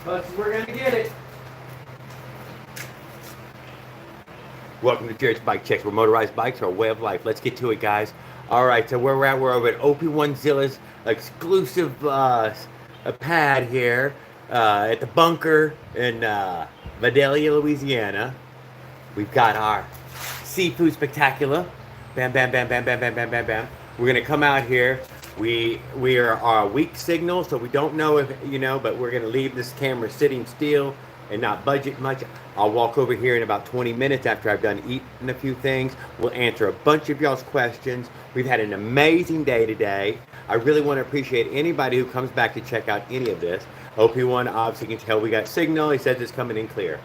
But we're gonna get it. Welcome to Jared's Bike Checks, where motorized bikes are a way of life. Let's get to it, guys. All right, so where we're at, we're over at OP1 Zilla's exclusive pad here at the bunker in Vidalia, Louisiana. We've got our seafood spectacular. Bam, bam, bam, bam, bam, bam, bam, bam, bam. We're gonna come out here. We are weak signal, so we don't know if but we're gonna leave this camera sitting still and not budge it much. I'll walk over here in about 20 minutes after I've done eating a few things. We'll answer a bunch of y'all's questions. We've had an amazing day today. I really want to appreciate anybody who comes back to check out any of this. OP1 obviously can tell we got signal. He says it's coming in clear.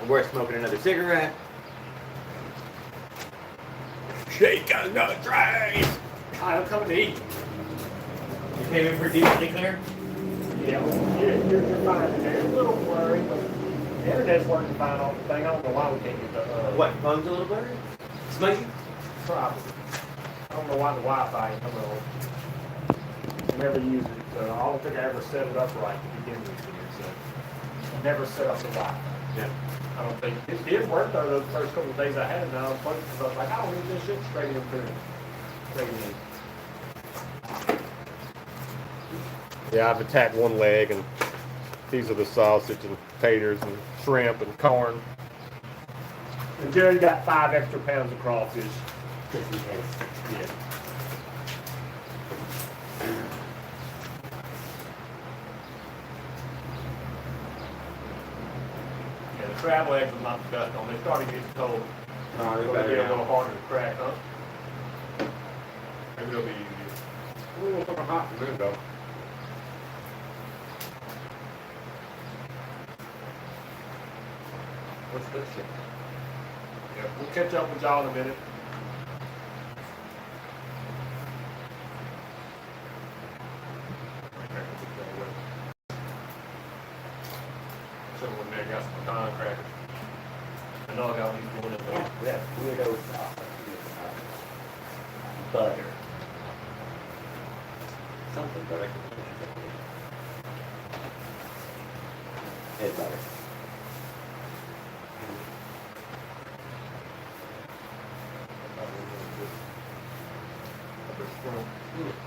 We're smoking another cigarette. Shake another trays. Hi, I'm coming to eat. You came in for decently clear? Yeah, you're fine in there. A little blurry, but the internet's working fine on the thing. I don't know why we can't get the What, phone's a little blurry? Smudgy? Probably. I don't know why the Wi-Fi ain't coming on. I never use it. I don't think I ever set it up right to begin with here, so I never set up the Wi-Fi. Yeah. I don't think it did work though those first couple of days I had it. Now I'm plugged because I was like, I don't need this shit straight in through. Straight in. Yeah, I've attacked one leg, and these are the sausage and taters and shrimp and corn. And Jerry got 5 extra pounds of crawfish. Just in case. Yeah. Yeah, the crab legs are not the best on. They started getting cold. No, They're they're get a better little now. harder to crack, huh? Maybe it'll be easier. A little hot for me though. What's this shit? Yeah, we'll catch up with y'all in a minute. Someone there got some pecan crackers. I know I got these going in there. Yeah, weirdo sauce. Butter. Something butter. It's butter.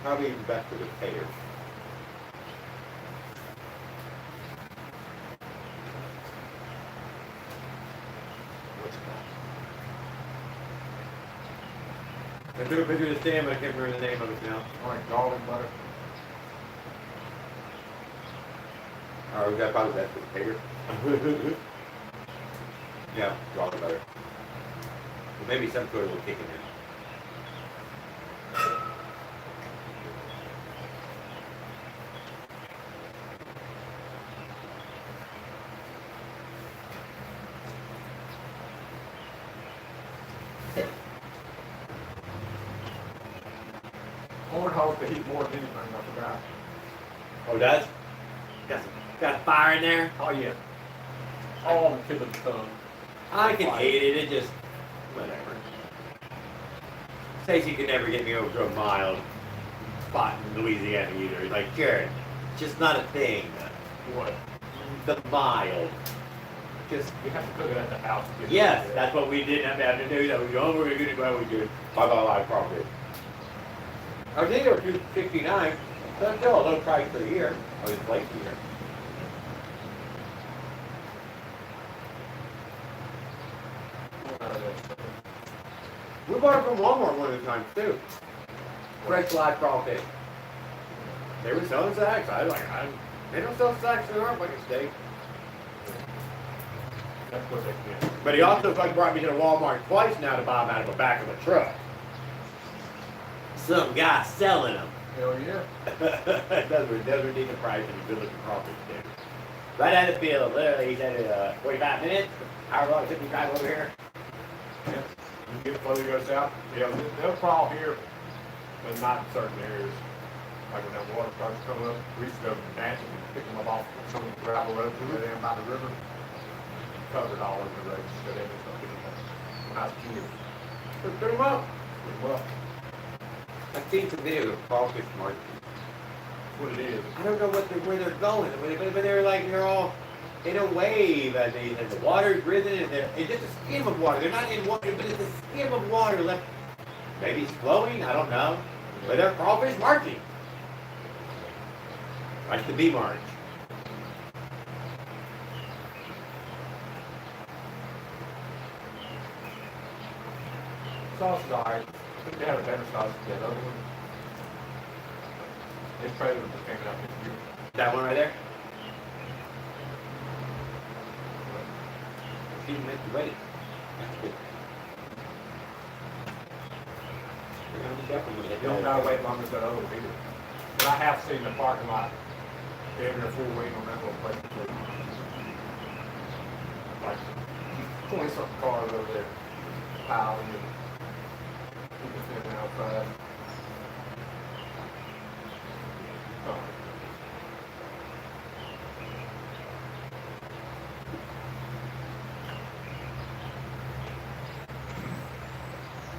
Probably even best with a tater. I took a picture of the stand, but I can't remember the name of it now. Like garlic butter. Or was that probably best with a tater? Yeah, garlic butter. Maybe some sort of little kick in there. Corn holds the heat more than anything, I forgot. Oh, it does? Got a fire in there? Oh yeah. All the tip of the tongue. I can eat it, it just, whatever. Stacey could never get me over to a mild spot in Louisiana either. He's like, Jared, just not a thing. What? The mild. Just you have to cook it at the house. to get Yes, it. that's what we did. I had to do that. We go, we're going to do what we do. Bye property. I think they were $269. That's still a low price for the year. Or it's late year. We bought it from Walmart one of the times too. Fresh live crawfish. They were selling sacks. I was like, they don't sell sacks in our fucking state. That's what they get. But he also fucking brought me to the Walmart twice now to buy them out of the back of a truck. Some guy selling them. Hell yeah. those were decent price and a good looking crawfish too. Right at the field, literally, he said 45 minutes, hour long, 55 over here. Yeah. You get further goes out. Yeah, they'll crawl here, but not in certain areas. Like when that water starts coming up, we used to go naturally pick them up off some of the gravel roads over there by the river. Covered all over the road. So they just don't get them. Nice cute. Put them up. Put them up. I've seen some videos of crawfish market. what it is. I don't know where they're going, but they're like they're all in a wave, and the water's risen, and it's just a skim of water. They're not in water, but it's a skim of water left. Maybe it's flowing. I don't know, but they're crawfish marching, like the bee march. Sauce is alright. I think they have a better sauce than that other one. This trailer just came out this year. That one right there. She meant to ready. That's good. We're gonna be careful with it. You don't gotta wait long as that other one either. But I have seen the parking lot. They're in a full waiting on that little place. Like 20 something cars over there. Piling and people standing outside. Oh.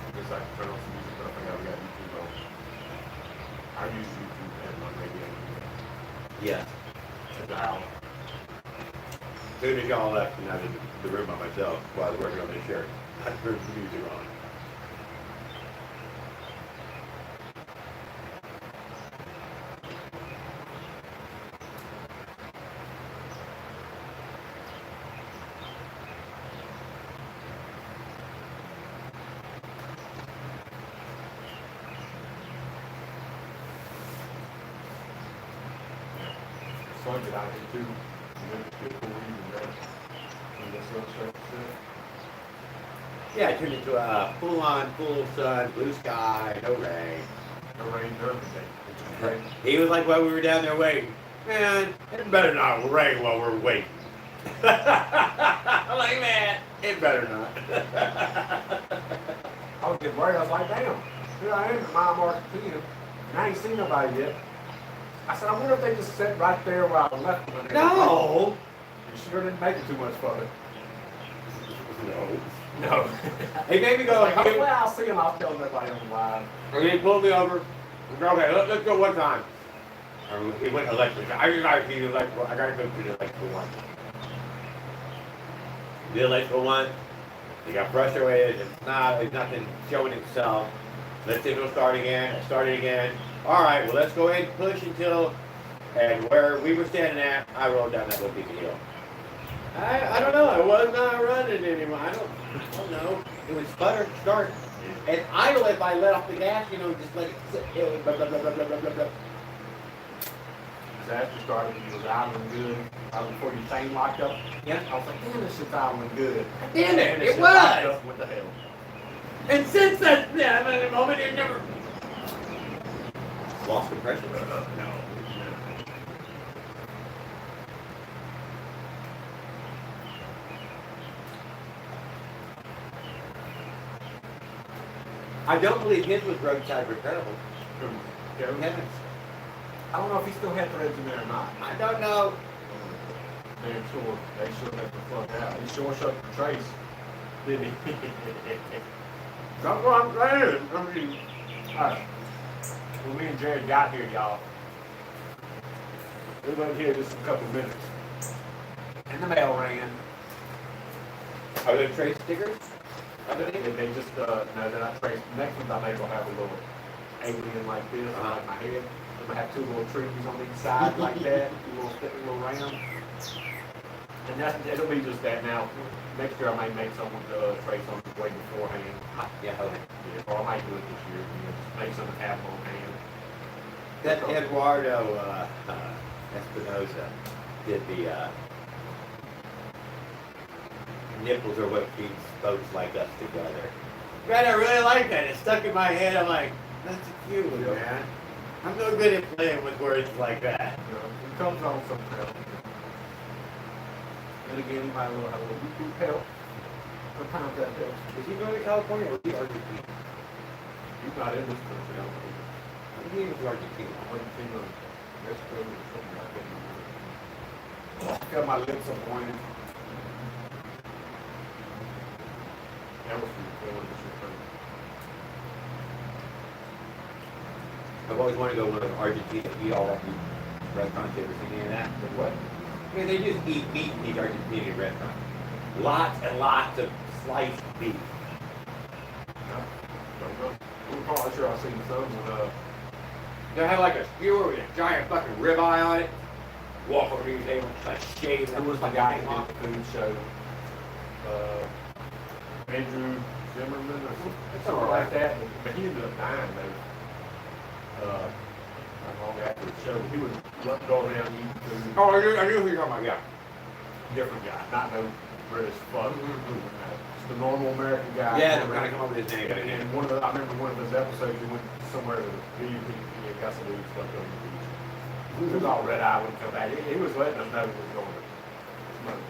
I guess I can turn on some music, but I think I've got YouTube on. I use YouTube and my radio. Yeah. To dial. As soon as y'all left and I was in the room by myself while I was working on this shirt, I turned the music on. Sun get out here too. And then it's good for you and that. And the sun starts to set. Yeah, it turned into a full-on, full sun, blue sky, no rain. No rain, nothing. Rain. He was like while we were down there waiting, man, it better not rain while we're waiting. I'm like, man, it better not. I was getting worried. I was like, damn, here I am at mile mark 10, and I ain't seen nobody yet. I said, I wonder if they just sat right there where I left them. No. You sure didn't make it too much further. No. No. He made me go, Like, oh, well, I'll see him. I'll tell everybody on live. and he pulled me over. Okay, let's go one time. He went electric. I gotta see the electrical. I gotta go to the electrical one. The electrical one. He got frustrated. It's nothing showing itself. Let's see if it'll start again. I started again. All right, well, let's go ahead and push until, and where we were standing at, I rolled down that little piece of hill. I don't know. I was not running anymore. I don't know. It would sputter, start, and idle if I let off the gas. You know, just let it sit. Blah blah blah blah blah blah blah. Disaster started when you was idling good. Before your chain locked up. Yeah. I was like, damn, this shit's idling good. Damn it! And It shit locked was. up. What the hell? And since that moment, it never lost compression. No. I don't believe his was roadside repairable. Kevin? Heavens. I don't know if he still had threads in there or not. I don't know. Damn sure. They sure left the fuck out. He sure shut the trace. Didn't he? That's what I'm saying. I mean, Alright. When me and Jared got here, y'all, we were here just a couple minutes. And the mail ran. are there trace stickers? They just, no, they're not traced. The next ones I think will have a little alien like this, like my head. I'm gonna have two little trees on each side like that, two little sticky little round. And it'll be just that now. Next year I might make some with the trace on the way beforehand. Yeah, okay. Yeah, or I might do it this year. Just make some and have them on hand. That Eduardo Espinosa did the nipples are what keeps folks like us together. Man, I really like that. It stuck in my head. I'm like, that's a cute one, man. I'm no good at playing with words like that. You know, it comes on sometime. And again, you might have a little YouTube help. Sometimes that helps. Is he going to California or is he Argentina? He's not in this country, I don't think. I think he was Argentina. Argentina, Mexico, or something like that. Got my lips up pointed. That was from the film. I've always wanted to go to one of Argentina, eat all that meat restaurants. You ever seen any of that? But what? I mean, they just eat meat in these Argentinian restaurants. Lots and lots of sliced beef. No, don't know. I'm probably sure I've seen some with They have like a skewer with a giant fucking ribeye on it. Walk over to your table, just like shave. there was the guy who did the food show, Andrew Zimmerman or something like that. But he ended up dying though. Not long after the show, he was going around eating food. Oh, I knew who you're talking about, yeah. Different guy, not no British fuck. Just the normal American guy. Yeah, I'm gonna come up with his name. And I remember one of his episodes, he went somewhere to the beach and got some weed stuff on the beach. He was all red eye when he come back. He was letting us know he was going to smoke.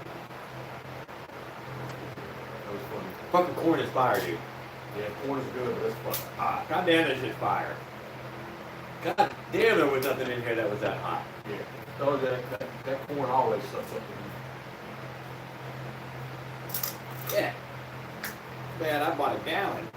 That was funny. Fucking corn is fire, dude. Yeah, corn is good, but it's fucking hot. God damn, that shit's fire. God damn, there was nothing in here that was that hot. Yeah. Oh, that corn always sucks up the heat. Yeah. Man, I bought a gallon.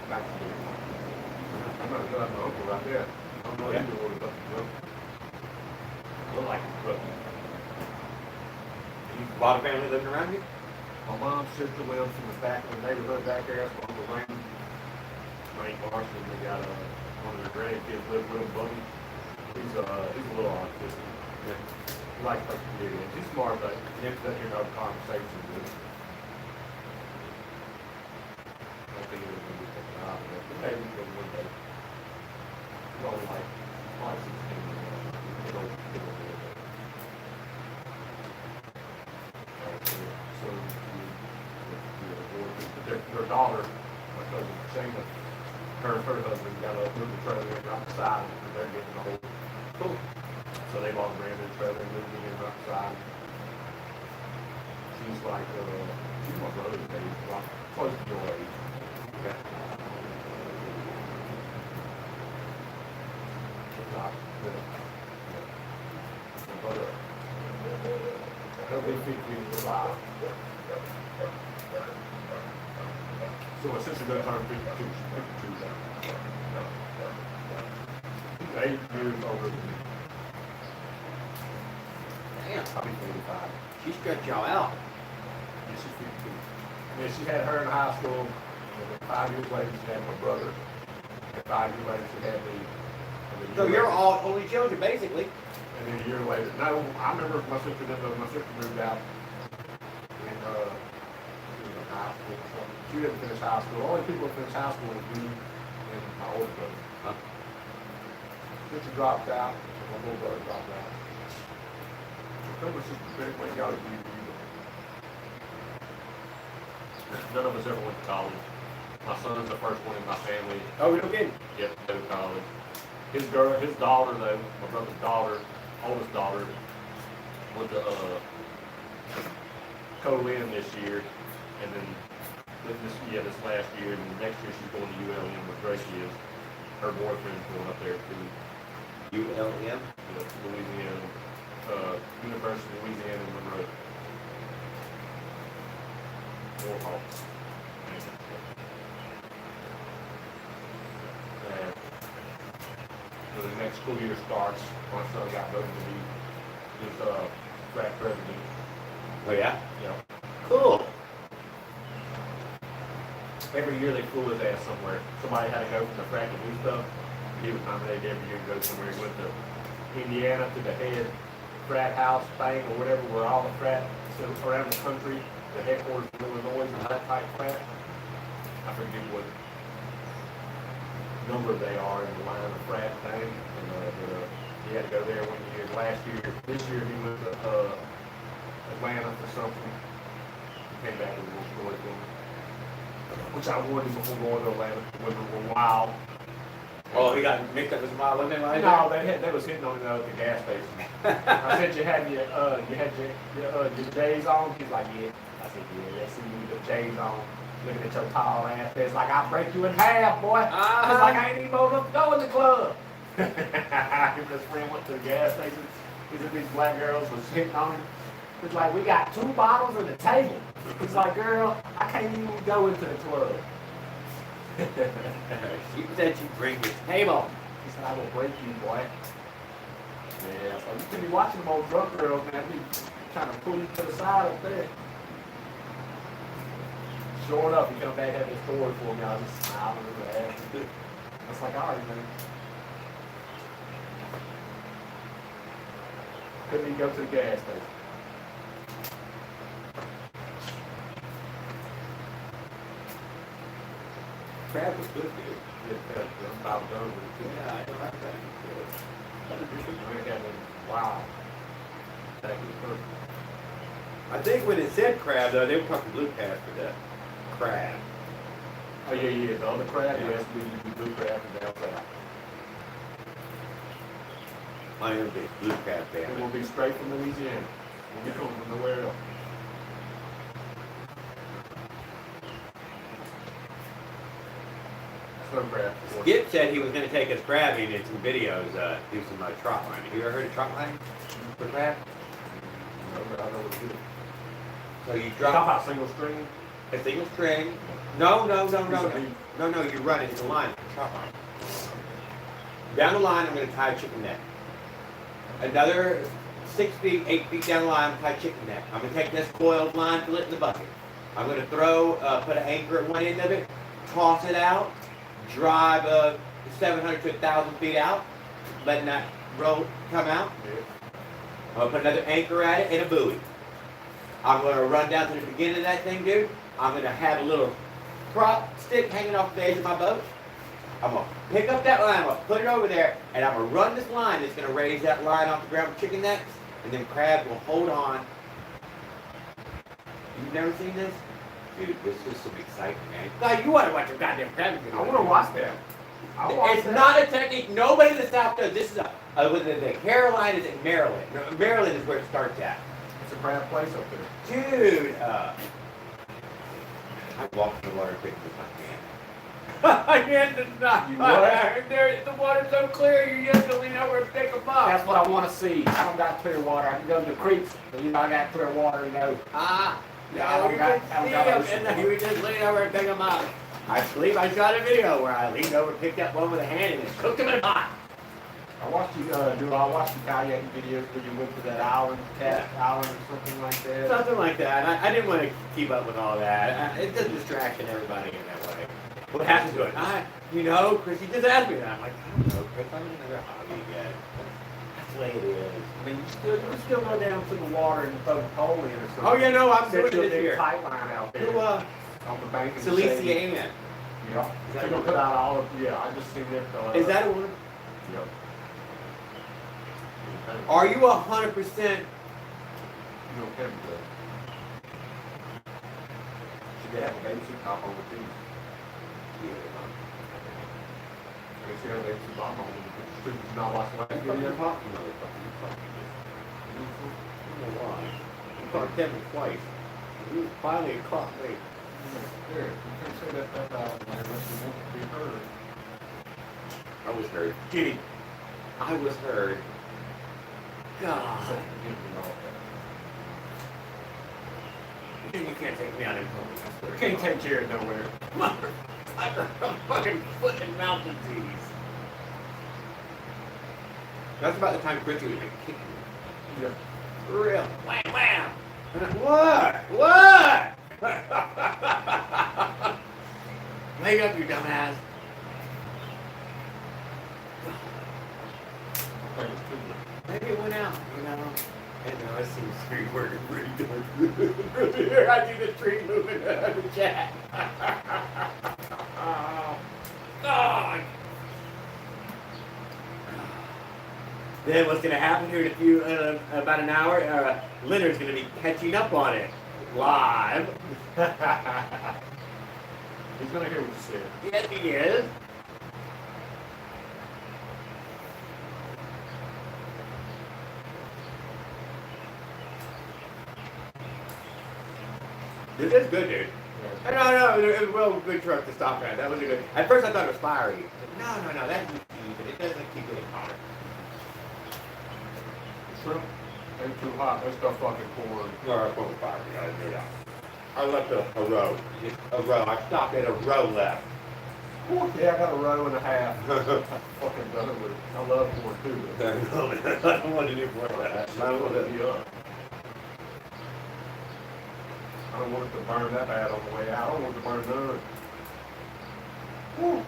Back to you. I'm not gonna my uncle right there. I don't know Yeah. either one about the milk. Look like it's broken. A lot of family living around you? My mom's sister lives in the back of the neighborhood back there. That's my Uncle Raymond. Frank Larson. They got one of their grandkids live with him, Buddy. He's a little autistic. Yeah. He likes to play video games. He's smart, but he ends up hearing other conversations with him. I don't think he was going to be taken out, but maybe he will one day. He's only like probably 16 years old. He's old. So, their daughter, my cousin Shayna, her and her husband got a moving trailer right beside them because they're getting old. Cool. So they bought a brand new trailer and moved in right beside them. She's like, she's my brother's age, like close to your age. Okay. Not, but, he'll be 50 in July. So my sister does turn 52, she's 52 now. They moved over to me. Damn. I'll be 45. She stretched y'all out. Yeah, she's 52. And then she had her in high school, and then 5 years later she had my brother. And 5 years later she had me. And then a So year you're later- all only children, basically. And then a year later, no, I remember my sister did those. My sister moved out, and she was in high school or something. She didn't finish high school. Only people who finished high school was me and my older brother. Huh? Sister dropped out, and my little brother dropped out. So my sister finished when y'all agree with you. None of us ever went to college. My son's the first one in my family. Oh, no kidding. Yep, to go to college. His daughter though, my brother's daughter, oldest daughter, went to co-in this year, and then this last year, and next year she's going to ULM where Gracie is. Her boyfriend's going up there too. ULM? Louisiana, University of Louisiana in Monroe. Warhawks. And when the next school year starts, my son got voted to be his frat president. Oh, yeah? Yeah. Cool. Every year they flew his ass somewhere. Somebody had to go from the frat to do stuff. He was nominated every year to go somewhere. He went to Indiana to the head frat house thing or whatever, where all the frat around the country, the headquarters of Illinois, and that type frat. I forget what number they are in the line of frat thing. And, he had to go there 1 year. Last year, this year he went to Atlanta for something. Came back with a little story for me. Which I wanted before going to Atlanta. The women were wild. Oh, he got mixed up with some wasn't it like No, they was hitting on the gas station. I said you had your J's on. He's like, yeah. I said, yeah. They see you with the J's on, looking at your tall ass. It's like I'll break you in half, boy. It's like I ain't even old enough to go in the club. His best friend went to the gas station. He said these black girls was hitting on him. It's like we got 2 bottles on the table. He's like, girl, I can't even go into the club. She said she'd bring the table. He said, I will break you, boy. Yeah, so you could be watching them old drunk girls, man. Be trying to pull you to the side up there. Sure enough, he come back having a story for me. I was just smiling at the ass. I was like, all right, man. Couldn't even go to the gas station. Crab was good, dude. Yeah, I'm about done with it. Yeah, I don't like that. Wow. That was perfect. I think when it said crab, though, they were talking blue crab for that. Crab. Oh, yeah. The other crab, Yeah. yes, we do blue crab and down south. I am a big blue crab It fan. will be straight from Louisiana. We'll be coming from nowhere else. Snow crab. Skip said he was going to take us crabbing in some videos, do some trot lining. Have you ever heard of trot lining for crab? I know what it is. So you Talk drop about single string. a single string. No. Piece of beef. No, you're running the line, trot line. Down the line, I'm going to tie a chicken neck. Another 6 feet, 8 feet down the line, I'm going to tie chicken neck. I'm going to take this coiled line, fill it in the bucket. I'm going to put an anchor at one end of it, toss it out, drive 700 to 1,000 feet out, letting that rope come out. Yeah. I'm going to put another anchor at it and a buoy. I'm going to run down to the beginning of that thing, dude. I'm going to have a little prop stick hanging off the edge of my boat. I'm going to pick up that line, I'm going to put it over there, and I'm going to run this line that's going to raise that line off the ground with chicken necks, and then crab will hold on. You've never seen this? Dude, this is some excitement, man. No, you want to watch your goddamn crab. I want to watch that. It's not a technique. Nobody in the South does. This is the Carolinas and Maryland. Maryland is where it starts at. It's a crab place up there. Dude, I walked in the water quick with my hand. I can't deny. You what? The water's so clear, you just don't lean over and pick them up. That's what I want to see. I don't got clear water. I can go to the creeks, but I got clear water, No, you can see them, and then you just lean over and pick them up. I believe I shot a video where I leaned over, picked up one with a hand, and just cooked them in a pot. I watched you kayaking videos where you went to that island, Cat Island or something like that. Something like that. I didn't want to keep up with all that. It's a distraction, everybody, in that way. What happened to it? Chris, you just asked me that. I'm like, I don't know, Chris, I'm in another hobby again. That's the way it is. I mean, you still go down to the water and throw the pole in or something. Oh, yeah, no, I'm Set doing your it this big year. pipeline out there Who, on the bank of the Celicia Shady. Ann. Yeah. that They're gonna put out all of, I just seen it. Is that a woman? Yeah. Are you 100%? You know, Kevin does. She did have a babysit top over too. I guess she had a babysit top over. Did you not watch the last video? You motherfucker. I don't know why. You caught Kevin twice. You finally caught me. There, you can't say that out unless you want to be heard. I was heard. Kitty. I was heard. God. You can't take me on him. You can't take care of nowhere. I'm fucking flipping mountain disease. That's about the time Chrissy was like kicking me. Yeah. For real. Wham, wham. And what? Wake up, you dumbass. Maybe it went out, And now I see the screen working pretty good. I see the tree moving in the chat. God. Then what's going to happen here in about an hour? Leonard's going to be catching up on it live. He's gonna hear what you said. Yes, he is. This is good, dude. No, it was a real good truck to stop at. That was a good. At first I thought it was fiery. No, that's easy, but it doesn't keep getting hotter. Shrimp ain't too hot. That stuff fucking corn. No, it's going fire. I knew that. I left a row. Just a row. I stopped at a row left. Ooh, yeah, I got a row and a half. I'm fucking done with it. I love corn too. I don't want to do more of that. I don't want it to be up. I don't want it to burn that bad on the way out. I don't want it to burn none. Woo.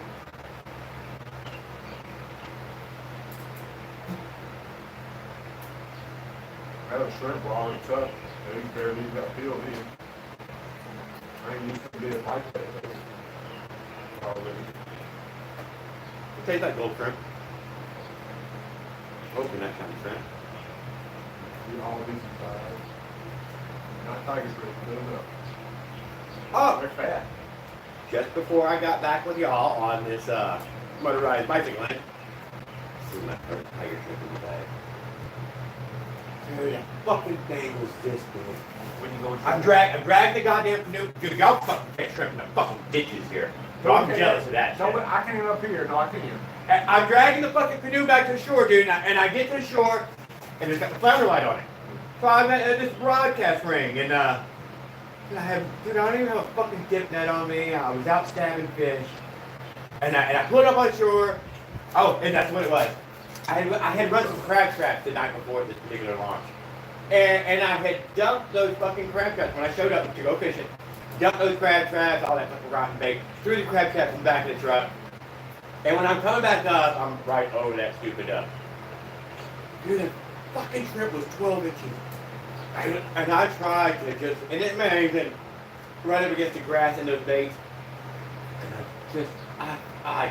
That shrimp were already tough. They barely even got peeled in. I ain't used to being like that. Already. It tastes like gold shrimp. Hoping that kind of shrimp. You all these not tiger shrimp, good enough. Oh, They're fat. just before I got back with y'all on this motorized bicycle, this is my first tiger shrimp in the bag. Dude, that fucking thing was this big. When you go I'm dragging the goddamn canoe. Dude, y'all fucking catch shrimp in the fucking ditches here. So I'm jealous of that. No, shit. but I can't up here. No, I can't. And I'm dragging the fucking canoe back to the shore, dude, and I get to the shore, and it's got the flower light on it. So I'm at this broadcast ring, and I don't even have a fucking dip net on me. I was out stabbing fish, and I pulled up on shore. Oh, and that's what it was. I had run some crab traps the night before this particular launch, and I had dumped those fucking crab traps when I showed up to go fishing. Dumped those crab traps, all that fucking rotten bait, threw the crab traps in the back of the truck. And when I'm coming back up, I'm right over that stupid duck. Dude, the fucking shrimp was 12 inches. And I tried to just, and it amazing, right up against the grass and those baits. And I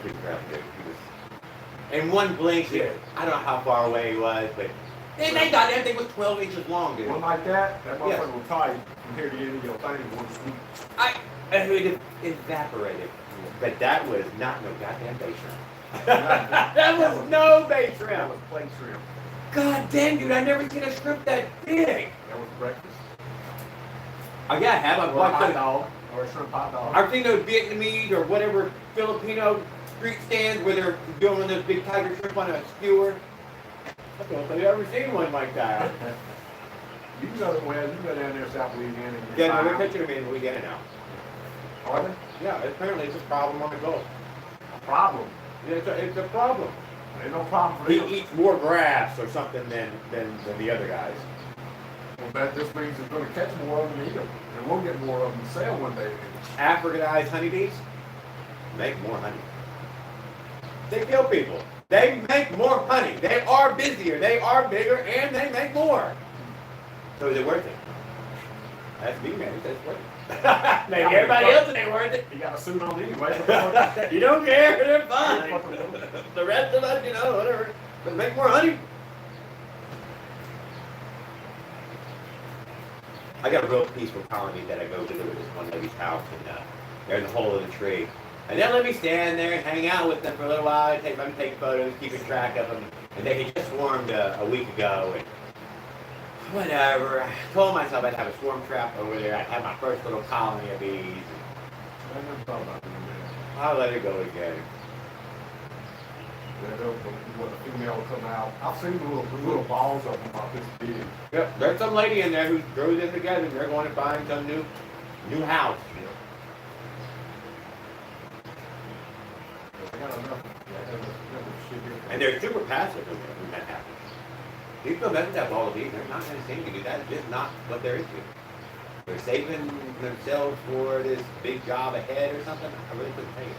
couldn't grab it. He was, in one blink, I don't know how far away he was, but that goddamn thing was 12 inches long, dude. One like that motherfucker will tight from here to the end of your thing in 1 swoop. It evaporated. But that was not no goddamn bait shrimp. That was no bait shrimp. That was plate shrimp. God damn, dude, I never seen a shrimp that big. That was breakfast. Oh yeah, I have. I've Or a watched hot those. dog. Or a shrimp hot dog. I've seen those Vietnamese or whatever Filipino street stands where they're doing those big tiger shrimp on a skewer. I don't know if I've ever seen one like that. You can go to well, you can go down there South Louisiana. And Yeah, no, they're catching them in Louisiana now. Are they? Yeah, apparently it's a problem on the Gulf. A problem. Yeah, it's a problem. Ain't no problem for He them. eats more grass or something than the other guys. Well, that just means it's going to catch more of them and eat them. And we'll get more of them to sell one day. Africanized honeybees make more honey. They kill people. They make more honey. They are busier. They are bigger, and they make more. So is it worth it? That's me, man. That's worth it. Maybe everybody else ain't worth it. You got a suit on anyway. You don't care. They're fine. The rest of us, whatever. But make more honey. I got a real peaceful colony that I go to this one lady's house, and they're in the hole of the tree. And they'll let me stand there and hang out with them for a little while. Let me take photos, keeping track of them. And they had just swarmed a week ago. And whatever. I told myself I'd have a swarm trap over there. I'd have my first little colony of bees. I never thought about doing that. I'll let it go again. When the female will come out, I've seen the little balls of them about this big. Yep, there's some lady in there who throws them together. And they're going to find some new house. They got enough. And they're super passive when that happens. People doesn't have all of these. They're not going to seem to do that. It's just not what they're into. They're saving themselves for this big job ahead or something. I really couldn't tell you.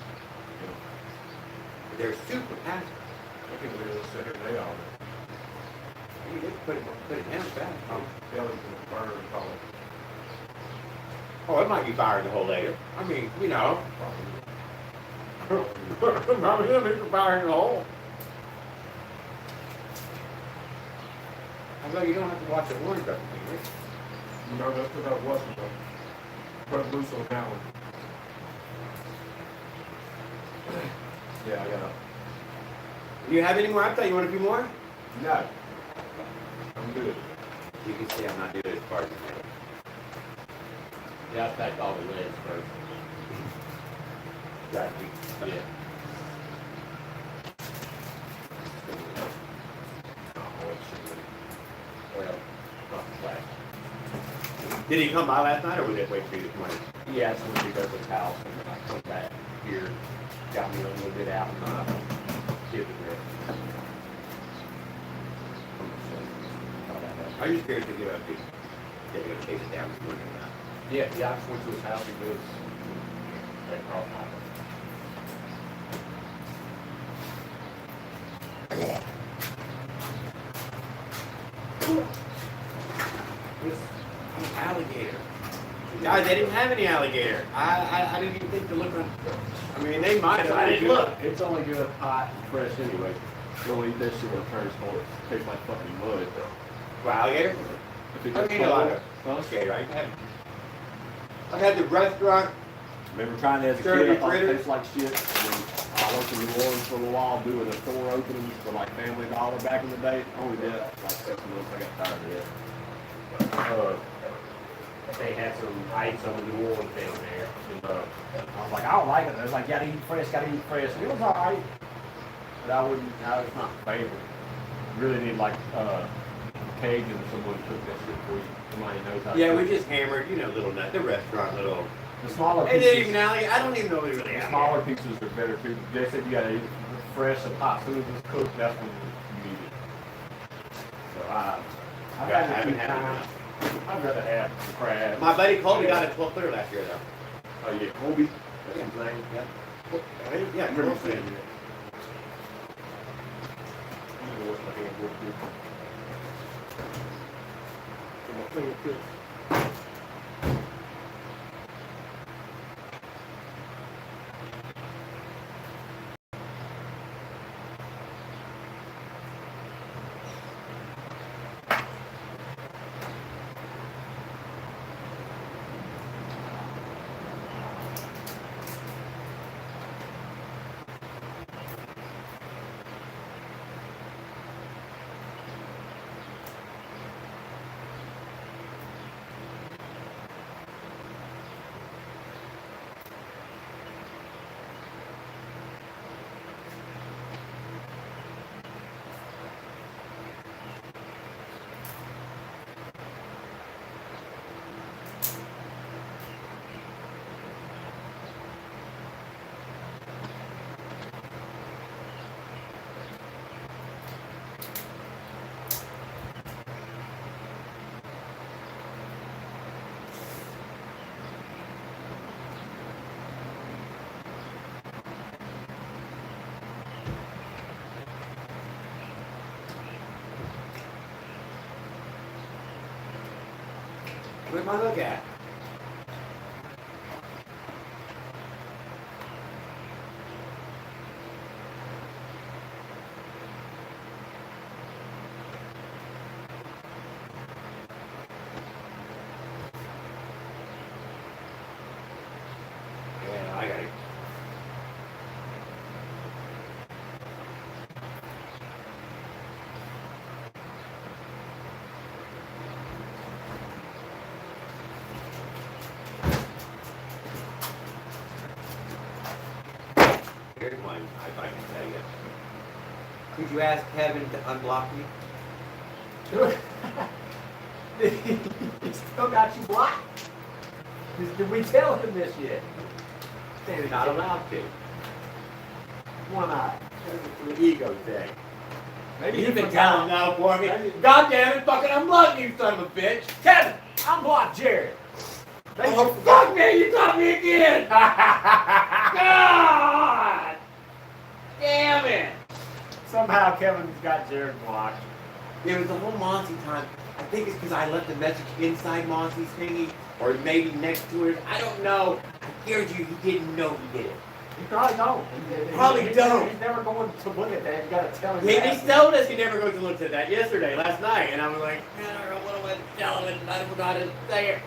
But they're super passive. I can't believe they sit here and they all You just put it down fast. Huh? belly to the bird and call it. Oh, it might be firing the hole later. I mean, Probably him, he's firing the hole. Although you don't have to watch the orange up thing, right? You know, that's because I wasn't put loose on that one. Yeah, I got Do you have any more? I thought you want a few more? No. I'm good. You can see I'm not doing it as far as you Yeah, I stacked all the legs first. Exactly. Yeah. Well, not flat. Did he come by last night, or was it wait for you this morning? Yeah, so when we go to his house and I come back here, got me a little bit out and give it there. I'm just curious to get up. They're gonna chase it down this morning or not. Yeah, I just went to his house. He lives right across the highway. An alligator. Guys, they didn't have any alligator. I didn't even think to look on. I mean, they might have. I didn't look. It's only good hot and fresh anyway. Don't eat that shit when it turns cold. It tastes like fucking mud. For alligator? If it I gets mean, a lot of cold, alligator. I've had the restaurant. remember trying that as a Dirty kid, I thought it critters. tastes like shit. And then I worked in New Orleans for a little while doing the store openings for like Family Dollar back in the day. Only did that for like 6 months. I got tired of it. They had some ice on the New Orleans down there. And, I was like, I don't like it. They was like, gotta eat fresh, gotta eat fresh. And it was alright. But I wouldn't, it's not my favorite. You really need like Cajun or someone to cook that shit for you. Somebody knows how to Yeah, cook we it. just hammered, little nut, the restaurant, little. The smaller And pieces. then even alligator. I don't even know what it really The is. smaller pieces are better too. They said you gotta eat it fresh and hot. As soon as it's cooked, that's when you eat it. So I've Yeah, I had it a haven't few had it times. I'd rather have the crab. My buddy Colby got a 12-footer last year, though. Oh yeah, Colby. That's his name. Yeah. Yeah, I remember saying that. I'm gonna wash my hands real quick. Get my fingertips. Where'd my look at? Yeah, I got it. Here's one, if I can tell you. Could you ask Kevin to unblock me? He still got you blocked? Did we tell him this yet? You're not allowed to. Why not? It's an ego thing. Maybe You've he been forgot. telling now for me. Maybe- God damn it, fucking unblock you, son of a bitch. Kevin, I'm blocked Jared. Oh, fuck me, you got me again. God damn it. Somehow Kevin's got Jared blocked. It was the whole Monty time. I think it's because I left the message inside Monty's thingy, or maybe next to it. I don't know. I guarantee you he didn't know he did it. You probably don't. Probably don't. He's never going to look at that. You got to tell him. He that. told us he never goes to look at that last night, and I was like, man, I don't know what I want to tell him, and I forgot to say it.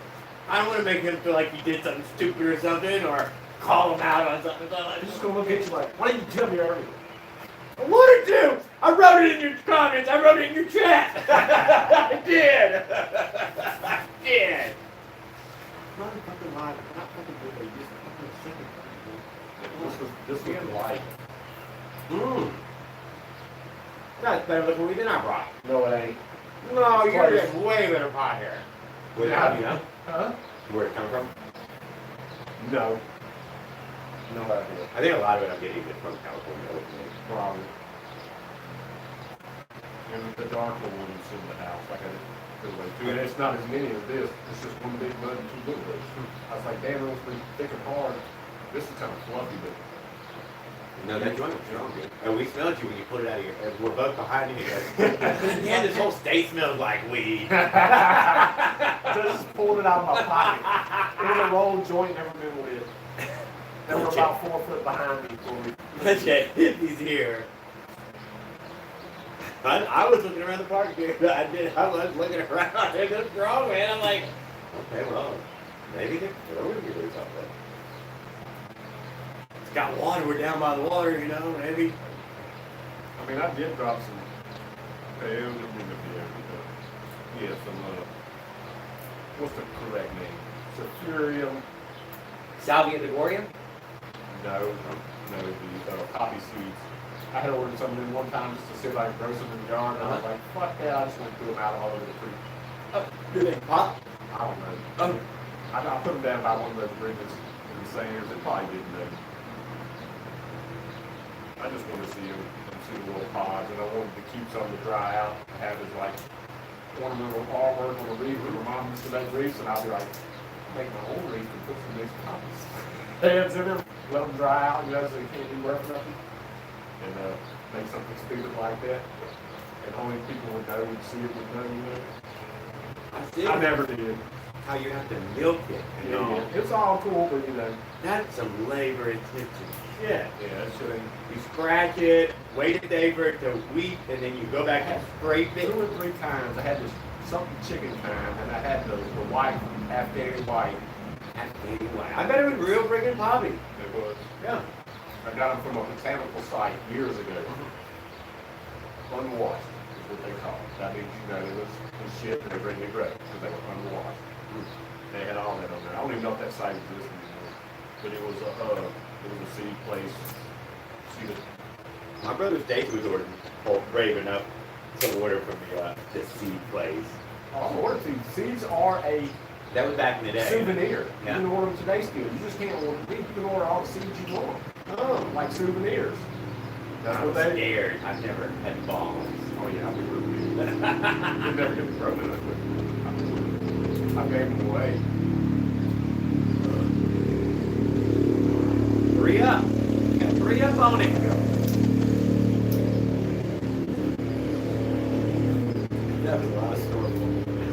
I don't want to make him feel like he did something stupid or something, or call him out on something. He's just going to look at you like, why didn't you tell me earlier? I wanted to. I wrote it in your comments. I wrote it in your chat. I did. I did. Motherfucking skin light. Mmm. That's better looking weed than I brought. No, it ain't. No, you're Close. just way better pot here. Without you know? Huh? Where it come from? No. No idea. I think a lot of it I'm getting is from California. Probably. And the darker ones in the house, like I did. And it's not as many as this. It's just one big bud and two little buds. I was like, damn, those pretty thick and hard. This is kind of fluffy, but. No, that joint was strong, dude. And we smelled you when you pulled it out of your head. We're both behind you guys. Yeah, this whole state smells like weed. So I just pulled it out of my pocket. It was a rolled joint, never been lit. They were about 4 foot behind me before we. Bunch of hippies here. I was looking around the park, dude. I was looking around. It was strong, man. I'm like, okay, well, maybe they're over here or something. It's got water. We're down by the water, you know, maybe. I mean, I did drop some. Yeah, some. What's the correct name? Sulfurium. Salvia Ligurium? No, the poppy seeds. I had ordered some of them one time just to see if I could grow some in the yard, and I was like, fuck that, I just went through them out all over the creek. Do they pop? I don't know. I put them down by one of those bridges in the sands. It probably didn't know. I just wanted to see them, see the little pods, and I wanted to keep some to dry out and have as like ornamental artwork on the reef that reminds me of that reefs, and I'll be like, make my own reef and put some nice poppies. Heads in them, let them dry out, you know, so they can't be worth nothing. And make something stupid like that. And only people would know, would see it, would know, you know. I never did. How you have to milk it. And all. Yeah, it's all cool, but you know. That's some labor intensive shit. Yeah, that shit ain't. You scratch it, wait a day for it to weep, and then you go back and scrape it. 2 or 3 times I had this something chicken time, and I had the white, Afghani white. Afghani white. I bet it was real friggin' poppy. It was. Yeah. I got them from a botanical site years ago. Unwashed is what they call it. That means you know it was shit and they bring it grow because they were unwashed. They had all that on there. I don't even know if that site exists anymore. But it was a seed place. See the My brother Dave was brave enough to order from the seed place. order seeds are a That was back in the day. souvenir. Yeah. You can order them today still. You just can't order them. You can order all the seeds you want. Oh, Like souvenirs. That's I'm what they. scared. I've never had balls. Oh yeah, I'll be real weird. You'll never get the pro in it, but I gave them away. Hurry up. Hurry up on it. That was a lot of stories.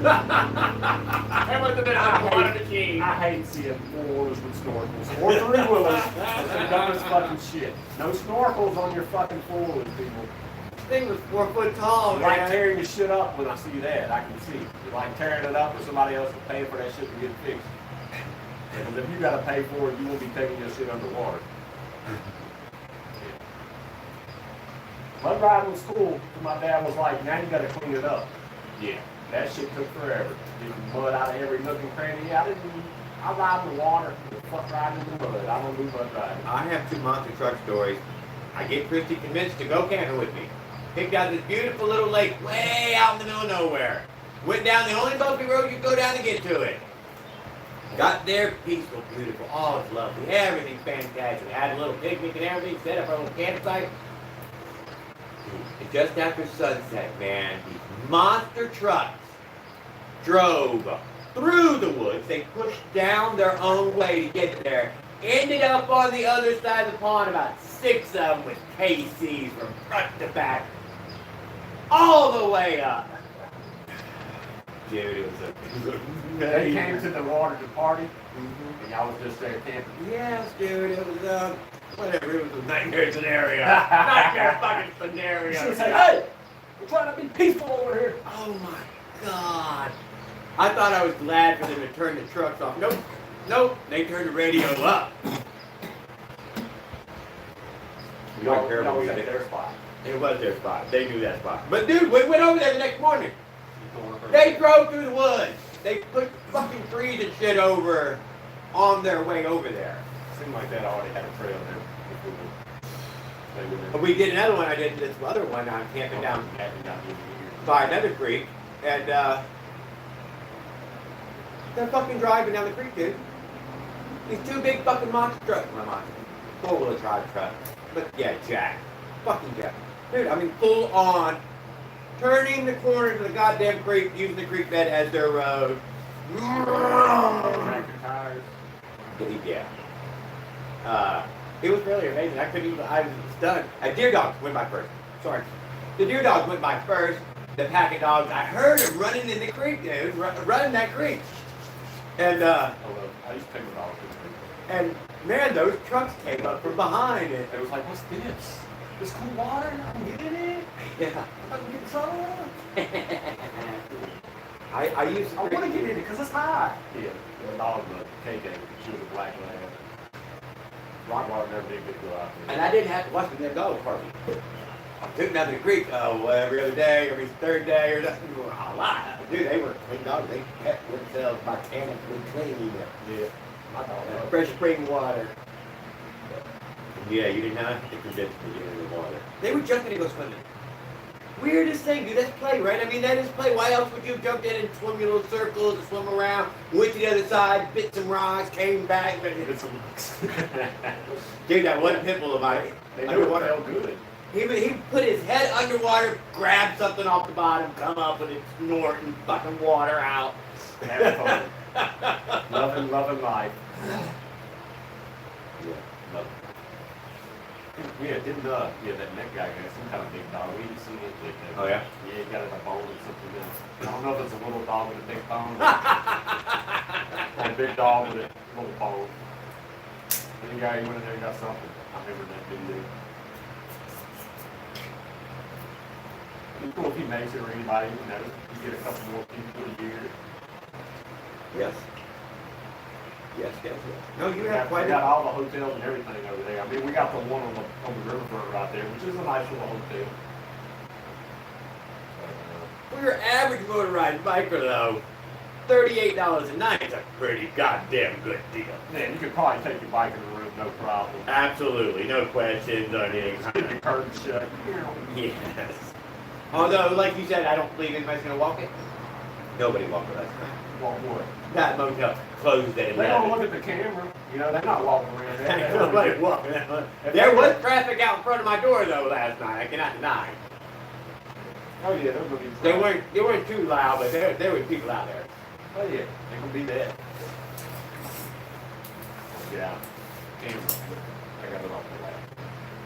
That must have been a lot of machine. I hate seeing 4-wheelers with snorkels. Or 3-wheelers. That's the dumbest fucking shit. No snorkels on your fucking 4-wheelers, people. This thing was 4 foot tall, You like man. tearing your shit up when I see that. I can see. You like tearing it up or somebody else is paying for that shit to get fixed. And if you gotta pay for it, you won't be taking your shit underwater. Mud riding was cool, but my dad was like, now you gotta clean it up. Yeah, that shit took forever. Getting mud out of every nook and cranny. I ride in the water, the fuck riding in the mud. I don't do mud riding. I have 2 monster truck stories. I get Christy convinced to go camping with me. Picked out this beautiful little lake way out in the middle of nowhere. Went down the only bumpy road you could go down to get to it. Got there, peaceful, beautiful, all is lovely, everything's fantastic. Had a little picnic and everything, set up a little campsite. And just after sunset, man, these monster trucks drove through the woods. They pushed down their own way to get there. Ended up on the other side of the pond, about 6 of them with KCs from front to back, all the way up. Dude, it was They came to the water to party, and y'all was just there camping. Yes, dude, it was, whatever, it was a nightmare scenario. Nightmare fucking scenario. She said, hey, we're trying to be peaceful over here. Oh my God. I thought I was glad for them to turn the trucks off. Nope, they turned the radio up. Y'all was at their spot. It was their spot. They knew that spot. But dude, we went over there the next morning. They drove through the woods. They put fucking trees and shit over on their way over there. Seemed like that already had a trail there. They wouldn't. But we did another one. I did this other one. I'm camping down by another creek, and they're fucking driving down the creek, dude. These two big fucking monster trucks. My monster. Four-wheel drive truck. But yeah, Jack. Fucking Jack. Dude, I mean, full on. Turning the corner to the goddamn creek, using the creek bed as their road. Tractor tires. Yeah. It was really amazing. I couldn't even, I was stunned. A deer dog went by first. Sorry. The deer dogs went by first. The pack of dogs, I heard them running in the creek, dude. Running that creek. And, I used to take the dogs. and man, those trucks came up from behind it. It was like, what's this? This cool water? I'm getting it. Yeah. I'm getting some. I used to. I want to get in it because it's hot. Yeah, the dog was KK. She was a black lab. Rockwater never did get to go out there. And I didn't have to watch their dog party. I took them down to the creek every other day, every third day, or something. A lot. Dude, they were clean dogs. They kept themselves botanically clean. Yeah. My dog. Fresh spring water. Yeah, you did not have to convince me to get in the water. They were jumping to go swimming. Weirdest thing, dude. That's play, right? I mean, that is play. Why else would you have jumped in and swim your little circles and swim around, went to the other side, bit some rocks, came back, but dude, that one pit bull of mine. They knew it felt good. He put his head underwater, grabbed something off the bottom, come up with it, snorting fucking water out. Having fun. Loving life. Yeah, love it. Yeah, that neck guy got some kind of big dog. We didn't see it. Oh, yeah? Yeah, he got it a bone or something else. I don't know if it's a little dog with a big bone or a big dog with a little bone. And the guy, he went in there and got something. I remember that video. It's cool if he makes it or anybody, you know, you get a couple more people a year. Yes. Yes. No, you We have quite got all the hotels and everything over there. I mean, we got the one on the riverfront right there, which is a nice little hotel. For your average motorized biker, though, $38 a night is a pretty goddamn good deal. Man, you could probably take your bike in the room, no problem. Absolutely, no questions on Keep anything. your curtain shut. Yes. Although, like you said, I don't believe anybody's gonna walk it. Nobody walked it last night. Walk what? That motel closed at 11. They don't look at the camera. You know, they're not walking around there. Nobody walking out. There was traffic out in front of my door though last night. I cannot deny. Oh yeah, they're gonna be. They weren't too loud, but there were people out there. Oh yeah, they're gonna be there. Yeah. Camera. I got it off the lap.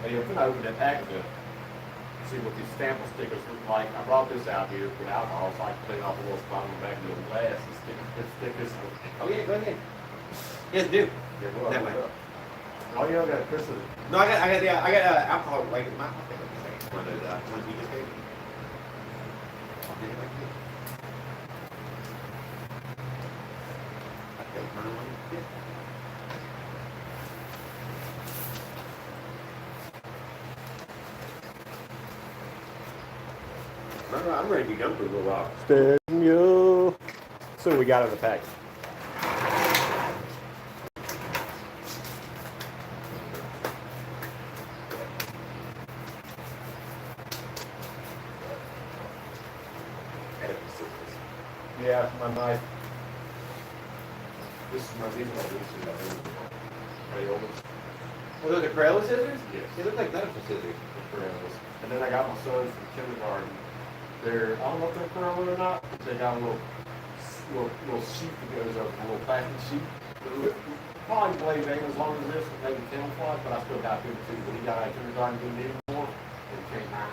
Hey, I'm gonna open that package up. See what these sample stickers look like. I brought this out here with alcohol, so I can clean off a little spot on the back of the glass and stick this. Oh yeah, go ahead. Yes, do. Yeah, go That ahead. way. Oh, you got Chris. No, I got alcohol right in my pocket. One of those ones you just gave me. I'll get it back to you. Okay, turn on. Yeah. I'm ready to be done for a little while. Daniel. So we got in the package. Yeah, my knife. This is my these ones. Well, those are Crayola scissors? Yes. They look like medical scissors. And then I got my sons from kindergarten. They're, I don't know if they're Crayola or not, but they got a little sheet that goes over, a little plastic sheet. Probably blade ain't as long as this, maybe camouflage, but I still got good too. But he got out of kindergarten, didn't need anymore, and came out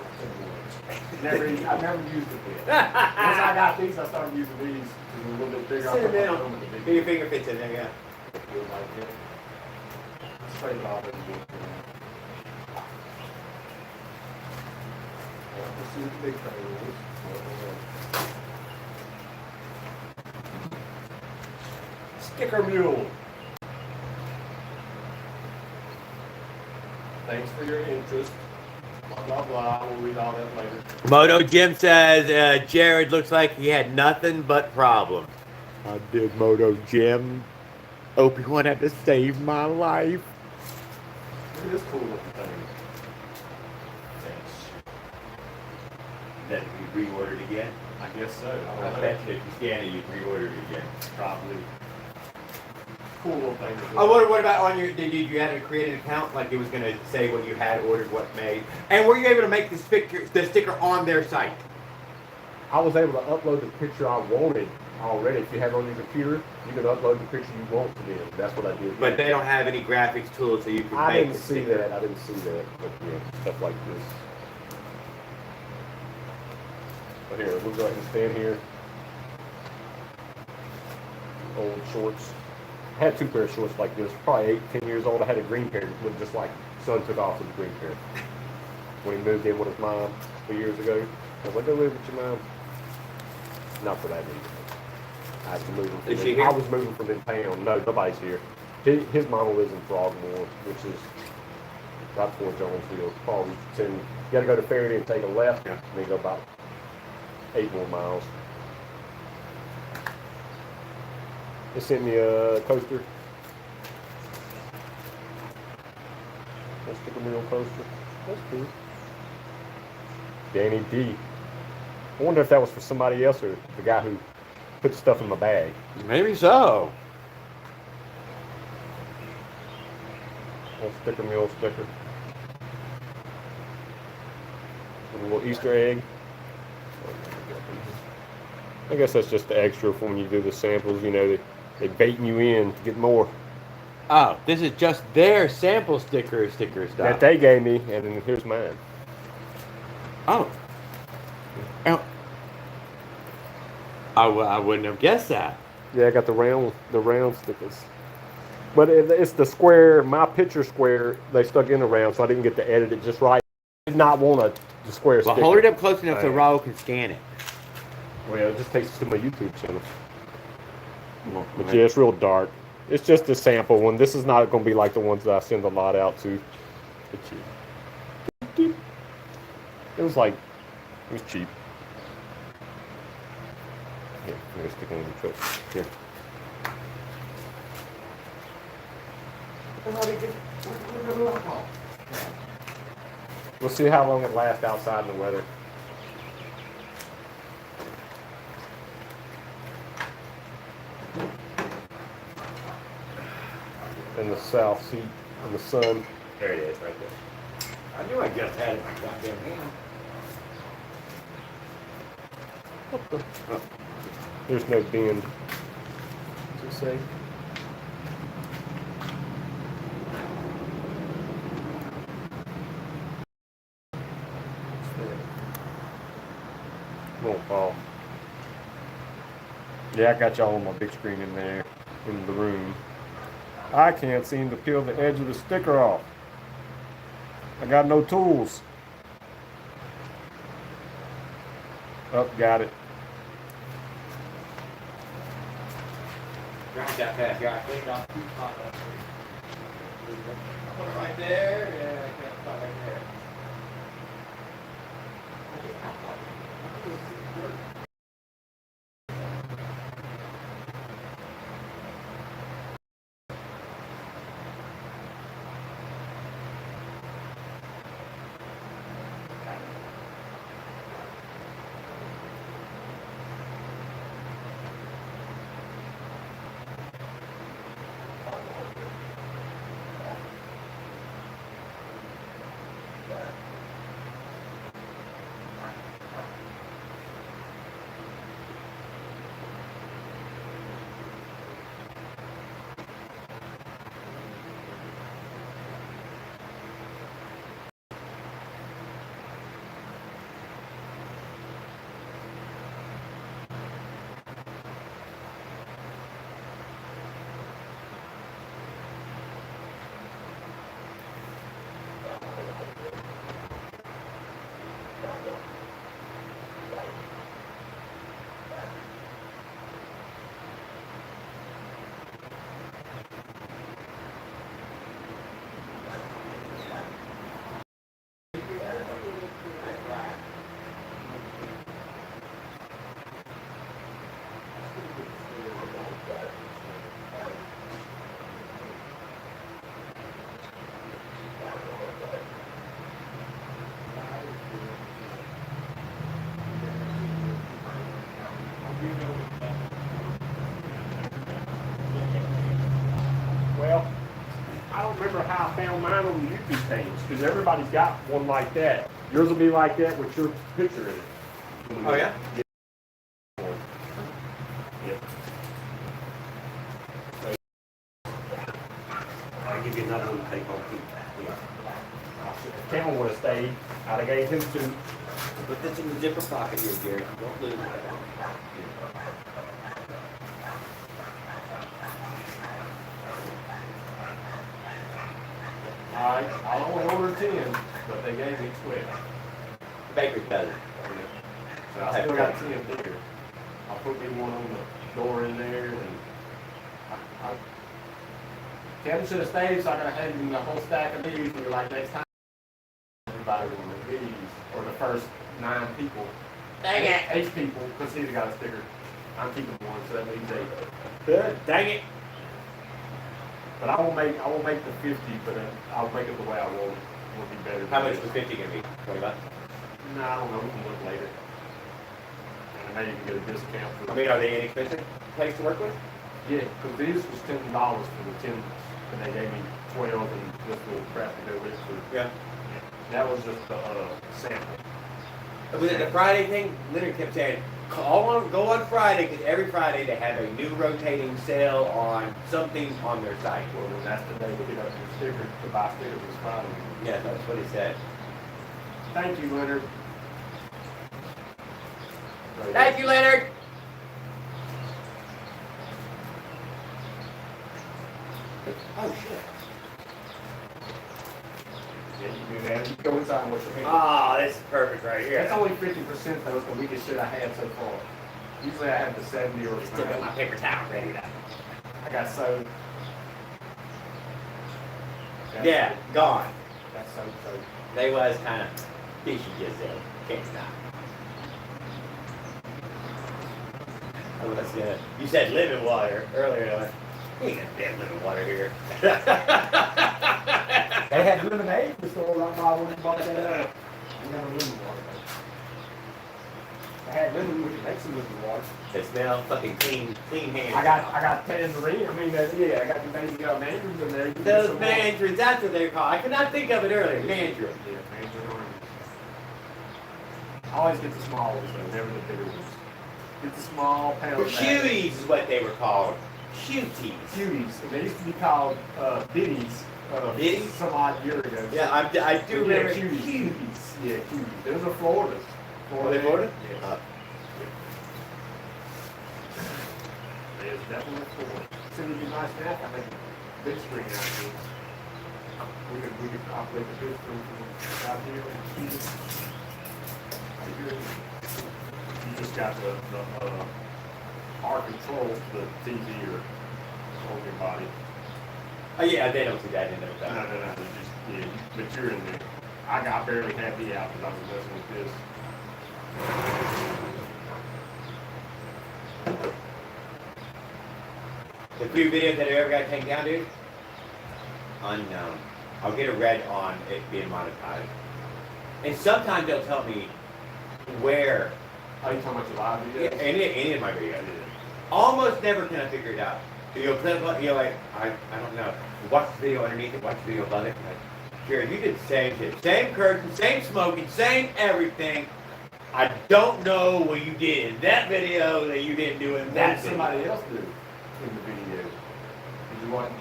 I never used it yet. Once I got these, I started using these. They're a little bit bigger. Sit I down. put them in the Get big your fingerprints in there, yeah. feel like it. Straight it off. Let's see what the big tray is. Sticker mule. Thanks for your interest. Blah, blah, blah. We'll read all that later. Moto Jim says Jared looks like he had nothing but problems. I did, Moto Jim. Obi-Wan had to save my life. Look at this cool looking thing. Then you reorder it again. I guess so. I bet you if you scan it, you reorder it again. Probably. Cool little thing to do. Oh, what about on your? Did you have to create an account like it was going to say what you had ordered, what made, and were you able to make the sticker on their site? I was able to upload the picture I wanted already. If you have it on your computer, you can upload the picture you want to them. That's what I did. But they don't have any graphics tools, so you can. I make didn't the see sticker. that. I didn't see that. But yeah, stuff like this. But here, we'll go ahead and stand here. Old shorts. I had 2 pairs of shorts like this, probably 8, 10 years old. I had a green pair that looked just like son took off with the green pair. When he moved in with his mom 2 years ago, I was like, go live with your mom. Not for that reason. I was moving from Is she here? I was moving from in town. No, nobody's here. His mama lives in Frogmore, which is right before Jonesville. Probably you got to go to Faraday and take a left, and then go about 8 more miles. They sent me a coaster. Let's stick a meal coaster. That's cool. Danny D. I wonder if that was for somebody else or the guy who put stuff in my bag. Maybe so. Little sticker meal sticker. A little Easter egg. I guess that's just the extra for when you do the samples. You know, they baiting you in to get more. Oh, this is just their sample sticker stuff. That they gave me, and then here's mine. Oh. Oh. I wouldn't have guessed that. Yeah, I got the round stickers. But it's the square, my picture square, they stuck in the round, so I didn't get to edit it just right. I did not want the square Well, sticker. hold it up close enough so Raul can scan it. Well, it just takes us to my YouTube channel. Well, But yeah, it's real dark. It's just a sample one. This is not going to be like the ones that I send a lot out to. It was like, it was cheap. Here, I'm going to stick it on the truck. Here. We'll see how long it lasts outside in the weather. In the south seat, in the sun. There it is, right there. I knew I just had it in my goddamn hand. What the? Oh. There's no bend. What's it say? Won't fall. Yeah, I got y'all on my big screen in there, in the room. I can't seem to peel the edge of the sticker off. I got no tools. Oh, got it. Grab that fast. Yeah, I cleaned off 2 spots. Put it right there. Yeah, I can't spot right there. remember how I found mine on the YouTube page, because everybody's got one like that. Yours will be like that with your picture in it. Oh yeah? Yep. I'll give you another one to take home too. If Cameron would have stayed, I'd have gave him two. Put this in the zipper pocket here, Gary. Don't lose it. I only ordered 10, but they gave me 12. Baker's better. So I still got 10 there. I'll put me one on the door in there, and Kevin should have stayed, so I could have had him a whole stack of these. And you're like, next time, everybody will these, or the first 9 people. Dang it! 8 people, because he's got a sticker. I'm keeping one, so that means 8. Good. Dang it! But I won't make the 50, but I'll make it the way I want it. Will be better. How much was 50 gonna be? 20 bucks? No, I don't know. We can look later. And maybe you can get a discount for. I mean, are they inexpensive place to work with? Yeah, because these was $10 for the 10, and they gave me 12 and this little crap to go with. Yeah. That was just the sample. Was it the Friday thing? Leonard kept saying, go on Friday, because every Friday they have a new rotating sale on something on their site. Well, then that's the day to get up your sticker, to buy stickers was Friday. Yeah, that's what he said. Thank you, Leonard. Thank you, Leonard! Oh, shit. Yeah, you do that. You go inside and wash your hands. Oh, this is perfect right here. That's only 50% though. It's the weakest shit I had so far. Usually I have the 70 or Still got my paper towel ready to. I got soap. Yeah, gone. That's soap. They was kind of fishy just then. Can't stop. Oh, that's good. You said lemon water earlier. I went, you ain't got damn lemon water here. They had lemonade in the store right by when you bought that up. We have a lemon water. I had lemon, we could make some lemon water. They smell fucking clean hands. I got tangerine. I mean, yeah, I got the mandarins in there. You can get Those some mandarins, that's what they're called. I could not think of it earlier. Mandarin. Yeah, mandarin. I always get the small ones though, never the bigger ones. Get the small pound bag. Cuties is what they were called. Cuties. Cuties. And they used to be called biddies. Biddies? Some odd year ago. Yeah, I do Yeah, remember cuties. Yeah, cuties. Those are Florida. Are they Florida? Yeah. It's definitely Florida. It's gonna be nice to have. I think big screen out here. We could operate the big screen from out here and cuties. Right here. You just got the our control to the TV or on your body. Oh yeah, they don't see that in there. No, they're just, yeah, but you're in there. I barely had the out because I was messing with this. The few videos that I ever got taken down, dude, unknown. I'll get a red on it being monetized. And sometimes they'll tell me where. Are you talking about your live videos? Any of my videos. Almost never can I figure it out. You'll click on, you're like, I don't know. Watch the video underneath it, watch the video above it. Like, Jared, you did the same shit. Same curtain, same smoking, same everything. I don't know what you did in that video that you didn't do in that That video. somebody else do in the video. Did you watch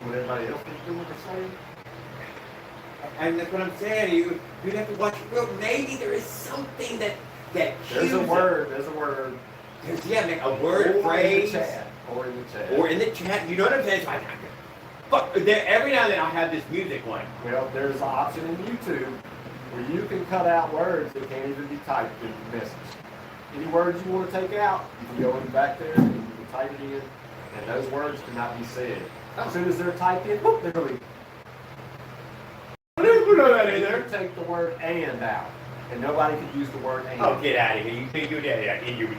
what everybody else is doing or saying? And that's what I'm saying. You'd have to watch it. Well, maybe there is something that There's a word. Yeah, man, a word, a phrase. Or in the chat. Or in the chat. You know what I'm saying? It's like, fuck, every now and then I'll have this music one. Well, there's an option in YouTube where you can cut out words that can't even be typed in the message. Any words you want to take out, you can go in back there and you can type it in, and those words cannot be said. As soon as they're typed in, whoop, they're going to be. Put that in You there. can take the word and out, and nobody could use the word and. Oh, get out of here. You think you did that in your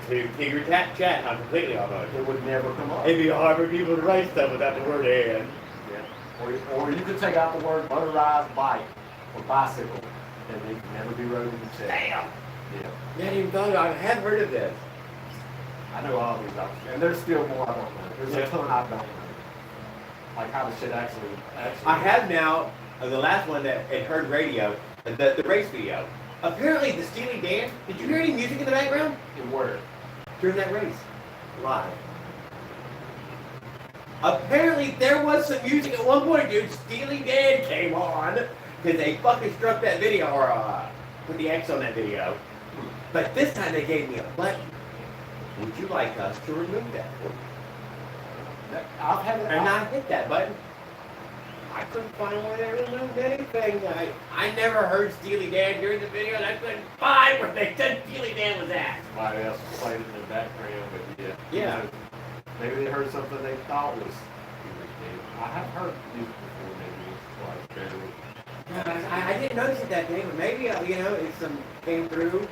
chat, I'm completely almost. It would never come up. It'd be hard for people to write stuff without the word and. Yeah. Or you could take out the word motorized bike or bicycle, and they can never be wrote in the chat. Damn. Yeah. I hadn't even thought of it. I have heard of this. I know all these options, and there's still more I don't know. There's Yeah. a ton I don't know. Like how the shit actually. I have now, the last one that had heard radio, the race video. Apparently the Steely Dan, did you hear any music in the background? In where? During that race. Live. Apparently there was some music at one point, dude. Steely Dan came on because they fucking struck that video or put the X on that video. But this time they gave me a button. Would you like us to remove that for you? I've had it. And I hit that button. I couldn't find where they removed anything. I never heard Steely Dan during the video, and I couldn't find where they said Steely Dan was at. Somebody else played it in the background, but yeah. Yeah. Maybe they heard something they thought was. I have heard music before, maybe it's like barely. I didn't notice it that day, but maybe, it's some came through.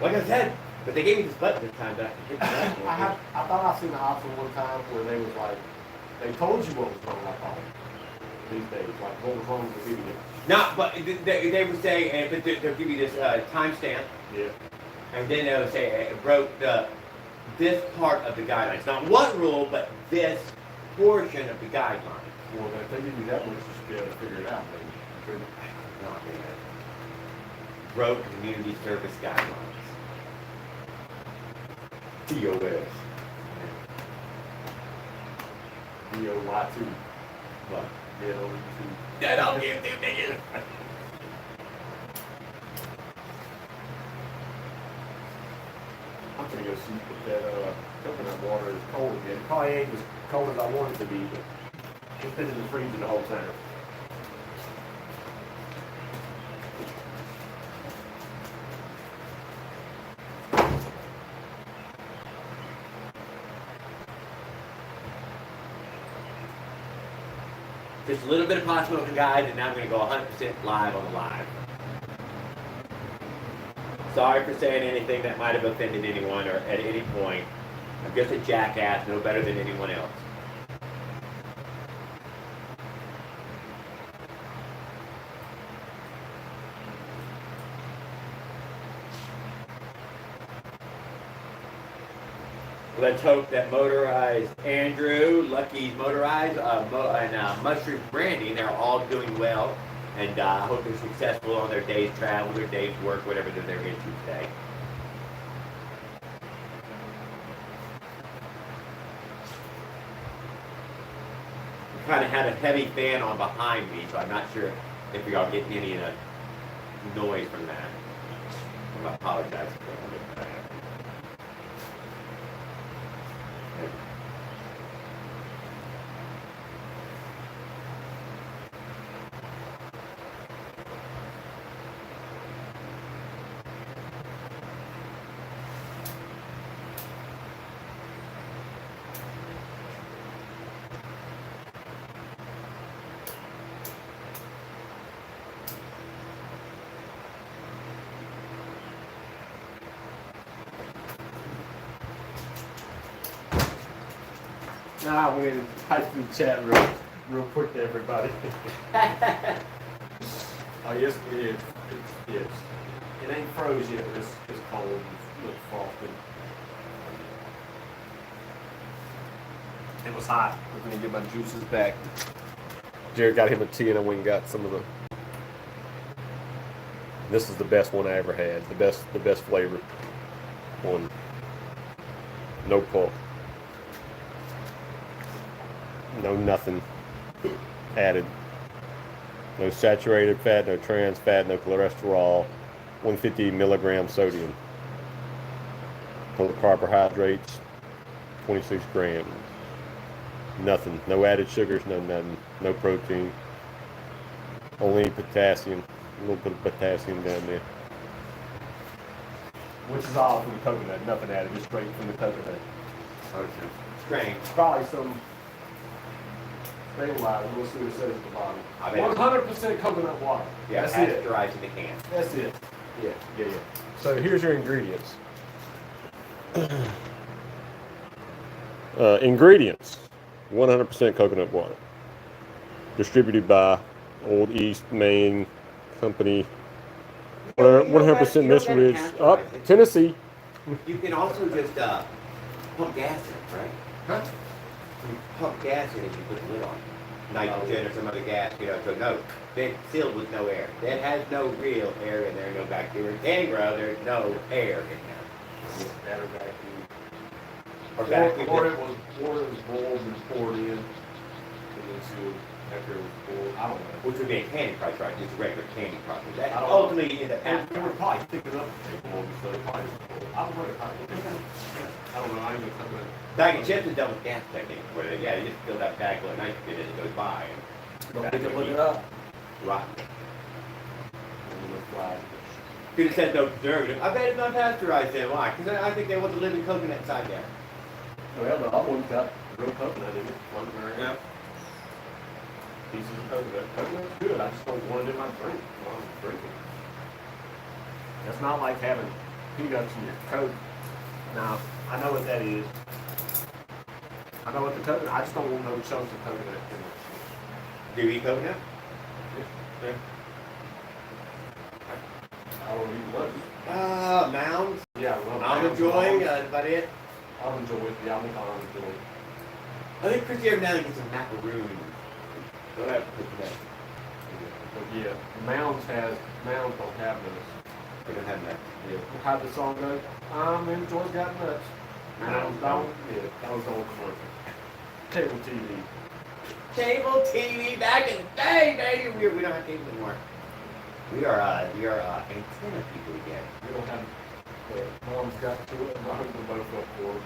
Like I said, but they gave me this button this time that I could hit the button. I thought I seen an option one time where they was like, they told you what was wrong, I thought. These days, like what was wrong with the video. No, but they would say, but they'll give you this timestamp. Yeah. And then they'll say, it broke this part of the guidelines. Not one rule, but this portion of the guidelines. Well, if they give you that much, you should be able to figure it out, maybe. Not really. Broke community service guidelines. TOS. DOY2. What? DOY2. That don't give two niggas. I'm gonna go see if that coconut water is cold again. It probably ain't as cold as I want it to be, but it's been in the freezer the whole time. Just a little bit of pot smoking, guys, and now I'm going to go 100% live on the live. Sorry for saying anything that might have offended anyone or at any point. I'm just a jackass, no better than anyone else. Let's hope that Motorized Andrew, Lucky's Motorized, and Mushroom Brandy, they're all doing well. And I hope they're successful on their day's travel, their day's work, whatever they're into today. Kind of had a heavy fan on behind me, so I'm not sure if y'all getting any noise from that. I apologize for that. Nah, I went and typed through the chat real quick to everybody. Oh, yes, it is. It ain't froze yet, but it's cold. It's look frosty. It was hot. I'm gonna get my juices back. Jared got him a tea, and I went and got some of the. This is the best one I ever had. The best flavor one. No pulp. No nothing added. No saturated fat, no trans fat, no cholesterol. 150 milligrams sodium. Total carbohydrates, 26 grams. Nothing. No added sugars, no nothing. No protein. Only potassium. A little bit of potassium down there. Which is all from the coconut. Nothing added, just straight from the coconut. Okay. Strange. Probably some stabilizer. We'll see what it says at the bottom. I bet 100% coconut water. Yeah, that's that's it. dry to the can. That's it. Yeah. So here's your ingredients. Ingredients: 100% coconut water. Distributed by Old East Maine Company. 100% Miss Ridge. Up, Tennessee. You can also just pump gas in it, right? Huh? you pump gas in it, you put the lid on. Nitrogen or some other gas, you know, so no, it's sealed with no air. That has no real air in there, no bacteria. Can grow, there's no air in there. That or vacuum. Or vacuum. Or it was boiled and poured in, and then sealed after it was boiled. I don't know. Which would be a candy crush, right? Just a regular candy crush. That I don't ultimately is a And pack. they were probably thick enough to take them over, so they probably just pulled. I don't know. I don't know. I ain't gonna come in. Bag of chips is double gas technique. Where they, yeah, you just fill that bag full of nitrogen as it goes by. Don't think it look it up. Right. And it flies. Because it says no preservative. I bet it's not pasteurized then. Why? Because I think they want the living coconut inside there. Well, the other one's got real coconut in it, floating around. Yeah. Pieces of coconut. Coconut's good. I just don't want it in my drink while I'm drinking. It's not like having peanuts in your Coke. Now, I know what that is. I know what the coconut. I just don't want no chunks of coconut in it. Do you eat coconut? Yeah. I don't eat much. Mounds. Yeah, well, Almond Joy. That's about it. Almond Joy. Yeah, I'm Almond Joy. I think Chrissy every now and then gets some macaroons. Don't have coconut. But yeah, Mounds don't have those. We don't have that. Yeah. How the song goes? Man, Joy's got nuts. Mounds don't. Yeah, that was the old commercial. Cable TV. Cable TV back in the day, baby. We don't have cable anymore. We are antenna people again. We don't have. Mom's got two, and my husband both up for her.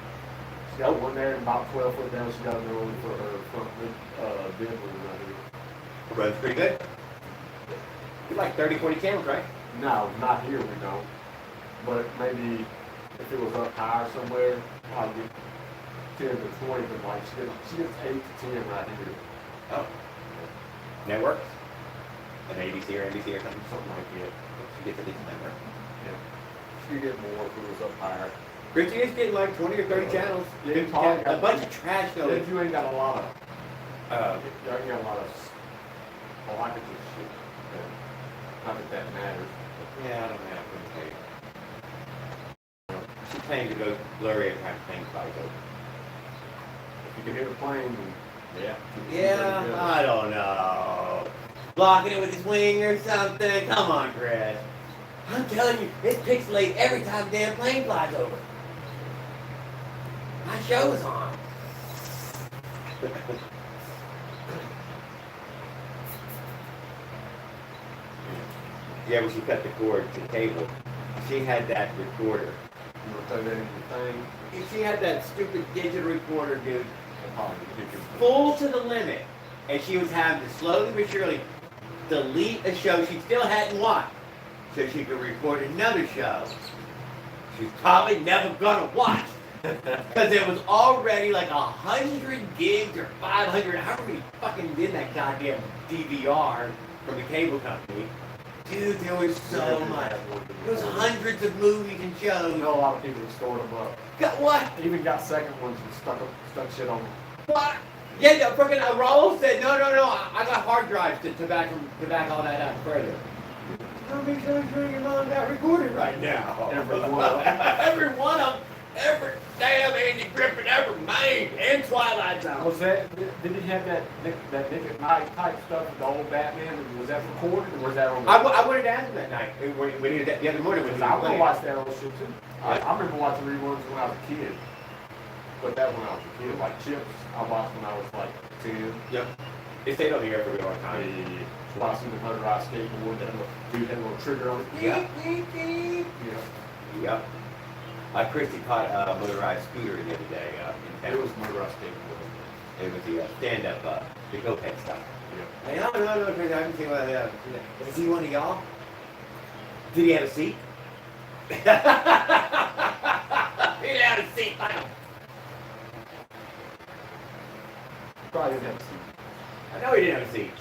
She's got one there, and about 12 foot down, she's got another one for her front bedroom right here. Runs pretty good. You like 30, 40 channels, right? No, not here we don't. But maybe if it was up higher somewhere, I'd get 10 to 20, but like she gets 8 to 10 right here. Oh. Networks? An ABC or NBC or something? Something like that. She gets at least a network. Yeah. She'd get more if it was up higher. Chrissy is getting like 20 or 30 channels. Yeah, you A bunch of trash though. If you ain't got a lot of, Uh, you ain't got a lot of blockages and shit. Yeah. Not that that matters. yeah, I don't have to say. She's playing to go blurry every time things flies over. If you can hear the plane, then yeah. Yeah, I don't know. Blocking it with his wing or something. Come on, Chris. I'm telling you, it's pixelated every time a damn plane flies over. My show is on. Yeah, when she cut the cord to the cable, she had that recorder. You want to throw that in your thing? She had that stupid digital recorder, dude, I'll probably pick it. full to the limit. And she was having to slowly but surely delete a show she still hadn't watched so she could record another show she's probably never gonna watch. Because it was already like 100 gigs or 500, however many fucking did that goddamn DVR from the cable company. Dude, there was so much. There was hundreds of movies and I shows. know a lot of people that stored them up. Got what? Even got second ones and stuck shit on them. What? Yeah, the freaking Raul said, no, I got hard drives to back all that up further. How many times are your mom got recorded right now? Every one of them. Every one of them. Every damn Andy Griffin ever made. And Twilight Zone. Was that? Did he have that Nick at Night type stuff with the old Batman? Was that recorded or was that on? I wanted to ask him that night. When he did that the other morning. I want to watch that old shit too. I remember watching reruns when I was a kid. But that when I was a kid, like Chips, I watched when I was like 10. Yep. It stayed on the air for a really long I time. watching the motorized skateboard that dude had a little trigger on it. Yeah. Yeah. Yep. Christy caught a motorized scooter the other day in town. It was motorized skateboard. It was the stand-up, the go-pet stuff. Yeah. Hey, no, Chris, I haven't seen one of them. Is he one of y'all? Did he have a seat? He didn't have a seat. Probably didn't have a seat. I know he didn't have a seat.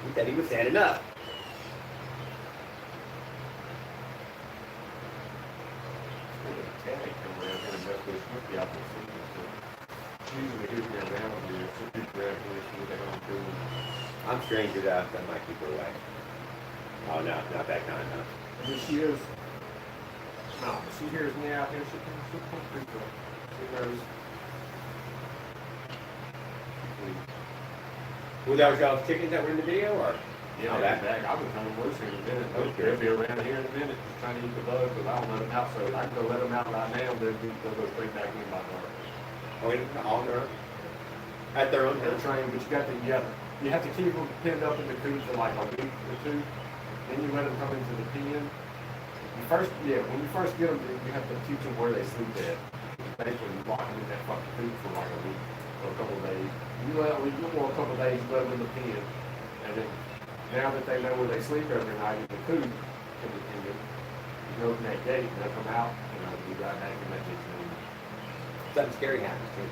He said he was standing up. I'm strange enough that might keep her away. Oh no, not that kind, no. When she is, no, she hears me out here, she comes pretty good. She knows Were those y'all's chickens that were in the video, or? Yeah, Oh, that back. I've been coming loose here in a minute. They'll be around here in a minute, just trying to eat the bugs, but I don't let them out. So I can go let them out right now, they'll go straight back in by dark. Oh, on their own? At their own They're time? trained, but you have to keep them pinned up in the coop for like a week or two. Then you let them come into the pen. When you first get them, you have to teach them where they sleep at. Basically, you lock them in that fucking coop for like a week or a couple of days. You let them, a couple of days, you let them in the pen, and then now that they know where they sleep every night in the coop, you open that gate and they'll come out, and they'll be right back in that kitchen. Something scary happens too.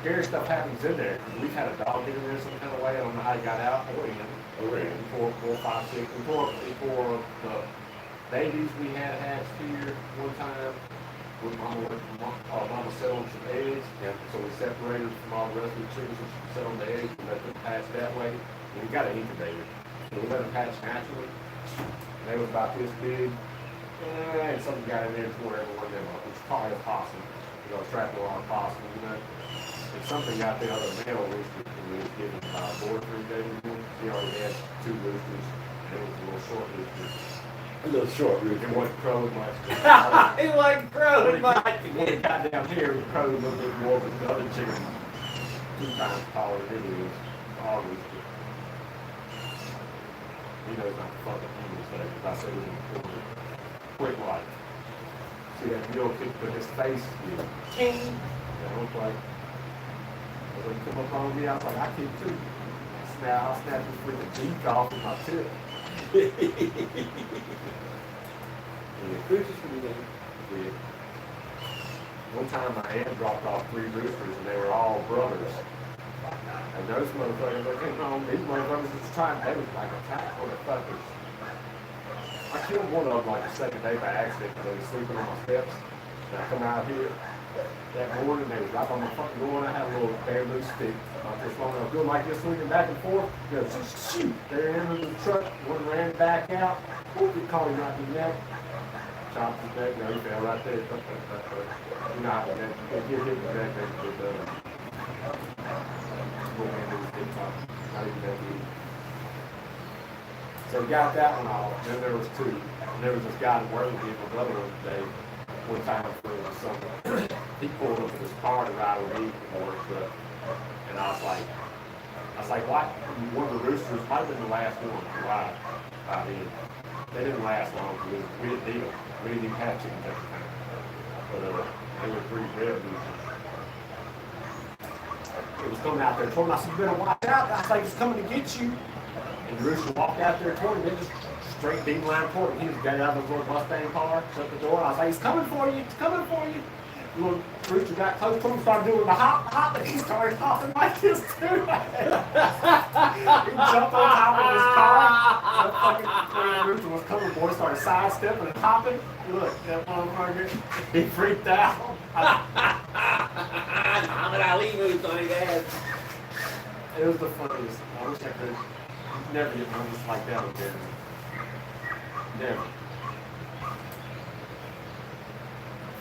Scary stuff happens in there. We've had a dog get in there some kind of way. I don't know how he got out. Or in. Four, five, six. Before the babies we had hatched here one time, with Mama set on some eggs. Yeah. So we separated from all the rest of the chickens and she set on the eggs and let them hatch that way. And we got an incubator. So we let them hatch naturally. And they was about this big. And something got in there and tore every one of them up. It's probably a possum. Trapped a lot of possums, And something got the other male rooster who was given board 3 days ago. He already had 2 roosters, and it was a little short rooster. A little short rooster. It wasn't crowed much. It wasn't crowed much. When it got down here, it crowed a little bit more, but the other chicken 2 times taller than it is. All rooster. He knows not to fucking eat his day, because I said it was important. Quick life. See that mule kick with his face, king. That looked like, when he come up on me, I was like, I kick too. I'll snap this freaking beak off with my tip. Yeah. One time my aunt dropped off 3 roosters and they were all brothers. And those motherfuckers, they came home, these motherfuckers was trying, they was like attack motherfuckers. I killed one of them like the second day by accident because they was sleeping on my steps. And I come out here that morning, they was right on my fucking door, and I had a little bamboo stick. About this long, I was doing like this, swinging back and forth. They goes, shoot! They're in the truck, one ran back out. He caught him right in the neck. Chopped his neck, he fell right there. You know how they get hit in the neck, they get not even that deep. So we got that one off. Then there was 2. And there was this guy that worked with me for another one today. One time for the summer. He pulled up in his car to ride with me from work, and I was like, why? One of the roosters might have been the last one to ride out in. They didn't last long because we didn't need them. We didn't even have chickens at the time. But they were 3 red roosters. It was coming out there toward me. I said, you better watch out. I was like, it's coming to get you. And the rooster walked out there toward him, then just straight beam line toward him. He was getting out of his little Mustang car, shut the door. I was like, he's coming for you, he's coming for you. The little rooster got close to him, started doing the hop, and he started hopping like this too. He jumped on top of his car. That fucking rooster was coming, boy, started sidestepping and hopping. Look, that motherfucker, he freaked out. Muhammad Ali moves on his ass. It was the funniest. I wish I could never get moments like that again. Never.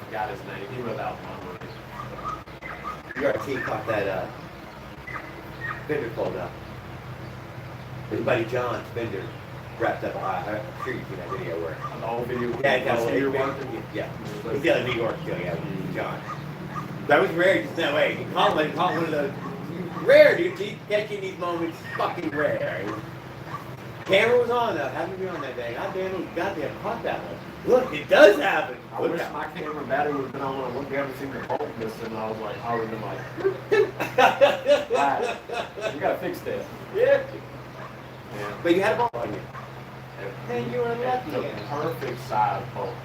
Forgot his name. He lived out in my Your team caught that fender fold up. His buddy John's fender wrapped up. I'm sure you've seen that video where. An old video. Yeah. He's got a New York deal, yeah, John. That was rare just that way. He caught one of those. Rare, dude. Catching these moments, fucking rare. Camera was on though. Happened to be on that day. Goddamn caught that one. Look, it does happen. I wish my camera battery would have been on when I looked down and seen the bolt missing, and I was like, I would have been like, right. You gotta fix that. Yeah. Yeah. But you had a bolt on you. And you were lucky. The perfect size bolt.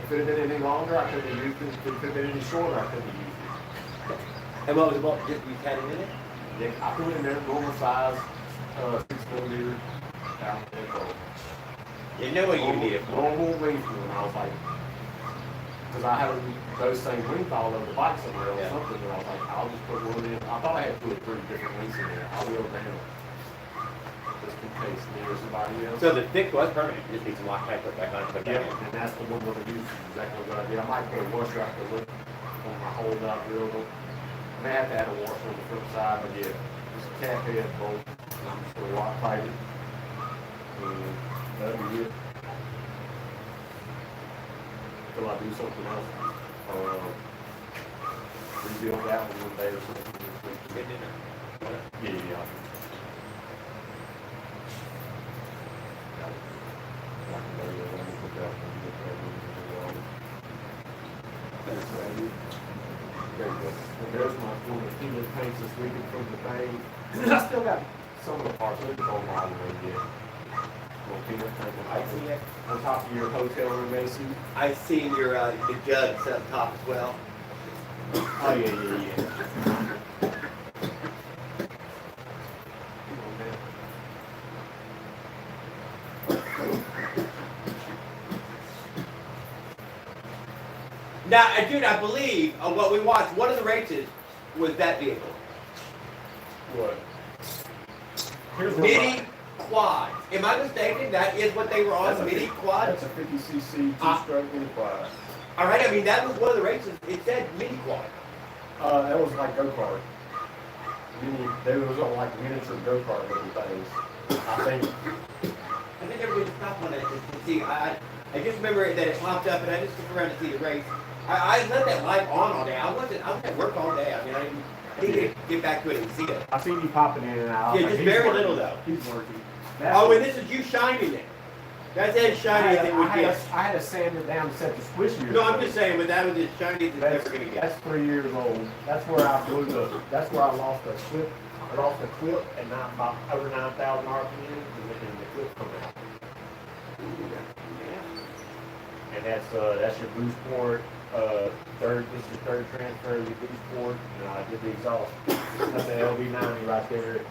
If it had been any longer, I couldn't have used it. If it had been any shorter, I couldn't have used it. And what was the bolt? Just you had it in it? Yeah, I threw it in there, normal size, 6mm. You know what you need it for. Normal length, and I was like, because I had those same length all over the bike somewhere or something, and I was like, I'll just put one in. I thought I had 2 or 3 different lengths in there. I'll wheel down just in case near somebody else. So the thick was permanent. You just need some Loctite put back on. Yeah, and that's the one we're going to use. Exactly what I did. I might put a washer after look on my hold out real. I may have to add a washer on the flip side, but yeah. It's a cat head bolt. I'm just gonna lock tight it. And that'll be it. Till I do something else. Rebuild that one day or something. Yeah. There's my one of the keylet paints this weekend from the thing. I still got some of the parts. Let me go all the way yet. I see it on top of your hotel room, Macy. I see your the jugs up top as well. Oh yeah. Now, dude, I believe what we watched, one of the races was that vehicle. What? Mini quad. Am I mistaken? That is what they were on, mini quad? That's a 50cc two-stroke mini quad. All right, I mean, that was one of the races. It said mini quad. That was like go-kart. They was on like miniature go-kart little things. I think everybody stopped on it to see. I just remember that it popped up, and I just took around to see the race. I let that live on all day. I was at work all day. I mean, I didn't get back to it and see it. I seen you popping in and out. Yeah, just very little though. He's working. Oh, and this is you shining it. That's as shiny as it would get. I had to sand it down to set the squishier. No, I'm just saying, but that was as shiny as it's ever going to get. That's 3 years old. That's where I blew that's where I lost the clip. I lost the clip at about over 9,000 RPM, and the clip come out. And that's your boost port. This is your third transfer, your boost port, and I did the exhaust. That's an LB90 right there.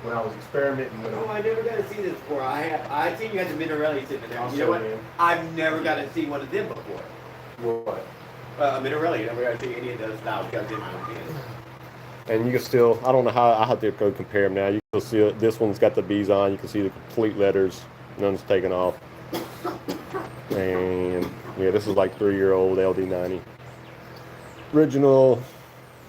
When I was experimenting with it. Oh, I never got to see this before. I seen you had the Minarelli sitting there. I'll You know what? show you. I've never got to see one of them before. What? A Minarelli. I never got to see any of those styles guns in my own hands. And you can still, I don't know how, I have to go compare them now. You can see it, this one's got the B's on. You can see the complete letters. None's taken off. And yeah, this is like 3-year-old LD90. Original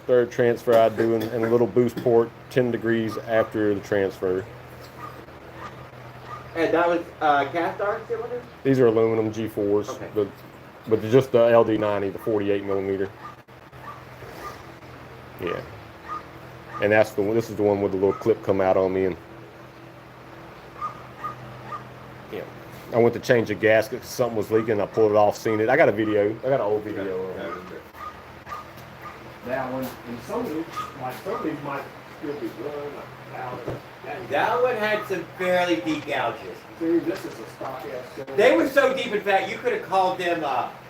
third transfer I'd do and a little boost port 10 degrees after the transfer. And that was cast iron cylinder? These are aluminum G4s, okay. but just the LD90, the 48 millimeter. Yeah. And that's the one, this is the one with the little clip come out on me. And yeah, I went to change the gasket because something was leaking. I pulled it off, seen it. I got a video. I got an old video of it. That one, and some of these might still be good. That one had some fairly deep gouges. Dude, this is a stock ass cylinder. They were so deep, in fact, you could have called them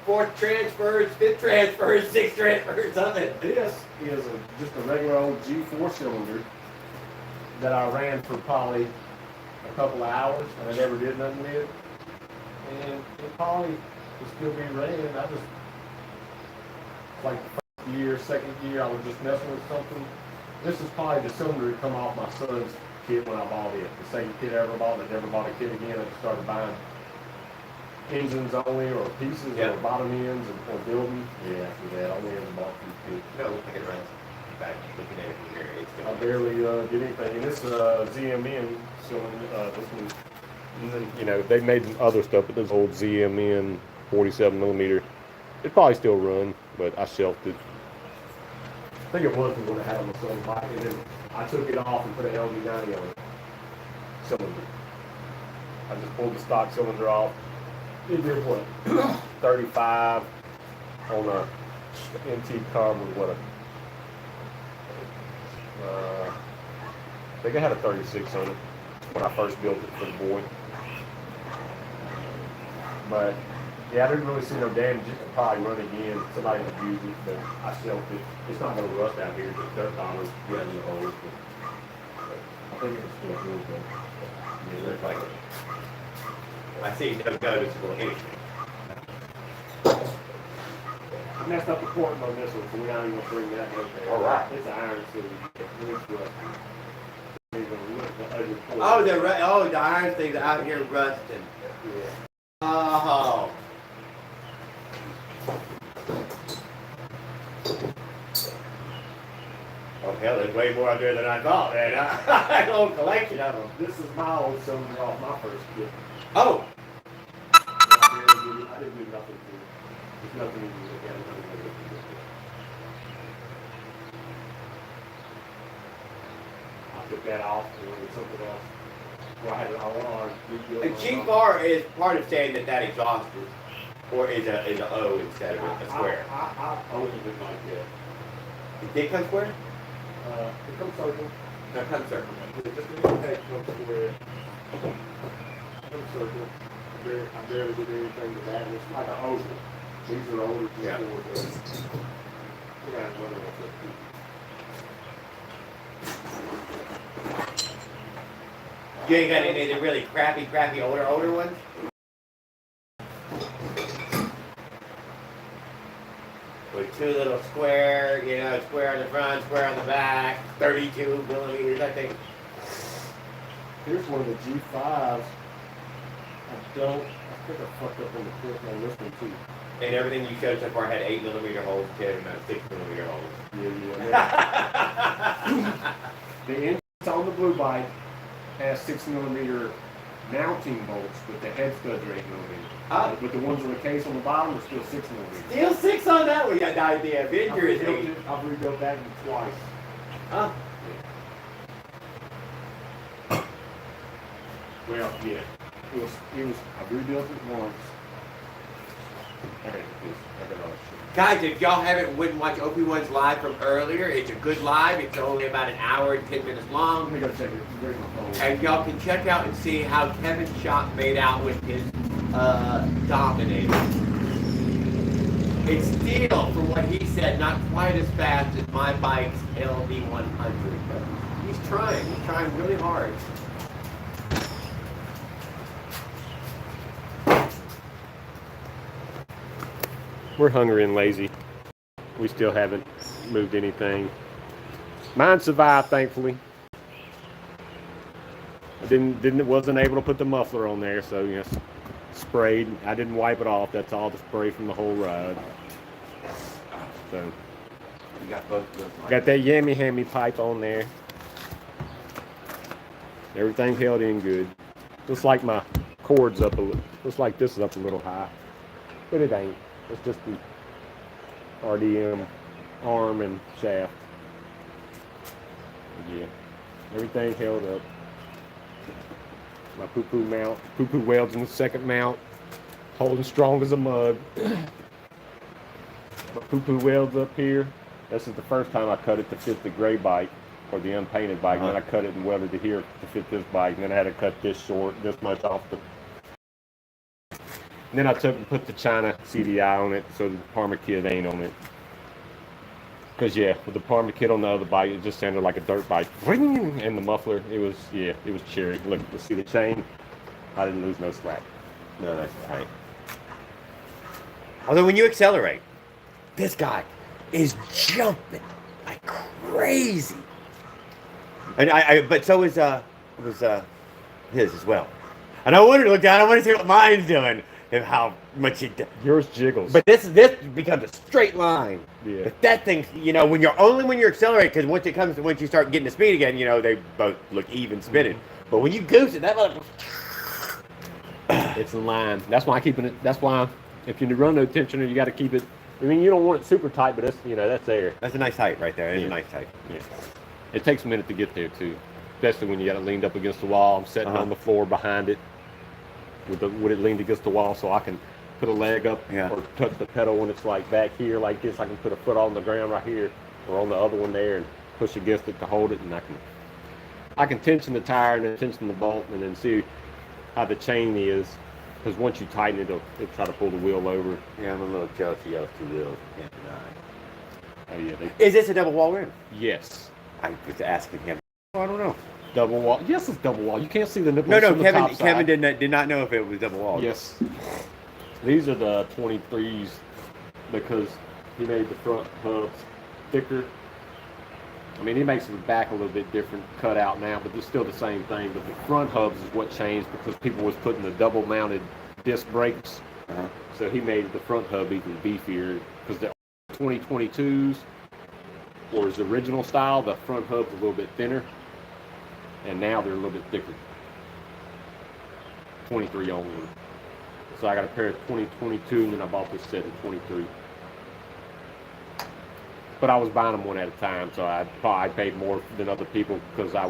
fourth transfers, fifth transfers, sixth transfers, something. This is just a regular old G4 cylinder that I ran for probably a couple of hours, and I never did nothing with it. And it probably would still be running. I just, like the first year, second year, I was just messing with something. This is probably the cylinder that come off my son's kit when I bought it. The same kid I ever bought that never bought a kit again. I just started buying engines only, or pieces, or bottom ends, or building. Yeah, after that, I only ever bought two kits. No, look at it runs. In fact, looking at it from here, it's I barely did anything. And this ZMN cylinder, this one. And then, you know, they made other stuff, but this old ZMN 47 millimeter, it probably still run, but I shelved it. I think it was the one that had on my son's bike, and then I took it off and put an LD90 on it. Cylinder. I just pulled the stock cylinder off. It did what? 35 on a NT carb with what? I think I had a 36 on it when I first built it for the boy. But yeah, I didn't really see no damage. It could probably run again. Somebody would use it, but I shelved it. It's not going to rust out here. Just dirt dollars get in the hole. But I think it's still good though. It looks like it. I see no noticeable issue. I messed up the port on this one, so we're not even going to bring that up there. All right. It's an iron cylinder. Oh, the iron thing's out here rusting. Yeah. Oh. Oh hell, there's way more out there than I thought, man. I had a whole collection of them. This is my old cylinder off my first kit. Oh, I didn't do nothing to it. There's nothing you can look at. Nothing to look at. I took that off and went with something else. Well, I had it all on. and Chief R is part of saying that exhaust or is a O instead of a square. I always been like that. It did come square? It comes circle. No, come circle. Just a little head comes square. Comes circle. I barely did anything to that. It's like an oval. These are older than Yeah. You ain't got any of the really crappy older ones? With two little square, square on the front, square on the back, 32 millimeters, I think. Here's one of the G5s. I think I fucked up on the clip on this one too. And everything you showed so far had 8 millimeter holes, 10 and 6 millimeter holes. Yeah. The engine on the blue bike has 6 millimeter mounting bolts, but the head studs are 8 millimeter. Ah. But the ones on the case on the bottom are still 6 millimeter. Still 6 on that one, got the idea. Avenger is 8. I've rebuilt that one twice. Huh? Well, yeah. I rebuilt it once. I got all that shit. Guys, if y'all wouldn't watch OP1's live from earlier, it's a good live. It's only about an hour and 10 minutes long. Let me go check it. Where's my phone? And y'all can check out and see how Kevin's shop made out with his Dominator. It's still, from what he said, not quite as fast as my bike's LD100. But he's trying really hard. We're hungry and lazy. We still haven't moved anything. Mine survived, thankfully. I wasn't able to put the muffler on there, so sprayed. I didn't wipe it off. That's all the spray from the whole ride. So You got both of those. got that yammy hammy pipe on there. Everything held in good. Looks like my cord's up a little. Looks like this is up a little high, but it ain't. It's just the RDM arm and shaft. Yeah, everything held up. My poo-poo mount, poo-poo welds in the second mount, holding strong as a mug. My poo-poo welds up here. This is the first time I cut it to fit the gray bike or the unpainted bike. And then I cut it and welded it here to fit this bike. And then I had to cut this short, this much off the. And then I took and put the China CDI on it, so the Parma kit ain't on it. Cause with the Parma kit on the other bike, it just sounded like a dirt bike. And the muffler, it was cherry. Look, see the chain? I didn't lose no slack. No, that's right. Although when you accelerate, this guy is jumping like crazy. And but so was his as well. And I wanted to look down. I want to see what mine's doing and how much it does. Yours jiggles. But this becomes a straight line. Yeah. But that thing, when you're accelerating, because once you start getting to speed again, they both look even spinning. But when you goose it, that motherfucker. It's in line. That's why that's why if you run no tensioner, you got to keep it. I mean, you don't want it super tight, but that's there. That's a nice height right there. It's a nice height. Yeah. It takes a minute to get there too, especially when you got it leaned up against the wall. I'm sitting on the floor behind it with it leaned against the wall, so I can put a leg up or touch the pedal when it's like back here like this. I can put a foot on the ground right here or on the other one there and push against it to hold it, and I can tension the tire and then tension the bolt and then see how the chain is. Because once you tighten it, it'll try to pull the wheel over. Yeah, I'm a little jealous of those two wheels. Can't deny. Oh yeah. Is this a double wall rim? Yes. I was asking him. Oh, I don't know. Double wall. Yes, it's double wall. You can't see the nipples. No. from the top Kevin side. did not know if it was double wall. Yes. These are the 23s because he made the front hubs thicker. I mean, he makes the back a little bit different cut out now, but it's still the same thing. But the front hubs is what changed because people was putting the double mounted disc brakes. So he made the front hub even beefier because the 2022s Whereas the original style, the front hub's a little bit thinner, and now they're a little bit thicker. 23 on one. So I got a pair of 2022, and then I bought this set of 23. But I was buying them one at a time, so I paid more than other people because I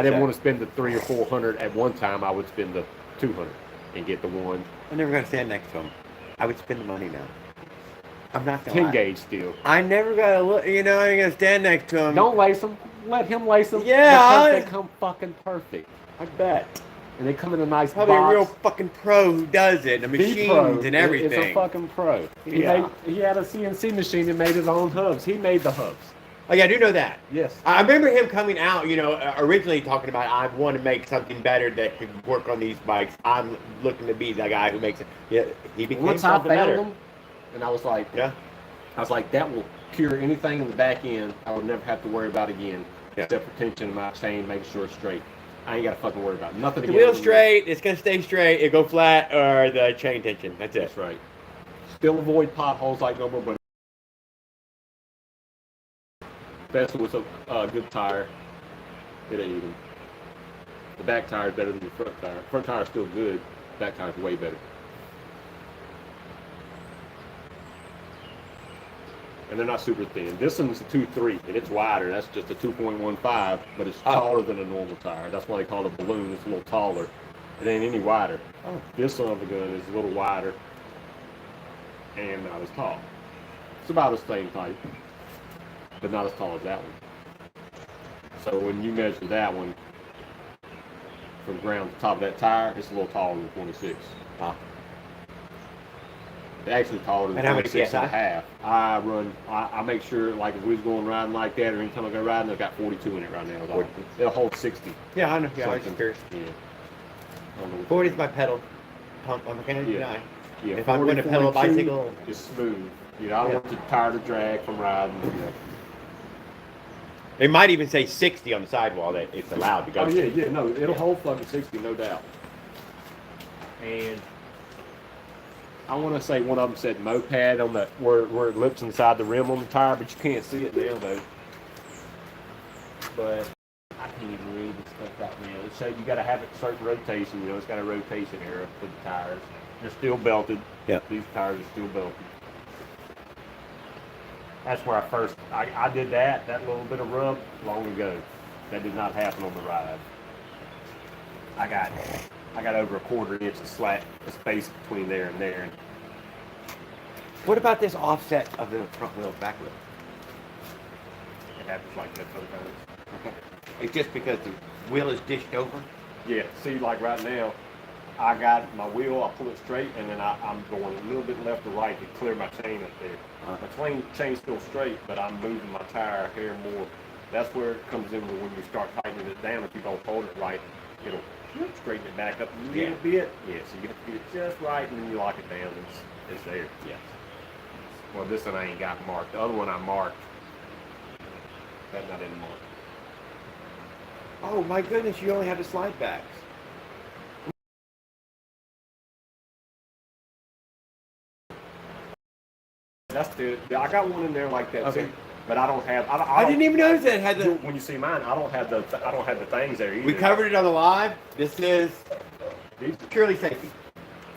didn't want to spend the $300 or $400 at one time. I would spend the $200 and get the one. I'm never gonna stand next to him. I would spend the money now. I'm not gonna 10 lie. gauge steel. I never gotta look. You know, I ain't gonna stand next to him. Don't lace them. Let him lace them. Yeah, Because they come fucking perfect. I bet. And they come in a nice Probably box. a real fucking pro who does it. The machines and everything. It's a fucking pro. He had a CNC machine and made his own hubs. He made the hubs. Oh yeah, I do know that. Yes. I remember him coming out, you know, originally talking about I want to make something better that could work on these bikes. I'm looking to be the guy who makes it. Yeah, he became Once I something found better. them, and I was like, Yeah. that will cure anything in the back end. I will never have to worry about again, Yeah. except for tension in my chain, making sure it's straight. I ain't got to fucking worry about nothing. The again. wheel's straight, it's gonna stay straight. It go flat or the chain tension. That's it. That's right. Still avoid potholes like no more, but especially with a good tire, it ain't even. The back tire is better than the front tire. Front tire is still good. Back tire is way better. And they're not super thin. This one's a 2.3, and it's wider. That's just a 2.15, but it's taller than a normal tire. That's why they call it a balloon. It's a little taller. It ain't any wider. Oh. This son of a gun is a little wider and not as tall. It's about the same height, but not as tall as that one. So when you measure that one from ground to top of that tire, it's a little taller than 26. Actually taller than And how many 26 and a PSI? half. I make sure, like, if we was going riding like that, or anytime I go riding, I've got 42 in it right now. It'll hold 60. Yeah, I know. Yeah, I was Something. just curious. Yeah. I don't know. 40 is my pedal pump on the Kennedy Yeah. 9. Yeah, If I'm going to 40, pedal a 42 bicycle. it's smooth. You know, I don't want the tire to drag from riding. They might even say 60 on the sidewall that it's allowed to go. Oh yeah, no, it'll hold fucking 60, no doubt. And I want to say one of them said moped on the where it lips inside the rim on the tire, but you can't see it now though. But I can't even read this stuff right now. It says you got to have it certain rotation. You know, it's got a rotation error for the tires. They're still belted. Yeah. These tires are still belted. That's where I did that little bit of rub long ago. That did not happen on the ride. I got over a quarter inch of space between there and there. What about this offset of the front wheel, back wheel? It happens like that sometimes. Okay. It's just because the wheel is dished over? Yeah, see, like right now, I got my wheel, I pull it straight, and then I'm going a little bit left to right to clear my chain up there. My chain's still straight, but I'm moving my tire here more. That's where it comes in when you start tightening it down. If you don't hold it right, it'll straighten it back up a little bit. Yeah, so you have to get it just right, and then you lock it down. It's there. Yeah. Well, this one I ain't got marked. The other one I marked. That's not in the mark. Oh my goodness, you only have the slide backs. That's I got one in there like that Okay. too, but I don't have. I didn't even notice that it had the. When you see mine, I don't have the things there either. We covered it on the live. This is These purely safety.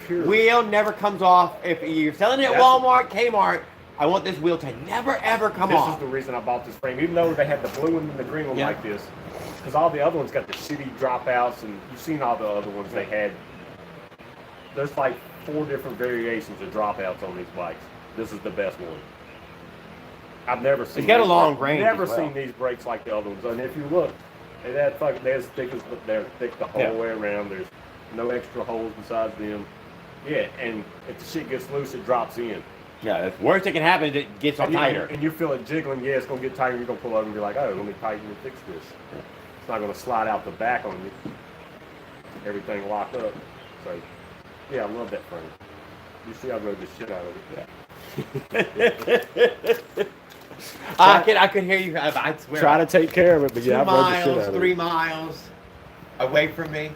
pure. Wheel never comes off. If you're selling it at That's- Walmart, Kmart, I want this wheel to never ever come This off. is the reason I bought this frame, even though they had the blue one and the green one Yeah. like this, because all the other ones got the shitty dropouts, and you've seen all the other ones they had. There's like 4 different variations of dropouts on these bikes. This is the best one. I've never seen. It's got a these long brakes- range Never as well. seen these brakes like the other ones. And if you look, they're as thick as they're thick the whole way around. There's no extra holes besides them. Yeah, and if the shit gets loose, it drops in. Yeah, the worst that can happen is it gets all And you- tighter. And you feel it jiggling. Yeah, it's gonna get tighter. You're gonna pull over and be like, oh, let me tighten and fix this. It's not gonna slide out the back on you. Everything locked up. So, yeah, I love that frame. You see, I rode the shit out of it. I could hear you. I swear. Try to take care of it, but 2 yeah, I rode the shit miles, out of 3 it. miles away from me.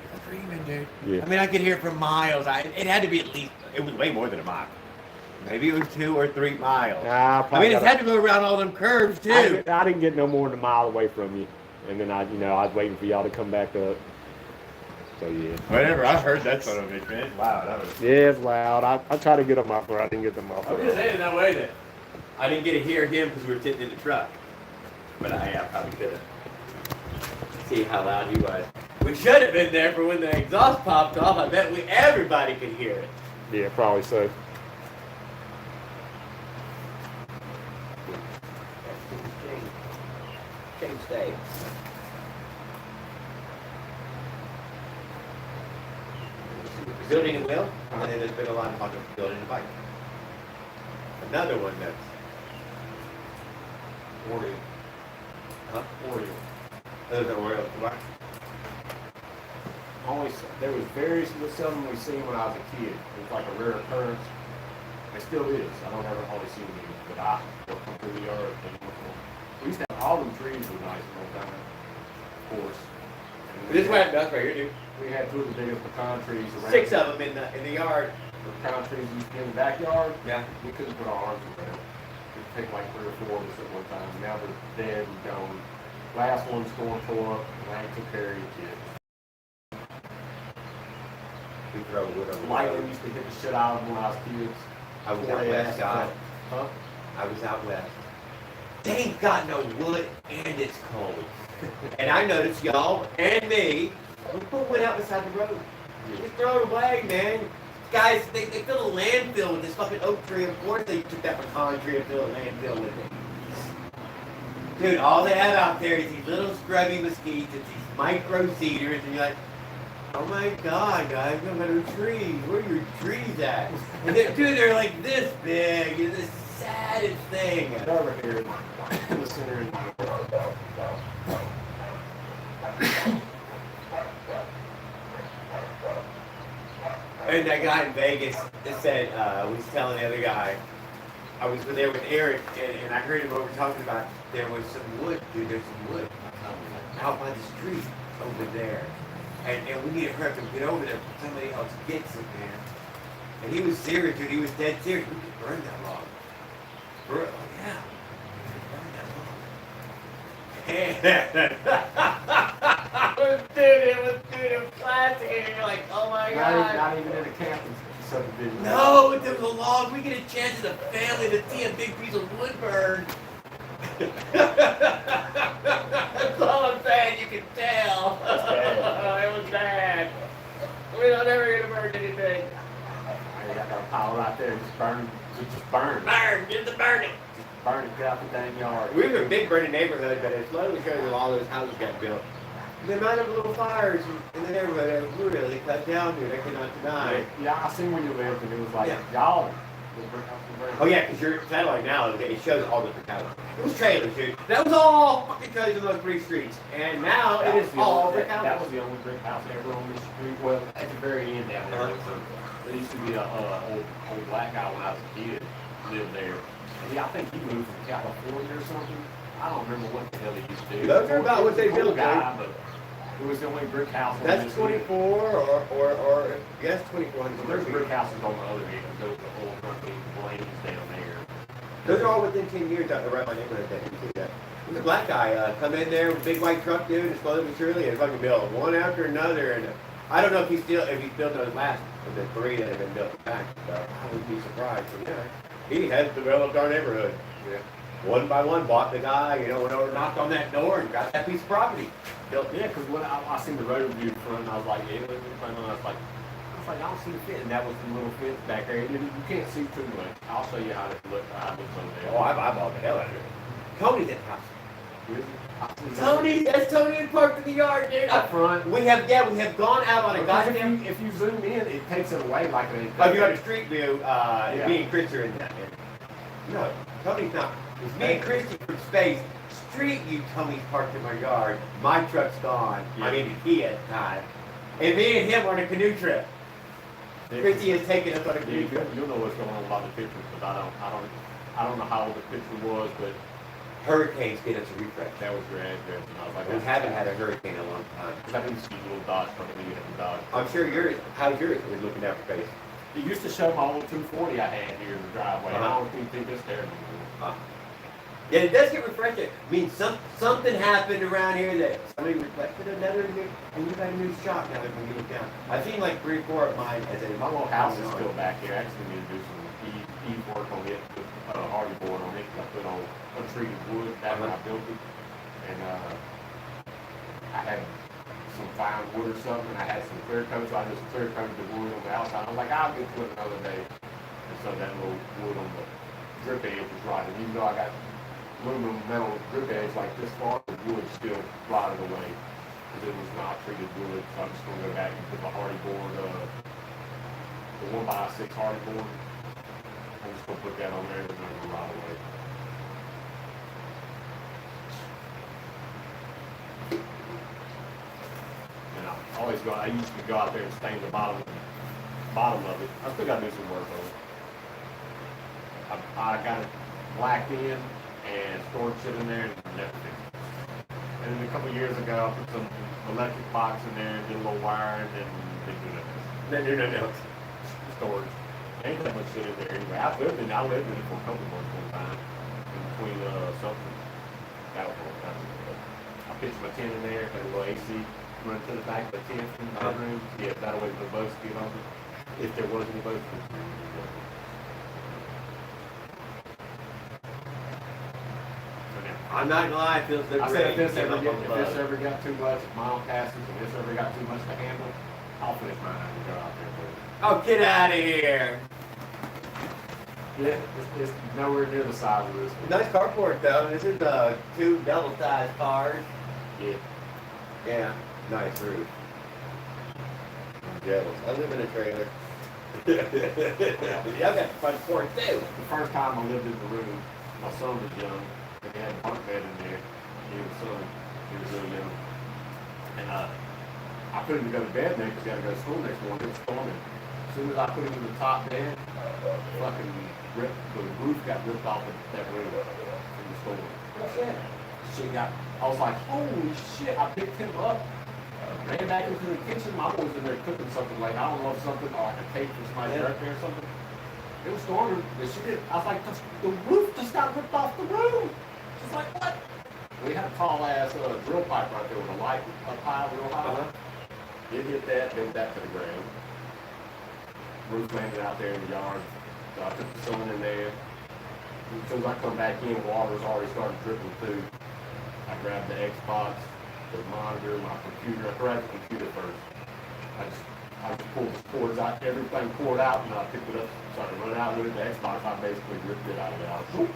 You're dreaming, dude. Yeah. I mean, I could hear it for miles. It had to be at least. It was way more than a mile. Maybe it was 2 or 3 miles. Nah, I mean, it's had to go around all them curves too. I didn't get no more than a mile away from you, and then I was waiting for y'all to come back up. So yeah. Whatever, I heard that son of a bitch, man. Wow, that was. Yeah, it's loud. I tried to get them off, but I didn't get them off. I'm just saying that way that I didn't get to hear him because we were sitting in the truck. But I probably could have. See how loud he was. We should have been there for when the exhaust popped off. I bet everybody could hear it. Yeah, probably so. Change state. Building a wheel, and then there's been a lot of talk of building a bike. Another one that's Oreo. huh? Oreo. There's an Oreo bike. There was very seldom we seen when I was a kid. It was like a rare occurrence. It still is. I don't ever hardly see them, but I will come through the yard. We used to have all them trees were nice at one time, of course. And This is what happened to us right here, dude. we had 2 of the biggest pecan trees around. 6 of them in the yard. Pecan trees used to be in the backyard. Yeah. We couldn't put our arms around. It'd take like 3 or 4 of us at one time. Now they're dead and gone. Last one's going tore up, and I took care of your kids. We throw wood on the Lightning road. used to hit the shit out of them when I was kids. I was Before out they west, asked God. for- Huh? I was out west. They ain't got no wood and it's cold. And I noticed y'all and me, we put wood out beside the road. Just throw it away, man. Guys, they filled a landfill with this fucking oak tree. Of course they took that pecan tree and filled a landfill with it. Dude, all they have out there is these little scrubby mesquites, it's these micro cedars, and you're like, oh my God, guys, no matter trees. Where are your trees at? And they're like this big. It's the saddest thing. They're over here in the center. And that guy in Vegas said, was telling the other guy, I was there with Eric, and I heard him over talking about there was some wood, dude, there's some wood out by the street over there. And we need to hurry up and get over there before somebody else gets it, man. And he was serious, dude. He was dead serious. We could burn that log. Oh, yeah. Dude, it was classic. And you're like, oh my God. Not even in a camping subdivision. No, there was a log. We get a chance as a family to see a big piece of wood burn. That's all I'm saying. You can tell. It was bad. We're never gonna burn anything. I got a pile right there. Just burn. Just burn. Burn. Get the burning. Just burn it. Get out the dang yard. We were a big burning neighborhood, but it slowly shows that all those houses got built. The amount of little fires in the neighborhood have really cut down, dude. I cannot deny. Yeah, I seen where you lived, and it was like, Yeah. y'all. Oh yeah, because your satellite now, it shows all different houses. It was trailers, dude. That was all fucking trailers in those 3 streets. And now it is all brick houses. That was the only brick house ever on the street. Well, at the very end down there. There used to be a old black guy when I was a kid lived there. And yeah, I think he moved from California or something. I don't remember what the hell he used to do. Those are about what they He was a cool built, guy, but it was the only brick house. on That's this 24 or yes, 24. There's brick houses on the other end. Those are old company lanes down there. Those are all within 10 years out the right my neighborhood. That you see that. There's a black guy come in there with a big white truck, dude, and slowly but surely, and fucking built one after another. And I don't know if he's built those last of the 3 that have been built back. So I wouldn't be surprised. But yeah, he has developed our neighborhood. Yeah. One by one, bought the guy, went over, knocked on that door, and got that piece of property. Built. Yeah, because when I seen the road view in front, and I was like, yeah, look at the front, and I was like, I don't see the fit, and that was the little fence back there. You can't see too much. I'll show you how it looks over there. Oh, I bought the hell out of it. Tony's at the house. Really? Tony, that's Tony parked in the yard, dude. Up front. We have gone out on a goddamn. If you zoom in, it takes it away like an. Oh, you got a street view. Yeah. Me and Chris are in that. No, Tony's not. It's me and Chris from space. Street view, Tony's parked in my yard. My truck's gone. Yeah. I mean, the Kia at the time. And me and him are on a canoe trip. Chrissy has taken us on a canoe trip. You'll know what's going on about the picture, because I don't know how old the picture was, but Hurricanes get us a refresh. that was your address, and I was like, We haven't had a hurricane in a long time. Because I didn't see little Dodge truck, and you had a Dodge. I'm sure yours. How's yours? We're looking out for face. It used to show my old 240 I had here in the driveway. I don't even think it's there anymore. Yeah, it does get refreshing. I mean, something happened around here that somebody requested another new, and you got a new shop now that when you look down. I've seen like 3 or 4 of mine as a My little house is still back here. I actually need to do some eve work on it, put hardy board on it. I put on untreated wood back when I built it. And I had some fine wood or something, and I had some clear coat, so I just clear coated the wood on the outside. I was like, I'll get to it another day. And so that little wood on the drip edge was rotted. Even though I got aluminum metal drip edge like this far, the wood still rotted away because it was not treated wood. So I'm just going to go back and put the hardy board, the 1x6 hardy board. I'm just going to put that on there and it's going to rot away. And I used to go out there and stain the bottom of it. I still got to do some work on it. I got it blacked in and stored shit in there and never fixed it. And then a couple of years ago, I put some electric box in there and did a little wiring and didn't do nothing else. Storage. Ain't that much shit in there anyway. I lived in it for a couple of months one time. In between something. That was a long time ago. I pitched my tent in there, had a little AC run to the back of the tent in the bedroom. Yeah, that way the bugs get on it. If there was any bugs. I'm not gonna lie, it feels good. I said if this ever got too much, if mile passes, if this ever got too much to handle, I'll finish mine and go out there with it. Oh, get out of here! Yeah, it's nowhere near the size of this one. Nice carport though. This is 2 double-sized cars. Yeah. Yeah, nice roof. I'm jealous. I live in a trailer. Y'all got the front porch too. The first time I lived in the room, my son was young, and they had a bunk bed in there. He was really young. And I put him to go to bed there because he had to go to school next morning. It was storming. As soon as I put him in the top bed, the roof got ripped off of that room in the storm. What's that? I was like, holy shit, I picked him up, ran back into the kitchen. My mom was in there cooking something like, I don't know, something, or like a cake for somebody's birthday or something. It was storming, and I was like, the roof just got ripped off the room. She's like, what? We had a tall ass drill pipe right there with a light up high, real high. It hit that, bent that to the ground. Roof landed out there in the yard. So I took the son in there. As soon as I come back in, water's already started dripping through. I grabbed the Xbox, the monitor, my computer. I grabbed the computer first. I just pulled the cords out, everything poured out, and I picked it up, started running out with it. The Xbox, I basically ripped it out of it.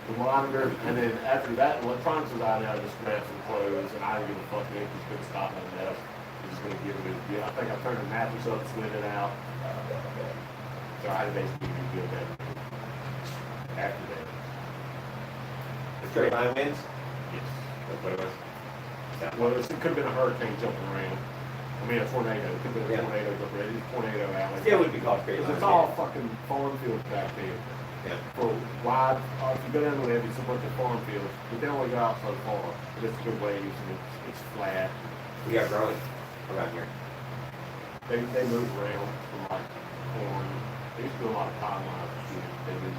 The monitor, and then after that, electronics was out there. I just grabbed some clothes, and I didn't give a fuck if he couldn't stop none of that. I was just gonna give it a good. I think I turned the mattress up, slid it out. So I basically rebuilt that after that. The straight line winds? Yes. That's what it was. Yeah. Well, it could have been a hurricane jumping around. I mean, a tornado. It could have been a tornado jumping around. It's a tornado alley. Still would be called straight line. It's all fucking farm fields back there. Yeah. For wide, if you go down the levee, it's a bunch of farm fields. But they only go out so far. But it's good waves and it's flat. We got growing around here. They move around from like corn. They used to do a lot of cotton lines and shit. They do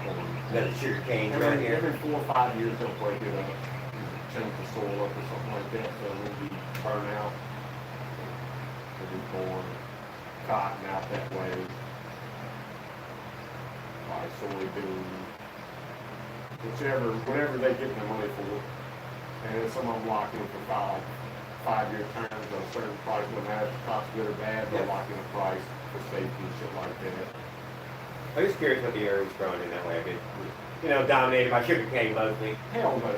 corn. Got the sugar cane around here. Every 4 or 5 years they'll break it up, change the soil up or something like that, so it won't be burned out. They do corn, cotton out that way, like soybeans, whatever they get their money for. And some of them lock in for 5-year terms at a certain price, no matter if the crop's good or bad, they'll lock in a price for safety and shit like that. I'm just curious what the area was growing in that way. Dominated by sugar cane mostly. Hell no,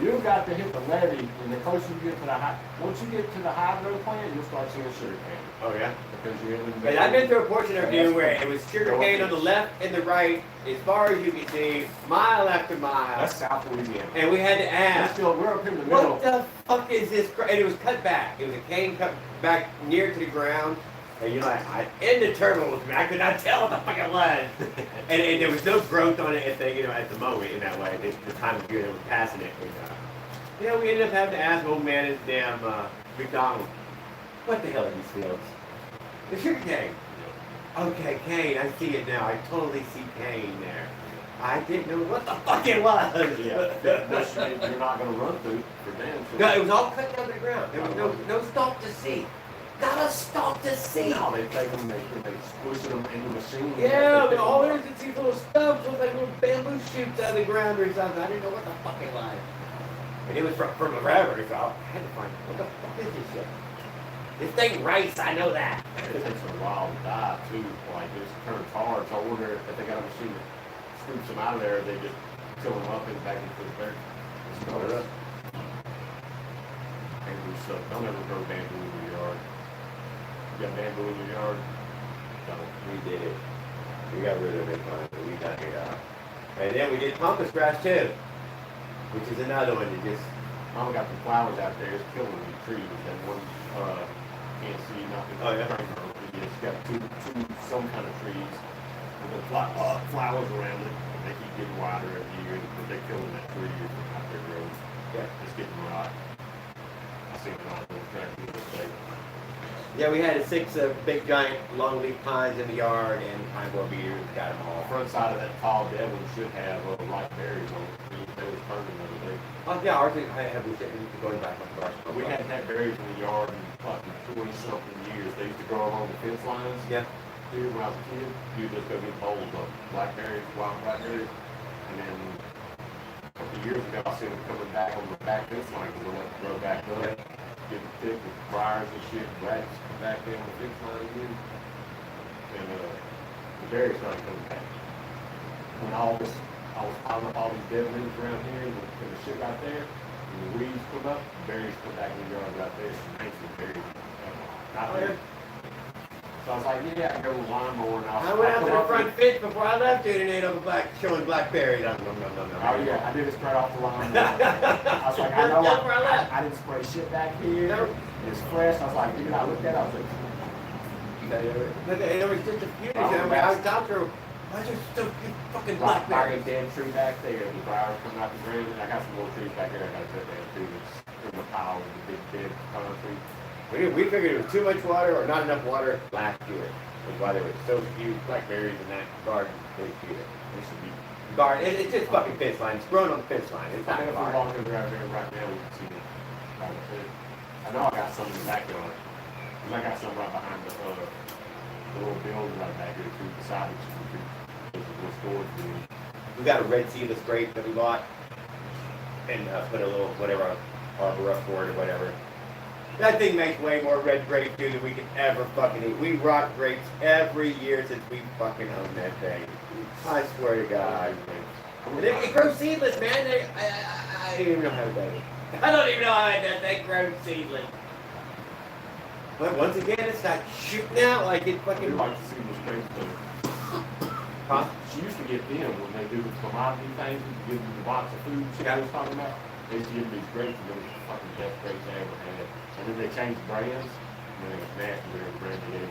you got to hit the levee, and the closer you get to once you get to the hydro plant, you'll start seeing sugar cane. Oh yeah? Because you're in the But I've been through a portion of Dune where it was sugar cane on the left and the right, as far as you can see, mile after mile. That's South Louisiana. And we had to ask, We're up in the middle. what the fuck is this? And it was cut back. It was a cane cut back near to the ground. And you're like, in the turtles, I could not tell what the fuck it was. and there was no growth on it at the moment in that way. The time of year that was passing it. And, we ended up having to ask old man at damn McDonald's, what the hell are these fields? The sugar cane. Okay, cane. I see it now. I totally see cane there. I didn't know what the fuck it was. Yeah, you're not going to run through for damn sure. No, it was all cut down to the ground. There was no stalk to see. Not a stalk to see. No, they take them, they squish them in the machine. Yeah, but all there is these little stubs look like little bamboo shoots out of the ground or something. I didn't know what the fuck it was. And it was from forever, so I had to find what the fuck is this shit? This thing rice, I know that. It takes a while to die too. Like this turns hard. So I wonder if they got a machine that scoops them out of there, they just fill them up and back into the dirt. Bamboo stuff. Don't ever grow bamboo in your yard. You got bamboo in your yard? Don't. We did it. We got rid of it finally. We got it out. And then we did pampas grass too, which is another one that just. Mama got the flowers out there. It's killing the trees. That one can't see nothing. Oh, yeah. It's got some kind of trees with the flowers around it. And they keep getting wider every year, but they're killing that tree out there growing. Yeah. It's getting rot. I seen it on the tractor the other day. Yeah, we had 6 big giant long leaf pines in the yard, and pine borer beetles got them all. The front side of that tall Devon should have light berries on it. They was burning the other day. Oh yeah, ours I have going back on the We hadn't had berries in the yard in fucking 20-something years. They used to grow along the fence lines. Yeah. Here, when I was a kid, you just go get bowls of blackberries, wild blackberries, and then a couple years ago, I seen them coming back on the back fence line because they let them grow back up, getting thick with briars and shit. Rats come back in on the fence line again, and the berries started coming back. When I was piling up all these dead leaves around here, and the shit right there, and the weeds come up, the berries come back in the yard right there. Some nice berries. Not there. So I was like, yeah, I can go with lawnmower and I went out to the front fence before I left here and ate over showing blackberries. No. Oh yeah, I did it straight off the lawnmower. I was like, I know I didn't spray shit back here. It's fresh. I was like, dude, I looked at it, I was like, there was just a few. I was out there. Why is there still fucking blackberries? Dead tree back there. The flowers coming out the ground. And I got some more trees back there. I got to cut down too. It's in the pile of the big dead pine trees. We figured it was too much water or not enough water last year. That's why there was so few blackberries in that garden this year. It should be garden. It's just fucking fence line. It's growing on the fence line. It's not if we're garden. walking around there right now, we can see it. I know I got some in the backyard. Cause I got some right behind the little building right back here too, beside it. We're storage room. We got a red seedless grape that we bought and put a little whatever arbor up for it or whatever. That thing makes way more red grape too than we could ever fucking eat. We rock grapes every year since we fucking owned that thing. I swear to God. And it grows seedless, man. I don't even know how to do it. I don't even know how that thing grows seedless. But once again, it's not shooting out like it fucking. We like to see those grapes though. Huh? She used to get them when they do the commodity things, give them the box of food she was talking about. They used to give them these grapes and they were the fucking best grapes I ever had. And then they changed brands, and then it was nasty whatever brand they gave.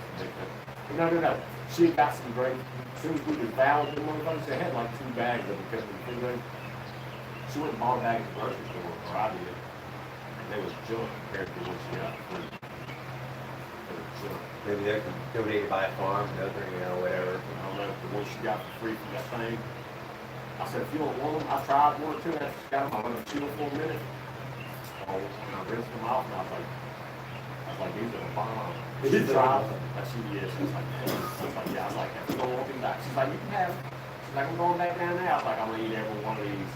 No. She got some grapes. As soon as we devoured them motherfuckers, they had like 2 bags of them kept in the refrigerator. She went and bought a bag at the grocery store, or I did. And they was junk compared to what she got for free. They were junk. Maybe they're donated by a farm, another, whatever. I don't know, the one she got for free from that thing. I said, if you don't want them, I tried 1 or 2, and I just got them. I let them chew them for a minute. Oh, and I rinsed them off, and I was like, these are the bomb. She tried them. Yes. I was like, yeah. I was like, if you don't want them back. She's like, you can have them. She's like, I'm going back down there. I was like, I'm going to eat every one of these.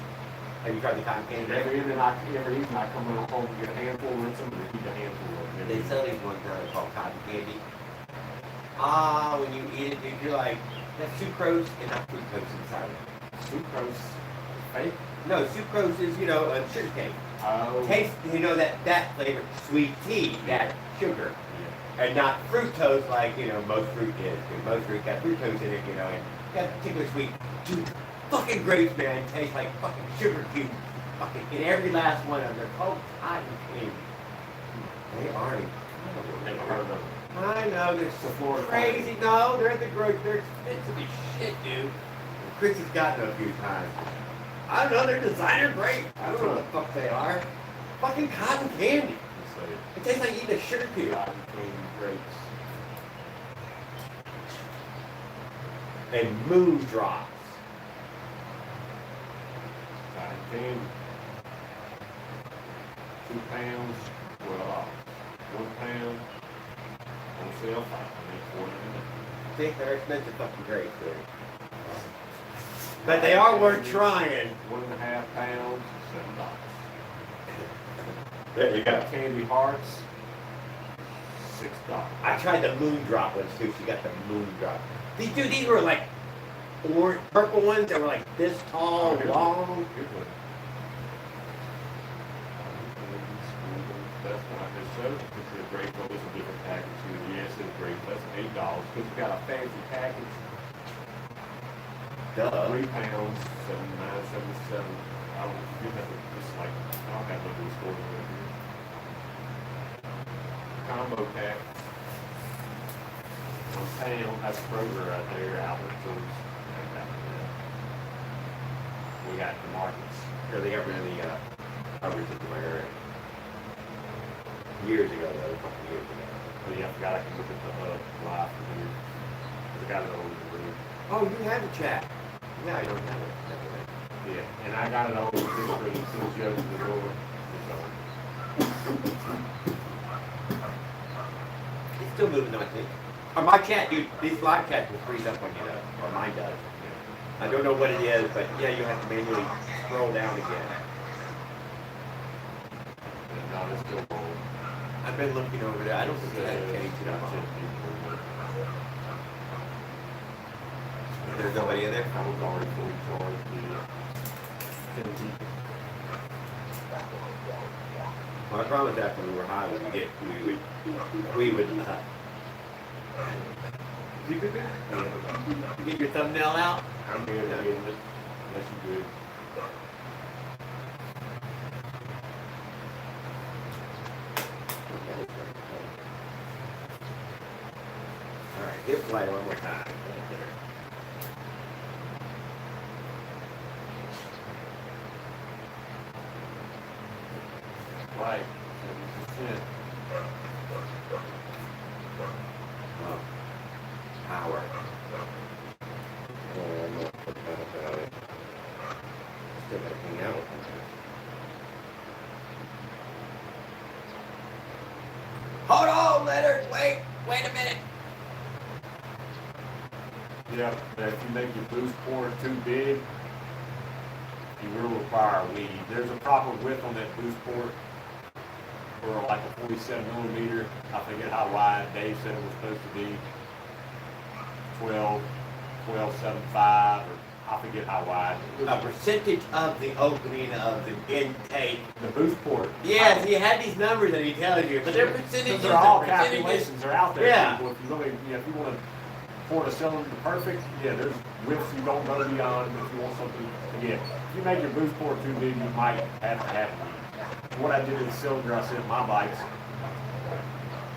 Have you tried the cotton candy? Every evening I come home and get a handful, rinse them, and eat a handful of them. They sell these ones called cotton candy. When you eat it, dude, you're like, that's sucrose and not fructose inside of it. Sucrose, fake? No, sucrose is, sugar cane. Oh. Taste, that flavor, sweet tea, that sugar. Yeah. And not fructose like, most fruit is. Most fruit got fructose in it, and got particular sweet. Dude, fucking grapes, man, taste like fucking sugar cubes. Fucking, in every last one of them. They're called cotton candy. They are incredible. Never heard of them. I know, they're so crazy. No, they're at the grocery. They're expensive as shit, dude. Chris has gotten them a few times. I don't know, they're designer grapes. I don't know what the fuck they are. Fucking cotton candy. It tastes like eating a sugar cube. Cotton candy grapes. And moon drops. 10, 2 pounds, well, 1 pound, on sale, 4 See, they're expensive fucking great, dude. But they are worth trying. 1.5 pounds, $7. There you go. Candy hearts, $6. I tried the moon drop ones too. She got the moon drop. These were like orange, purple ones that were like this tall, long. Good one. That's not this show. This is a great one. It's a different package too. Yes, it's great. That's $8 because it's got a fancy package. Duh. 3 pounds, 79.77. I don't you have to just like I don't have to look at the store over here. Combo pack. 1 pound. That's Kroger right there. Albert Stores. We got the markets. Or they got rid of the coverage in my area. Years ago, though, a couple years ago. Oh yeah, I forgot I can look at the live from here. I got it over the room. Oh, you have the chat. Yeah, I don't have it. Yeah, and I got it over this room as soon as you open the door. It's on. It's still moving, though, I think. Or my chat, dude, these live chats will freeze up when you know, or mine does. I don't know what it is, but yeah, you have to manually scroll down again. And now it's still on. I've been looking over there. I don't think I have changed it up. There's nobody in there? I was already fully charged. My problem is that when we were high, we would you get your thumbnail out? I'm here to get it. Unless you do. Alright, hit play one more time. Right. 70%. Oh. Power. Oh, I'm not putting that about it. Still gotta hang out with them. Hold on, Leonard! Wait a minute! Yeah, if you make your boost port too big, you will require a weed. There's a proper width on that boost port for like a 47 millimeter. I forget how wide Dave said it was supposed to be. 12.75, or I forget how wide. A percentage of the opening of the intake. The boost port. Yes, he had these numbers that he tells you, but they're percentages. They're all percentages. calculations. They're out there. Yeah. People. If you really, if you want to pour a cylinder perfect, yeah, there's widths you don't go beyond. If you want something, again, if you make your boost port too big, you might have to have it. What I did with the cylinder, I said my bikes,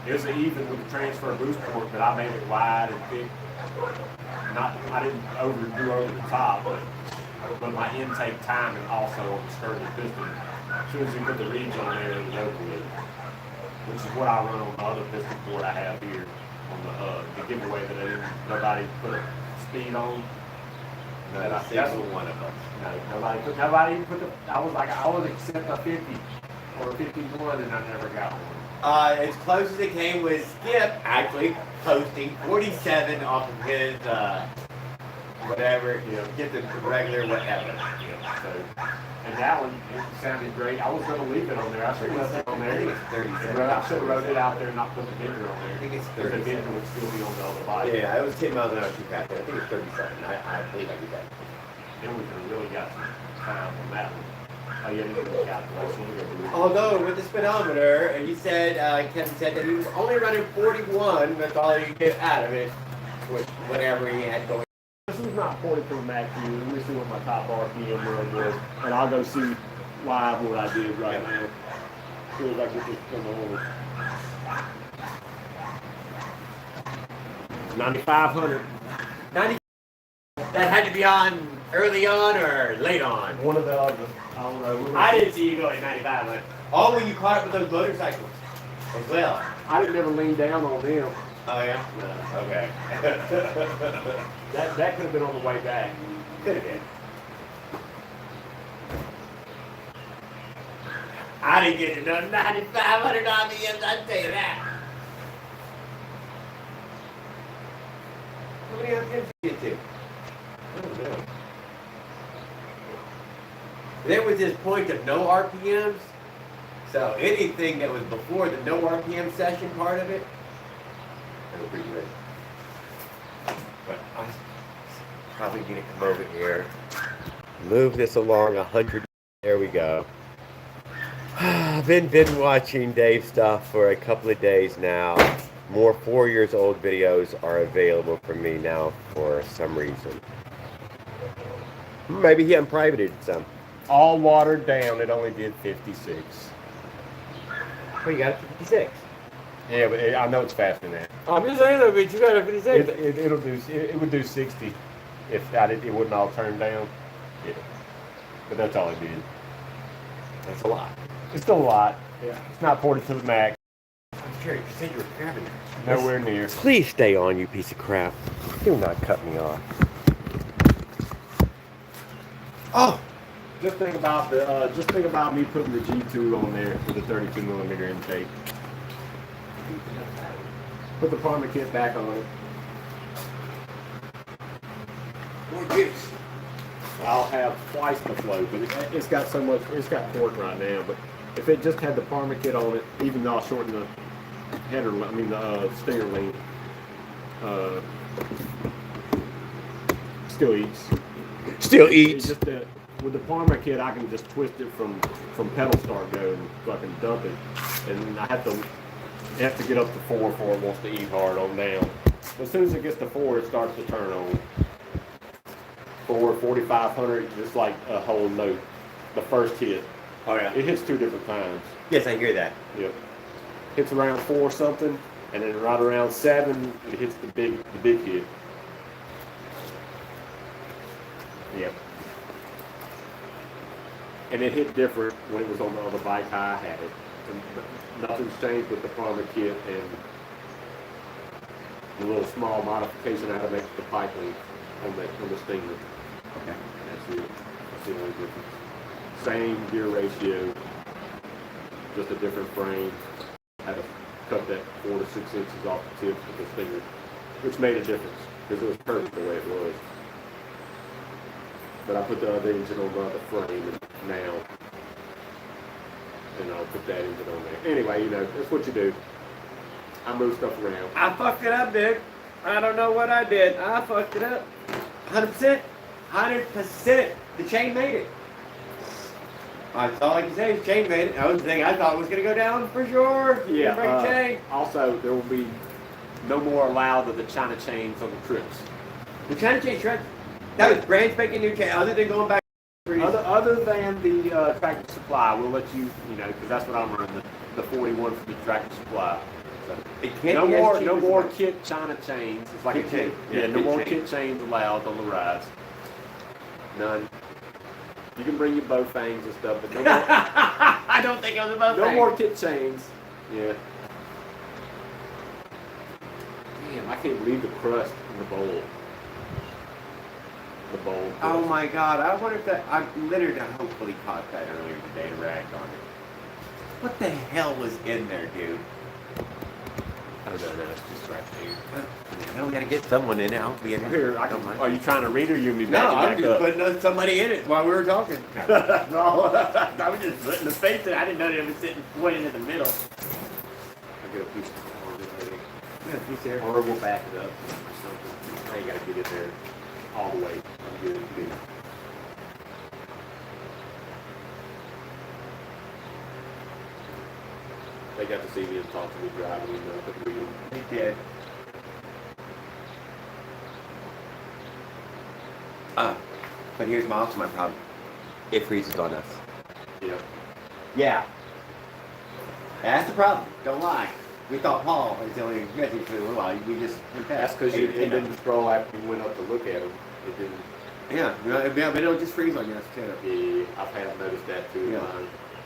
it was even with the transfer boost port, but I made it wide and thick. I didn't overdo over the top, but my intake timing also on the skirt of the piston. As soon as you put the reeds on there, it was over with. Which is what I run on the other piston port I have here on the giveaway that nobody put a speed on. That's one of them. No, nobody even put the. I was like, I would accept a 50 or a 51, and I never got one. As close as it came was Skip actually posting 47 off of his whatever, get the regular whatever. Yeah, so, and that one, it sounded great. I was going to leave it on there. I should have left it on there. I think it's 37. I should have wrote it out there and not put the bender on there. I think it's The 37. bender would still be on the other bike. Yeah, it was 10 miles an hour too fast. I think it's 37. I believe I did that. Then we could have really got some time on that one. Oh, yeah, didn't do the calculation. Although with the speedometer, and you said Kevin said that he was only running 41. That's all he could get out of it, with whatever he had going. This is not 42 max view. Let me see what my top RPM was, and I'll go see live what I did right now. As soon as I get this come on. 9,500. 90. That had to be on early on or late on. One of the other. I don't know. I didn't see you going 95. Oh, when you caught up with those motorcycles as well. I didn't ever lean down on them. Oh yeah. No. Okay. That could have been on the way back. Could have been. I didn't get to know 9,500 RPMs. I'll tell you that. How many RPMs did you get to? I don't know. There was this point of no RPMs. So anything that was before the no RPM session part of it, that was pretty good. But I probably need to come over here, move this along 100. There we go. I've been watching Dave stuff for a couple of days now. More 4 years old videos are available for me now for some reason. Maybe he unprivated some. All watered down, it only did 56. Oh, you got it to 56. Yeah, but I know it's faster than that. I'm just saying though, but you got it 56. It would do 60 if it wouldn't all turn down. Yeah, but that's all it did. That's a lot. It's still a lot. Yeah, it's not ported to the max. I'm sure you said you were grabbing it. Nowhere near. Please stay on, you piece of crap. Do not cut me off. Oh, Just think about me putting the G2 on there with the 32 millimeter intake. Put the Parma kit back on it. more juice. I'll have twice the flow, but it's got so much. It's got torque right now. But if it just had the Parma kit on it, even though I shorten the header, the stinger length, still eats. Still It's eats. just that with the Parma kit, I can just twist it from pedal start go and fucking dump it, and I have to get up to 4 before it wants to eat hard on down. As soon as it gets to 4, it starts to turn on. 4,500, just like a whole note. The first hit, Oh yeah. it hits 2 different times. Yes, I hear that. Yep. Hits around 4 something, and then right around 7, it hits the big hit. Yep. And it hit different when it was on the other bike how I had it. And nothing's changed with the Parma kit and the little small modification I had to make to the pipe length on the Stinger. Okay. That's it. That's the only difference. Same gear ratio, just a different frame. Had to cut that 4 to 6 inches off the tip with the Stinger, which made a difference because it was perfect the way it was. But I put the other engine on the other frame now, and I'll put that engine on there. Anyway, that's what you do. I move stuff around. I fucked it up, dude. I don't know what I did. I fucked it up. 100%. 100%. The chain made it. That's all I can say. The chain made it. That was the thing I thought was going to go down for sure. Yeah. Break the chain. Also, there will be no more allowed of the China chains on the trips. The China chain shred. That was brand spanking new chain. Other than going back. Other than the Tractor Supply, we'll let you, because that's what I'm running, the 41 for the Tractor Supply. So, It can't no be as more, cheap no as more that. kit China chains. It's like Kit a chain. kit. Yeah, Yeah, no kit more chain. kit chains allowed on the rides. None. You can bring your bow fangs and stuff, but no more, I don't think I was above no more kit chains. Yeah. Damn, I can't believe the crust in the bowl. The bowl. Oh my god, I wonder if that, I literally hopefully caught that earlier today and ragged on it. What the hell was in there, dude? I don't know, that's just right there. I don't gotta get someone in it, I'll be in Here, I don't mind. are you trying to read or you need me No, back I'm just up? putting somebody in it while we were talking. No, I was just putting the face in. I didn't know they were sitting pointing in the middle. I get a piece of corn Yeah, he's there. or we'll back it up or something. I ain't gotta get it there all the way. I'm good. They got to see me and talk to me driving the wheel. He did. But here's my problem. It freezes on us. Yeah. Yeah. That's the problem. Don't lie. We thought Paul was the only message for a little while. We just went That's past. because it didn't scroll after you went up to look at them. It didn't. Yeah, but it'll just freeze on you. That's too. Yeah, I've had noticed that too. Yeah.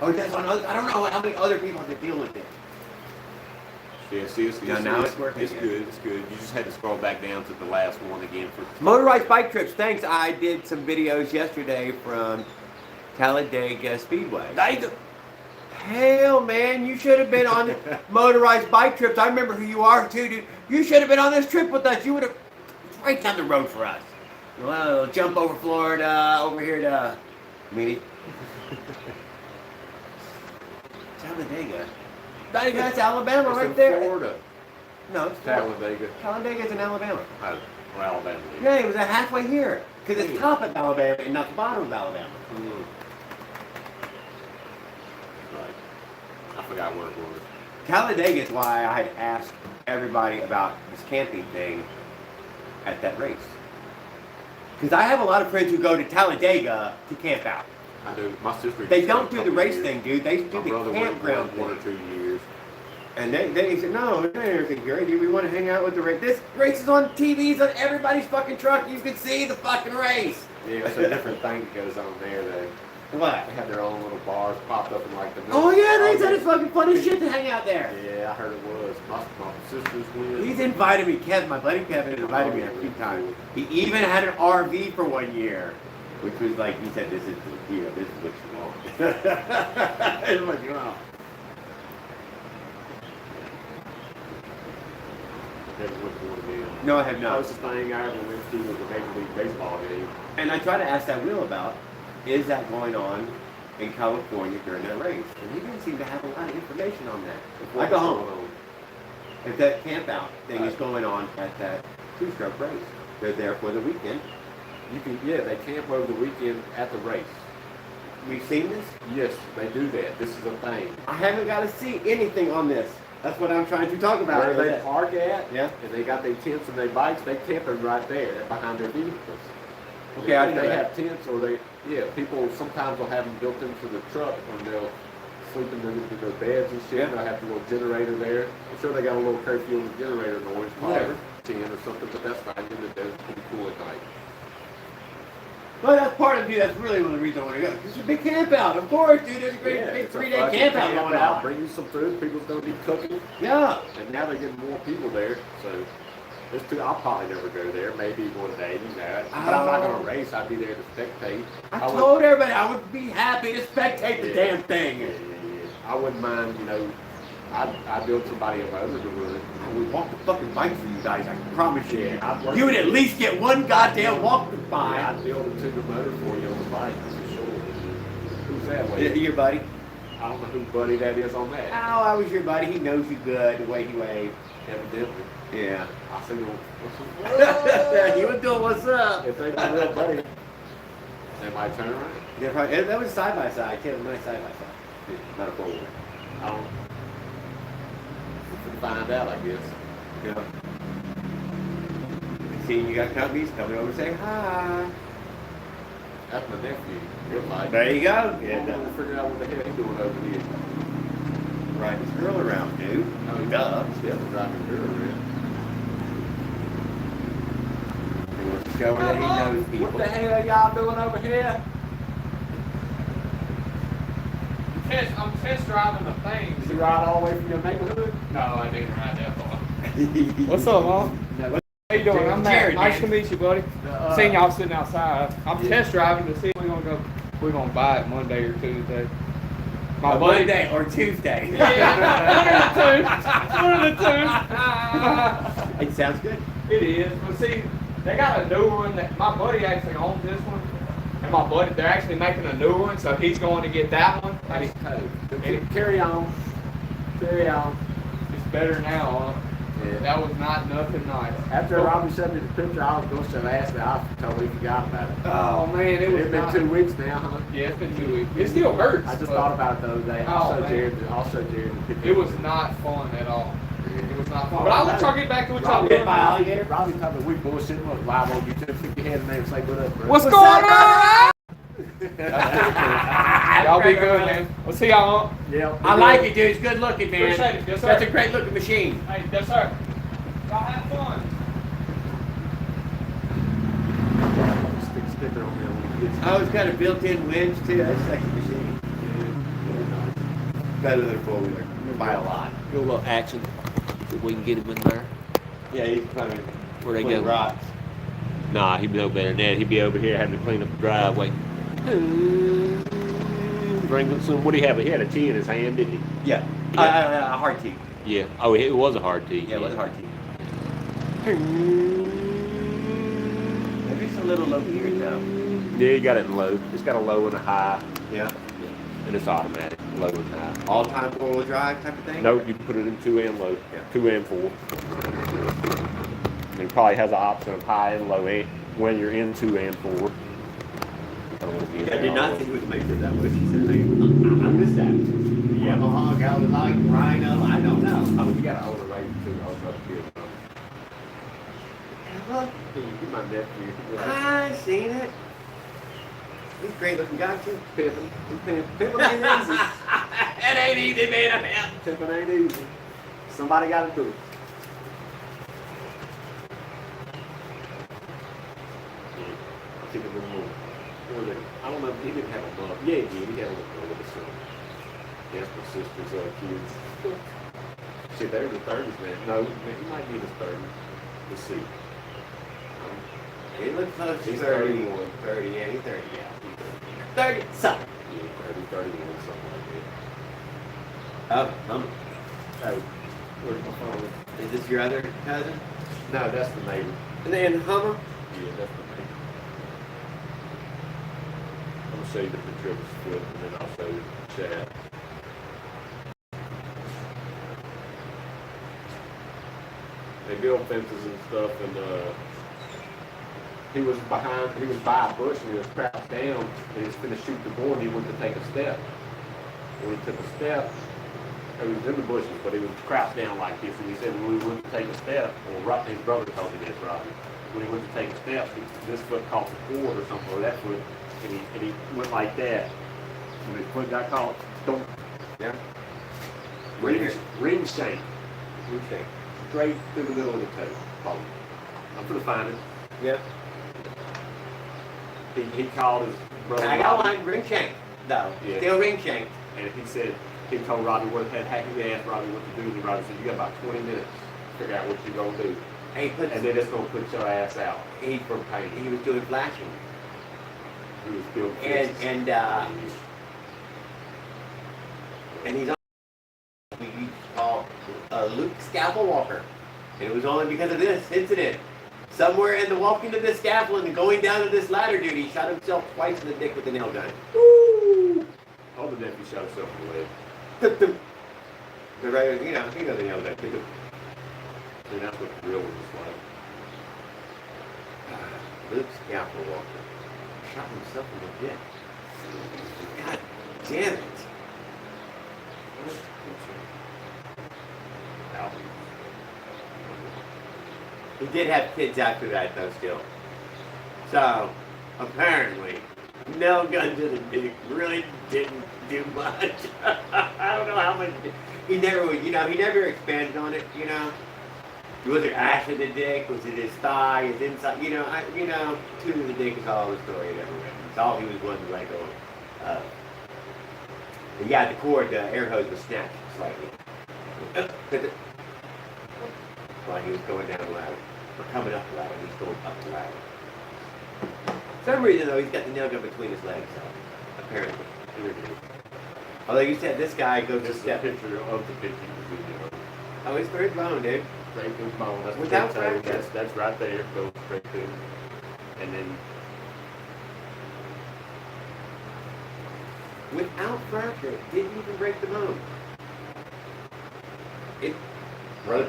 Oh, that's on other, I don't know how many other people have to deal with it. Yeah, see, Now it's working. It's good. It's good. You just had to scroll back down to the last one again for Motorized bike trips. Thanks. I did some videos yesterday from Talladega Speedway. Hell, man, you should have been on motorized bike trips. I remember who you are too, dude. You should have been on this trip with us. You would have right down the road for us. Well, jump over Florida, over here to Meany. Talladega. That's Alabama it's right in there. Florida. No, it's Florida. Talladega. Talladega's in Alabama. Oh, well, Alabama. Yeah, it was halfway here. Because it's top of Alabama and not the bottom of Alabama. Mm. Right. I forgot where it was. Talladega is why I had asked everybody about this camping thing at that race. Because I have a lot of friends who go to Talladega to camp out. I do. My sister. They don't do the race thing, dude. They do the campground thing. 1 or 2 years. And they said, no, it's not anything great, dude. We want to hang out with the race. This race is on TVs on everybody's fucking truck. You can see the fucking race. Yeah, it's a different thing that goes on there. What? They have their own little bars popped up in like the. Oh yeah, they said it's fucking fun as shit to hang out there. Yeah, I heard it was. My sister's went. He's invited me, Kevin, my buddy Kevin invited me a few times. He even had an RV for 1 year, which was like, he said, this is what you want. It's what you want. Never went to one again. No, I have not. Closest thing I ever went to was a Major League Baseball game. And I tried to ask that Will about, is that going on in California during that race? And he didn't seem to have a lot of information on that. I go home. If that camp out thing is going on at that two-stroke race, they're there for the weekend. You can, yeah, they camp over the weekend at the race. We've seen this? Yes, they do that. This is a thing. I haven't got to see anything on this. That's what I'm trying to talk about. Where they park at, yeah, and they got their tents and their bikes, they camping right there behind their vehicles. Okay, I know they that. have tents, or people sometimes will have them built into the truck, and they'll sleep in their beds and shit. Yeah. They'll have a little generator there. I'm sure they got a little curfew on the generator noise, probably 10 or something, but that's fine. Then it's pretty cool at night. Well, that's part of you. That's really one of the reasons I want to go. It's a big camp out, of course, dude. There's a great big 3-day camp out going on. Bring you some food. People's gonna be cooking. Yeah. And now they're getting more people there, so I'll probably never go there. Maybe one day, but I'm not gonna race. I'd be there to spectate. I told everybody I would be happy to spectate the damn thing. Yeah. I wouldn't mind, I'd build somebody a motor to run it. I would walk the fucking bike for you guys. I can promise you. Yeah, You would at least get one goddamn walk to buy. I'd build it to the motor for you on the bike, for sure. Who's that way? Your buddy? I don't know who buddy that is on that. Oh, I was your buddy. He knows you good. The way he waved. Evidently. Yeah. I see him. He was doing what's up. If they my real buddy, they might turn around. Yeah, probably. That was side by side. Kevin, nice side by side. Not a four-wheeler. I don't. We'll find out, I guess. Yeah. Seeing you got companies, coming over to say hi. That's my nephew. Good life. There you go. Yeah, we'll figure out what the hell he's doing over here. Right, this girl around, dude. Oh, Duh. he's definitely driving a girl around. He wants to discover that he knows people. What the hell are y'all doing over here? I'm test driving the thing. Did you ride all the way from your neighborhood? No, I didn't ride that far. What's up, Mom? No. How you doing? I'm Matt. Jared, Nice man. to meet you, buddy. Seeing y'all sitting outside. I'm test driving to see if we're gonna buy it Monday or Tuesday. My buddy. Monday or Tuesday. Yeah, one of the two. It sounds good. It is. But see, they got a new one that my buddy actually owns this one. And they're actually making a new one, so he's going to get that one. And Carry on. Carry on. it's better now, huh? Yeah. That was not nothing nice. After Robbie sent me the picture, I was going to ask me. I totally forgot about it. Oh man, It's been 2 weeks now, huh? Yeah, it's been 2 weeks. It still hurts. I just but thought about it the other day. Oh, man. I'll show Jared the picture. It was not fun at all. It was not fun. But I'll let y'all get back to what y'all Robbie doing. hit by alligator. Robbie told me we bullshitting. Was live on YouTube. Stick your head in there and say what up, bro. What's going on? Y'all be good, man. We'll see y'all. Yeah. I like it, dude. It's good looking, man. Appreciate it. Yes, sir. That's a great looking machine. Hey, yes, sir. Y'all have fun. Stick it on there when he gets Oh, it's got a built-in winch too. That's a sexy machine. Better than a four-wheeler. By a lot. Go a little action. if we can get him in there. Yeah, he's coming. Where they go? Rocks. Nah, he'd be over there than that. He'd be over here having to clean up the driveway. Drinking some. What do he have? He had a tea in his hand, didn't he? Yeah. Yeah. A hard tea. Yeah. Oh, it was a hard tea. Yeah, it was a hard tea. Maybe it's a little low here though. Yeah, you got it in low. It's got a low and a high. Yeah. And it's automatic, low and high. All time 4-wheel drive type of thing? No, you can put it in 2 and low, Yeah. 2 and 4. And it probably has an option of high and low when you're in 2 and 4. I did not think it would make it that way. She said, I missed that. Yamaha, Galilite, Rhino, I don't know. Oh, you got an older lady too. I was up here. Get my nephew. I've seen it. He's a great looking guy too. Pippin. Pippin ain't easy. It ain't easy, man. Pippin ain't easy. Somebody got to do it. I'll take a little more. I don't know if he didn't have a mom. Yeah, he did. He had a little girl with his son. Yes, my sister's kids. Shit, they're in the 30s, man. No, he might be in his 30s. Let's see. He looks close to He's 30. 31. 30, yeah, he's 30, yeah. 30, something. Yeah, 30, 31, something like Oh, that. Oh, where's my phone? is this your other cousin? No, that's the neighbor. And then Hummer? Yeah, that's the neighbor. I'm gonna show you the picture of his foot, and then I'll show you the chat. They build fences and stuff, and he was by a bush, and he was crouched down, and he was finna shoot the boar, and he went to take a step. When he took a step, he was in the bushes, but he was crouched down like this, and he said when he went to take a step, or his brother told me this, Robbie, when he went to take a step, this foot caught the cord or something, or that foot, and he went like that. When his foot got caught, don't. Yeah. Ring shank. Okay. Straight through the middle of the toe. Boom. I'm gonna find it. Yep. He called his brother. I got Robbie, one ring shank, though. Yeah. Still ring shank. and he told Robbie he asked Robbie what to do, and Robbie said, you got about 20 minutes to figure out what you're gonna do. And then it's gonna put your ass out. From pain. He was doing flashing. He was still and he's on we used to call Luke Scaffold Walker. And it was only because of this incident. Somewhere in the walking to this scaffold and going down to this ladder dude, he shot himself twice in the dick with a nail gun. Woo! All the nephew shot himself in the leg. The right, you know the nail gun. And that's what the real one was like. Luke Scaffold Walker shot himself in the dick. God damn it. He did have kids after that, though, still. So, apparently, nail gun to the dick really didn't do much. I don't know how much. He never expanded on it, Was it ash in the dick? Was it his thigh, his inside? Two to the dick is all the story it ever written. It's all he was willing to let go of. But yeah, the cord, the air hose was snatched slightly. While he was going down the ladder. Or coming up the ladder. He's going up the ladder. For some reason, though, he's got the nail gun between his legs, so apparently. Although you said this guy goes This a is a step. picture of the 50 video. Oh, he's straight bone, dude. Straight through the bone. That's Without the big toe. fracture. That's right there. Goes straight through. And then Without fracture, it didn't even break the bone. It right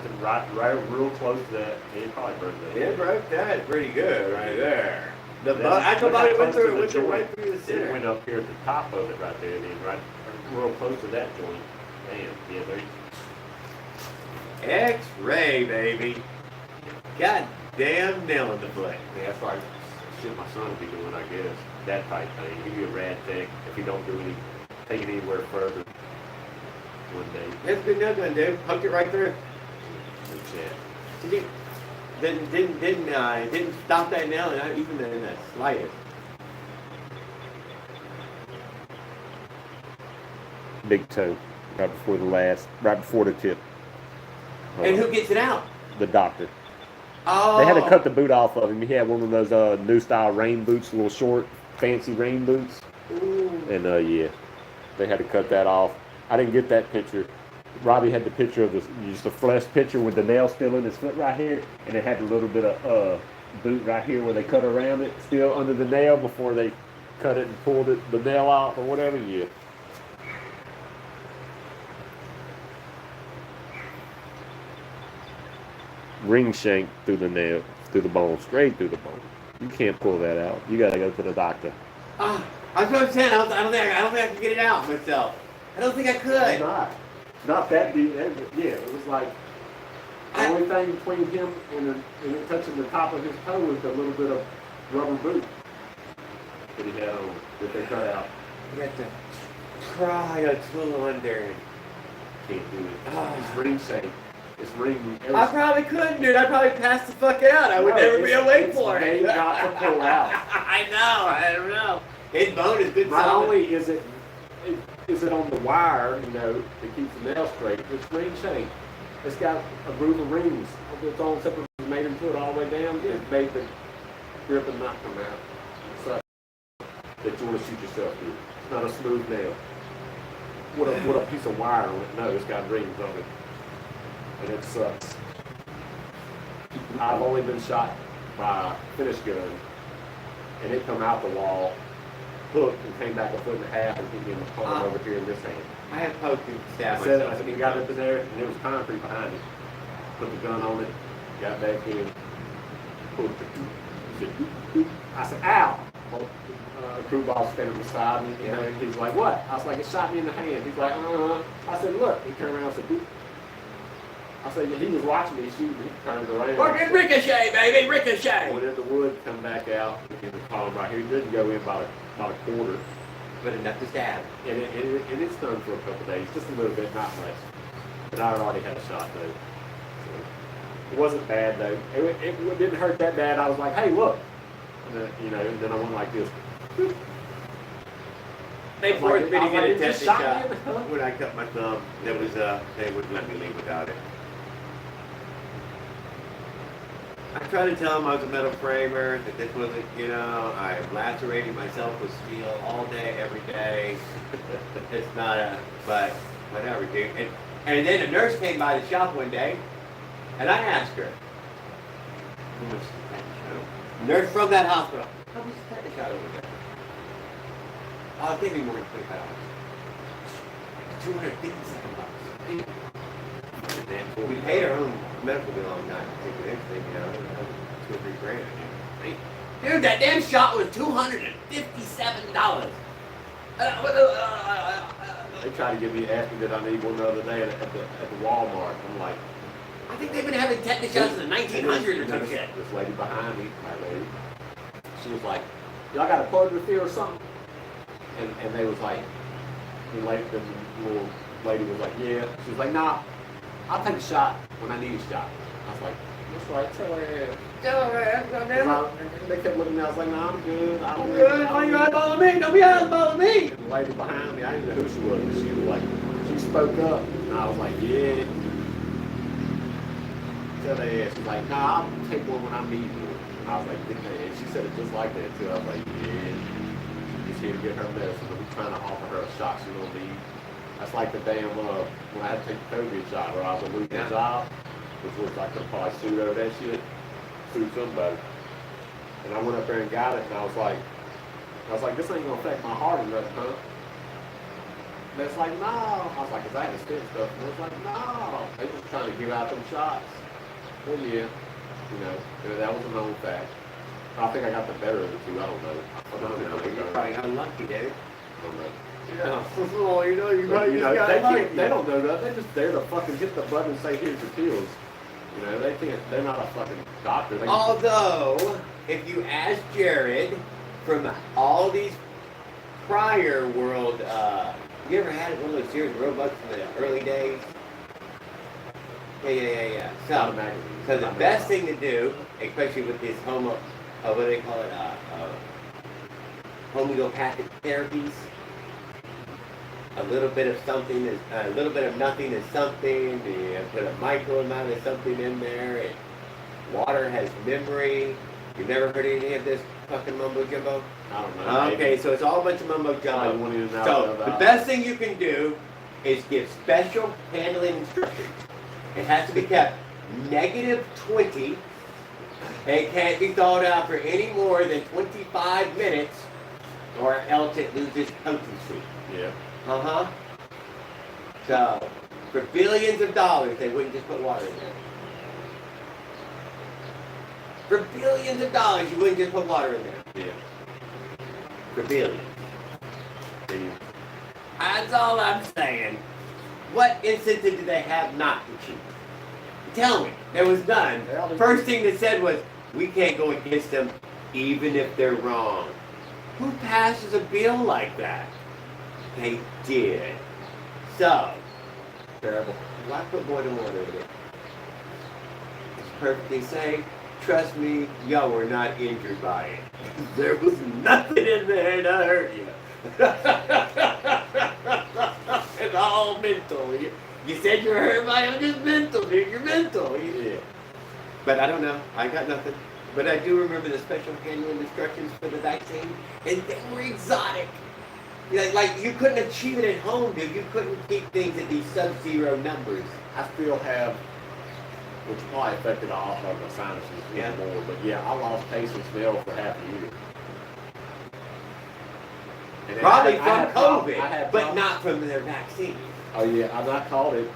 real close to that. He probably broke that. It broke that pretty good right there. The Then actual look how body went close to through, the it joint. right through the It center. went up here at the top of it right there, and then right real close to that joint. Damn, yeah, there. X-ray, baby. God damn nail in the foot. Yeah, that's like shit my son would be doing, I guess. That type thing. He'd be a rad tech if he don't do take it anywhere further one day. That's a good nail gun, dude. Hooked it right through. Good chat. Didn't stop that nail, not even in the slightest. Big toe, right before the tip. And who gets it out? The doctor. Oh. They had to cut the boot off of him. He had one of those new style rain boots, little short, fancy rain boots. Ooh. And yeah, they had to cut that off. I didn't get that picture. Robbie had the picture of just a flesh picture with the nail still in his foot right here, and it had a little bit of boot right here where they cut around it, still under the nail before they cut it and pulled the nail out or whatever. Yeah. Ring shank through the nail, through the bone, straight through the bone. You can't pull that out. You gotta go to the doctor. I was going to say, I don't think I can get it out myself. I don't think I could. Not that deep. Yeah, it was like the only thing between him and it touching the top of his toe was the little bit of rubber boot that he had on that they cut out. You have to try a tool under. Can't do it. It's ring shank. It's ring. I probably couldn't, dude. I'd probably pass the fuck out. I would never be awake for it. It's not to pull out. I don't know. His bone is good. Not only is it on the wire, that keeps the nail straight, it's ring shank. It's got a groove of rings. It's on separate, made him put it all the way down. It made the grip and not come out. So that you want to shoot yourself through. It's not a smooth nail. What a piece of wire on it. No, it's got rings on it. And it sucks. I've only been shot by a finish gun, and it come out the wall, hooked, and came back a foot and a half and hit me in the palm over here in this hand. I have poked and stabbed I said, he got up in there, and there was concrete behind it. Put the gun on it, got back in, pulled it. I said, ow! Well, crew boss standing beside me, he's like, what? I was like, it shot me in the hand. He's like, I said, look. He turned around and said, boop. I said, he was watching me shooting. He turned around. Fucking ricochet, baby, ricochet! When the wood come back out in the column right here, it didn't go in about a quarter. But enough to stab. And it stung for a couple of days, just a little bit, not much. But I already had a shot though. So it wasn't bad though. It didn't hurt that bad. I was like, hey, look. And then I went like this. They forced me to get a it just tetanus shot shot me in the thumb. when I cut my thumb. They wouldn't let me leave without it. I tried to tell them I was a metal framer, that this wasn't, I lacerated myself with steel all day, every day. It's not but whatever, dude. And then a nurse came by the shop one day, and I asked her, how much is the tetanus shot? Nurse from that hospital, how much is the tetanus shot over there? Oh, it gave me more than $25. $257. We paid our own medical bill on that particular thing, $2 or $3 grand. Dude, that damn shot was $257. They tried to ask me that I need one the other day at the Walmart. I'm like, I think they've been having tetanus shots in the 1900s or some shit. This lady behind me, my lady, she was like, y'all got a plug here or something? And they was like, the little lady was like, yeah. She was like, nah, I'll take a shot when I need a shot. I was like, that's right, tell her. They kept looking at me, I was like, nah, I'm good. I'm good. Why you eyeballing me? Don't be eyeballing me. And the lady behind me, I didn't know who she was, but she was like, she spoke up. And I was like, yeah. Tell her ass. She was like, nah, I'll take one when I need one. And I was like, and she said it just like that too. I was like, yeah. She's here to get her medicine, but we're trying to offer her a shot she don't need. That's like the damn, when I had to take the COVID shot, where I was losing a job, which was I could probably sue over that shit, sue somebody. And I went up there and got it, and I was like, this ain't gonna affect my heart or nothing, huh? And it's like, no. I was like, cause I had to spit stuff, and it's like, no. They just trying to give out them shots. Well, yeah, that was a known fact. I think I got the better of the two, I don't know. You're probably unlucky, dude. I don't know. Yeah. Well, you probably just got lucky. They don't know that. They're just there to fucking hit the button and say, here's your pills. They can't, they're not a fucking doctor. Although, if you ask Jared, from all these prior world, you ever had one of those series Roebucks in the early days? Yeah. So the best thing to do, especially with this what do they call it, homeopathic therapies, a little bit of something is a little bit of nothing is something. You put a micro amount of something in there. And water has memory. You've never heard any of this fucking mumbo jumbo? I don't know. Okay, maybe. so it's all a bunch of mumbo Probably jumbo. one in and out So of, the best thing you can do is give special handling instructions. It has to be kept -20. It can't be thawed out for any more than 25 minutes, or else it loses potency. Yeah. Uh-huh. So, for billions of dollars, they wouldn't just put water in there. For billions of dollars, you wouldn't just put water in there. Yeah. For billions. That's all I'm saying. What incentive do they have not to cheat? Tell me. There was none. First thing they said was, we can't go against them even if they're wrong. Who passes a bill like that? They did. So, Terrible. why put more than water in it? It's perfectly safe. Trust me, y'all were not injured by it. There was nothing in there to hurt you. It's all mental. You said you were hurt by it, I'm just mental, dude. You're mental. Yeah. But I don't know. I got nothing. But I do remember the special handling instructions for the vaccine, and they were exotic. Like you couldn't achieve it at home, dude. You couldn't keep things at these sub-zero numbers. I still have, which probably affected all of my sinuses Yeah. more, but yeah, I lost taste and smell for half a year. And Probably I from had COVID, but problems. not from their vaccine. Oh yeah, I not caught it.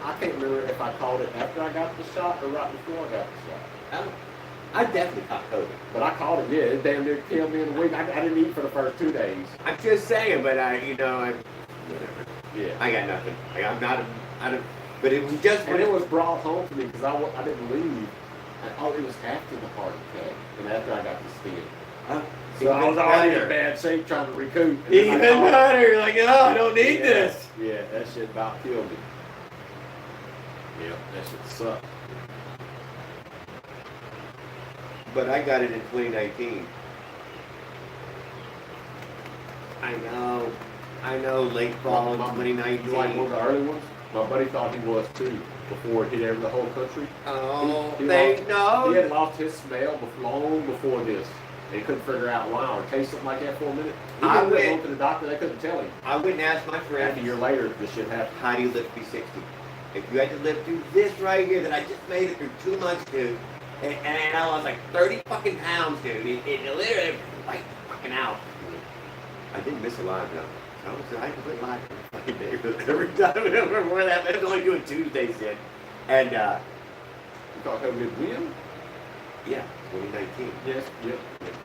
I can't remember if I caught it after I got the shot or right before I got the shot. Oh, I definitely caught COVID. But I caught it, yeah. It damn near killed me in a week. I didn't eat for the first 2 days. I'm just saying, but whatever. Yeah. I got nothing. I'm not. But it was just. And it was brought home to me because I didn't leave. Oh, it was after the heart attack and after I got the stent. So I was already in bad shape trying to recoup. And Even then I caught it. better. You're like, oh, I don't need Yeah, this. Yeah, that shit about killed me. Yeah, that shit sucked. But I got it in 2019. I know, late fall of 2019. You like one of the early ones? My buddy thought he was too before it hit the whole country. Oh, He they He know. had lost his smell long before this. They couldn't figure out why or taste something like that for a minute. He I went went- home to the doctor. They couldn't tell him. I wouldn't ask my After a friend, year later, this shit happened. how do you live to be 60? If you had to live through this right here that I just made it through 2 months, dude, and I lost like 30 fucking pounds, dude. It literally like fucking out. I didn't miss a live though. I quit live for a fucking day every time before that. I was only doing Tuesdays then. And You thought COVID would win? yeah, 2019. Yes. Yep.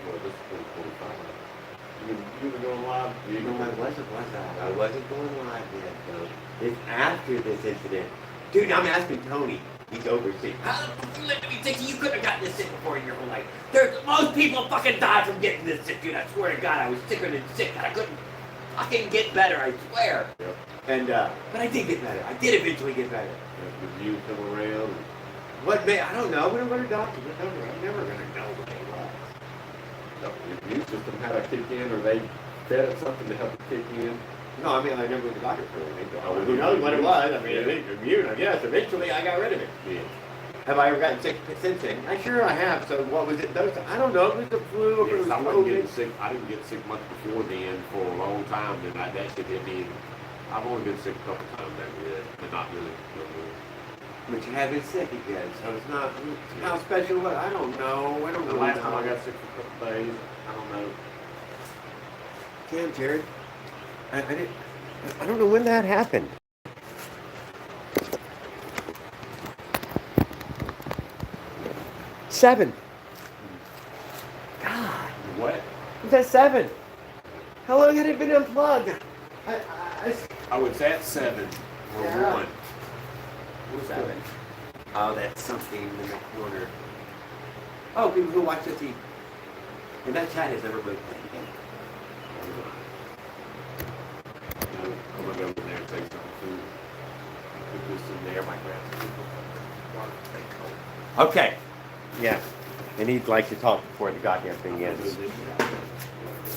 Well, this is 2025. You been going live? You No, going I wasn't going live yet, though. It's after this incident. Dude, I'm asking Tony. He's overseas. How the fuck you lived to be 60? You couldn't have gotten this sick before in your whole life. Most people fucking die from getting this sick, dude. I swear to God, I was sicker than sick. I couldn't fucking get better, I swear. Yep. And, but I did get better. I did eventually get better. With you coming around. And What, man? I don't know. We don't go to doctors. I'm never going to know what they was. your immune system had to kick in, or they fed it something to help it kick in. No, I mean, I never went to the doctor for anything. Oh, Who knows what it was? I mean, yeah. I think immune, I guess. Eventually, I got rid of it. Yeah. Have I ever gotten sick since then? I'm sure I have. So what was it? I don't know. It was the flu or it was I wasn't getting COVID. sick. I didn't get sick much before then for a long time. Then that shit hit me. I've only been sick a couple times that year, but not really. But you have been sick again, so it's not. How special was it? I don't know. I don't The know. last time I got sick for a couple days, I don't know. Damn, Jared. I don't know when that happened. Seven. God. What? Was that 7? How long had it been unplugged? I was at 7 or Yeah. 1. What's that? Oh, that's something in the corner. Oh, people who watch the TV. And that chat has never really played again. I'm gonna go in there and take some food. Put this in there, my grandson. Okay. Yeah. And he'd like to talk before the goddamn thing ends.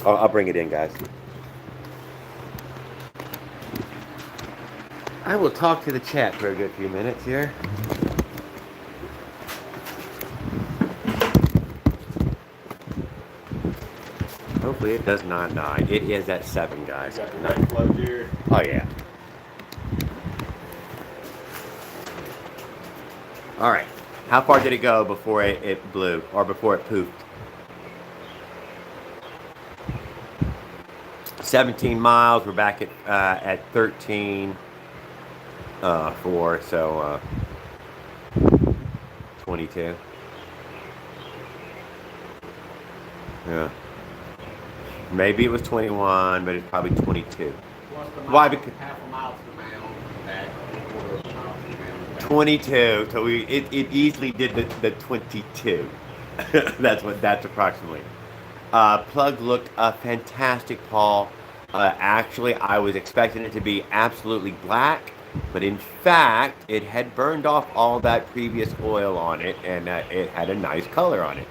I'll bring it in, guys. I will talk to the chat for a good few minutes here. Hopefully it does not die. It is at 7, guys. Got the nice flow here. Oh yeah. All right. How far did it go before it blew or before it pooped? 17 miles. We're back at 13. 4. So 22. Yeah. Maybe it was 21, but it's probably 22. Why? Because half a mile to the mound, back a quarter of a mile to the mound. 22. So it easily did the 22. that's approximately. Plug looked fantastic, Paul. Actually, I was expecting it to be absolutely black, but in fact, it had burned off all that previous oil on it, and it had a nice color on it.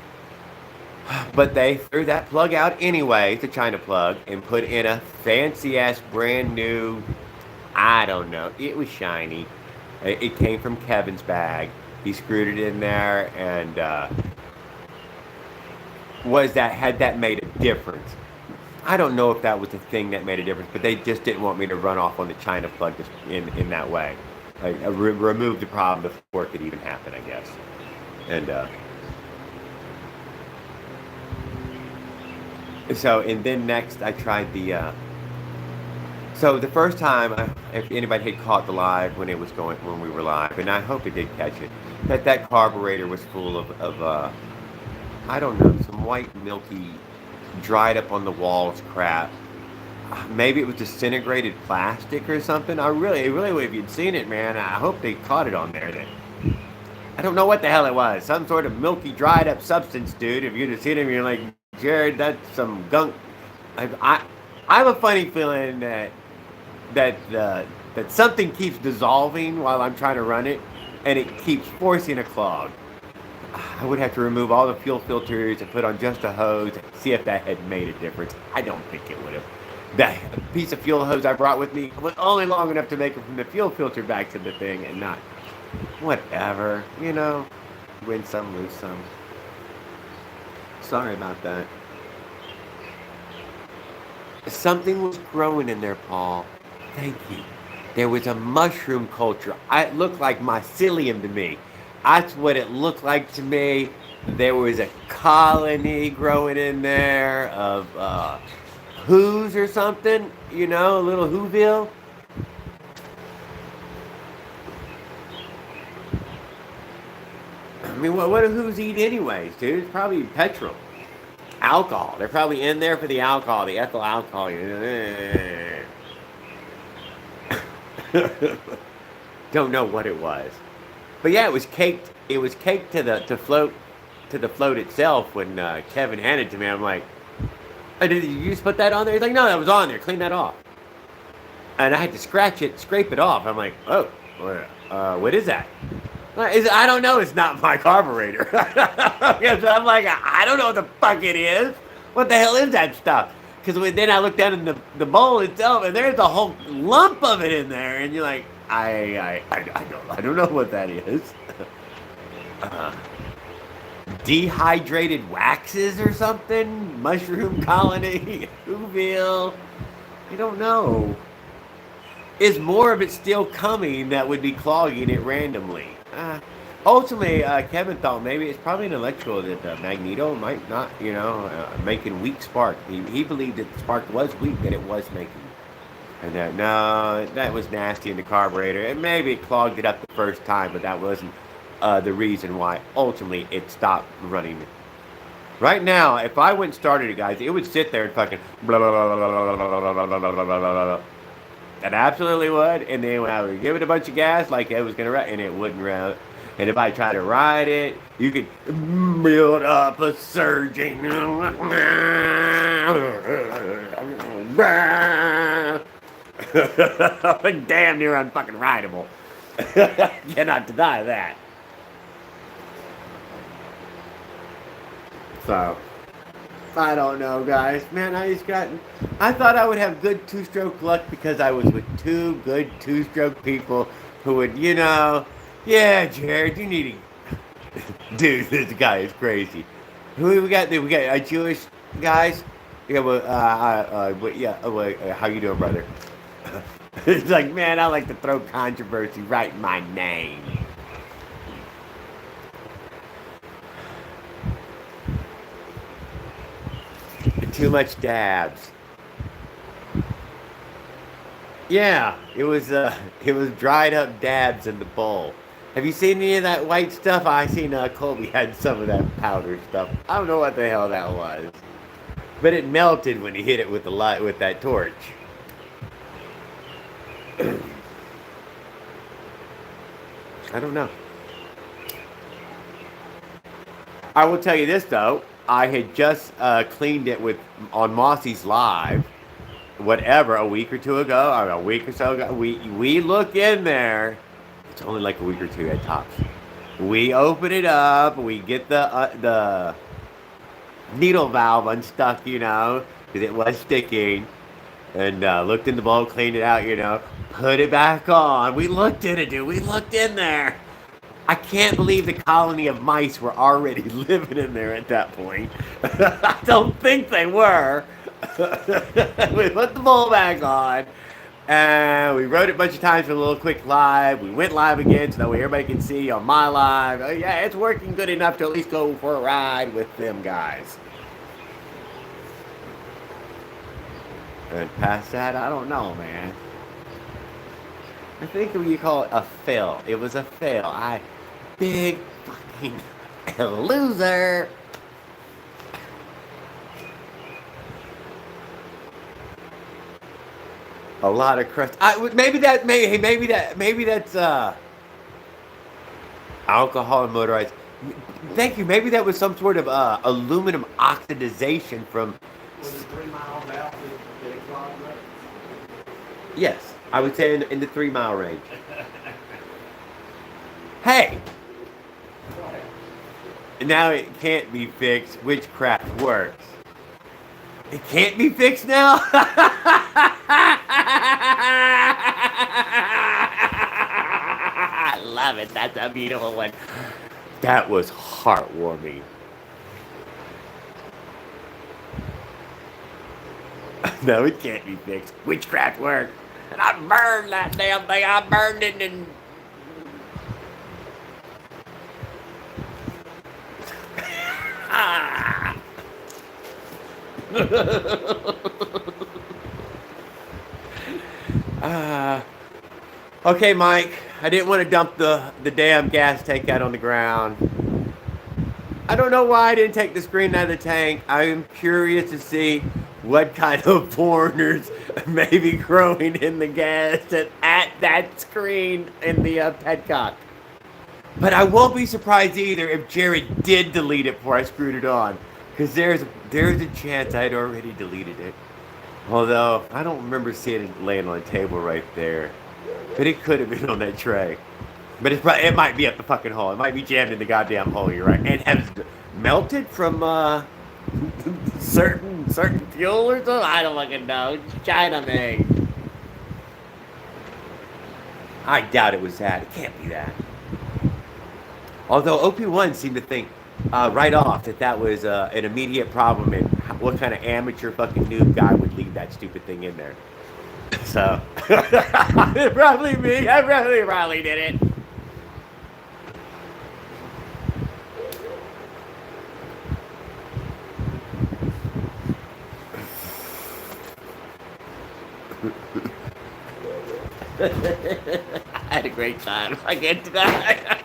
But they threw that plug out anyway, the China plug, and put in a fancy-ass brand new, I don't know, it was shiny. It came from Kevin's bag. He screwed it in there, and had that made a difference? I don't know if that was the thing that made a difference, but they just didn't want me to run off on the China plug just in that way. Like, remove the problem before it could even happen, I guess. And and then next I tried the. So the first time, if anybody had caught the live when we were live, and I hope it did catch it, that carburetor was full of I don't know, some white milky, dried up on the walls crap. Maybe it was disintegrated plastic or something. Really, if you'd seen it, man, I hope they caught it on there. I don't know what the hell it was. Some sort of milky, dried up substance, dude. If you'd have seen it, you're like, Jared, that's some gunk. I have a funny feeling that something keeps dissolving while I'm trying to run it, and it keeps forcing a clog. I would have to remove all the fuel filters and put on just a hose and see if that had made a difference. I don't think it would have. That piece of fuel hose I brought with me was only long enough to make it from the fuel filter back to the thing, and not whatever, win some, lose some. Sorry about that. Something was growing in there, Paul. Thank you. There was a mushroom culture. It looked like mycelium to me. That's what it looked like to me. There was a colony growing in there of who's or something, a little Whoville. I mean, what do who's eat anyways, dude? It's probably petrol. Alcohol. They're probably in there for the alcohol, the ethyl alcohol. Don't know what it was. But yeah, it was caked. It was caked to the float itself when Kevin handed it to me. I'm like, oh, did you just put that on there? He's like, no, that was on there. Clean that off. And I had to scrape it off. I'm like, oh, what is that? I don't know. It's not my carburetor. So I'm like, I don't know what the fuck it is. What the hell is that stuff? Because then I look down in the bowl itself, and there's a whole lump of it in there, and you're like, I don't know what that is. Dehydrated waxes or something? Mushroom colony? Whoville? I don't know. Is more of it still coming that would be clogging it randomly? Ultimately, Kevin thought maybe it's probably an electrical that Magneto might not, making weak spark. He believed that the spark was weak, that it was making. And that was nasty in the carburetor. And maybe it clogged it up the first time, but that wasn't the reason why ultimately it stopped running. Right now, if I went and started it, guys, it would sit there and fucking blah, blah, blah, blah, blah, blah, blah, blah, blah, blah, blah. It absolutely would. And then when I would give it a bunch of gas, like it was going to run, and it wouldn't run. And if I tried to ride it, you could build up a surging. Damn near unfucking rideable. Cannot deny that. So, I don't know, guys. Man, I thought I would have good two-stroke luck because I was with two good two-stroke people who would, yeah, Jared, you need to, dude, this guy is crazy. Who we got? We got Jewish guys. Yeah, how you doing, brother? It's like, man, I like to throw controversy right in my name. Too much dabs. Yeah, it was dried up dabs in the bowl. Have you seen any of that white stuff? I seen Colby had some of that powder stuff. I don't know what the hell that was, but it melted when he hit it with the light with that torch. I don't know. I will tell you this though. I had just cleaned it on Mossy's Live, whatever, a week or two ago, or a week or so ago. We look in there. It's only like a week or two at tops. We open it up. We get the needle valve unstuck, because it was sticking. And looked in the bowl, cleaned it out, put it back on. We looked in it, dude. We looked in there. I can't believe the colony of mice were already living in there at that point. I don't think they were. We put the bowl back on, and we wrote it a bunch of times for a little quick live. We went live again so that way everybody can see on my live. Oh, yeah, it's working good enough to at least go for a ride with them guys. And past that, I don't know, man. I think you call it a fail. It was a fail. Big fucking loser. A lot of crust. Maybe that's alcohol and motorized. Thank you. Maybe that was some sort of aluminum oxidization from. Was it 3 miles out to the clogged road? Yes, I would say in the 3 mile range. Hey! Now it can't be fixed. Witchcraft works. It can't be fixed now? I love it. That's a beautiful one. That was heartwarming. No, it can't be fixed. Witchcraft works. And I burned that damn thing. I burned it and... Okay, Mike. I didn't want to dump the damn gas tank out on the ground. I don't know why I didn't take the screen out of the tank. I am curious to see what kind of foreigners may be growing in the gas at that screen in the petcock. But I won't be surprised either if Jared did delete it before I screwed it on. Because there's a chance I'd already deleted it. Although, I don't remember seeing it laying on the table right there. But it could have been on that tray. But it might be at the fucking hole. It might be jammed in the goddamn hole, you're right. And has melted from certain fuel or something? I don't fucking know. China made. I doubt it was that. It can't be that. Although OP1 seemed to think right off that was an immediate problem, and what kind of amateur fucking noob guy would leave that stupid thing in there. So, probably me. I probably did it. I had a great time. I get to that.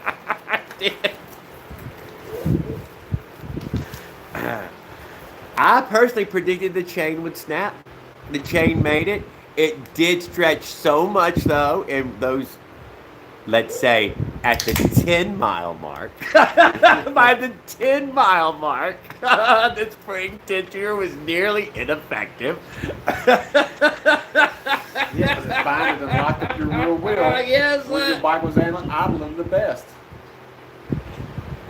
I personally predicted the chain would snap. The chain made it. It did stretch so much, though, in those, let's say, at the 10-mile mark. By the 10-mile mark, the spring tensioner was nearly ineffective. Yeah, because it's binded and locked up your real wheel. Yes, when your bike was idling the best.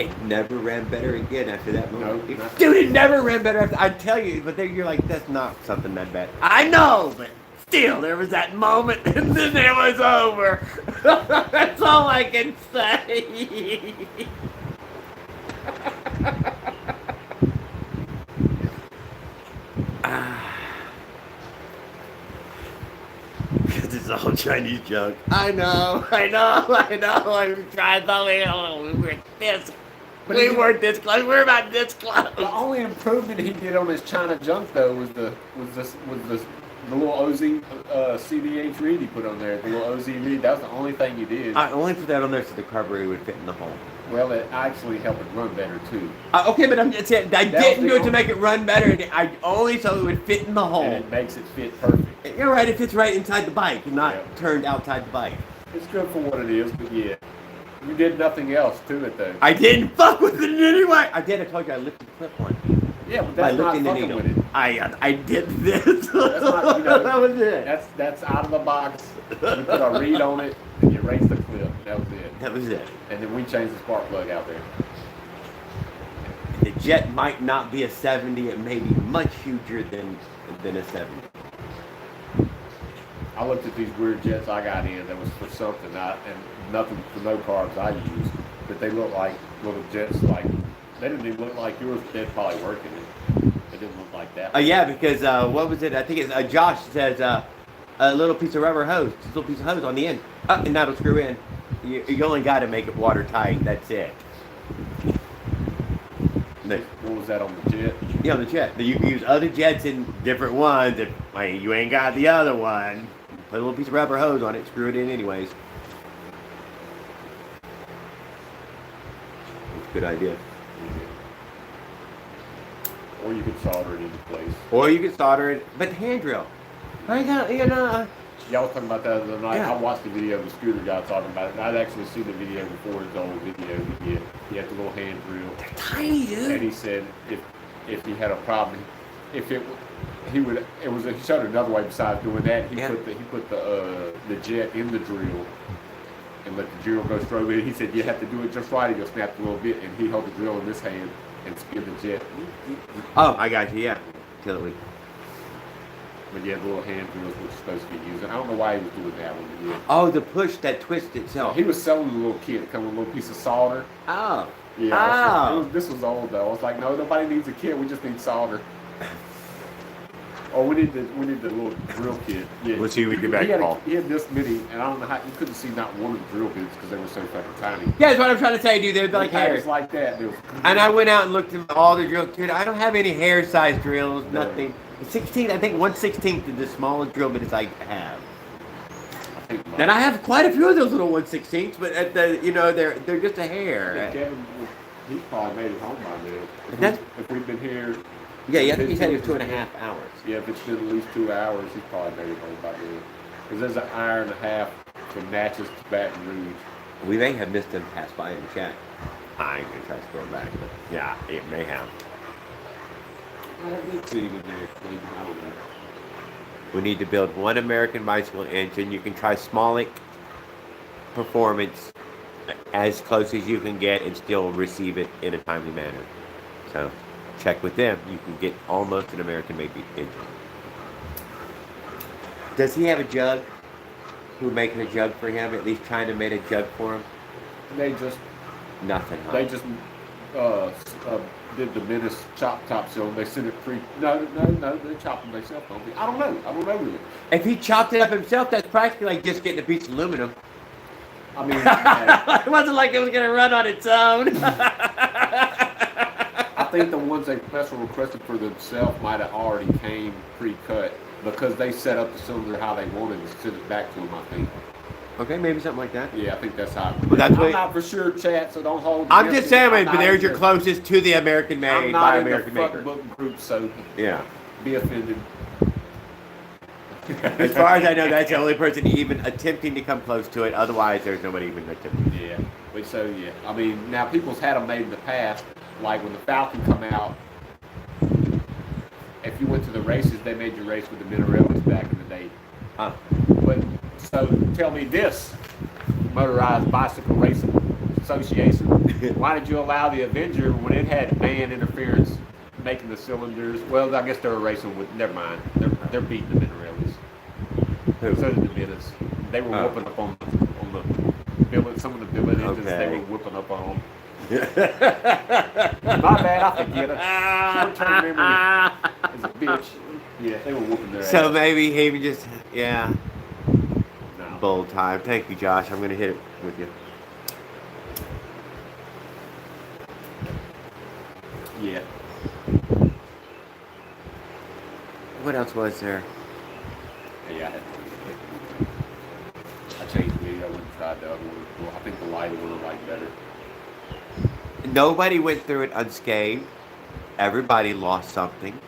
It never ran better again after that moment. No, not- Dude, it never ran better after. I tell you, but then you're like, that's not something that bad. I know, but still, there was that moment, and then it was over. That's all I can say. Because it's all Chinese junk. I know. I'm trying to we're this. But We he- weren't this close. We're about this close. The only improvement he did on his China junk though was the little OZ CDH reed he put on there. The little OZ reed. That was the only thing he did. I only put that on there so the carburetor would fit in the hole. Well, it actually helped it run better too. Okay, but I'm just saying, I was didn't the do it to only- make it run better. I only so it would fit in the And hole. it makes it fit perfect. You're right, it fits right inside the bike, and not Yeah. turned outside the bike. It's good for what it is, but yeah. You did nothing else to it though. I didn't fuck with it anyway. I did. I told you I lifted the clip one. Yeah, but By that's not lifting the fucking needle. with it. I did this. That's not, you know, that was it. That's out of the box. You put a reed on it, and you raise the clip. That was it. That was it. And then we changed the spark plug out there. The jet might not be a 70. It may be much huger than a 70. I looked at these weird jets I got in that was for something, and nothing for no carbs I used, but they look like little jets. Like they didn't even look like yours. But they're probably working it. They didn't look like that. Yeah, because what was it? I think it's Josh says a little piece of rubber hose, just a little piece of hose on the end, and that'll screw in. You only got to make it watertight. That's it. What was that on the jet? Yeah, on the jet. You can use other jets in different ones. If you ain't got the other one, put a little piece of rubber hose on it, screw it in anyways. That's a good idea. Or you could solder it into place. Or you can solder it, but hand drill. I got, Y'all was talking about that the other night. Yeah. I watched the video of the scooter guy talking about it, and I'd actually seen the video before his old video. He had the little hand drill. they're tiny, dude. And he said if he had a problem, he showed another way besides doing that. He put the jet in the drill and let the drill go straight in. He said you have to do it just right. He'll snap a little bit, and he held the drill in this hand and spin the jet. Oh, I got you. Yeah, till it. But yeah, the little hand drills were supposed to be using. I don't know why he was doing that one. But yeah. Oh, the push that twist itself. He was selling a little kit. It come with a little piece of solder. Oh. Yeah. Oh. This was old though. I was like, no, nobody needs a kit. We just need solder. Oh, we need the little drill kit. Yeah. Let's see if we get back, Paul. He had this many, and I don't know how you couldn't see not one of the drill bits because they were so fucking tiny. Yeah, that's what I'm trying to say, dude. They're like It was hairs. like that. It was, And I went out and looked at all the drills. Dude, I don't have any hair size drills, No. nothing. 16, I think 1/16 is the smallest drill bits I have. I think And I have quite a few of those little 1/16s, but at the, they're just a hair. Kevin, he probably made it home by now. If we've been here. Yeah, I think he said it was 2.5 hours. Yeah, if it's been at least 2 hours, he's probably made it home by now. Because there's an hour and a half from Natchez to Baton Rouge. We may have missed him pass by in the chat. I ain't gonna try to scroll back, but yeah, it may have. We need to build one American bicycle engine. You can try Smolik Performance as close as you can get and still receive it in a timely manner. So check with them. You can get almost an American-made engine. Does he have a jug? Who making a jug for him? At least trying to make a jug for him? They just Nothing. Huh? They just did the Menace chop top zone. They sent it free. No, they chopped them themselves. I don't know really. If he chopped it up himself, that's practically like just getting a piece of aluminum. I mean, It wasn't like it was going to run on its own. I think the ones they special requested for themselves might have already came pre-cut because they set up the cylinder how they wanted and sent it back to them, I think. Okay, maybe something like that. Yeah, I think that's how. Well, that's I'm what- not for sure, chat, so don't hold. I'm against just me. saying, I'm but not there's in your the- closest to the American I'm made not by in American the fuck maker. book group, so Yeah. be offended. As far as I know, that's the only person even attempting to come close to it. Otherwise, there's nobody even attempting. Yeah, but so yeah. I mean, now people's had them made in the past. Like when the Falcon come out, if you went to the races, they made you race with the Minarellas back in the day. Huh. But so tell me this, motorized bicycle racing Association. Why did you allow the Avenger when it had man interference making the cylinders? Well, I guess they were racing with. Never mind. They're beating the Minarellis. So did the Minutes. They were whooping up on the billet. Some of the billet engines they were whipping up on. My bad. I forget it. Short-term memory is a bitch. Yeah, they were whooping their ass. So maybe he would just, yeah. No. Bold time. Thank you, Josh. I'm going to hit it with you. Yeah. What else was there? Yeah, I changed the video. I went and tried the other one. Well, I think the lighter one I like better. Nobody went through it unscathed. Everybody lost something.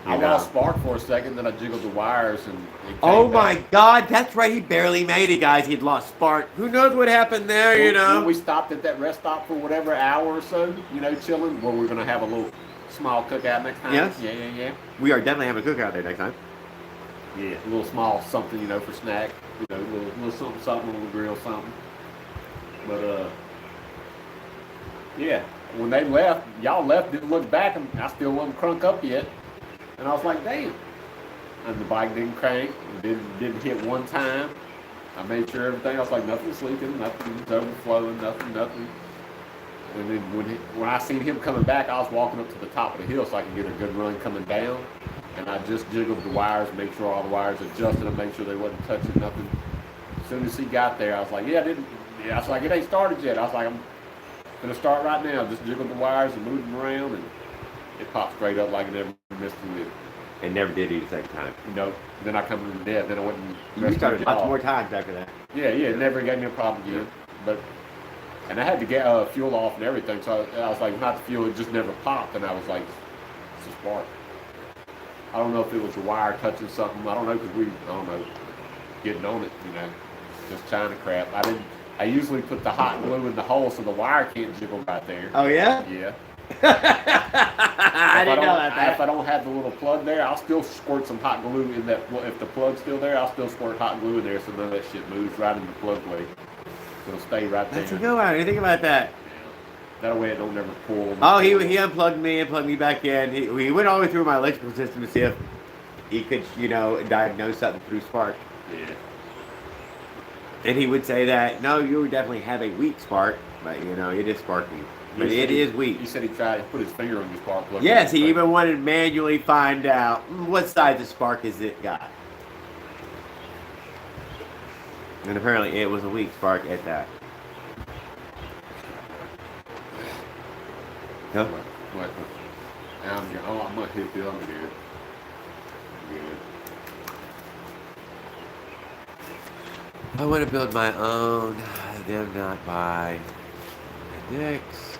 I lost spark for a second, then I jiggled the wires and it came Oh back. my God, that's right. He barely made it, guys. He'd lost spark. Who knows what happened there, you know? We stopped at that rest stop for whatever hour or so, you know, chilling, where we're going to have a little small cookout next time. Yes. Yeah. We are definitely having a cookout there next time. Yeah, a little small something, you know, for snack. You know, a little something on the grill, something. But, yeah, when they left, y'all left, didn't look back, and I still wasn't crunk up yet. And I was like, damn. And the bike didn't crank, didn't hit one time. I made sure everything, I was like, nothing's leaking, nothing's overflowing, nothing. And then when I seen him coming back, I was walking up to the top of the hill so I could get a good run coming down. And I just jiggled the wires, make sure all the wires adjusted and make sure they wasn't touching nothing. As soon as he got there, I was like, I was like, it ain't started yet. I was like, I'm gonna start right now. Just jiggled the wires and moved them around, and it popped straight up like it never missed a lick. And never did eat a second time. You know, then I come to the dead. Then I went and You started lots more times after that. Yeah, it never gave me a problem again. And I had to get fuel off and everything, so I was like, not the fuel, it just never popped, and I was like, it's a spark. I don't know if it was a wire touching something. I don't know, because getting on it, you know, just China crap. I usually put the hot glue in the hole so the wire can't jiggle right there. Oh yeah? Yeah. I didn't know that. If I don't have the little plug there, I'll still squirt some hot glue in that. If the plug's still there, I'll still squirt hot glue in there so none of that shit moves right in the plug way. So it'll stay right there. That's a good one. I didn't think about that. That way it don't never pull. Oh, he unplugged me back in. He went all the way through my electrical system to see if he could, you know, diagnose something through spark. Yeah. And he would say that, no, you definitely have a weak spark, but, you know, it is sparking. But it is weak. He said he tried to put his finger on your spark plug. Yes, he even wanted to manually find out what size of spark is it got. And apparently it was a weak spark at that. Yep. I'm gonna hit the other here. Good. I want to build my own, them not buy the Dicks.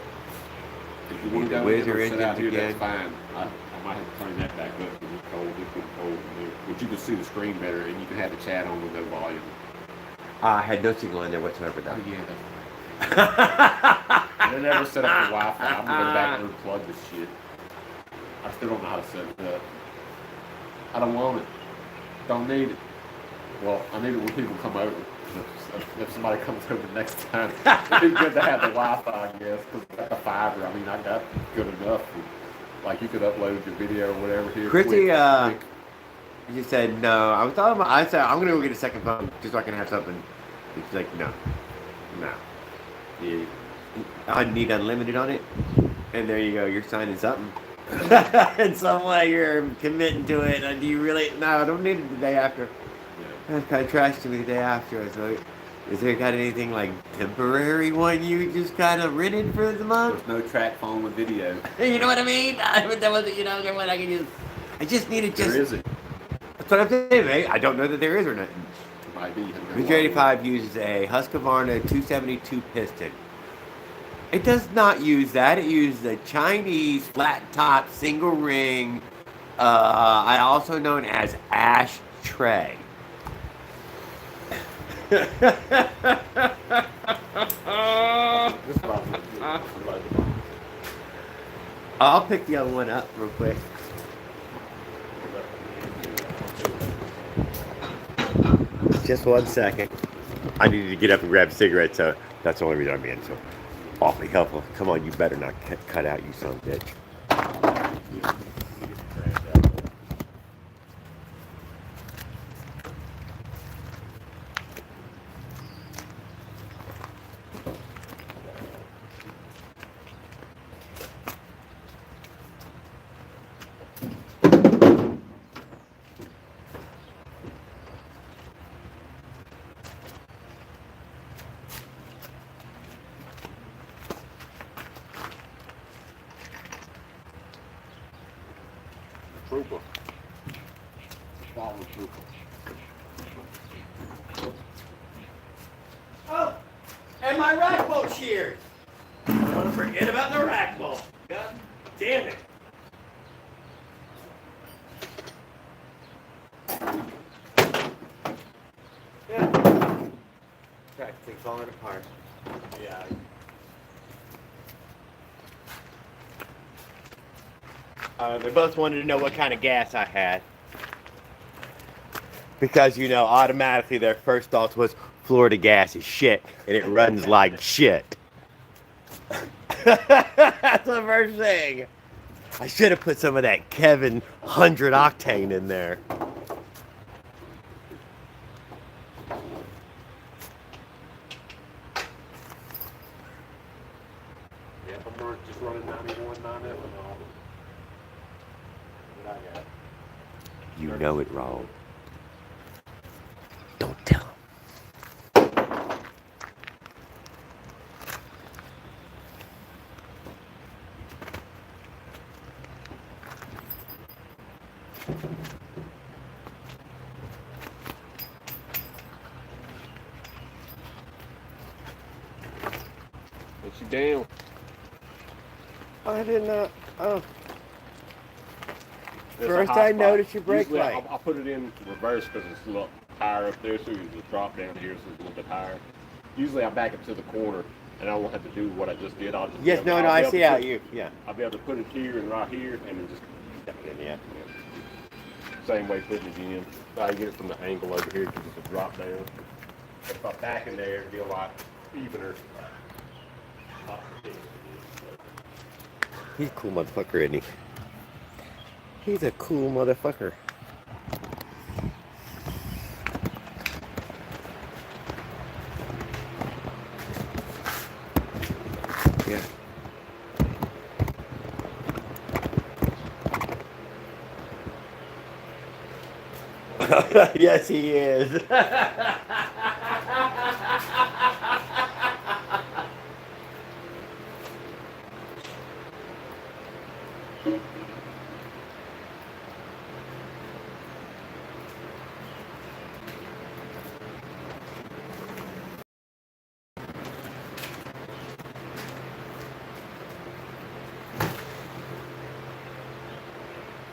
If you want to go Whiz and your sit out engines here, again. that's fine. I might have to turn that back up because it's cold. It's getting cold in here. But you can see the screen better, and you can have the chat on with no volume. I had no signal in there whatsoever, though. Oh, yeah, that's They never set up the Wi-Fi. I'm gonna go back and unplug this shit. I still don't know how to set it up. I don't want it. Don't need it. Well, I need it when people come over. If somebody comes over next time, it'd be good to have the Wi-Fi, I guess, because I got the fiber. I mean, I got good enough. Like, you could upload your video or whatever here. Chrissy, quick. you said no. I said, I'm going to go get a second phone just so I can have something. She's like, no. Yeah. I need unlimited on it. And there you go. You're signing something. In some way, you're committing to it. And do you really? No, I don't need it the day after. That's kind of trash to me the day after. I was like, is there got anything like temporary one you just kind of rented for the month? There's no track phone with video. You know what I mean? That wasn't, you know, what I can use. I just needed just. There isn't. That's what I'm saying, mate. I don't know that there is or not. Might be. Ranger 85 uses a Husqvarna 272 piston. It does not use that. It uses a Chinese flat top single ring, also known as ash tray. I'll pick the other one up real quick. Just 1 second. I needed to get up and grab a cigarette, so that's the only reason I'm being so. Awfully helpful. Come on, you better not cut out, you son of a bitch. Trooper. Follow trooper. Oh, and my rack bolt shears. Don't forget about the rack bolt. God damn it. Yeah. Practically falling apart. Yeah. They both wanted to know what kind of gas I had. Because, you know, automatically their first thought was Florida gas is shit and it runs like shit. That's the first thing. I should have put some of that Kevin 100 octane in there. Yeah, I'm just running 91, 9 ethanol. What I got? You know it wrong. Don't tell him. Put you down. I did not. Oh. There's a First hot I spot. noticed your brake Usually light. I'll put it in reverse because it's a little higher up there, so you just drop down here so it's a little bit higher. Usually I back it to the corner and I won't have to do what I just did. I'll just Yes, no, I'll I be see able how to you, yeah. I'll be able to put it here and right here and then just Yeah. same way putting it in. So I get it from the angle over here because it's a drop down. But if I back in there, it'd be a lot evener. He's a cool motherfucker, isn't he? He's a cool motherfucker. Yeah. Yes, he is.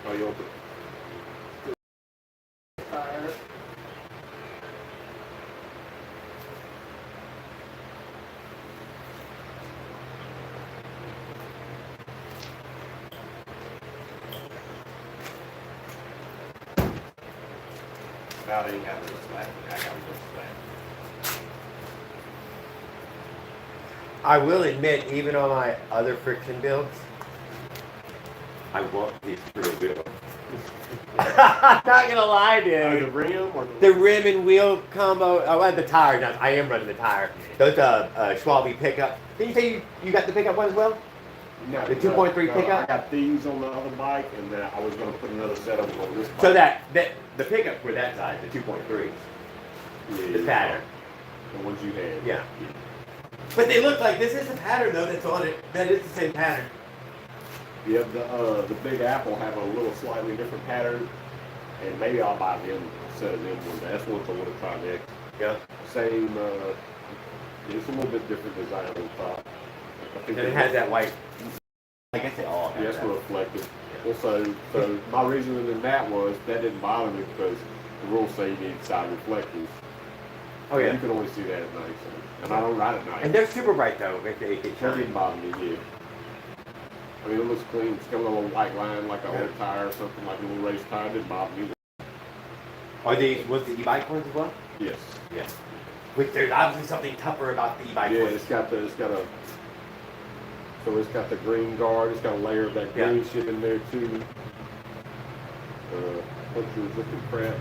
Oh, you want the tire? Now they have it slack. I got it slack. I will admit, even on my other friction builds, I want these pretty good. I'm not gonna lie, The dude. rim or The rim and wheel combo. Oh, and the tire. Now, I am running the tire. Those Schwalbe pickup. Did you say you got the pickup one as well? No, The 2.3 no, pickup? I got these on the other bike, and then I was going to put another set of them on this bike. So that the pickups were that size, the 2.3, Yeah, the pattern. The ones you had. Yeah. But they look like this is the pattern though that's on it. That is the same pattern. Yeah, the Big Apple have a little slightly different pattern, and maybe I'll buy them a set of them one day. That's what I want to try next. Yeah. Same, it's a little bit different design on top. I think And it has that white. I guess they all have Yes, that. reflective. Also, so my reasoning in that was that didn't bother me because the rules say you need side reflectors. Oh yeah. You can only see that at night, so, and I don't ride at night. And they're super bright though. If they get That shiny. didn't bother me, yeah. I mean, it looks clean. It's got a little white line like an old tire or something, like a little race tire. It didn't bother me. Are these was the e-bike ones as well? Yes. Yeah. Which there's obviously something tougher about the e-bike Yeah, ones. it's got a So it's got the green guard. It's got a layer of that green shit in there too. What's your resistant crap?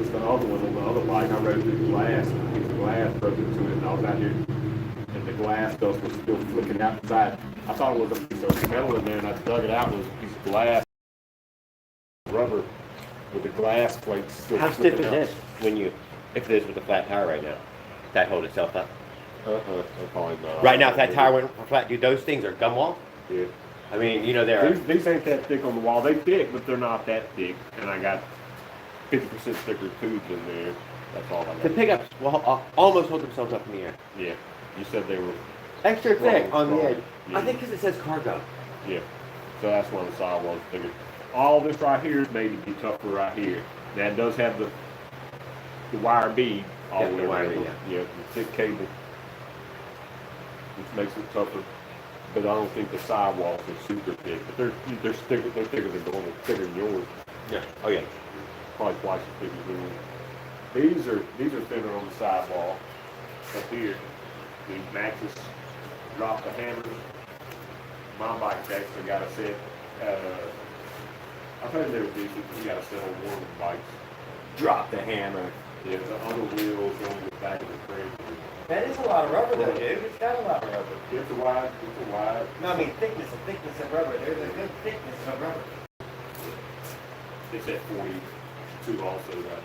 It's the other one on the other bike. I rode through the glass. A piece of glass broke into it, and I was out here, and the glass dust was still flicking outside. I thought it was a piece of metal in there, and I dug it out. It was a piece of glass, rubber, with the glass plates still. How stiff is this when you, if it is with a flat tire right now? That hold itself up? Probably not. Right now, if that tire went flat, dude, those things are gum wall. Yeah. I mean, you know, they're. These ain't that thick on the wall. They thick, but they're not that thick. And I got 50% thicker tubes in there. That's all I got. The pickups will almost hold themselves up in the air. Yeah. You said they were. Extra thick on the edge. Yeah. I think because it says cargo. Yeah. So that's one of the sidewalls bigger. All this right here is made to be tougher right here. Now it does have the wire bead all the way around. Yeah. The thick cable, which makes it tougher. But I don't think the sidewalls are super thick. But they're thicker. They're thicker than normal. Thicker than yours. Yeah. Oh yeah. Probably twice as thick as yours. These are thinner on the sidewall. Up here, these Maxxis drop the hammers. My bike's actually got a set. I think they were decent. You got a set of warm bikes. Drop the hammer. Yeah, the other wheels on the back of the frame. That is a lot of rubber though, dude. It's got a lot of rubber. It's a wide. No, I mean thickness of rubber. There's a good thickness of rubber. It's at 42 also, right?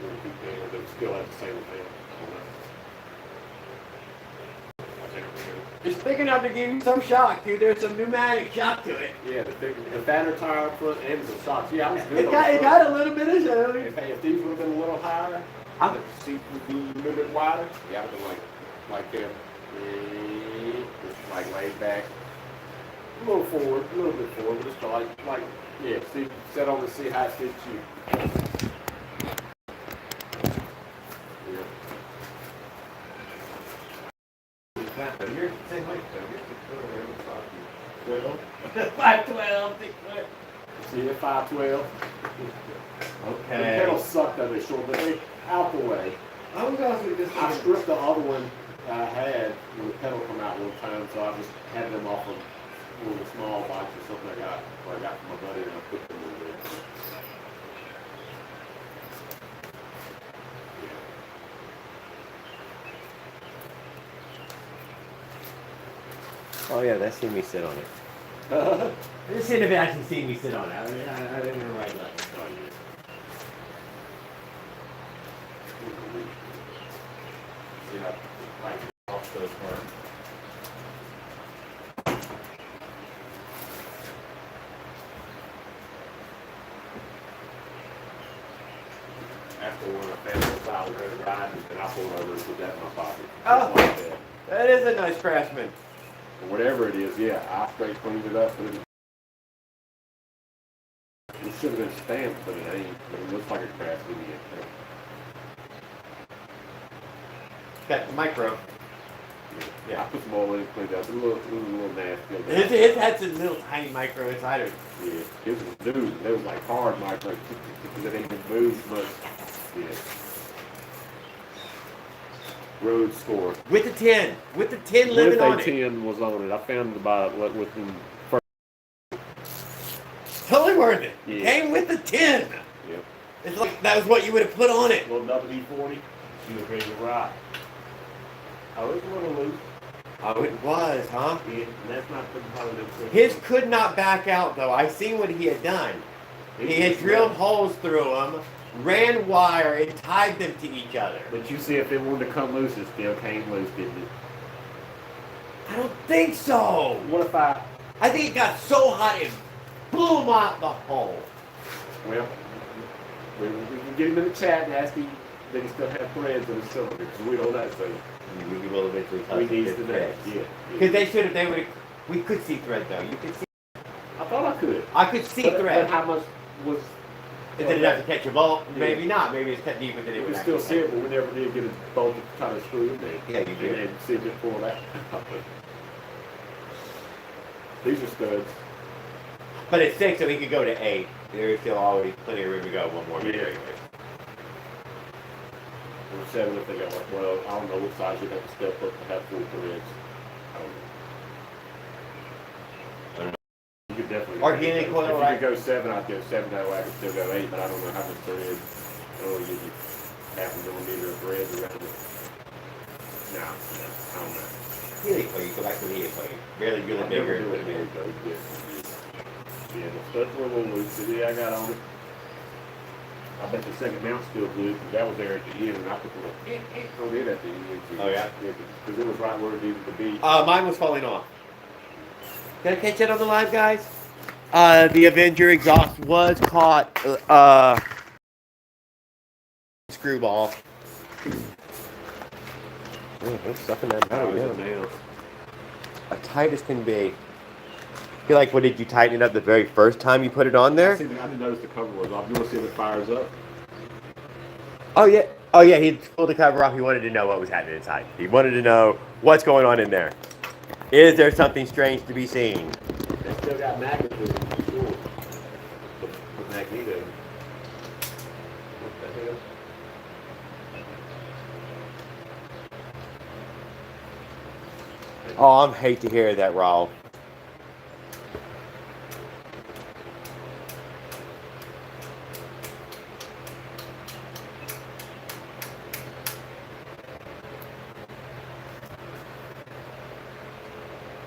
42 there, but it's still at the same thing. It's thick enough to give you some shock, dude. There's some pneumatic shock to it. Yeah, the banter tire up front and the shocks. Yeah, I was good. It got a little bit of shock. If these would have been a little higher, the seat would be a little bit wider. Yeah, I'd have been like that. Just like laid back. A little forward, a little bit forward, but just like yeah, see, set on to see how it fits you. Yeah. You're the same way. 12. 512, 6 foot. See the 512. Okay. The pedals suck though, they're short, but they out the way. I was going to I stripped the other one I had when the pedal come out one time, so I just had them off of one of the small bikes or something I got from my buddy, and I put them in there. Oh yeah, that's seen me sit on it. This should have actually seen me sit on it. I didn't even write that. See how like off those parts. After one I found the style of riding, and I pulled over and put that in my pocket. Oh. Like that. That is a nice Craftsman. Or whatever it is, yeah, I straight cleaned it up, but it should have been stamped, but it ain't. But it looks like a craft idiot. Got the micro. Yeah, I put some oil in it, cleaned it up. It was a little nasty. It had some little tiny micro inside it. Yeah, it was new. It was like hard micro because it ain't been moved much. Yeah. Road score. With the tin living on With it. 10 was on it. I found it about within first. Totally worth it. Yeah. Came with the tin. Yep. It's like that was what you would have put on it. Little WD-40. She was ready to ride. Oh, it's a little loose. Oh, it was, huh? Yeah, and that's not the positive. His could not back out though. I seen what he had done. He had drilled holes through them, ran wire, and tied them to each other. But you see, if it wanted to come loose, it still came loose, didn't it? I don't think so. What if I think it got so hot it blew him out the hole. Well, we can get him in the chat and ask him that he still have threads in his cylinder, because we know that thing. We will eventually We need to know. Yeah. Because they would have, we could see thread though. You could see. I thought I could. I could see But thread. how much was... Is it enough to catch a bolt? Yeah. Maybe not. Maybe it's cut deeper than it You would can still actually see it, catch. but we never did get a bolt to kind of screw in there. Yeah, you do. And see if it pulled out. These are studs. But it's 6, so he could go to 8. There's still always plenty of room to go. One more meter. Yeah. Or 7 if they got like, well, I don't know what size you'd have to step up to have 4 threads. I don't know. You could definitely. Organic coil, if you right? could go 7, I'd go 7. That way I could still go 8, but I don't know how much thread. I don't give you half a millimeter of thread around it. No, I don't know. Heliocoil, go back to the heliocoil. Really, really I've bigger. never doing it, though. Yeah, the studs were a little loose. Yeah, I got on it. I bet the second mount's still good, because that was there at the end, and I put the little on it at the end. Oh, yeah? Because it was right where it needed to be. Mine was falling off. Did I catch that on the live, guys? The Avenger exhaust was caught, screwball. They're sucking that battery down. As tight as can be. Feel like, what, did you tighten it up the very first time you put it on there? I didn't notice the cover was off. You want to see if it fires up? Oh yeah, he pulled the cover off. He wanted to know what was happening inside. He wanted to know what's going on in there. Is there something strange to be seen? They still got magnets in it, for sure. The magneto. What the hell? Oh, I hate to hear that, Raul.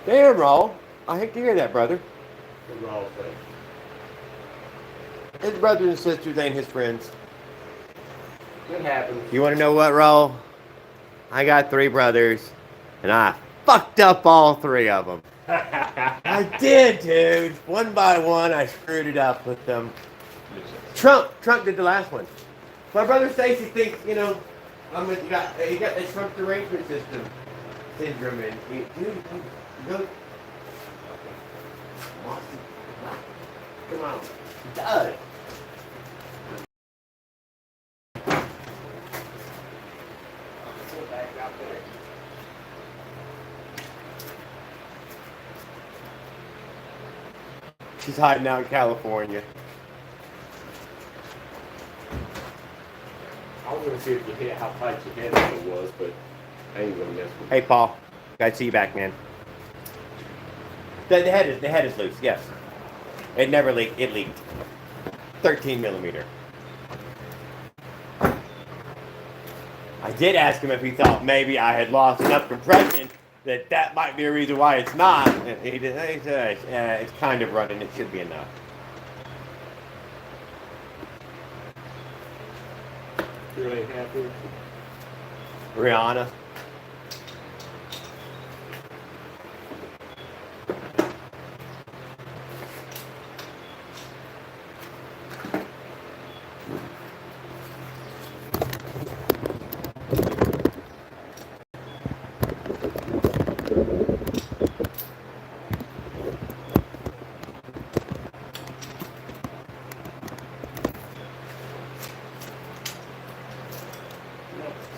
Damn, Raul. I hate to hear that, brother. What Raul say? His brothers and sisters ain't his friends. It happens. You want to know what, Raul? I got 3 brothers, and I fucked up all 3 of them. I did, dude. One by one, I screwed it up with them. Trump did the last one. My brother Stacy thinks, you know, he got the Trump derangement system syndrome, and dude, go. Come on, he does. She's hiding out in California. I was going to see if you hit how tight your head was, but I ain't going to mess with it. Hey, Paul. Glad to see you back, man. The head is loose. Yes. It never leaked. It leaked. 13 millimeter. I did ask him if he thought maybe I had lost enough compression that might be a reason why it's not. And he said, it's kind of running. It should be enough. You really happy? Rihanna.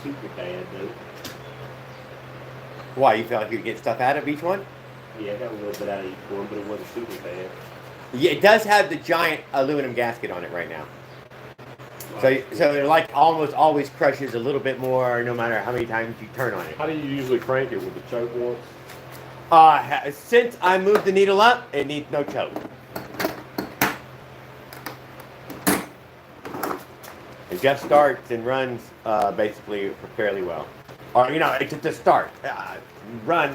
Super bad, though. Why, you felt like you could get stuff out of each one? Yeah, I got a little bit out of each one, but it wasn't super bad. Yeah, it does have the giant aluminum gasket on it right now. So it like almost always crushes a little bit more no matter how many times you turn on it. How do you usually crank it, with the choke once? Since I moved the needle up, it needs no choke. It just starts and runs basically fairly well. Or, you know, it's to start. No,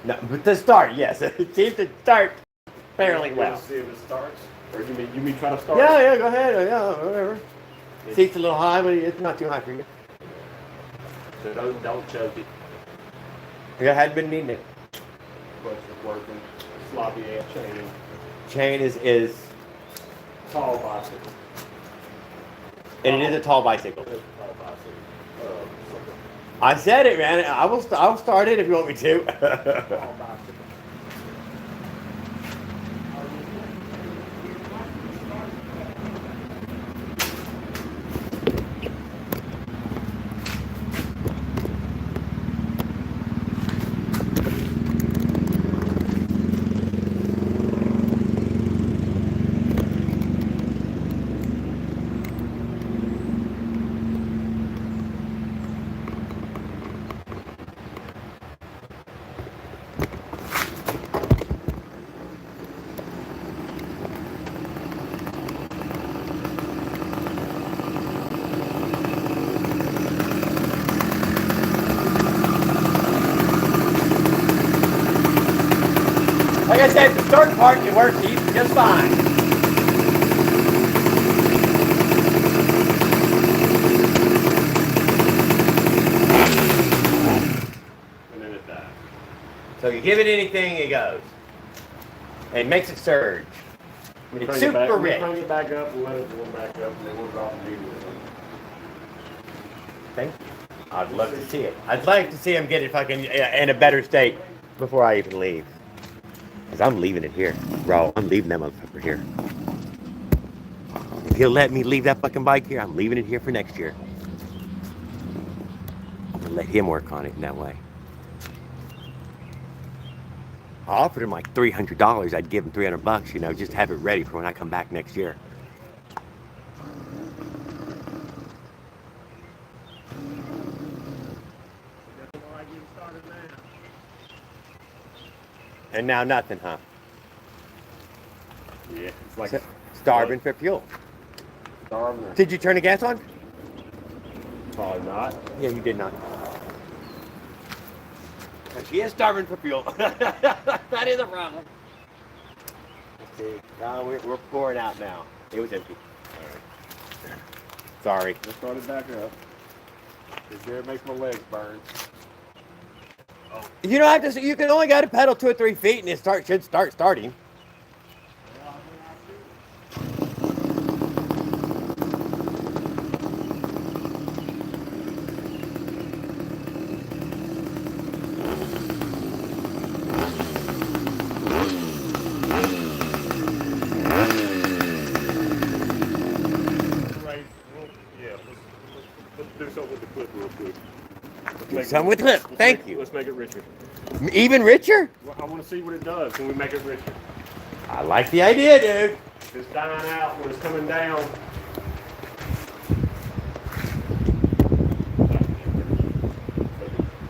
but to start, yes. It seems to start fairly well. See if it starts? Or you mean try to start? Yeah, go ahead. Yeah, whatever. Seat's a little high, but it's not too high for you. So don't choke it. I hadn't been needing it. But it's working. Sloppy ass chain. Chain is Tall bicycle. and it is a tall bicycle. It's a tall bicycle. Something. I said it, man. I'll start it if you want me to. Tall bicycle. I said, the start part, it works just fine. And then it dies. So you give it anything, it goes. And it makes it surge. It's super rich. Crank it back up and let it warm back up, and then we'll drop the needle. Thank you. I'd love to see it. I'd like to see him get it fucking in a better state before I even leave. Because I'm leaving it here. Bro, I'm leaving that motherfucker here. If he'll let me leave that fucking bike here, I'm leaving it here for next year. I'm gonna let him work on it in that way. I offered him like $300. I'd give him $300, you know, just have it ready for when I come back next year. And now nothing, huh? Yeah, it's like Starving for fuel. starving. Did you turn the gas on? Probably not. Yeah, you did not. She is starving for fuel. That is a problem. Let's see. No, we're pouring out now. It was empty. All right. Sorry. Let's start it back up. This there makes my legs burn. You don't have to. You can only got to pedal 2 or 3 feet, and it should start starting. Let's do something with the clip real quick. Some with lip. Thank you. Let's make it richer. Even richer? Well, I want to see what it does when we make it richer. I like the idea, dude. It's dying out when it's coming down.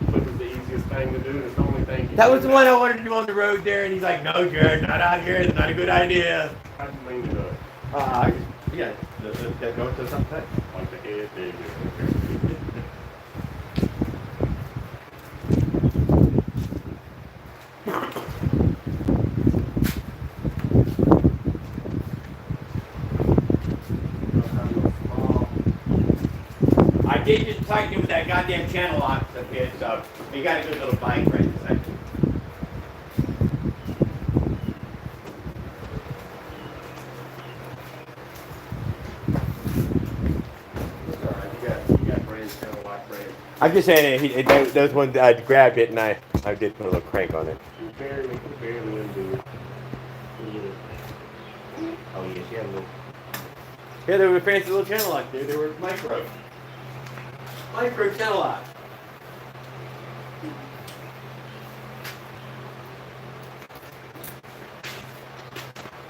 Clip is the easiest thing to do. It's the only thing. That was the one I wanted to do on the road there, and he's like, "No, Jared, not out here. It's not a good idea." How do you mean it does? Yeah, that goes to something. Like the head, there you go. I did just tighten it with that goddamn channel lock up here, so you got a good little bike right in the section. I'm just saying, those ones I grabbed it and I did put a little crank on it. Barely undo it. Oh yes, you have a little. Yeah, they were a fancy little channel lock there. They were micro channel lock.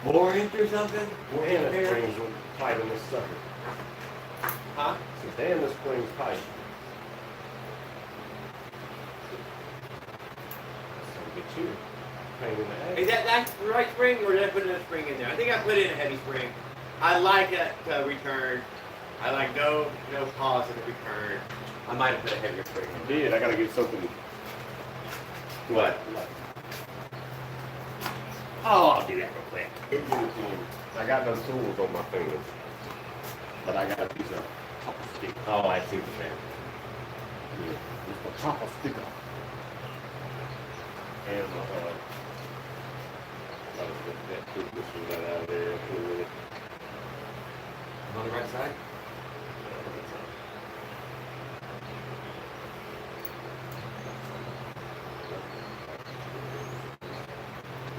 More inch or something? Damn, that spring's tight on this sucker. Huh? Damn, this spring's tight. Get you. Pain in the ass. Is that's the right spring, or did I put another spring in there? I think I put in a heavy spring. I like it to return. I like no pause in the return. I might have put a heavier spring in. I did. I gotta get something. What? Oh, I'll do that real quick. I got no tools on my fingers, but I got a piece of chopper stick. Oh, I see what you're saying. Yeah, just a chopper sticker. And I'll get that toothbrush right out of there. On the right side?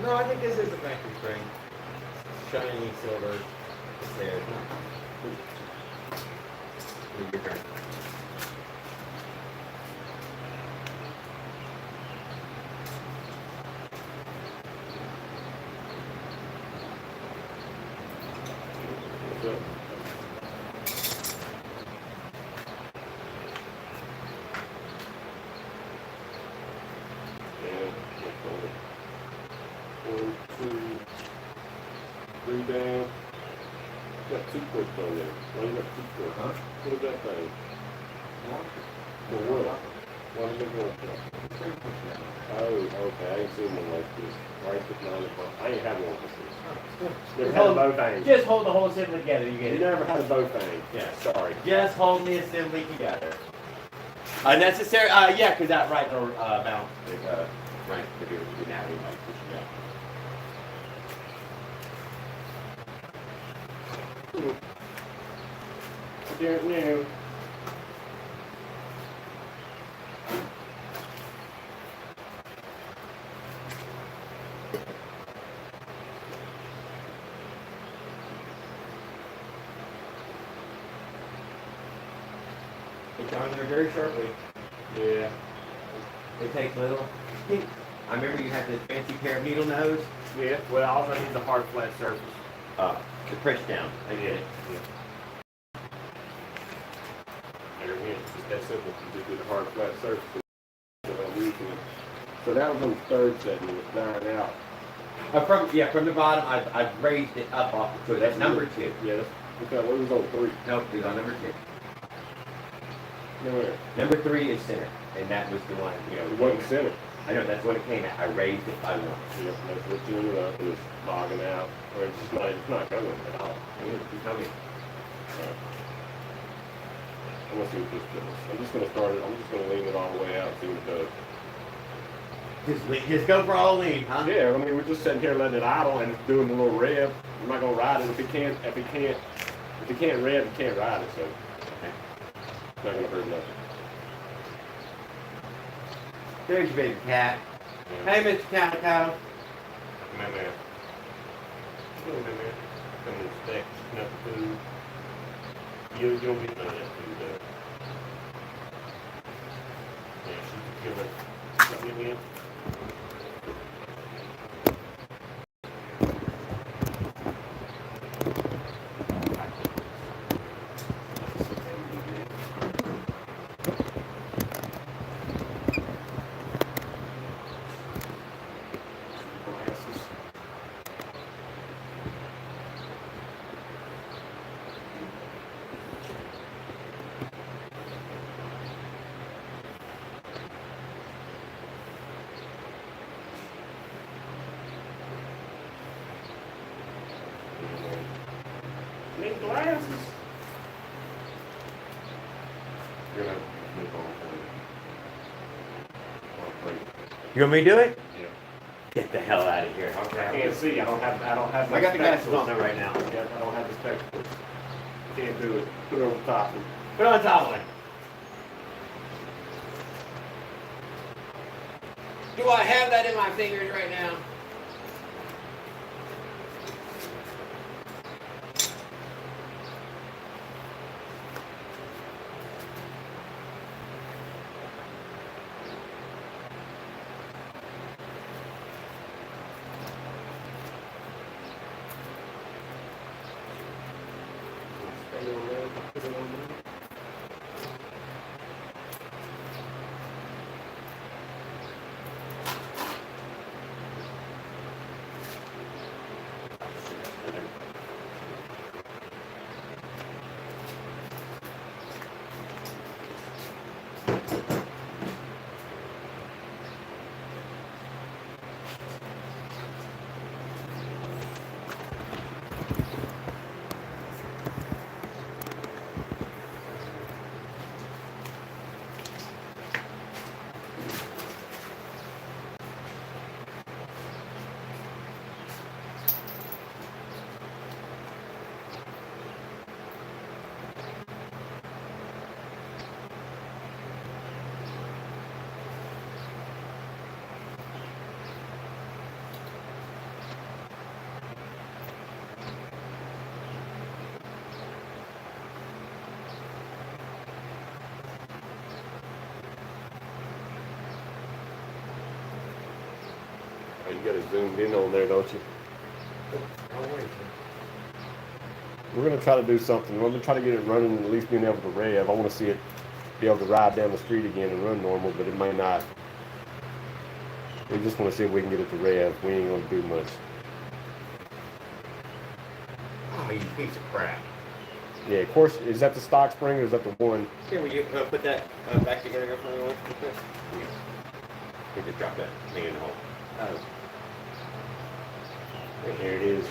No, I think this is the factory spring. Shiny silver. It's there. Your turn. What's up? One, two, three down. Got 2 clips on there. Why you got 2 clips? Huh? What is that thing? For what? What are they going for? Oh, okay. I ain't seen one like this. Right, put mine in front. I ain't had one like this. Never had a bow thing. Just hold the whole assembly together. You get You it? never had a bow thing. Yeah. Sorry. Just hold the assembly together. Unnecessary. Yeah, because that right or bounce. Right. If you're now, you might push it out. I don't know. It's on there very sharply. Yeah. It takes little. I remember you had this fancy pair of needle nose. Yeah. Well, all I need is a hard, flat surface. To press down. I get it. Yeah. There again, it's just that simple. You just do the hard, flat surface. So that was on the third setting. It was dying out. From the bottom, I've raised it up off the two. That's number 2. Yeah. What was on 3? Nope, it was on number 2. Nowhere. Number 3 is center, and that was the one, It wasn't center. I know, that's what it came at. I raised it by 1. Yep, that's what you ended up, and it's bogging out. Or it's not going at all. You tell me. I'm gonna see what this does. I'm just gonna start it. I'm just gonna lean it all the way out, see what it does. Just go for all lean, huh? Yeah, I mean we're just sitting here letting it idle and it's doing a little rev. I'm not gonna ride it if it can't rev, you can't ride it. So it's not gonna hurt nothing. There's your baby cat. Yeah. Hey, Mr. Calico. Man. Come and inspect, nothing food. You don't get none of that food though. Yeah, she can give it something in. Need glasses. You're gonna move on for it. You want me to do it? Yeah. Get the hell out of here. I can't see. I don't have. I got the glasses spectacles. on right now. Yeah, I don't have the spectacles. Can't do it. Put it over the top. Put on top of it. Do I have that in my fingers right now? You got it zoomed in on there, don't you? We're going to try to do something. We're going to try to get it running and at least being able to rev. I want to see it be able to ride down the street again and run normal, but it may not. We just want to see if we can get it to rev. We ain't going to do much. Oh, you piece of crap. Yeah, of course. Is that the stock spring or is that the one? Can we put that back together for me? We just drop that thing in the hole. And here it is.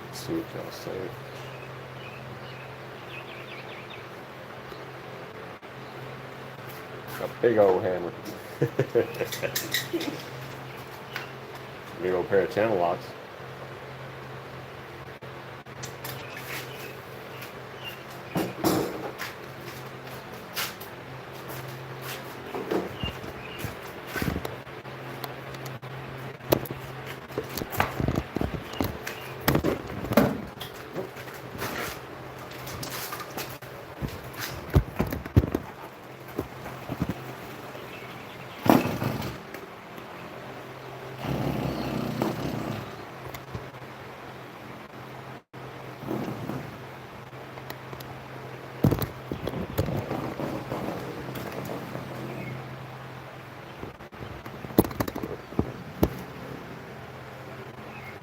Let's see what y'all say. A big old hammer. Big old pair of channel locks.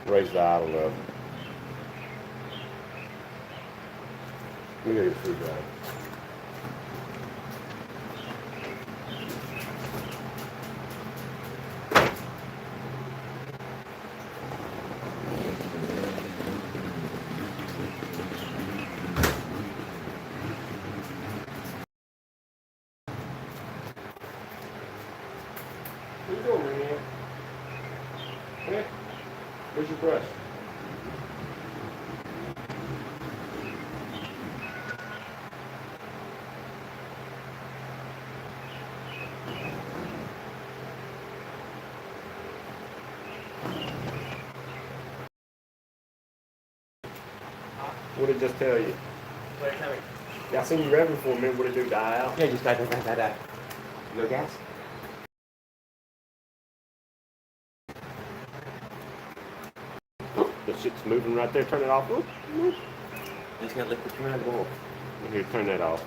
Raise the idle level. Look at your food guy. What are you doing, man? Hey, where's your brush? What did it just tell you? Yeah, I seen you revving for a minute. What did it do? Die out? Yeah, just die. No gas? The shit's moving right there. Turn it off. Whoop, whoop. Just got liquid coming out of the bowl. Here, turn that off.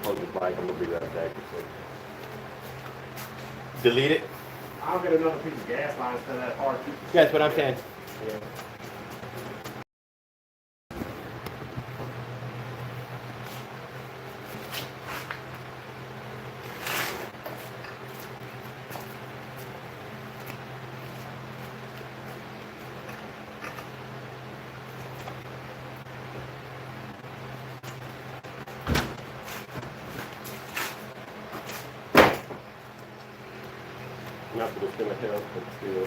Hold the bike. I'm gonna be right back. Delete it. I'll get another piece of gas line instead of that hard. That's what I'm saying. Yeah. Not that it's gonna help, but still.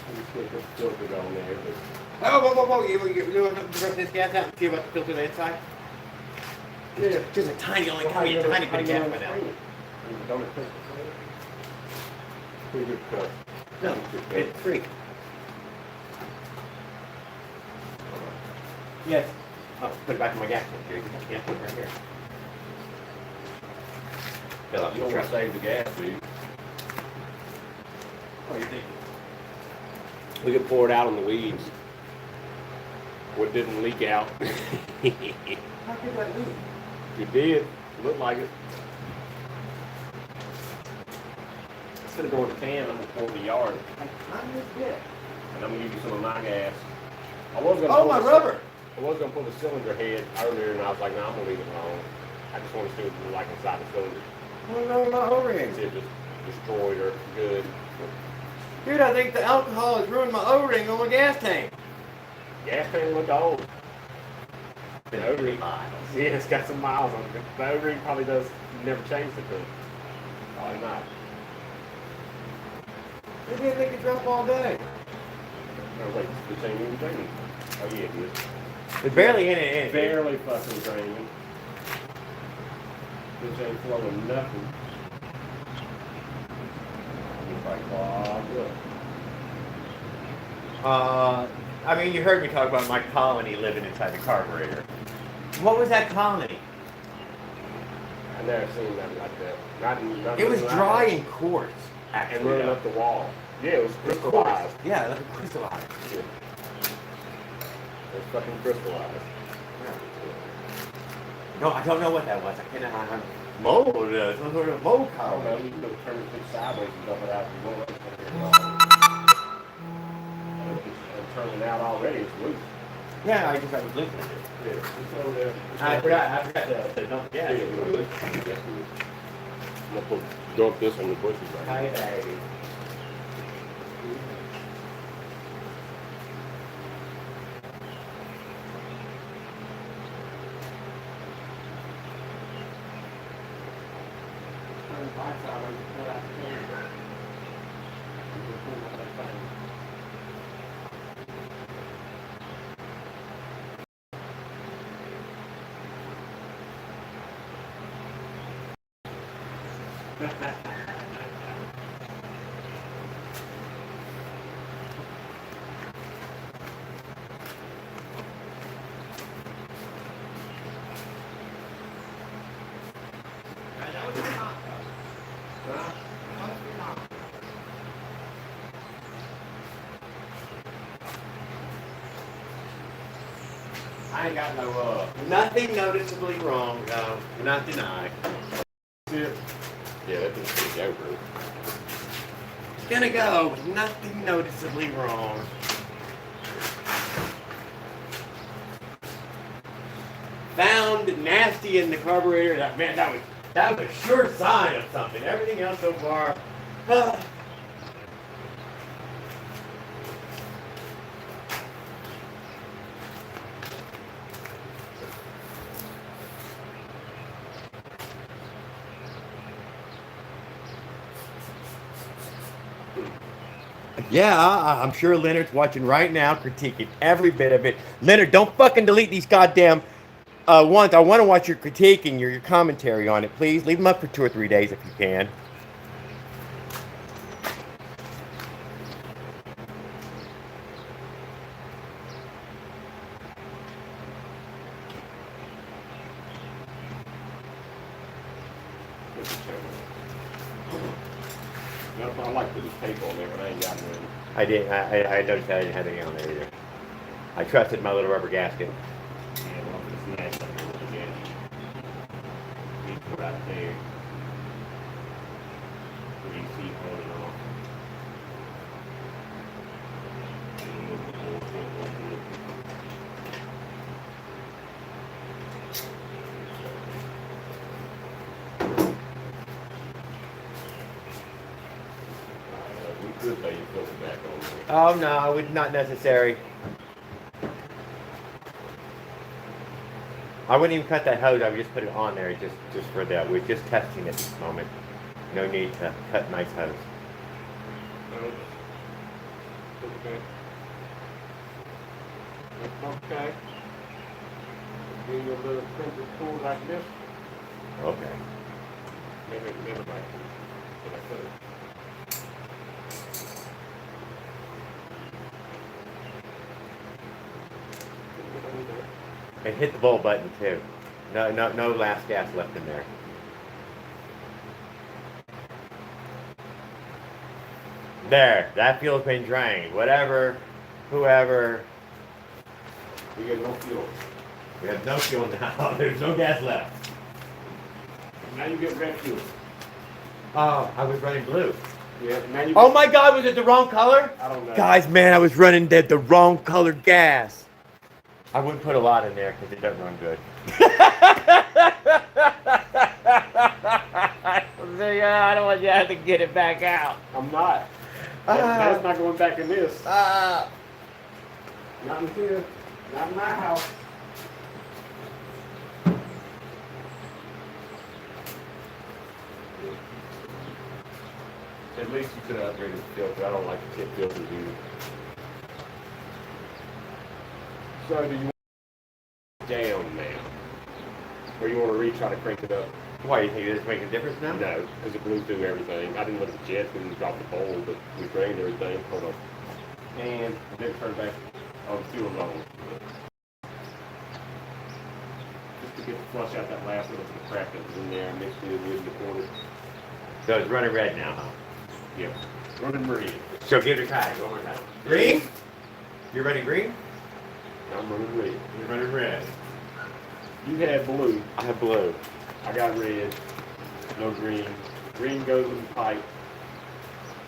I'm just gonna put the filter on there, but Whoa. You want to brush this gas out and see about the filter on the inside? yeah. Just a tiny, only tiny bit of gas by now. Don't it take pretty good cut. No, it's free. Yes. Oh, put it back in my gas tank here. Yeah, put it right here. Fill up You the don't want truck. to save the gas, dude. What do you think? We could pour it out on the weeds. What didn't leak out. How could that leak? You did. Looked like it. Instead of going to can, I'm gonna pour in the yard. I'm just dead. And I'm gonna give you some of my gas. I was gonna Oh, pull my the- rubber! I was gonna pull the cylinder head earlier, and I was like, no, I'm gonna leave it alone. I just want to see what it look like inside the cylinder. What's wrong with my O-rings? See if it's destroyed or good. Dude, I think the alcohol has ruined my O-ring on my gas tank. Gas tank look old. Been O-ring. 3 miles. Yeah, it's got some miles on it. The O-ring probably does. You never changed it, but probably not. I didn't think it dropped all day. Oh wait, this ain't even draining. Oh yeah, it is. It's barely in it. Barely fucking draining. This ain't flowing nothing. like, oh, good. I mean, you heard me talk about my colony living inside the carburetor. What was that colony? I never seen nothing like that. Not It was nothing dry like and quartz, that. And actually. running up the wall. Yeah, it was crystallized. Yeah, like crystallized. Yeah. It was fucking crystallized. No, I don't know what that was. I cannot. Mold, some sort of mold I don't know. colony. You can turn it sideways and dump it out. You won't let it turn it out already. It's loose. Yeah, I just was looking at it. Yeah. It's over there. I forgot to dump. Yeah. Yeah, it's loose. Yes, it is. I'm gonna dump this on the bushes right now. Hi, I ain't got no, nothing noticeably wrong, though. Not deny. Yeah, that thing's gonna go, bro. It's gonna go, but nothing noticeably wrong. Found nasty in the carburetor. Man, that was a sure sign of something. Everything else so far. Yeah, I'm sure Leonard's watching right now, critiquing every bit of it. Leonard, don't fucking delete these goddamn ones. I want to watch your critique and your commentary on it, please. Leave them up for 2 or 3 days if you can. I like putting tape on there, but I ain't got none. I didn't. I noticed that I didn't have any on there either. I trusted my little rubber gasket. Yeah, well, it's nice up there again. It's right there. 3 feet on and off. We could lay your filter back on there. Oh no, it's not necessary. I wouldn't even cut that hose. I would just put it on there just for that. We're just testing at this moment. No need to cut nice hose. Okay. Okay. Give you a little printed tool like this. Okay. Maybe like this. But I could. And hit the bowl button too. No last gas left in there. There, that fuel's been drained. Whatever, whoever. We got no fuel. We have no fuel now. There's no gas left. Now you get red fuel. Oh, I was running blue. Yeah, now you Oh my God, was it the wrong color? I don't know. Guys, man, I was running the wrong colored gas. I wouldn't put a lot in there because it doesn't run good. I don't want you to have to get it back out. I'm not. That's not going back in this. Not in here. Not in my house. At least you could have upgraded the filter. I don't like the tip filters either. So do you want it down now? Or you want to try to crank it up? Why, you think it's making a difference now? No, because it blew through everything. I didn't look at the jets, we didn't drop the bowl, but we drained everything. Hold on. And then turn back on the fuel alone. Just to get to flush out that last little bit of crap that was in there, mixed it in the corner. So it's running red now, huh? Yep. Running red. So give it a try. One more time. Green? You're running green? I'm running red. You're running red. You had blue. I have blue. I got red. No green. Green goes in the pipe.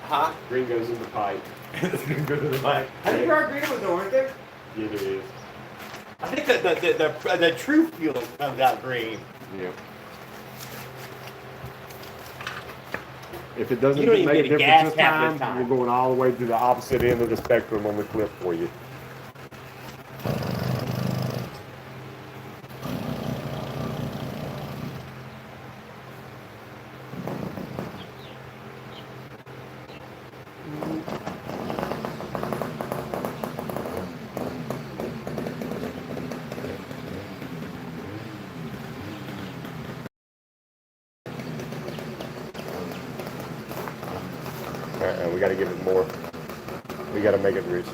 Huh? Green goes in the pipe. It's gonna go to the mic. I think our green was orange there. Yeah, there is. I think the true fuel comes out green. Yeah. If it doesn't You don't even make a get a difference gas this half the time, time. we're going all the way to the opposite end of the spectrum on the clip for you. We got to give it more. We got to make it rich.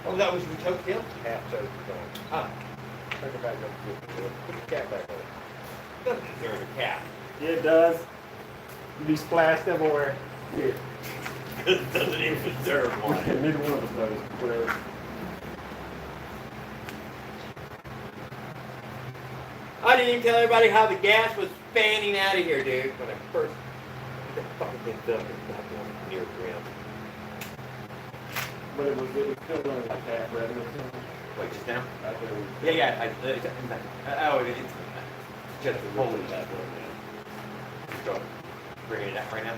Oh, that was your choke deal? Half toast on. Ah, Turn it back up. Put the cap back on. doesn't deserve a cap. Yeah, it does. You be splashed everywhere. Here. It doesn't even deserve one. Neither one of us does. Whatever. I didn't even tell everybody how the gas was fanning out of here, dude. When I first put the fucking thing up and got one near ground. But it was still running like half revenue. Wait, just now? Right there. Yeah. It's just holy that one. Start bringing it up right now.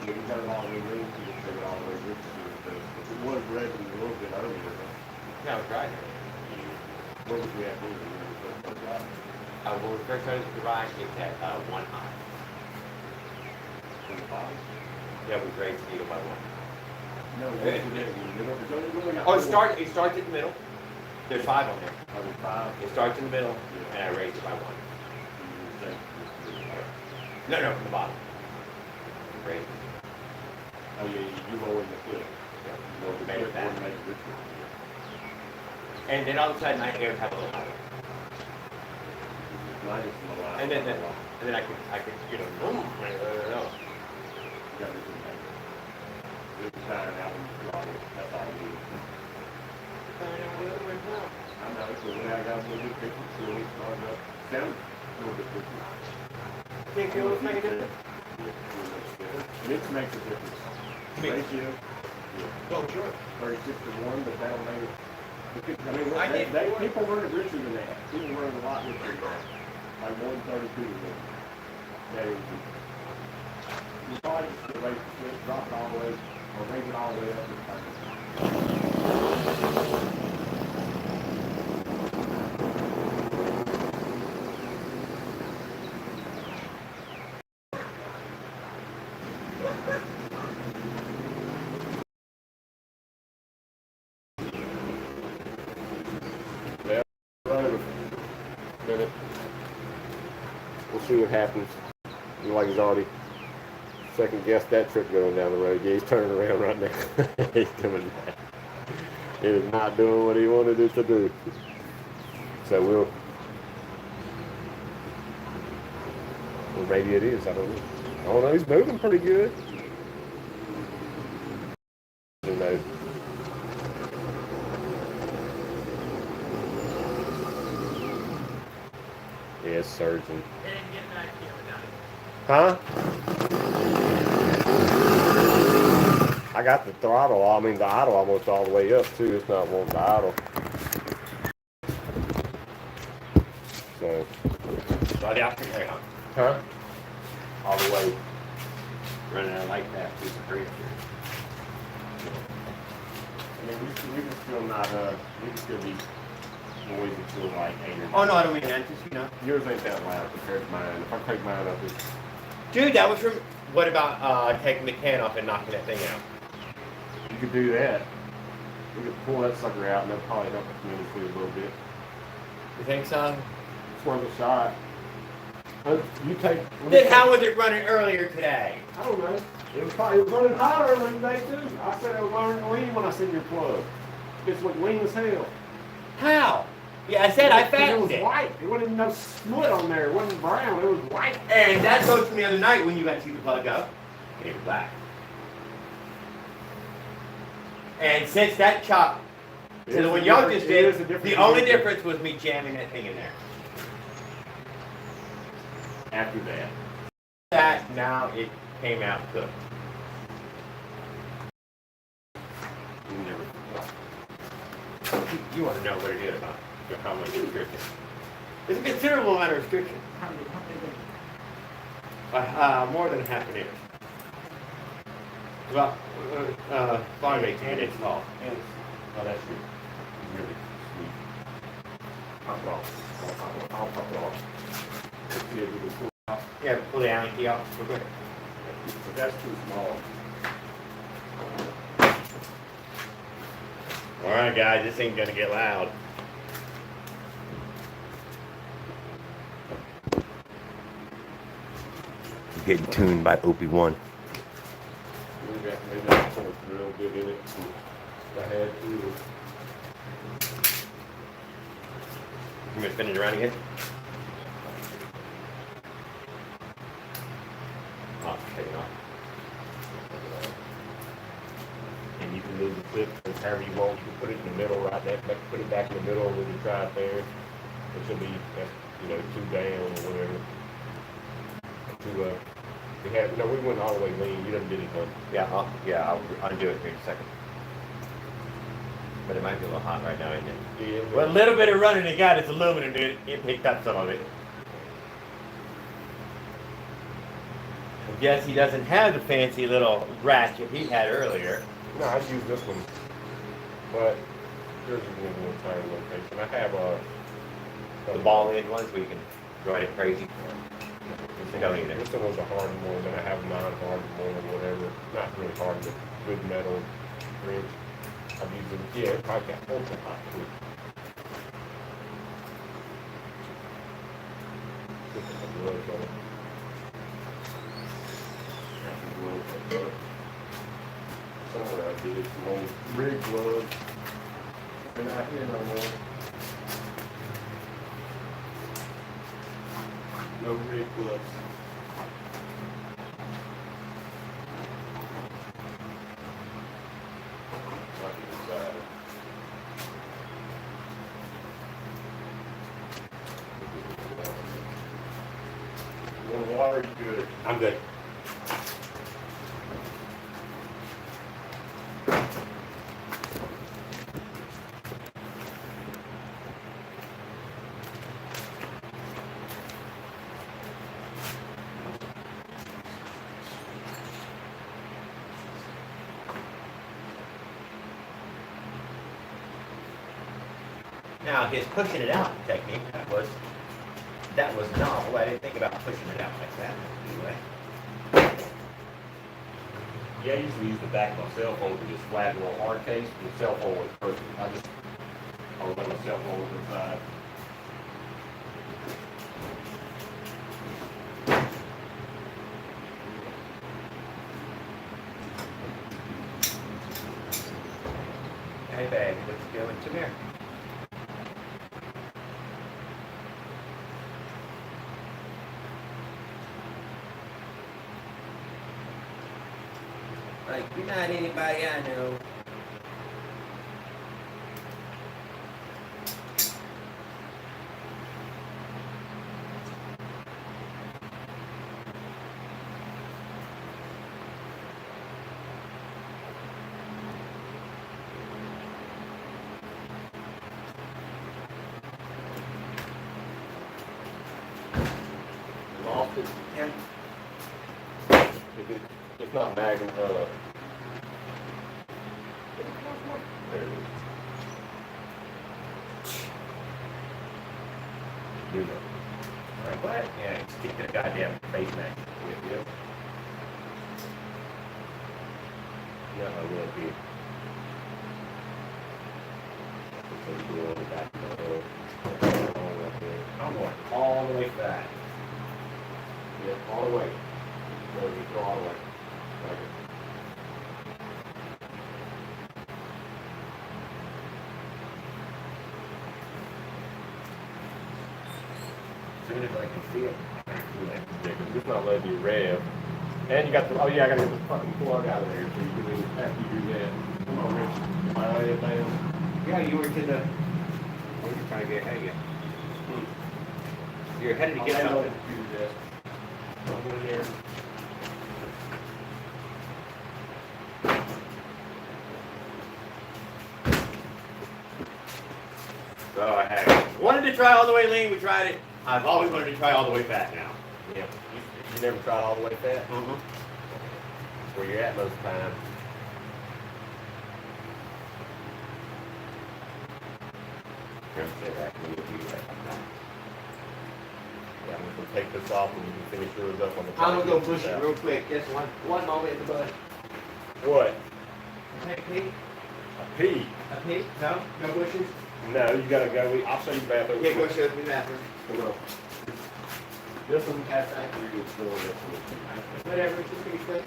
You can turn it all the way green, you can turn it all the way green. It was red a little bit earlier. No, it's right. What was we at doing? When we first started the garage, it had one high. 25? Yeah, we raised the needle by one. No, Oh, it starts in the middle. There's 5 on there. Oh, there's 5. It starts in the middle, and I raised it by 1. No, from the bottom. Raised it. Oh, yeah, you lower the clip. Yeah. You lower the Made it clip fast. or make it richer. And then all of a sudden, I hear it have a little higher. Mine is from the line. And then I could, you know, You got this in there. This is time out in the throttle. That's all you need. I know, so when I got a little bit different, so we started up, sound a little bit different. Think it would make a difference? Mix makes a difference. Mix. Ratio, yeah, Oh, sure. 36 to 1, but that'll make it. I mean, I did- people run it richer than that. People run it a lot richer than that. Like 132 to 1. That is. You probably just raise the switch, drop it all the way, or raise it all the way up and turn it. Minute. We'll see what happens. Look like he's already second guessed that trip going down the road. Yeah, he's turning around right now. He's coming back. It is not doing what he wanted it to do. So well, maybe it is. I don't know. I don't know. He's moving pretty good. Who knows? Yeah, it's surging. Huh? I got the throttle, I mean the idle almost all the way up too. It's not wanting to idle. So. Right after hang on. Huh? All the way. Running out like that piece of tree up I mean, we can still not, we can still be noisy till like 8 or 9. Oh no, I don't mean that, just Yours ain't that loud compared to mine. If I take mine up, it's... Dude, that was from. What about taking the can off and knocking that thing out? You could do that. We could pull that sucker out and that'll probably help us communicate a little bit. You think so? It's worth a shot. You take... Then how was it running earlier today? I don't know. It was running hot earlier today too. I said it was running lean when I seen your plug. It's like lean as hell. How? Yeah, I said I It fattened was it. white. It wasn't no split on there. It wasn't brown. It was white. And that goes from the other night when you got to see the plug up. And it was black. And since that chop to the one y'all just did, the only difference was me jamming that thing in there. After that. That now it came out cooked. You want to know what it is, huh? How much restriction? It's a considerable amount of restriction. More than half an inch. About 5 18 inches tall. Oh, that's really sweet. I'll pop it off. Let's see if we can pull it out. Yeah, pull the Allen key off real quick. But that's too small. All right, guys, this ain't gonna get loud. Getting tuned by Opie One. Maybe I'll put a real bit in it. If I had to. You gonna spin it around again? Oh, take it off. And you can move the clip however you want. You can put it in the middle right there. Put it back in the middle when you try it there. It should be, you know, 2 down or whatever. We went all the way lean. You done did it, huh? Yeah, I'll undo it here in a second. But it might be a little hot right now, isn't it? Yeah. Well, a little bit of running it got, it's aluminum, dude. It picked up some of it. I guess he doesn't have the fancy little ratchet he had earlier. No, I use this one. But there's a little tiny location. I have The ball end ones where you can drive it crazy. This one was a hard one, and I have non-hard one or whatever. Not really hard, but good metal wrench. I'm using, yeah, it probably got ultra hot too. Put some gloves on it. Got some gloves like that. Somewhere I did some old rig gloves. They're not here no more. No rig gloves. Water, good. I'm good. Now, his pushing it out technique, that was novel. I didn't think about pushing it out like that. Anyway. Yeah, I usually use the back of my cell phone to just flatten a little hard case. The cell phone was perfect. I'll let my cell phone to the side. Hey, babe, what's going to there? Like, you're not anybody I know. Lost it. Yeah. It's not magnum. There it is. Do that. Like, what? Yeah, stick to the goddamn face mask. Yep. Yeah, I will be. I'm going all the way back. Yeah, all the way. So you go all the way. Like it. As soon as I can see it. Yeah, 'cause it's not letting you rev. And you got the, oh yeah, I gotta get the fucking plug out of there so you can do, after you do that. Come on, Rich. Am I laying down? Yeah, you were to the. Oh, you're trying to get ahead of you. You're headed to get I'll out. the computer desk. I'll go in there. So I had wanted to try all the way lean. We tried it. I've always wanted to try all the way fat now. Yeah. You never tried all the way fat? Mm-hmm. That's where you're at most of the time. Yeah, I'm gonna take this off and you can finish yours up on the top. I'm gonna go push it real quick. Just one moment in the butt. What? Take a peek. A pee? A peek? No? No bushes? No, you gotta go. I'll show you the bathroom. Yeah, go show me the bathroom. Come on. This one has actually is going this one. Whatever, just pretty quick.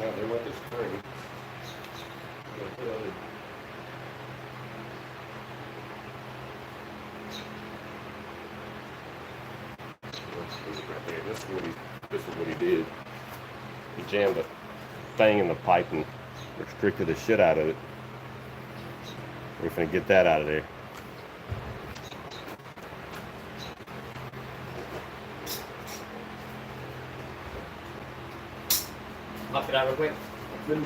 Well, they went to spring. Right there. This is what he did. He jammed a thing in the pipe and restricted the shit out of it. We're gonna get that out of there. Knock it out real quick. This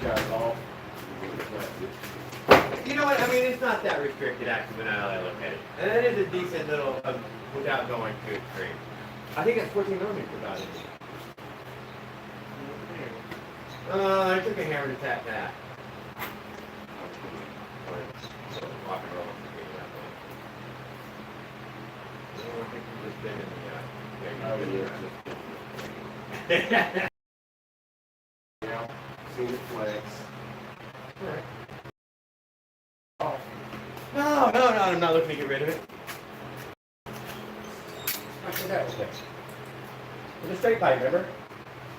guy's off. You know what? I mean, it's not that restricted, actually, when I look at it. And it is a decent little, without going too extreme. I think it's 14 millimeters about it. I took a hammer to tap that. Rock and roll. I think you just been in the, Yeah, now, see the flex. Alright. No, I'm not looking to get rid of it. I said that was it. It's a straight pipe, remember?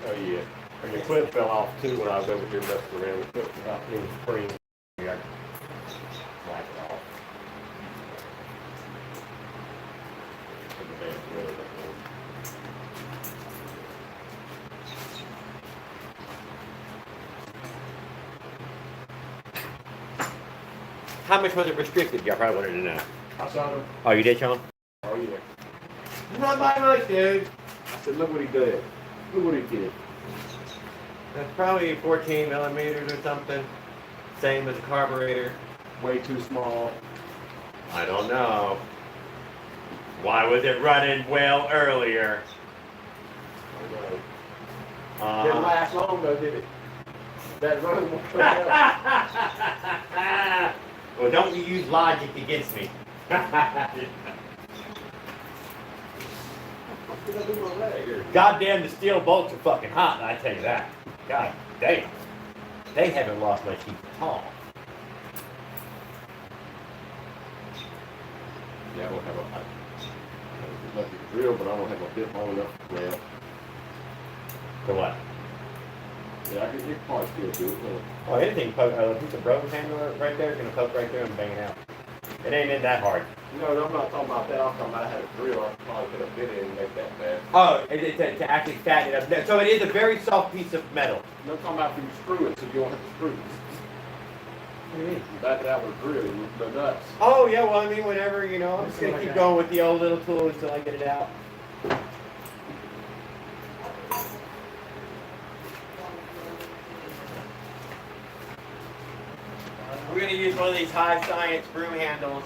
Oh yeah. And the clip fell off too when I was over here messing around with it out in the spring. I slapped it off. Put the band together, How much was it restricted? Y'all probably wanted to know. I saw them. Oh, you did, Sean? Oh, yeah. Not by much, dude. I said, look what he did. Look what he did. That's probably 14 millimeters or something. Same as a carburetor. Way too small. I don't know. Why was it running well earlier? Didn't last long though, did it? That run. Well, don't you use logic against me. Goddamn, the steel bolts are fucking hot, I tell you that. God damn. They haven't lost much heat at all. Yeah, I don't have a lucky drill, but I don't have a bit long enough to grab. For what? Yeah, I can probably still do it. Oh, anything, poke, a piece of broken handle right there is going to poke right through and bang it out. It ain't that hard. No, I'm not talking about that. I'm talking about I had a drill. I could probably put a bit in and make that fast. Oh, to actually fatten it up. So it is a very soft piece of metal. No, I'm talking about if you screw it so you don't have to screw it. What do you mean? Back it out with a drill, the nuts. Oh, yeah, well, I mean, whenever, you know, I'm just going to keep going with the old little tool until I get it out. We're going to use one of these high science broom handles.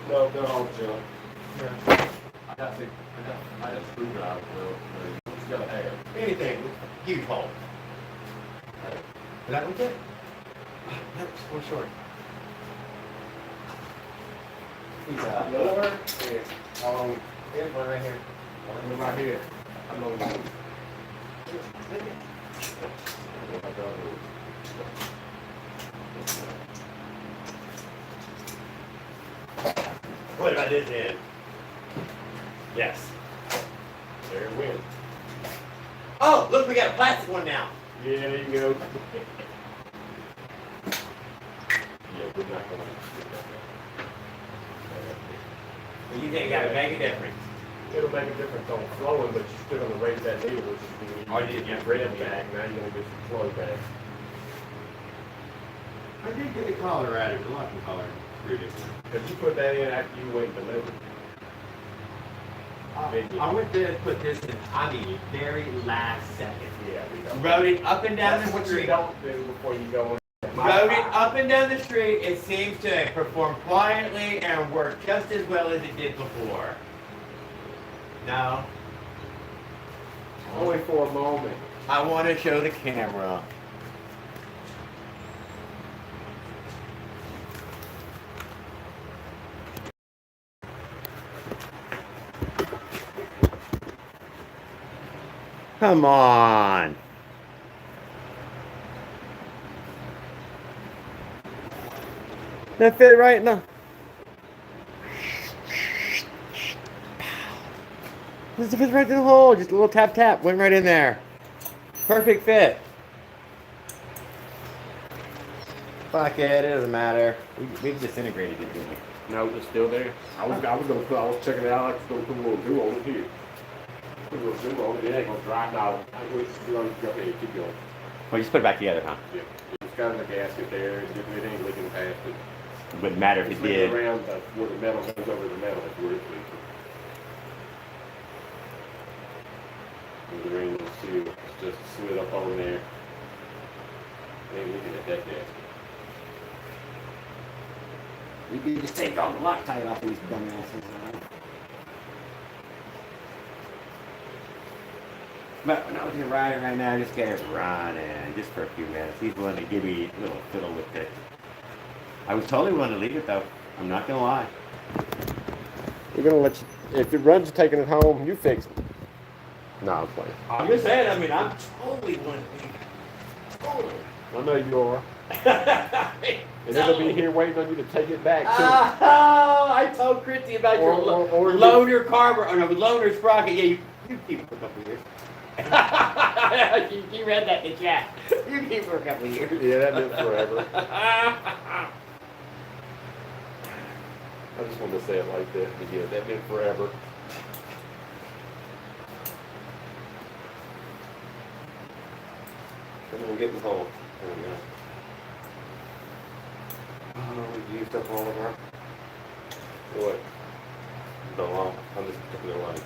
No, they're all junk. Yeah. I got a screwdriver, so you gotta have. Anything, huge hole. Is that what's it? That's one short. He's Lower and here's one right here. one right here. I'm gonna move. What about this end? Yes. There it went. Oh, look, we got a plastic one now. Yeah, there you go. Yeah, we're not gonna. You think that would make a difference? It'll make a difference on flowing, but you're still gonna raise that needle, which is Oh, gonna you get did, yeah. red back. Now you're gonna get some flow back. I did get the collar out of it, the locking collar. Pretty different. Because you put that in after you wait delivery. I went to put this in, I mean, very last second. Yeah, we don't. Rode it up and down That's the what you street. don't do before you go in. Rode it up and down the street. It seems to perform quietly and work just as well as it did before. No, Only for a moment. I want to show the camera. Come on. That fit right now. This fits right in the hole. Just a little tap tap. Went right in there. Perfect fit. Fuck it. It doesn't matter. We've disintegrated it, didn't we? No, it's still there. I was checking it out. I was gonna put a little glue on it here. Put a little glue on it. It ain't gonna dry now. I was going to go ahead. Keep going. Well, you just put it back together, huh? Yeah. It's got in the gasket there. It ain't leaking past it. It wouldn't matter if It's it leaking did. around where the metal goes over the metal. That's where it's leaking. The ring was too. It's just slid up over there. Ain't leaking at that gasket. We could just take all the Loctite off these dumbasses. But when I was gonna ride it right now, just get it running, just for a few minutes. He's willing to give me a little fiddle with it. I was totally willing to leave it though. I'm not gonna lie. We're gonna let you. If it runs, taking it home, you fix it. No, I'm playing. I'm just saying. I mean, I'm totally willing to leave it. Totally. I know you are. And it'll be here waiting on you to take it back too. Oh, I told Christy about your Or loaner carb or no, loaner sprocket. Yeah, you keep it for a couple of years. you read that in chat. You keep it for a couple of years. Yeah, that lives forever. I just wanted to say it like that. But yeah, that lived forever. I'm gonna get them home. There we go. Oh, we used up all of our. What? No, on this particular one.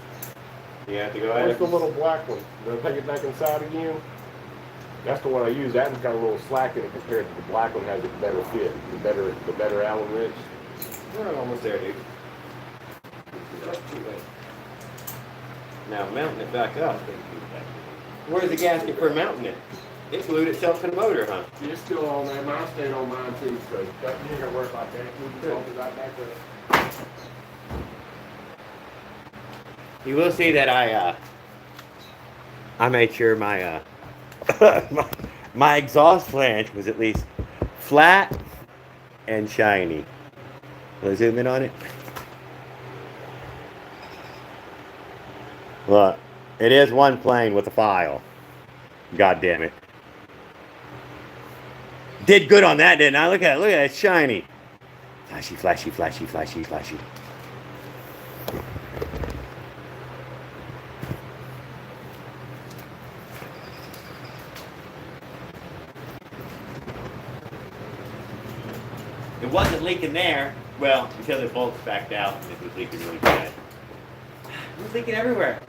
You have to go ahead. Where's the little black one? Did I take it back inside again? That's the one I use. That one's got a little slack in it compared to the black one has a better fit. The better Allen wrench. We're almost there, dude. Now mounting it back up. Where's the gasket for mounting it? It glued itself to the motor, huh? It's still on there. Mine stayed on mine too, so you ain't gonna work like that. We can hold it right back up. You will see that I made sure my my exhaust flange was at least flat and shiny. Will I zoom in on it? Look, it is one plane with a file. God damn it. Did good on that, didn't I? Look at it, it's shiny. Flashy, flashy, flashy, flashy, flashy. It wasn't leaking there, well, until the bolts backed out and it was leaking really bad. It was leaking everywhere.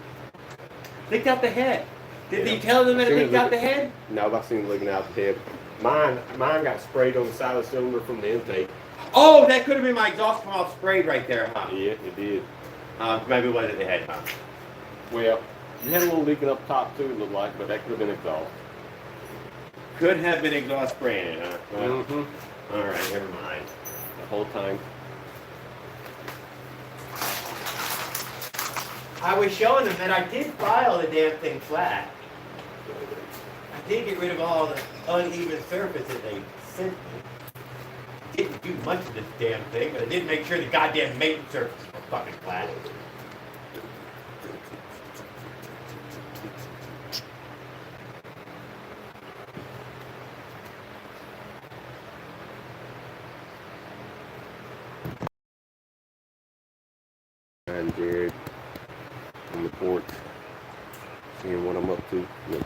Leaked out the head. Did you tell them that it leaked out the head? No, I've seen it leaking out the head. Mine got sprayed on the side of the cylinder from the intake. Oh, that could have been my exhaust pump sprayed right there, huh? Yeah, it did. Maybe it wasn't the head, huh? Well, you had a little leaking up top too, it looked like, but that could have been exhaust. Could have been exhaust spraying it, huh? Well, Mm-hmm. all right, never mind. The whole time. I was showing them that I did file the damn thing flat. I did get rid of all the uneven surface that they sent me. Didn't do much of this damn thing, but I did make sure the goddamn maintenance surfaces were fucking flat. And Jared on the porch, seeing what I'm up to. Look.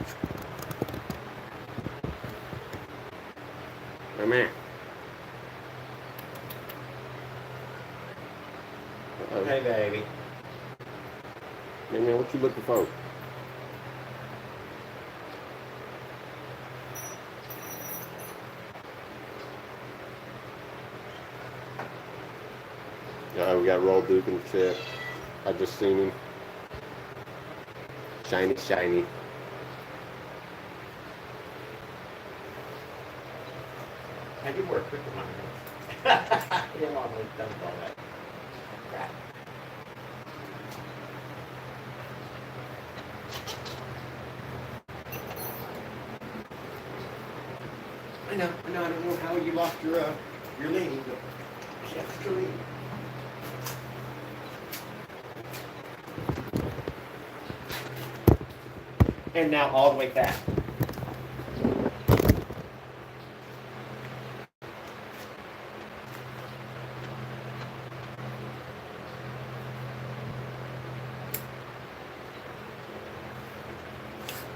Come here. Uh-oh. Hey, baby. Hey man, what you looking for? We got Roll Duke in the chat. I just seen him. Shiny, shiny. I did work quick with my hands. I didn't want to done with all that crap. I don't know how you lost your lean, but chef's the lean. And now all the way back.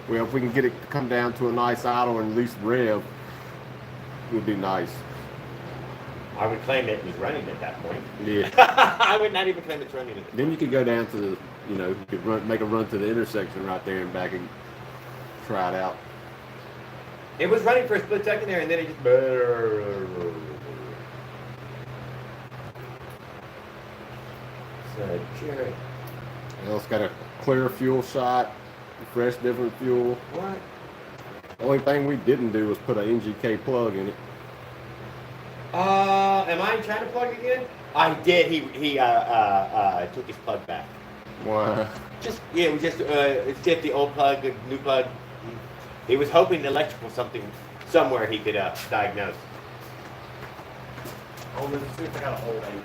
Well, if we can get it to come down to a nice idle and at least rev, it would be nice. I would claim it was running at that point. Yeah. I would not even claim it's running at that Then you could go down to the, you could make a run to the intersection right there and back and try it out. It was running for a split second there, and then it just. So, Jerry. Well, it's got a clear fuel shot, fresh different fuel. What? The only thing we didn't do was put an NGK plug in it. Am I trying to plug again? I did. He took his plug back. Why? It was just it's the old plug, the new plug. He was hoping the electrical something somewhere he could diagnose. Oh, let's see if I got a hold of it.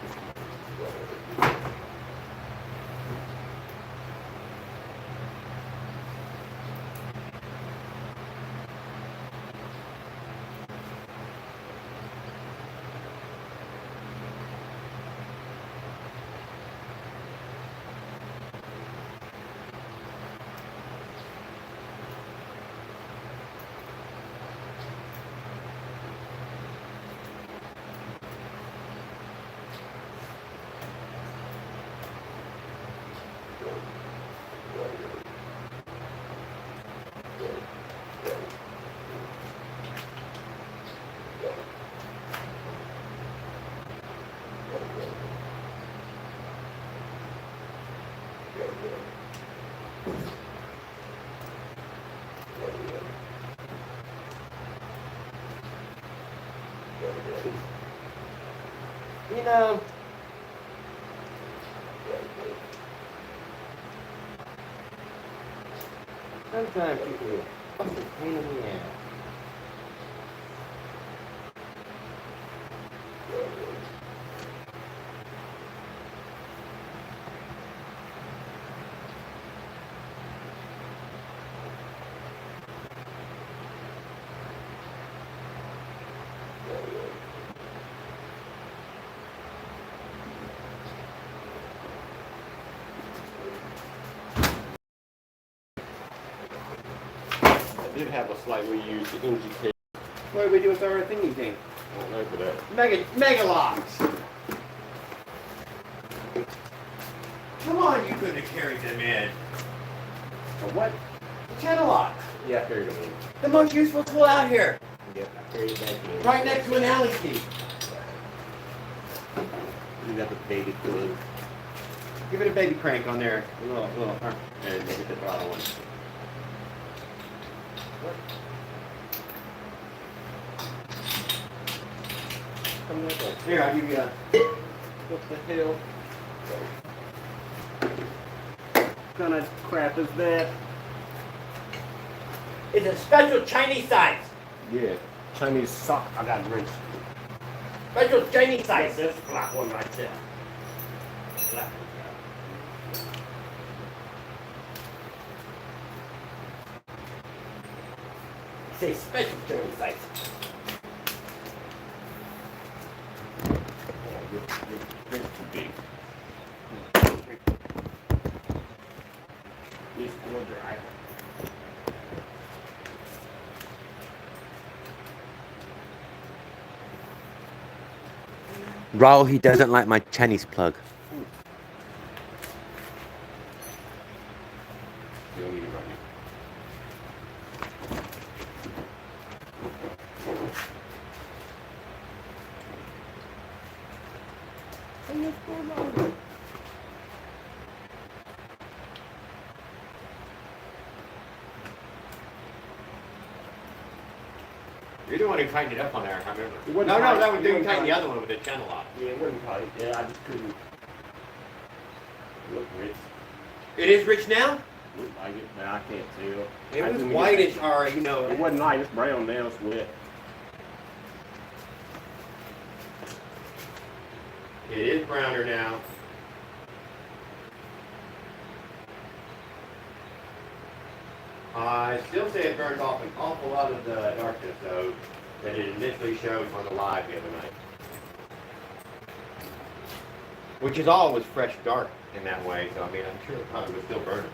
know. Sometimes people are fucking pain in the ass. I did have a slightly used engine kit. What do we do with our thingy thing? I don't know for that. Mega locks. Come on, you couldn't have carried them in. A what? Channel locks. Yeah, I carried them in. The most useful tool out here. Yep, I carried it back in. Right next to an alley key. You got the baby glue. Give it a baby crank on there. A little And make it the bottom one. Come with us. Here, I'll give you a. What the hell? What kind of crap is that? It's a special Chinese size. Yeah, Chinese sock. I got wrench. Special Chinese size. This black one right there. Black Say special Chinese size. You're too big. These will dry. Raul, he doesn't like my Chinese plug. You don't need it right now. You're the one who tightened it up on there, I remember. It wasn't No, tight. that one It didn't wasn't tighten the tight. other one with the channel lock. Yeah, it wasn't tight. Yeah, I just couldn't look rich. It is rich now? Look like it. Now I can't tell. It I was didn't whitish, get- or you know. It wasn't light. It's brown now. It's wet. It is browner now. I still say it burns off an awful lot of the darkness, though, that it initially showed on the live the other night. Which is always fresh dark in that way, so I mean, I'm sure it probably was still burning.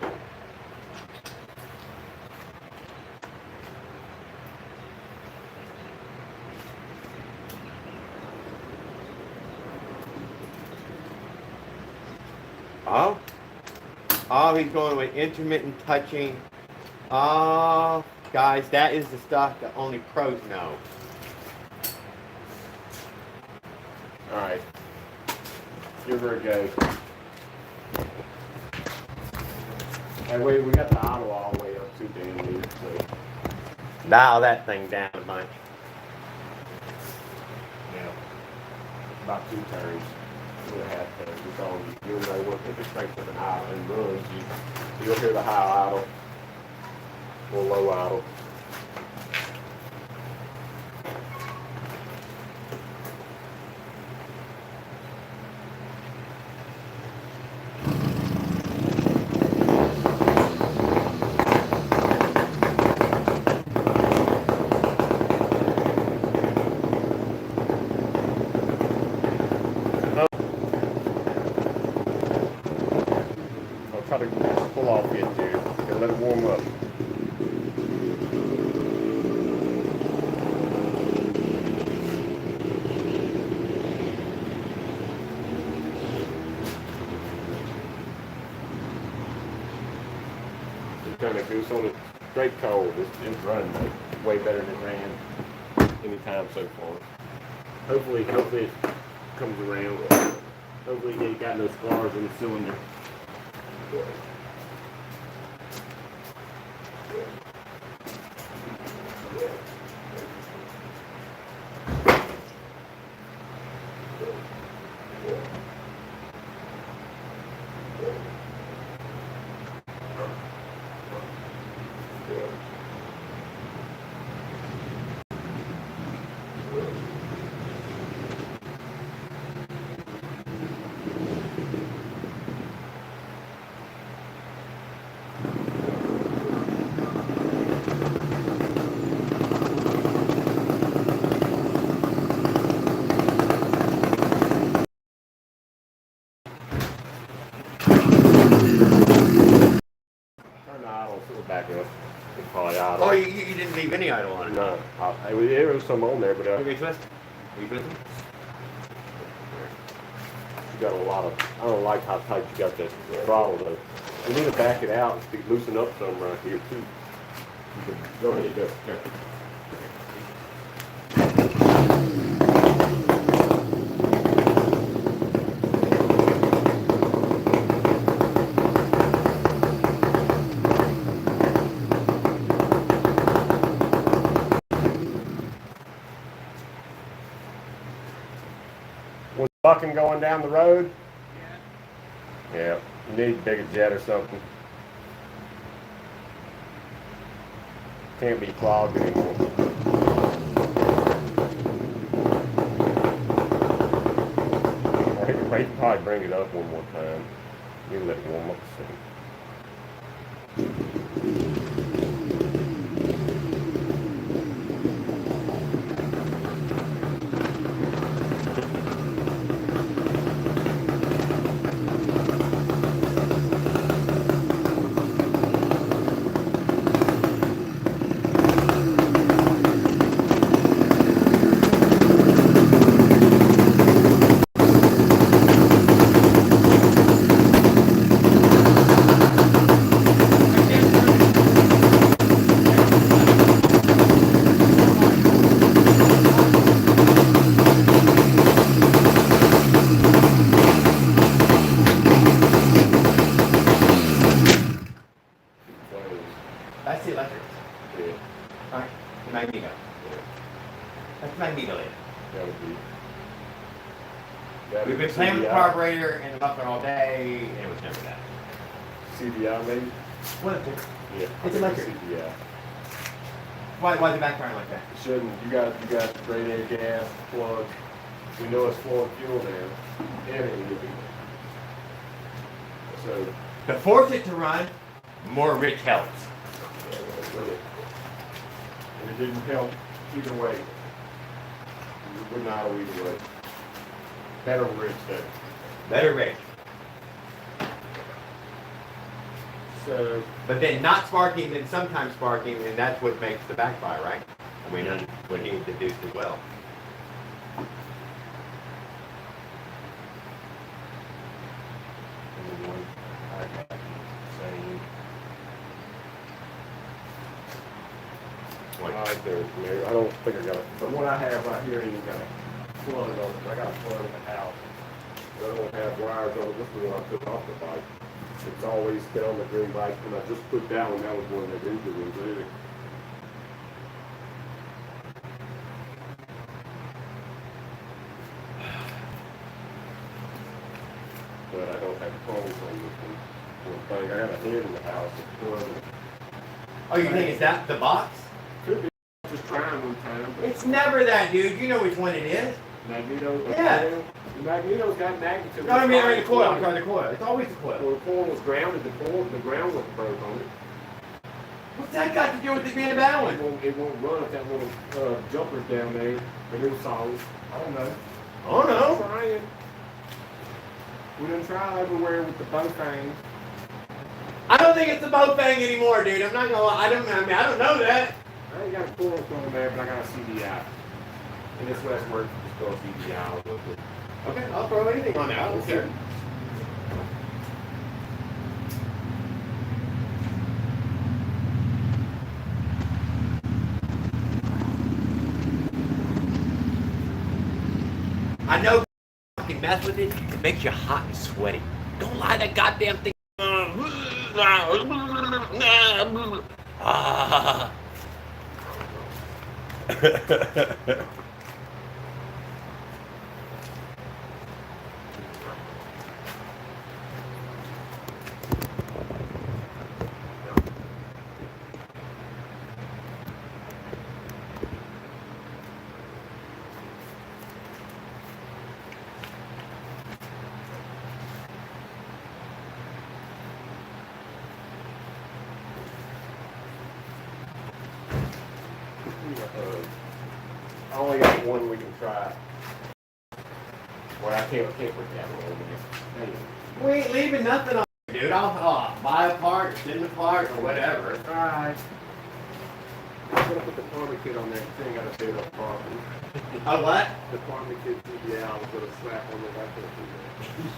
Oh? Oh, he's going with intermittent touching. Oh, guys, that is the stuff that only pros know. All right. Give her a go. Hey, wait, we got the auto all the way up too damn near, so Dial that thing down a bunch. yeah. About 2 turns. 2.5 turns. It's on. You'll know what if it's straight to the idle and runs. You'll hear the high idle or low idle. I'll try to pull off it, dude, and let it warm up. It's kind of goose on it. Straight cold. It's running way better than it ran any time so far. Hopefully it comes around. Hopefully it ain't got no scars in the cylinder. back up. It's probably out. Oh, you didn't leave any idle on it? No, there was some on there, but Okay, twist. Are you twisting? you got a lot of. I don't like how tight you got that throttle though. You need to back it out and loosen up some right here too. You can go ahead, go. Was bucking going down the road? Yeah. You need to dig a jet or something. Can't be clogged anymore. I could probably bring it up one more time. You let it warm up a second. That's the electric. Yeah, Alright, the magneto. That's the magneto in. that would be. We've been playing with the carburetor and the muffler all day, and it was never that. CBI maybe? What is it? Yeah. It's electric. CBI. Why is it backfiring like that? It shouldn't. You got straight air gas plug. We know it's flowing fuel there. And it will be. So. To force it to run, more rich helps. And it didn't help either way. It would not either way. Better rich there. Better rich. So, But then not sparking, then sometimes sparking, and that's what makes the backfire, right? I mean, that's what he deduced as well. right there, Mary. I don't think I got it. But what I have right here, you got flood on it. I got a flood in the house. I don't have wires on it. This is one I took off the bike. It's always been on the green bike, and I just put that one. That was one of the injured ones, really. But I don't have phones on this one thing. I got a head in the house. Oh, you think it's that, the box? Could be. Just trying one time. It's never that, dude. You know which one it is. Magneto. Yeah. The Magneto's got magnitude. No, I mean, the coil. I'm sorry, the coil. It's always the coil. Well, the coil was grounded. The ground was broke on it. What's that got to do with it being a bad one? It won't run if that little jumper's down there. The new solid. I don't know. Oh no. Trying. We done try everywhere with the bow thing. I don't think it's the boat thing anymore, dude. I'm not gonna lie. I don't know that. I ain't got a coil on there, but I got a CDI. And this last work just go CDI. I'll look at. Okay, I'll throw anything on there. I don't care. I know fucking mess with it. It makes you hot and sweaty. Don't lie, that goddamn thing. Ah. I only got one we can try. Well, I can't put that one over there. Anyway. We ain't leaving nothing on. Dude, I'll buy a part, send a part, or whatever. Alright. I'm gonna put the farmer kit on there, because ain't got to do no farming. Oh, what? The farmer kit CBL I was gonna slap on there, I couldn't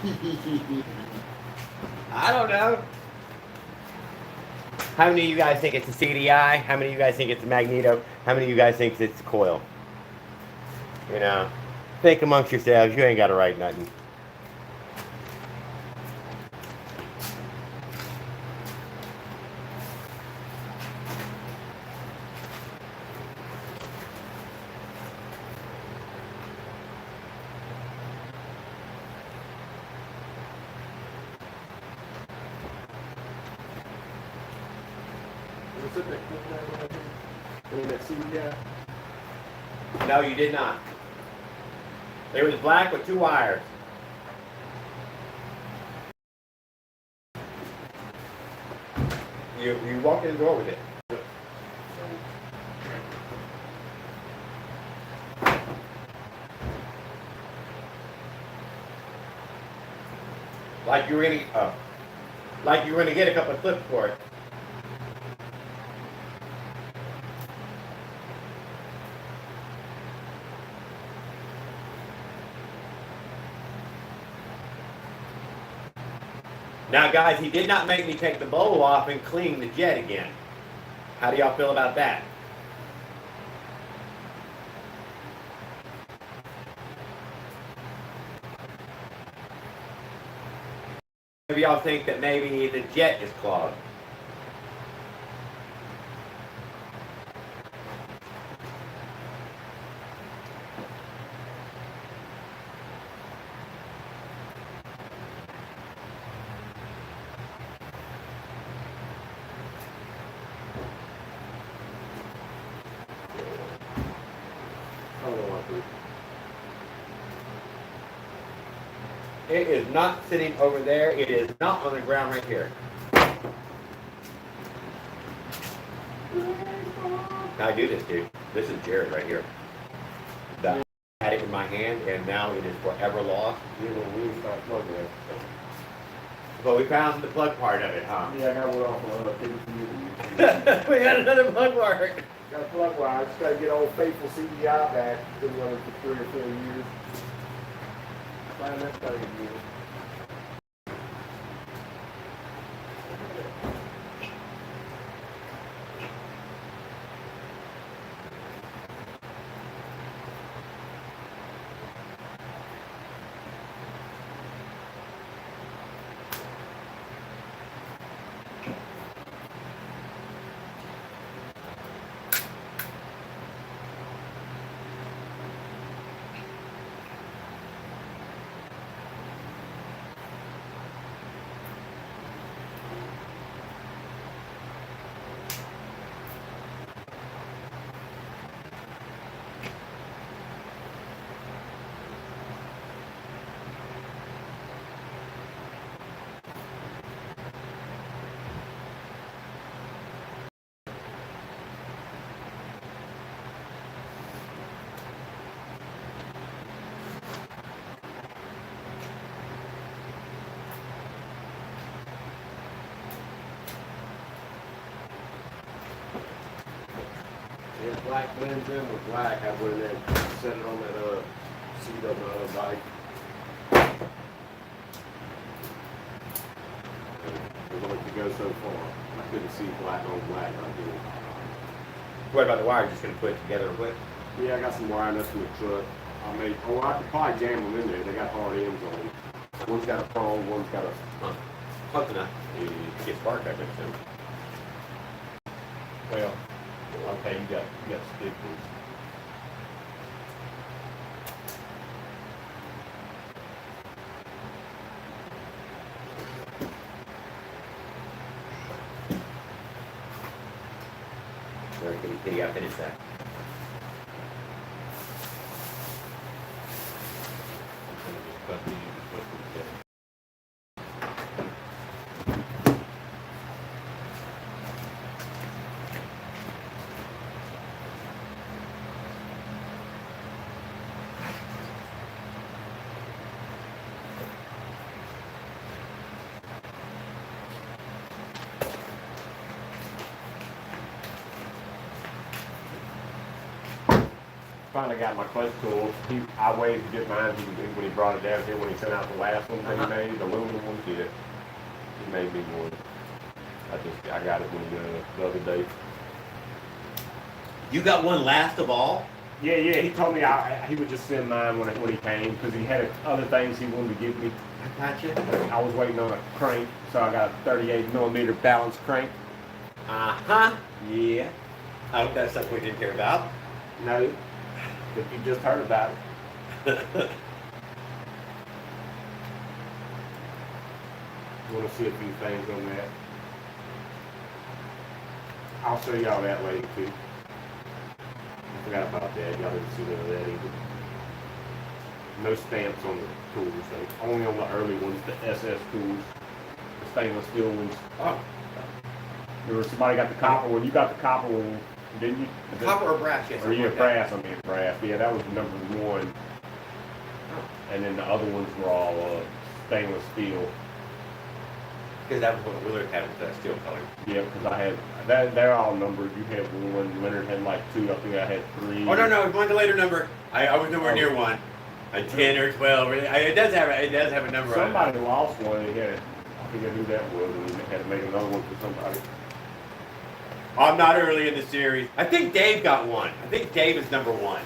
do that. I don't know. How many of you guys think it's a CDI? How many of you guys think it's a magneto? How many of you guys think it's a coil? You know, think amongst yourselves. You ain't got to write nothing. Was it that clip that right here? I mean, that CBI? No, you did not. It was black with 2 wires. You walked in the door with it. Like you were gonna get a couple of clips for it. Now, guys, he did not make me take the bowl off and clean the jet again. How do y'all feel about that? Maybe y'all think that maybe the jet is clogged. I don't know what to do. It is not sitting over there. It is not on the ground right here. Now I do this, dude. This is Jared right here. I had it in my hand, and now it is forever lost. You know, we start plugging it. But we found the plug part of it, huh? Yeah, I got one off of it. We got another plug part. Got a plug wire. I just got to get old faithful CDI back. Been running for 3 or 4 years. Find that thing again. If black blends in with black, I went in there and set it on that seat of the other bike. It looked to go so far. I couldn't see black on black. I did. What about the wire? Just gonna put it together real quick? Yeah, I got some wire nuts in the truck. I could probably jam them in there. They got hard ends on them. One's got a prong, one's got a Close enough. You get spark, I think, too. well. Okay, you got stick ones. Very good. You gotta finish that. finally got my clutch tools. I waited to get mine when he brought it down here when he sent out the last one that he made, the aluminum one. Yeah, he made me one. I got it the other day. You got one last of all? Yeah. He told me he would just send mine when he came because he had other things he wanted to give me. I gotcha. I was waiting on a crank, so I got a 38 millimeter balance crank. Yeah. I hope that's something we didn't hear about. No, but you just heard about it. You want to see a few things on that? I'll show y'all that later too. I forgot about that. Y'all didn't see none of that either. No stamps on the tools, though. Only on the early ones, the SS tools, the stainless steel ones. Oh. There was somebody got the copper one. You got the copper one, didn't you? Copper or brass, yes. Or yeah, brass. I mean brass. Yeah, that was number one. And then the other ones were all stainless steel. Because that was what Willard had with that steel color. Yeah, because I had that. They're all numbered. You had one. Leonard had like two. I think I had three. Oh no, mine's a later number. I was nowhere near one. A 10 or 12. It does have a number. Somebody lost one. He had. I forget who that was, and they had to make another one for somebody. I'm not early in the series. I think Dave got one. I think Dave is number one.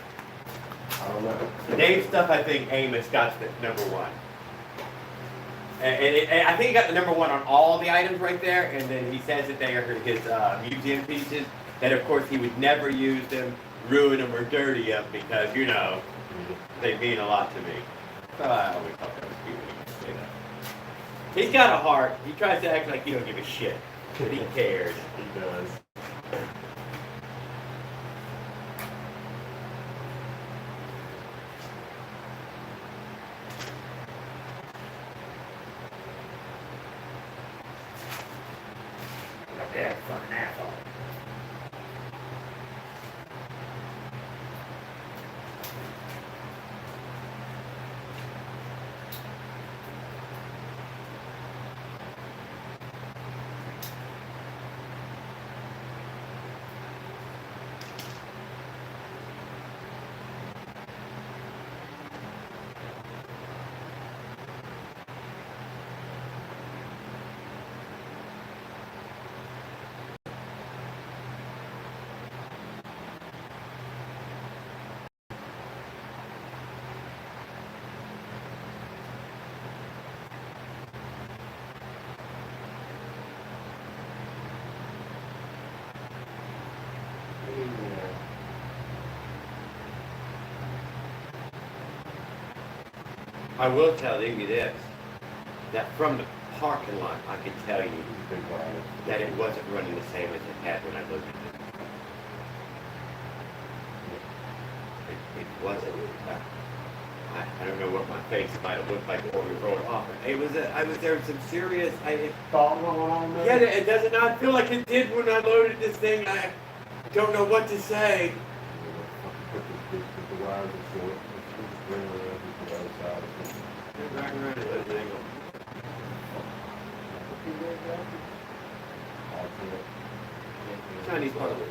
I don't know. Dave's stuff, I think Amos got the number one. And I think he got the number one on all the items right there, and then he says that they are his museum pieces, that of course he would never use them, ruin them, or dirty them, because, you know, they mean a lot to me. So I always thought that was cute when he could say that. He's got a heart. He tries to act like he don't give a shit, but he cares. He does. That fucking asshole. I will tell you this, that from the parking lot, I could tell you that it wasn't running the same as it had when I looked at it. It wasn't. I don't know what my face might have looked like before we rode off. I was there with some serious. Thought going on there? Yeah, it does not feel like it did when I loaded this thing. I don't know what to say. The wires are short. Bring it around to the other side. Back around to that angle. Chinese puzzle.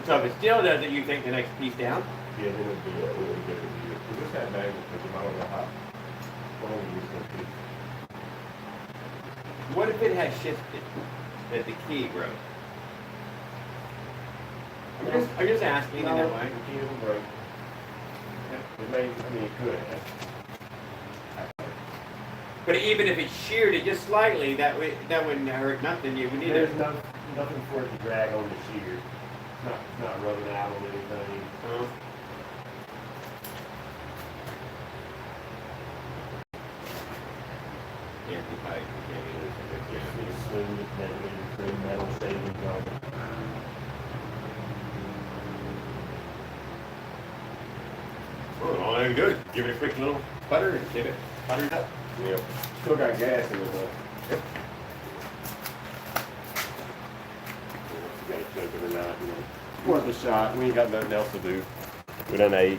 So if it still does it, you take the next piece down? Yeah, then it'll be a little bit of a because this had magnets, but I don't know how long it's going to be. What if it has shifted, that the key broke? I'm just asking in that way. The key will break. It may, I mean, it could have. But even if it sheared it just slightly, that wouldn't hurt nothing. You would need There's nothing for it to drag on the shear. It's not rubbing out on anything. Anti-pipe, Just need to smooth it, then we can create metal shavings on it. Oh, I'm good. Give it a quick little butter and get it buttered up. Yep. Still got gas in it though. Worth a shot. We ain't got nothing else to do. We done ate.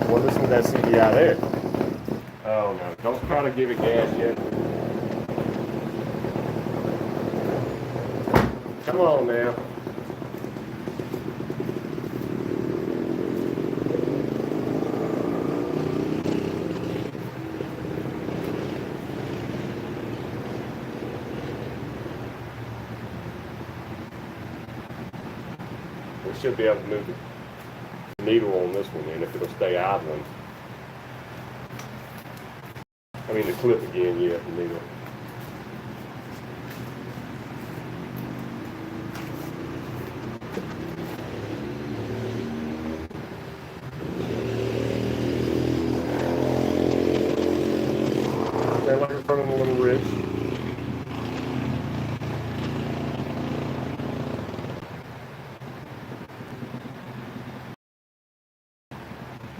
Well, listen to that CDI there. Oh no, don't try to give it gas yet. Come on now. We should be able to move the needle on this one then if it'll stay idling. I mean the clip again, yeah, the needle. Sound like it's running a little rich.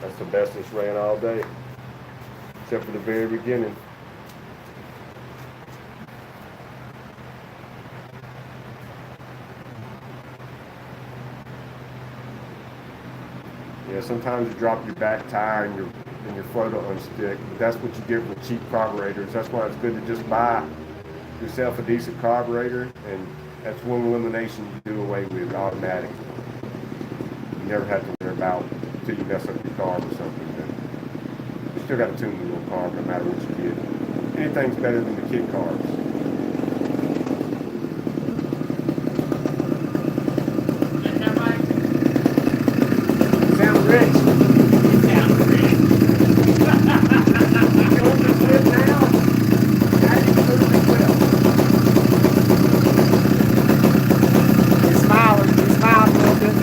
That's the best it's ran all day, except for the very beginning. Yeah, sometimes you drop your back tire and your float will unstick, but that's what you get with cheap carburetors. That's why it's good to just buy yourself a decent carburetor, and that's one elimination you do away with automatic. You never have to worry about until you mess up your carb or something. But you still got to tune the little carb no matter what you get. Anything's better than the kit carbs. Sound rich. Sound rich. You want the clip now? Now you can move the clip. He's smiling. He's smiling a little bit.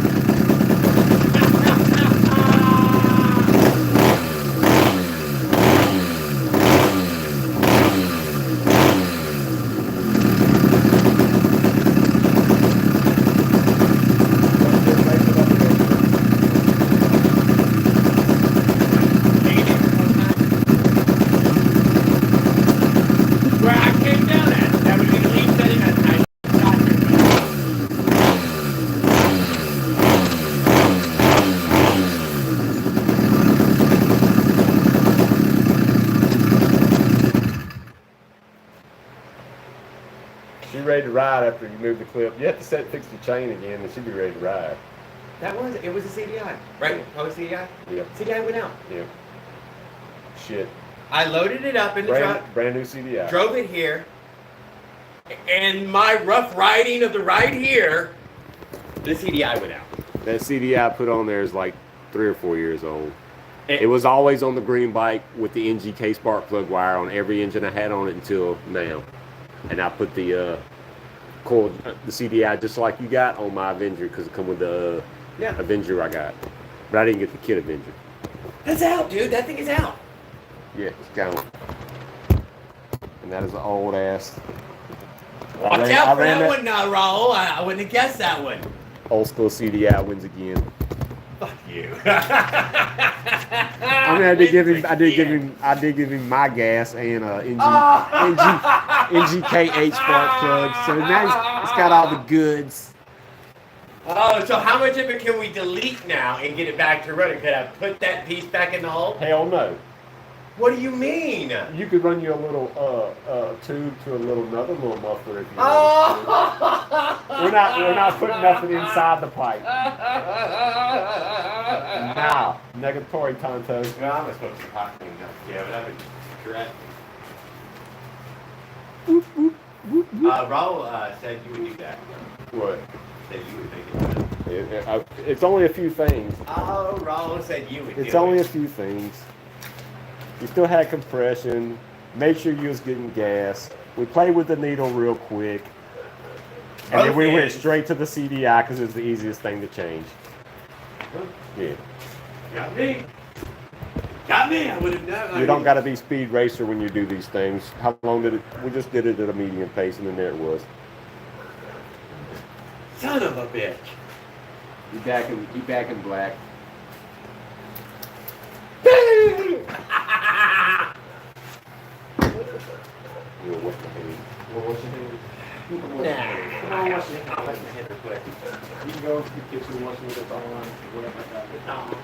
Where I came down at, that was the lead setting at night. She's ready to ride after you move the clip. You have to fix the chain again, and she'll be ready to ride. It was a CDI, right? Oh, a CDI? Yeah. CDI went out. Yeah. Shit. I loaded it up in the truck, Brand new CDI. drove it here, and my rough riding of the ride here, the CDI went out. That CDI I put on there is like 3 or 4 years old. It was always on the green bike with the NGK spark plug wire on every engine I had on it until now. And I put the coil, the CDI just like you got on my Avenger because it come with the Avenger I got. But I didn't get the kit Avenger. That's out, dude. That thing is out. Yeah, it's gone. And that is an old ass. Watch out for that one now, Raul. I wouldn't have guessed that one. Old school CDI wins again. Fuck you. I mean, I did give him my gas and NGKH spark plug. So now it's got all the goods. Oh, so how much of it can we delete now and get it back to running? Could I put that piece back in the hole? Hell no. What do you mean? You could run you a little tube to another little muffler if you Oh! want. We're not putting nothing inside the pipe. Now, negatory Tonto. No, I'm supposed to pop things up. Yeah, but that would correct. Raul said you would do that. What? Said you would make it. It's only a few things. Oh, Raul said you would do it. It's only a few things. You still had compression. Make sure you was getting gas. We played with the needle real quick. And then we went straight to the CDI because it's the easiest thing to change. Yeah. Got me. Got me. I would have known. You don't got to be speed racer when you do these things. How long did it? We just did it at a medium pace, and then there it was. Son of a bitch. You back in black. You're what the hell? Well, wash your hands. You can wash your hands. Nah. Come on, wash your I'll wash hands. my hands real quick. You can go to the kitchen and wash with it all right. Whatever I got. No.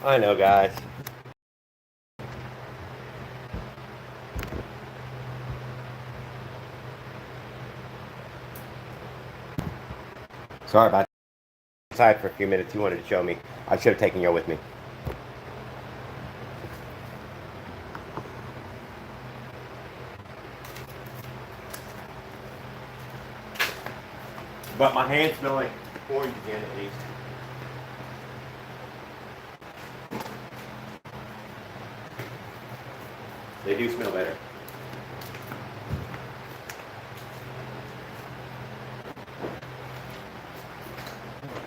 I know, guys. Sorry about outside for a few minutes. You wanted to show me. I should have taken you with me. But my hands smell like orange again, at least. They do smell better.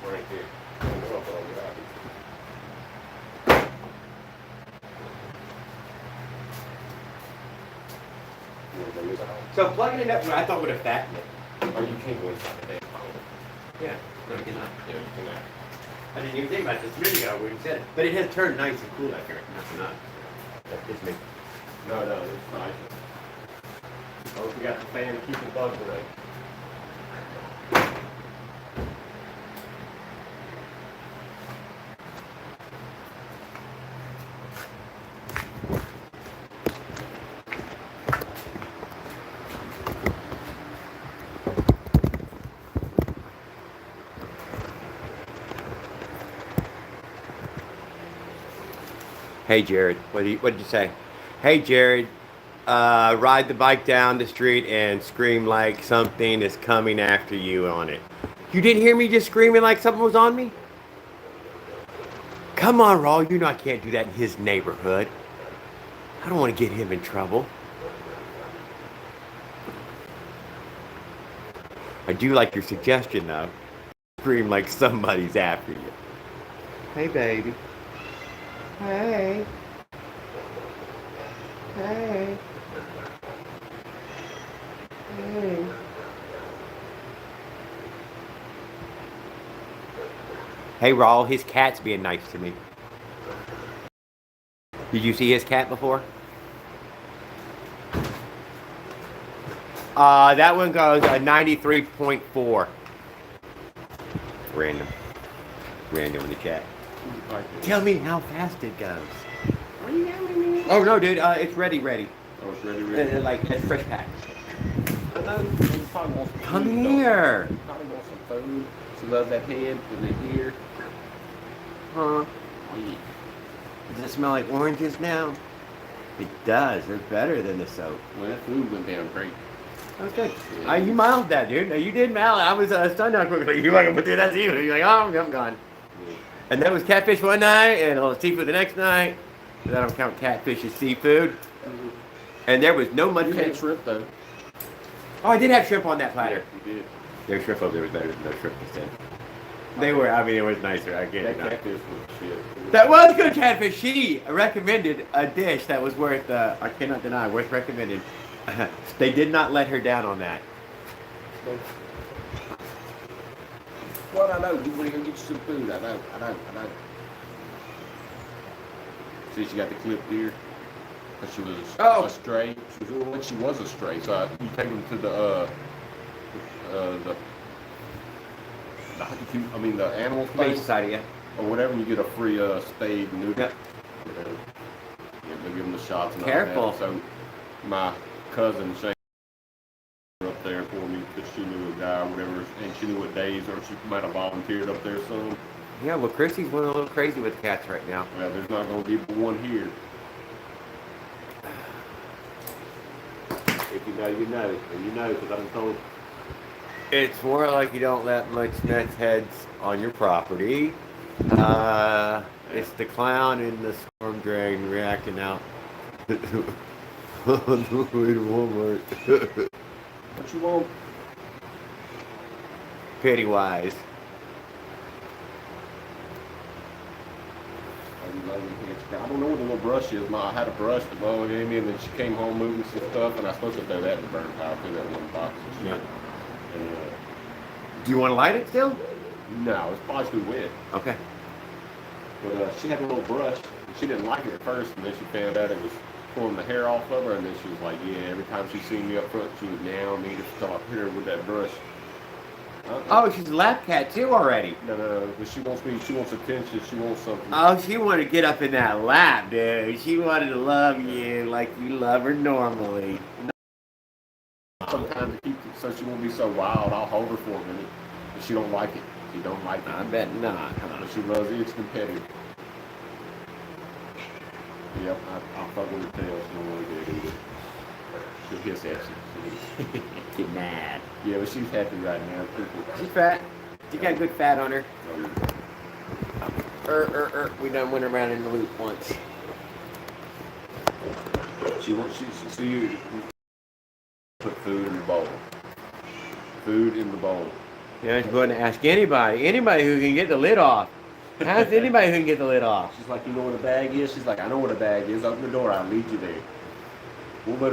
Right here. So plugging it up, I thought would have fattened it. Or you can't go inside the damn phone. Yeah, no, you cannot. Yeah, you cannot. I didn't even think about this a minute ago when you said it. But it has turned nice and cool out here. That's not. That's just me. No, it's nice. Oh, we got the fan to keep the bugs away. Hey Jared, what did you say? Hey Jared, ride the bike down the street and scream like something is coming after you on it. You didn't hear me just screaming like something was on me? Come on, Raul, you know I can't do that in his neighborhood. I don't want to get him in trouble. I do like your suggestion though. Scream like somebody's after you. Hey baby. Hey. Hey. Hey. Hey, Raul, his cat's being nice to me. Did you see his cat before? That one goes a 93.4. Random in the chat. Tell me how fast it goes. Oh no, dude, it's ready. Oh, it's ready. Like it's fresh packed. I know. He probably wants some Come food, here. He probably wants some food. She loves that head and that ear. Huh? Yeah. Does it smell like oranges now? It does. They're better than the soap. Well, that food went down great. Okay. Yeah. You mild that, dude. You did mild. I was stunned how quickly you like, but dude, that's you. You're like, oh, I'm gone. Yeah. And that was catfish one night, and seafood the next night. I don't count catfish as seafood. And there was no mud You had crab. shrimp though. Oh, I did have shrimp on that platter. You did. Their shrimp over there was better than no shrimp instead. They were, I mean, it was nicer. I can't That deny. catfish was shit. That was good catfish. She recommended a dish that was worth, I cannot deny, worth recommending. They did not let her down on that. Well, I know. You want to go get you some food. I know. See, she got the clip here. Because she was a stray. She was a stray. So you take them to the animal Humane place Society, yeah. or whatever, and you get a free spade and neuter. Yep. Yeah, they give them the shots and Careful. all that. So my cousin Shane up there for me because she knew a guy or whatever, and she knew what days, or she might have volunteered up there some. Yeah, well, Chrissy's going a little crazy with cats right now. Well, there's not going to be one here. If you know, you know. And you know, because I've been told. It's more like you don't let much nuts heads on your property. It's the clown in the storm drain reacting out. On the way to Walmart. What you want? Pennywise. I don't know what the little brush is. I had a brush that Mama gave me, and then she came home moving some stuff, and I was supposed to throw that in the burn pile through that one box and shit. Yeah. And, Do you want to light it still? no, it's probably too wet. Okay. But she had a little brush, and she didn't like it at first, and then she found out it was pulling the hair off of her, and then she was like, yeah, every time she seen me up front, she would now me to come up here with that brush. Oh, she's a lap cat too already. No, but she wants attention, she wants something. Oh, she wanted to get up in that lap, dude. She wanted to love you like you love her normally. Sometimes to keep it, so she won't be so wild, I'll hold her for a minute, but she don't like it. She don't like it. I bet not. But she loves it, it's competitive. Yep, I'll fuck with her tail, she don't want to get it either. She'll hiss at you. Get mad. Yeah, but she's happy right now. She's fat. She got good fat on her. We done went around in the loop once. She you put food in the bowl. Food in the bowl. You know, she's going to ask anybody who can get the lid off. Ask anybody who can get the lid off. She's like, you know what a bag is? She's like, I know what a bag is. Open the door, I'll lead you there. We'll let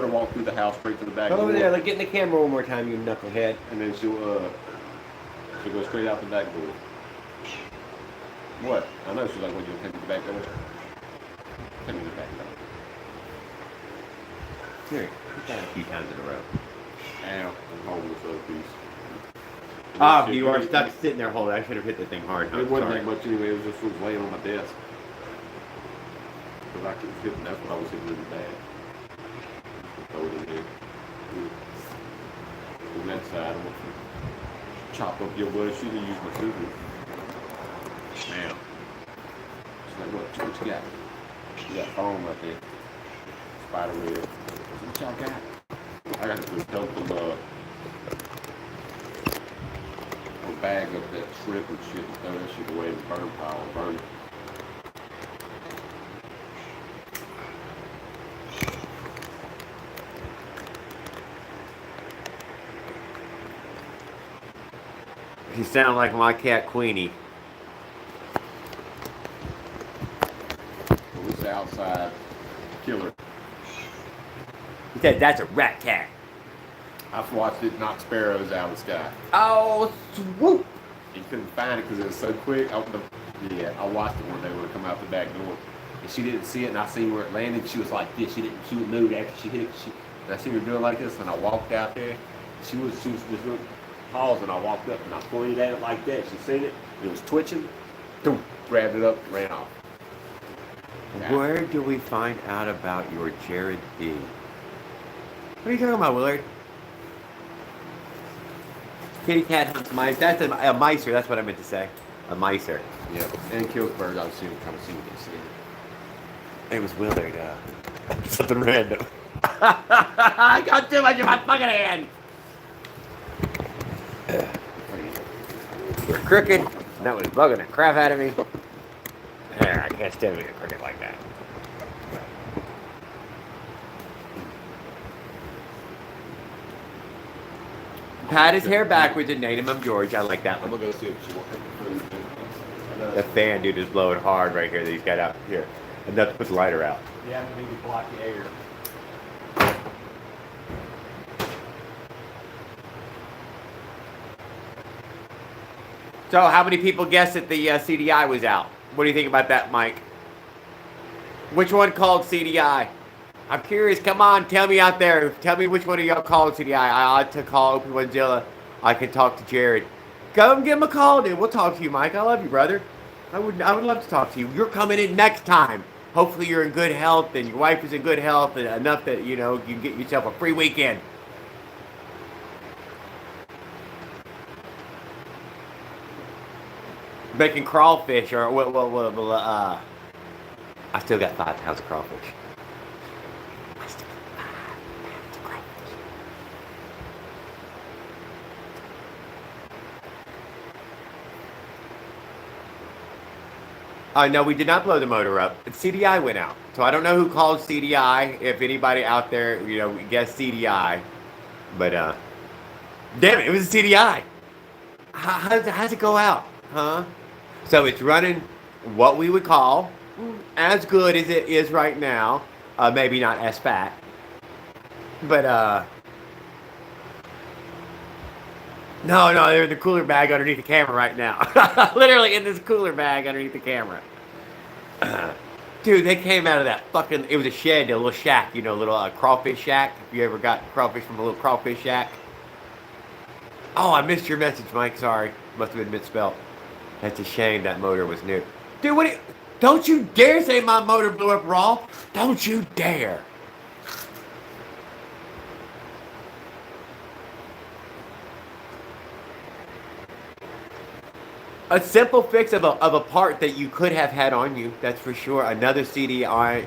her walk through the house straight to the back Go door. over there, like, get in the camera one more time, you knucklehead. And then she'll go straight out the back door. What? I know she's like, what, you'll take me to the back door? Take me to the back door. Here, put that a few times in a row. Ow, I'm holding this other piece. Oh, you are stuck sitting there holding. I should have hit the thing hard. It wasn't that much anyway, it was laying on my desk. Because I was hitting, that's what I was hitting really bad. Throw it in there. On that side, I want to chop up your butt. She didn't use my scissors. Now. She's like, what you got? You got foam right there. Spider web. What y'all got? I got to dump some a bag of that shrimp and shit and throw that shit away in the burn pile and burn it. You sound like my cat Queenie. Well, this outside killer. He said that's a rat cat. I've watched it knock sparrows out of the sky. Oh, swoop! You couldn't find it because it was so quick. I watched it one day when it come out the back door. And she didn't see it, and I seen where it landed. She was like this. She would move after she hit it. And I seen her doing like this, and I walked out there. She was just paused, and I walked up, and I pointed at it like that. She seen it. It was twitching. Boom, grabbed it up, and ran off. Where do we find out about your Jared B? What are you talking about, Willard? Kitty cat hunts mice. That's a micer. That's what I meant to say. A micer. Yeah, and kills birds. I was trying to see what they said. It was Willard. Something random. I got too much in my fucking hand. You're crooked. That was bugging the crap out of me. I can't stand being crooked like that. Pat his hair backwards and name him George. I like that I'm one. gonna go see if she wants food. The fan, dude, is blowing hard right here that he's got out here. Enough to put the lighter out. Yeah, I need to block the air. So, how many people guessed that the CDI was out? What do you think about that, Mike? Which one called CDI? I'm curious. Come on, tell me out there. Tell me which one of y'all called CDI. I ought to call Opie1zilla. I can talk to Jared. Come give him a call, dude. We'll talk to you, Mike. I love you, brother. I would love to talk to you. You're coming in next time. Hopefully you're in good health and your wife is in good health and enough that, you know, you can get yourself a free weekend. Making crawfish or, I still got 5 pounds of crawfish. I still got 5 pounds of crawfish. No, we did not blow the motor up. CDI went out. So I don't know who called CDI. If anybody out there, you know, guessed CDI. But, damn it, it was a CDI. How's it go out? Huh? So it's running what we would call as good as it is right now. Maybe not as fat. But, no, they're in the cooler bag underneath the camera right now. Literally in this cooler bag underneath the camera. Dude, they came out of that fucking, it was a shed, a little shack, you know, a little crawfish shack. If you ever got crawfish from a little crawfish shack. Oh, I missed your message, Mike. Sorry. Must have been misspelled. That's a shame that motor was new. Dude, don't you dare say my motor blew up raw. Don't you dare. A simple fix of a part that you could have had on you, that's for sure. Another CD on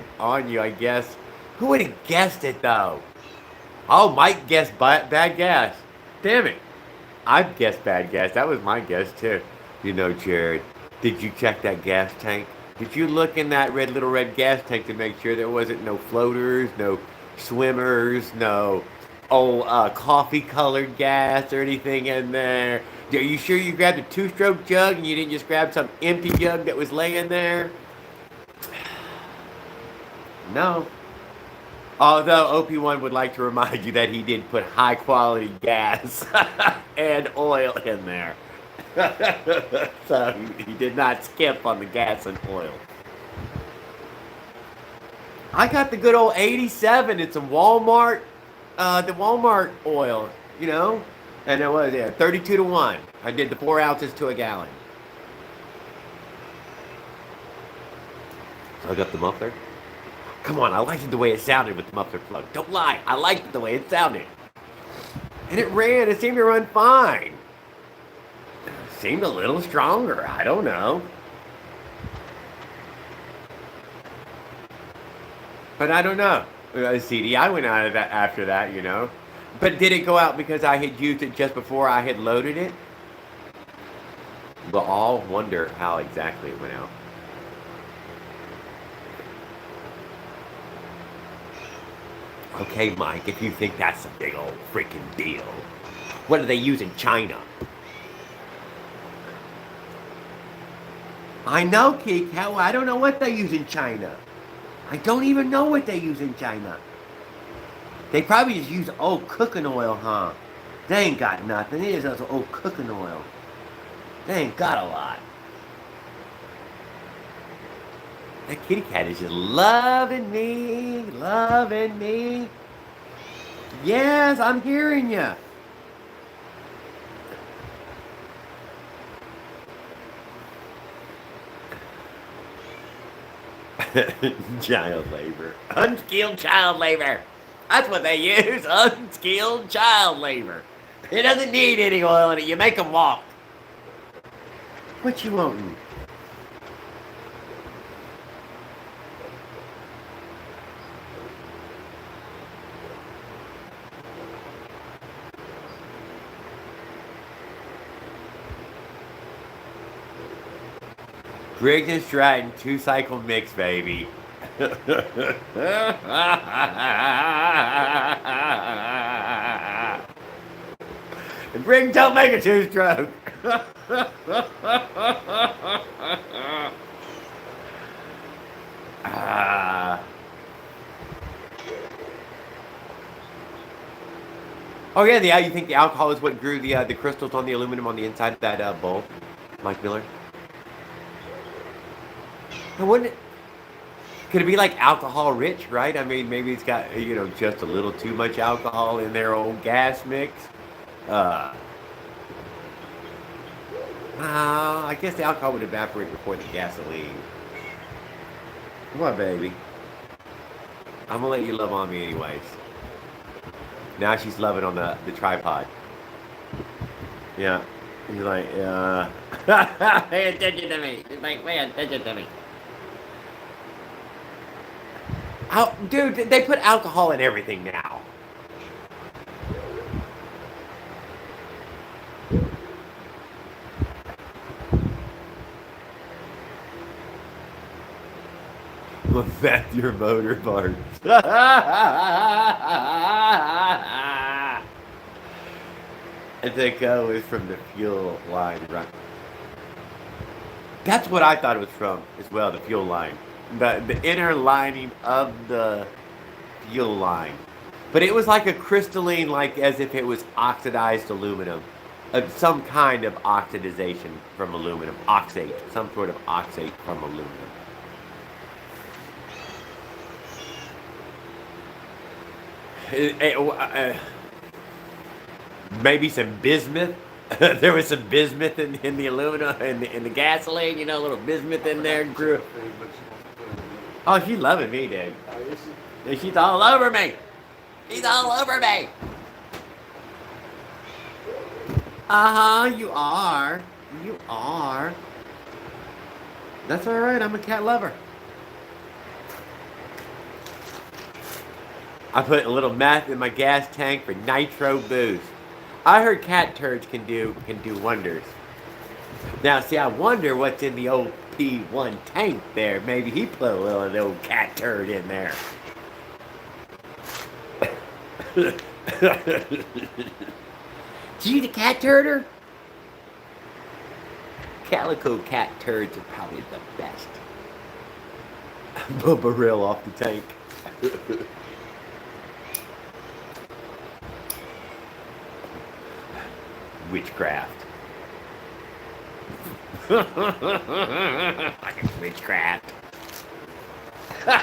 you, I guess. Who would have guessed it, though? Oh, Mike guessed bad gas. Damn it. I guessed bad gas. That was my guess, too. You know, Jared, did you check that gas tank? Did you look in that little red gas tank to make sure there wasn't no floaters, no swimmers, no old coffee-colored gas or anything in there? Are you sure you grabbed a 2-stroke jug and you didn't just grab some empty jug that was laying there? No. Although OP1 would like to remind you that he did put high-quality gas and oil in there. So he did not skip on the gas and oil. I got the good old 87. It's a Walmart, the Walmart oil, you know? And it was 32 to 1. I did the 4 ounces to a gallon. So I got the muffler. Come on, I liked the way it sounded with the muffler plug. Don't lie, I liked the way it sounded. And it seemed to run fine. It seemed a little stronger, I don't know. But I don't know. CDI went out of that after that, you know. But did it go out because I had used it just before I had loaded it? We'll all wonder how exactly it went out. Okay, Mike, if you think that's a big old freaking deal, what do they use in China? I know, Keek. I don't know what they use in China. I don't even know what they use in China. They probably just use old cooking oil, huh? They ain't got nothing. It is just old cooking oil. They ain't got a lot. That kitty cat is just loving me, loving me. Yes, I'm hearing you. Child labor. Unskilled child labor. That's what they use. Unskilled child labor. It doesn't need any oil in it. You make them walk. What you wanting? Briggs and Stratton 2-cycle mix, baby. Bring, don't make a two-stroke. Oh yeah, you think the alcohol is what grew the crystals on the aluminum on the inside of that bowl, Mike Miller? And wouldn't it? Could it be like alcohol rich, right? I mean, maybe it's got just a little too much alcohol in their old gas mix. I guess the alcohol would evaporate before the gasoline. Come on, baby. I'm gonna let you love on me anyways. Now she's loving on the tripod. Yeah. He's like, pay attention to me. He's like, pay attention to me. Dude, they put alcohol in everything now. Affect your motor parts. I think it was from the fuel line, right? That's what I thought it was from as well, the fuel line. The inner lining of the fuel line. But it was like a crystalline, like as if it was oxidized aluminum. Some kind of oxidization from aluminum. Oxate. Some sort of oxate from aluminum. Maybe some bismuth. There was some bismuth in the aluminum, in the gasoline, a little bismuth in there. Grew. Oh, she's loving me, dude. She's all over me. She's all over me. You are. You are. That's all right. I'm a cat lover. I put a little meth in my gas tank for nitro boost. I heard cat turds can do wonders. Now, see, I wonder what's in the old P1 tank there. Maybe he put a little of the old cat turd in there. Gee, the cat turder? Calico cat turds are probably the best. Bubba rail off the tank. Witchcraft. Fucking witchcraft. I'm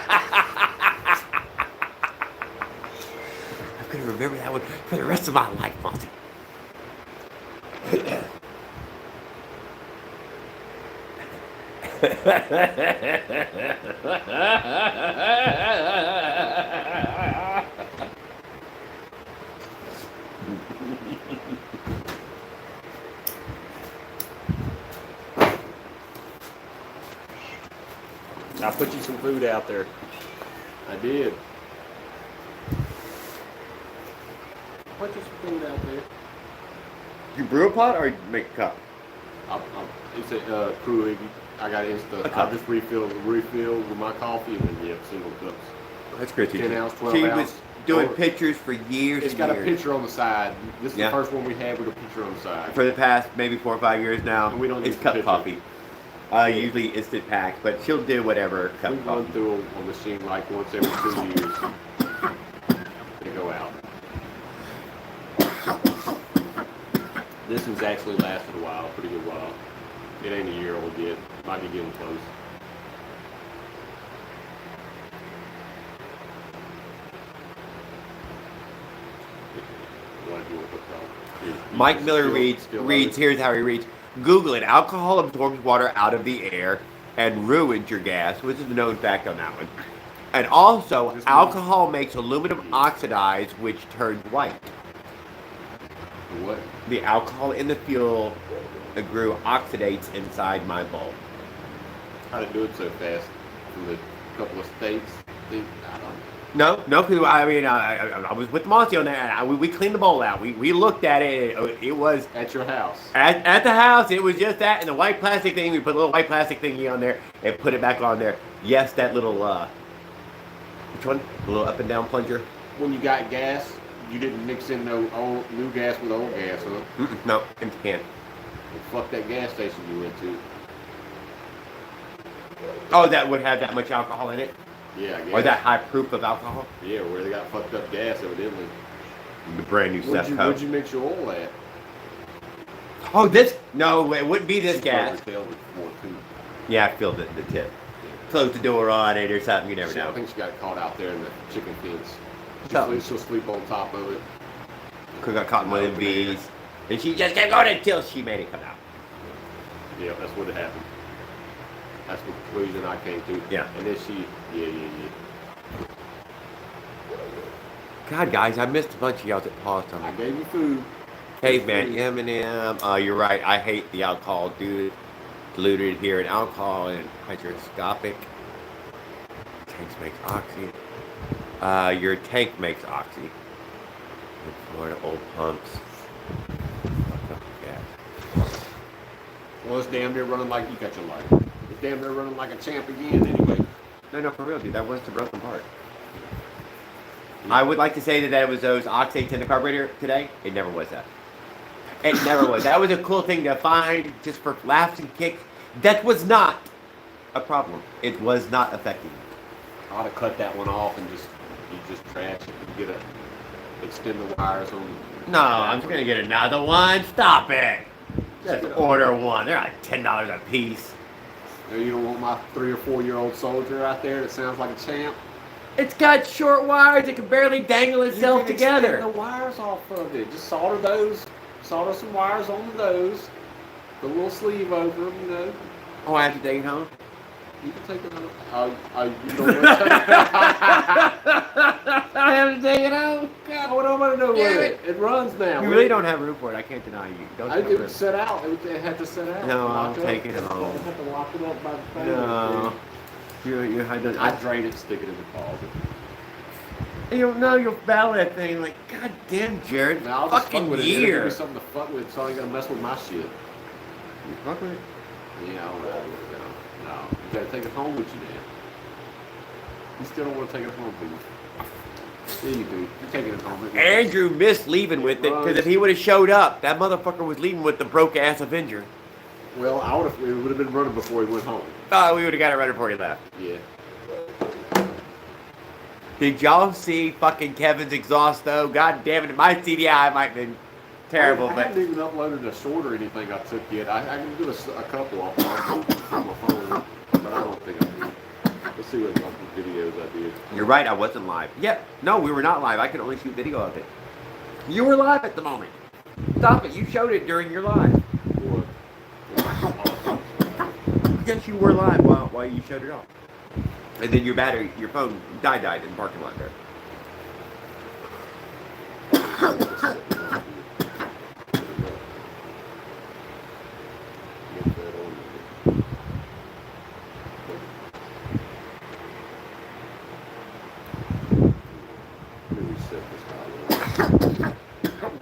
gonna remember that one for the rest of my life, Monty. I put you some food out there. I did. Put you some food out there. You brew a pot or you make a cup? It's a crew. I got I just refill with my coffee and then single cups. That's great. 10 ounce, 12 She ounce. was doing pictures for years. It's got a picture on the side. This is the first one we had with a picture on the side. For the past maybe 4 or 5 years now. And we don't it's use cup picture. coffee. Usually instant pack, but she'll do whatever cup We coffee. run through a machine like once every 2 years. They go out. This one's actually lasted a while, pretty good while. It ain't a year old yet. Might be getting close. Mike Miller reads, here's how he reads. Google it. Alcohol absorbs water out of the air and ruins your gas, which is a known fact on that one. And also, alcohol makes aluminum oxidize, which turns white. What? The alcohol in the fuel grew oxidates inside my bowl. How did it do it so fast? From the couple of states? I don't know. No, because I was with Monty on that. We cleaned the bowl out. We looked at it. It was At your house. at the house. It was just that and the white plastic thing. We put a little white plastic thingy on there and put it back on there. Yes, that little which one? The little up and down plunger. When you got gas, You didn't mix in no old new gas with old gas, huh? No, in can. Well, fuck that gas station you went to. Oh, that would have that much alcohol in it? Yeah, I guess. Or that high proof of alcohol? Yeah, where they got fucked up gas evidently. The brand new stuff. Where'd you mix your oil at? Oh, this? No, it wouldn't be this gas. Failed it before too. Yeah, I filled it in the tip. Close the door on it or something, you never I know. think she got caught out there in the chicken fence. Something. She'll sleep on top of it. Could got caught in one of them bees. And she just kept going until she made it come out. Yeah, that's what happened. That's the conclusion I came to. Yeah. And then she, yeah. God, guys, I missed a bunch of y'all that paused on I me. gave you food. Caveman, Eminem. You're right. I hate the alcohol, dude. Diluted here in alcohol and hydroscopic. Tanks makes oxy. Your tank makes oxy. In Florida, old pumps. Fuck up the gas. Well, it's damn near running like you got your life. It's damn near running like a champ again anyway. No, for real, dude. That was the broken part. I would like to say that it was those oxates in the carburetor today. It never was that. It never was. That was a cool thing to find just for laughs and kicks. That was not a problem. It was not affecting me. I ought to cut that one off and just trash it and get extend the wires on. No, I'm just gonna get another one. Stop it. Just order one. They're like $10 a piece. You don't want my 3 or 4 year old soldier out there that sounds like a champ? It's got short wires. It can barely dangle itself together. Extend the wires off of it. Just solder some wires onto those. Put a little sleeve over them, you know. Oh, I have to take it home? You can take it home. You don't want to take it I have to take it home? God, what am I going to do with it? It runs now. You really don't have room for it. I can't deny you. It would set out. It had to set out. No, Lock I'll up. take it home. I have to lock it up by the fan. No. I drain it, stick it in the closet. You don't know you'll battle that thing like, God damn, Jared. Now, I'll just fucking fuck with it. It'll give year. me something to fuck with, so I ain't gonna mess with my shit. You fuck with it? Yeah, I'll rather with it. No, you gotta take it home with you, man. You still don't want to take it home, do you? Yeah, you do. You're taking it home. Andrew missed leaving with it because if he would have showed up, that motherfucker was leaving with the broke ass Avenger. Well, it would have been running before he went home. Oh, we would have got it right before he left. Yeah. Did y'all see fucking Kevin's exhaust though? God damn it, my CDI might have been terrible, I but haven't even uploaded a short or anything I took yet. I can do a couple off my phone, but I don't think I do. Let's see what videos I did. you're right, I wasn't live. Yep, no, we were not live. I could only shoot video of it. You were live at the moment. Stop it, you showed it during your live. What? Yes, you were live while you showed it off. And then your phone died in the parking lot there.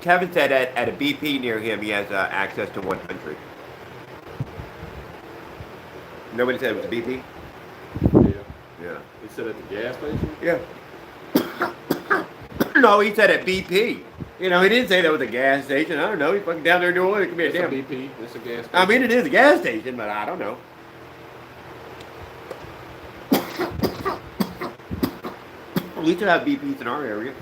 Kevin said at a BP near him he has access to one country. Nobody said it was a BP? Yeah. Yeah. He said at the gas station? Yeah. No, he said at BP. You know, he didn't say that was a gas station. I don't know. He's fucking down there doing what? It could be a It's damn. a BP. It's a gas station. I mean, it is a gas station, but I don't know. At least we have BPs in our area.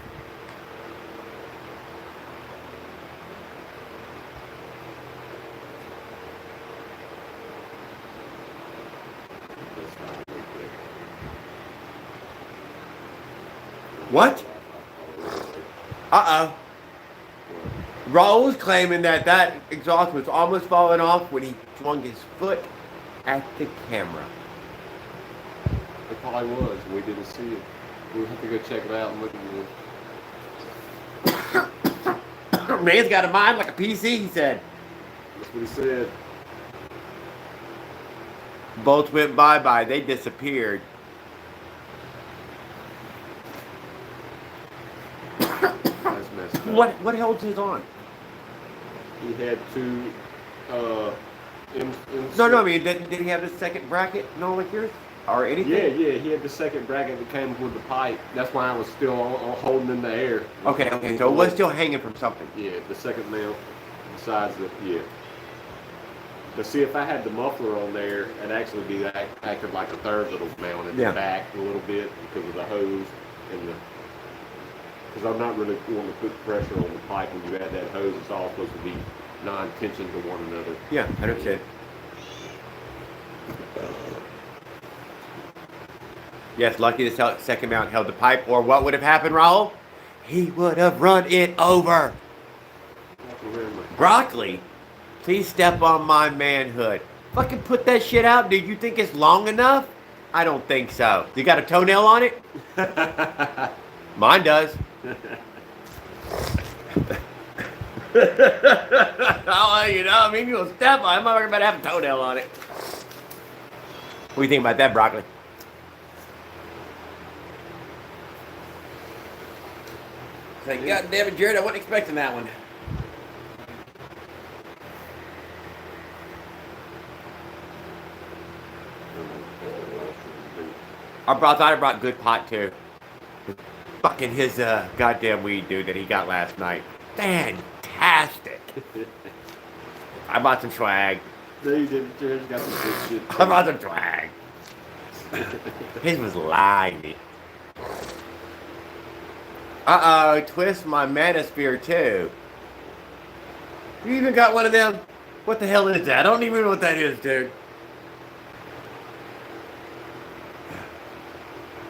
What? Uh-oh. Raul's claiming that exhaust was almost falling off when he swung his foot at the camera. It probably was. We didn't see it. We'll have to go check it out and look at it. Man's got a mind like a PC, he said. That's what he said. Both went bye-bye. They disappeared. That's messed up. What holds his on? He had two. No, I mean, did he have the second bracket? No, like yours? or anything? Yeah. He had the second bracket that came with the pipe. That's why I was still holding in the air. Okay. So it was still hanging from something. Yeah, the second mount, besides the, To see if I had the muffler on there, it'd actually be acted like a third little mount in the back a little bit because of the hose and the. Because I'm not really wanting to put pressure on the pipe when you add that hose. It's all supposed to be non-tension to one another. Yeah, I understand. Yes, lucky the second mount held the pipe, or what would have happened, Raul? He would have run it over. Broccoli, please step on my manhood. Fucking put that shit out, dude. You think it's long enough? I don't think so. You got a toenail on it? Mine does. Oh, you know, I mean, you'll step on it. I'm not about to have a toenail on it. What do you think about that, Broccoli? Like, God damn it, Jared, I wasn't expecting that one. I thought I brought good pot too. Fucking his goddamn weed, dude, that he got last night. Fantastic. I bought some swag. No, you didn't. Jared's got some good shit. I bought some swag. His was lively. Uh-oh, twist my manosphere too. You even got one of them? What the hell is that? I don't even know what that is, dude.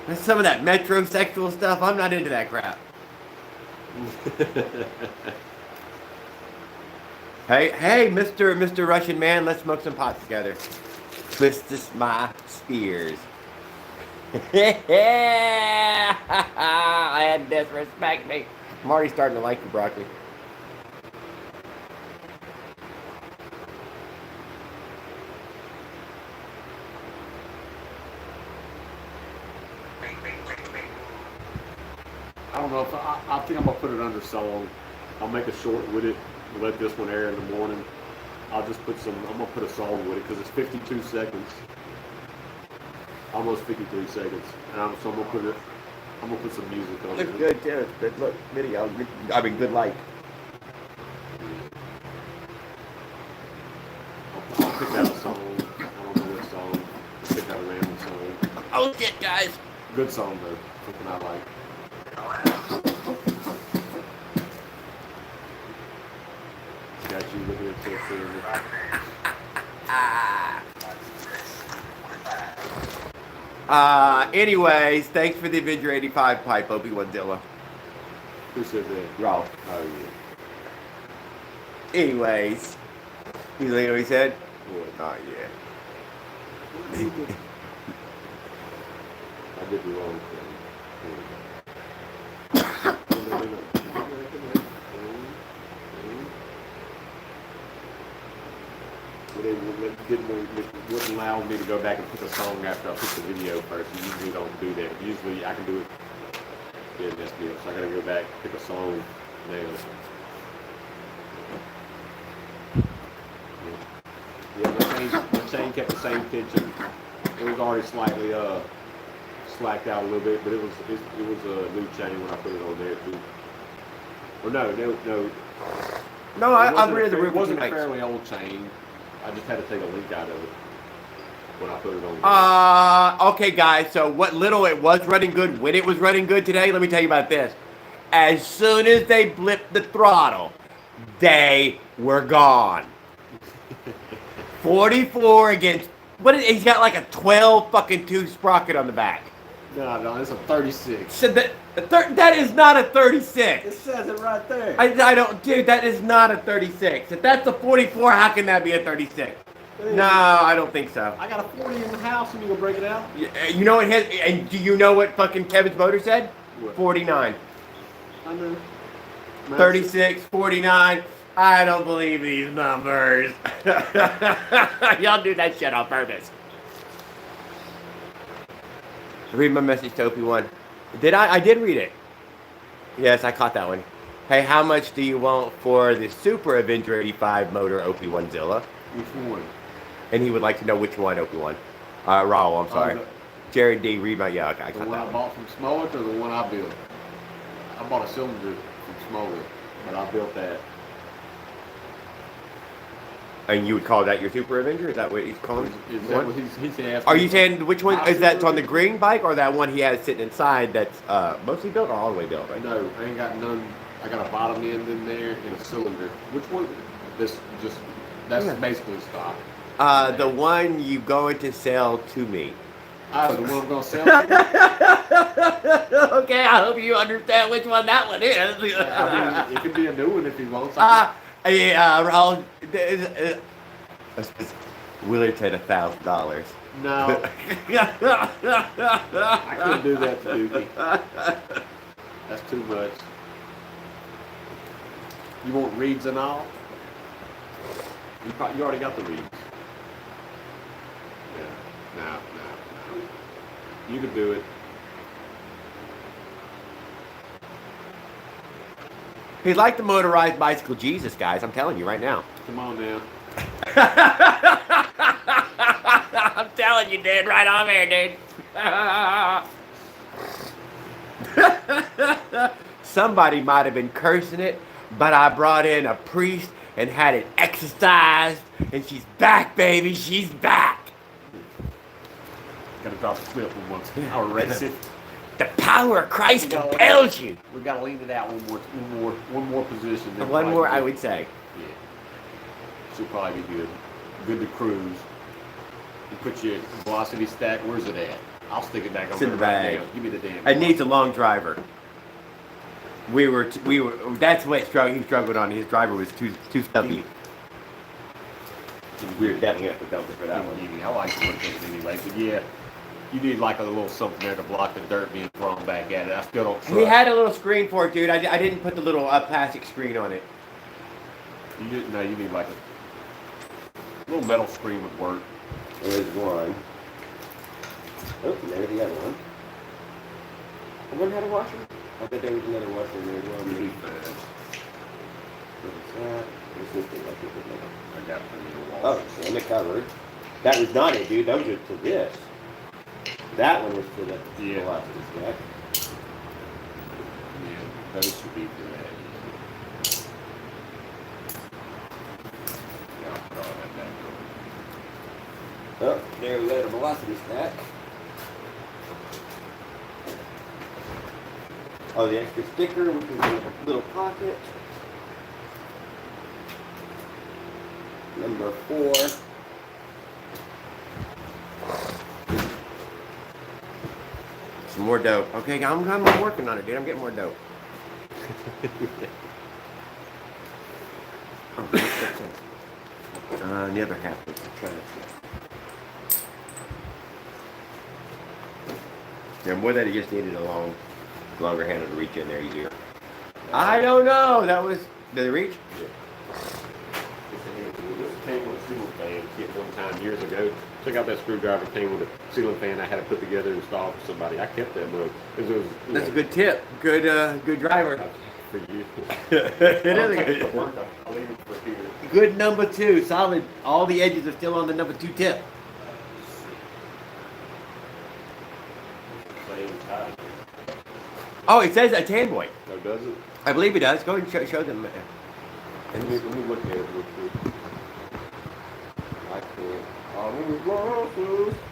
That's some of that metrosexual stuff. I'm not into that crap. Hey, Mr. Russian man, let's smoke some pot together. Twist my spears. I had disrespect me. I'm already starting to like the broccoli. I don't know if I think I'm gonna put it under song. I'll make a short with it. Let this one air in the morning. I'll just put some. I'm gonna put a song with it because it's 52 seconds, almost 53 seconds. So I'm gonna put it. I'm gonna put some music on it. Looks good too. Good look video. I mean, good light. I'll pick out a song. I don't know what song. I'll pick out a random song. Oh shit, guys. Good song though. Something I like. Got you looking at this Anyways, thanks for the Avenger 85 pipe, Obi-Wan Zilla. Who said that? Ralph. Oh yeah. Anyways, you know what he said? What? Oh yeah. I did the wrong thing. Wouldn't allow me to go back and pick a song after I pick the video first. You usually don't do that. Usually I can do it in this deal. So I gotta go back, pick a song now. Yeah, the chain kept the same tension. It was already slightly slacked out a little bit, but it was a new chain when I put it on there too. Or no. No, I'm ready to It wasn't a fairly old chain. I just had to take a link out of it when I put it on. Okay, guys. So what little it was running good, when it was running good today, let me tell you about this. As soon as they blipped the throttle, they were gone. 44 against he's got like a 12 fucking 2 sprocket on the back. No, it's a 36. So that is not a 36. It says it right there. I don't, dude, that is not a 36. If that's a 44, how can that be a 36? No, I don't think so. I got a 40 in the house and you gonna break it out? You know what and do you know what fucking Kevin's motor said? What? 49. I know. 36, 49. I don't believe these numbers. Y'all do that shit on purpose. Read my message to Opie1. Did I? I did read it. Yes, I caught that one. Hey, how much do you want for the Super Avenger 85 motor, Opie1 Zilla? Which one? And he would like to know which one, Opie1. Raul, I'm sorry. Jared D. Rebound. Yeah, okay, I The got one that I one. bought from Smollett or the one I built? I bought a cylinder from Smollett, but I built that. And you would call that your Super Avenger? Is that what he's calling? Is that what he's asking? Are you saying which one My is that Super on the Avenger? green bike or that one he has sitting inside that's mostly built or all the way built? Right? No, I ain't got none. I got a bottom end in there and a cylinder. Which one? That's Yeah. basically stock. The one you going to sell to me. The one I'm gonna sell. Okay, I hope you understand which one that one is. I mean, it could be a new one if he wants. Yeah, Raul. Willard said $1,000. No, I couldn't do that to Dookie. That's too much. You want reeds and all? You already got the reeds. Yeah. No. You could do it. He's like the motorized bicycle Jesus, guys. I'm telling you right now. Come on now. I'm telling you, dude. Right on there, dude. Somebody might have been cursing it, but I brought in a priest and had it exorcised, and she's back, baby. She's back. Gotta drop the flip one once. I'll race it. The power of Christ compels you. We gotta lean it out one more position. then One probably more, good. I would say. Yeah. Should probably be good. Good to cruise. You put your velocity stack. Where's it at? I'll stick it back It's over in the right bag. now. Give me the damn. It needs a long driver. We were. That's what he struggled on. His driver was too stumpy. We were definitely have to dump it for that one. I like to look at it anyway, but yeah, you need like a little something there to block the dirt being thrown back at it. I still don't trust. He had a little screen for it, dude. I didn't put the little plastic screen on it. You didn't. No, you need like a little metal screen would work. There's one. Oh, there's the other one. I wonder how to wash them. I bet there was another washer in there as well. You Maybe. need that. What's that? What's this thing? Like this thing? I got plenty of Oh, water. it's in the cupboard. That was not it, dude. Those are to this. That one was to the Yeah. velocity stack. Yeah, those should be for that. Yeah, I'll throw that back over. Oh, there we go, the velocity stack. Oh, the extra sticker, which is a little pocket. Number 4. Some more dope. Okay, I'm working on it, dude. I'm getting more dope. Oh, the other half. Let's try this. Yeah, more that he just needed a longer handle to reach in there easier. I don't know. That was. Did it reach? This came with a ceiling fan kit one time years ago. Check out that screwdriver came with a ceiling fan I had to put together and install for somebody. I kept that book. It was, That's a good tip. Good driver. for you. It is a good. I'll leave it for here. Good number 2. Solid. All the edges are still on the number 2 tip. Same time. Oh, it says a tan boy. No, does it? I believe it does. Go ahead and show them. Let me look at it real quick. I can't.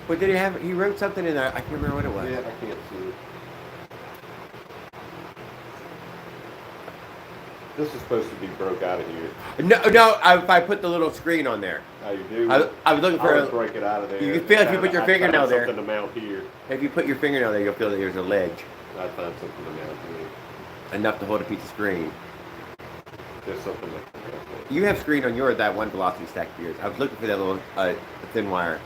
What did he have? He wrote something in there. I can't remember what it was. Yeah, I can't see it. This is supposed to be broke out of here. No. If I put the little screen on there, Oh, you do? I was looking for. I would break it out of there. You can feel if you put your fingernail there. Something to mount here. If you put your fingernail there, you'll feel that there's a ledge I'd find something to mount here. enough to hold a piece of screen. There's something like that. You have screen on yours, that one velocity stack of yours. I was looking for that little thin wire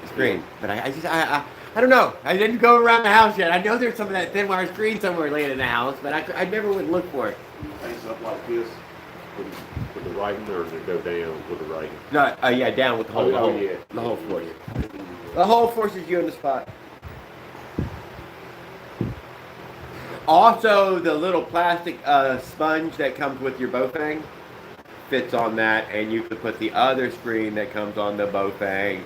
screen, but I don't know. I didn't go around the house yet. I know there's some of that thin wire screen somewhere laying in the house, but I never would look for it. Face up like this with the writing, or does it go down with the writing? No, yeah, down with the whole, yeah. the whole force. The whole forces you in the spot. Also, the little plastic sponge that comes with your Bofang fits on that, and you could put the other screen that comes on the Bofang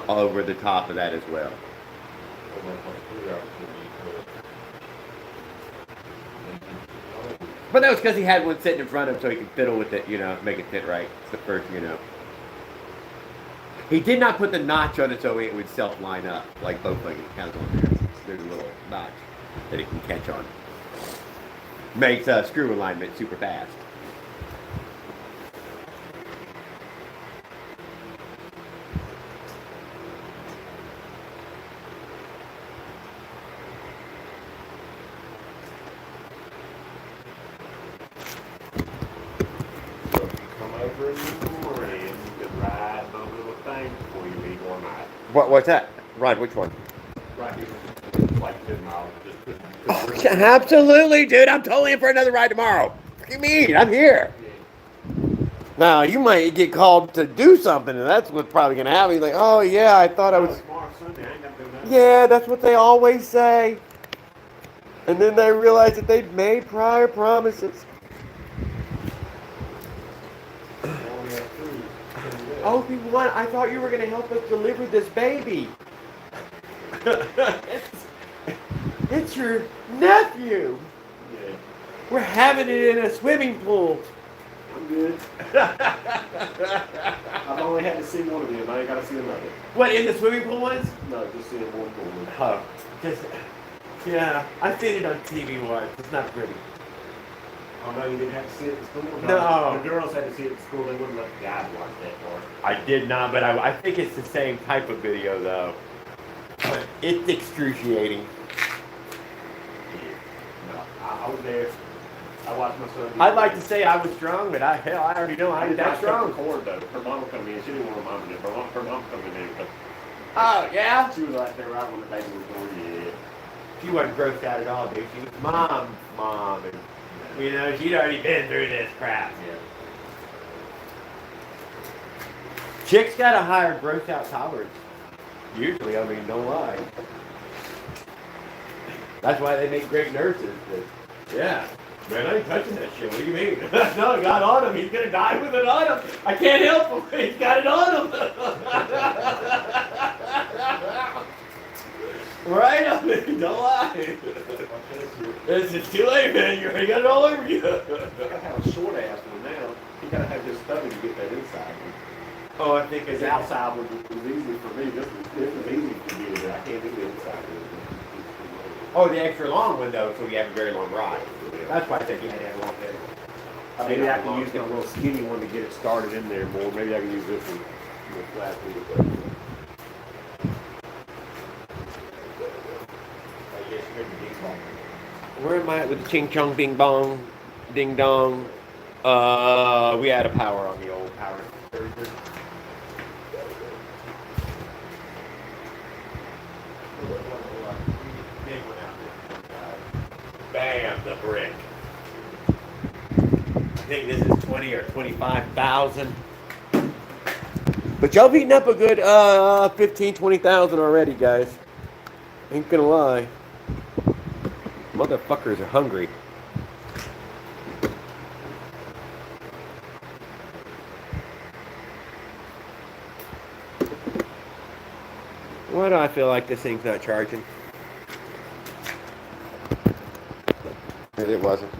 over the top of that as well. But that was because he had one sitting in front of him so he could fiddle with it, you know, make it fit right. It's the first, you know. He did not put the notch on it so it would self-line up, like both legged counts on there. There's a little notch that it can catch on. Makes screw alignment super fast. What's that? Rod, which one? Right here, like 10 miles. Absolutely, dude. I'm totally in for another ride tomorrow. What do you mean? I'm here. Now, you might get called to do something, and that's what's probably going to happen. You're like, oh, yeah, I thought I was... Yeah, that's what they always say. And then they realize that they've made prior promises. Obi-Wan, I thought you were going to help us deliver this baby. It's your nephew. Yeah. We're having it in a swimming pool. I'm good. I've only had to see one of them. I ain't got to see another. What, in the swimming pool ones? No, just seeing one pool. Oh, just, yeah, I've seen it on TV once. It's not pretty. Oh, no, you didn't have to see it at school? No. The girls had to see it at school. They wouldn't let the guys watch that part. I did not, but I think it's the same type of video, though. But it's excruciating. No, I was there. I watched my son. I'd like to say I was strong, but I already know I ain't that strong. Record, though. Her mama come in. She didn't want her mama to. Her mama come in there. Oh, yeah? She was right there right when the baby was born. Yeah. She wasn't grossed out at all, dude. She was mom. And, you know, she'd already been through this crap. Yeah. Chicks got a higher gross out tolerance. Usually, I mean, don't lie. That's why they make great nurses. But, yeah. Man, I ain't touching that shit. What do you mean? No, I got on him. He's going to die with it on him. I can't help him. He's got it on him. Right? I mean, don't lie. It's too late, man. You already got it all over you. You gotta have a short ass one now. You gotta have this stomach to get that inside one. Oh, I think Because the outside was easy for me. This was easy for me, but I can't do the inside one. Oh, the extra long one, though, so you have a very long ride. That's why I think you had to have a long head. Maybe I can use that little skinny one to get it started in there more. Maybe I can use this one. Flat wheel. Where am I at with the ching chong bing bong, ding dong? We had a power on the old power. Bam, the brick. I think this is 20 or 25,000. But y'all beating up a good 15, 20,000 already, guys. Ain't gonna lie. Motherfuckers are hungry. Why do I feel like this thing's not charging? It wasn't.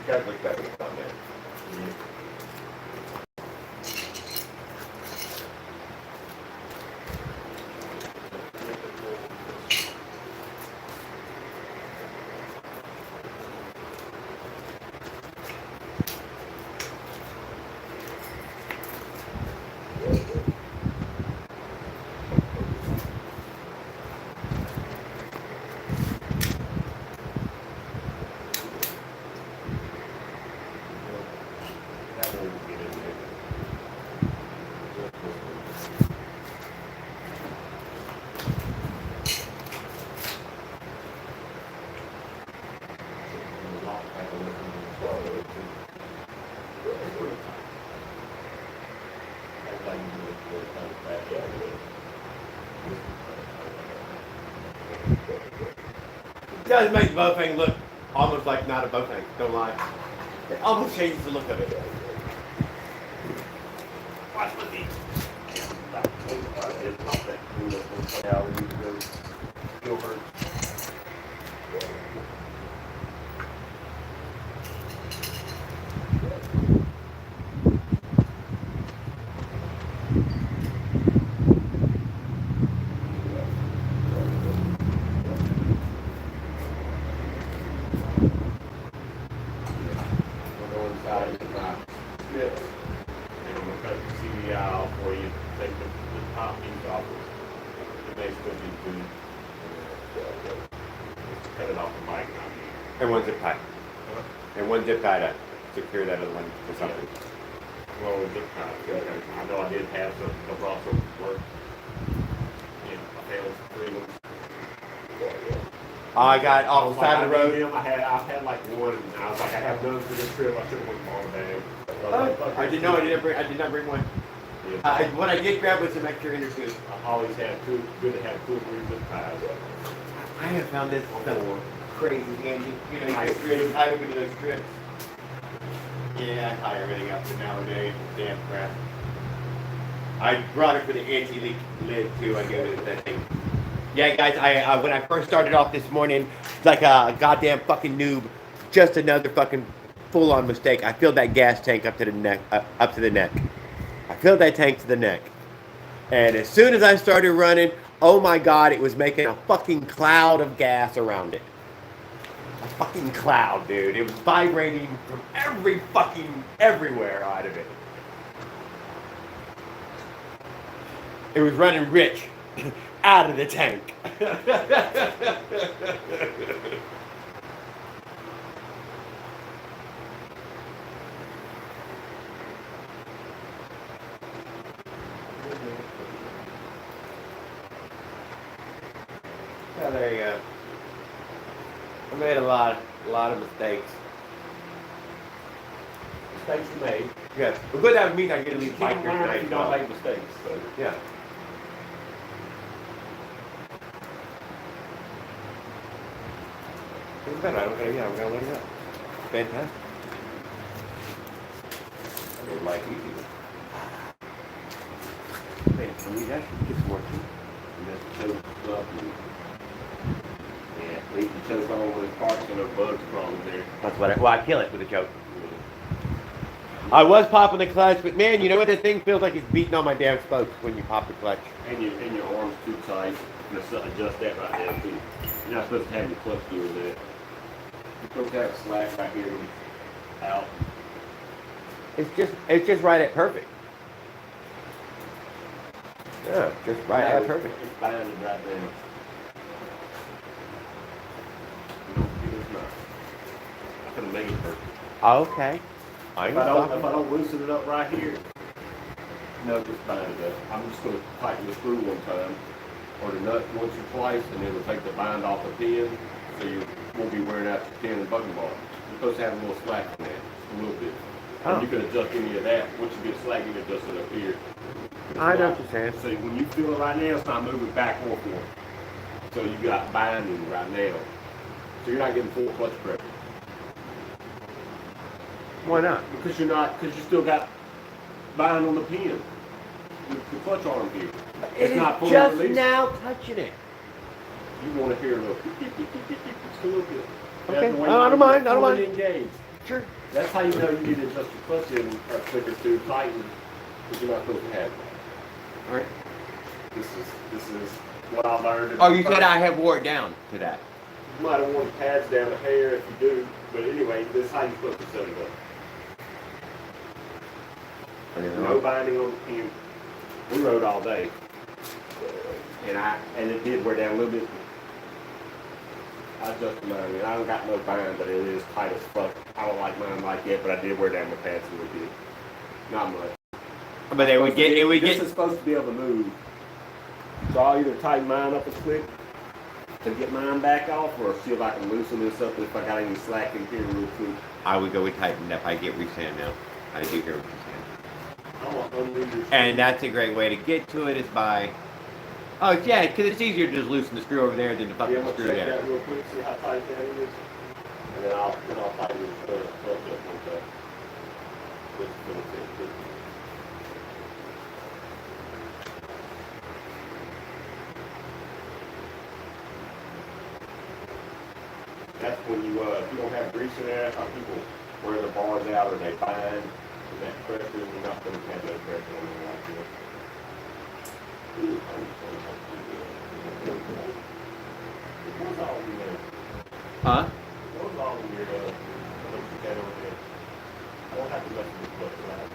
Guys look better on there. does make the bow thing look almost like not a bow thing. Don't lie. It almost changes the look of it. Watch with these. And one zip tie. And one zip tie to secure that other one to something. Well, zip tie. I know I did have some also work. I failed 3 ones. I got off the side of the road. I've had like one, and I was like, I have none for this trip. I should have went on the bag. I did not bring one. Yeah. What I did grab was some extra inner tube. I always had good to have 2 or 3 zip ties. I have found this crazy handy. You know, you get rid of tie them into those strips. Yeah, I tie everything up nowadays. Damn crap. I brought it for the anti-leak lid too. I gave it that thing. Yeah, guys, I when I first started off this morning, like a goddamn fucking noob, just another fucking full-on mistake. I filled that gas tank up to the neck, up to the neck. I filled that tank to the neck, and as soon as I started running, oh my god, it was making a fucking cloud of gas around it. A fucking cloud, dude. It was vibrating from everywhere out of it. It was running rich out of the tank. Well, there you go. I made a lot of mistakes. Mistakes you made. Yes. But good that means I get to leave Keep bike in here mind tonight. if you don't make mistakes. So. Yeah. It's better. I'm gonna let it up. Fantastic. I made life easy. Man, can we actually get some more tea? And that's choke up and leave the choke on with parts and their bugs crawling there. That's what I kill it with a joke. I was popping the clutch, but man, you know what? The thing feels like it's beating on my damn spokes when you pop the clutch. And your arm's too tight. You must adjust that right there too. You're not supposed to have your clutch doing that. You're supposed to have a slack right here out. It's just right at perfect. Yeah, just right at perfect. It's binding right there. You don't feel it's not. I couldn't make it perfect. Okay. If I don't loosen it up right here, no, just bind it up. I'm just going to tighten the screw one time, or the nut once or twice, and then we'll take the bind off the pin, so you won't be wearing out your pin and button bar. You're supposed to have a little slack in that, a little bit. Oh. And you can adjust any of that. Once you get slack, you can adjust it up here. I know what you're saying. So when you feel it right now, it's not moving back or forth. So you got binding right now. So you're not getting full clutch pressure. Why not? Because you still got bind on the pin. The clutch arm here. It's not fully just released. now touching it. You want to hear a little just a little bit. Okay. That's the way I don't mind. I don't fully mind. Engaged. Sure. That's how you know you need to adjust your clutch in a click or two, tighten, because you're not supposed to have it. All right. This is what I learned. Oh, you said I have wore it down to that. You might have worn the pads down a hair if you do, but anyway, this is how you're supposed to set it up. No binding on the pin. We rode all day, and it did wear down a little bit. I adjusted mine. I mean, I don't got no bind, but it is tight as fuck. I don't like mine like that, but I did wear down my pads a little bit. Not much. But it would get. This is supposed to be able to move. So I'll either tighten mine up a quick to get mine back off, or see if I can loosen this up if I got any slack in here real quick. I would go with tighten up. I get what you're saying now. I do hear what you're saying. I want unlimited. And that's a great way to get to it is by Oh, yeah, because it's easier to just loosen the screw over there than to fucking Yeah, I'm gonna screw check there. that real quick, see how tight that is, and then I'll tighten this up with that. With the fit. That's when you if you don't have grease in there, how people wear the bars out or they bind with that pressure, and you're not gonna have that pressure on there like this. Ooh, what's all in there? Huh? What's all in your put that over there? I don't have to mess with the clutch, right?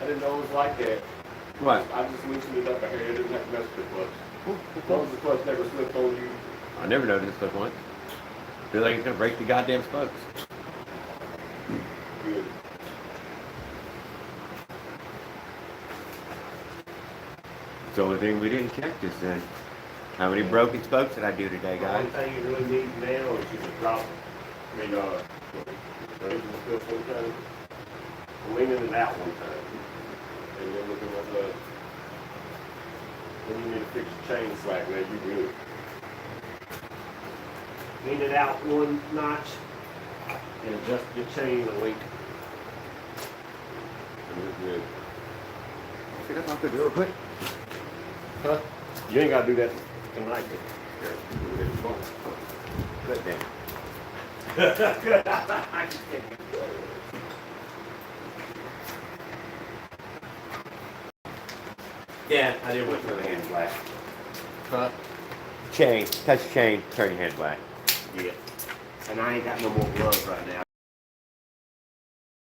I didn't know it was like that. What? I just loosened it up ahead. I didn't have to mess with the clutch. As long as the clutch never slipped on you. I never noticed this once. Feel like it's gonna break the goddamn spokes. Good. It's the only thing we didn't check just then. How many broken spokes did I do today, The guys? only thing you really need now is just a drop. I mean, raising the foot one time, leaning it out one time, and then looking at the. Then you need to fix your chain slack, man. You good. Lean it out one notch and adjust your chain a link. And you're good. Pick up off the real quick. Huh? You ain't gotta do that tonight. Good damn. I just can't. Yeah, I did want to turn the hand black. Huh? Chain, touch chain, turn your hand black. Yeah. And I ain't got no more gloves right now.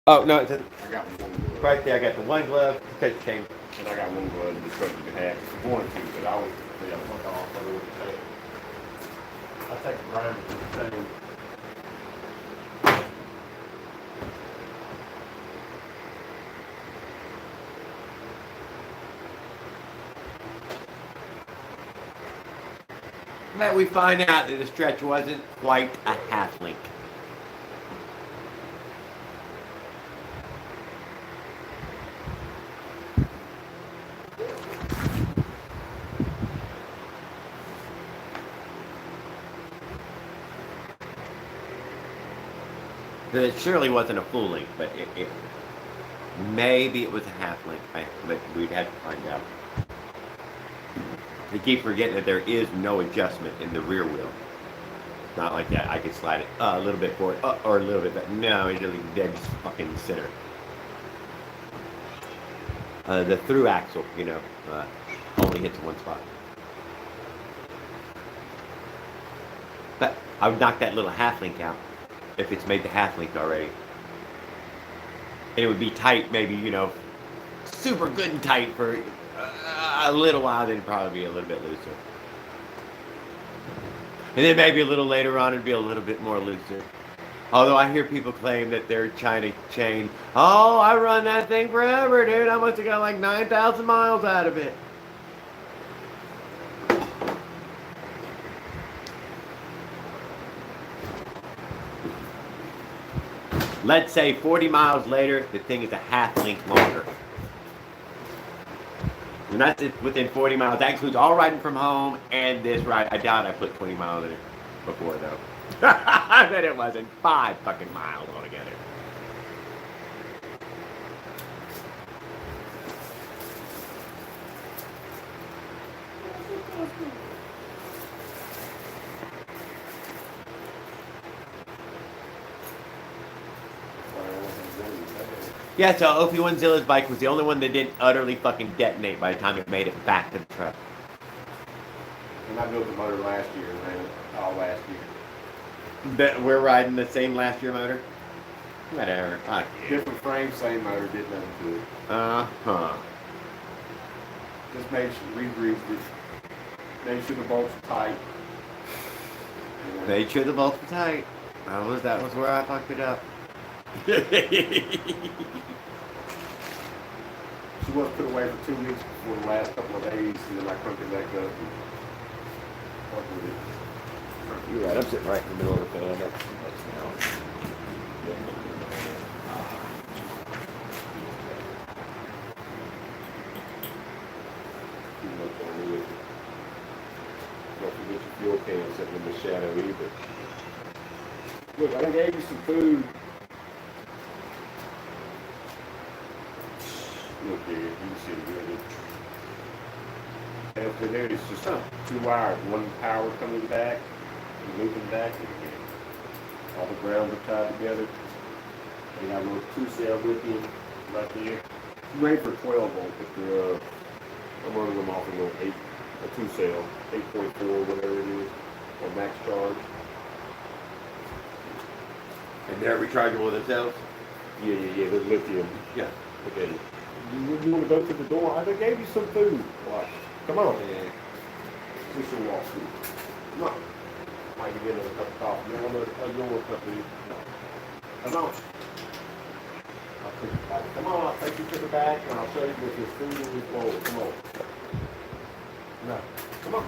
Oh, no, it's I got one glove. right there. I got the one glove, touch chain. And I got one glove to discuss with the hat. If you wanted to, but I was, fuck off. I don't want to take. I take a grinder for the same. That we find out that the stretch wasn't quite a half link. It surely wasn't a full link, but maybe it was a half link. But we'd have to find out. You keep forgetting that there is no adjustment in the rear wheel. It's not like that. I could slide it a little bit forward or a little bit back. No, it's really dead fucking center. The through axle, only hits one spot. But I would knock that little half link out if it's made the half link already. And it would be tight, maybe, super good and tight for a little while, then it'd probably be a little bit looser. And then maybe a little later on, it'd be a little bit more looser. Although I hear people claim that their China chain, oh, I run that thing forever, dude. I must have got like 9,000 miles out of it. Let's say 40 miles later, the thing is a half link longer. And that's within 40 miles. That includes all riding from home and this ride. I doubt I put 20 miles in it before, though. I bet it wasn't 5 fucking miles altogether. Yeah, so OP1zilla's bike was the only one that didn't utterly fucking detonate by the time it made it back to the truck. And I built the motor last year, and ran it all last year. That we're riding the same last year motor? Whatever. Fuck you. Different frame, same motor, did nothing to it. Uh-huh. Just made sure, re-greased it. Made sure the bolts were tight. Made sure the bolts were tight. That was where I fucked it up. She was put away for 2 weeks before the last couple of days, and then I cranked it back up and fucked with it. You're right, I'm sitting right in the middle of the fan. That's now. Don't forget your fuel can sitting in the shadow either. Look, I gave you some food. Look here, you can see it really. And up there, it's just 2 wires. One power coming back, and looping back, and all the grounds are tied together. They got a little 2-cell lithium right there. Made for 12 volt, but I'm running them off a little 2-cell, 8.4, whatever it is, or max charge. And they're rechargeable themselves? Yeah, there's lithium. Yeah. Okay. You want to go to the door? I gave you some food. Watch. Come on. Yeah. We should walk through. Come on. Might get another cup of coffee. No, your cup of Come on. I'll take you back. Come on, I'll take you to the back and I'll show you what this food in this bowl. Come on. No. Come on.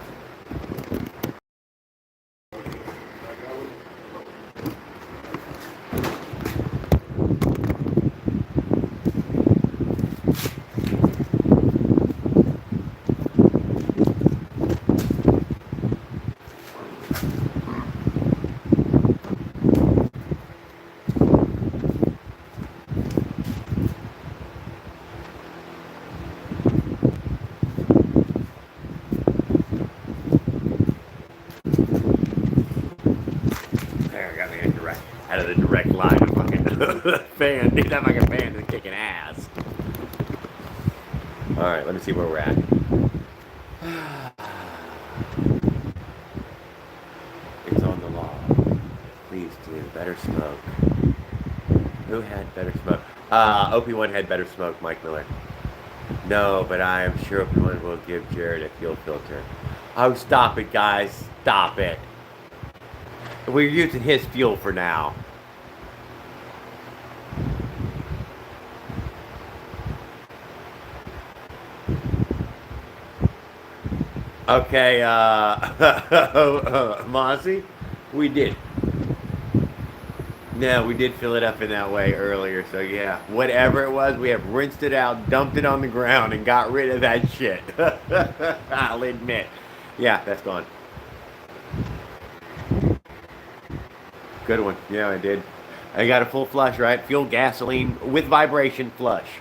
Out of the direct line of fucking fan. Dude, that fucking fan is kicking ass. Alright, let me see where we're at. It's on the law. Please do. Better smoke. Who had better smoke? OP1 had better smoke, Mike Miller. No, but I am sure OP1 will give Jared a fuel filter. Oh, stop it, guys. Stop it. We're using his fuel for now. Okay, Mossy, we did. No, we did fill it up in that way earlier, so yeah. Whatever it was, we have rinsed it out, dumped it on the ground, and got rid of that shit. I'll admit. Yeah, that's gone. Good one. Yeah, I did. I got a full flush, right? Fuel, gasoline, with vibration flush.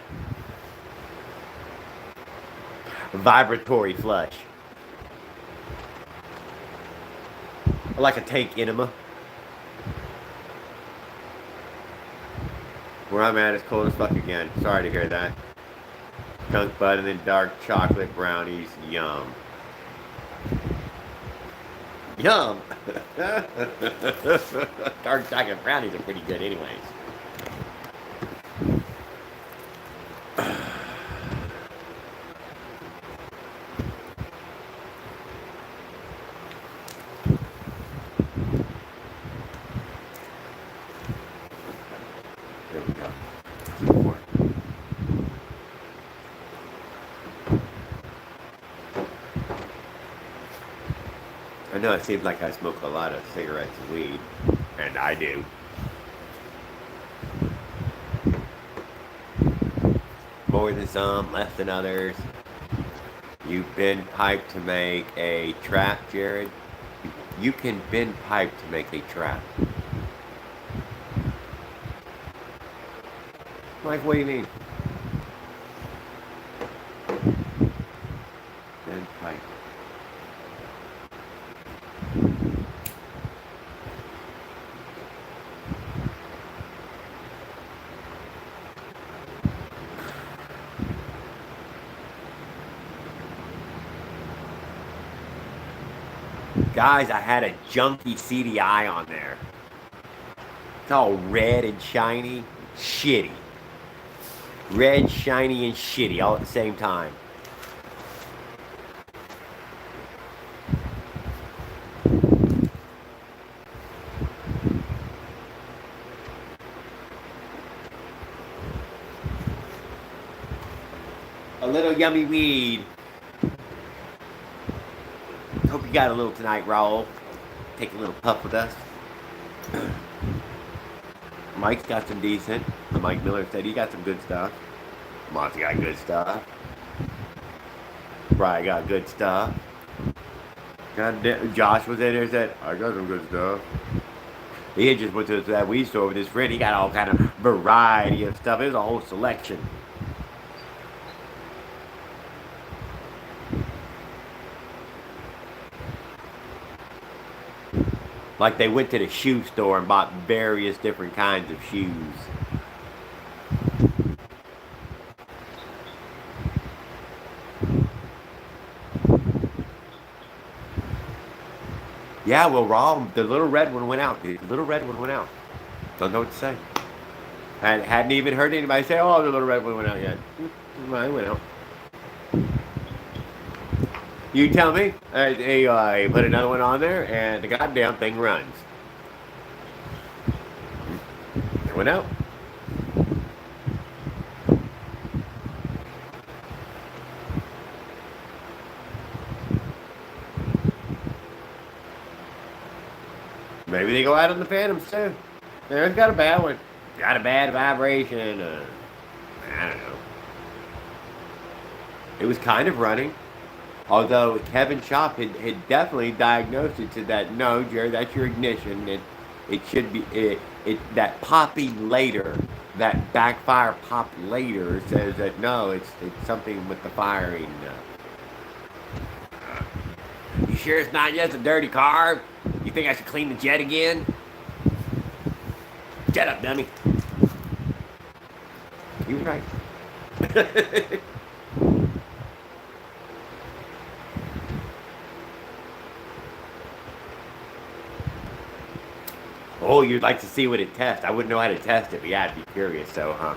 Vibratory flush. Like a tank enema. Where I'm at is cold as fuck again. Sorry to hear that. Skunk bud and then dark chocolate brownies. Yum. Yum! Dark chocolate brownies are pretty good anyways. There we go. Some more. I know it seems like I smoke a lot of cigarettes and weed, and I do. More than some, less than others. You've been piped to make a trap, Jared. You can bend pipe to make a trap. Like, what do you mean? Bend pipe. Guys, I had a junky CDI on there. It's all red and shiny. Shitty. Red, shiny, and shitty all at the same time. A little yummy weed. Hope you got a little tonight, Raul. Take a little puff with us. Mike's got some decent. Mike Miller said he got some good stuff. Monty got good stuff. Brian got good stuff. Josh was in there and said, I got some good stuff. He had just went to that weed store with his friend. He got all kind of variety of stuff. It was a whole selection. Like they went to the shoe store and bought various different kinds of shoes. Yeah, well, Raw, the little red one went out, dude. The little red one went out. Don't know what to say. Hadn't even heard anybody say, oh, the little red one went out yet. Well, it went out. You tell me. He put another one on there, and the goddamn thing runs. It went out. Maybe they go out on the Phantoms too. There's got a bad one. Got a bad vibration. I don't know. It was kind of running. Although Kevin Shop had definitely diagnosed it to that, no, Jerry, that's your ignition. It should be, that popping later, that backfire pop later says that, no, it's something with the firing. You sure it's not just a dirty carb? You think I should clean the jet again? Shut up, dummy. You were right. Oh, you'd like to see what it tests. I wouldn't know how to test it, but yeah, I'd be curious, so, huh?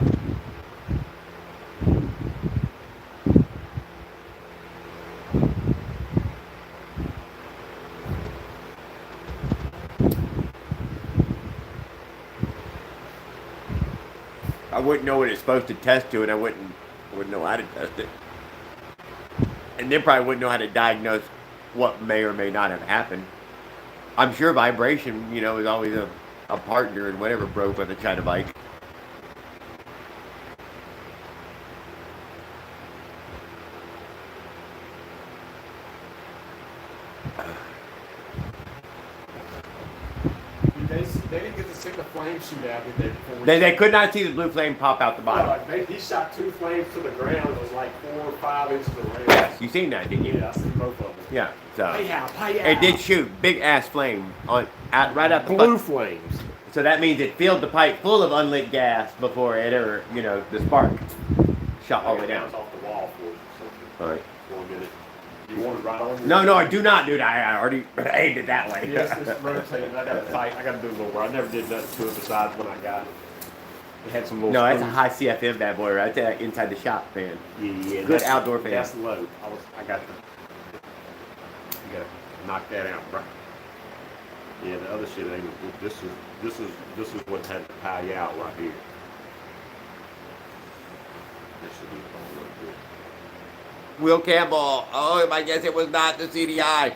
I wouldn't know what it's supposed to test to, and I wouldn't know how to test it. And then probably wouldn't know how to diagnose what may or may not have happened. I'm sure vibration, is always a partner in whatever broke on the China bike. They didn't get to stick the flame shoot out, did they? Before They could not see the blue flame pop out the bottom. He shot 2 flames to the ground. It was like 4 or 5 inches of rain. Yes, you seen that, didn't you? Yeah, I seen both of them. Yeah, so Pay out. it did shoot big ass flame right out the Blue flames. So that means it filled the pipe full of unlit gas before it ever, the spark shot all the way down. Off the wall for something. All right. 1 minute. You want it right on you? No, I do not, dude. I already aimed it that way. Yes, it's rotating. I got to fight. I got to do a little more. I never did nothing to it besides when I got it. It had some little. No, that's a screws. high CFM bad boy right there inside the shop, man. Yeah. Good outdoor fan. That's low. I got to. You got to knock that out, bro. Yeah, the other shit ain't. This is what had to power you out right here. This should be all look good. Will Campbell, I guess it was not the CDI.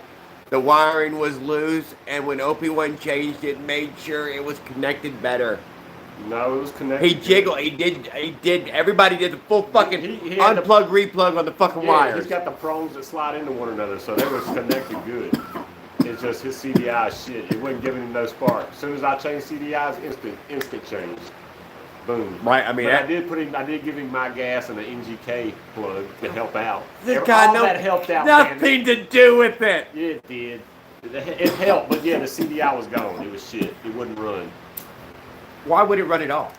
The wiring was loose, and when OP1 changed it, made sure it was connected better. No, it was connected. He jiggled. He did. Everybody did the full fucking He had unplug, replug on the fucking wires. He's got the prongs that slide into one another, so they was connected good. It's just his CDI shit. It wasn't giving him no spark. As soon as I changed CDIs, instant change. Boom. Right. I mean, but I did give him my gas and the NGK plug to help out. This guy that helped out. Nothing to do with it. It did. It helped, but yeah, the CDI was gone. It was shit. It wouldn't run. Why would it run at all?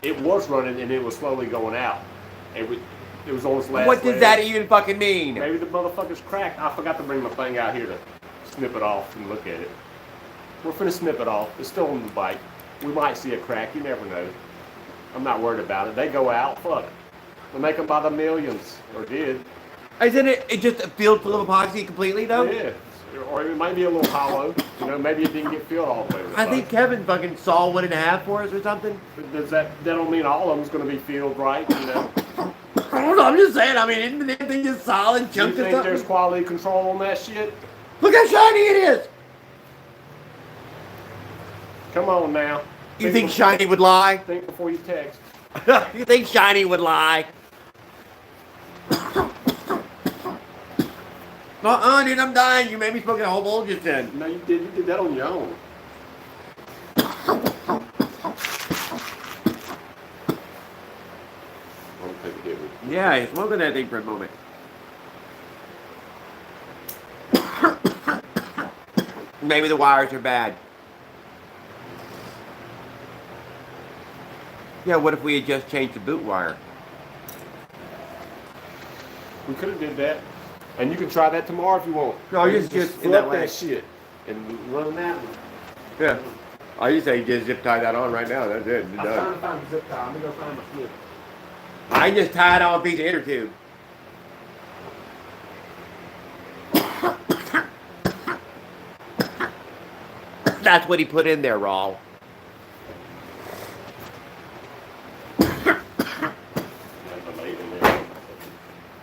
It was running and it was slowly going out. It was on its last What does leg. that even fucking mean? Maybe the motherfucker's cracked. I forgot to bring my thing out here to snip it off and look at it. We're finna snip it off. It's still on the bike. We might see a crack. You never know. I'm not worried about it. They go out. Fuck. They make them by the millions, or did. Isn't it just filled full of epoxy completely though? Yeah. Or it might be a little hollow. You know, maybe it didn't get filled all the way. I think Kevin fucking saw 1.5 for us or something. But does that don't mean all of them's going to be filled right? You know. I'm just saying. I mean, isn't everything just solid Do you chunks of think there's something? quality control on that shit? Look how shiny it is. Come on now. You think shiny would lie? Think before you text. You think shiny would lie? Dude, I'm dying. You made me smoke a whole bowl just then. No, you did. You did that on your own. I'm gonna take a hit with you. Yeah, he's smoking that thing for a moment. Maybe the wires are bad. Yeah, what if we had just changed the boot wire? We could have did that, and you can try that tomorrow if you want. No, Or you just can in that flip way. that shit and run that one. Yeah. I just say just zip tie that on right now. That's it. It's I'm done. trying to find the zip tie. I'm gonna go find my slip. I just tied on a piece of inner tube. That's what he put in there, Rawl.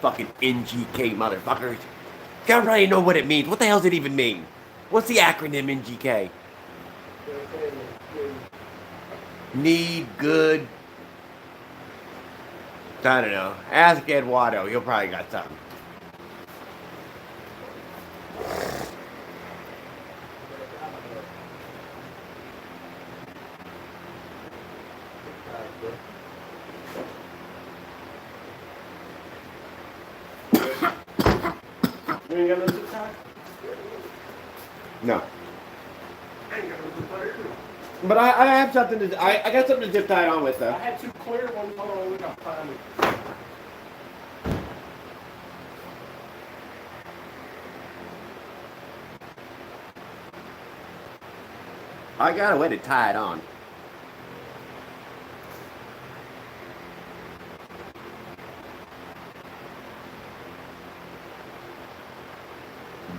Fucking NGK motherfuckers. Y'all really know what it means. What the hell does it even mean? What's the acronym NGK? Need, good. I don't know. Ask Eduardo. He'll probably got something. You ain't got no zip tie? No. But I have something to. I got something to zip tie it on with though. I had two clear ones. Hold on, we gotta find it. I got a way to tie it on.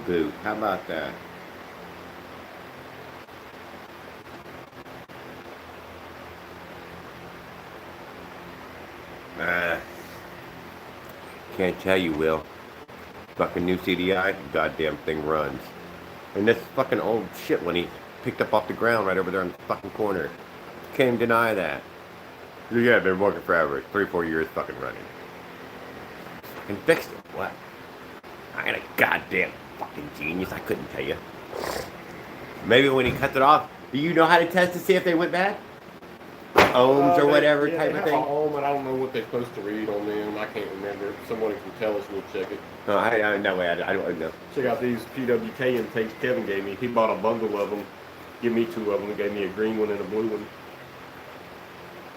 Boot. How about that? Can't tell you, Will. Fucking new CDI, goddamn thing runs. And this fucking old shit when he picked up off the ground right over there in the fucking corner. Can't even deny that. Yeah, been working forever. 3-4 years fucking running. And fixed it. What? I ain't a goddamn fucking genius. I couldn't tell you. Maybe when he cuts it off, do you know how to test to see if they went bad? Ohms or whatever type of thing? Ohm, and I don't know what they're supposed to read on them. I can't remember. If somebody can tell us, we'll check it. No, I no way. I don't know. Check out these PWK intakes Kevin gave me. He bought a bundle of them. Give me 2 of them. He gave me a green one and a blue one.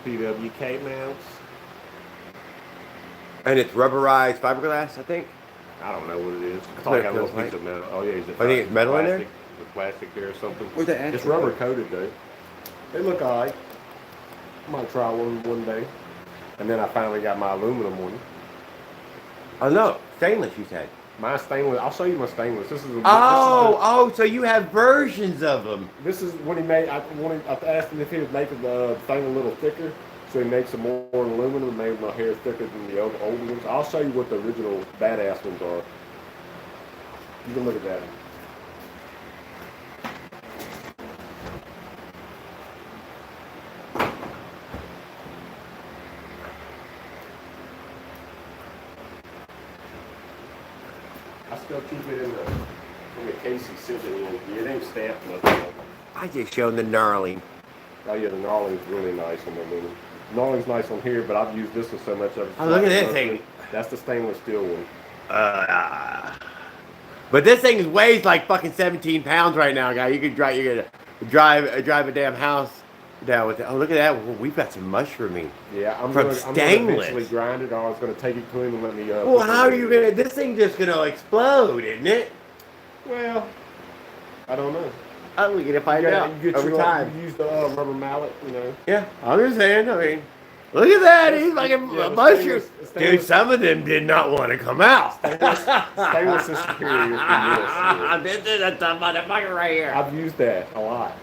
PWK mounts. And it's rubberized fiberglass, I think. I don't know what it is. I thought I got a little piece of metal. Oh yeah, is it? I think it's metal in there? The plastic there or something. Where's the It's actual- rubber coated though. They look alright. I might try one day. And then I finally got my aluminum one. Oh no, stainless. You said. My stainless. I'll show you my stainless. This is. Oh, so you have versions of them. This is when he made. I asked him if he would make the thing a little thicker, so he made some more aluminum and made my hair thicker than the old ones. I'll show you what the original badass ones are. You can look at that. I still keep it in the case he's sitting in. It ain't stamped nothing. I just showed the gnarly. Oh yeah, the gnarling's really nice on the aluminum. Gnarling's nice on here, but I've used this one so much. Oh, look at this thing. That's the stainless steel one. But this thing weighs like fucking 17 pounds right now, guy. You could drive. You could drive a damn house down with it. Oh, look at that. We've got some mushrooming. Yeah, I'm From gonna stainless. eventually grind it, or I was gonna take it to him and let me. Well, how are you gonna? This thing just gonna explode, isn't it? Well, I don't know. We get to find You out get over time. You use the rubber mallet, you know. Yeah, I'm just saying. I mean, look at that. He's like a Yeah, the mushroom. stainless- Dude, some of them did not want to come out. Stainless is superior to This is a tough motherfucker right here. I've used that a lot.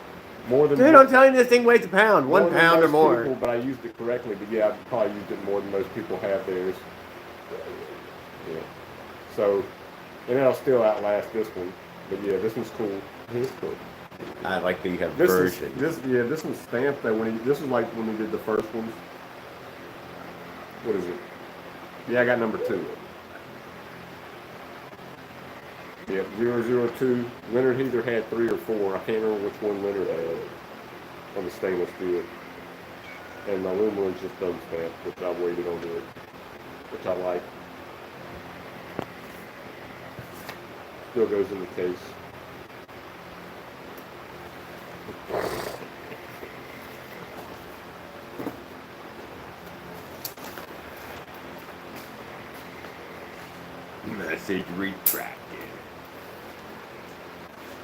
More than Dude, I'm telling you, this thing weighs a pound. more 1 than pound or most more. People, but I used it correctly. But yeah, I've probably used it more than most people have theirs. Yeah. So, and it'll still outlast this one. But yeah, this one's cool. It's cool. I like that you have This version. this one's stamped that this is like when we did the first ones. What is it? Yeah, I got number 2. Yep, 002. Leonard either had 3 or 4. I can't remember which one Leonard had on the stainless steel. And the aluminum's just unstamped, which I waited on it, which I like. Still goes in the case. Message retracted.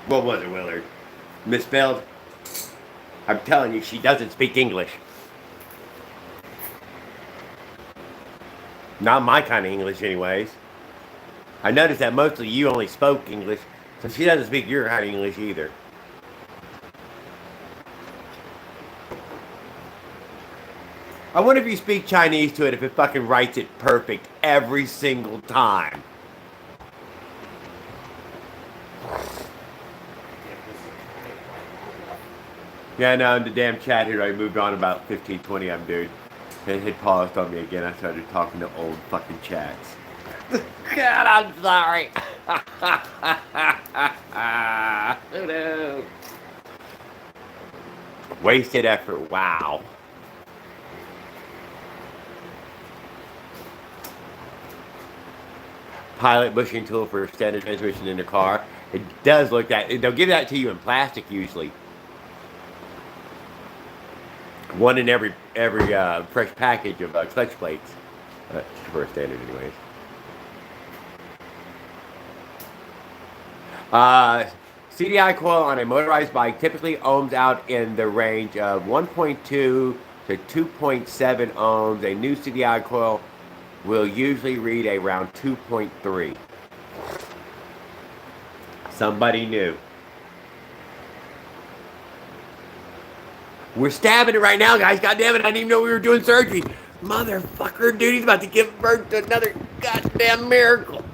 What was it, Willard? Misspelled? I'm telling you, she doesn't speak English. Not my kind of English, anyways. I noticed that mostly you only spoke English, so she doesn't speak your kind of English either. I wonder if you speak Chinese to it, if it fucking writes it perfect every single time. Yeah, no, in the damn chat here, I moved on about 15, 20 of them, dude. It had paused on me again. I started talking to old fucking chats. God, I'm sorry. Oh, no. Wasted effort, wow. Pilot bushing tool for standard transmission in the car. It does look that. They'll give that to you in plastic usually. One in every fresh package of clutch plates. For a standard, anyways. CDI coil on a motorized bike typically ohms out in the range of 1.2 to 2.7 ohms. A new CDI coil will usually read around 2.3. Somebody new. We're stabbing it right now, guys. God damn it, I didn't even know we were doing surgery. Motherfucker, dude, he's about to give birth to another goddamn miracle.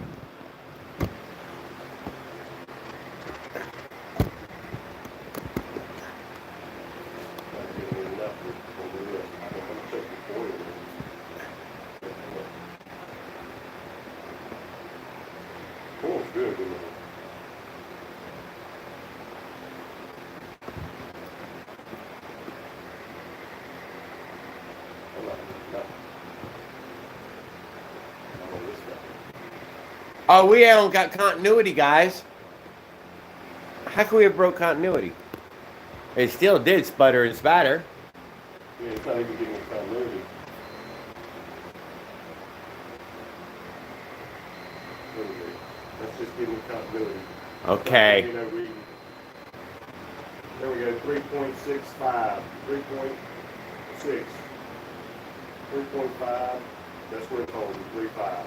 Oh, we haven't got continuity, guys. How can we have broke continuity? It still did sputter and spatter. Yeah, it's not even getting continuity. That's just giving continuity. Okay. There we go, 3.65, 3.6, 3.5, that's where it's holding, 3.5,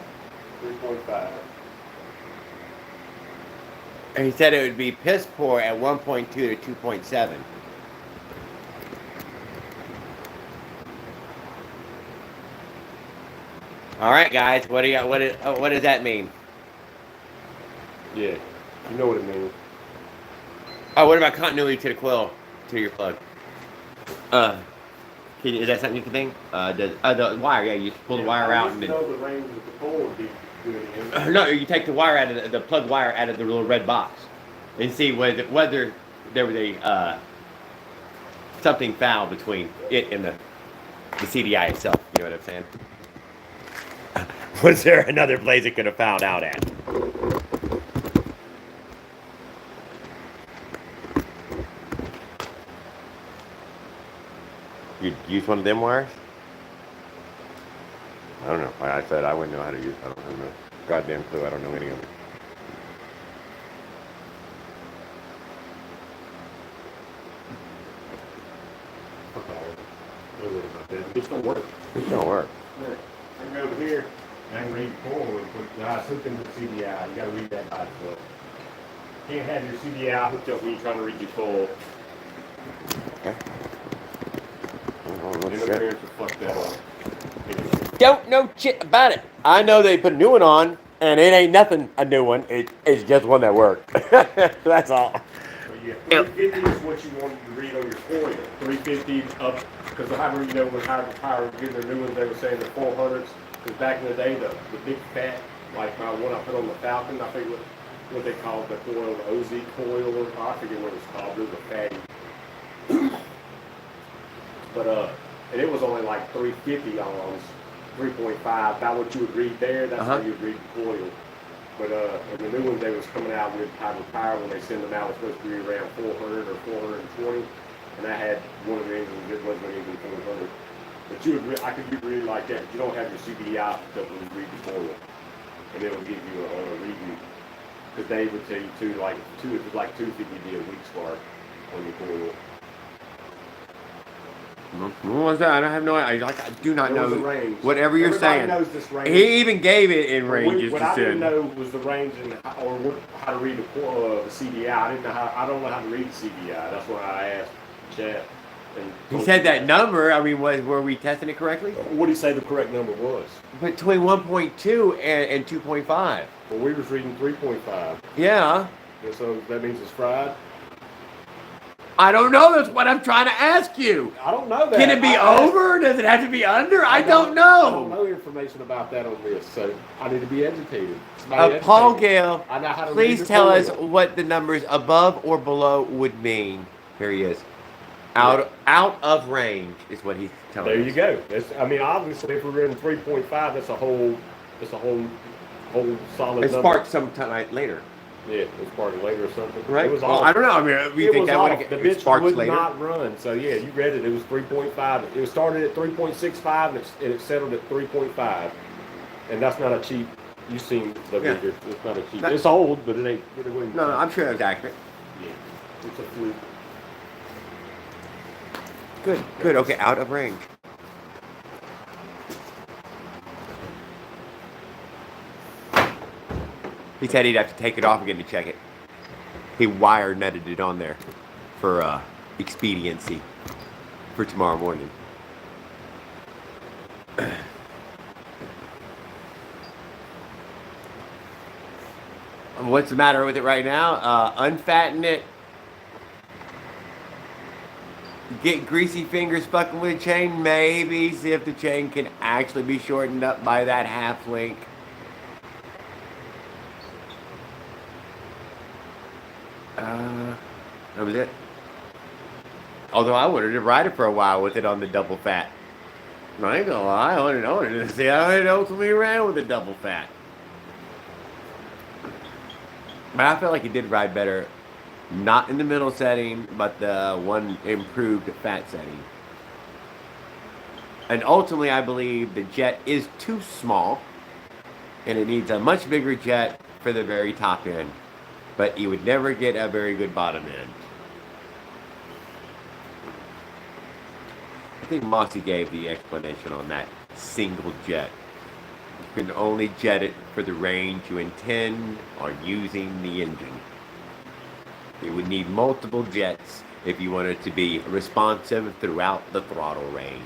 3.5. And he said it would be piss poor at 1.2 to 2.7. All right, guys. What does that mean? Yeah, you know what it means. Oh, what about continuity to the coil, to your plug? Is that something you can think? The wire, yeah, you pull the wire out and then. know the range of the pole would be good in. No, you take the wire out of the plug wire out of the little red box, and see whether there was a something foul between it and the CDI itself. You know what I'm saying? Was there another place it could have found out at? You use one of them wires? I don't know. Like I said, I wouldn't know how to use. I don't have no goddamn clue. I don't know any of it. don't work. It don't work. Look, I can go over here and I can read the coil and put it's hooked into the CDI. You gotta read that by itself. Can't have your CDI hooked up when you're trying to read your coil. Okay. And the parents will fuck that up. Don't know shit about it. I know they put a new one on, and it ain't nothing a new one. It's just one that worked. That's all. So yeah, 350 is what you want to read on your coil. 350 up, because however you know when Hydro Power was getting their new ones, they were saying the 400s. Because back in the day, the big fat, like my one I put on the Falcon, I forget what they called the coil, the OZ coil, or I forget what it was called. It was a fatty. But and it was only like 350 ohms, 3.5. About what you would read there, that's how you would read the coil. But and the new ones they was coming out with Hydro Power when they send them out, it was supposed to be around 400 or 420. And I had one of the engines, it wasn't even 400. But you would, I could read like that, but you don't have your CDI hooked up when you read the coil. And it will give you a reading. Because they would tell you too, like if it's like 250 would be a weak spark on your coil. What was that? I have no idea. I do not know. Range. Whatever you're Everybody saying. knows this range. He even gave it in ranges What to I didn't send. know was the range and how to read the CDI. I didn't know I don't know how to read the CDI. That's why I asked Chad. He said that number. I mean, were we testing it correctly? What did he say the correct number was? Between 1.2 and 2.5. Well, we was reading 3.5. Yeah. And so that means it's fried. I don't know. That's what I'm trying to ask you. I don't know that. Can it be over? Does it have to be under? I don't know. I don't know information about that on this, so I need to be educated. Paul Gale, I know how to please read the tell us coil. what the numbers above or below would mean. Here he is. Out of range is what he's telling us. There you go. I mean, obviously, if we're in 3.5, that's a whole solid It number. sparked sometime later. Yeah, it was part later or something. Right? It was Well, off. I don't know. I mean, we It think was that off. would The it bitch sparks would later. not run. So yeah, you read it. It was 3.5. It was started at 3.65 and it settled at 3.5. And that's not a cheap. You've seen the meter. It's not a cheap. It's old, but it ain't. It wouldn't. No, I'm sure that's accurate. Yeah, it's a fluke. Good. Okay, out of range. He said he'd have to take it off again to check it. He wire netted it on there for expediency for tomorrow morning. What's the matter with it right now? Unfatten it. Get greasy fingers fucking with a chain, maybe. See if the chain can actually be shortened up by that half link. That was it. Although I wanted to ride it for a while with it on the double fat. I ain't gonna lie, I wanted to see how it ultimately ran with the double fat. But I felt like it did ride better. Not in the middle setting, but the one improved fat setting. And ultimately, I believe the jet is too small, and it needs a much bigger jet for the very top end. But you would never get a very good bottom end. I think Mossy gave the explanation on that single jet. You can only jet it for the range you intend on using the engine. You would need multiple jets if you wanted to be responsive throughout the throttle range.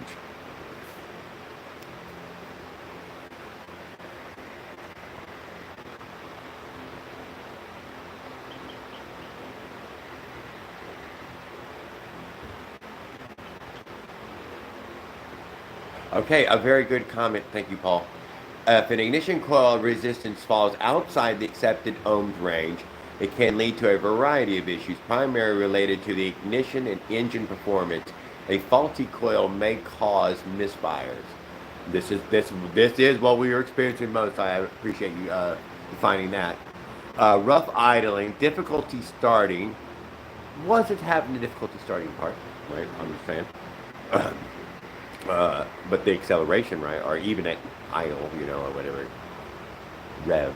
Okay, a very good comment. Thank you, Paul. If an ignition coil resistance falls outside the accepted ohms range, it can lead to a variety of issues, primarily related to the ignition and engine performance. A faulty coil may cause misfires. This is what we are experiencing most. I appreciate you defining that. Rough idling, difficulty starting. Wasn't having the difficulty starting part, right? I understand. But the acceleration, right, or even at idle, or whatever, rev.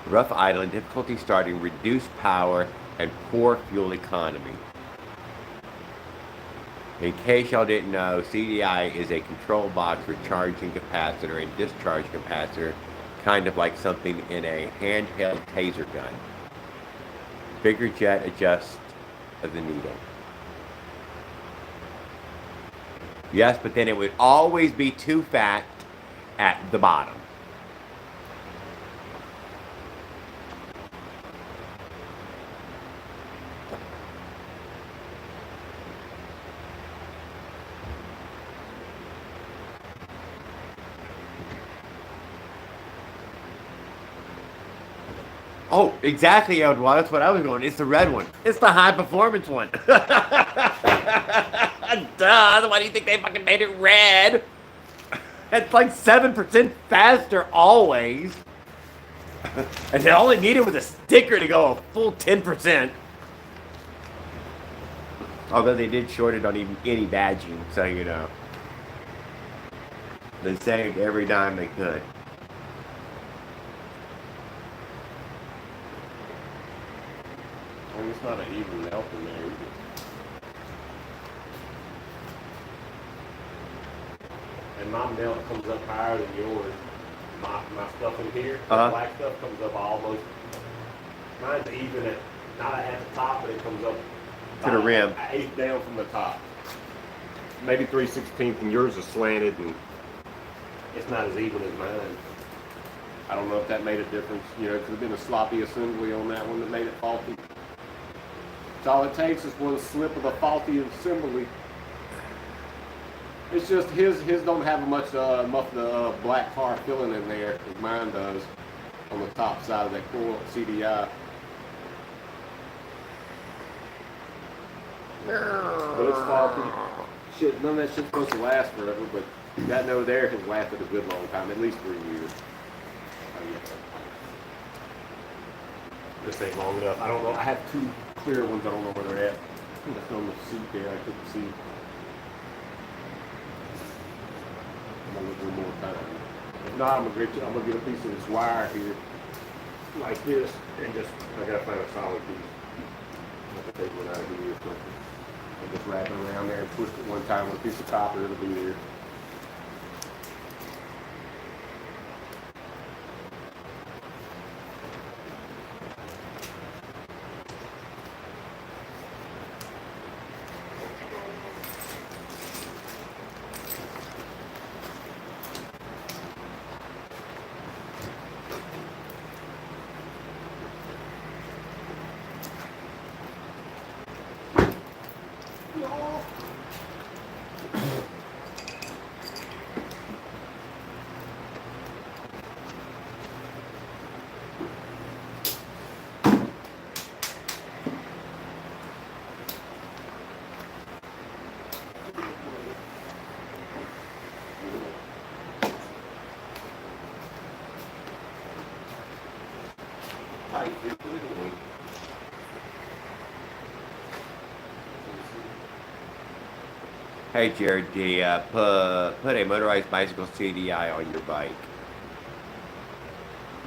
Rough idling, difficulty starting, reduced power, and poor fuel economy. In case y'all didn't know, CDI is a control box for charging capacitor and discharge capacitor, kind of like something in a handheld taser gun. Bigger jet adjusts of the needle. Yes, but then it would always be too fat at the bottom. Oh, exactly, Edward. That's what I was going. It's the red one. It's the high performance one. Duh. Why do you think they fucking made it red? It's like 7% faster always. And they only needed with a sticker to go a full 10%. Although they did short it on even any badging, so you know. They saved every dime they could. I mean, it's not an even melt in there either. And my melt comes up higher than yours. My stuff in here, the black stuff comes up almost. Mine's even at, not at the top, but it comes up to the rim. An eighth down from the top. Maybe 3/16, and yours is slanted, and it's not as even as mine. I don't know if that made a difference. You know, it could have been a sloppy assembly on that one that made it faulty. So all it takes is one slip of a faulty assembly. It's just his don't have much the black car filling in there as mine does on the top side of that coil CDI. But it's faulty. Shit, none of that shit's supposed to last forever, but that note there has lasted a good long time, at least 3 years. This ain't long enough. I don't know. I have 2 clear ones. I don't know where they're at. That's on the seat there. I couldn't see. I'm gonna look one more time. If not, I'm gonna get a piece of this wire here, like this, and just I gotta find a solid piece. I'm gonna take one out of here or something. And just wrap it around there and twist it one time with a piece of copper. It'll be there. Hey Jared, put a motorized bicycle CDI on your bike.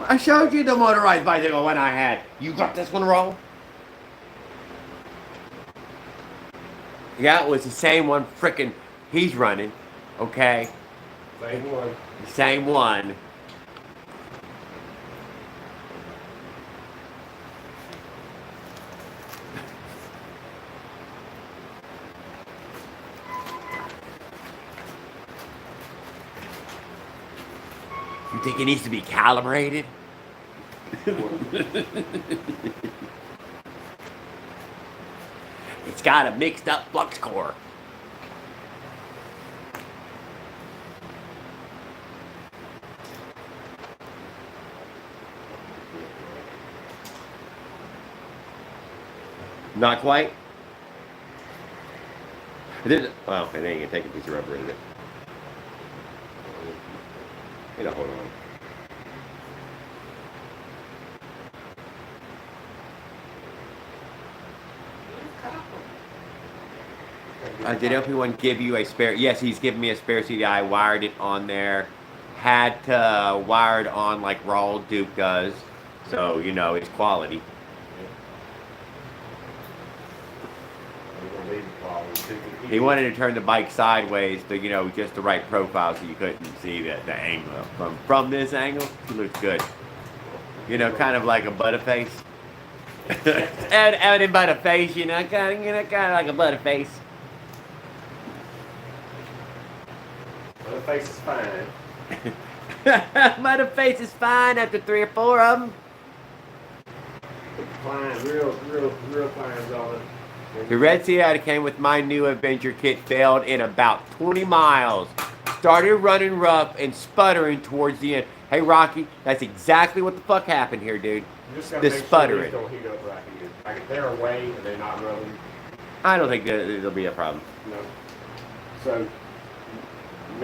I showed you the motorized bicycle one I had. You got this one wrong? Yeah, it was the same one frickin' he's running, okay? Same one. The same one. You think it needs to be calibrated? It's got a mixed up flux core. Not quite? Well, it ain't gonna take a piece of rubber, is it? You know, hold on. Did LP1 give you a spare? Yes, he's given me a spare CD. I wired it on there. Had to wire it on like Raw Duke does. So, you know, it's quality. I'm gonna leave He wanted to turn the bike sideways, but you know, just the right profile so you couldn't see the angle. From this angle, he looks good. You know, kind of like a butterface. Out in butterface, you know, kind of like a butterface. Butterface is fine. Butterface is fine after 3 or 4 of them. Fine, real fines on it. The Red Sea I came with my new adventure kit failed in about 20 miles. Started running rough and sputtering towards the end. Hey Rocky, that's exactly what the fuck happened here, dude. You just gotta The make sputtering. Sure these don't heat up right here. Like if they're away and they're not rolling, I don't think there'll be a problem. you know. So, you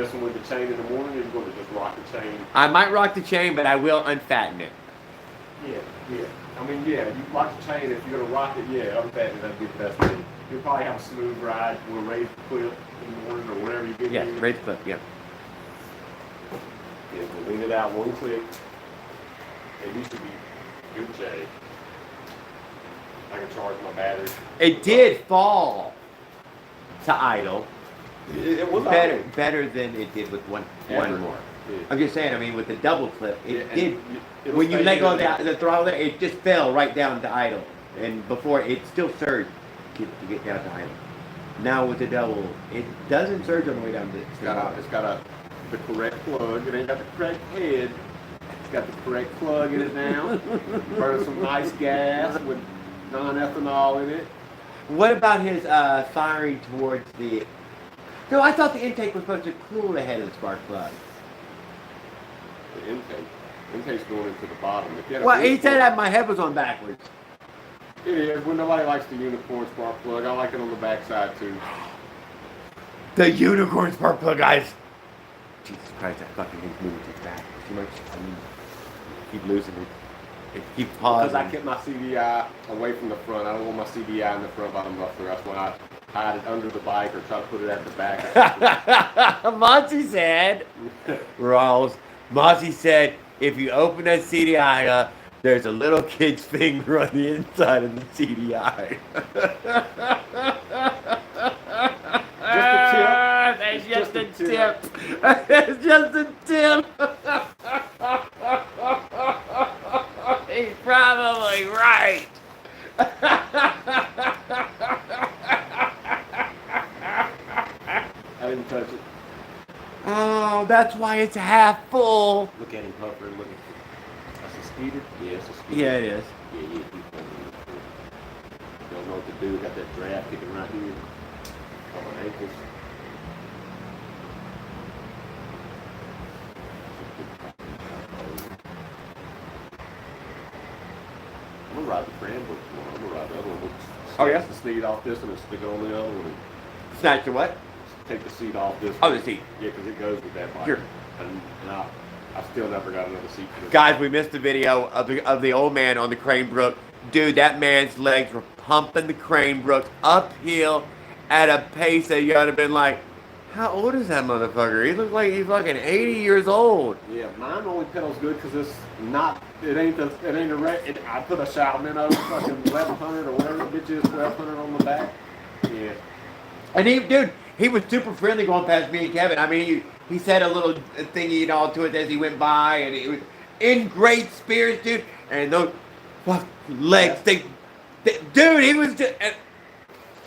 messing with the chain in the morning, or you going to just rock the chain? I might rock the chain, but I will unfatten it. Yeah. I mean, yeah, you rock the chain. If you're gonna rock it, yeah, unfatten it. That'd be the best thing. You'll probably have a smooth ride. We'll raise the clip in the morning or whenever you get Yeah, here. raise the clip, yeah. Yeah, we'll lean it out one click. It used to be good shape. I can charge my battery. It did fall to idle. It was Better than it did with one more. Yeah. I'm just saying, I mean, with the double clip, it Yeah, did. it'll When you stay let go of in the throttle there, it just fell right down to idle. And before, it still surged to get down to idle. Now with the double, it doesn't surge on the way down to It's got the correct plug. It ain't got the correct head. It's got the correct plug in it now. Burn some nice gas with non-ethanol in it. What about his firing towards the... No, I thought the intake was supposed to cool the head of the spark plug. The intake's going into the bottom. If you had a Well, he unicorn- said that my head was on backwards. It is. Well, nobody likes the unicorn spark plug. I like it on the backside too. The unicorn spark plug, guys. Jesus Christ, that fucking thing's moving too fast. Too much. I mean, keep losing it. It keeps pausing. Because I kept my CDI away from the front. I don't want my CDI in the front bottom muffler. That's why I hide it under the bike or try to put it at the back. Monty said, Rawls, Monty said, if you open that CDI up, there's a little kid's finger on the inside of the CDI. That's just a tip. It's just a tip. He's probably right. I didn't touch it. Oh, that's why it's half full. Look at him, Puffer. Look at him. That's a speeder? Yeah, it's a speeder. Yeah, it is. Yeah, he's funny. Don't know what to do. Got that draft kicking right here on my ankles. I'm gonna ride the Cranbrook one. I'm gonna ride the other one. Oh, yeah? Snatch the seat off this one and stick it on the other one. And Snatch the what? take the seat off this Oh, one. the seat. Yeah, because it goes with that bike. Sure. And I still never got another seat for this. Guys, we missed the video of the old man on the Cranebrook. Dude, that man's legs were pumping the Cranebrook uphill at a pace that you ought to have been like, how old is that motherfucker? He looks like he's fucking 80 years old. Yeah, mine only pedals good because it's not. It ain't a wreck. I put a Shao-Mino fucking 1100 or whatever the bitch is, 1200 on the back. Yeah. And he was super friendly going past me and Kevin. I mean, he said a little thingy and all to it as he went by, and he was in great spirits, dude. And those fuck legs, dude, he was just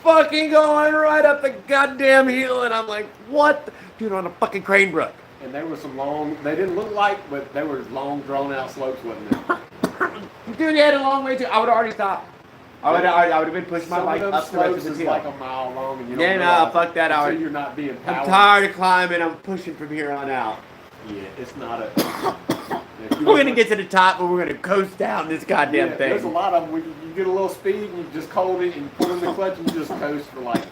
fucking going right up the goddamn hill, and I'm like, what? Dude, on a fucking Cranebrook. And there were some long. They didn't look like, but they were long, drawn-out slopes, wasn't there? Dude, he had a long way to. I would have already stopped. I would have been pushing my Some bike of them up the rest of slopes the is hill. like a mile long, and you don't Yeah, no, realize fuck that. until you're not being I'm powered. tired of climbing. I'm pushing from here on out. Yeah, it's not a. We're gonna get to the top, and we're gonna coast down this goddamn thing. There's a lot of them. Where you get a little speed, and you just hold it, and you pull in the clutch, and you just coast for like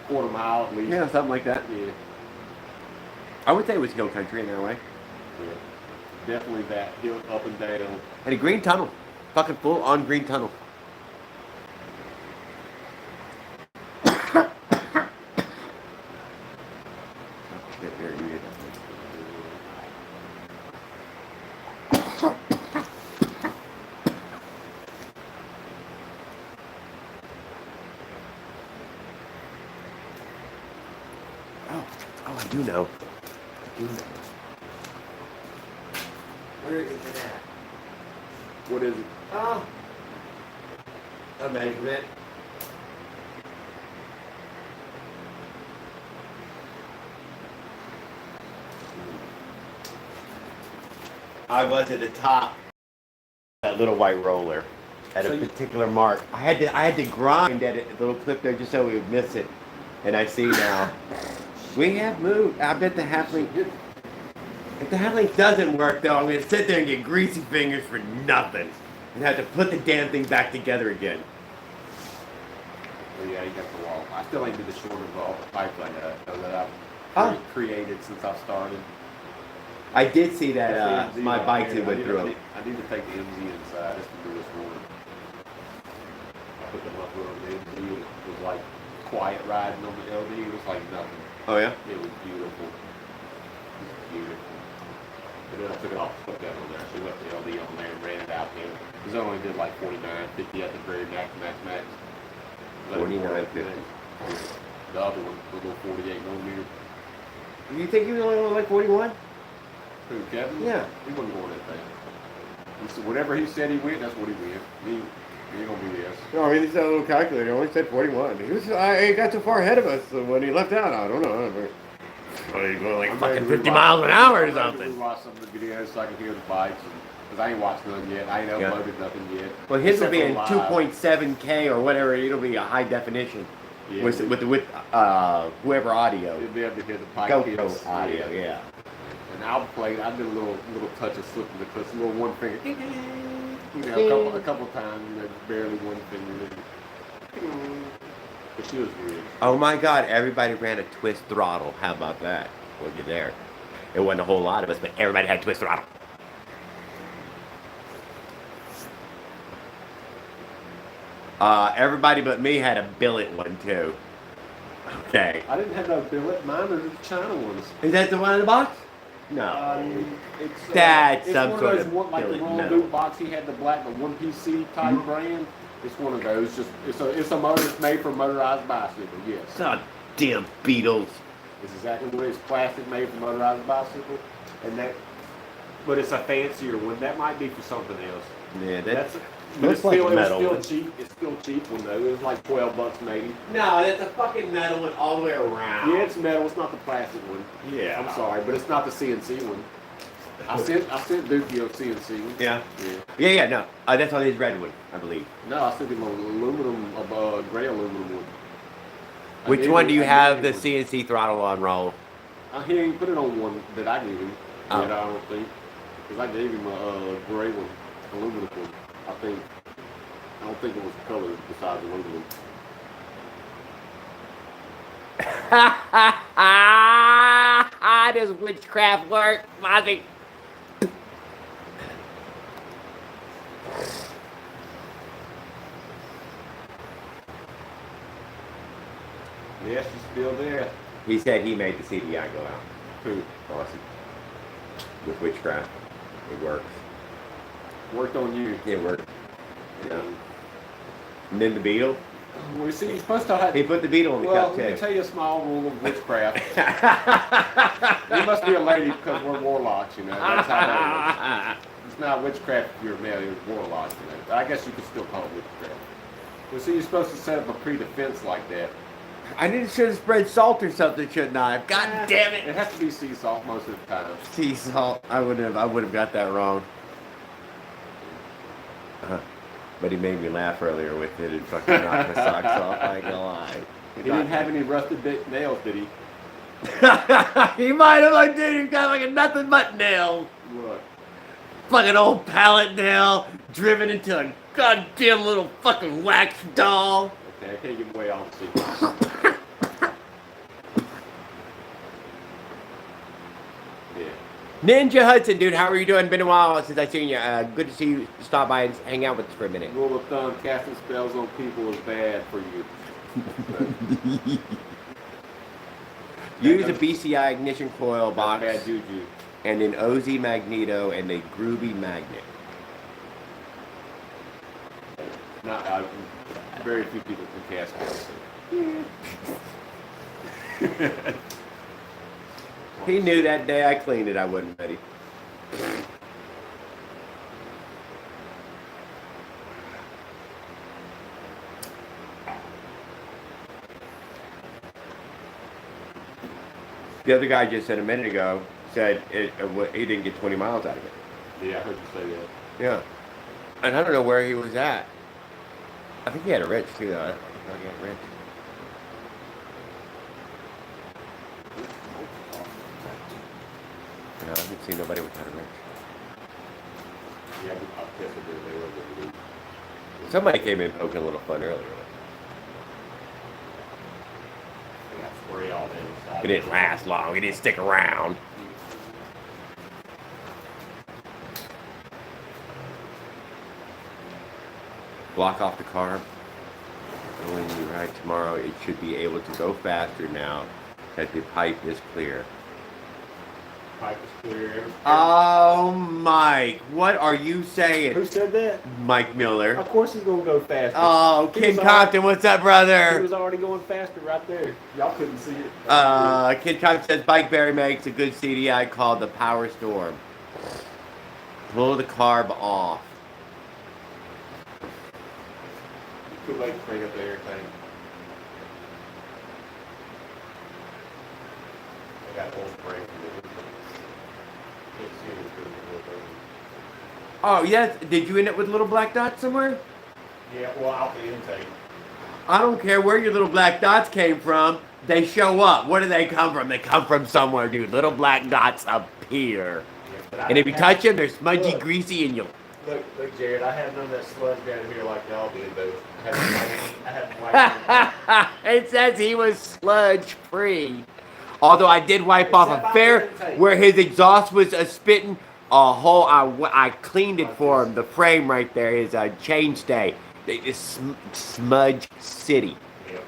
quarter mile at least. Yeah, something like that. Yeah. I would say it was hill country in that way. Yeah. Definitely that hill up and down. And a green tunnel, fucking full on green tunnel. do know. I do know. Where is it at? What is it? Oh. A measurement. I was at the top. That little white roller at a particular mark. I had to grind at a little clip there just so we would miss it. And I see now. We have moved. I bet the halfling. If the halfling doesn't work though, I'm gonna sit there and get greasy fingers for nothing. And have to put the damn thing back together again. Oh yeah, you got the wall. I still ain't did the shorter pipeline that I've created since I started. I did see that my bikes it went through. I need to take the MZ inside just to do this morning. I put them up on the MZ. It was like quiet riding on the LD. It was like nothing. Oh yeah? It was beautiful. It was beautiful. And then I took it off, put that on there. So left the LD on there and ran it out there. Because I only did like 49, 50 at the very max. 49, 50. The other one, the little 48 millimeter. You think he was only on like 41? Who, Kevin? Yeah. He wasn't going that thing. He said, whatever he said he went, that's what he went. He ain't gonna be this. No, I mean, he's got a little calculator. He only said 41. He got too far ahead of us when he left out. I don't know. Well, he's going like fucking 50 miles an hour or something. We watched some of the videos so I can hear the bikes. Because I ain't watched none yet. I ain't uploaded nothing yet. Well, his will be in Except 2.7K or whatever. It'll be a high definition Yeah, with whoever audio. You'll be able to hear the bike GoPro hits. audio, yeah. And I'll play. I did a little touch of slipping the clutch, a little one finger. You know, a couple times, you know, barely one finger. But she was weird. Oh my God! Everybody ran a twist throttle. How about that? Well, you're there. It wasn't a whole lot of us, but everybody had twist throttle. Everybody but me had a billet one too. Okay. I didn't have no billet. Mine are the China ones. Is that the one in the box? No. It's That's it's some one sort of those of one, like the billet Roll metal. Boot box. He had the black, the one PC type brand. It's one of those. Just it's a motor. It's made for motorized bicycle. Yes. Oh, damn Beatles. It's exactly what it is. Plastic made for motorized bicycle, and that. But it's a fancier one. That might be for something else. Yeah, That's. But looks it's like still, a metal it was one. still cheap. It's still cheap one though. It was like $12 maybe. No, that's a fucking metal one all the way around. Yeah, it's metal. It's not the plastic one. Yeah. I'm sorry, but it's not the CNC one. I sent Duke your CNC one. Yeah. Yeah. Yeah, no. That's on his red one, I believe. No, I sent him an aluminum, gray aluminum one. Which one do you have the CNC throttle on, Roll? He ain't put it on one that I gave him. Oh. Yet, I don't think. Because I gave him a gray one, aluminum one. I think. I don't think it was colored besides aluminum. How does witchcraft work, Mozzie? Yes, she's still there. He said he made the CDI go out. Who? Awesome. With witchcraft. It works. Worked on you. It worked. Yeah. And then the beetle. Well, you see, you're supposed to have. He put the beetle in the Well, cup let me too. tell you a small rule of witchcraft. You must be a lady because we're warlocks, you know. That's how that works. It's not witchcraft if you're a male, you're warlock, you know. I guess you could still call it witchcraft. Well, see, you're supposed to set up a pre-defense like that. I should have spread salt or something, shouldn't I? God damn It it! has to be sea salt most of the time. Sea salt. I would have got that wrong. But he made me laugh earlier with it and fucking knocked my socks off. I ain't gonna lie. He didn't have any rusted nails, did he? He might have. I did. He got like a nothing but nail. What? Fucking old pallet nail driven into a goddamn little fucking wax doll. Okay, I can't give away all the secrets. Yeah. Ninja Hudson, dude, how are you doing? Been a while since I've seen you. Good to see you stop by and hang out with us for a minute. Rule of thumb, casting spells on people is bad for you. Use a BCI ignition coil box Bad juju. and an OZ magneto and a groovy magnet. Not, very few people can cast spells. He knew that day I cleaned it, I wasn't ready. The other guy just said a minute ago, said he didn't get 20 miles out of it. Yeah, I heard you say that. Yeah. And I don't know where he was at. I think he had a wrench too, though. I thought he had a wrench. No, I haven't seen nobody without a wrench. Yeah, I guess they were going to Somebody came in poking a little fun earlier. They got spray all day. It didn't last long. It didn't stick around. Block off the carb. And when you ride tomorrow, it should be able to go faster now that the pipe is clear. Pipe is clear. Oh, Mike, what are you saying? Who said that? Mike Miller. Of course he's going to go faster. Oh, Ken Compton, what's up, He brother? was already going faster right there. Y'all couldn't see it. Ken Compton says Bikeberry makes a good CDI called the Power Storm. Pull the carb off. Too late to bring up the air tank. I got full spray. Oh, yes. Did you end up with little black dots somewhere? Yeah, well, out the intake. I don't care where your little black dots came from. They show up. Where do they come from? They come from somewhere, dude. Little black dots appear. Yeah, And if you touch them, they're smudgy, greasy, and you'll... Look, Jared, I had none of that sludge down here like y'all did, though. I had It says he was sludge-free. Although I did wipe off a fair where his exhaust was spitting a hole. I cleaned it for him. The frame right there is a chainstay. It's Smudge City. Yep.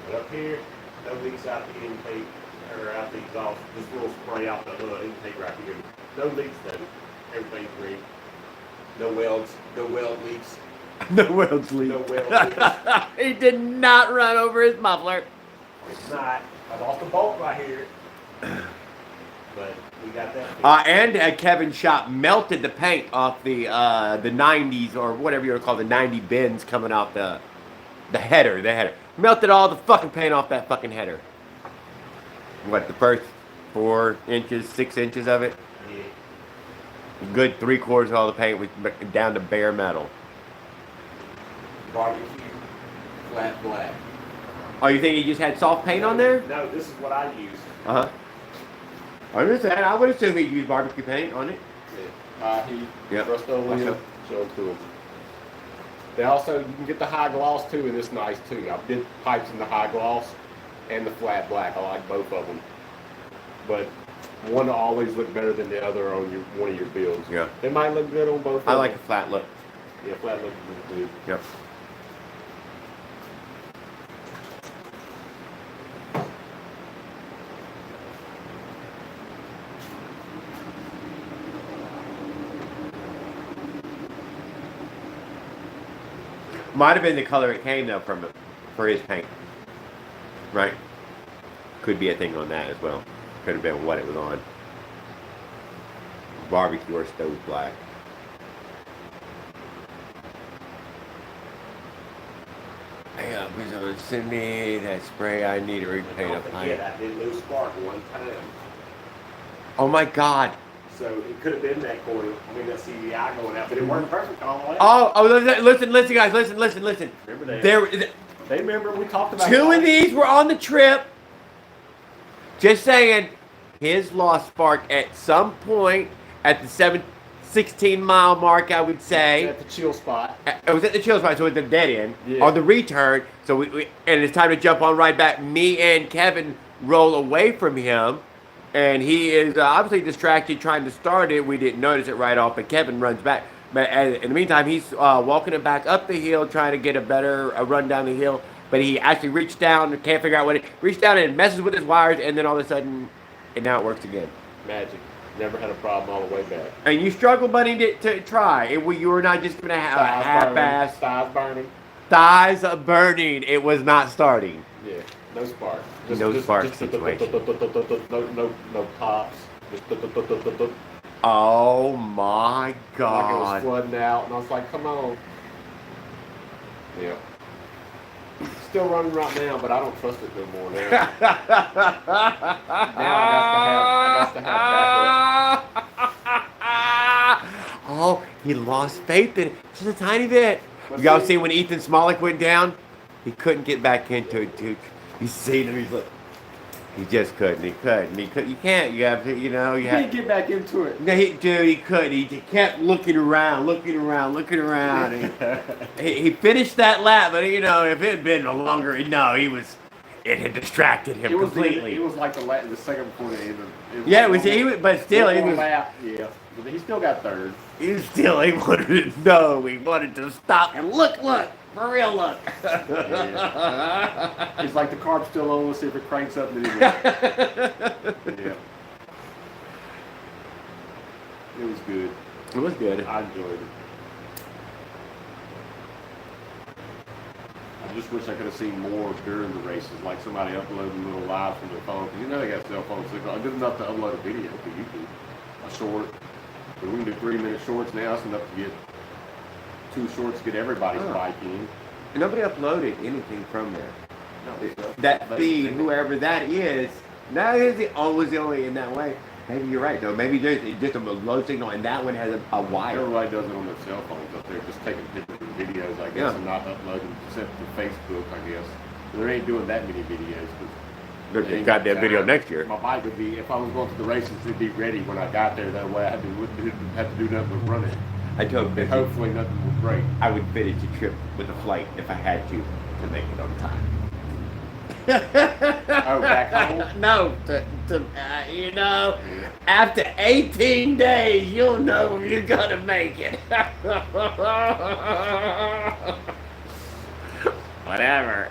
But up here, no leaks out the intake or out the exhaust. This little spray out the intake right here. No leaks though. Everything's green. No welds. No weld leaks. No welds leak. No weld leaks. He did not run over his muffler. It's not. I lost a bolt right here. But we got that. And Kevin's shop melted the paint off the 90s or whatever you want to call the 90 bins coming off the header. The header melted all the fucking paint off that fucking header. What, the first 4 inches, 6 inches of it? Yeah. Good 3/4 of all the paint was down to bare metal. Barbecue. Flat black. Oh, you think he just had soft paint on there? No, this is what I use. Uh huh. I understand. I would assume he'd use barbecue paint on it. Yeah. Heat. Yep. Rust-Oleum. Show it to them. They also, you can get the high gloss too, and it's nice too. I did pipes in the high gloss and the flat black. I like both of them. But one will always look better than the other on one of your builds. Yeah. They might look good on both. I like a flat look. Yeah, flat looks good. Yep. Might have been the color it came though from for his paint. Right? Could be a thing on that as well. Could have been what it was on. Barbecue or stove black. Yeah, please send me that spray. I need to repaint a pipe. I did lose spark one time. Oh my God. So it could have been that coil. I mean, that CDI going out, but it worked perfect all the way. Oh, listen, guys, listen. Remember that? They remember we talked about 2 of these were on the trip. Just saying, his lost spark at some point at the 16-mile mark, I would say. At the chill spot. It was at the chill spot, so it was the dead end. Yeah. On the return, so and it's time to jump on right back. Me and Kevin roll away from him, and he is obviously distracted trying to start it. We didn't notice it right off, but Kevin runs back. But in the meantime, he's walking it back up the hill, trying to get a better run down the hill. But he actually reached down, can't figure out reached down and messes with his wires, and then all of a sudden, and now it works again. Magic. Never had a problem all the way back. And you struggled, buddy, to try. You were not just going to have a half-ass. Thighs burning. Thighs burning. It was not starting. Yeah. No spark. No spark situation. No pops. Just Oh my like it was God. flooding out, and I was like, "Come on." Yeah. Still running right now, but I don't trust it no more now. Now I got to have backup. Oh, he lost faith in it just a tiny bit. But You all see- see when Ethan Smolik went down? He couldn't get back into it, dude. You seen him? He's like, he just couldn't. He couldn't. He could. You can't. You have to. You know. You You have. can't get back into it. No, dude, he couldn't. He kept looking around. He finished that lap, but you know, if it had been a longer, no, it had distracted him completely. It was like the second before the end. Yeah, he was, but still, he one was. lap. Yeah, but he still got third. He wanted to know. He wanted to stop and look, for real, look. It's like the carb's still on. Let's see if it cranks up. And yeah. It was good. It was good. I enjoyed it. I just wish I could have seen more during the races, like somebody uploading little live from their phone. 'Cause you know they got cell phones. So it's good enough to upload a video to YouTube, a short. But we can do 3-minute shorts now. It's enough to get 2 shorts to get everybody's bike in. Nobody uploaded anything from there. No, That feed, whoever that is, that is always the only in that way. Maybe you're right though. Maybe there's just a low signal, and that one has a wire. Everybody does it on their cell phones up there, just taking pictures and videos, I guess, Yeah. and not uploading except to Facebook, I guess. There ain't doing that many videos. There's a goddamn video next year. My bike would be, if I was going to the races, it'd be ready when I got there. That way I wouldn't have to do nothing but run it. I told And Vicky hopefully nothing would break. I would finish the trip with a flight if I had to make it on time. Oh, back home? No, you know, after 18 days, you'll know if you're gonna make it. Whatever.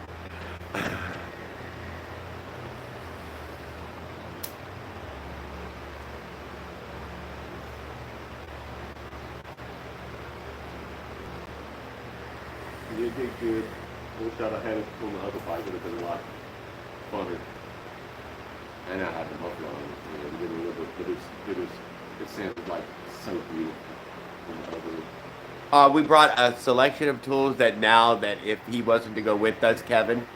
You did good. I wish I'd have had it on the other bike. It would have been a lot funner. And I had the muffler on it. You know, a little bit, but it sounded like so beautiful on the other. We brought a selection of tools that now that if he wasn't to go with us, Kevin,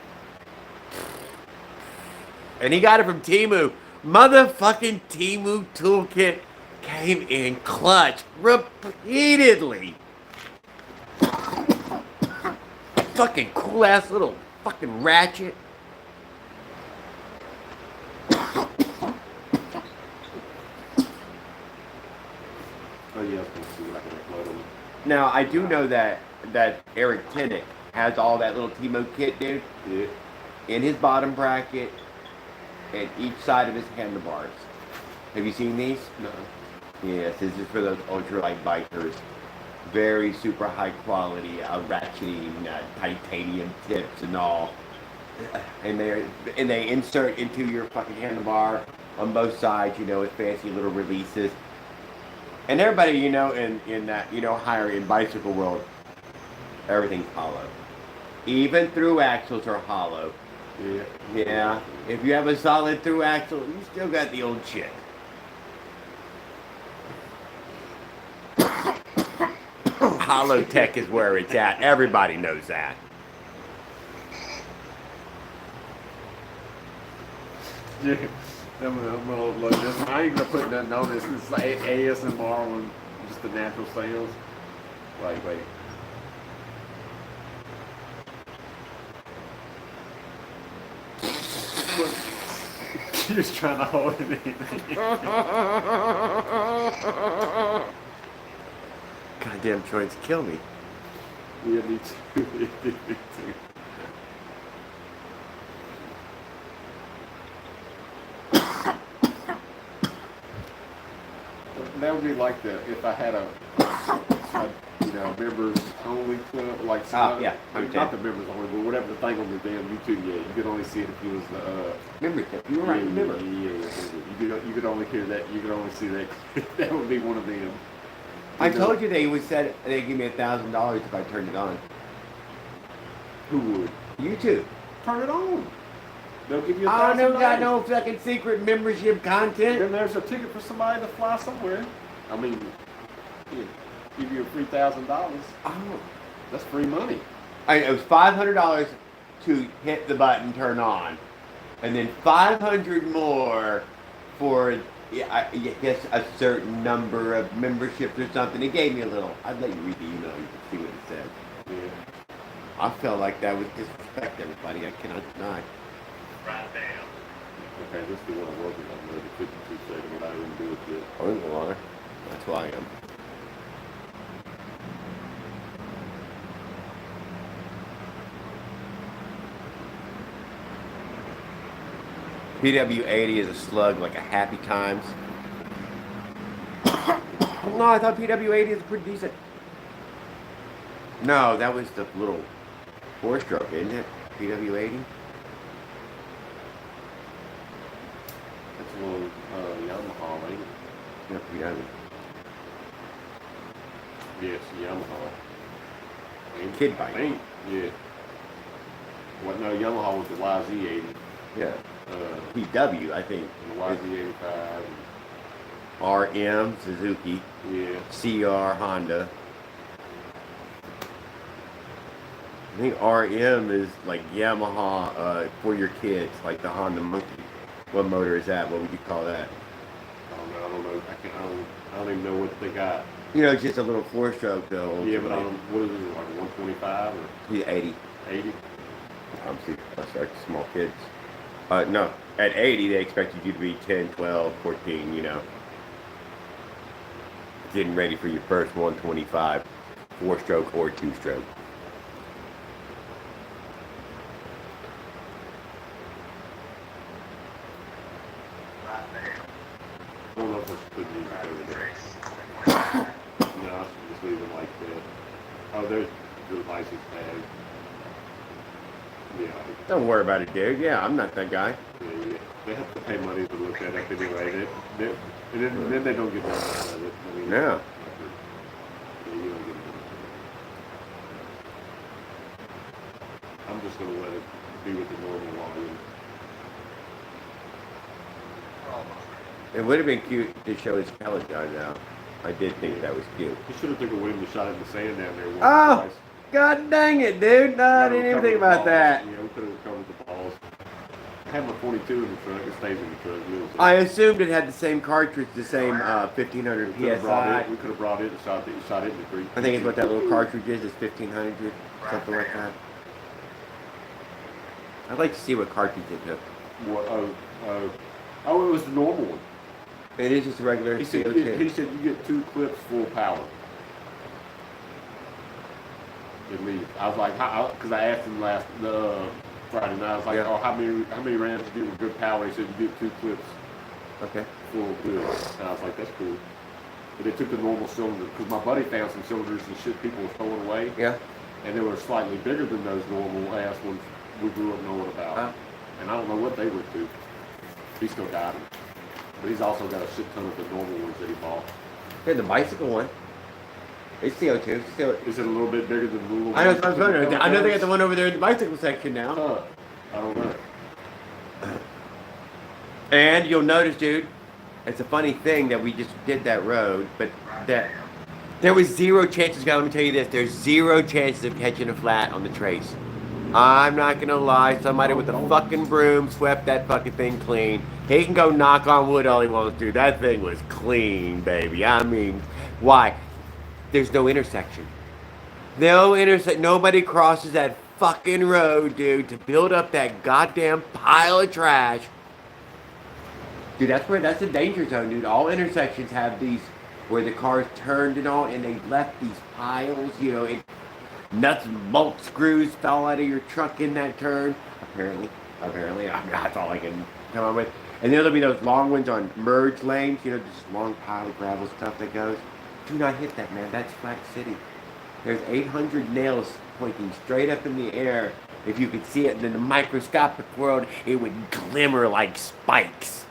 and he got it from Temu. Motherfucking Temu toolkit came in clutch repeatedly. Fucking cool ass little fucking ratchet. Oh yeah, I was gonna see what I can upload on. Now I do know that Eric Tenick has all that little Temu kit, dude, Yeah. in his bottom bracket and each side of his handlebars. Have you seen these? No. Yes, this is for those ultralight bikers. Very super high quality ratcheting titanium tips and all, and they insert into your fucking handlebar on both sides. You know, with fancy little releases. And everybody, you know, in that, you know, higher in bicycle world, everything's hollow. Even through axles are hollow. Yeah. Yeah, if you have a solid through axle, you still got the old shit. Hollow tech is where it's at. Everybody knows that. Yeah. I'm gonna upload this. I ain't gonna put nothing on this. It's like ASMR and just the natural sounds. Wait. You're just trying to hold it in. Goddamn joints kill me. Yeah, me too. Me too. That would be like if I had a members only club, like yeah, not the members only, but whatever the thing on the damn YouTube. Yeah, you could only see it if you was Memory tip. You were right. Remember. You could only hear that. You could only see that. That would be one of them. I told you they would said they'd give me $1,000 if I turned it on. Who would YouTube. turn it on? They'll give you I $1,000. don't got no fucking secret membership content. Then there's a ticket for somebody to fly somewhere. I mean, yeah, give you a $3,000. Oh. That's free money. It was $500 to hit the button, turn on, and then 500 more for I guess a certain number of memberships or something. It gave me a little. I'd let you read the email. You can see what it said. Yeah. I felt like that was disrespect, everybody. I cannot deny. Okay, this is the one I'm working on. Maybe 52 seconds, but I didn't do it yet. Oh, it's a lie. That's who I am. PW80 is a slug like a Happy Times. No, I thought PW80 is pretty decent. No, that was the little 4-stroke, isn't it? PW80? That's a little Yamaha, ain't it? Yeah, PW. Yes, Yamaha. Ain't, Kid bike. Ain't, yeah. What, no, Yamaha was the YZ80. Yeah. PW, I think. And the YZ85. RM, Suzuki. Yeah. CR, Honda. I think RM is like Yamaha for your kids, like the Honda Monkey. What motor is that? What would you call that? I don't know. I don't even know what they got. You know, it's just a little 4-stroke though. Yeah, but I don't, what is it, like 125 or Yeah, 80. 80? Obviously, that's like small kids. No, at 80, they expected you to be 10, 12, 14, you know. Getting ready for your first 125, 4-stroke or 2-stroke. I don't know if I should put music over there. No, I should just leave it like that. Oh, there's the license tag. Yeah, Don't worry about it, dude. Yeah, I'm not that guy. yeah. They have to pay money to look that up anyway. And then they don't get nothing out of it. I mean, Yeah. Yeah, you don't get anything. I'm just going to let it be with the normal volume. It would have been cute to show his pellet gun now. I did think that was cute. He should have took a wind and shot it in the sand down there once Oh! or twice. God dang it, dude. No, I didn't even think about that. Yeah, we could have recovered the balls. I have my 42 in the truck. It stays in the truck. I assumed it had the same cartridge, the same 1500 PSI. We could have brought it and shot it in the creek. I think it's what that little cartridge is 1500, something like that. I'd like to see what cartridge it took. What? Oh, it was the normal one. It is just a regular He said CO2. you get 2 clips full power. At least. I was like, because I asked him last Friday night. I was like, Yeah. oh, how many rounds do you get with good power? He said you get 2 clips Okay. full good. And I was like, that's cool. But they took the normal cylinder because my buddy found some cylinders and shit people were throwing away, Yeah. and they were slightly bigger than those normal ass ones we grew up knowing about. And I don't know what they were to. He still got them, but he's also got a shit ton of the normal ones that he bought. Okay, the bicycle one. It's CO2. Still. Is it a little bit bigger than the little? I know. I was wondering. I know they got the one over there in the bicycle section now. I don't know. And you'll notice, dude, it's a funny thing that we just did that road, but that there was zero chances. God, let me tell you this: there's zero chances of catching a flat on the trace. I'm not gonna lie. Somebody with a fucking broom swept that fucking thing clean. He can go knock on wood all he wants to. That thing was clean, baby. I mean, why? There's no intersection. Nobody crosses that fucking road, dude, to build up that goddamn pile of trash. Dude, that's the danger zone, dude. All intersections have these where the cars turned and all, and they left these piles, you know, nuts and bolt screws fell out of your truck in that turn. Apparently, that's all I can come up with. And then there'll be those long ones on merge lanes, you know, just long pile of gravel stuff that goes. Do not hit that, man. That's Flat City. There's 800 nails pointing straight up in the air. If you could see it in the microscopic world, it would glimmer like spikes.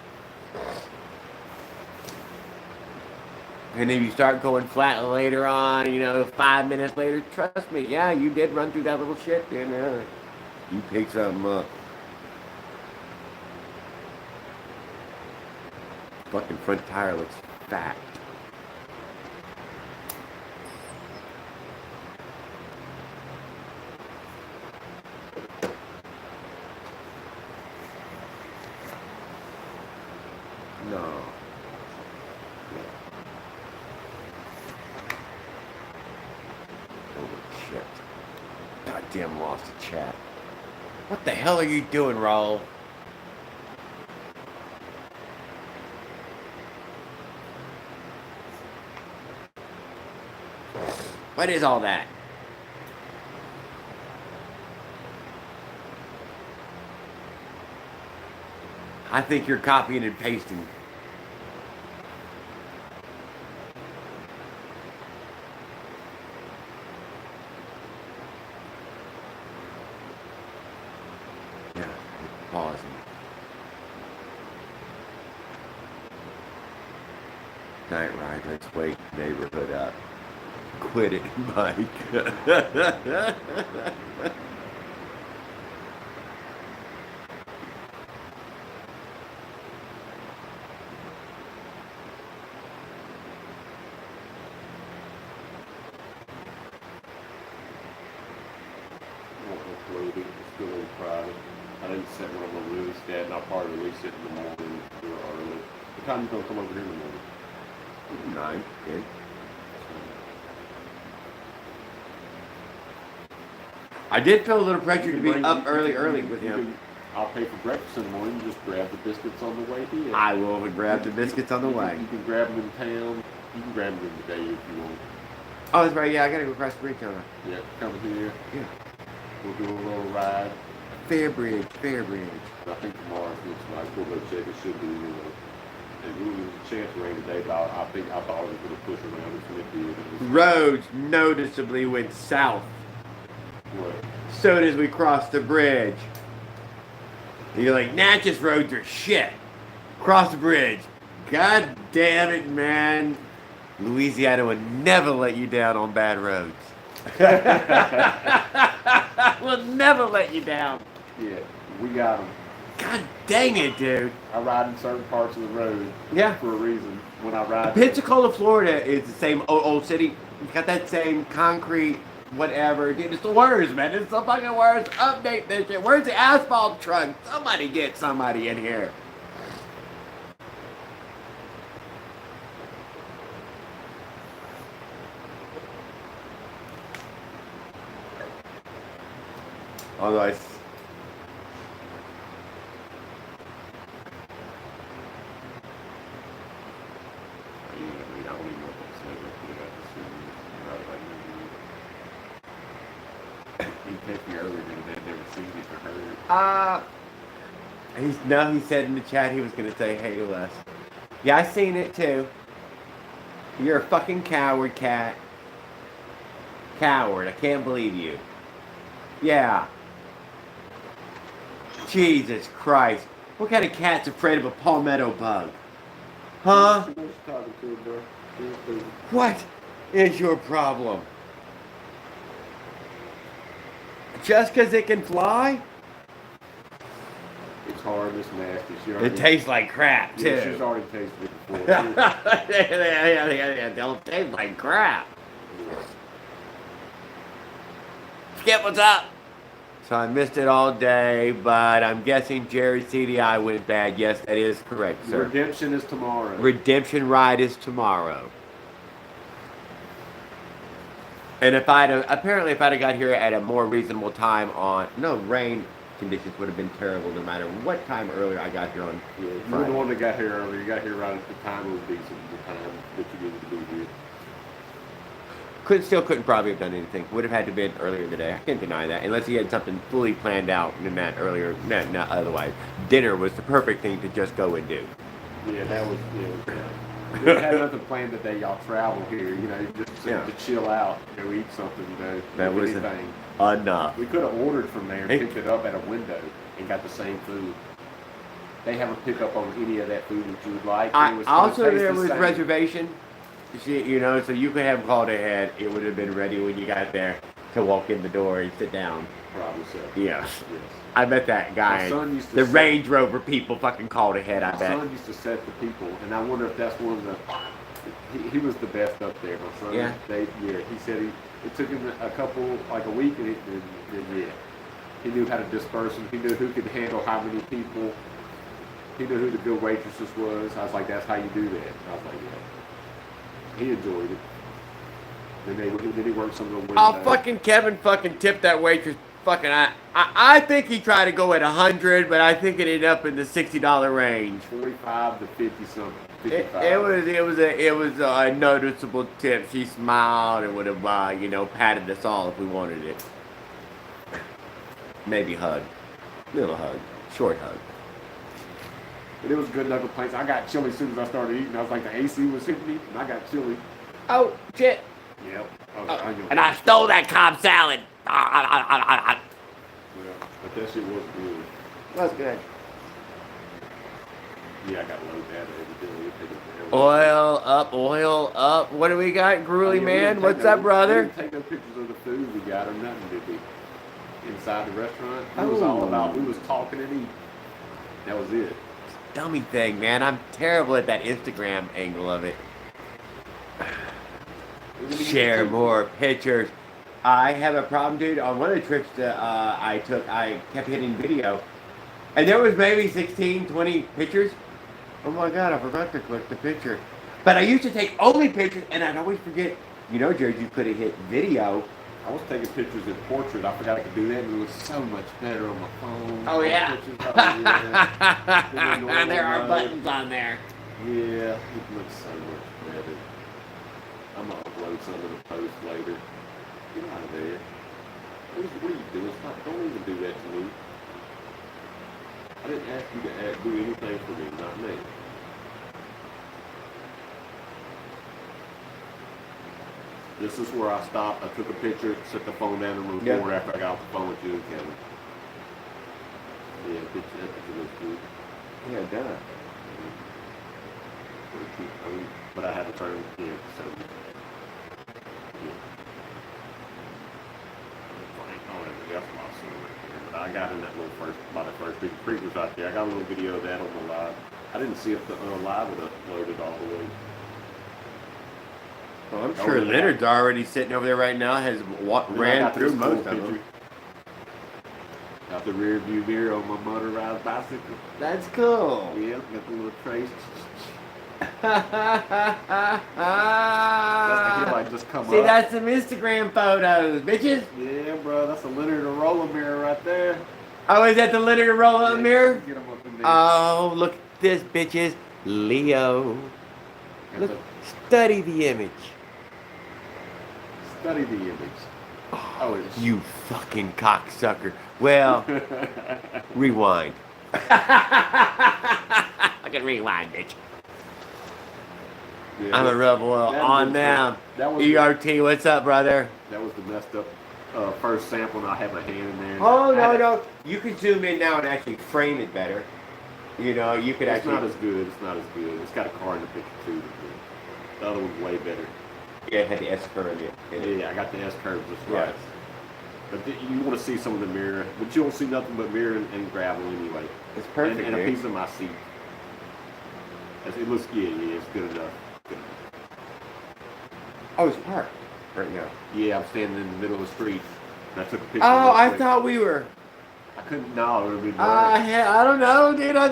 And then you start going flat later on, you know, 5 minutes later, trust me, yeah, you did run through that little shit, dude. Yeah. You picked something up. fucking front tire looks fat. No. Oh shit. Goddamn lost the chat. What the hell are you doing, Raul? What is all that? I think you're copying and pasting. Yeah, pausing. Night ride, let's wake neighborhood up. Quit it, Mike. Uploaded, it's still in private. I didn't set one of my release dad, and I'll probably release it in the morning or early. What time you gonna come over here in the morning? 9, 10. I did feel a little pressure to be up early with him. I'll pay for breakfast in the morning. Just grab the biscuits on the way here. I will grab the biscuits on the way. You can grab them in town. You can grab them in the day if you want. Oh, that's right. Yeah, I gotta go across the bridge on that. Yeah, come here. Yeah. We'll do a little ride. Fair bridge. I think tomorrow's looks nice. We'll go check. It should be, There's a chance of rain today, but I thought it was going to push around. It's going to be. Roads noticeably went south What? soon as we crossed the bridge. And you're like, Natchez roads are shit. Cross the bridge. God damn it, man. Louisiana would never let you down on bad roads. We'll never let you down. Yeah, we got them. God dang it, dude. I ride in certain parts of the road. Yeah. For a reason. When I ride. Pensacola, Florida is the same old city. It's got that same concrete, whatever. Dude, it's the worst, man. It's the fucking worst. Update this shit. Where's the asphalt truck? Somebody get somebody in here. Otherwise, he said in the chat he was going to say hey to us. Yeah, I seen it too. You're a fucking coward, cat. Coward. I can't believe you. Yeah. Jesus Christ. What kind of cat's afraid of a palmetto bug? Huh? What is your problem? Just because it can fly? It's hard, it's nasty. It tastes like crap, too. Yeah, she's already tasted it before. They don't taste like crap. Skip, what's up? So I missed it all day, but I'm guessing Jerry's CDI went bad. Yes, that is correct, sir. Redemption is tomorrow. Redemption ride is tomorrow. And if I'd have got here at a more reasonable time rain conditions would have been terrible no matter what time earlier I got here on Yeah, you were Friday. the one that got here earlier. You got here right at the time it was decent, the time that you needed to be here. Couldn't probably have done anything. Would have had to have been earlier today. I can't deny that. Unless he had something fully planned out in that earlier. No, otherwise. Dinner was the perfect thing to just go and do. Yeah, that was, We had nothing planned the day y'all traveled here, just to chill out, eat something, That was anything. Enough. We could have ordered from there and picked it up at a window and got the same food. They have a pickup on any of that food that you would like. There was reservation. So you could have called ahead. It would have been ready when you got there. to walk in the door and sit down. Probably so. Yeah. Yes. I bet that guy, My son used to the say- Range Rover people fucking called ahead, I My bet. son used to set the people, and I wonder if that's one of the. He was the best up there. My son. Yeah. He said it took him a week, and yeah, he knew how to disperse them. He knew who could handle how many people. He knew who the good waitresses was. I was like, that's how you do that. I was like, yeah. He enjoyed it. Then he worked some of the Oh, fucking Kevin fucking tipped that waitress. Fucking, I think he tried to go at 100, but I think it ended up in the $60 range. 45 to 50 something. It was a noticeable tip. She smiled and would have, patted us all if we wanted it. Maybe hug, little hug, short hug. But it was good knuckle planks. I got chilly as soon as I started eating. I was like, the AC was hitting me, and I got chilly. Oh shit! Yep. And I stole that Cobb salad. Yeah, but that shit was good. That's good. Yeah, I got low data every day. Oil up. What do we got, Gruely man? What's up, We brother? didn't take no pictures of the food we got or nothing, did we? Inside the restaurant. It was all about, we was talking and eating. That was it. Dummy thing, man. I'm terrible at that Instagram angle of it. Share more pictures. I have a problem, dude. On one of the trips that I took, I kept hitting video. And there was maybe 16, 20 pictures. Oh my God, I forgot to click the picture. But I used to take only pictures, and I'd always forget. You know, Jared, you could have hit video. I was taking pictures in portrait. I forgot I could do that, and it was so much better on my phone. Oh, yeah. Pictures, oh, yeah. There are buttons on there. Yeah, it looks so much better. I'm gonna upload some of the post later. Get out of there. What are you doing? Don't even do that to me. I didn't ask you to do anything for me, not me. This is where I stopped. I took a picture, set the phone down, and record after I got off the phone with you and Kevin. Yeah, that picture looks good. Yeah, it does. But I had to turn, so. That's my son right there. But I got in that little first big creek was out there. I got a little video of that on the live. I didn't see if the live would upload it all the way. Well, I'm sure Leonard's already sitting over there right now. Has ran through most of them. Got the rear view mirror on my motorized bicycle. That's cool. Yeah, got the little trace. That's Like just come See, up. that's some Instagram photos, bitches. Yeah, bro, that's a Leonard roller mirror right there. Oh, is that the Leonard roll-up mirror? Get 'em up in there. Oh, look at this, bitches. Leo. Look, study the image. Study the image. Oh, it's You fucking cocksucker. Well, rewind. I can rewind, bitch. Yeah, I'm a rebel on them. That was ERT, what's up, brother? That was the messed up first sample, and I had my hand in there. Oh, no. You could zoom in now and actually frame it better. You know, you could It's actually... not as good. It's not as good. It's got a car in the picture, too. The other one's way better. Yeah, it had the S curve in it. Yeah, I got the S curves just right. Yes. But you want to see some of the mirror, but you don't see nothing but mirror and gravel anyway. It's perfect, And a dude. piece of my seat. It looks, yeah, it's good enough. Good enough. Oh, it's parked right now. Yeah, I'm standing in the middle of the street, and I took a picture. Oh, real I quick. thought we were... I couldn't. No, it would be blurry. I don't know, dude. I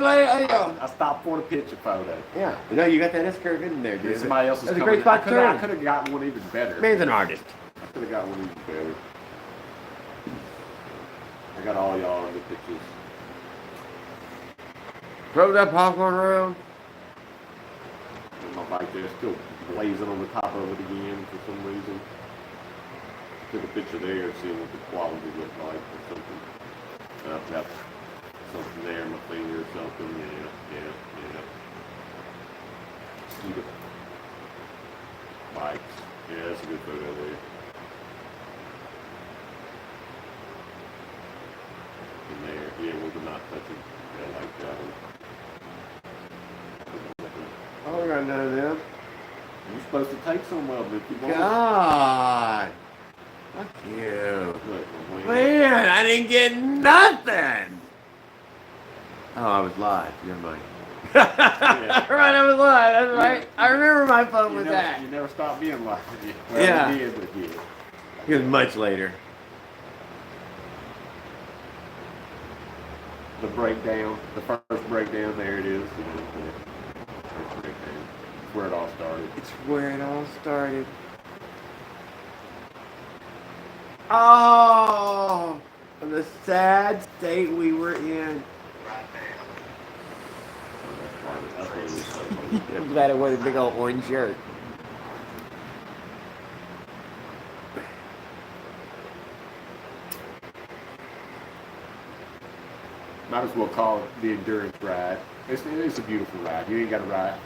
stopped for the picture photo. Yeah. No, you got that S curve in there, dude. Somebody else is That's a coming. great spot to I turn. could have gotten one even better. Man's an artist. I could have got one even better. I got all y'all in the pictures. Throw that popcorn around. And my bike there still blazing on the top of it again for some reason. Took a picture there, seeing what the quality looked like or something. I've got something there in my finger or something. Yeah. Cedar bikes. Yeah, that's a good photo there. And there, yeah, we're not touching. Yeah, like that one. Oh, we got none of them. You're supposed to take some of them if you want. God. Fuck you. I didn't get nothing. Oh, I was live. Never mind. Yeah. Right, I was live. That's right. I remember my phone was that. You never stopped being live. Well, Yeah. you did, but yeah. It was much later. The breakdown, the first breakdown, there it is. First breakdown. It's where it all started. It's where it all started. Oh, the sad state we were in. I'm glad I wore the big old orange shirt. Might as well call it the endurance ride. It's a beautiful ride. You ain't got to ride.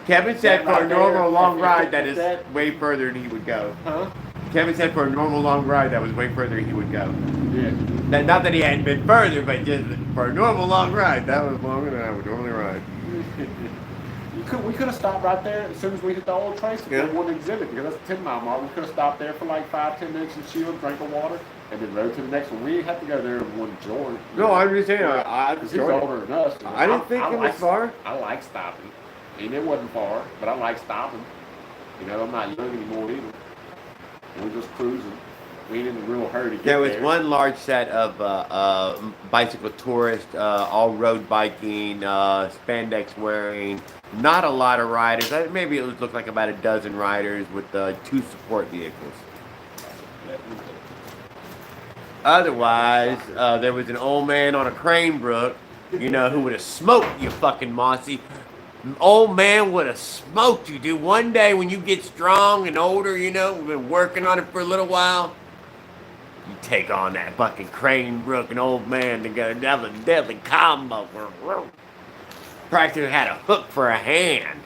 Kevin said for a normal long ride that is that- way further than he would go. Huh? Kevin said for a normal long ride that was way further than he would go. Yeah. Not that he hadn't been further, but just for a normal long ride, that was longer than I would normally ride. We could have stopped right there as soon as we hit the old trace Yeah. at one exhibit, because that's a 10-mile mark. We could have stopped there for like 5-10 minutes and chilled, drank the water, and then rode to the next one. We didn't have to go there in one joint. No, I'm just saying, Because he's older than us. I didn't think it was far. I like stopping. And it wasn't far, but I like stopping. You know, I'm not young anymore either. We're just cruising. We ain't in a real hurry to get There there. was one large set of bicycle tourists, all road biking, spandex wearing, not a lot of riders. Maybe it looked like about a dozen riders with 2 support vehicles. Otherwise, there was an old man on a crane brook, you know, who would have smoked you, fucking Mossy. Old man would have smoked you, dude. One day when you get strong and older, you know, we've been working on it for a little while. You take on that fucking crane brook and old man together. That was a deadly combo. Practically had a hook for a hand.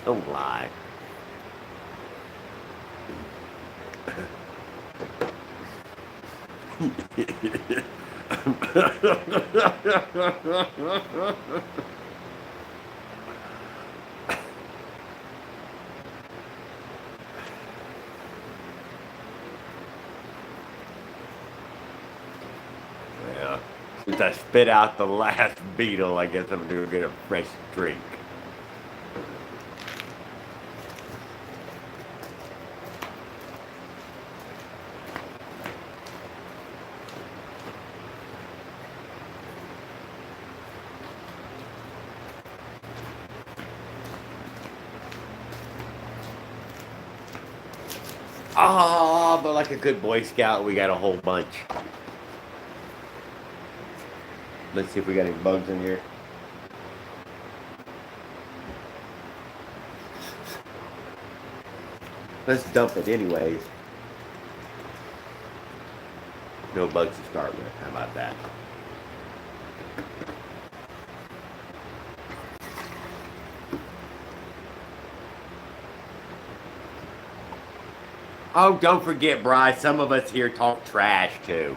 Don't lie. Yeah. Since I spit out the last beetle, I guess I'm gonna get a fresh drink. Oh, but like a good Boy Scout, we got a whole bunch. Let's see if we got any bugs in here. Let's dump it anyways. No bugs to start with. How about that? Oh, don't forget, Bryce, some of us here talk trash too.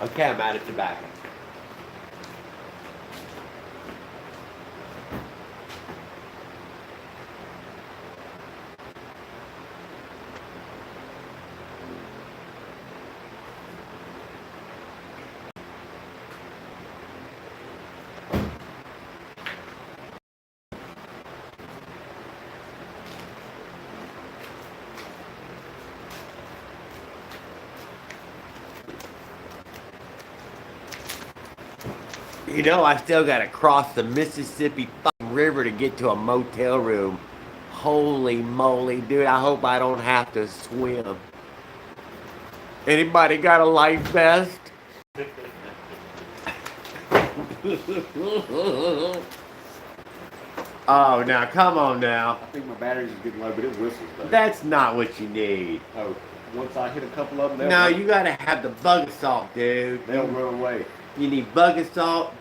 Okay, I'm out of tobacco. You know, I still gotta cross the Mississippi fucking River to get to a motel room. Holy moly, dude, I hope I don't have to swim. Anybody got a life vest? Oh, now come on now. I think my batteries is getting low, but it whistles though. That's not what you need. Oh, once I hit a couple of them, they'll No, run, you gotta have the bug assault, dude. they'll run away. You need bug assault,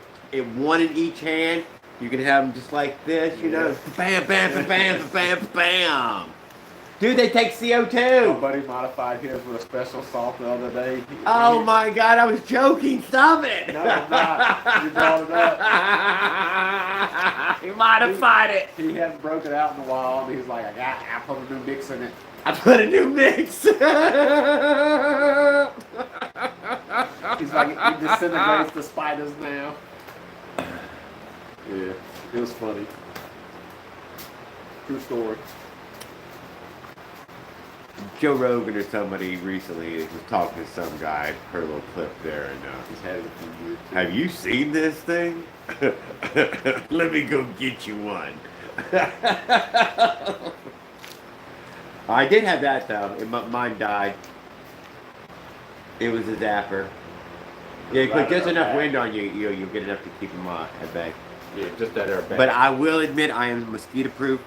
one in each hand. You can have them just like this, you know. Bam, bam, bam, bam, bam, bam. Dude, they take My CO2. buddy modified his with a special salt the other day. Oh my God, I was joking. Stop it. No, I'm not. You brought it up. He modified it. He hadn't broken out in a while, and he's like, I put a new mix in it. I put a new mix. He's like, it disintegrates the spiders now. Yeah, it was funny. True story. Joe Rogan or somebody recently was talking to some guy. Heard a little clip there, and He's had it a few years. Too. have you seen this thing? Let me go get you one. I did have that though. Mine died. It was a zapper. Yeah, you put just enough wind on you, you'll get enough to keep them at bay. Yeah, just that air back. But I will admit, I am mosquito proofed.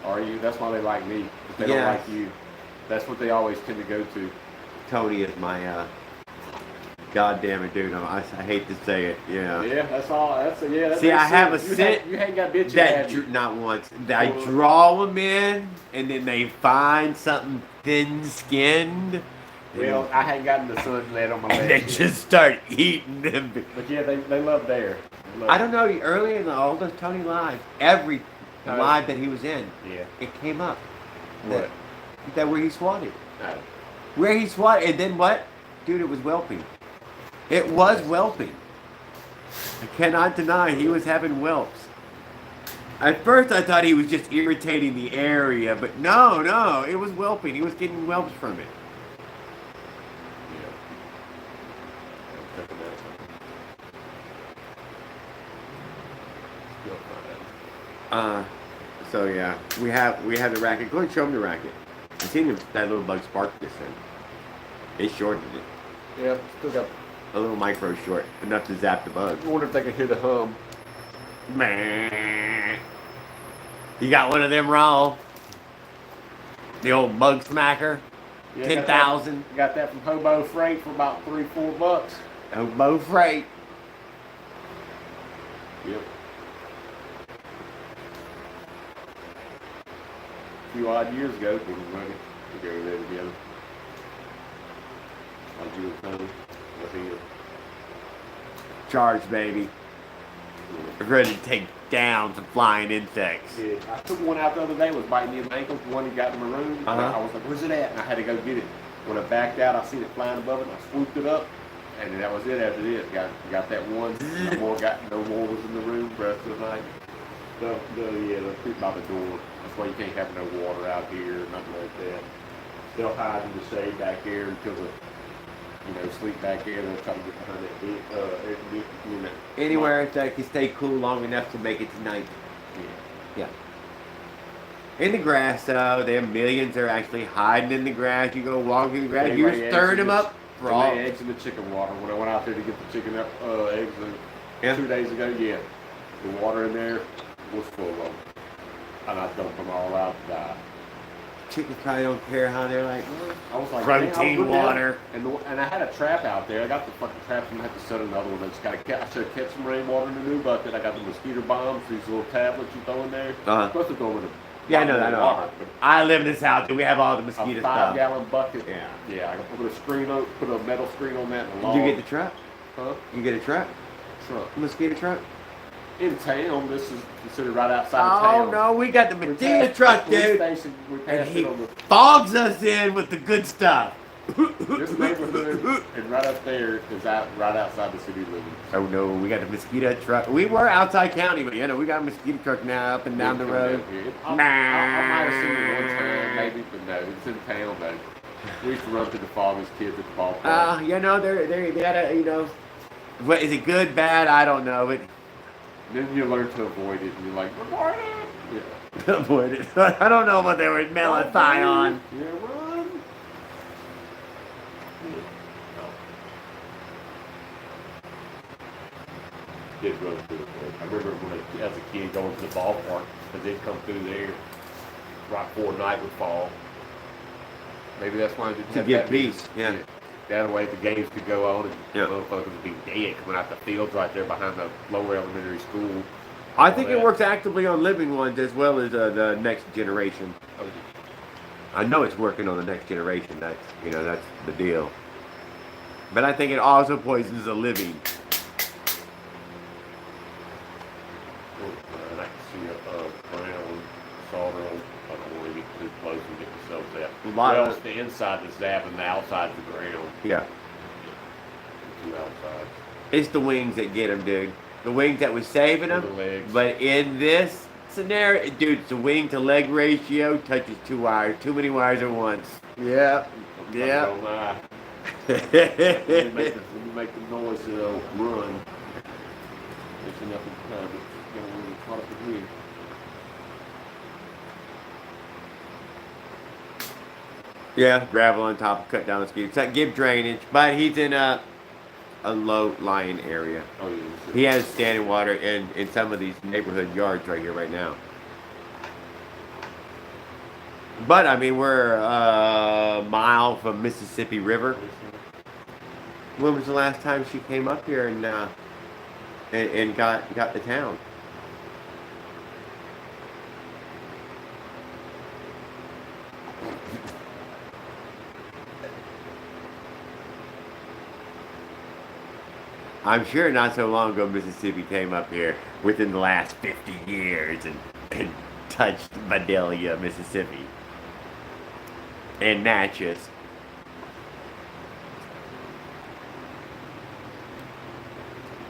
Are you? That's why they like me. If they don't Yeah. like you. That's what they always tend to go to. Tony is my goddamn it, dude. I hate to say it. Yeah. Yeah, that's all. That's yeah. See, I have a you scent You ain't got bitches. That have you? not once. I draw them in, and then they find something thin-skinned. Well, I hadn't gotten the sun yet on my And legs. they just start eating them. But yeah, they love there. I don't know. Early in all those Tony lives, every Oh. live that he was in, Yeah. it came up. What? That where he swatted. No. Where he swatted, and then what? Dude, it was whelping. It was whelping. I cannot deny he was having whelps. At first, I thought he was just irritating the area, but no, it was whelping. He was getting whelps from it. So yeah, we have the racket. Go ahead and show him the racket. I seen that little bug spark this thing. It shortened it. Yeah, still got. A little micro short, enough to zap the bug. I wonder if they can hear the hum. Meh. You got one of them raw? The old bug smacker? Yeah, 10,000. Got that from Hobo Freight for about $3-4. Hobo Freight. Yep. A few odd years ago, we were running. We go there together. On June 30th. Was here. Charge, baby. Ready to take down some flying insects. Yeah, I took one out the other day, was biting me in the ankle, the one he got in my room. And I was like, where's it at? And I had to go get it. When I backed out, I seen it flying above it, and I swooped it up. And that was it after this. Got that one. No more was in the room for the rest of the night. The creep by the door. That's why you can't have no water out here or nothing like that. They'll hide in the shade back here until the sleep back here. They'll try to get behind that air conditioning unit. Anywhere that can stay cool long enough to make it tonight. Yeah. In the grass, though, there millions are actually hiding in the grass. You go walking in the grass, you're stirring them up. They lay eggs in the chicken water. When I went out there to get the chicken eggs 2 days ago, the water in there was full of them. And I dumped them all out to die. Chickens probably don't care how they're like, I was like, protein water. And I had a trap out there. I got the fucking traps and I had to set another one. I should have kept some rainwater in the new bucket. I got the mosquito bombs, these little tablets you throw in there. Supposed to go in Yeah, I know that. water, I live in this house and we have all the a mosquito 5-gallon bucket. Yeah. Yeah, I put a metal screen on that. And a Did log. you get the truck? Huh? You get a truck? Truck. Mosquito truck? In town, this is considered right outside of Oh town. no, we got the We mosquito passed truck, the police dude. station, we And passed he it on the fogs us in with the good stuff. this neighborhood, and right up there is right outside the city limits. Oh no, we got the mosquito truck. We were outside county, but we got a mosquito truck now up and down the road. I might have seen it one time, maybe, but no, it's in town though. We used to run through the fog as kids at the ballpark. They gotta, what is it good, bad? I don't know, but Then you learn to avoid it, and you're like, avoid it! Yeah. avoid it. I don't know what they were malathion. Yeah, run! Kids run through it. I remember when as a kid going to the ballpark, because they'd come through there right before night would fall. Maybe that's why I didn't To have get that peace, yeah. That way the games could go on and Yeah. motherfuckers would be dead coming out the fields right there behind the lower elementary school. I think All it that. works actively on living ones as well as the next generation. Oh, I know it's working on the next generation. That's that's the deal. But I think it also poisons the living. and I can see a brown solder on. I don't want to get too close and get myself that. A lot Well, of- it's the inside that's zapping, the outside's the ground. Yeah. The two outsides. It's the wings that get them, dude. The wings that was saving Or them. the legs. But in this scenario, dude, it's the wing to leg ratio touches two wires, too many wires at once. Yeah. Yeah. Don't lie. When you make the noise, it'll run. It's enough time to get really caught up with me. Yeah, gravel on top, cut down the ski. It's like give drainage, but he's in a low lying area. Oh, yeah. He has standing water in some of these neighborhood yards right here, right now. But I mean, we're a mile from Mississippi River. When was the last time she came up here and got the town? I'm sure not so long ago Mississippi came up here within the last 50 years and touched Vidalia, Mississippi. And Natchez.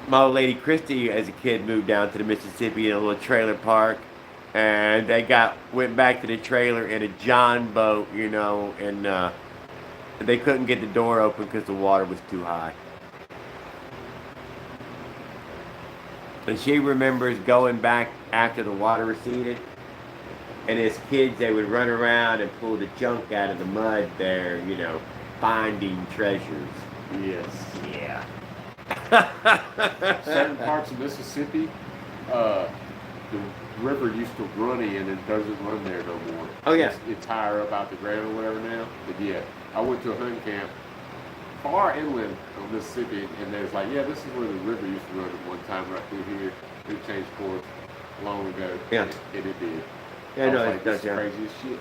My old lady Christy, as a kid, moved down to the Mississippi in a little trailer park. And they went back to the trailer in a John boat, and they couldn't get the door open because the water was too high. And she remembers going back after the water receded. And as kids, they would run around and pull the junk out of the mud there, finding treasures. Yes. Yeah. Certain parts of Mississippi, the river used to run in and doesn't run there no more. Oh, yeah. It's higher up out the ground or whatever now. But yeah, I went to a hunting camp far inland of Mississippi, and there's like, yeah, this is where the river used to run at one time right through here. It changed course long ago. Yeah. And it did. Yeah, I was no, like, it this does, is yeah. crazy as shit.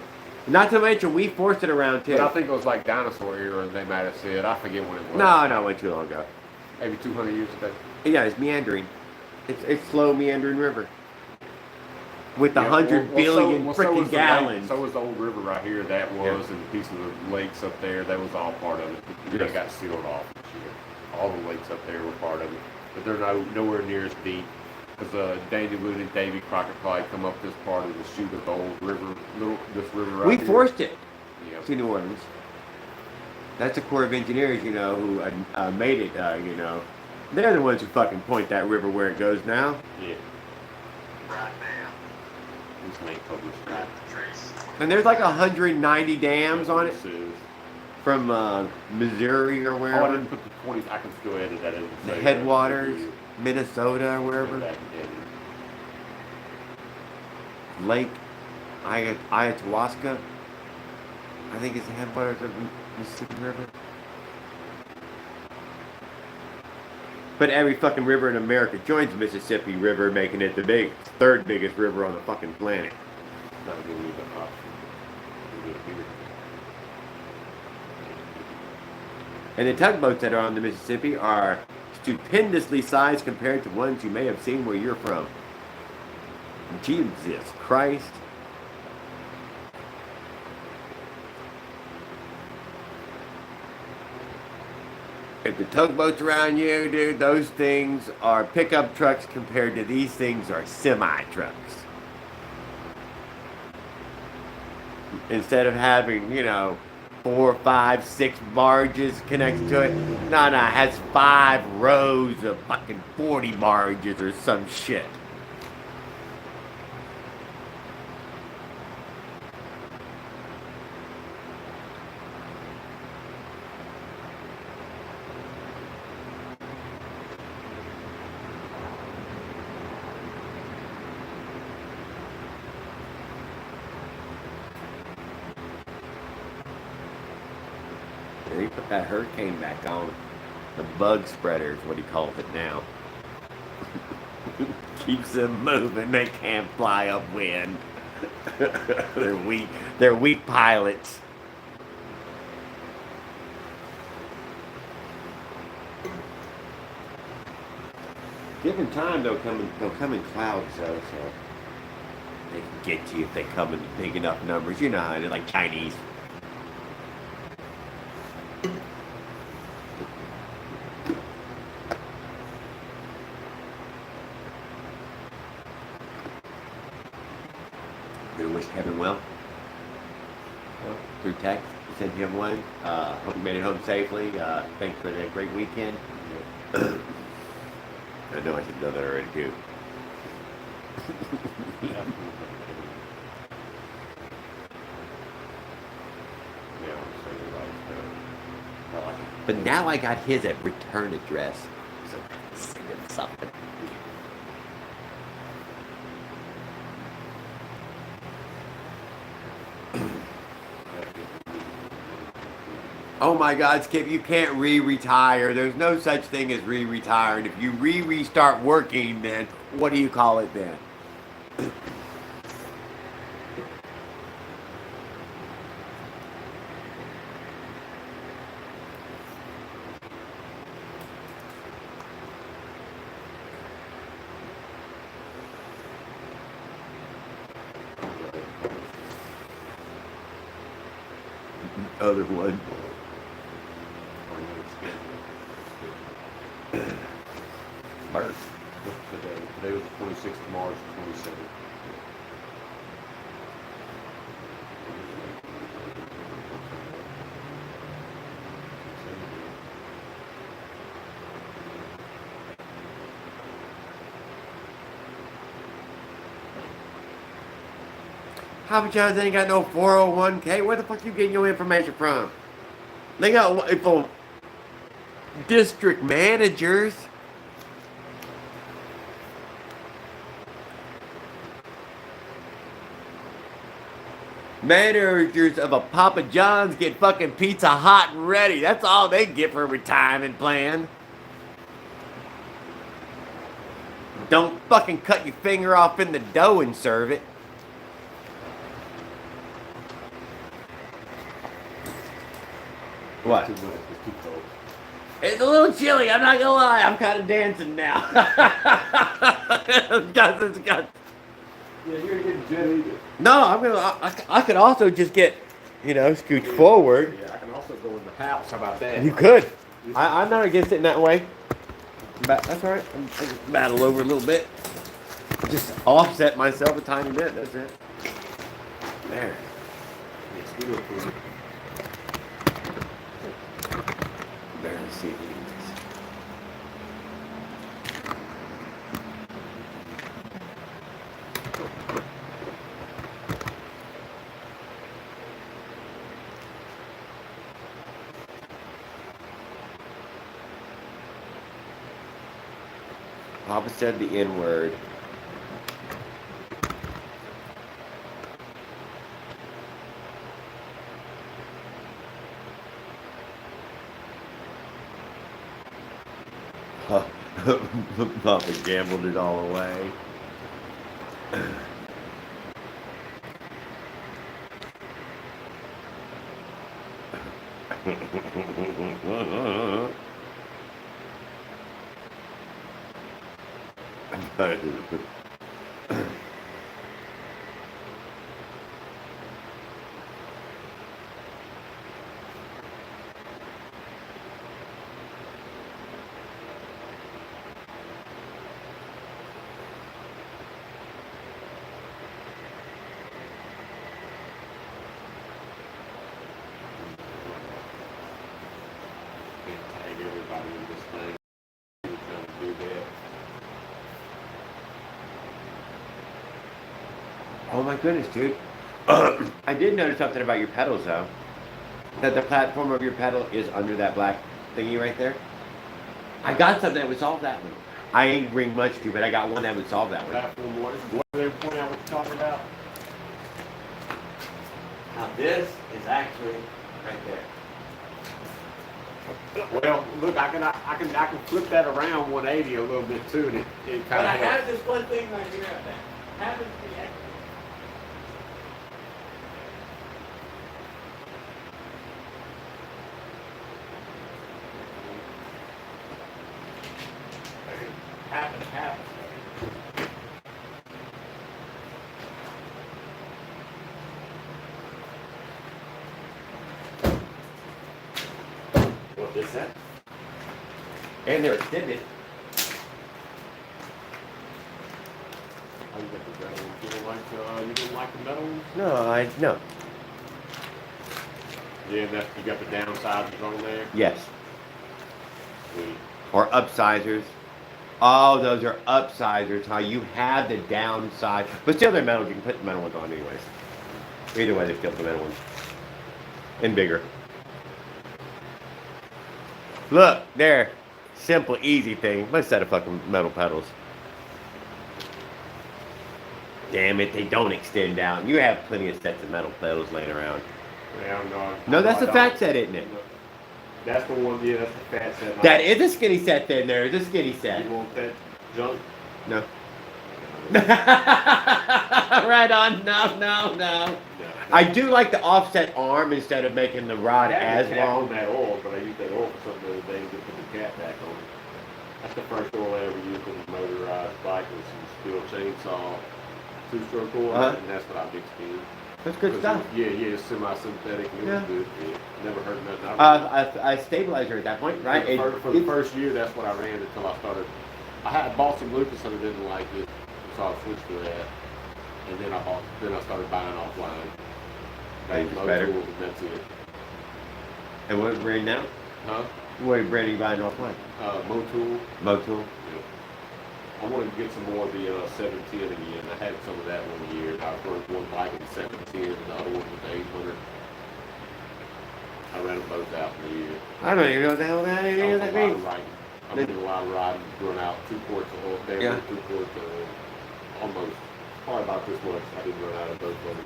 Not to mention, we forced it around too. But I think it was like dinosaur era, they might have said. I forget when it was. No, it went too long ago. Maybe 200 years ago. Yeah, it's meandering. It's slow meandering river. With the Yeah, 100 billion so freaking was the gallons. So was the old river right here. That was, and a piece of the lakes up there. That was all part of it. They Yes. got sealed off and shit. All the lakes up there were part of it, but they're nowhere near as deep. Because Daniel Boone and Davy Crockett probably come up this part of the chute of the old river, this river right We here. forced it Yeah. to New Orleans. That's the Corps of Engineers, who made it, They're the ones who fucking point that river where it goes now. Yeah. This ain't published. Right. And there's like 190 dams on it This is- from Missouri or Oh, I wherever. didn't put the 20. I can still edit that in. The headwaters, Minnesota or wherever. Lake Iatawaska, I think it's the headwaters of Mississippi River. But every fucking river in America joins the Mississippi River, making it the third biggest river on the fucking planet. Not giving you the option. You get here. And the tugboats that are on the Mississippi are stupendously sized compared to ones you may have seen where you're from. Jesus Christ. If the tugboats around you, dude, those things are pickup trucks compared to these things are semi-trucks. Instead of having, 4, 5, 6 barges connected to it, no, it has 5 rows of fucking 40 barges or some shit. And he put that hurricane back on. The bug spreader is what he calls it now. Keeps them moving. They can't fly upwind. They're weak. They're weak pilots. Given time, they'll come in clouds though, so they can get to you if they come in big enough numbers. You know how they're like Chinese. Gonna wish Kevin well. Through text, send him one. Hope you made it home safely. Thanks for that great weekend. I know I should know that already too. But now I got his at return address. So send him something. Oh my God, Skip, you can't re-retire. There's no such thing as re-retiring. If you restart working, then what do you call it then? Other one. March. Today was the 26th of March, 27th. Papa John's ain't got no 401k. Where the fuck you getting your information from? They got from district managers. Managers of a Papa John's get fucking pizza hot and ready. That's all they get for a retirement plan. Don't fucking cut your finger off in the dough and serve it. What? It's too cold. It's a little chilly, I'm not gonna lie. I'm kind of dancing now. It's got. Yeah, you're getting jittery. No, I could also just get, scooch forward. Yeah, I can also go in the house. How about that? You could. I'm not against it in that way. But that's all right. I just battle over a little bit. Just offset myself a tiny bit. That's it. There. Yes, we do it for you. There. Let's see if we can just. Papa said the N-word. Papa gambled it all away. Tag everybody in this thing. We're trying to do that. Oh my goodness, dude. I did notice something about your pedals, though. That the platform of your pedal is under that black thingy right there. I got something that would solve that one. I ain't bring much to, but I got one that would solve that one. Platform, what do they point out what you're talking about? Now this is actually right there. Well, look, I can flip that around 180 a little bit too, and it But kind I of have helps. this one thing right here that happens to be happens. What is that? And they're extended. Oh, you got the metal. You don't like the metal ones? No. Yeah, and you got the downsizers on there. Yes. Sweet. Or upsizers. Oh, those are upsizers, huh? You have the downside. But still, they're metal. You can put the metal ones on anyways. Either way, they still the metal ones. And bigger. Look, there. Simple, easy thing. Let's set of fucking metal pedals. Damn it, they don't extend out. You have plenty of sets of metal pedals laying around. Yeah, no. No, that's I the fat don't. set, isn't it? That's the one, yeah, that's the fat set. That is a skinny set then. There is a skinny set. You want that junk? No. Right on. No. I do like the offset arm instead of making the rod as long. On that oil, but I used that oil for something the other day and just put the cap back on it. That's the first oil I ever used on a motorized bike was some steel chainsaw, two-stroke oil, and that's what I mixed in. That's good stuff. Yeah, it's semi-synthetic and it was good. It never hurt nothing. A stabilizer at that point, right? For the first year, that's what I ran until I started. I bought some Lucas and I didn't like it, so I switched to that. And then I started buying offline. It's better. Tools, and that's it. And what brand now? Huh? What brand are you buying offline? Motul. Motul. Yeah. I wanted to get some more of the 710 again. I had some of that one year. I burned one bike in 710 and the other one was 800. I ran them both out in a year. I don't even know what the hell that is. That means. I'm doing a lot of riding, run out 2 quarts of oil, down 2 quarts of oil. Almost, probably about this much. I didn't run out of both of them.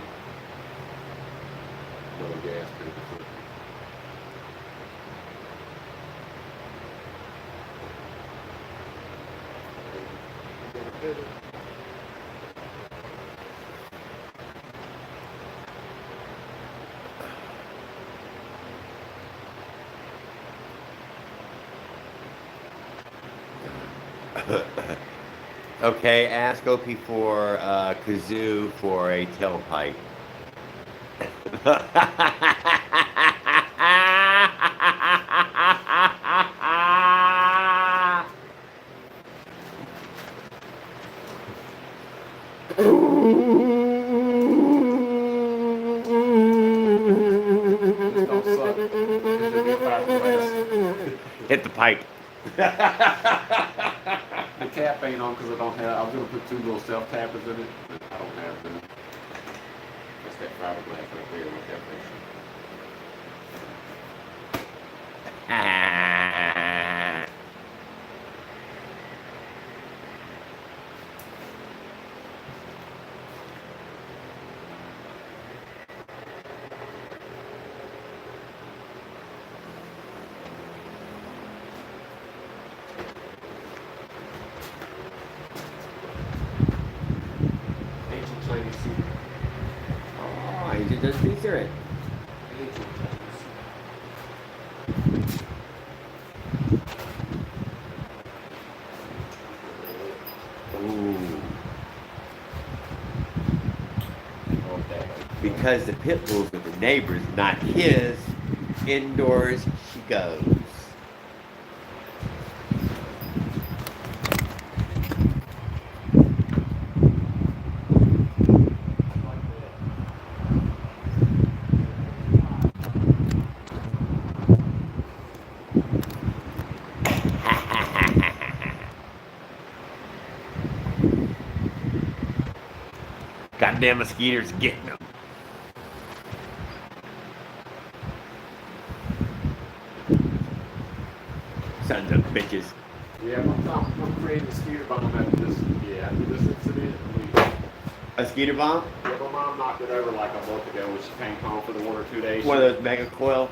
Another gas tank. Okay, ask OP for kazoo for a tailpipe. Hit the pipe. The cap ain't on because I don't have. I was gonna put 2 little self tappers in it, but I don't have them. That's that fiberglass right there with that thing. Ancient Chinese soup. Oh, you just feature it. Ancient Chinese soup. Ooh. Okay. Because the pit bull's with the neighbors, not his, indoors she goes. Goddamn mosquitoes getting them. Sons of bitches. Yeah, I'm creating a skeeter bomb after this. Yeah, after this incident. A skeeter bomb? Yeah, my mom knocked it over like a month ago when she came home for the 1 or 2 days. One of those mega coil.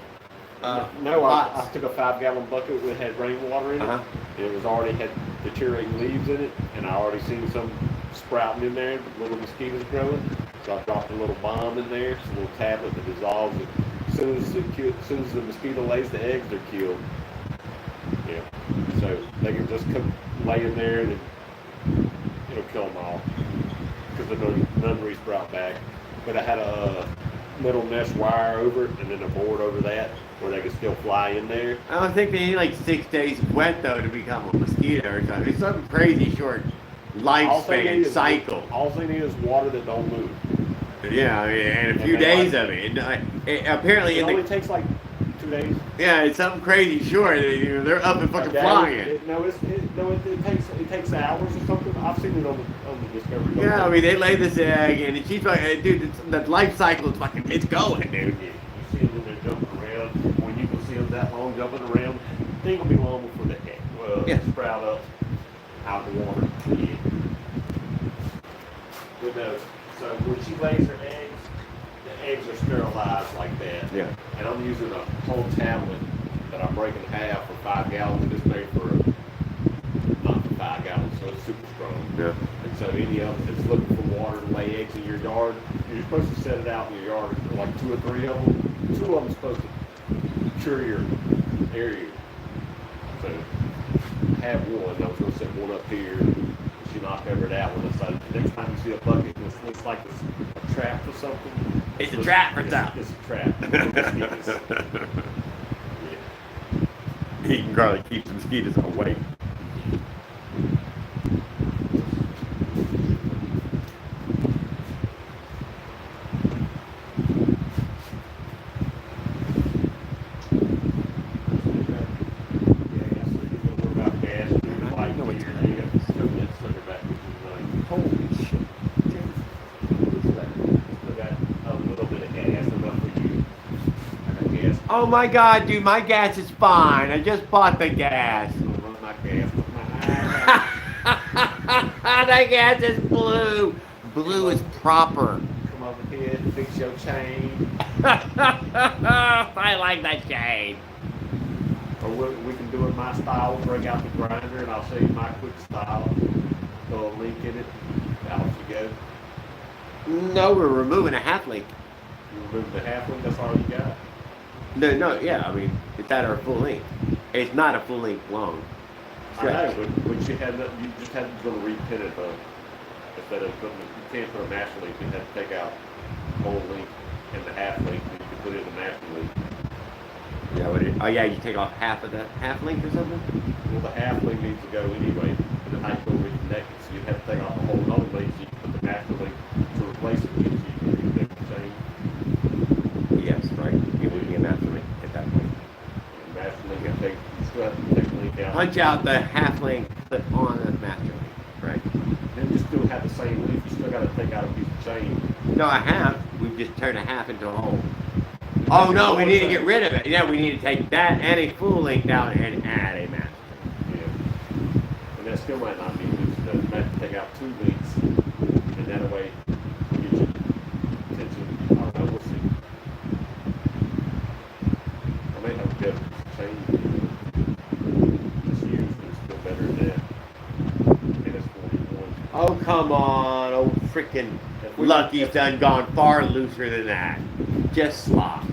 No, I pots? took a 5-gallon bucket that had rainwater in it. Uh-huh. And it was already had deteriorating leaves in it, and I already seen some sprouting in there, little mosquitoes growing. So I dropped a little bomb in there, it's a little tablet that dissolves it. As soon as the mosquito lays the eggs, they're killed. Yeah. So they can just come lay in there and it'll kill them all. Because none re-sprout back. But I had a metal mesh wire over it and then a board over that where they could still fly in there. I don't think they need like 6 days wet though to become a mosquito or something. It's some crazy short lifespan cycle. All they need is water that don't move. Yeah, I mean, and a few days of it. Apparently, It only takes like 2 days. yeah, it's something crazy short. They're up and fucking flying. It takes hours or something. I've seen it on the Discovery. Yeah, I mean, they lay this egg, and she's like, dude, the life cycle is fucking, it's going, dude. You see them when they're jumping around. When you can see them that long jumping around, thing will be long before the egg sprout up out of the water. Yeah. But no, so when she lays her eggs, the eggs are sterilized like that. Yeah. And I'm using a whole tablet that I'm breaking half for 5 gallons. This made for not for 5 gallons, so it's super strong. Yeah. And so any of them that's looking for water to lay eggs in your yard, you're supposed to set it out in your yard, like 2 or 3 of them. 2 of them supposed to cure your area. So have one. I was going to set one up here. She knocked over that one. So next time you see a bucket, this looks like it's a trap or something. It's a trap for stuff. It's a trap. Yeah. He can probably keep the mosquitoes away. Holy shit. Oh my god, dude, my gas is fine. I just bought the gas. That gas is blue. Blue is proper. Come over here, fix your chain. I like that chain. Or we can do it my style, break out the grinder, and I'll show you my quick style. Throw a link in it, out you go. No, we're removing a half link. You remove the half link, that's all you got. No, yeah, I mean, it's at our full length. It's not a full length long. I know, but you just had to go repin it though. Instead of putting, you can't put a master link, you have to take out the whole link and the half link, and you can put it in the master link. Yeah, oh yeah, you take off half of the half link or something? Well, the half link needs to go anyway, and then I go reconnect it, so you have to take off the whole other link, so you can put the master link to replace it with, so you can reconnect the chain. Yes, right. It would be a master link at that point. And master link, you still have to take the link out. Punch out the half link, put on the master link, right? Then you still have the same link, you still got to take out a piece of chain. No, a half. We've just turned a half into a whole. Oh no, we need to get rid of it. Yeah, we need to take that and a full link down and add a master. Yeah. And that still might not be loose enough. You might have to take out 2 links, and that way you get your attention. I don't know, we'll see. I may have to get change just use, but it's still better than that. And it's 41. Oh come on, old freaking Lucky's done gone far looser than that. Just slop. I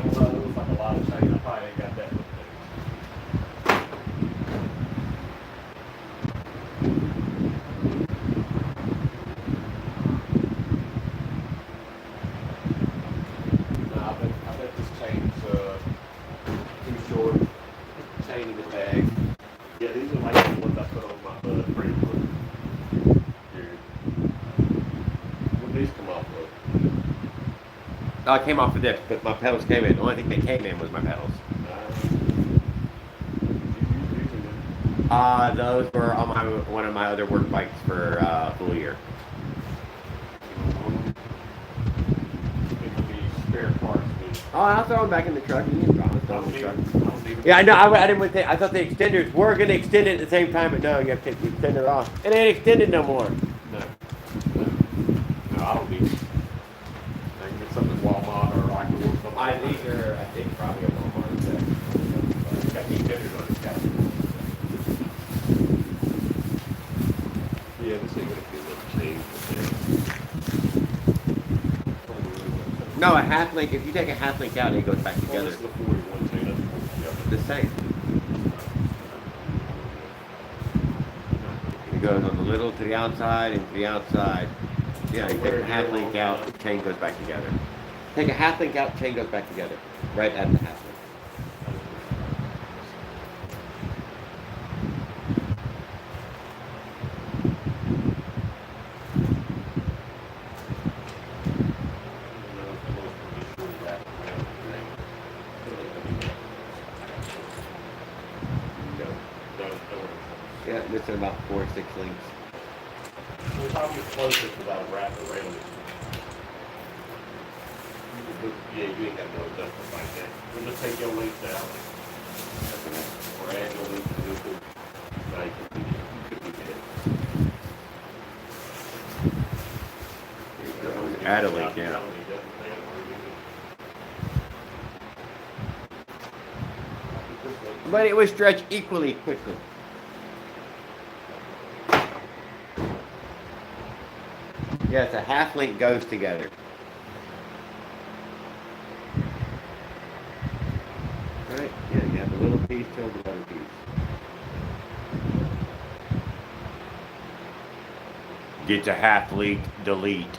don't know, it looks like a lot of chain. I probably ain't got that much. No, I bet this chain's too short. Chain in the bag. Yeah, these are like the ones I put on my framework. Here. What these come off of? Oh, I came off of this, but my pedals came in. The only thing that came in was my pedals. Those were on one of my other work bikes for a full year. It could be spare parts. Oh, I'll throw them back in the truck. You can throw them in the truck. Yeah, I know. I didn't want to. I thought the extenders were going to extend it at the same time, but no, you have to take the extender off. It ain't extended no more. No, I don't need it. I can get something at Walmart or I can work something. these are, I think, probably a Walmart set. Got these vendors on the couch. Yeah, this ain't gonna be a little change. No, a half link. If you take a half link out, it goes back Well, together. this is the 41 chain. That's The same. It goes on the little to the outside and to the outside. Yeah, you take a half link out, the chain goes back together. Take a half link out, chain goes back together. Right at the half link. Yeah, missing about 4 or 6 links. We'll probably close it without a wrap around it. Yeah, you ain't got no adjustment like that. We'll just take your links out. Or add your links to this one. Like, you could be dead. Add a link, yeah. But it would stretch equally quickly. Yes, a half link goes together. Right? Yeah, you have a little piece till the other piece. Get to half link, delete.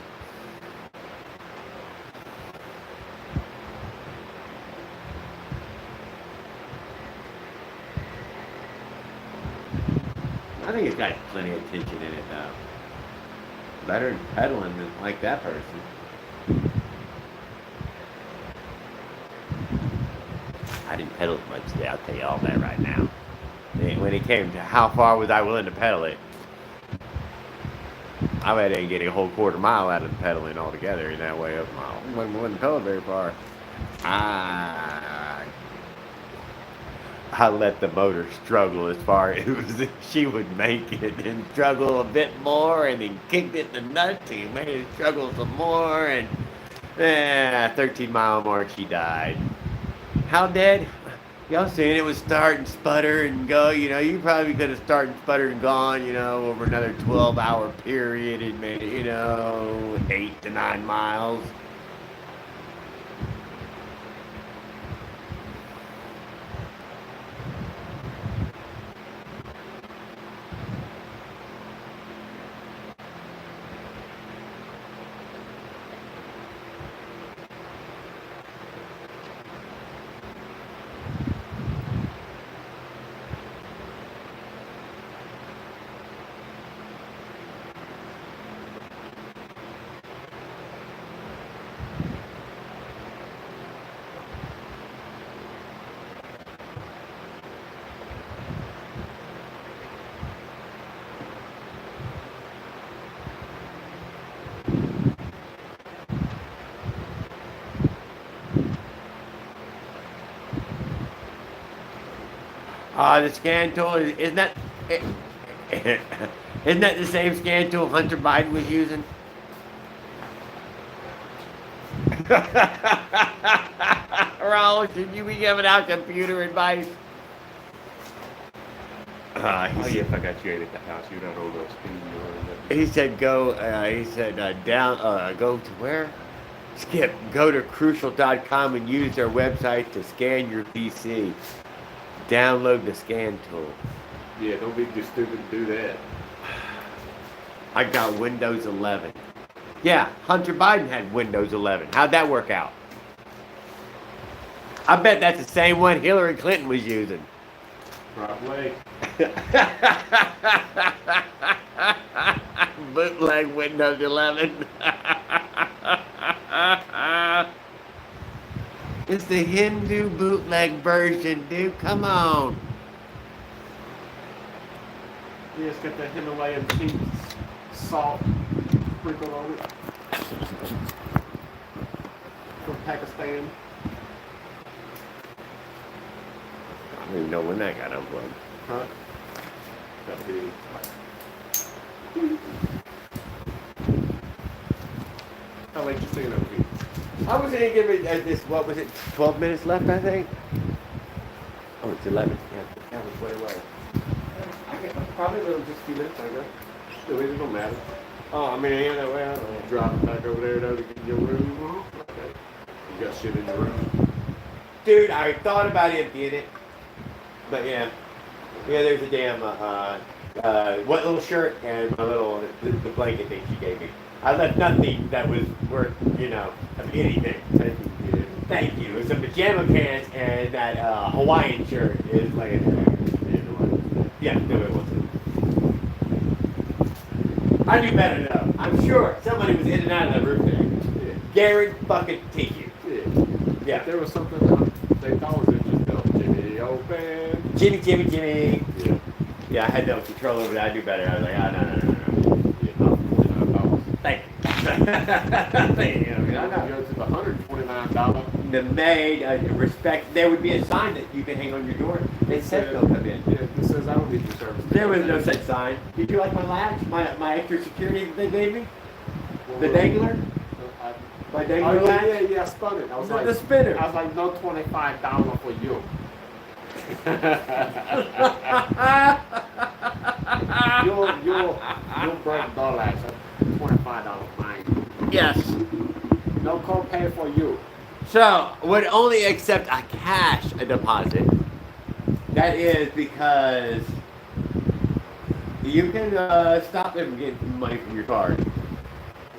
I think it's got plenty of tension in it now. Better than pedaling than like that person. I didn't pedal it much today, I'll tell you all that right now. When it came to how far was I willing to pedal it, I bet I didn't get a whole quarter mile out of the pedaling altogether in that way up mile. I wasn't pedaling very far. I let the motor struggle as far as she would make it and struggle a bit more and then kicked it in the nuts and made it struggle some more and 13-mile mark she died. How dead? Y'all seen it was start and sputter and go, you probably could have started and sputtered and gone, over another 12-hour period and made it, 8 to 9 miles. The scan tool, isn't that the same scan tool Hunter Biden was using? Raul, should you be giving out computer advice? Oh yeah, if I got you at the house, you're not on those speed. He said go to where? Skip, go to crucial.com and use their website to scan your PC. Download the scan tool. Yeah, don't be just stupid to do that. I got Windows 11. Yeah, Hunter Biden had Windows 11. How'd that work out? I bet that's the same one Hillary Clinton was using. Probably. Bootleg Windows 11. It's the Hindu bootleg version, dude. Come on. Yeah, it's got that Himalayan pink salt sprinkled on it. From Pakistan. I don't even know when that got unplugged. Huh? That big. How late you staying over here? How was it gonna give me this? What was it? 12 minutes left, I think. Oh, it's 11. Yeah, that was way away. I get probably a little just a few minutes, I guess. It don't matter. Oh, I mean, yeah, that way I don't drive it back over there though to get your room. Okay. You got shit in your room. Dude, I thought about emptying it, but yeah, there's a damn wet little shirt and my little the blanket thing she gave me. I left nothing that was worth of anything. Thank you. It was some pajama pants and that Hawaiian shirt is laying there. Yeah, no, it wasn't. I knew better though. I'm sure somebody was in and out of that room there. Yeah. Guarantee you. Yeah. If there was something they thought was interesting, Jimmy, open. Jimmy. Yeah. Yeah, I had no control over that. I knew better. I was like, no. Yeah, not $49. Thank you. Thank you. I mean, I got to go to the $129. The maid, respect, there would be a sign that you can hang on your door. They said they'll come in. Yeah, it says I don't need your service. There was no such sign. Did you like my latch? My extra security that they gave me? The dangler? My dangler latch? Yeah, I spun it. I was like, the spinner. I was like, no $25 for you. you'll break the latch. $25 fine. Yes. No co-pay for you. So, would only accept a cash deposit. That is because you can stop them from getting money from your card.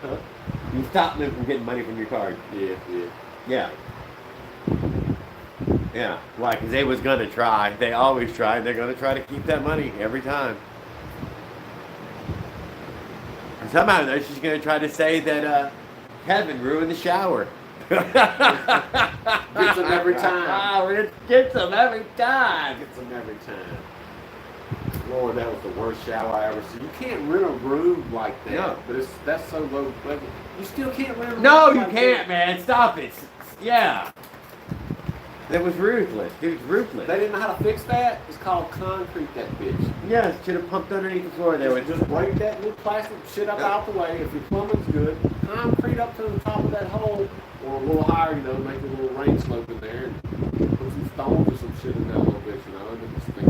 Huh? You can stop them from getting money from your card. Yeah. Yeah. Why? Because they was going to try. They always try. They're going to try to keep that money every time. And somehow though, she's going to try to say that Kevin ruined the shower. Gets them every time. Gets them every time. Gets them every time. Lord, that was the worst shower I ever seen. You can't rent a room like that. No. But that's so low level. You still can't rent a room. No, you like can't, that. man. Stop it. Yeah. That was ruthless. Dude, ruthless. They didn't know how to fix that. It's called concrete, that bitch. Yeah, should have pumped underneath the floor there. Just break that little plastic shit up out the way. If your plumbing's good, concrete up to the top of that hole, or a little higher, make a little rain slope in there, and put some stones or some shit in that little bit, and just think,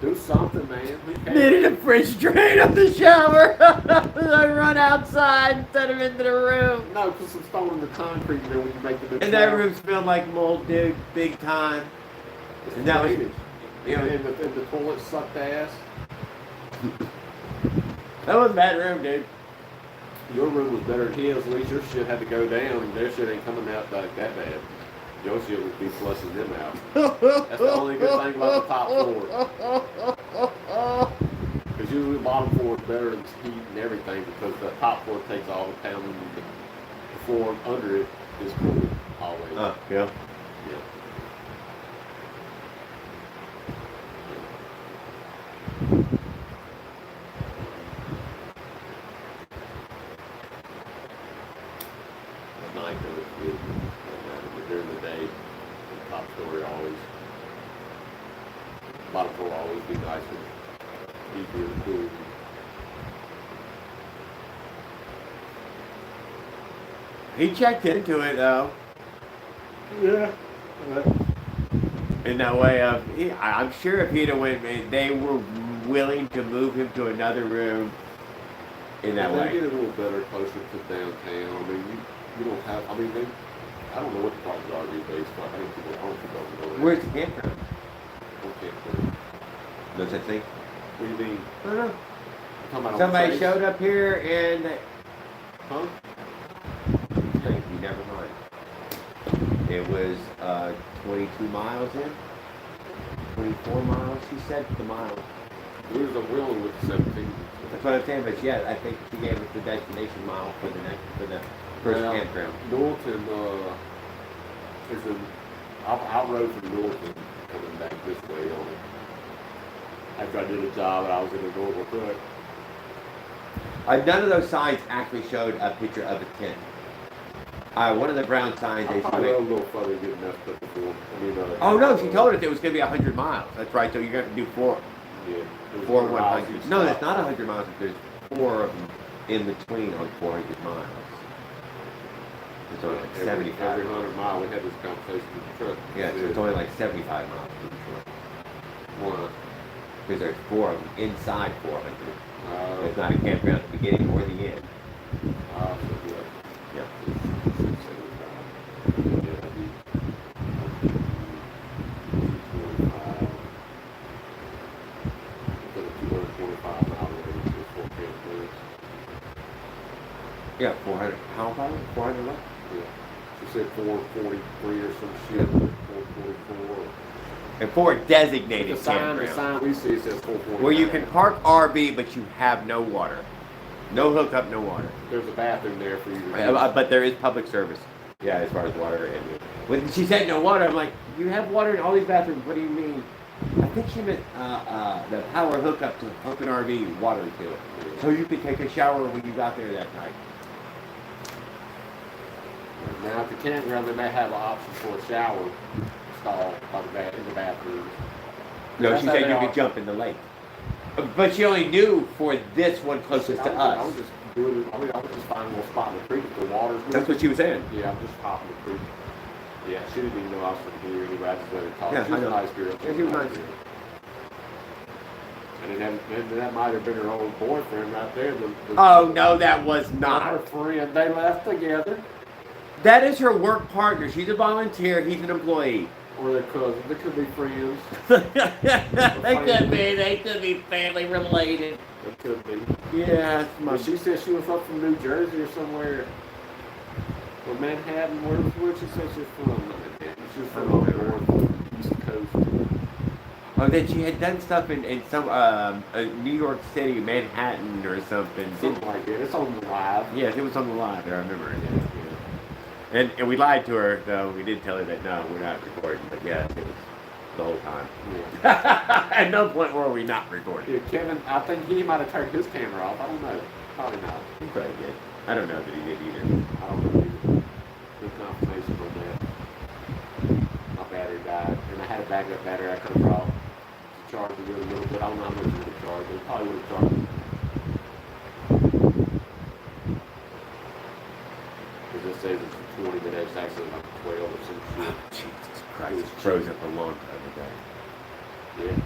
do something, man. Needed a French drain of the shower. I run outside instead of into the room. No, put some stone in the concrete there when you make the new And that shower. room smelled like mold, dude, big time. And that was, and the toilet sucked ass. that was a bad room, dude. Your room was better than his. At least your shit had to go down, and their shit ain't coming out like that bad. Your shit would be flushing them out. That's the only good thing about the top floor. Because usually the bottom floor is better than heat and everything, because the top floor takes all the pounding. The floor under it is cool always. Yeah. Yeah. At night though, it's good. But during the day, the top story always, bottom floor always be nicer, easier to cool. He checked into it, though. Yeah. In that way of, I'm sure if he'd have went, they were willing to move him to another room in that They way. get a little better closer to downtown. I mean, you don't have, I mean, I don't know what the prices are these days, but I don't think people know that. Where's the campground? Okay. No such thing? What do you mean? I don't know. Talking about on Somebody the showed up here and, Huh? thank you, never mind. It was 22 miles in. 24 miles, she said, the mile. We was unwilling with 17. That's what I'm saying, but yeah, I think she gave us the destination mile for the first Now, campground. Norton, is an outroad from Norton coming back this way on it. After I did a job and I was in the Normal truck. None of those signs actually showed a picture of a tent. One of the brown signs, I they probably a showed. little further getting messed up before. I mean, Oh no, she told us it was going to be 100 miles. That's right, so you're going to have to do four. Yeah. It was 4 more miles 100. than No, stop. it's not 100 miles. There's 4 of them in between on 400 miles. It's only like Every 75. 100 mile we had this conversation with the truck. Yeah, so it's only like 75 miles to the truck. Why? Because there's 4 of them inside 400. Uh, It's not a campground at the beginning or the end. so good. Yeah. 675. Yeah, that'd be 225. Instead of 225 mile range, it's 4 campgrounds. Yeah, 400. How far? 400 what? Yeah. She said 443 or some shit, 444. And 4 designated The campgrounds. sign we see says 440. Where you can park RV, but you have no water. No hookup, no water. There's a bathroom there for you to use. But there is public service. Yeah, as far as water. And when she said no water, I'm like, you have water in all these bathrooms. What do you mean? I think she meant the power hookup to hook an RV water to it. So you could take a shower when you got there that night. Now, at the campground, they may have an option for a shower stall by in the bathroom. No, That's she how said they you are. could jump in the lake. But she only knew for this one closest to I us. was just doing it. I mean, I was just finding a little spot in the creek with the water's That's what she was saying. Yeah, I'm just hopping the creek. Yeah, she didn't even know I was from here anyway. I just let her talk. Yeah, She was I a know. nice girl. Yeah, she was nice. girl. And that might have been her old boyfriend right there. Oh, no, that was Not her not. friend. They left together. That is her work partner. She's a volunteer. He's an employee. Or their cousins. They could be friends. They could be family related. They could be. Yeah, But she said she was up from New Jersey or somewhere. Or Manhattan. Where she said she was from? Not Manhattan. She was from the north, east coast. oh, that she had done stuff in some New York City, Manhattan, or something. Something like that. It's on the live. Yes, it was on the live. I remember it. And we lied to her, though. We did tell her that no, we're not recording. But yeah, it was the whole time. Yeah. At no point were we not recording. Yeah, Kevin, I think he might have turned his camera off. I don't know. Probably not. He probably did. I don't know that he did either. I don't know either. Good confirmation on that. My battery died, and I had a backup battery I could have brought to charge it with a little bit. I don't know how much it would have charged, but it probably would have charged it. Because it says it's 20, but it's actually like 12 or some shit. Jesus Christ. It froze up a long time ago. Yeah.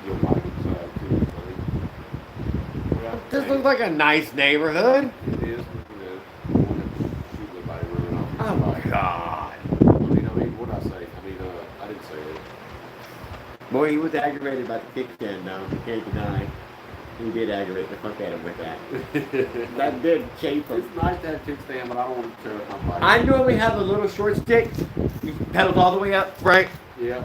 You'll like it too, buddy. Well, This looks like a nice neighborhood. it is, you know, I won't have to shoot nobody running off. Oh my God. I mean, what did I say? I didn't say it. Boy, he was aggravated about the kickstand, though. You can't deny. He did aggravate the fuck out of him with that. That did chafe him. It's nice to have kickstand, but I don't want to tear up my bike. I normally have a little short stick. You pedal all the way up, right? Yeah.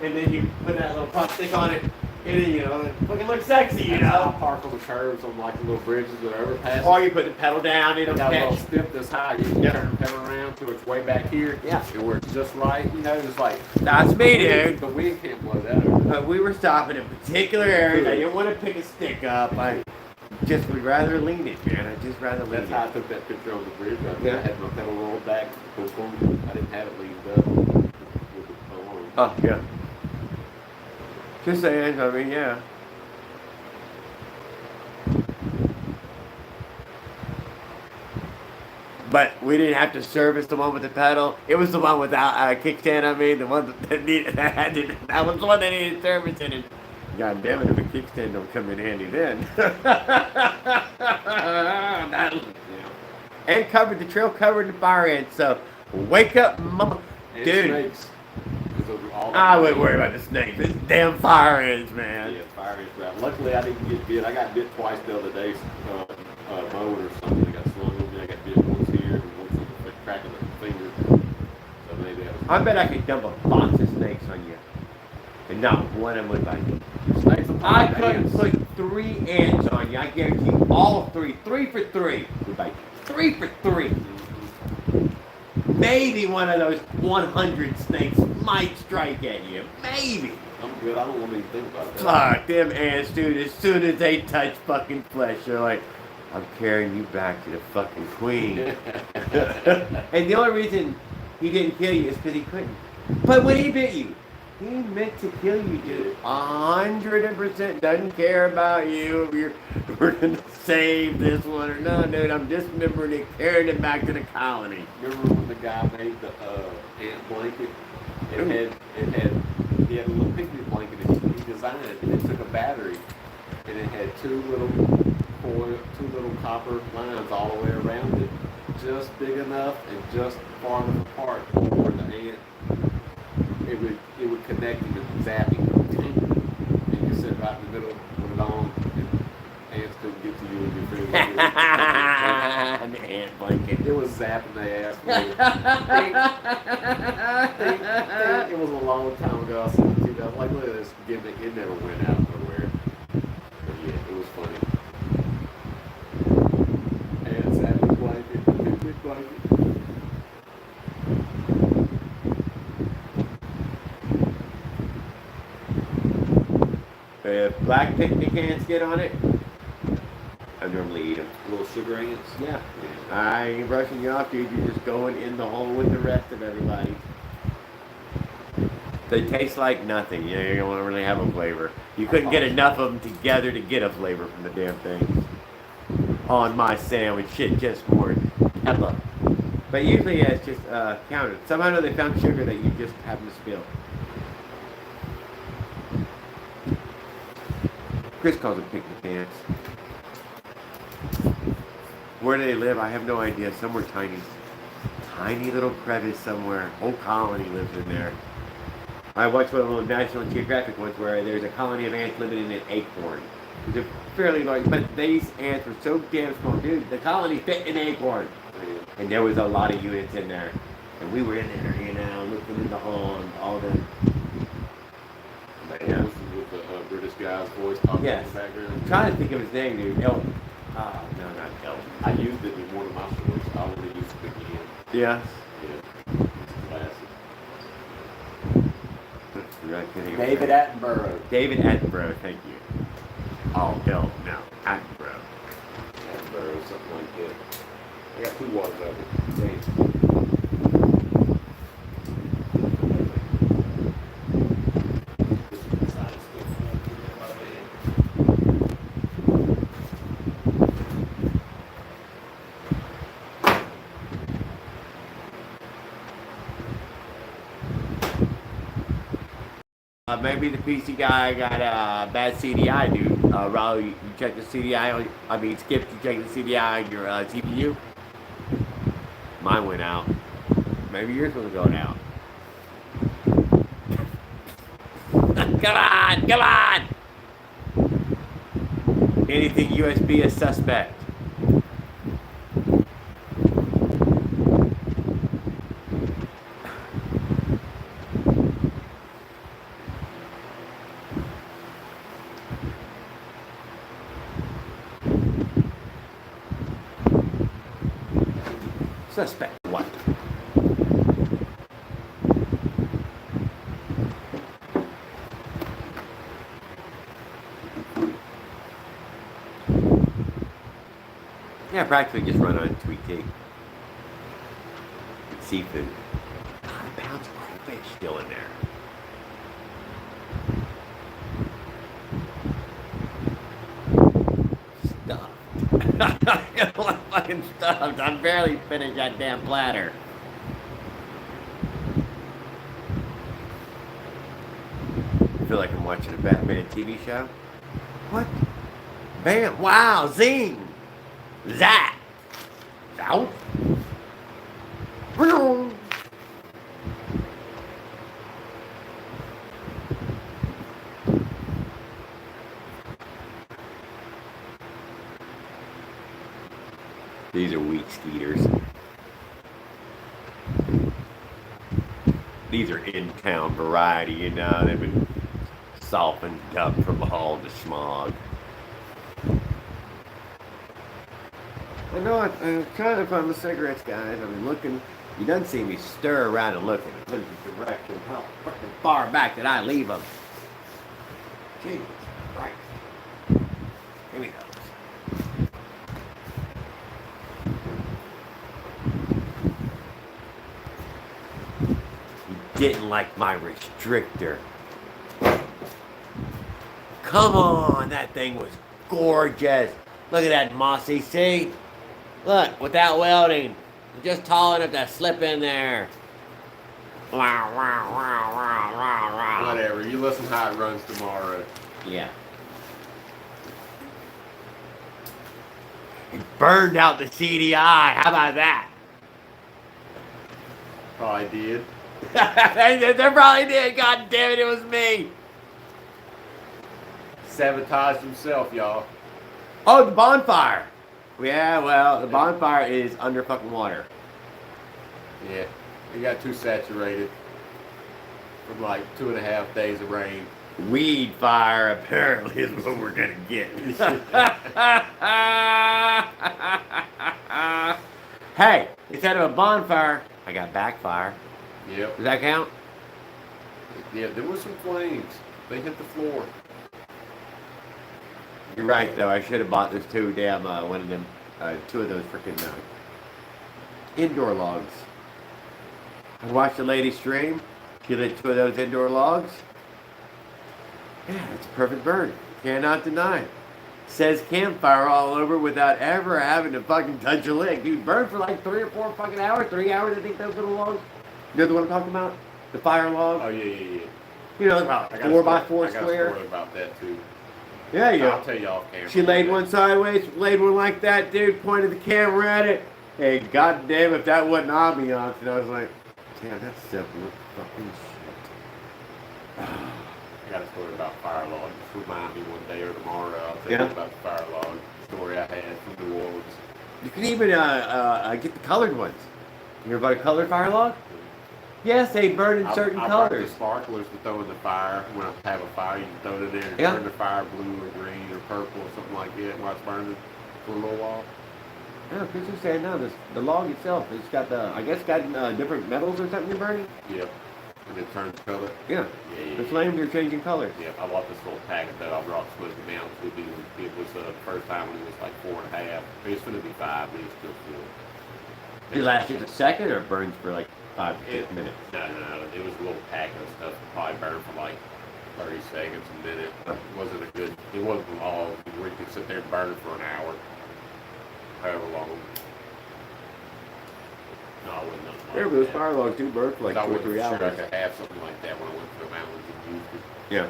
And then you put that little pop stick on it. And then, you know, it fucking looks sexy, you That's how I know? park on the curves on like the little bridges or overpasses. Or you put the pedal down, it'll They got a little catch. step this high. You can Yeah. turn the pedal around till it's way back here. Yeah. And where it's just right, you know, it's like. That's me, dude. The wind can't blow that over. But we were stopping in particular areas. I didn't want to pick a stick up. I just would rather lean it, man. I'd just rather lean That's how I it. took that picture on the bridge. Yeah. I had my pedal rolled back. Boom. I didn't have it leaned up. With the arm. Oh, yeah. Just saying, I mean, yeah. But we didn't have to service the one with the pedal. It was the one without kickstand. I mean, the one that needed that was the one that needed servicing. And God damn it, if a kickstand don't come in handy then. And covered the trail, covered the fire ants. So wake up, mama, And dude. snakes. 'Cause of all I that- wouldn't worry about the snakes. It's damn fire ants, man. Yeah, fire is right. Luckily, I didn't get bit. I got bit twice the other day, mowing or something. I got slung on me. I got bit once here and once on the crack of the finger. So maybe that was. I bet I could dump a box of snakes on you. And not one of them would bite you. Snakes will I bite could ants. put 3 ants on you. I guarantee you, all 3 for 3 would bite you. 3 for 3. Maybe one of those 100 snakes might strike at you. Maybe. I'm good. I don't want to even think about that. Fuck, them ants, dude, as soon as they touch fucking flesh, they're like, I'm carrying you back to the fucking queen. And the only reason he didn't kill you, it's because he couldn't. But when he bit you, he meant to kill you, dude. 100% doesn't care about you if you're we're gonna save this one or not, dude. I'm dismembering it, carrying it back to the colony. Remember when the guy made the ant blanket? He had a little picnic blanket that he designed, and it took a battery, and it had two little copper lines all the way around it, just big enough and just far enough apart where the ant it would connect and zap him. And you sit right in the middle with it on, and ants couldn't get to you and your food. The ant blanket. It was zapping the ass. It was a long time ago. I said, dude, I was like, look at this gimmick. It never went out nowhere. But yeah, it was funny. Ants happy blanket, picnic blanket. If black picnic ants get on it, I normally eat them. Little sugar ants. Yeah. I ain't brushing you off, dude. You're just going in the hole with the rest of everybody. They taste like nothing. You know, you don't really have a flavor. You couldn't get enough of them together to get a flavor from the damn thing. On my sandwich, shit, just more hella. But usually it's just counted. Somehow or another they found sugar that you just happen to spill. Chris calls them picnic ants. Where do they live? I have no idea. Somewhere tiny. Tiny little crevice somewhere. Whole colony lives in there. I watched one of those National Geographic ones where there's a colony of ants living in an acorn. It's a fairly large, but these ants were so damn small. Dude, the colony fit in an acorn. And there was a lot of units in there. And we were in there, you know, looking in the hole and all the... Yeah. With the British guy's voice talking in the background. I'm trying to think of his name, dude. Elton. Oh, no, not Elton. I used it in one of my stories. I only used it again. Yeah. Yeah. It's classic. David Attenborough. David Attenborough, thank you. Oh, no, Attenborough. Attenborough, something like that. I got 2 waters of it. Thanks. Maybe the PC guy got a bad CDI, dude. Raul, you check the CDI Skip, you check the CDI on your CPU? Mine went out. Maybe yours was going out. Come on! Anything USB is suspect. Suspect what? Yeah, practically just run on sweet tea. Seafood. 5 pounds of crayfish still in there. I'm fucking stuffed. I'm barely finished that damn platter. I feel like I'm watching a Batman TV show. What? Bam! Wow! Zing! Zap! Out! These are weak skeeters. These are in-town variety, you know. They've been softened up from all the smog. I know I'm trying to find the cigarettes, guys. I've been looking. You done see me stir around and looking. Look at the direction. How fucking far back did I leave them? Jesus Christ. Here we go. didn't like my restrictor. Come on, that thing was gorgeous. Look at that mossy, see? Look, without welding, just tall enough to slip in there. Wow, wow, wow, wow, wow, wow. Whatever. You listen how it runs tomorrow. Yeah. It burned out the CDI. How about that? Probably did. They probably did. God damn it, it was me. Sabotaged himself, y'all. Oh, the bonfire. Yeah, well, the bonfire is under fucking water. Yeah. It got too saturated from like 2.5 days of rain. Weed fire apparently is what we're gonna get. Hey, instead of a bonfire, I got backfire. Yep. Does that count? Yeah, there were some flames. They hit the floor. You're right, though. I should have bought this two of those freaking indoor logs. I watched the lady stream. She lit 2 of those indoor logs. Yeah, it's a perfect burn. Cannot deny. Says campfire all over without ever having to fucking touch a lick. Dude, burn for like 3 or 4 fucking hours. 3 hours, I think those little logs. You know the one I'm talking about? The fire log? Oh, yeah. You know, about 4x4 I got a square. story about that, too. Yeah, yeah. I'll tell you off camera. She laid one sideways, laid one like that, dude, pointed the camera at it. Hey, goddamn, if that wasn't ambiance. And I was like, damn, that's simple fucking shit. I got a story about fire log. Just remind me one day or tomorrow. I'll tell Yeah. you about the fire log story I had from New Orleans. You can even get the colored ones. You hear about a colored fire log? Yes, they burn in certain I colors. brought the sparklers to throw in the fire. When I have a fire, you can throw it in there and Yeah. turn the fire blue or green or purple or something like that while it's burning for a little while. No, Chris was saying no. The log itself, it's got different metals or something you're burning. Yep. And it turns color. Yeah. The flames are changing colors. Yeah, I bought this little packet that I brought to Smoky Mountains with me. It was the first time when it was like 4.5. It's going to be 5, but it's still cool. It lasts just a second or it burns for like 5 to 6 minutes? No. It was a little packet of stuff. Probably burned for like 30 seconds, a minute. It wasn't long. We could sit there and burn it for an hour. However long. No, I wouldn't know. Yeah, but those fire logs do burn for like 2 or 3 hours. Sure I could have something like that when I went to the mountains and used it. Yeah.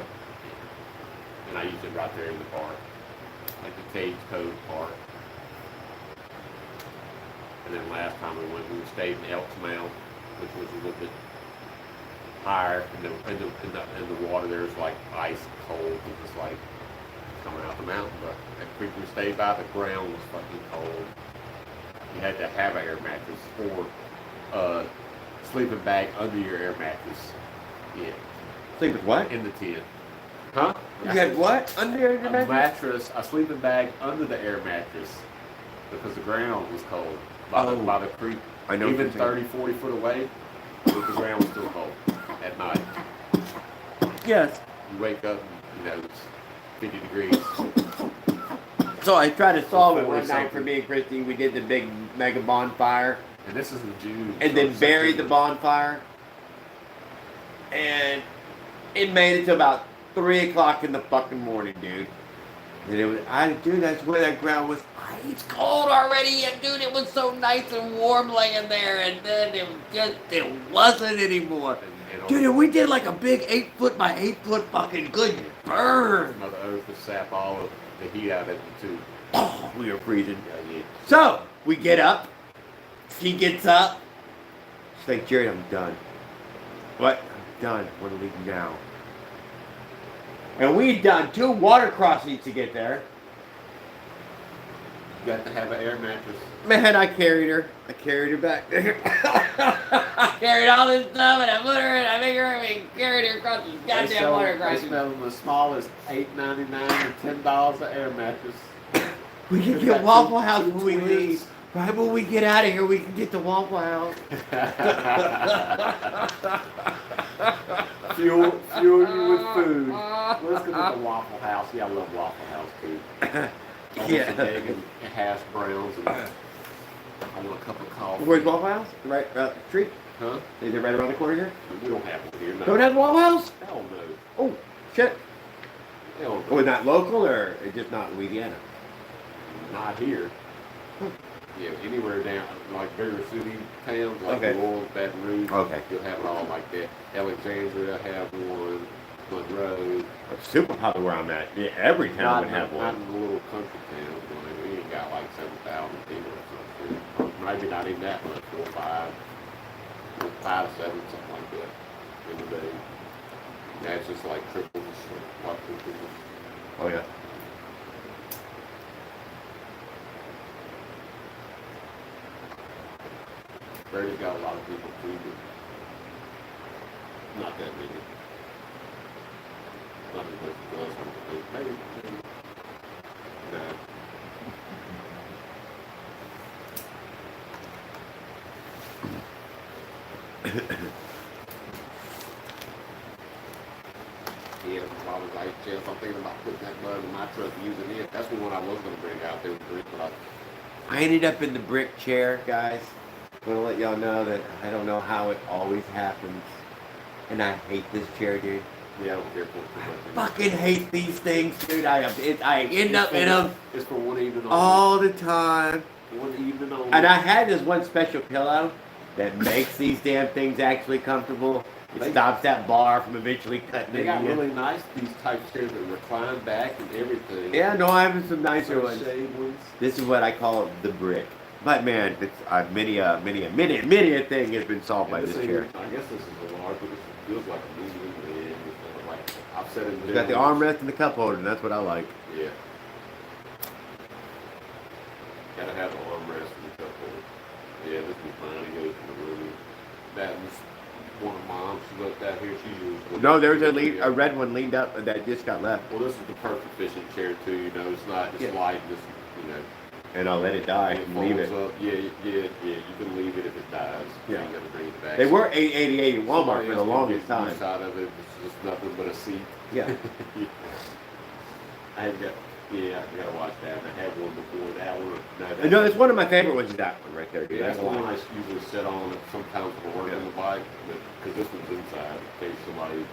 And I used it right there in the park. Like the Cage Cove Park. And then last time we stayed in Elks Mound, which was a little bit higher. In the water there was like ice cold. It was like coming out the mountain. But that creek we stayed by, the ground was fucking cold. You had to have an air mattress or sleeping bag under your air mattress. Yeah. Sleep with what? In the tent. Huh? You had what? Under your A mattress, a sleeping bag under the air mattress because the ground was cold by the creek. I know. Even 30, 40 foot away, the ground was still cold at night. Yes. You wake up and, it's 50 degrees. So I tried to solve it Before one night for me and Christy. We did the big mega bonfire. And this is in June. And then buried the bonfire. And it made it to about 3 o'clock in the fucking morning, dude. And dude, that's where that ground was ice cold already. And dude, it was so nice and warm laying there. And then it wasn't anymore. Dude, and we did like a big 8 foot by 8 foot fucking good burn. Mother Earth to sap all of the heat out of it too. Oh, we were freezing. So, we get up. She gets up. She's like, Jared, I'm done. What? I'm done. I want to leave now. And we'd done 2 water crossings to get there. You got to have an air mattress. Man, I carried her. I carried her back there. I carried all this stuff and I put her in. I made her and carried her across this goddamn water They crossing. sell them as small as $8.99 or $10 an air mattress. We can It's get got Waffle two House when we twins. leave. Right when we get out of here, we can get to Waffle House. Fuel you with food. Let's go to the Waffle House. Yeah, I love Waffle House too. Yeah. Some egg and hash browns. And I want a cup of coffee. Where's Waffle House? Right, street? Huh? Is it right around the corner here? We don't have one here. No. Don't have the Waffle House? Hell no. Oh, shit. Hell no. Was that local or it's just not Louisiana? Not here. Yeah, anywhere down, like bigger city towns, like Okay. New Orleans, Baton Rouge. Okay. You'll have it all like that. Alexandria have one. Monroe. It's super popular where I'm at. Yeah, every town would have Not one. in the little country towns. We ain't got like 7,000 people or something. Or maybe not even that much. 4 or 5. 5 to 7, something like that in the day. That's just like triples or quadruples. Oh, yeah. Brady's got a lot of people too, but not that many. Not as much as us, I don't think. Maybe. No. Yeah, I was like, Jeff, I'm thinking about putting that mud in my truck and using it. That's the one I was going to bring out there with Rick, but I ended up in the brick chair, guys. I'm gonna let y'all know that I don't know how it always happens. And I hate this chair, dude. yeah, I don't care for it too much. Fucking hate these things, dude. I end up in them It's for one evening only. all the time. One evening only. And I had this one special pillow that makes these damn things actually comfortable. It stops that bar from eventually cutting They it got in. really nice, these type chairs that recline back and everything. Yeah, no, I have some nicer ones. Shade ones. This is what I call the brick. But man, it's many a thing has been solved by And this ain't- chair. I guess this is a large, but this feels like a medium. And like I've said it. It's got the armrest and the cup holder, and that's what I like. Yeah. Gotta have the armrest and the cup holder. Yeah, this is fine. It goes in the room. That was one of Mom's. She looked out here. She used. No, there's a red one leaned up that just got left. Well, this is the perfect fishing chair too. You know, it's not. It's light. Just you know. And I'll let it die It and leave it. folds up. Yeah. You can leave it if it dies. Yeah. You ain't gotta bring it back. They were $8.88 at Walmart Somebody for the else can longest get time. use out of it. It's just nothing but a seat. Yeah. I gotta watch that. I had one before that one. No, it's one of my favorite ones. Is that one right there, dude. Yeah, That's that's the one one. I usually sit on sometimes when I work on the bike, because this one's inside in case somebody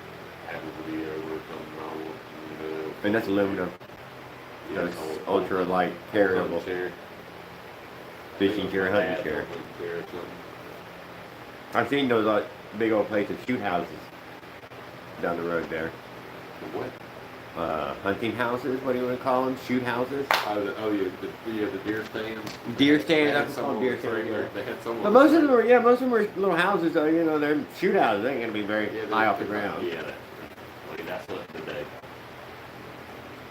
happens to be over or something. And that's aluminum. Yeah, That's ultra light, carryable. chair. Fishing chair, hunting chair. Or something. I've seen those big old places, shoot houses down the road there. What? Hunting houses, what do you want to call them? Shoot houses? The deer stands. Deer They stands, had I some call them on deer the stands. trailer. Yeah. They had some. But most of them are, little houses, though, they're shoot houses. They ain't going to be very high off the ground. Yeah, that's what today.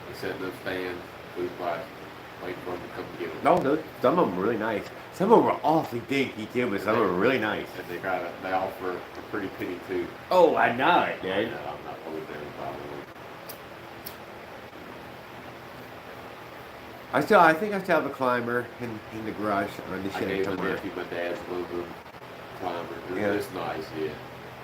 They set those stands, food spots, waiting for them to come get them. No, some of them were really nice. Some of them were awfully dinky, too, but some of them were really nice. And they offer a pretty penny too. Oh, I know it, No, dude. I'm not holding down following. I think I still have a climber in the garage on the I shed gave my somewhere. nephew my dad's aluminum climber. Yeah. It's nice, yeah.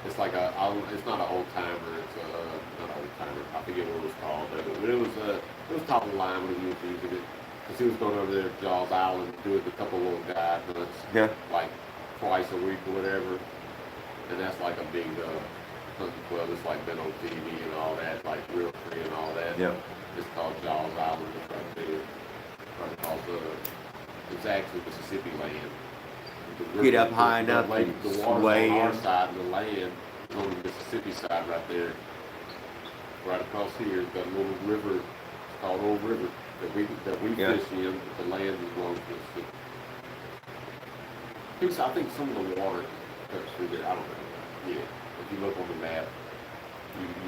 It's like it's not an old timer. It's not an old timer. I forget what it was called, but it was top of the line when he was using it. Cause he was going over there to Jaws Island doing a couple little guide hunts, Yeah. like twice a week or whatever. And that's like a big hunting club. It's like been on TV and all that, like real free and all that. Yeah. It's called Jaws Island. It's right there. Right across it's actually Mississippi land. Get up high enough The and water's sway on our in. side and the land is on the Mississippi side right there. Right across here, that little river, it's called Old River, that we Yeah. fish in, but the land is belongs to Mississippi. I think some of the water cuts through there, I don't know. Yeah, if you look on the map,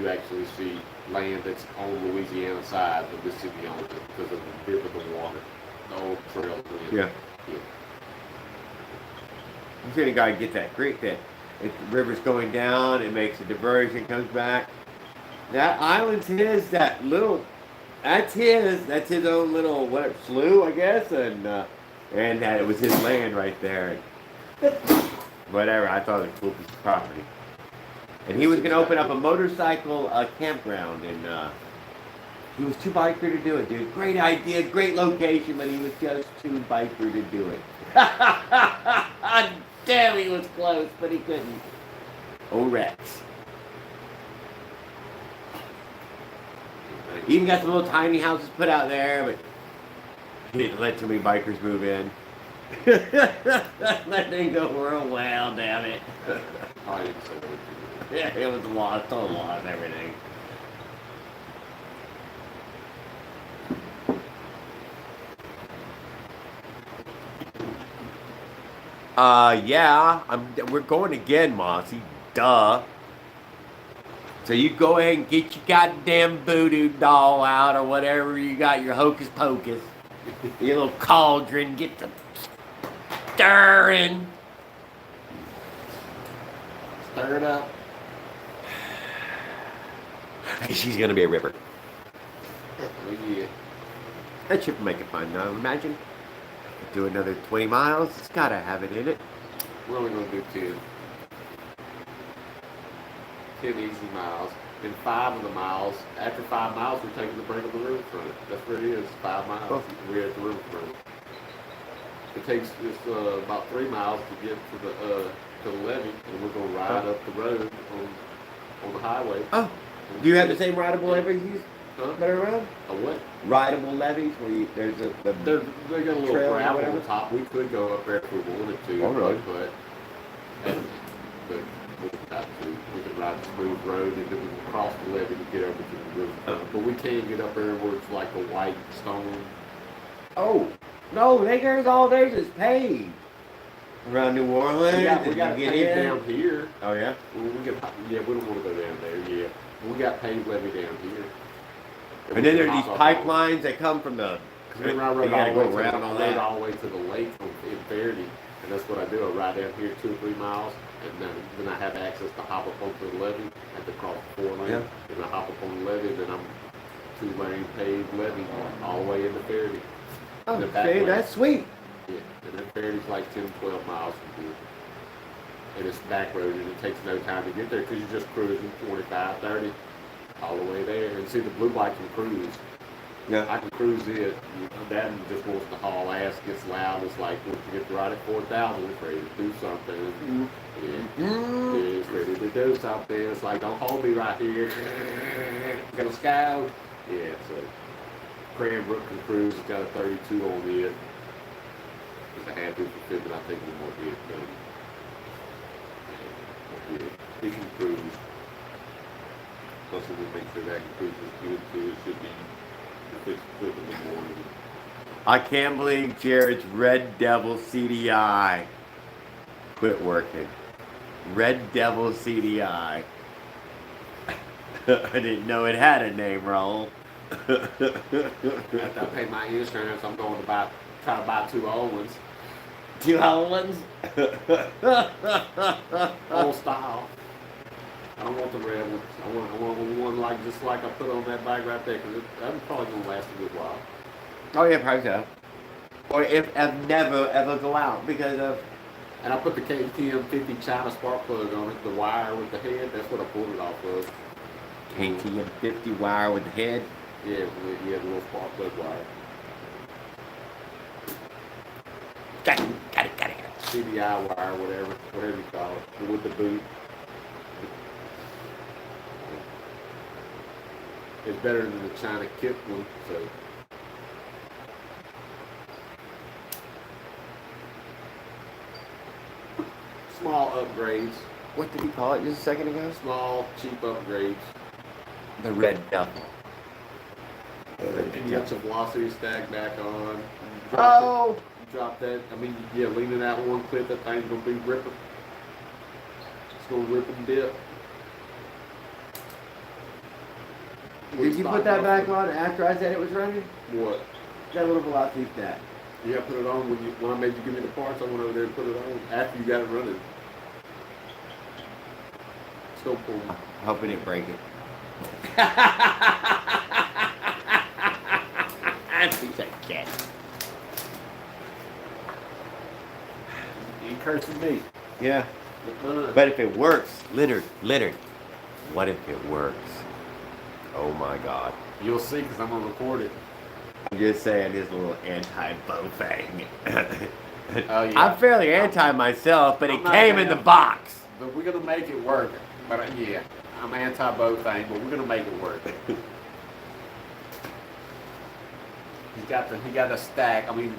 you actually see land that's on Louisiana side, but Mississippi owns it because of the dip of the water, the old trail. Yeah. I'm sure you gotta get that creek that if the river's going down, it makes a diversion, comes back. That island's his, that's his own little slough, I guess, and that it was his land right there. Whatever, I thought it was a cool piece of property. And he was gonna open up a motorcycle campground, and he was too biker to do it, dude. Great idea, great location, but he was just too biker to do it. Damn, he was close, but he couldn't. Oh, Rex. Even got some little tiny houses put out there, but he didn't let too many bikers move in. That thing go real well, damn it. I didn't say that. Yeah, it was a lot, total loss and everything. Yeah, we're going again, Mossy. Duh. So you go ahead and get your goddamn voodoo doll out or whatever you got, your hocus pocus. Your little cauldron, get the stirring. Stir it up. She's gonna be a ripper. Yeah. That should make it fun now. Imagine. Do another 20 miles. It's gotta have it in it. We're only gonna do 10. 10 easy miles. And 5 of the miles, after 5 miles, we're taking the brink of the riverfront. That's where it is, 5 miles. Oh. We're at the riverfront. It takes just about 3 miles to get to the levee, and we're gonna ride up the road on the highway. Oh. Do you have the same rideable levees Huh? that are around? A what? Rideable levees where there's a They got a little trail or gravel whatever? on top. We could go up there if we wanted to, All right. but we don't have to. We can ride the smooth road and then we can cross the levee to get over to the river. But we can't get up there where it's like a white stone. Oh. No, there's all theirs is paved. Around New Orleans. We got and you paved down here. Oh yeah? We don't want to go down there yet. We got paved levee down here. And then there are these pipelines that come from the Then I you rode gotta all, go the way around all that. all the way to the lake in Verity, and that's what I do. I ride down here 2 or 3 miles, and then I have access to hop up onto the levee. I have to cross the 4 lane, Yeah. and I hop up on the levee, and then I'm 2-lane paved levee all the way into Verity. Oh, And the back okay, lane. that's sweet. Yeah, and then Verity's like 10, 12 miles from here. And it's back road, and it takes no time to get there because you're just cruising 25, 30 all the way there. And see, the blue bike can cruise. Yeah. I can cruise it. Dad just wants to haul ass, gets loud. It's like once you get to ride at 4,000, it's ready to do something. Yeah, it's ready to do something. It's like, don't hold me right here. Gonna scout. Yeah, so Cranbrook can cruise. It's got a 32 on it. It's a half inch for fit, but I think we won't get it done. Yeah, it can cruise. Plus, we'll make sure that can cruise is good too. It should be. If it's good in the morning. I can't believe Jared's Red Devil CDI quit working. Red Devil CDI. I didn't know it had a name, Raul. After I pay my insurance, I'm going to try to buy 2 old ones. 2 old ones? Old style. I don't want the red ones. I want one like just like I put on that bag right there, because that's probably gonna last a good while. Oh yeah, probably so. Or if never ever go out because of. And I put the KTM 50 China spark plug on it, the wire with the head. That's what I pulled it off of. KTM 50 wire with the head. Yeah, the little spark plug wire. Got it. CDI wire, whatever you call it, with the boot. It's better than the China kit one, so. Small upgrades. What did he call it just a second ago? Small, cheap upgrades. The Red Devil. And you got your velocity stack back on. Oh! You drop that. I mean, yeah, leaning out one clip, that thing's gonna be ripping. It's gonna rip and dip. Did you put that back on after I said it was running? What? That little velocity stack. Yeah, I put it on when I made you give me the parts. I went over there and put it on after you got it running. So cool. Hoping it break it. Piece of shit. You cursing me. Yeah. But if it works, Leonard, what if it works? Oh my God. You'll see, because I'm going to record it. I'm just saying this little anti-Bofang. Oh, yeah. I'm fairly anti myself, but I'm it not came in the down. box. But we're gonna make it work. But yeah, I'm anti both things, but we're gonna make it work. He got a stack. I mean,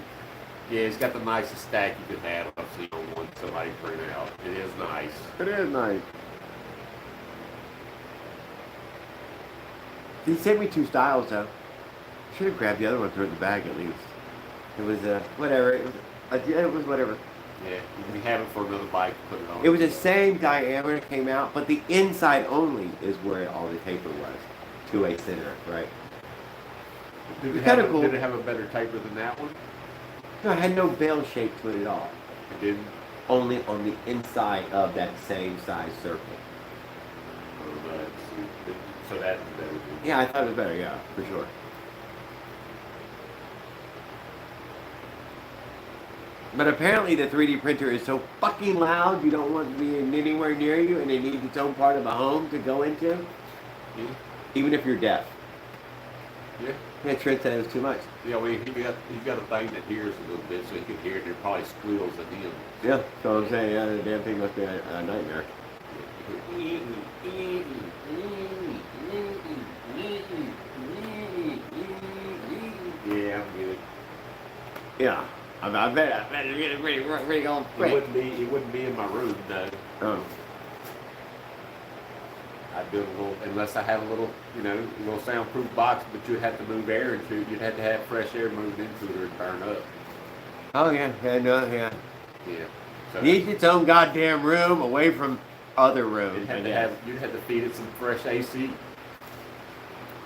yeah, he's got the nicest stack you could have. I've seen on one somebody print out. It is nice. It is nice. He sent me 2 styles though. Should have grabbed the other one, threw it in the bag at least. It was whatever. It was whatever. Yeah, we have it for another bike to put it on. It was the same diameter came out, but the inside only is where all the taper was to a center, right? Did it, Kinda have, cool. did it have a better taper than that one? No, it had no bell shape to it at all. It didn't. Only on the inside of that same size circle. So that's better. Yeah, I thought it was better. Yeah, for sure. But apparently the 3D printer is so fucking loud you don't want it to be anywhere near you, and it needs its own part of a home to go into, Yeah. even if you're deaf. Yeah. Yeah, Trent said it was too much. Yeah, well, he got a thing that hears a little bit, so he can hear it. There probably squeals at him. Yeah, so I'm saying, yeah, the damn thing must be a nightmare. Yeah, I'm good. Yeah, I bet it's getting pretty going It quick. wouldn't be in my room though. Oh. I'd build a little, unless I had a little, little soundproof box, but you'd have to move air into it. You'd have to have fresh air moved into it or it'd burn up. Oh yeah, yeah. Yeah. So Needs its own goddamn room away from other rooms. you'd have to feed it some fresh AC.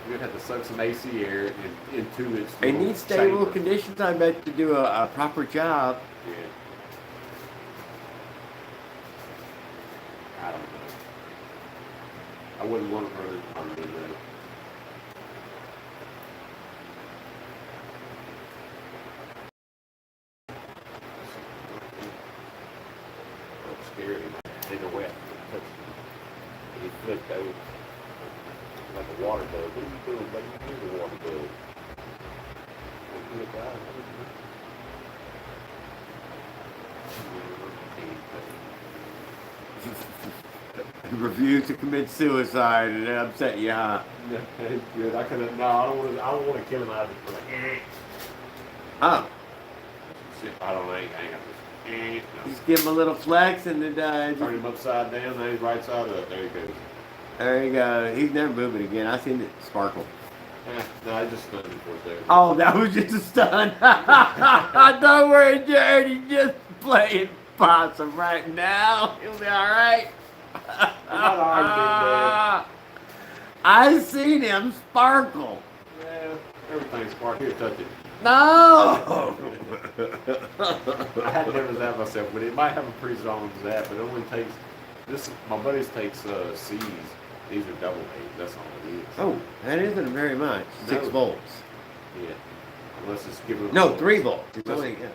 You'd have to suck some AC air into its It little needs stable chamber. conditions, I bet, to do a proper job. Yeah. I don't know. I wouldn't want to run it on me though. I'm scared in the wet. He flipped over like a water bug. What are you doing, buddy? You're the water bug. Look out. Refuse to commit suicide and it upset you, huh? Yeah, it's good. I don't want to kill him out of it. Oh, I don't know. I ain't got this. No. just give him a little flex and then Turn him upside down. Now he's right side up. There he goes. there you go. He's never moving again. I seen it sparkle. No, I just stunned him for a second. Oh, that was just a stun. Don't worry, Jared. He's just playing possum right now. He'll be all right. Not arguing, I seen him sparkle. Yeah, everything's smart. Here, touch it. No. I had never that myself, but it might have a pretty strong zap. But it only takes this. My buddies takes C's. These are double A's. That's all it is. Oh, that isn't very much. 6 No. volts. Yeah. Unless it's giving. No, 3 volts. It's Unless- only, yeah.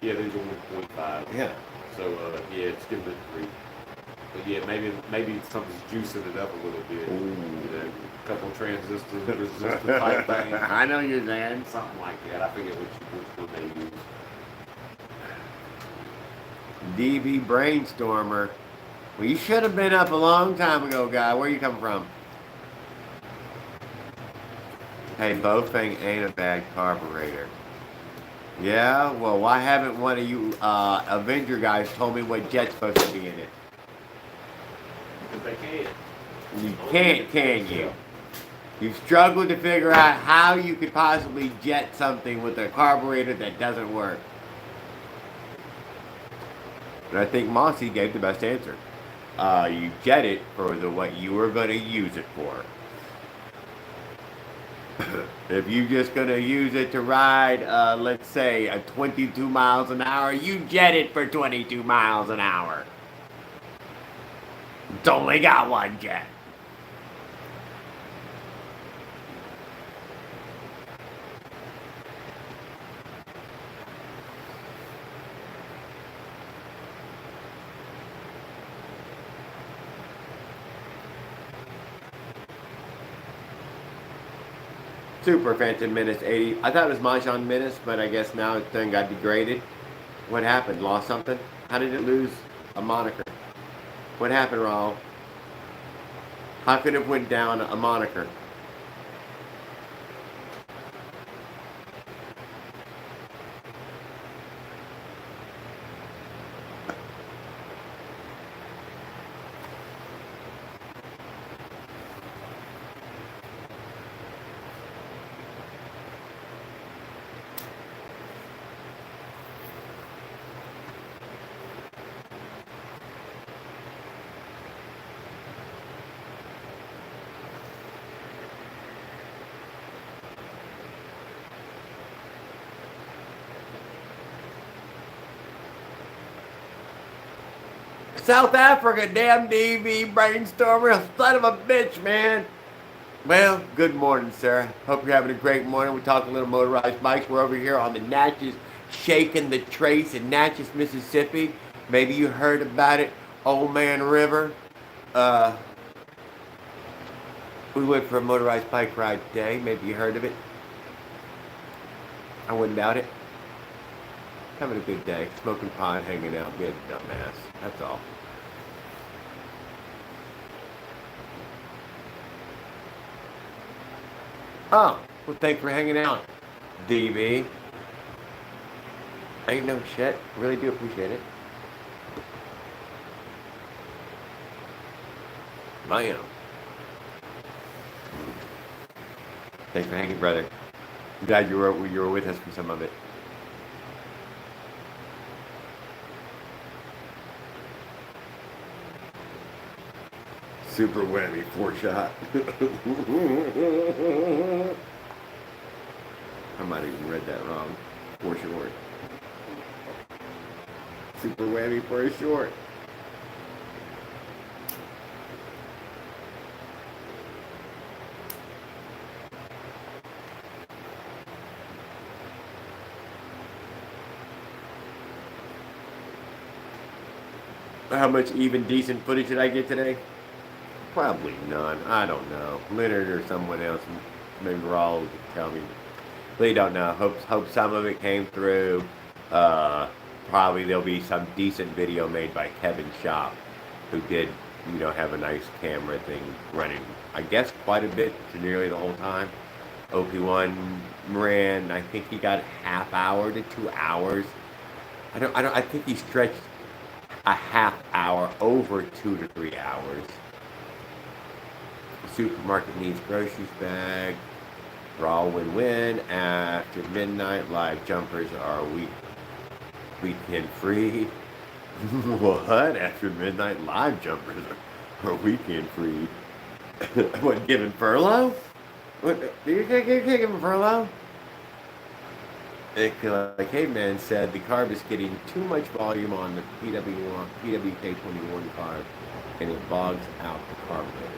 Yeah, these are 1.5. Yeah. So yeah, it's giving it 3. But yeah, maybe something's juicing it up a little bit. A couple transistors, resistor type thing. I know you're saying. Something like that. I forget which one they use. DB Brainstormer. Well, you should have been up a long time ago, guy. Where you come from? Hey, Bofang ain't a bad carburetor. Yeah? Well, why haven't one of you Avenger guys told me what jet's supposed to be in it? Because they can't. You can't, can you? You've struggled to figure out how you could possibly jet something with a carburetor that doesn't work. And I think Mossy gave the best answer. You jet it for what you were going to use it for. If you're just going to use it to ride, let's say, at 22 miles an hour, you jet it for 22 miles an hour. It's only got one jet. Super Phantom Menace 80. I thought it was Mahjong Menace, but I guess now it's done got degraded. What happened? Lost something? How did it lose a moniker? What happened, Raul? How could it went down a moniker? South Africa, damn DV brainstormer, son of a bitch, man. Well, good morning, sir. Hope you're having a great morning. We're talking a little motorized bikes. We're over here on the Natchez, shaking the trace in Natchez, Mississippi. Maybe you heard about it, Old Man River. We went for a motorized bike ride today. Maybe you heard of it. I wouldn't doubt it. Having a good day, smoking pot, hanging out, being a dumbass. That's all. Oh, well, thanks for hanging out, DB. Ain't no shit. Really do appreciate it. Bam. Thanks for hanging, brother. I'm glad you were with us for some of it. Super whammy, 4-shot. I might have even read that wrong. 4 short. Super whammy for a short. How much even decent footage did I get today? Probably none. I don't know. Leonard or someone else, maybe Raul could tell me. Really don't know. Hope some of it came through. Probably there'll be some decent video made by Kevin's shop, who did, have a nice camera thing running. I guess quite a bit to nearly the whole time. OP1 ran. I think he got half hour to 2 hours. I think he stretched a half hour over 2 to 3 hours. Supermarket needs groceries bag. Raw win-win. After midnight, live jumpers are weekend free. What? After midnight, live jumpers are weekend free. What, giving furlough? What? You can't give him furlough? Like Caveman said, the carb is getting too much volume on the PWK21 carb, and it bogs out the carburetor.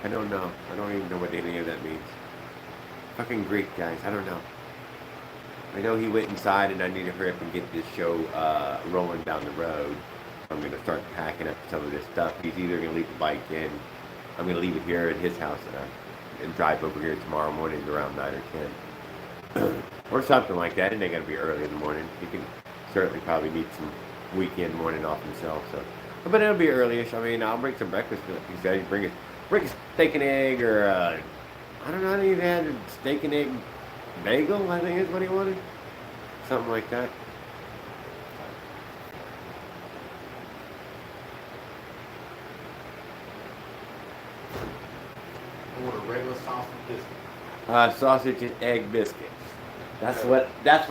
I don't know. I don't even know what any of that means. Fucking Greek, guys. I don't know. I know he went inside and I need to hurry up and get this show rolling down the road. I'm going to start packing up some of this stuff. He's either going to leave the bike in. I'm going to leave it here at his house and drive over here tomorrow morning around 9 or 10. Or something like that. It ain't going to be early in the morning. He can certainly probably need some weekend morning off himself. But it'll be early-ish. I mean, I'll bring some breakfast. He said bring a steak and egg or, I don't know, he had a steak and egg bagel, I think is what he wanted. Something like that. I want a regular sausage biscuit. Sausage and egg biscuits. That's what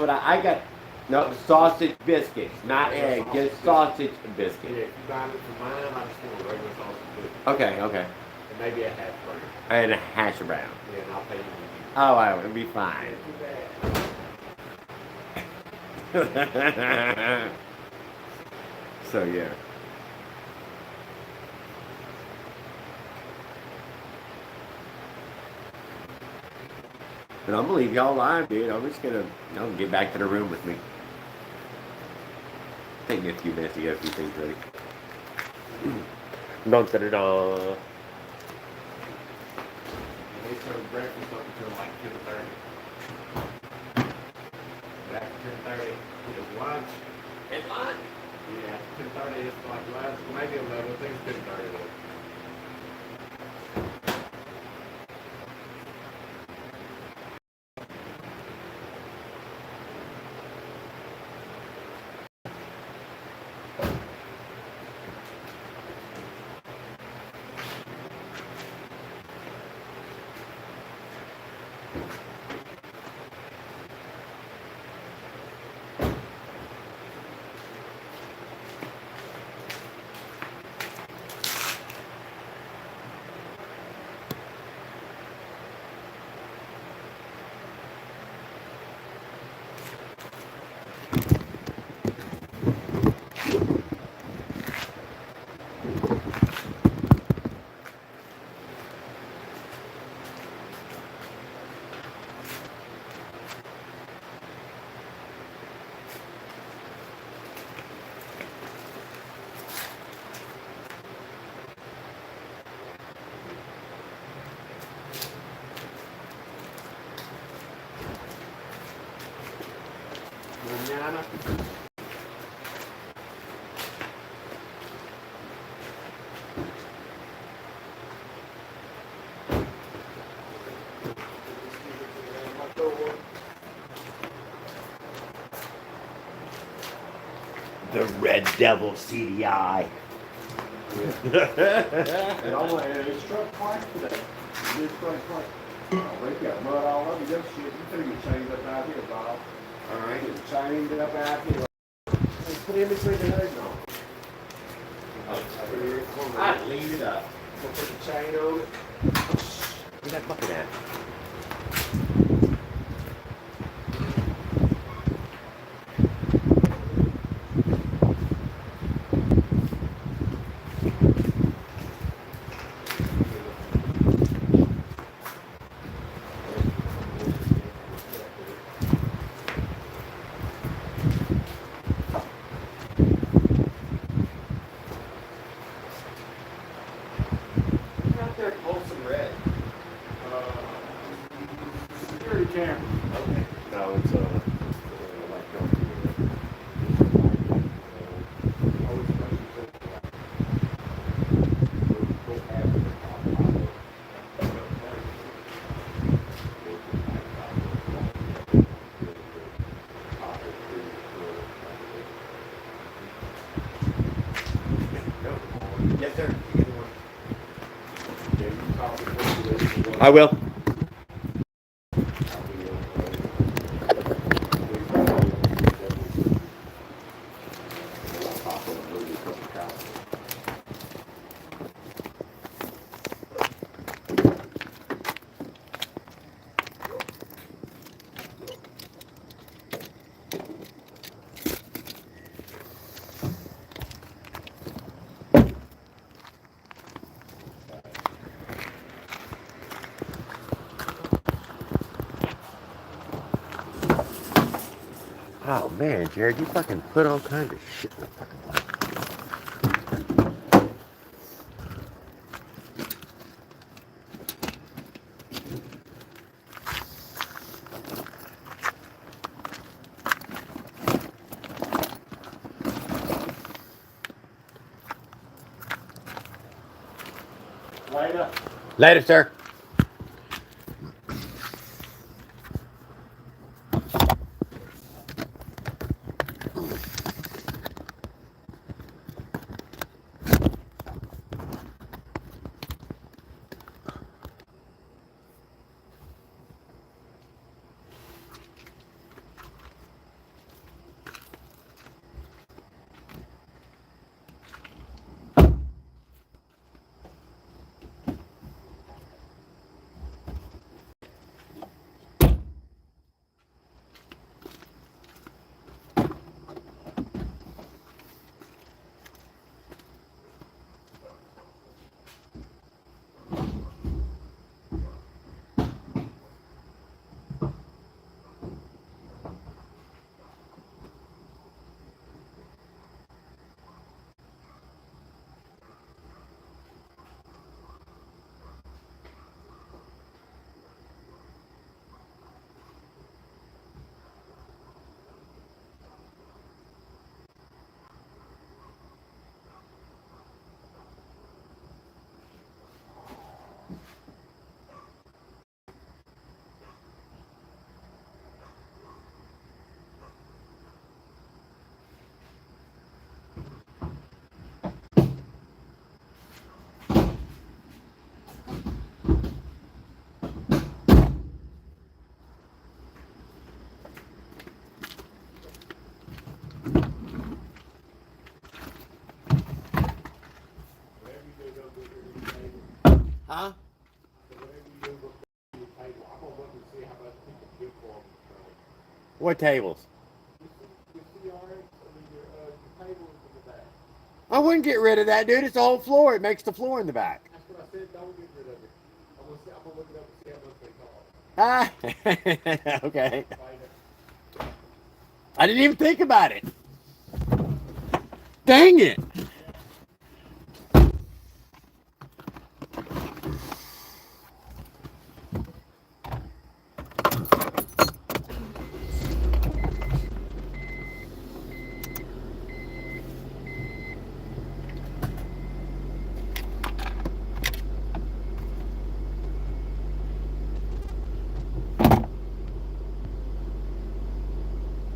I got. No, sausage biscuits, not egg, just sausage biscuits. Yeah, if you buy it for mine, I just want a regular sausage biscuit. Okay. And maybe a hash burger. And a hash brown. Yeah, and I'll pay you. Oh, it'll be fine. So yeah. But I'm gonna leave y'all live, dude. I'm just gonna get back to the room with me. Take me a few minutes to get a few things ready. Dun, da, da, da. They serve breakfast up until like 10:30. But after 10:30, it's lunch. It's lunch. Yeah, 10:30 is like lunch, maybe 11. I think it's 10:30 though. Manana. The Red Devil CDI. And it's struck twice today. It's struck twice. Oh, they got mud all over this shit. You tell you chained up out here, Bob. All right. It's chained up out here. Hey, put it in between the legs on. I lead it up. We'll put the chain on it. Where's that bucket at? Out there, Folsom Red. Security camera. Okay. No, it's Yes, sir. I will. Oh man, Jared, you fucking put all kinds of shit in the fucking box. Later. Later, sir. What tables? I wouldn't get rid of that, dude. It's the whole floor. It makes the floor in the back. That's what I said. Don't get rid of it. I'm gonna look it up and see how much they cost. Ah, okay. I didn't even think about it. Dang it.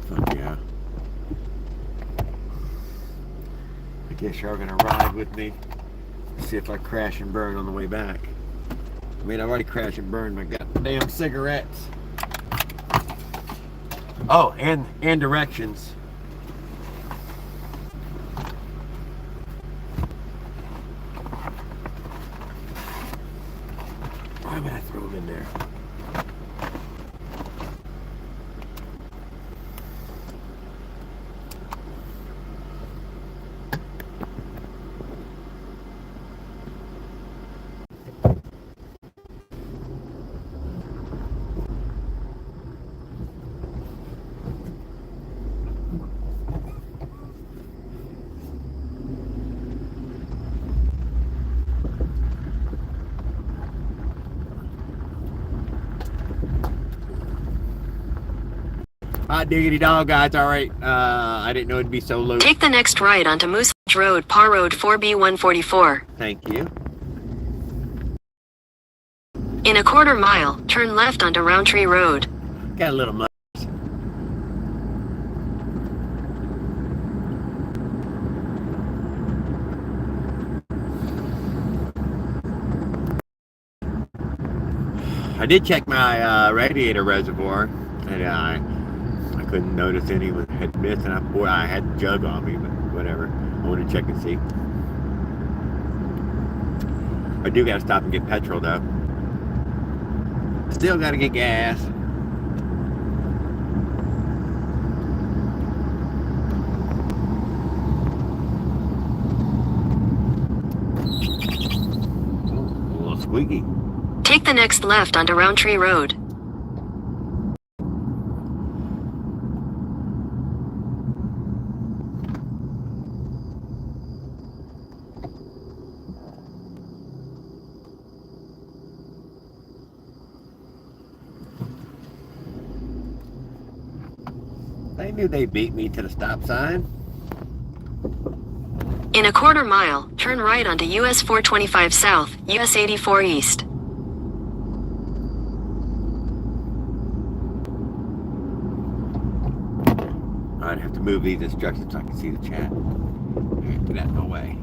Fuck yeah. I guess you're gonna ride with me. See if I crash and burn on the way back. I mean, I've already crashed and burned my goddamn cigarettes. Oh, and directions. Why would I throw them in there? Hot diggity dog, guys. All right. I didn't know it'd be so low. Take the next right onto Moose Road, Par Road 4B144. Thank you. In a quarter mile, turn left onto Roundtree Road. Got a little mud. I did check my radiator reservoir, and I couldn't notice any had missed, and I had the jug on me, but whatever. I want to check and see. I do gotta stop and get petrol though. Still gotta get gas. A little squeaky. Take the next left onto Roundtree Road. They knew they beat me to the stop sign. In a quarter mile, turn right onto US 425 South, US 84 East. I'd have to move these instructions so I can see the chat. Get that in the way.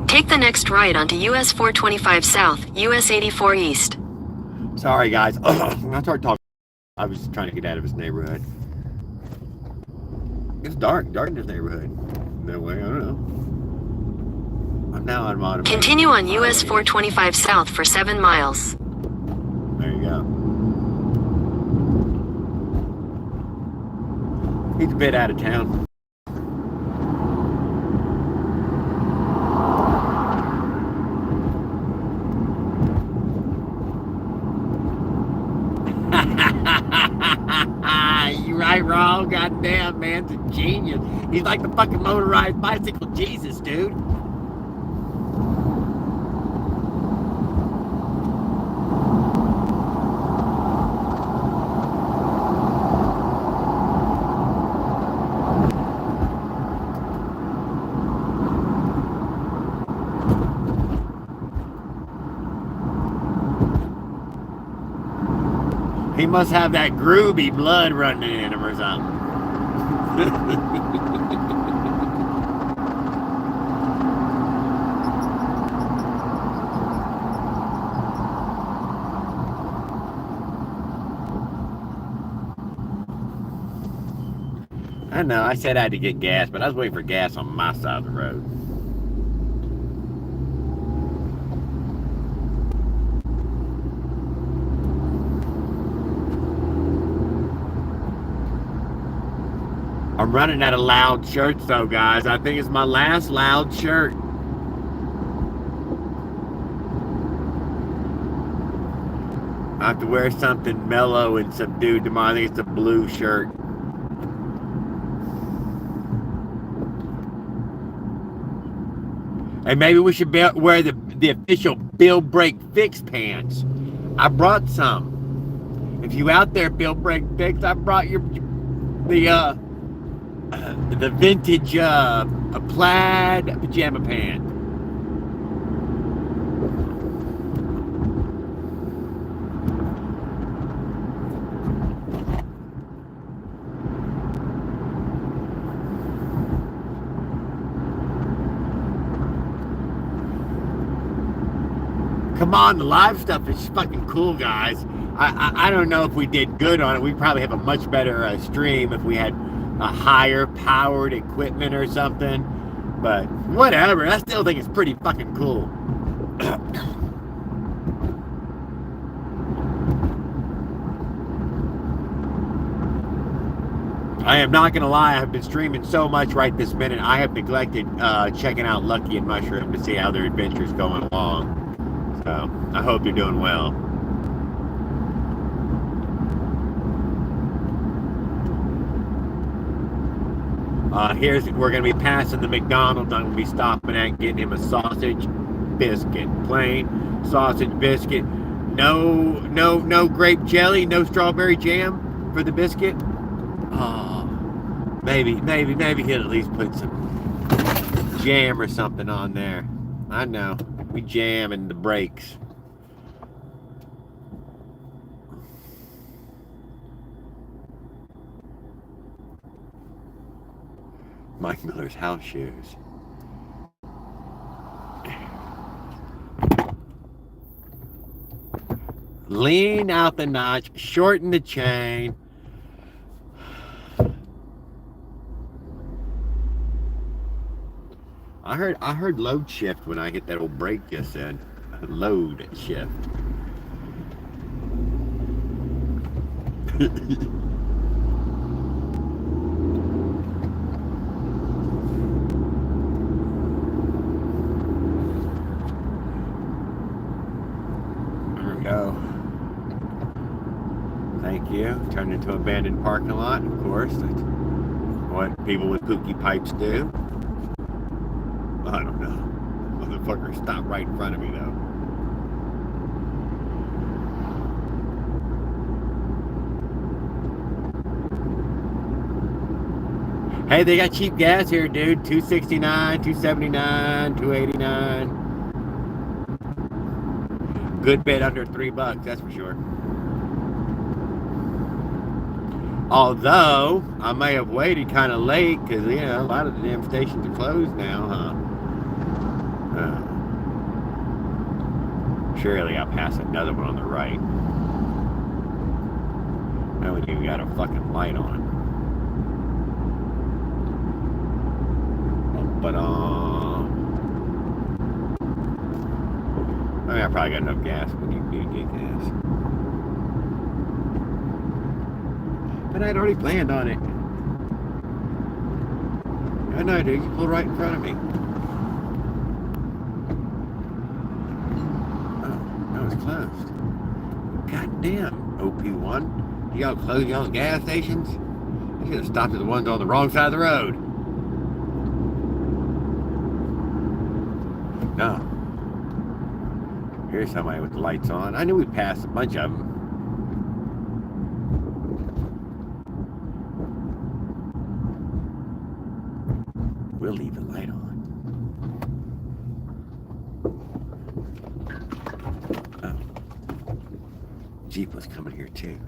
Take the next right onto US 425 South, US 84 East. Sorry, guys. I started talking. I was trying to get out of this neighborhood. It's dark in this neighborhood. No way, I don't know. I'm now on automatic. Continue on US 425 South for 7 miles. There you go. He's a bit out of town. You right, wrong, goddamn, man's a genius. He's like the fucking motorized bicycle Jesus, dude. He must have that groovy blood running in him or something. I know, I said I had to get gas, but I was waiting for gas on my side of the road. I'm running out of loud shirts though, guys. I think it's my last loud shirt. I have to wear something mellow and subdued tomorrow. I think it's a blue shirt. And maybe we should wear the official Bill Break Fix pants. I brought some. If you out there, Bill Break Fix, I brought the vintage plaid pajama pant. Come on, the live stuff is fucking cool, guys. I don't know if we did good on it. We'd probably have a much better stream if we had a higher powered equipment or something. But whatever, I still think it's pretty fucking cool. I am not gonna lie, I've been streaming so much right this minute, I have neglected checking out Lucky and Mushroom to see how their adventure's going along. So, I hope you're doing well. We're going to be passing the McDonald's. I'm going to be stopping at getting him a sausage biscuit. Plain sausage biscuit. No grape jelly, no strawberry jam for the biscuit. Oh, maybe he'll at least put some jam or something on there. I know. We jam in the brakes. Mike Miller's house shoes. Lean out the notch, shorten the chain. I heard load shift when I hit that old brake just then. Load shift. There we go. Thank you. Turned into an abandoned parking lot, of course. That's what people with pookie pipes do. I don't know. Motherfucker stopped right in front of me though. Hey, they got cheap gas here, dude. $2.69, $2.79, $2.89. Good bit under $3, that's for sure. Although I may have waited kind of late because a lot of the damn stations are closed now, huh? Surely I'll pass another one on the right. Now we even got a fucking light on. But I mean, I probably got enough gas when you get gas. But I'd already planned on it. I know, dude. You pulled right in front of me. Oh, that was closed. Goddamn, OP1. You gotta close y'all's gas stations? You should have stopped at the ones on the wrong side of the road. No. Here's somebody with the lights on. I knew we passed a bunch of them. We'll leave the light on. Oh. Jeep was coming here too.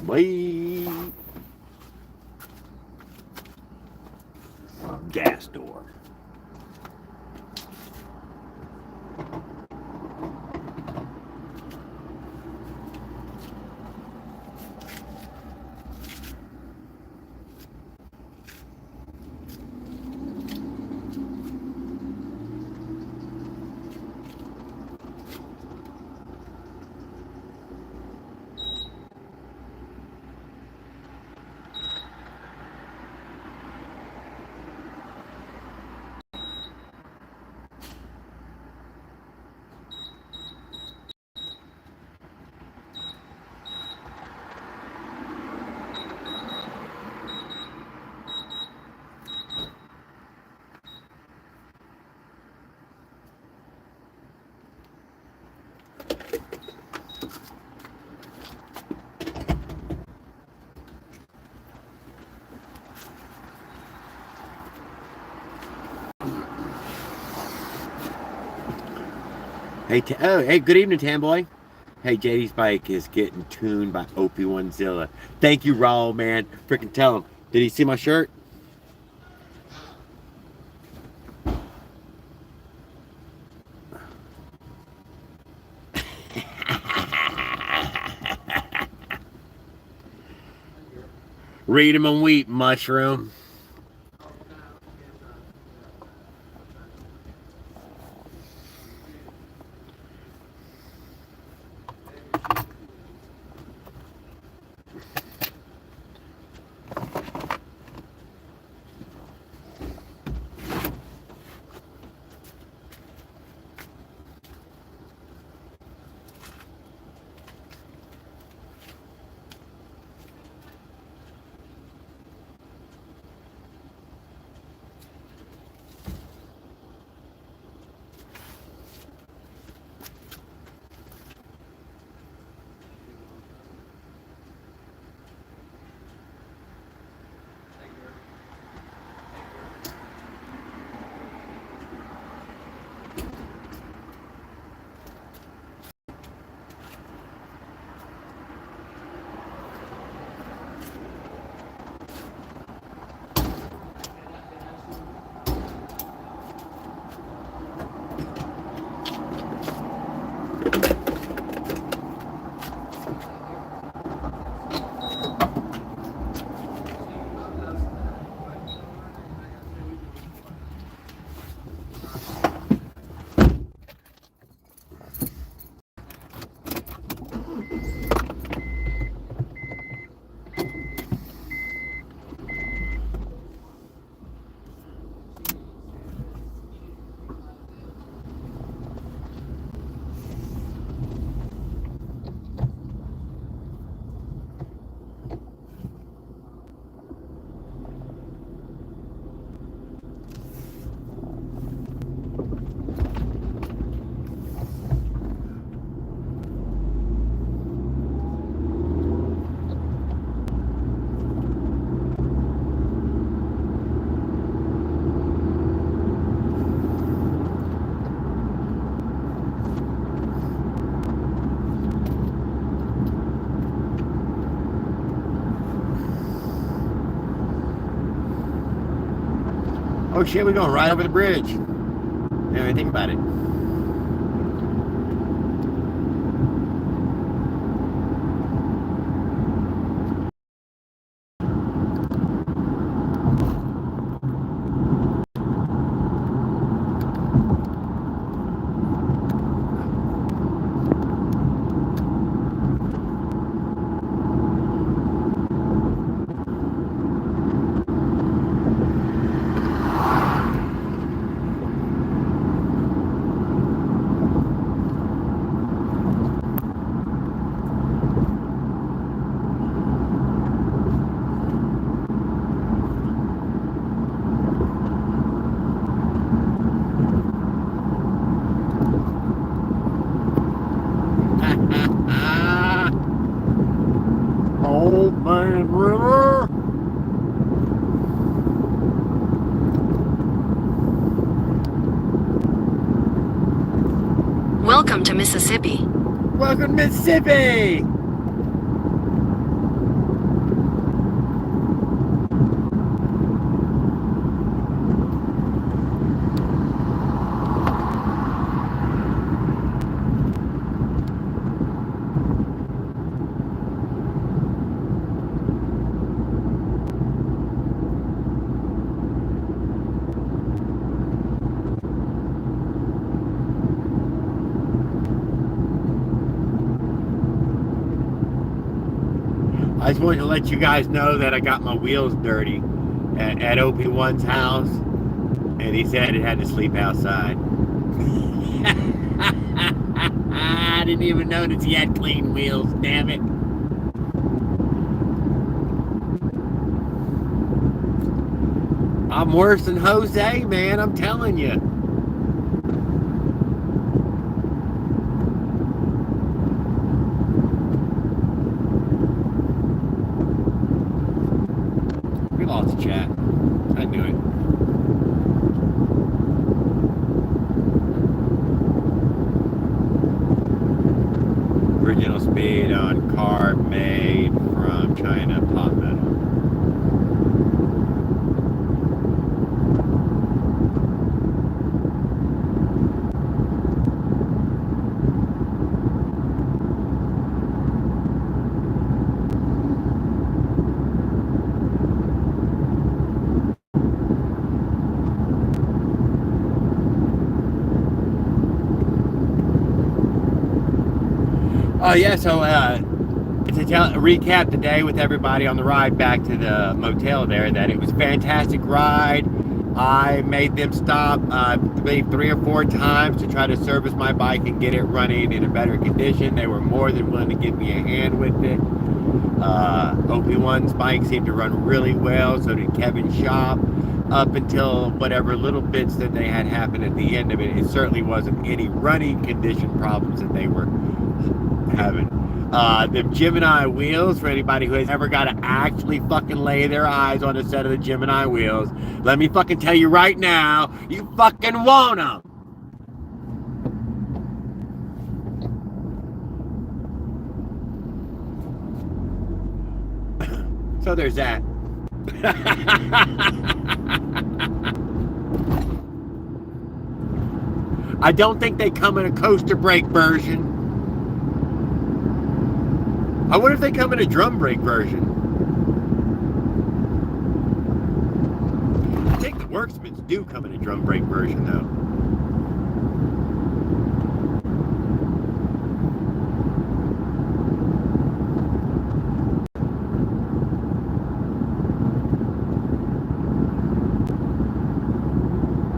Wait. Gas door. Hey, hey, good evening, Tamboy. Hey, JD's bike is getting tuned by OP1zilla. Thank you, Raul, man. Freaking tell him. Did he see my shirt? Read him and weep, mushroom. Oh shit, we're going right over the bridge. Didn't even think about it. Old Man River. Welcome to Mississippi. Welcome to Mississippi. I just wanted to let you guys know that I got my wheels dirty at OP1's house, and he said it had to sleep outside. I didn't even notice he had clean wheels, damn it. I'm worse than Jose, man, I'm telling you. We lost the chat. I knew it. Original speed on carb made from China pot metal. Oh yeah, so to recap the day with everybody on the ride back to the motel there, that it was a fantastic ride. I made them stop maybe 3 or 4 times to try to service my bike and get it running in a better condition. They were more than willing to give me a hand with it. OP1's bike seemed to run really well, so did Kevin's shop. Up until whatever little bits that they had happen at the end of it, it certainly wasn't any running condition problems that they were having. The Gemini wheels, for anybody who has ever got to actually fucking lay their eyes on a set of the Gemini wheels, let me fucking tell you right now, you fucking want them. So there's that. I don't think they come in a coaster brake version. I wonder if they come in a drum brake version. I think the Worksmans do come in a drum brake version, though.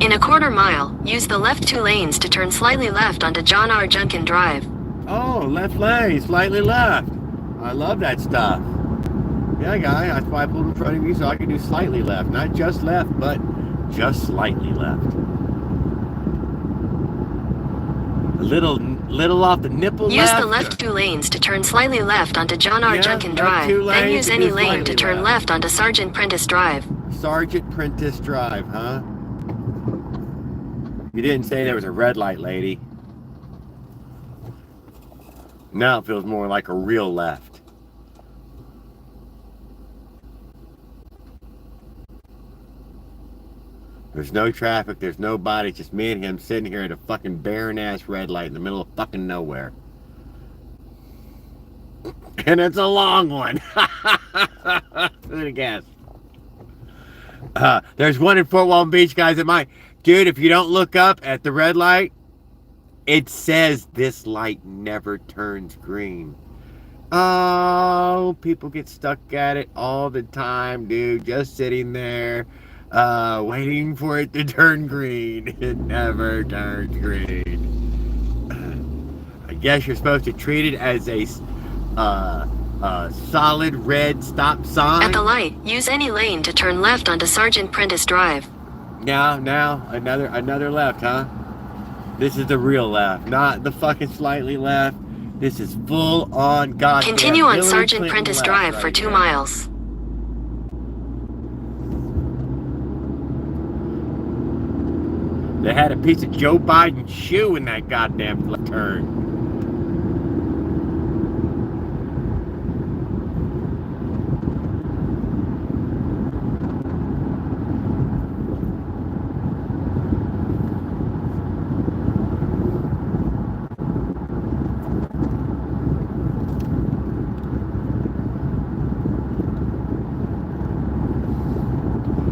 In a quarter mile, use the left 2 lanes to turn slightly left onto John R. Junkin Drive. Oh, left lane, slightly left. I love that stuff. Yeah, guy, that's why I pulled in front of you so I could do slightly left. Not just left, but just slightly left. A little off the nipple use left. the left 2 lanes to turn slightly left onto John R. Junkin left Drive. 2 Then lanes use to any do lane to slightly turn left onto Sergeant Prentice Drive. Sergeant Prentice Drive, huh? You didn't say there was a red light, lady. Now it feels more like a real left. There's no traffic, there's nobody, just me and him sitting here at a fucking barren ass red light in the middle of fucking nowhere. And it's a long one. Who'd have guessed? There's one in Fort Walton Beach, guys, that might... Dude, if you don't look up at the red light, it says this light never turns green. Oh, people get stuck at it all the time, dude. Just sitting there, waiting for it to turn green. It never turns green. I guess you're supposed to treat it as a solid red stop sign. At the light, use any lane to turn left onto Sergeant Prentice Drive. Now, another left, huh? This is the real left, not the fucking slightly left. This is full on goddamn. Continue on Hillary Sergeant Clinton Prentice left Drive right for 2 here. miles. They had a piece of Joe Biden's shoe in that goddamn left turn.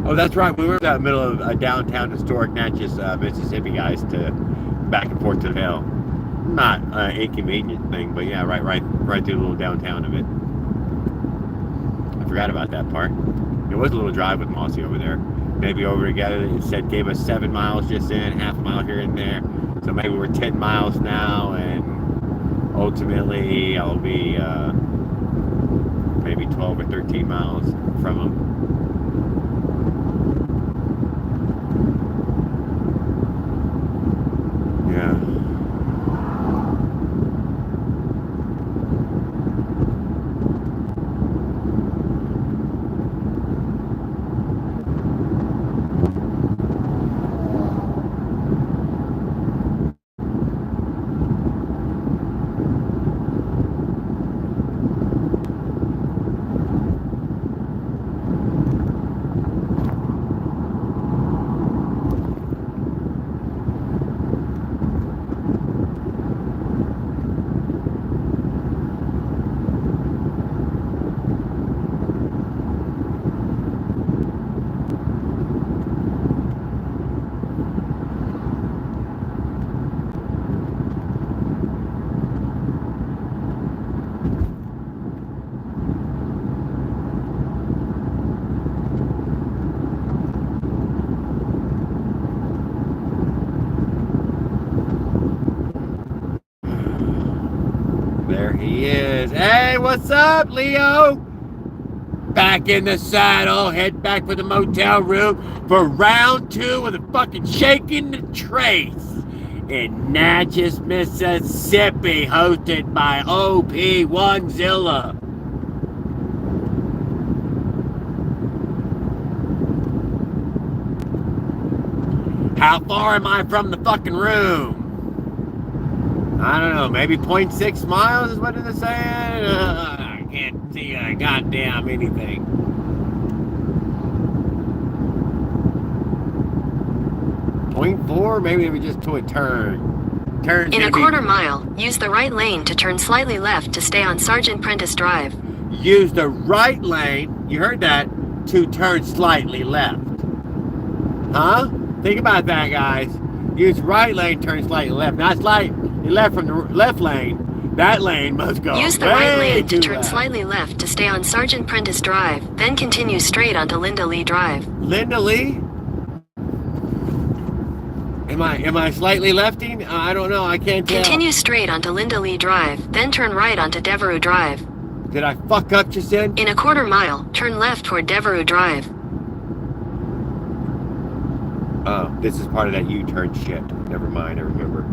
Oh, that's right. We were in the middle of a downtown historic Natchez, Mississippi, guys, to back and forth to the hill. Not an inconvenient thing, but yeah, right through the little downtown of it. I forgot about that part. It was a little drive with Mossy over there. Maybe over together, it said gave us 7 miles just in, half a mile here and there. So maybe we're 10 miles now, and ultimately I'll be maybe 12 or 13 miles from them. Yeah. There he is. Hey, what's up, Leo? Back in the saddle, head back for the motel room for round 2 of the fucking Shaking the Trace in Natchez, Mississippi, hosted by OP1zilla. How far am I from the fucking room? I don't know, maybe 0.6 miles is what it's saying? I can't see a goddamn anything. 0.4? Maybe we just to a turn. In a quarter mile, use the right lane to turn slightly left to stay on Sergeant Prentice Drive. Use the right lane, you heard that, to turn slightly left. Huh? Think about that, guys. Use right lane, turn slightly left. Not slightly left from the left lane. That lane must go. Use the right lane to turn slightly left to stay on Sergeant Prentice Drive, then continue straight onto Linda Lee Drive. Linda Lee? Am I slightly lefting? I don't know. I can't tell. Continue straight onto Linda Lee Drive, then turn right onto Devereux Drive. Did I fuck up just then? In a quarter mile, turn left toward Devereux Drive. Oh, this is part of that U-turn shit. Never mind, I remember.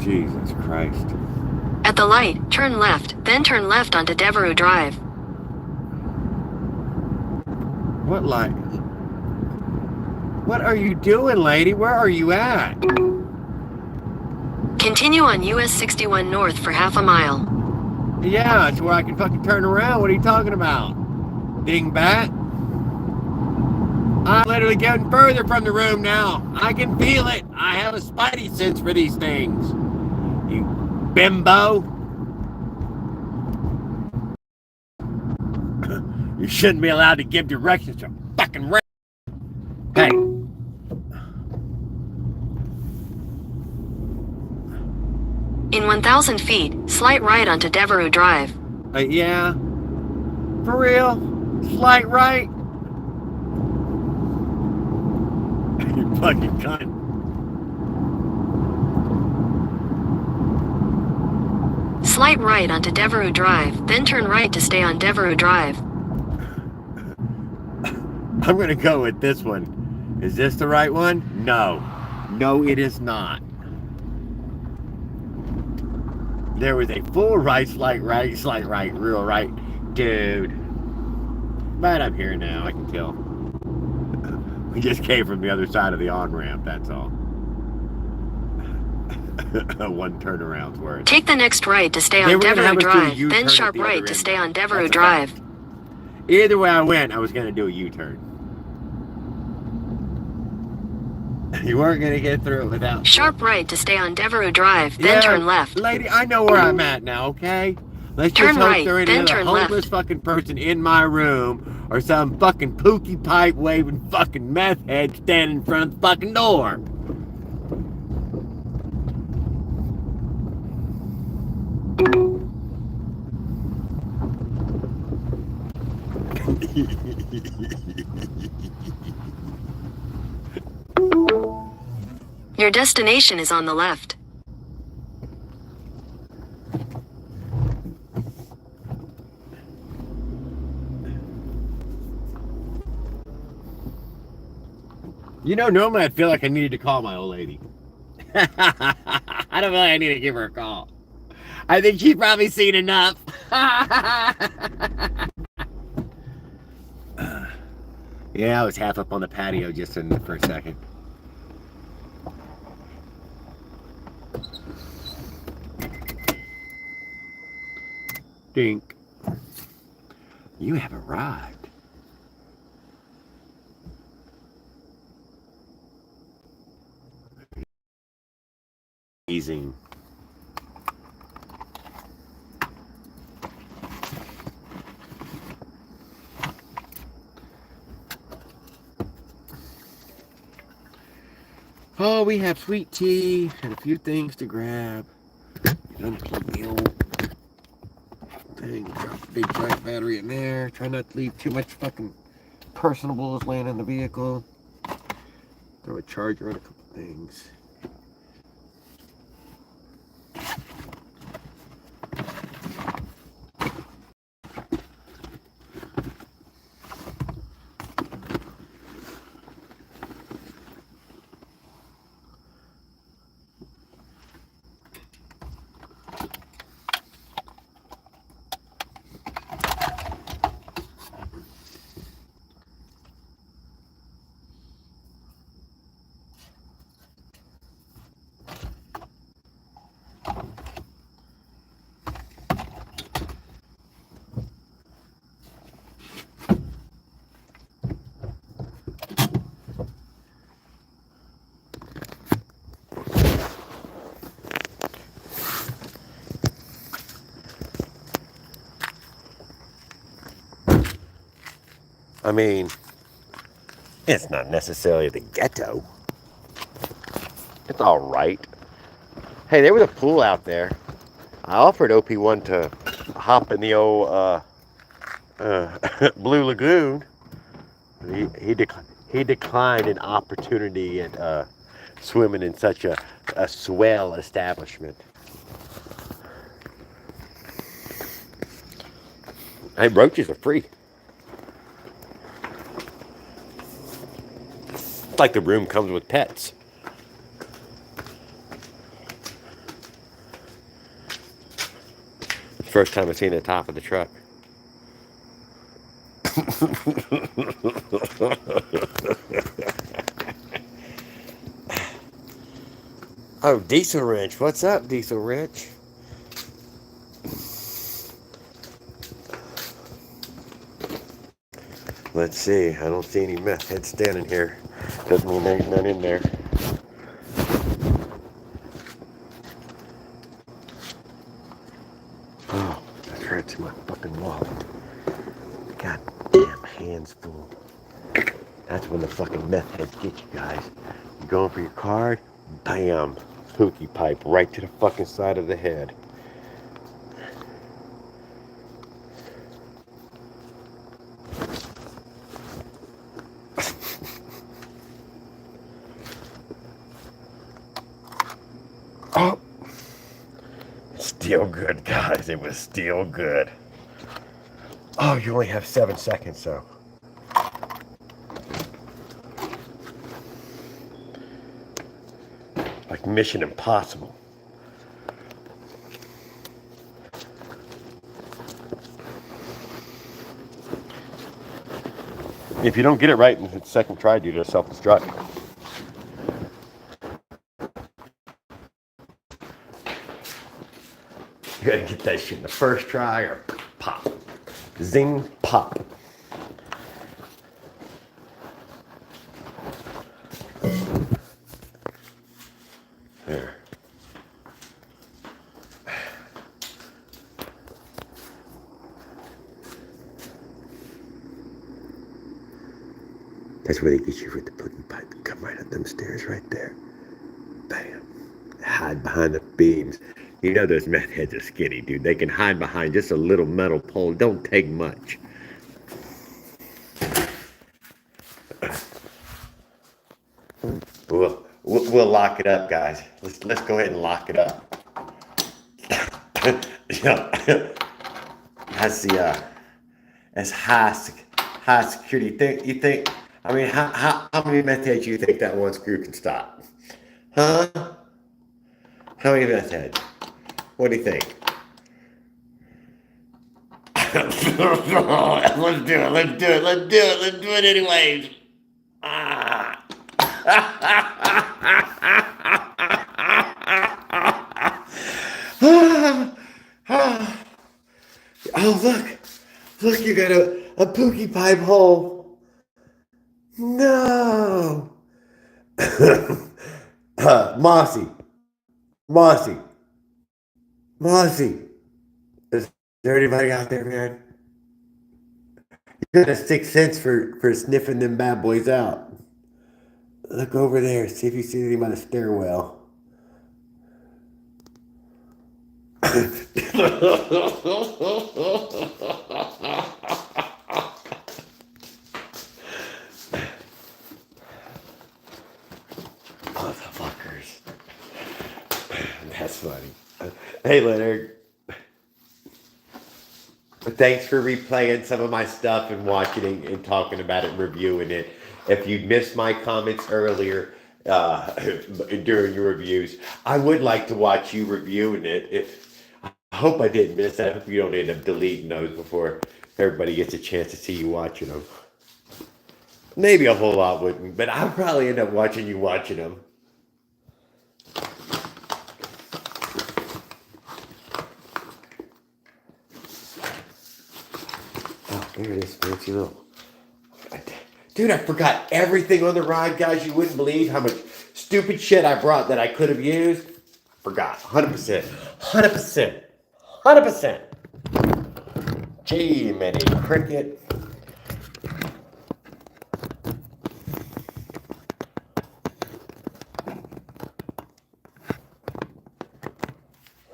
Jesus Christ. At the light, turn left, then turn left onto Devereux Drive. What light? What are you doing, lady? Where are you at? Continue on US 61 North for half a mile. Yeah, it's where I can fucking turn around. What are you talking about? Dingbat? I'm literally getting further from the room now. I can feel it. I have a spidey sense for these things. You bimbo. You shouldn't be allowed to give directions to a fucking rat. Hey. In 1,000 feet, slight right onto Devereux Drive. Yeah. For real? Slight right? You fucking cunt. Slight right onto Devereux Drive, then turn right to stay on Devereux Drive. I'm gonna go with this one. Is this the right one? No. No, it is not. There was a full right, slight right, real right. Dude. But I'm here now, I can tell. We just came from the other side of the on-ramp, that's all. One turnaround's worth. Take the next right to stay on Devereux Drive, then sharp right to stay on Devereux Drive. Either way I went, I was gonna do a U-turn. You weren't gonna get through it without... Sharp right to stay on Devereux Drive, then turn left. Lady, I know where I'm at now, okay? Let's just Turn hope right, there ain't then another turn homeless left. fucking person in my room or some fucking pookie pipe waving fucking meth head standing in front of the fucking door. Your destination is on the left. You know, normally I feel like I needed to call my old lady. I don't feel like I need to give her a call. I think she's probably seen enough. Yeah, I was half up on the patio just for a second. Dink. You have arrived. Amazing. Oh, we have sweet tea and a few things to grab. Unplug the old thing, drop the big giant battery in there. Try not to leave too much fucking personables laying in the vehicle. Throw a charger on a couple things. I mean, it's not necessarily the ghetto. It's all right. Hey, there was a pool out there. I offered OP1 to hop in the old Blue Lagoon. He declined an opportunity at swimming in such a swell establishment. Hey, roaches are free. It's like the room comes with pets. First time I've seen the top of the truck. Oh, Diesel Wrench. What's up, Diesel Wrench? Let's see. I don't see any meth heads standing here. Doesn't mean there ain't none in there. Oh, that hurts my fucking wallet. God damn, hands full. That's when the fucking meth heads get you guys. You going for your card? Bam. Pookie pipe right to the fucking side of the head. Oh, still good, guys. It was still good. Oh, you only have 7 seconds, so. Like Mission Impossible. If you don't get it right in the second try, due to self-destruct. You gotta get that shit in the first try or pop. Zing, pop. There. That's where they get you with the pookie pipe. Come right up them stairs right there. Bam. Hide behind the beams. You know those meth heads are skinny, dude. They can hide behind just a little metal pole. Don't take much. we'll lock it up, guys. Let's go ahead and lock it up. Yeah. That's the that's high security. You think? I mean, how many meth heads you think that one screw can stop? Huh? How many meth heads? What do you think? Let's do it anyways. Ah. Oh, look, you got a pookie pipe hole. No. Mossy, Mossy, Mossy. Is there anybody out there, man? You got a sixth sense for sniffing them bad boys out. Look over there, see if you see anything by the stairwell. Motherfuckers. That's funny. Hey, Leonard. Thanks for replaying some of my stuff and watching it and talking about it and reviewing it. If you missed my comments earlier during your reviews, I would like to watch you reviewing it. I hope I didn't miss that. I hope you don't end up deleting those before everybody gets a chance to see you watching them. Maybe a whole lot wouldn't, but I'll probably end up watching you watching them. Oh, there it is, fancy little. Dude, I forgot everything on the ride, guys. You wouldn't believe how much stupid shit I brought that I could have used. Forgot, 100%, 100%, 100%. Gee, many cricket.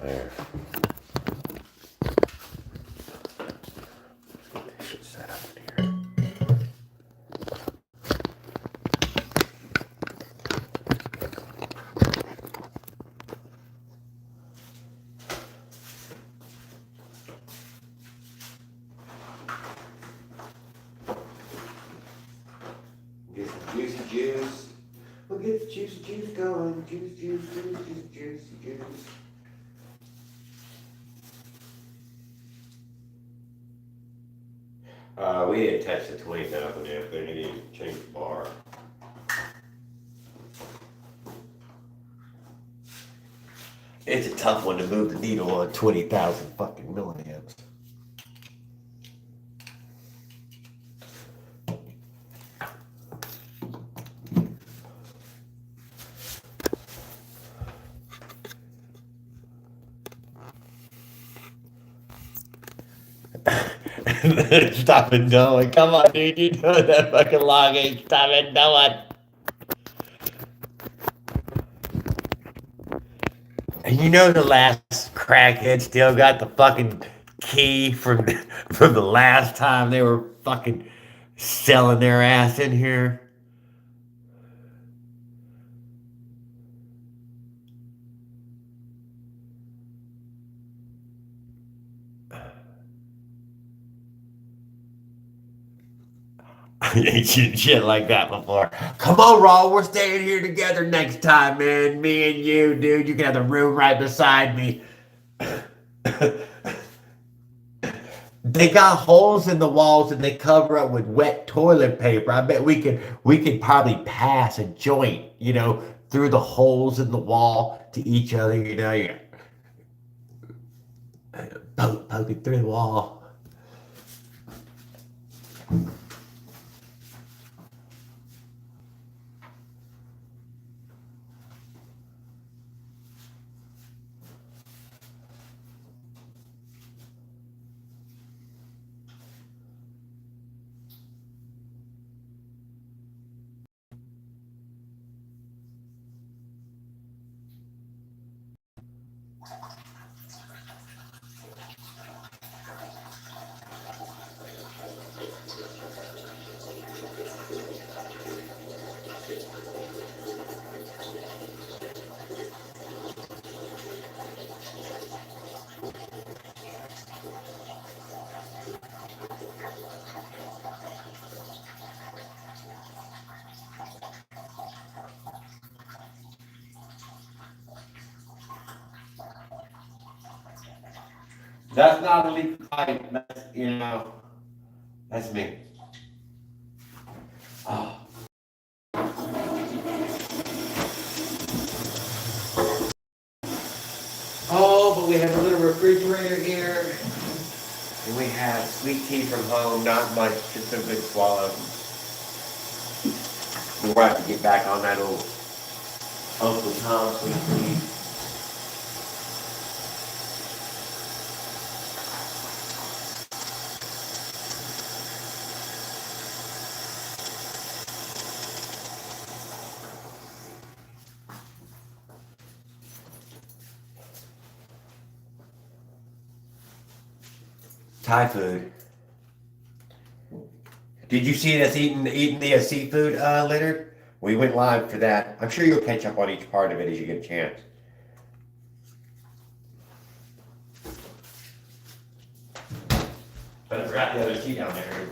There. This should set up here. Get some juicy juice. We'll get the juicy juice going. Juice. We didn't touch the 20,000 amp thing. I need to change the bar. It's a tough one to move the needle on 20,000 fucking milliamps. Stop it doing. Come on, dude. You doing that fucking logging. Stop it doing. And you know the last crackhead still got the fucking key from the last time they were fucking selling their ass in here. I ain't seen shit like that before. Come on, Raw. We're staying here together next time, man. Me and you, dude. You can have the room right beside me. They got holes in the walls and they cover up with wet toilet paper. I bet we could probably pass a joint, through the holes in the wall to each other, poke it through the wall. That's not a leak pipe. That's, you know, that's me. Oh. Oh, but we have a little refrigerator here. And we have sweet tea from home. Not much, just a good swallow. We'll have to get back on that old Uncle Tom sweet tea. Thai food. Did you see us eating the seafood, Leonard? We went live for that. I'm sure you'll catch up on each part of it as you get a chance. But I forgot the other tea down there.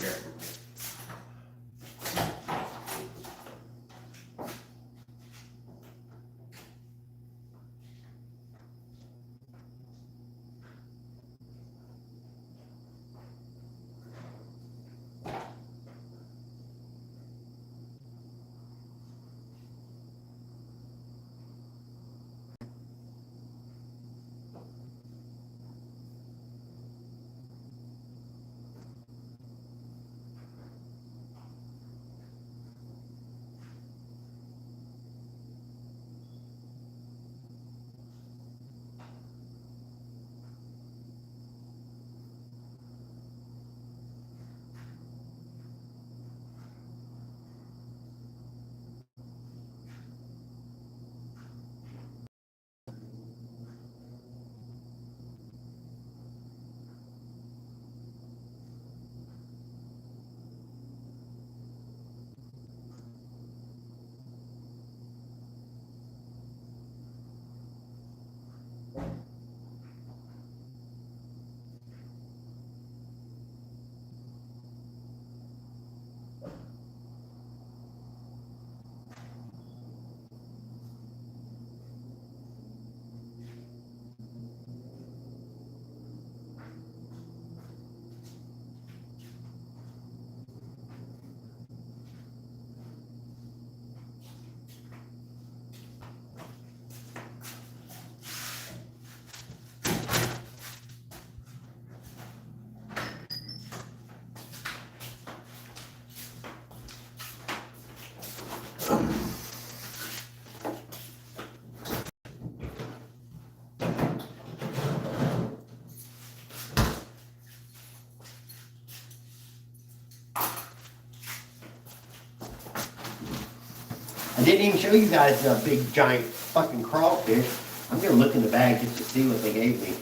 I didn't even show you guys the big giant fucking crawfish. I'm gonna look in the bag just to see what they gave me.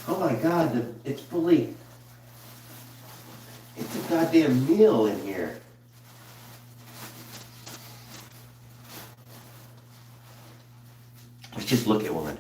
Oh my god, it's fully, it's a goddamn meal in here. Let's just look at one.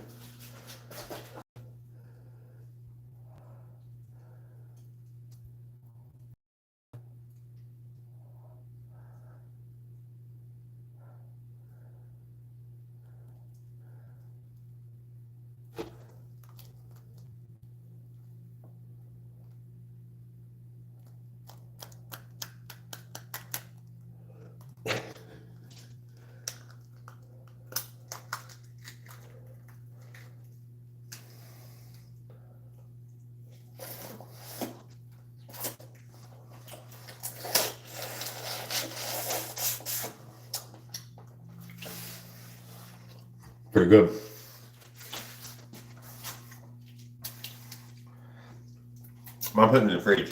Pretty good. I'm putting it in the fridge.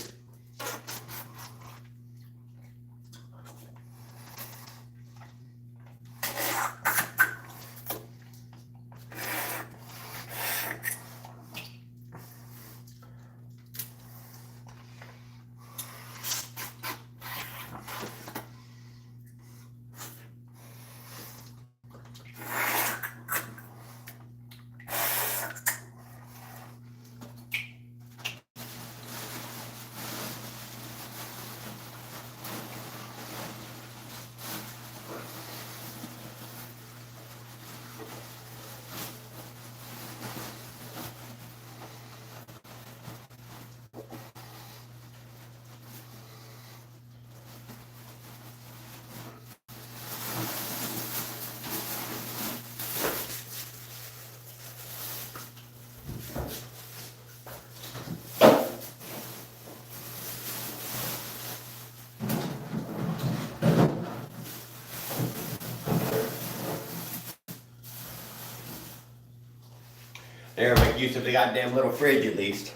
There, make use of the goddamn little fridge at least.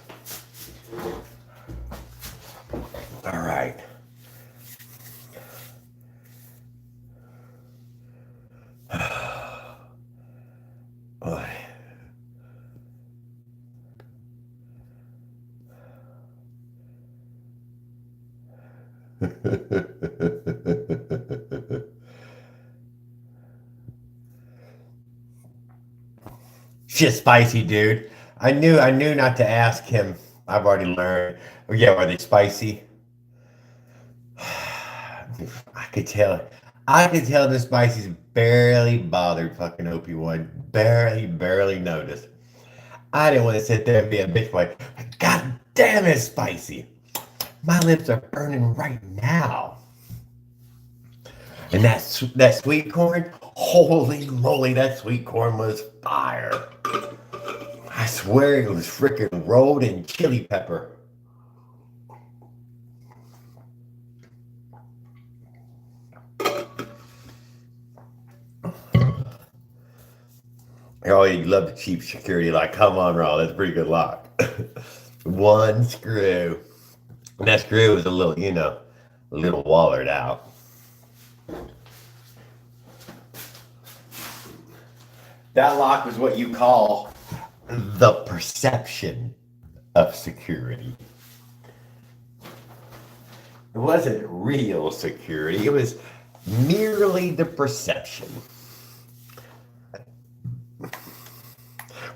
All right. Boy. Shit spicy, dude. I knew not to ask him. I've already learned. Oh, yeah, are they spicy? I could tell. I could tell the spicy's barely bothered fucking OP1. Barely noticed. I didn't want to sit there and be a bitch like, God damn it's spicy. My lips are burning right now. And that sweet corn, holy moly, that sweet corn was fire. I swear it was freaking rolled in chili pepper. Oh, you love the cheap security. Like, come on, Raw, that's a pretty good lock. One screw. And that screw was a little, a little wallered out. That lock was what you call the perception of security. It wasn't real security. It was merely the perception.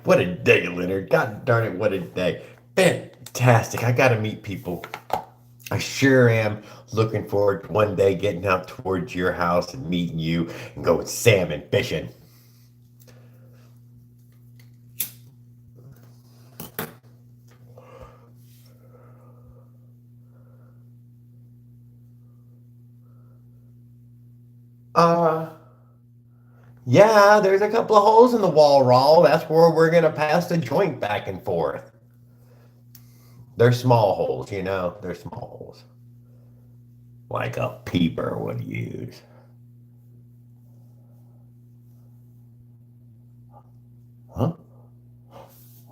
What a day, Leonard. God darn it, what a day. Fantastic. I got to meet people. I sure am looking forward to one day getting out towards your house and meeting you and going salmon fishing. Yeah, there's a couple of holes in the wall, Rawl. That's where we're going to pass the joint back and forth. They're small holes, They're small holes. Like a peeper would use. Huh?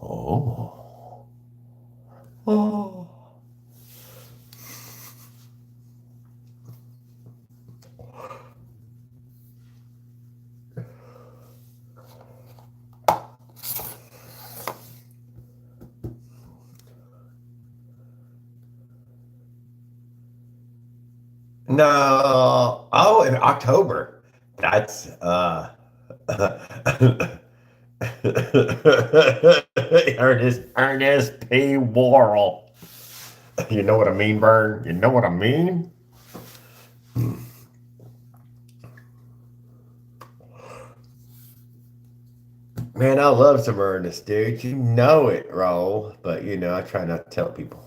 Oh. Oh. No. Oh, in October. That's Ernest P. Worrell. You know what I mean, Vern? You know what I mean? Man, I love some Ernest, dude. You know it, Raul. But, I try not to tell people.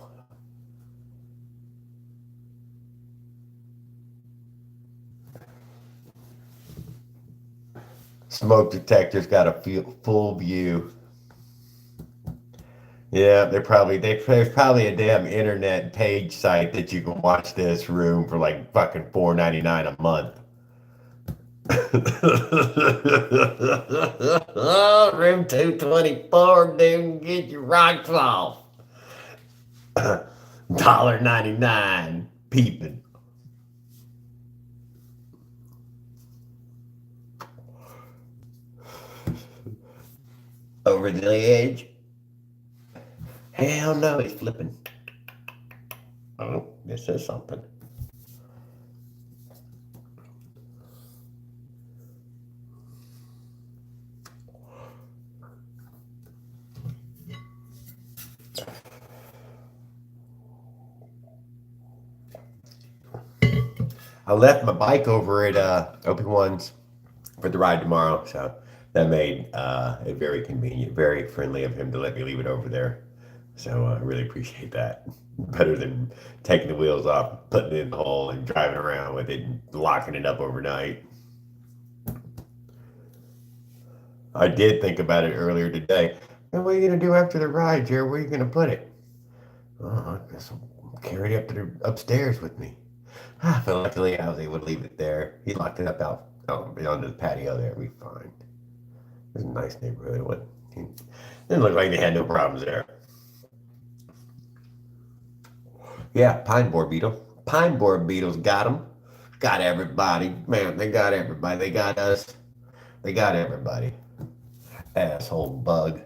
Smoke detector's got a full view. Yeah, there's probably a damn internet page site that you can watch this room for like fucking $4.99 a month. Room 224, dude, get your rocks off. $1.99 peeping. Over the edge. Hell no, he's flipping. Oh, this is something. I left my bike over at OP1's for the ride tomorrow, so that made it very convenient, very friendly of him to let me leave it over there. So I really appreciate that. Better than taking the wheels off, putting it in the hole, and driving around with it and locking it up overnight. I did think about it earlier today. What are you going to do after the ride, Jared? Where are you going to put it? Oh, I guess I'll carry it up to the upstairs with me. But luckily I was able to leave it there. He locked it up out onto the patio there. We'll be fine. It's a nice neighborhood. Didn't look like they had no problems there. Yeah, pine borer beetle. Pine borer beetles got them. Got everybody. Man, they got everybody. They got us. They got everybody. Asshole bug.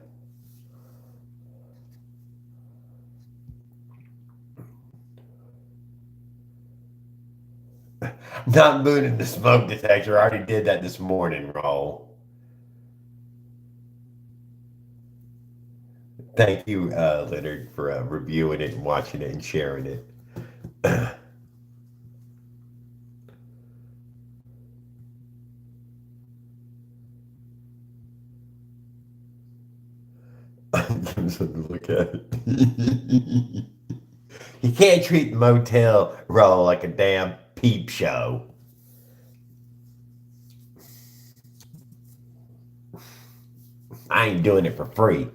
Not mooning the smoke detector. I already did that this morning, Roll. Thank you, Leonard, for reviewing it and watching it and sharing it. Give him something to look at. You can't treat the motel roll like a damn peep show. I ain't doing it for free.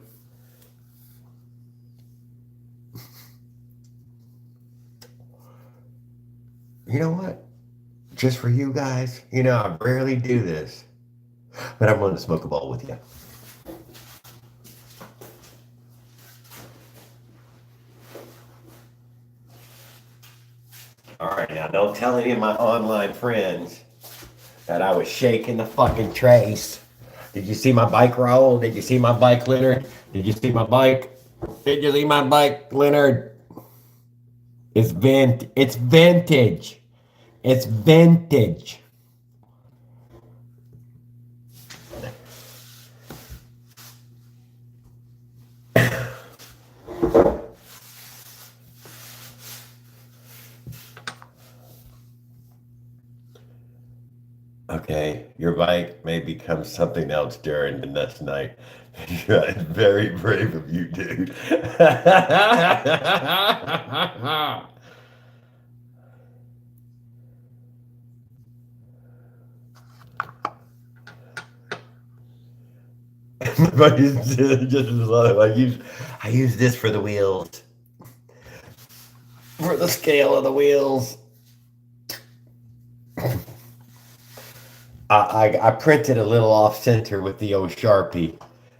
You know what? Just for you guys, you know, I rarely do this, but I'm willing to smoke a bowl with you. All right, now don't tell any of my online friends that I was shaking the fucking trace. Did you see my bike, Raul? Did you see my bike, Leonard? Did you see my bike? Did you see my bike, Leonard? It's vintage. It's vintage. It's vintage. Okay, your bike may become something else during the next night. You're very brave of you, dude. But it's just as low. I use this for the wheels. For the scale of the wheels. I printed a little off center with the old Sharpie.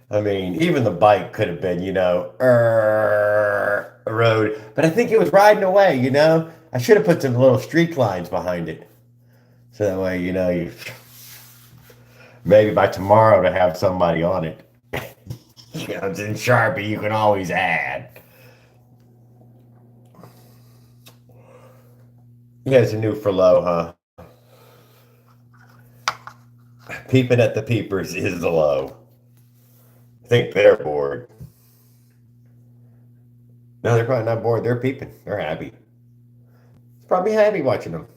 I mean, even the bike could have been, you know, a road. But I think it was riding away, you know? I should have put some little streak lines behind it. So that way, you know, maybe by tomorrow to have somebody on it. You know, it's in Sharpie, you can always add. You guys are new for low, huh? Peeping at the peepers is the low. I think they're bored. No, they're probably not bored. They're peeping. They're happy. It's probably happy watching them.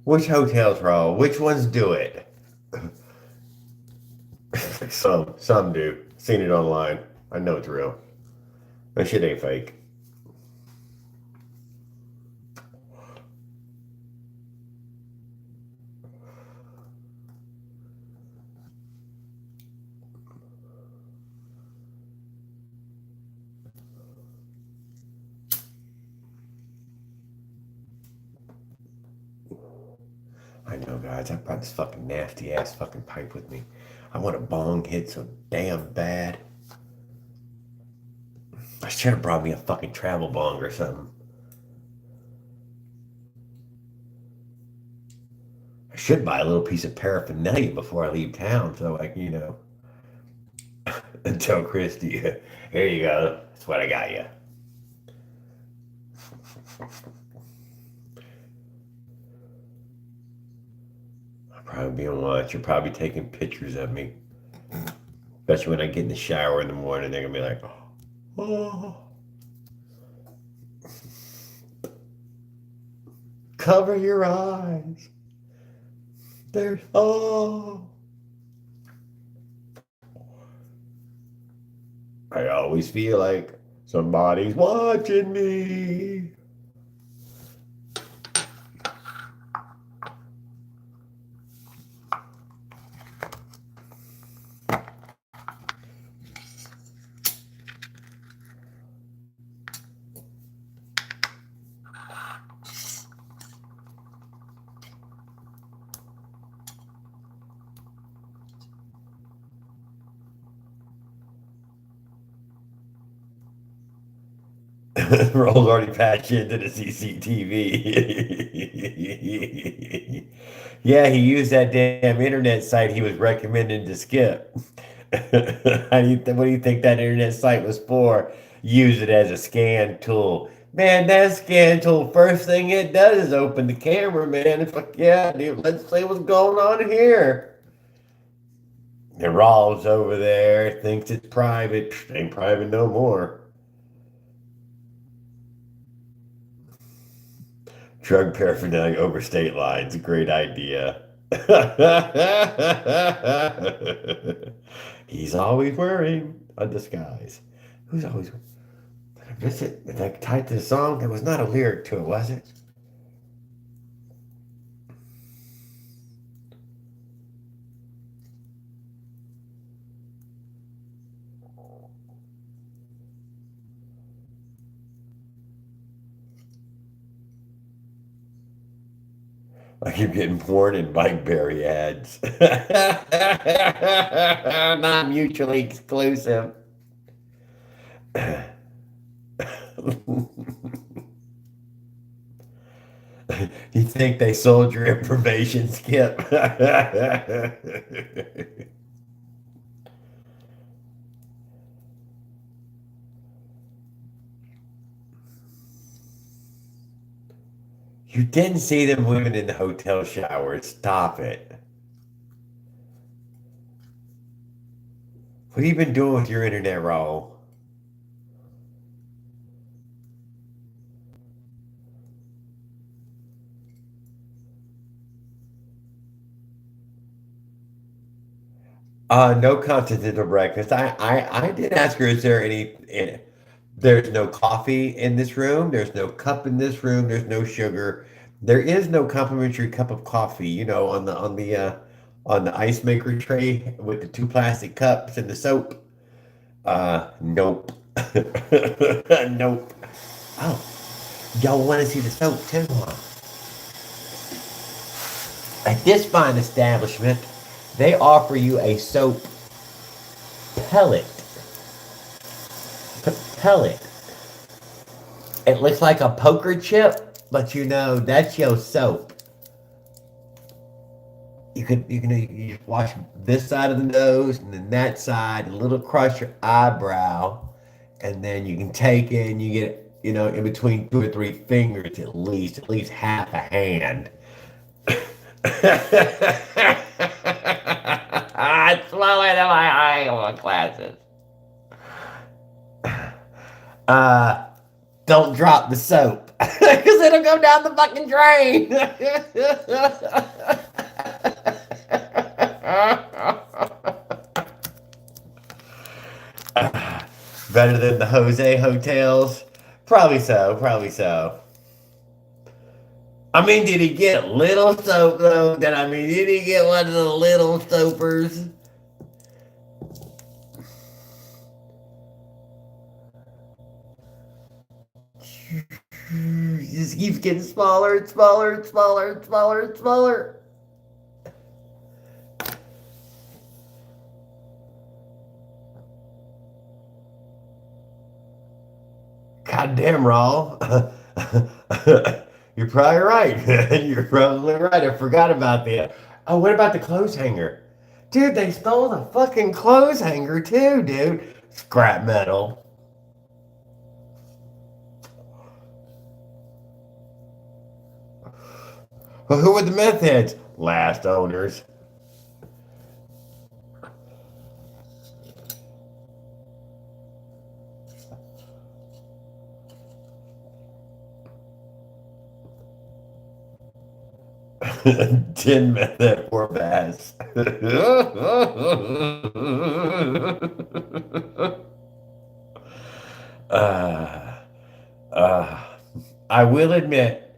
Which hotels roll? Which ones do it? Some do. Seen it online. I know it's real. That shit ain't fake. I know, guys. I brought this fucking nasty ass fucking pipe with me. I want a bong hit so damn bad. I should have brought me a fucking travel bong or something. I should buy a little piece of paraphernalia before I leave town so I can, you know, tell Christy, here you go. That's what I got you. I'll probably be on watch. You're probably taking pictures of me. Especially when I get in the shower in the morning, they're going to be like, oh. Cover your eyes. There's, oh. I always feel like somebody's watching me. Roll's already patched into the CCTV. Yeah, he used that damn internet site he was recommending to skip. What do you think that internet site was for? Use it as a scan tool. Man, that scan tool, first thing it does is open the camera, man. It's like, yeah, dude, let's see what's going on here. And Rawls over there thinks it's private. Ain't private no more. Drug paraphernalia over state lines. Great idea. He's always wearing a disguise. Who's always wearing? Did I miss it? Did I type the song? There was not a lyric to it, was it? I keep getting porn and Blackberry ads. Not mutually exclusive. You think they sold your information, Skip? You didn't see them women in the hotel showers. Stop it. What have you been doing with your internet, Raul? No continental breakfast. I did ask her, is there any, there's no coffee in this room. There's no cup in this room. There's no sugar. There is no complimentary cup of coffee, on the ice maker tray with the 2 plastic cups and the soap. Nope. Nope. Oh, y'all want to see the soap too, huh? At this fine establishment, they offer you a soap pellet. Pellet. It looks like a poker chip, but that's your soap. You just wash this side of the nose and then that side, a little crush your eyebrow, and then you can take it and you get in between 2 or 3 fingers at least half a hand. It's slower than my Iowa classes. Don't drop the soap, because it'll go down the fucking drain. Better than the Jose hotels? Probably so. I mean, did he get little soap though? Did he get one of the little soapers? It just keeps getting smaller and smaller and smaller and smaller and smaller. God damn, Raul. You're probably right. You're probably right. I forgot about that. Oh, what about the clothes hanger? Dude, they stole the fucking clothes hanger too, dude. Scrap metal. Well, who were the meth heads? Last owners. Tin meth head for bass. I will admit,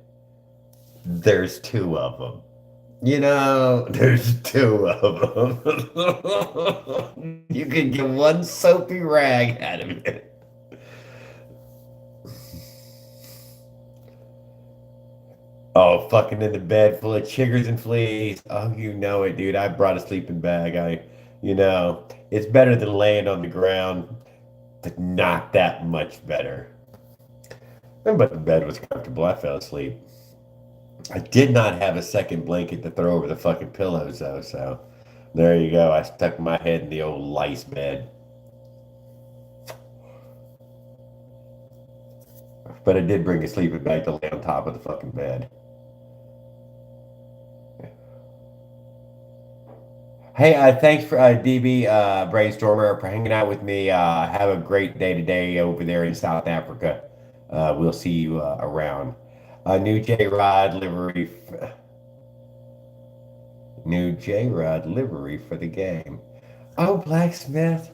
there's 2 of them. There's 2 of them. You can get one soapy rag out of it. Oh, fucking in the bed full of chiggers and fleas. Oh, you know it, dude. I brought a sleeping bag. It's better than laying on the ground, but not that much better. But the bed was comfortable. I fell asleep. I did not have a second blanket to throw over the fucking pillows, though, so there you go. I stuck my head in the old lice bed. But I did bring a sleeping bag to lay on top of the fucking bed. Hey, thanks for DB Brainstormer for hanging out with me. Have a great day today over there in South Africa. We'll see you around. New J-Rod livery. New J-Rod livery for the game. Oh, blacksmith.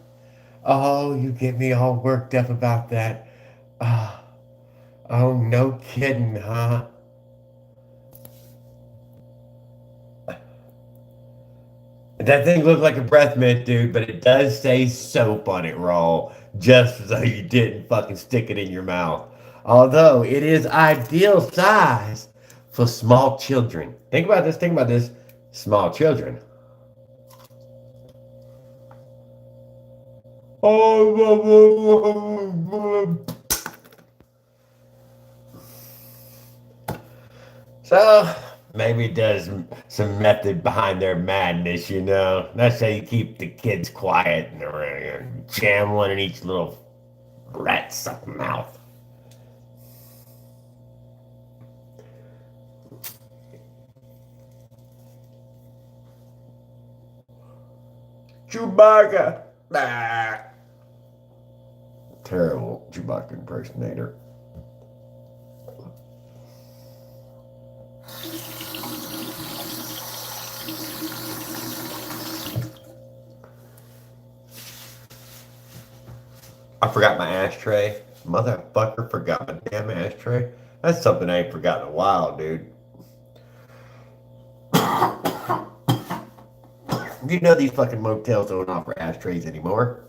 Oh, you get me all worked up about that. Ah, oh, no kidding, huh? That thing looked like a breath mint, dude, but it does say soap on it, Raw, just so you didn't fucking stick it in your mouth. Although it is ideal size for small children. Think about this, think about this. Small children. So maybe there's some method behind their madness, you know. That's how you keep the kids quiet and they're jam one in each little rat suck mouth. Chewbacca. Bah. Terrible Chewbacca impersonator. I forgot my ashtray. Motherfucker forgot my damn ashtray. That's something I ain't forgotten in a while, dude. You know these fucking motels don't offer ashtrays anymore.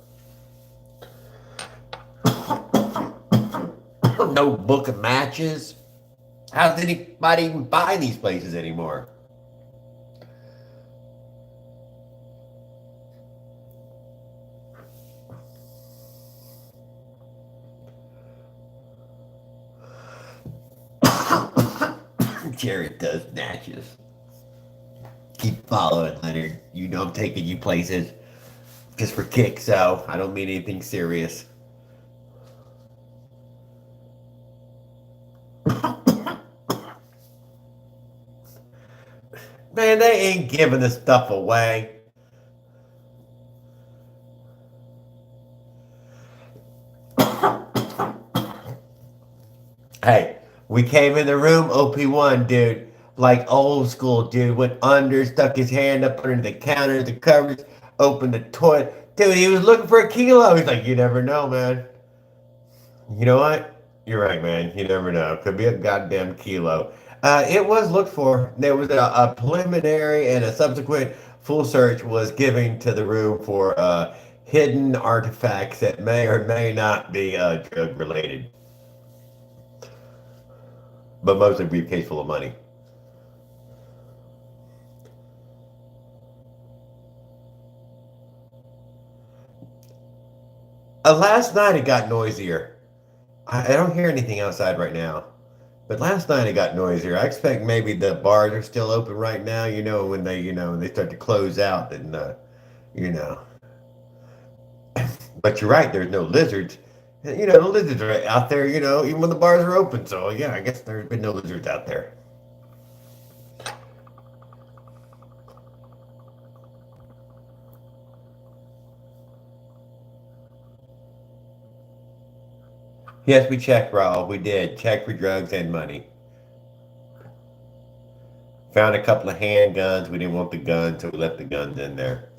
No book of matches. How does anybody even buy these places anymore? Jared does matches. Keep following, Leonard. You know I'm taking you places just for kicks, so I don't mean anything serious. Man, they ain't giving this stuff away. Hey, we came in the room, OP1, dude. Like old school, dude. Went under, stuck his hand up under the counter, the covers, opened the toilet. Dude, he was looking for a kilo. He's like, you never know, man. You know what? You're right, man. You never know. Could be a goddamn kilo. It was looked for. There was a preliminary and a subsequent full search was given to the room for hidden artifacts that may or may not be drug related. But mostly a briefcase full of money. Last night it got noisier. I don't hear anything outside right now. But last night it got noisier. I expect maybe the bars are still open right now, when they start to close out, then, But you're right, there's no lizards. The lizards are out there, even when the bars are open. So, yeah, I guess there's been no lizards out there. Yes, we checked, Raul. We did. Check for drugs and money. Found a couple of handguns. We didn't want the guns, so we left the guns in there.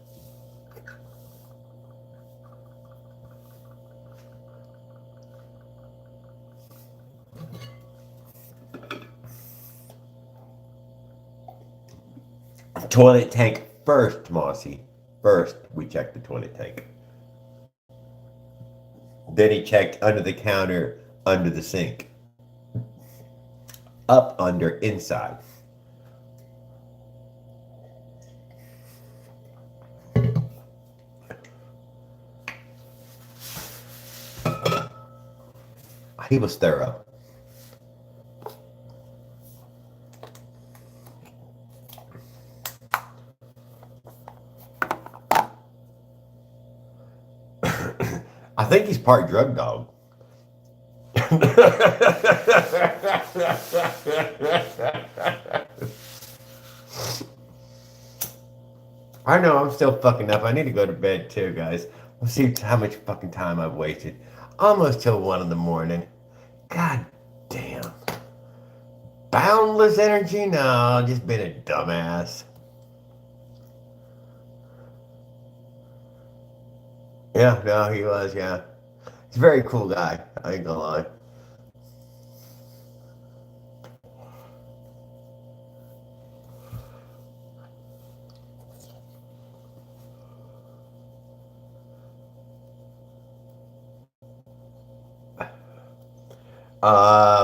Toilet tank first, Mossy. First, we checked the toilet tank. Then he checked under the counter, under the sink. Up, under, inside. He was thorough. think he's part drug dog. I know I'm still fucking up. I need to go to bed too, guys. Let's see how much fucking time I've wasted. Almost till 1 in the morning. God damn. Boundless energy? No, just being a dumbass. Yeah, no, he was, yeah. He's a very cool guy. I ain't gonna lie.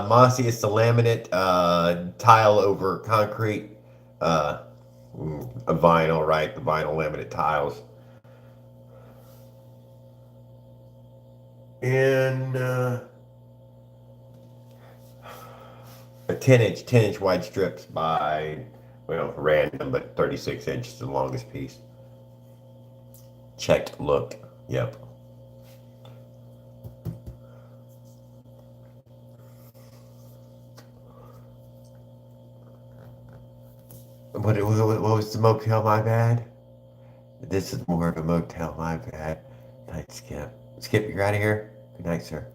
Mossy is the laminate tile over concrete. A vinyl, right? The vinyl laminate tiles. And a 10-inch wide strips by, well, random, but 36 inches the longest piece. Checked, looked, yep. What was the motel, my bad? This is more of a motel, my bad. Night, Skip. Skip, you're out of here? Good night, sir.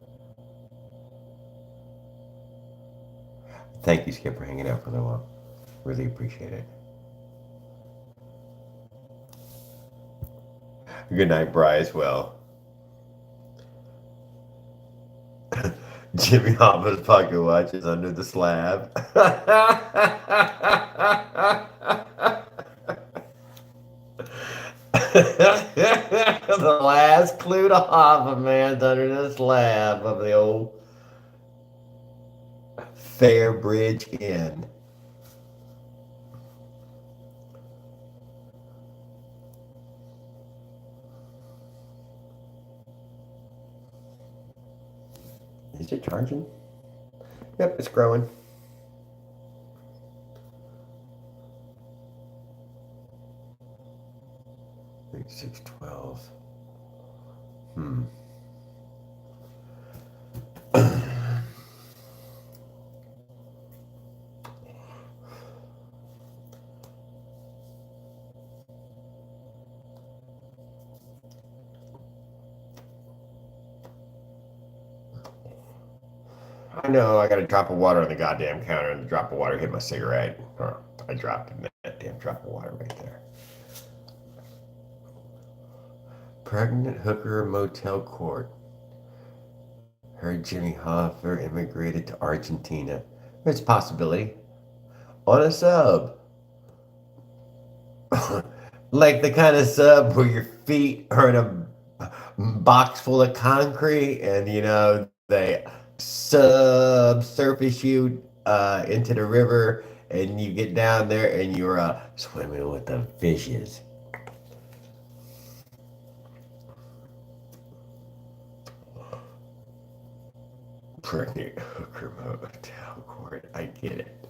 Thank you, Skip, for hanging out for a little while. Really appreciate it. Good night, Bri, as well. Jimmy Hoffa's pocket watch is under the slab. The last clue to Hoffa, man's under the slab of the old Fairbridge Inn. Is it charging? Yep, it's growing. I think 612. I know, I got a drop of water on the goddamn counter, and the drop of water hit my cigarette. Or I dropped that damn drop of water right there. Pregnant hooker motel court. Heard Jimmy Hoffa immigrated to Argentina. It's a possibility. On a sub. Like the kind of sub where your feet are in a box full of concrete and, you know, they subsurface you into the river and you get down there and you're swimming with the fishes. Pregnant hooker motel court. I get it.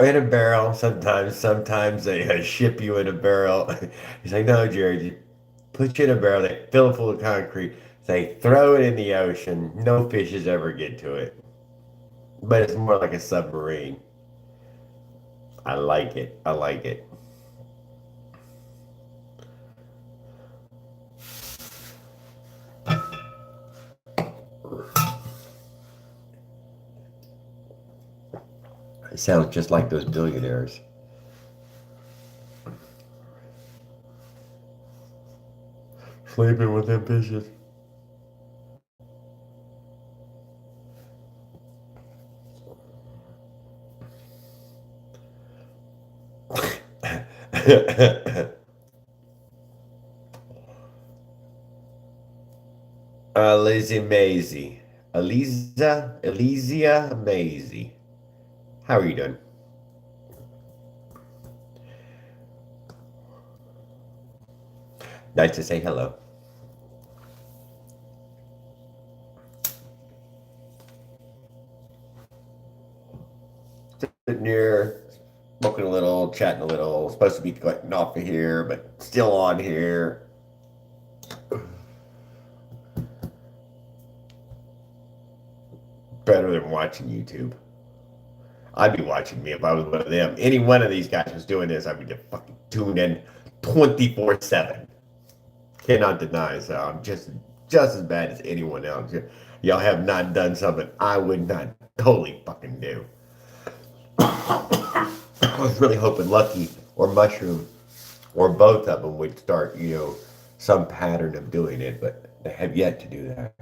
In a barrel, sometimes they ship you in a barrel. He's like, no, Jared, you put you in a barrel, they fill it full of concrete, they throw it in the ocean, no fishes ever get to it. But it's more like a submarine. I like it. I like it. It sounds just like those billionaires. Sleeping with them fishes. Lizzie Maisie. Elysia Maisie. How are you doing? Nice to say hello. Sitting here, smoking a little, chatting a little. Supposed to be getting off of here, but still on here. better than watching YouTube. I'd be watching me if I was one of them. Any one of these guys was doing this, I'd be just fucking tuned in 24/7. Cannot deny, so I'm just as bad as anyone else. Y'all have not done something I would not totally fucking do. I was really hoping Lucky or Mushroom or both of them would start, some pattern of doing it, but they have yet to do that.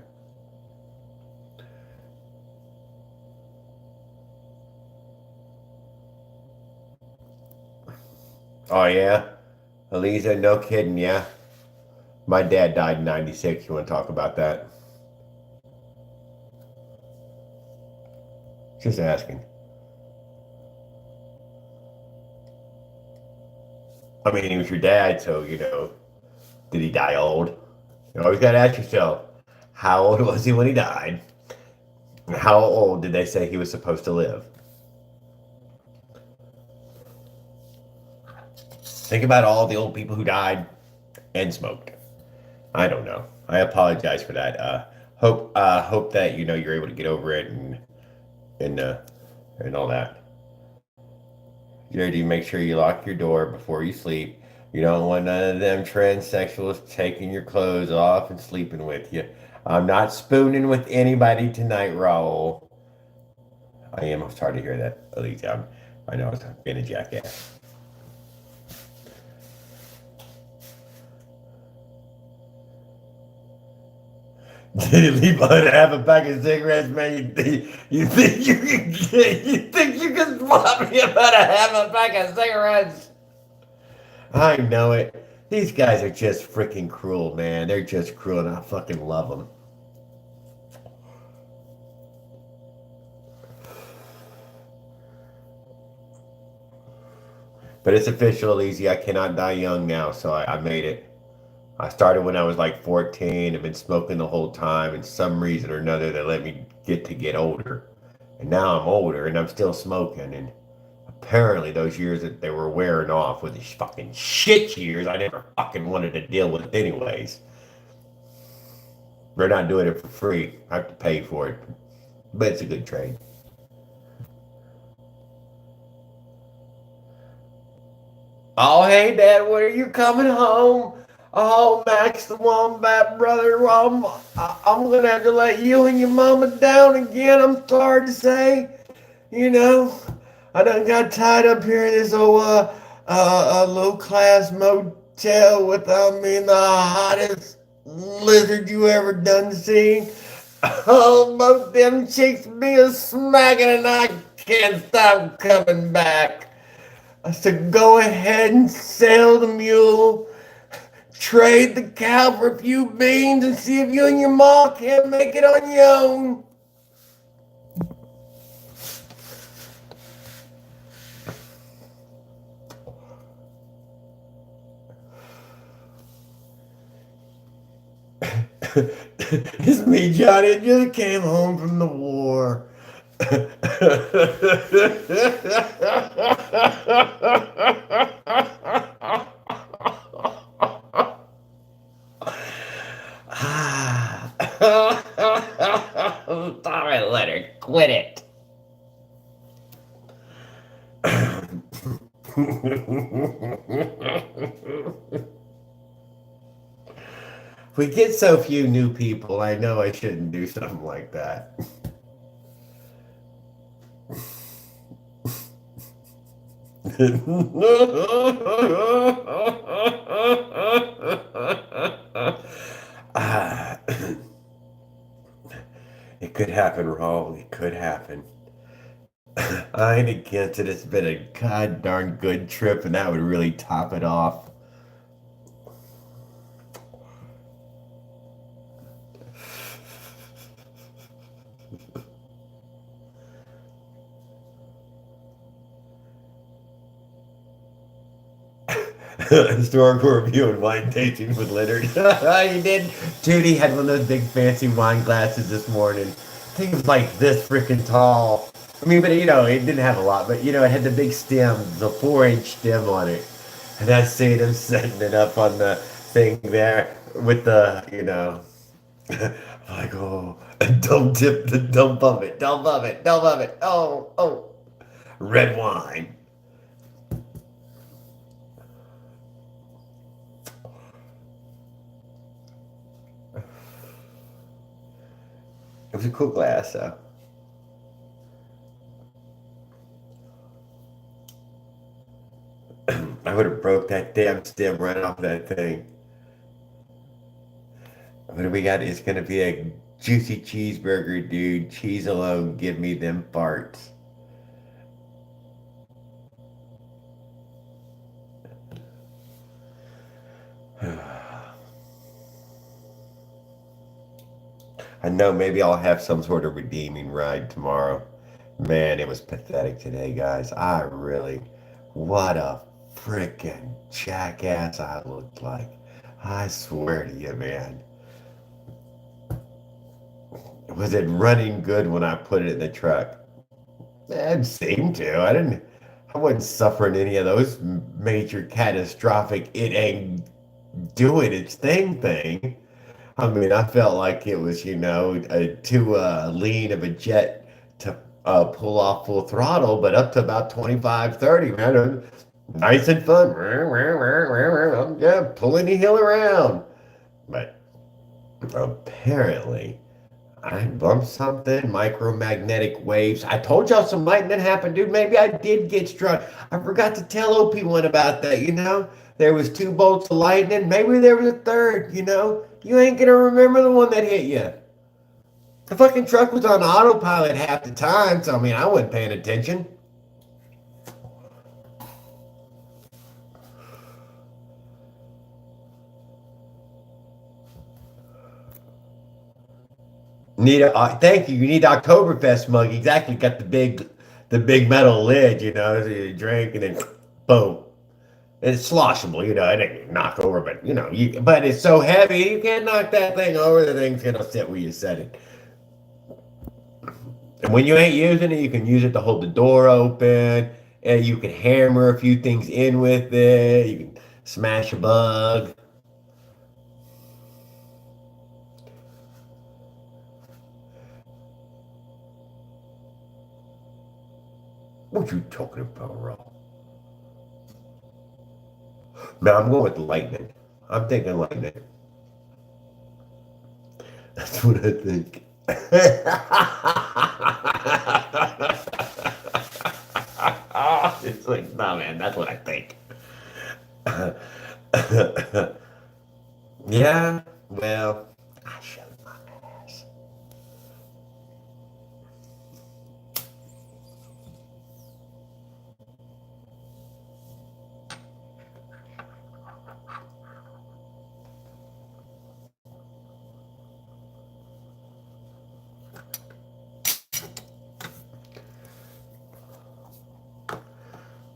Oh yeah? Eliza, no kidding, yeah? My dad died in 96. You want to talk about that? Just asking. I mean, he was your dad, so, did he die old? You always got to ask yourself, how old was he when he died? And how old did they say he was supposed to live? Think about all the old people who died and smoked. I don't know. I apologize for that. Hope that you're able to get over it and all that. JD, make sure you lock your door before you sleep. You don't want none of them transsexuals taking your clothes off and sleeping with you. I'm not spooning with anybody tonight, Raul. I am sorry to hear that, Alicia. I know I was being a jackass. Did he leave behind half a pack of cigarettes, man? You think you can swap me about half a pack of cigarettes? I know it. These guys are just freaking cruel, man. They're just cruel, and I fucking love them. But it's official, Easy. I cannot die young now, so I made it. I started when I was like 14. I've been smoking the whole time, and some reason or another they let me get older. And now I'm older, and I'm still smoking, and apparently those years that they were wearing off were these fucking shit years I never fucking wanted to deal with anyways. They're not doing it for free. I have to pay for it. But it's a good trade. Oh, hey, Dad, when are you coming home? Oh, Max the Wombat brother, I'm going to have to let you and your mama down again, I'm sorry to say. I done got tied up here in this old low-class motel with, the hottest lizard you ever done see. Oh, both them chicks be a-smacking and I can't stop coming back. I said, go ahead and sell the mule. Trade the cow for a few beans and see if you and your ma can't make it on your own. It's me, Johnny. I just came home from the war. Sorry, Leonard. Quit it. We get so few new people, I know I shouldn't do something like that. It could happen, Raul. It could happen. I ain't against it. It's been a god darn good trip, and that would really top it off. Historical review and wine tasting with Leonard. You did. Tootie had one of those big fancy wine glasses this morning. I think it was like this freaking tall. I mean, but it didn't have a lot, but it had the big stem, the 4-inch stem on it. And I seen him setting it up on the thing there with the, like, oh, Don't bump it. Don't bump it. Don't bump it. Oh, oh. Red wine. It was a cool glass, though. I would have broke that damn stem right off that thing. What do we got? It's gonna be a juicy cheeseburger, dude. Cheese alone, give me them farts. I know maybe I'll have some sort of redeeming ride tomorrow. Man, it was pathetic today, guys. What a freaking jackass I looked like. I swear to you, man. Was it running good when I put it in the truck? It seemed to. I wasn't suffering any of those major catastrophic, it ain't doing its thing. I mean, I felt like it was, too lean of a jet to pull off full throttle, but up to about 25, 30, man. Nice and fun. Yeah, pulling the hill around. But apparently, I bumped something, micromagnetic waves. I told y'all some lightning happened, dude. Maybe I did get struck. I forgot to tell OP1 about that, There was 2 bolts of lightning. Maybe there was a third, You ain't gonna remember the one that hit you. The fucking truck was on autopilot half the time, so I wasn't paying attention. Thank you. You need Oktoberfest mug. Exactly. Got the big metal lid, so you drink and then boom. It's sloshable, it ain't knock over, but but it's so heavy you can't knock that thing over. The thing's gonna sit where you set it. And when you ain't using it, you can use it to hold the door open, and you can hammer a few things in with it. You can smash a bug. What you talking about, Rob? Man, I'm going with lightning. I'm thinking lightning. That's what I think. It's like, nah, man, that's what I think. Yeah, well, I showed my ass.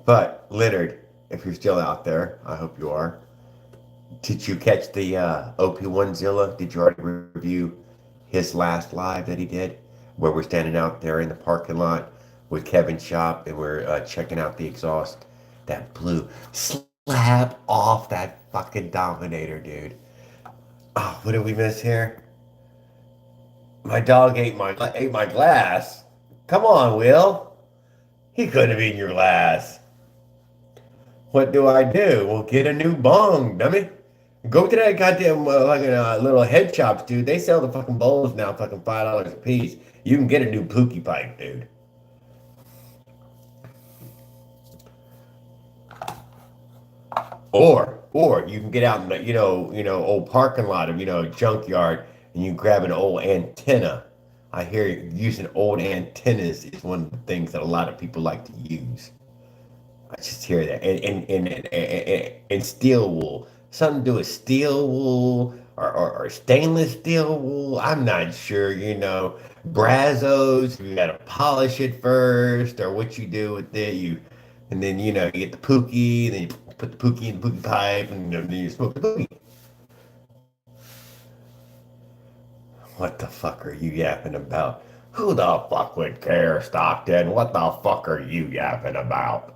But, Leonard, if you're still out there, I hope you are. Did you catch the OP1zilla? Did you already review his last live that he did? Where we're standing out there in the parking lot with Kevin's shop and we're checking out the exhaust that blew slap off that fucking Dominator, dude. Oh, what did we miss here? My dog ate my glass. Come on, Will. He couldn't have eaten your glass. What do? Well, get a new bong, dummy. Go to that goddamn little head shops, dude. They sell the fucking bowls now, fucking $5 a piece. You can get a new pookie pipe, dude. Or you can get out in the old parking lot of junkyard and you grab an old antenna. I hear using old antennas is one of the things that a lot of people like to use. I just hear that. And steel wool. Something to do with steel wool or stainless steel wool. I'm not sure, Brazos, you gotta polish it first, or what you do with it. And then you get the pookie, and then you put the pookie in the pookie pipe, and then you smoke the pookie. What the fuck are you yapping about? Who the fuck would care, Stockton? What the fuck are you yapping about?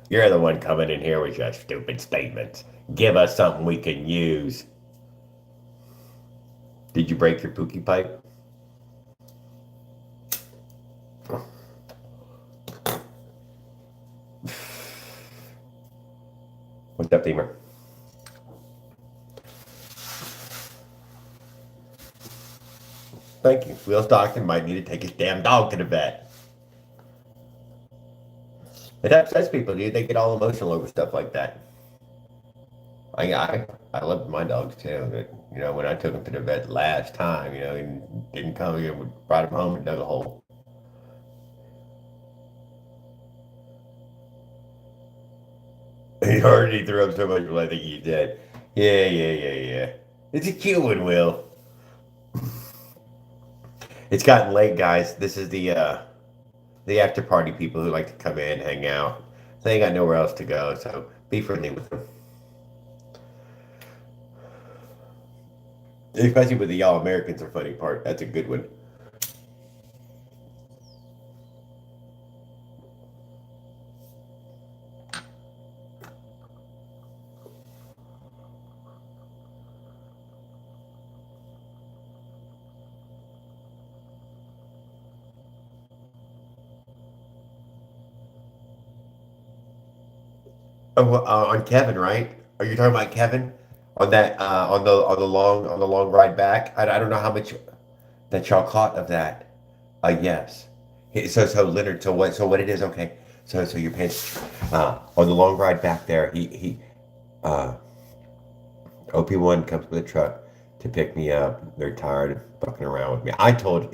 You're the one coming in here with your stupid statements. Give us something we can use. Did you break your pookie pipe? What's up, Deemer? Thank you. Wheels Doctor might need to take his damn dog to the vet. It upsets people, dude. They get all emotional over stuff like that. I love my dogs too. But, you know, when I took him to the vet last time, you know, and didn't come here, we brought him home and dug a hole. He already threw up so much blood, I think he's dead. Yeah. It's a cute one, Will. It's gotten late, guys. This is the after party people who like to come in, hang out. They ain't got nowhere else to go, so be friendly with them. Especially with the y'all Americans are funny part. That's a good one. Oh, on Kevin, right? Are you talking about Kevin on that on the long ride back? I don't know how much that y'all caught of that. Yes. So Leonard, so what it is? Okay. So your pants on the long ride back there. He OP1 comes with a truck to pick me up. They're tired of fucking around with me. I told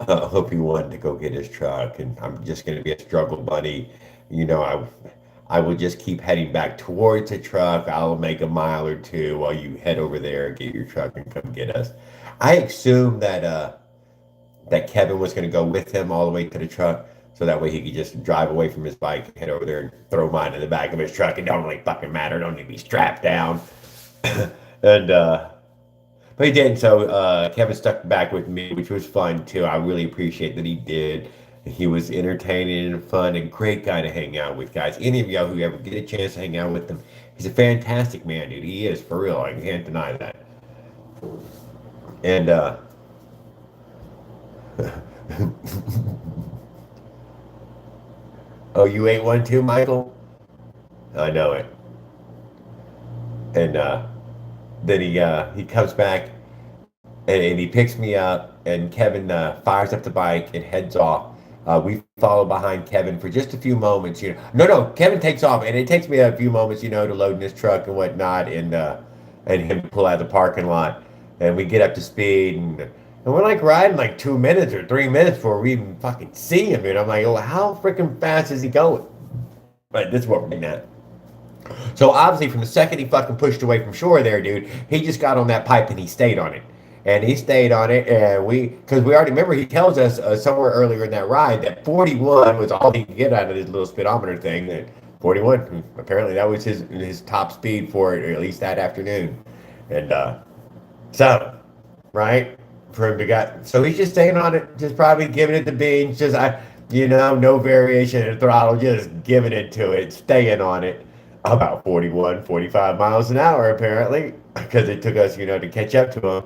OP1 to go get his truck, and I'm just gonna be a struggle buddy. You know, I will just keep heading back towards the truck. I'll make a mile or two while you head over there, get your truck, and come get us. I assumed that Kevin was going to go with him all the way to the truck, so that way he could just drive away from his bike, head over there, and throw mine in the back of his truck. It don't really fucking matter. Don't need to be strapped down. And but he did. So Kevin stuck back with me, which was fun too. I really appreciate that he did. He was entertaining and fun and great guy to hang out with, guys. Any of y'all who ever get a chance to hang out with him, he's a fantastic man, dude. He is, for real. I can't deny that. And oh, you ate one too, Michael? I know it. And then he comes back and he picks me up, and Kevin fires up the bike and heads off. We follow behind Kevin for just a few moments. You know, no, Kevin takes off, and it takes me a few moments, you know, to load in his truck and whatnot, and him to pull out of the parking lot, and we get up to speed, and we're like riding like 2 minutes or 3 minutes before we even fucking see him, and I'm like, oh, how freaking fast is he going? But this is what we're getting at. So obviously, from the second he fucking pushed away from shore there, dude, he just got on that pipe and he stayed on it. And he stayed on it, and because we already remember, he tells us somewhere earlier in that ride that 41 was all he could get out of his little speedometer thing. That 41, apparently that was his top speed for it, or at least that afternoon. And so, right, for him to got, so he's just staying on it, just probably giving it the beans, just no variation in the throttle, just giving it to it, staying on it. About 41, 45 miles an hour, apparently, because it took us, to catch up to him.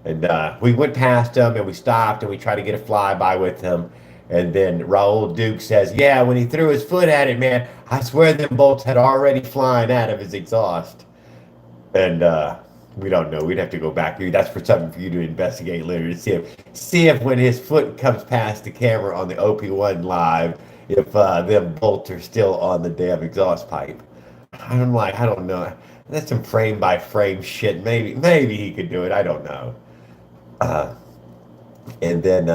And we went past him, and we stopped, and we tried to get a flyby with him. And then Raul Duke says, yeah, when he threw his foot at it, man, I swear them bolts had already flying out of his exhaust. And we don't know. We'd have to go back. That's for something for you to investigate later to see if when his foot comes past the camera on the OP1 live, if them bolts are still on the damn exhaust pipe. I'm like, I don't know. That's some frame by frame shit. Maybe he could do it. I don't know. And then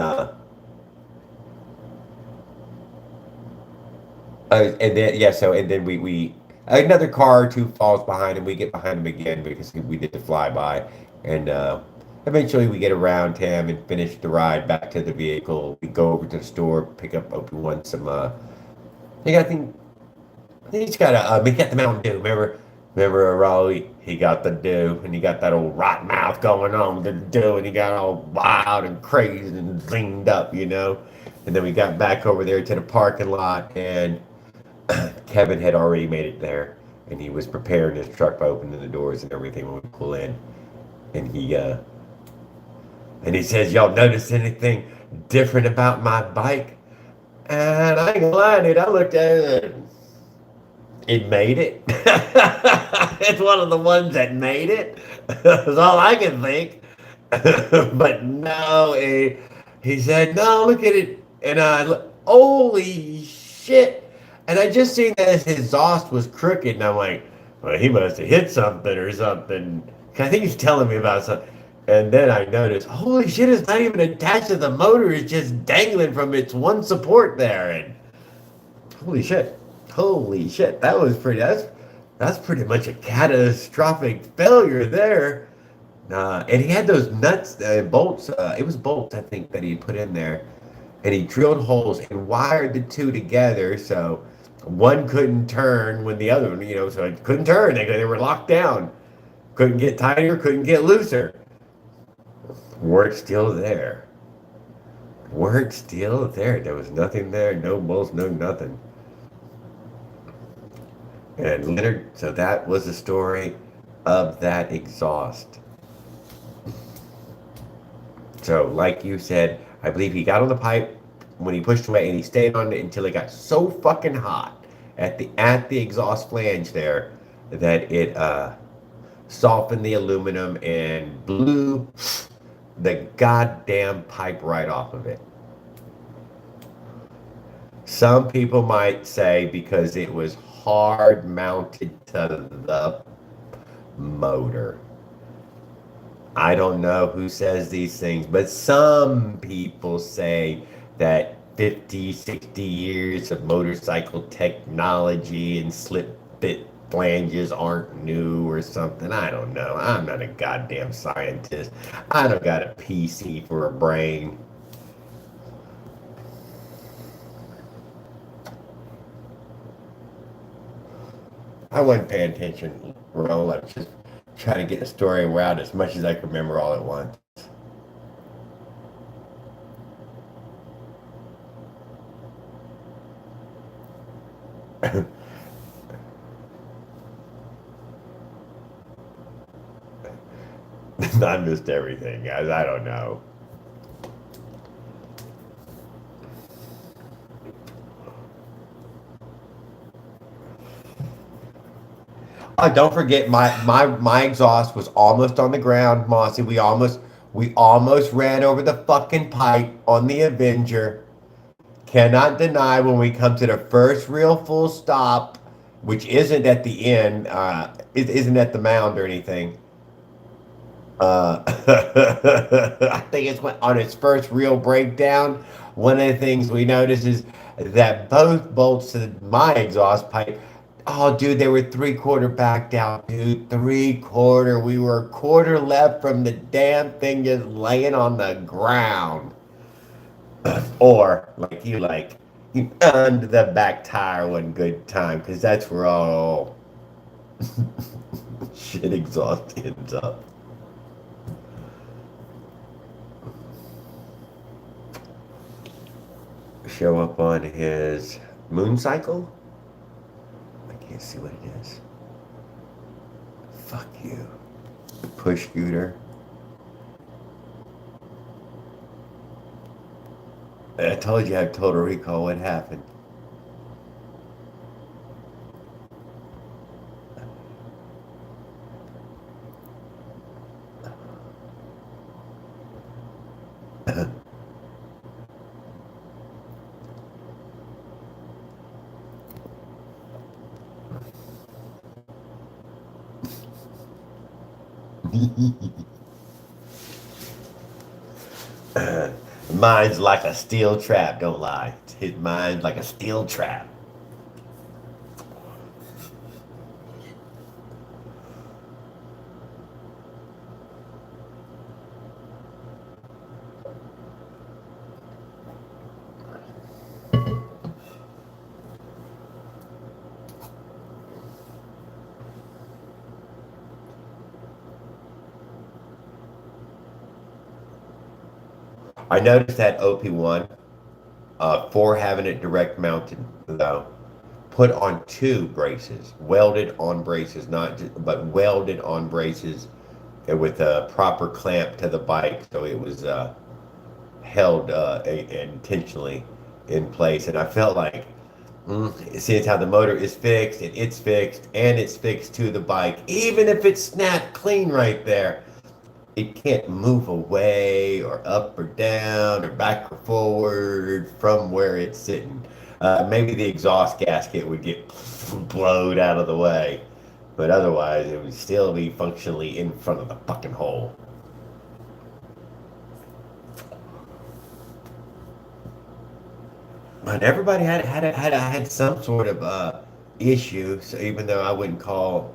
we another car or two falls behind him. We get behind him again because we did the flyby, and eventually we get around him and finish the ride back to the vehicle. We go over to the store, pick up OP1 some. I think he's got he got the Mountain Dew. Remember, Raul? He got the dew, and he got that old rot mouth going on with the dew, and he got all wild and crazy and zinged up, And then we got back over there to the parking lot, and Kevin had already made it there, and he was preparing his truck by opening the doors and everything when we pull in. And he And he says, y'all notice anything different about my bike? And I ain't gonna lie, dude, I looked at it and it made it. It's one of the ones that made it. That's all I can think. But no, he said, no, look at it. And I look, holy shit. And I just seen that his exhaust was crooked. And I'm like, well, he must have hit something or something. I think he's telling me about something. And then I noticed, holy shit, it's not even attached to the motor. It's just dangling from its one support there. And holy shit. Holy shit. That's pretty much a catastrophic failure there. And he had those nuts, bolts. It was bolts, I think, that he put in there. And he drilled holes and wired the two together so one couldn't turn when the other one, so it couldn't turn. They were locked down. Couldn't get tighter, couldn't get looser. Work still there. Work still there. There was nothing there, no bolts, no nothing. And Leonard, so that was the story of that exhaust. So, like you said, I believe he got on the pipe when he pushed away, and he stayed on it until it got so fucking hot at the exhaust flange there that it softened the aluminum and blew the goddamn pipe right off of it. Some people might say because it was hard mounted to the motor. I don't know who says these things, but some people say that 50, 60 years of motorcycle technology and slip bit flanges aren't new or something. I don't know. I'm not a goddamn scientist. I don't got a PC for a brain. I wasn't paying attention, Roll. I was just trying to get the story around as much as I could remember all at once. I missed everything, guys. I don't know. Don't forget my exhaust was almost on the ground, Mossy. We almost ran over the fucking pipe on the Avenger. Cannot deny when we come to the first real full stop, which isn't at the end, it isn't at the mound or anything. I think it's on its first real breakdown. One of the things we noticed is that both bolts to my exhaust pipe, oh, dude, they were 3/4 backed out, dude. 3/4. We were a quarter left from the damn thing just laying on the ground. Or, under the back tire one good time, because that's where all shit exhaust ends up. Show up on his moon cycle? I can't see what it is. Fuck you. Push scooter. I told you I have Total Recall. What happened? Mine's like a steel trap, don't lie. His mind's like a steel trap. I noticed that OP1, for having it direct mounted, though, put on 2 braces, welded on braces, but welded on braces with a proper clamp to the bike, so it was held intentionally in place. And I felt like, since how the motor is fixed and it's fixed and it's fixed to the bike, even if it's snapped clean right there, it can't move away or up or down or back or forward from where it's sitting. Maybe the exhaust gasket would get blowed out of the way, but otherwise it would still be functionally in front of the fucking hole. But everybody had some sort of issue, so even though I wouldn't call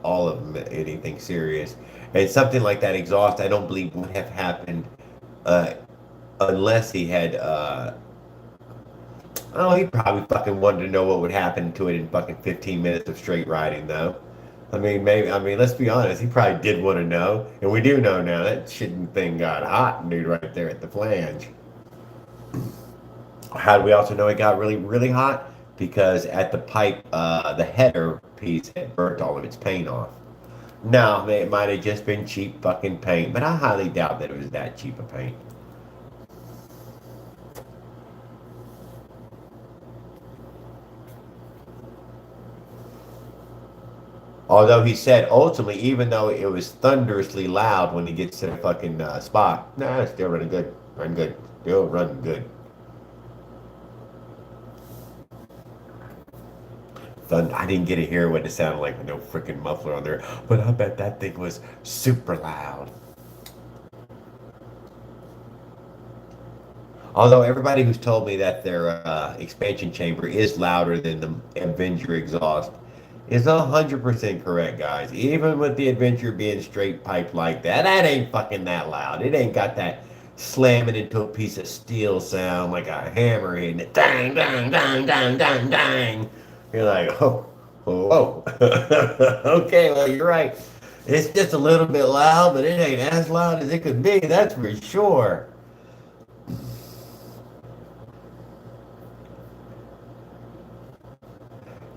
all of them anything serious. And something like that exhaust, I don't believe would have happened uh, unless he had. Oh, he probably fucking wanted to know what would happen to it in fucking 15 minutes of straight riding, though. I mean, maybe. I mean, let's be honest. He probably did want to know, and we do know now that shitting thing got hot, dude, right there at the flange. How do we also know it got really, really hot? Because at the pipe, the header piece had burnt all of its paint off. No, it might have just been cheap fucking paint, but I highly doubt that it was that cheap a paint. Although he said ultimately, even though it was thunderously loud when he gets to the fucking spot, nah, it's still running good. Running good. Still running good. I didn't get to hear what it sounded like with no freaking muffler on there, but I bet that thing was super loud. Although everybody who's told me that their expansion chamber is louder than the Avenger exhaust is 100% correct, guys. Even with the Adventure being straight pipe like that, that ain't fucking that loud. It ain't got that slamming into a piece of steel sound like a hammer hitting it. Dang, dang, dang, dang, dang, dang. You're like, oh, whoa. Okay, well, you're right. It's just a little bit loud, but it ain't as loud as it could be, that's for sure.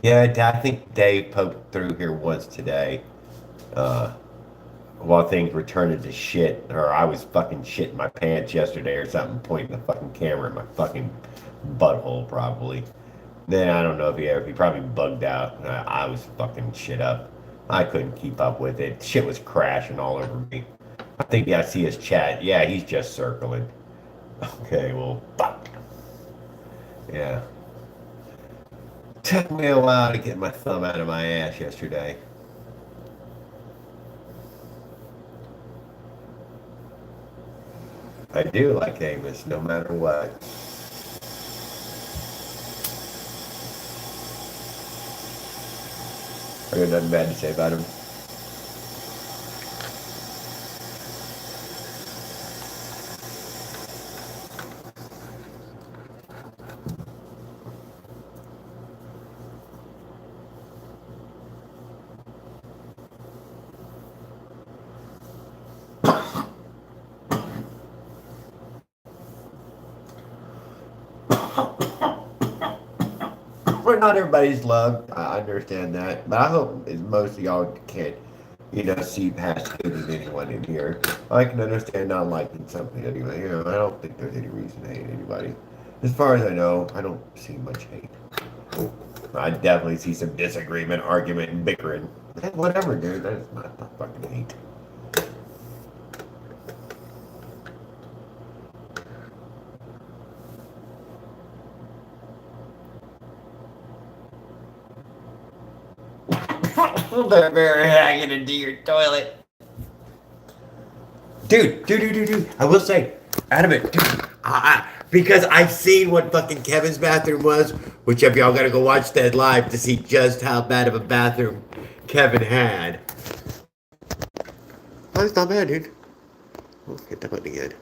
Yeah, I think Dave poked through here once today, uh, while things were turning to shit, or I was fucking shitting my pants yesterday or something, pointing the fucking camera at my fucking butthole probably. Then I don't know if he probably bugged out. I was fucking shit up. I couldn't keep up with it. Shit was crashing all over me. I think I see his chat. Yeah, he's just circling. Okay, well, fuck. Yeah. Took me a while to get my thumb out of my ass yesterday. I do like Amos, no matter what. I got nothing bad to say about him. Well, not everybody's loved. I understand that, but I hope most of y'all can, see past it in anyone in here. I can understand not liking something anyway. I don't think there's any reason to hate anybody. As far as I know, I don't see much hate. I definitely see some disagreement, argument, and bickering. Whatever, dude. That's not fucking hate. They're very hanging into your toilet. Dude. I will say, Adamant, dude, because I've seen what fucking Kevin's bathroom was, which if y'all gotta go watch that live to see just how bad of a bathroom Kevin had. Oh, it's not bad, dude. Let's get that button again.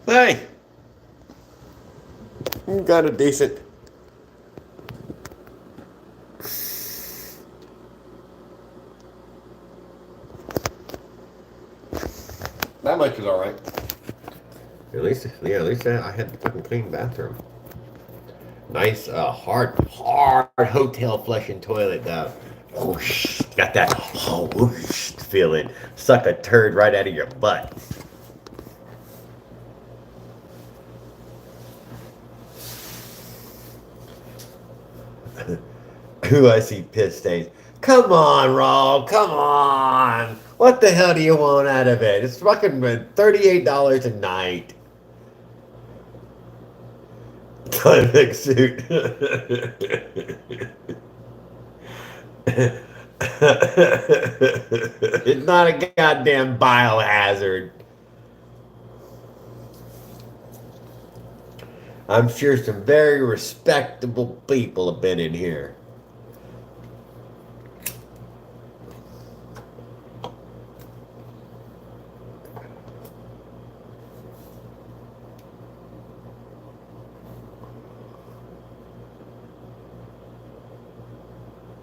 Hey! You got a decent... That much was all right. At least I had the fucking clean bathroom. Nice, hard hotel flushing toilet. Whoosh, got that whoosh feeling. Suck a turd right out of your butt. Who I see piss stains. Come on, Raw. Come on. What the hell do you want out of it? It's fucking $38 a night. Convict suit. It's not a goddamn biohazard. I'm sure some very respectable people have been in here.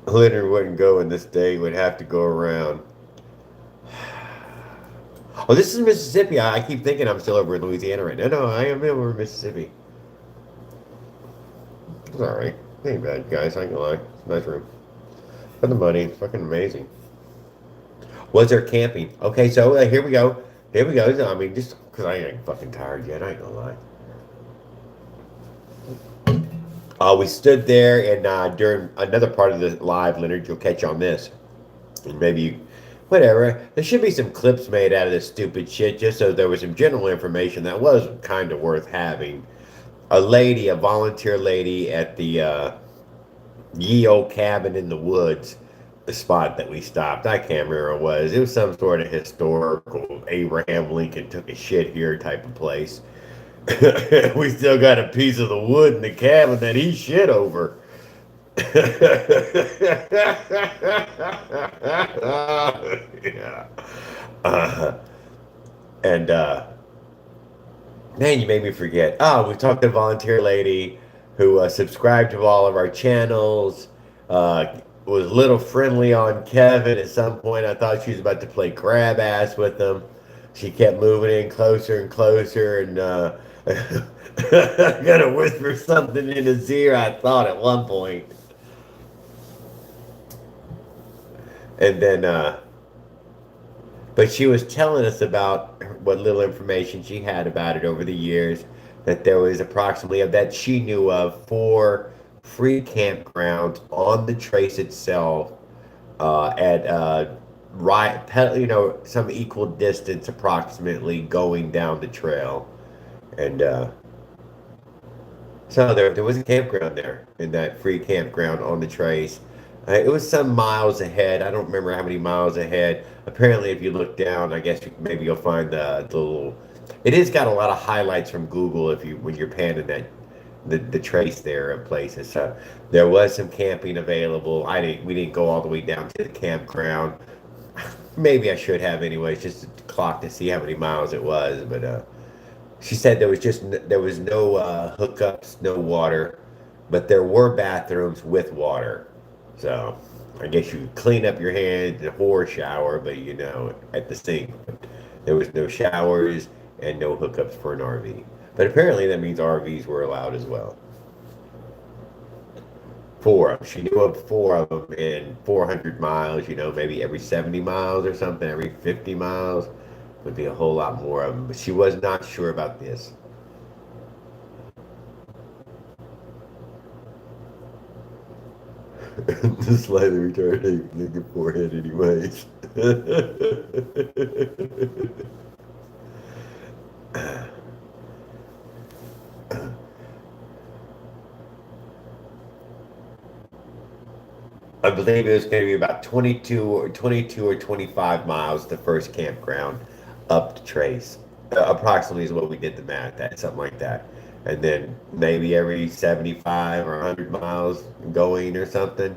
Leonard wouldn't go in this day, would have to go around. Oh, this is Mississippi. I keep thinking I'm still over in Louisiana right now. No, I am over in Mississippi. It's alright. Ain't bad, guys. I ain't gonna lie. It's a nice room. For the money, it's fucking amazing. Was there camping? Okay, so here we go. Here we go. I mean, just because I ain't fucking tired yet, I ain't gonna lie. We stood there, and during another part of the live, Leonard, you'll catch on this. And maybe, whatever. There should be some clips made out of this stupid shit, just so there was some general information that was kind of worth having. A volunteer lady at the ye old cabin in the woods, the spot that we stopped. I can't remember what it was. It was some sort of historical Abraham Lincoln took a shit here type of place. We still got a piece of the wood in the cabin that he shit over. Yeah. Man, you made me forget. We talked to a volunteer lady who subscribed to all of our channels. Was a little friendly on Kevin. At some point, I thought she was about to play crab ass with him. She kept moving in closer and closer, and I gotta whisper something in his ear, I thought at one point. And then, but she was telling us about what little information she had about it over the years, that there was approximately, that she knew of, 4 free campgrounds on the trace itself, at some equal distance approximately going down the trail. And so there was a campground there, in that free campground on the trace. It was some miles ahead. I don't remember how many miles ahead. Apparently, if you look down, I guess maybe you'll find the little. It has got a lot of highlights from Google when you're panning the trace there of places. So there was some camping available. We didn't go all the way down to the campground. Maybe I should have anyways, just to clock to see how many miles it was. But she said there was no hookups, no water, but there were bathrooms with water. So I guess you could clean up your hands or shower, but at the sink. But there was no showers and no hookups for an RV. But apparently that means RVs were allowed as well. 4 of them. She knew of 4 of them in 400 miles, maybe every 70 miles or something, every 50 miles. Would be a whole lot more of them, but she was not sure about this. The slightly retarded nigga forehead anyways. I believe it was going to be about 22 or 25 miles the first campground up to Trace. Approximately is what we did the math at, something like that. And then maybe every 75 or 100 miles going or something.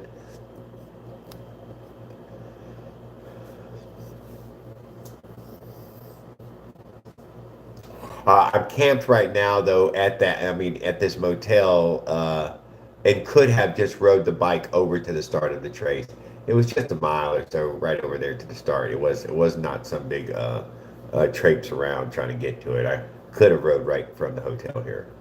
I'm camped right now, though, at this motel, and could have just rode the bike over to the start of the trace. It was just a mile or so right over there to the start. It was not some big traipse around trying to get to it. I could have rode right from the hotel here.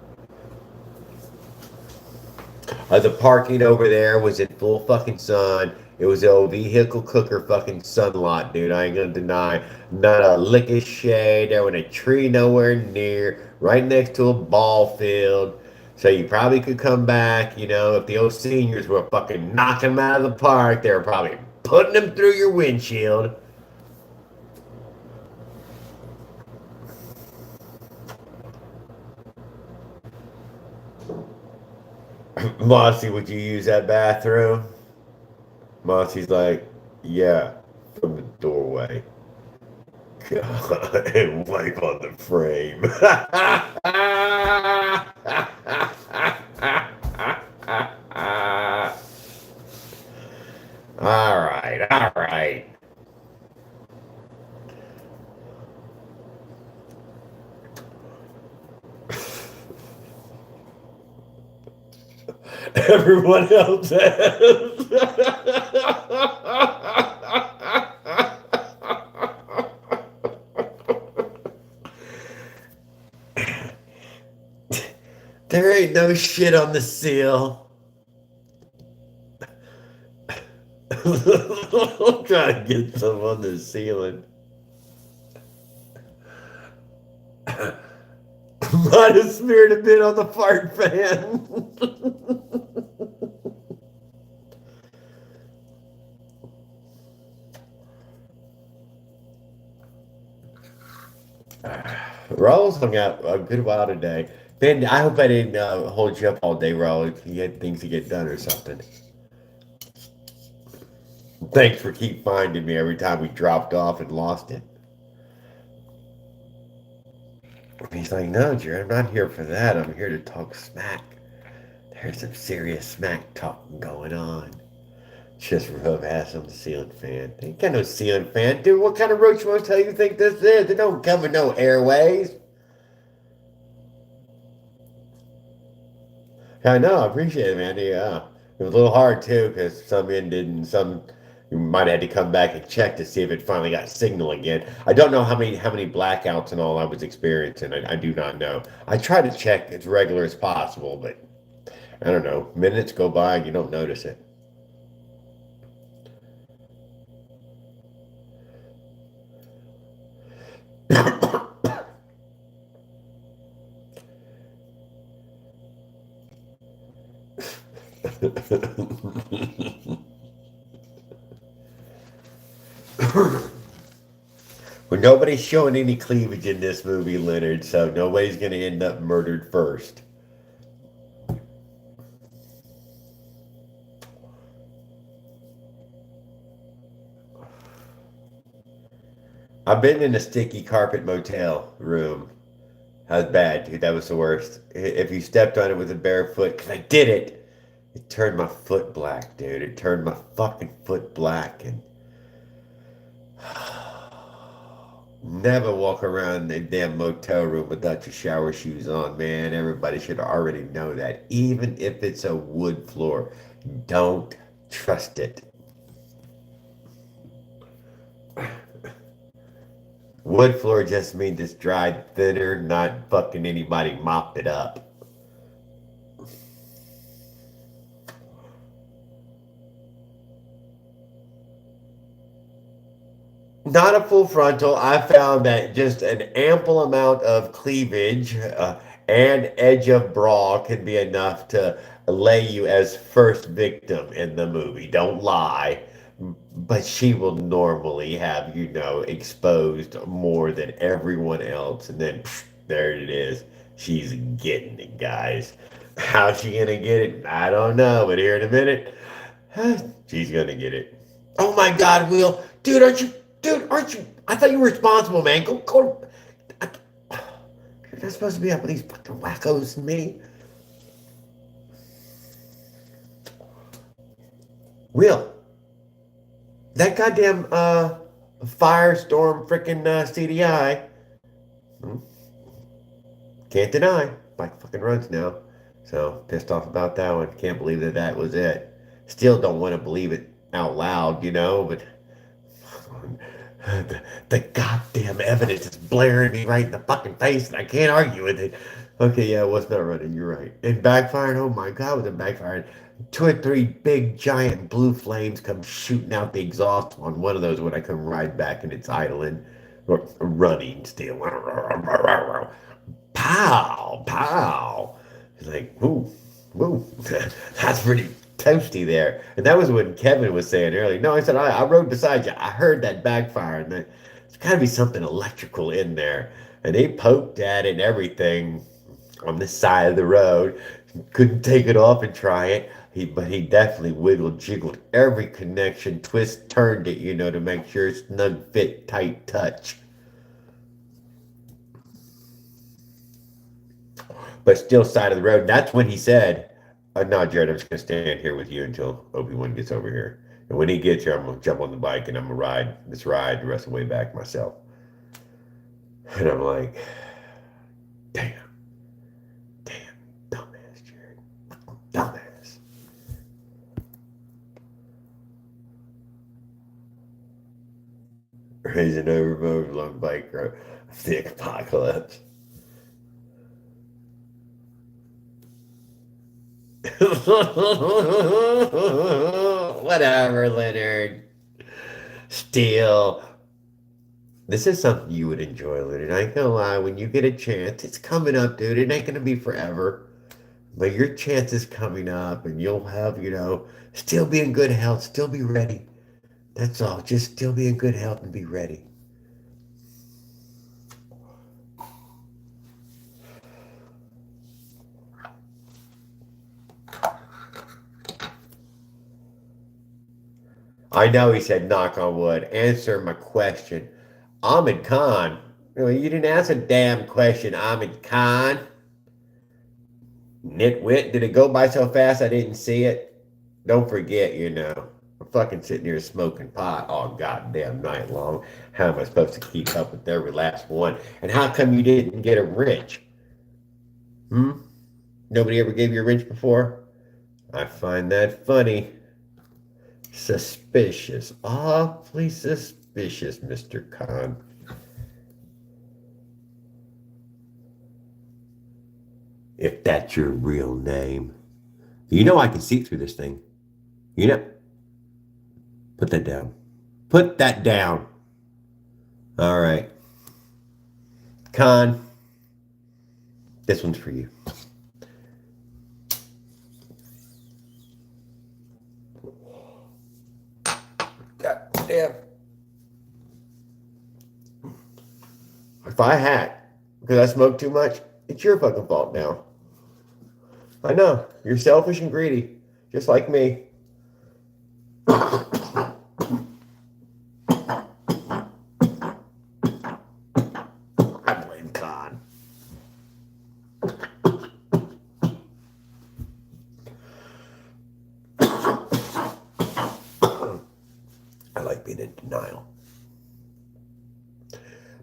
The parking over there was in full fucking sun. It was a vehicle cooker fucking sun lot, dude. I ain't gonna deny. Not a lick of shade. There wasn't a tree nowhere near. Right next to a ball field. So you probably could come back, you know, if the old seniors were fucking knocking them out of the park, they were probably putting them through your windshield. Mossy, would you use that bathroom? Mossy's like, yeah, from the doorway. God, and wipe on the frame. All right, all right. Everyone else has. There ain't no shit on the seal. I'm trying to get some on the ceiling. Might have smeared a bit on the fart fan. Rawls hung out a good while today. Ben, I hope I didn't hold you up all day, Rawl. If you had things to get done or something. Thanks for keep finding me every time we dropped off and lost it. He's like, no, Jerry, I'm not here for that. I'm here to talk smack. There's some serious smack talking going on. Just rub ass on the ceiling fan. They ain't got no ceiling fan. Dude, what kind of roach motel you think this is? They don't come with no airways. I know, I appreciate it, man. Yeah. It was a little hard, too, because some ended and some... You might have had to come back and check to see if it finally got signal again. I don't know how many blackouts and all I was experiencing. I do not know. I try to check as regular as possible, but I don't know. Minutes go by and you don't notice it. Well, nobody's showing any cleavage in this movie, Leonard, so nobody's going to end up murdered first. I've been in a sticky carpet motel room. How's bad, dude? That was the worst. If you stepped on it with a bare foot, because I did it, it turned my foot black, dude. It turned my fucking foot black, and never walk around the damn motel room without your shower shoes on, man. Everybody should already know that. Even if it's a wood floor, don't trust it. Wood floor just means it's dried thinner, not fucking anybody mopped it up. Not a full frontal. I found that just an ample amount of cleavage and edge of bra can be enough to lay you as first victim in the movie. Don't lie. But she will normally have, you know, exposed more than everyone else. And then, there it is. She's getting it, guys. How's she going to get it? I don't know. But here in a minute, she's going to get it. Oh, my God, Will. Dude, aren't you? I thought you were responsible, man. Go. You're not supposed to be up with these fucking wackos and me. Will. That goddamn firestorm freaking CDI. Can't deny. Bike fucking runs now. So pissed off about that one. Can't believe that was it. Still don't want to believe it out loud, you know, but The goddamn evidence is blaring me right in the fucking face, and I can't argue with it. Okay, yeah, it was not running. You're right. And backfiring. Oh my god, was it backfiring? Two or three big giant blue flames come shooting out the exhaust on one of those when I come right back and it's idling or running still. Pow, pow. It's like, whoo, whoo. That's pretty toasty there. And that was when Kevin was saying earlier. No, I said, I rode beside you. I heard that backfire. And there's got to be something electrical in there. And they poked at it and everything on the side of the road. Couldn't take it off and try it. But he definitely wiggled, jiggled every connection, twist, turned it, to make sure it's snug, fit, tight touch. But still side of the road. And that's when he said, no, Jared, I'm just going to stand here with you until Obi-Wan gets over here. And when he gets here, I'm going to jump on the bike and I'm going to ride this ride the rest of the way back myself. And I'm like, damn, dumbass, Jared. Dumbass. Raising over long bike road. The apocalypse. Whatever, Leonard. Still, this is something you would enjoy, Leonard. I ain't gonna lie, when you get a chance, it's coming up, dude. It ain't gonna be forever. But your chance is coming up, and you'll have, still be in good health, still be ready. That's all. Just still be in good health and be ready. I know he said knock on wood. Answer my question. Ahmed Khan. You didn't ask a damn question, Ahmed Khan. Nitwit. Did it go by so fast I didn't see it? Don't forget, I'm fucking sitting here smoking pot all goddamn night long. How am I supposed to keep up with every last one? And how come you didn't get a wrench? Nobody ever gave you a wrench before? I find that funny. Suspicious. Awfully suspicious, Mr. Khan. If that's your real name. I can see through this thing. Put that down. Put that down. All right. Khan, this one's for you. God damn. If I hack because I smoke too much, it's your fucking fault now. I know. You're selfish and greedy, just like me. I blame Khan. I like being in denial.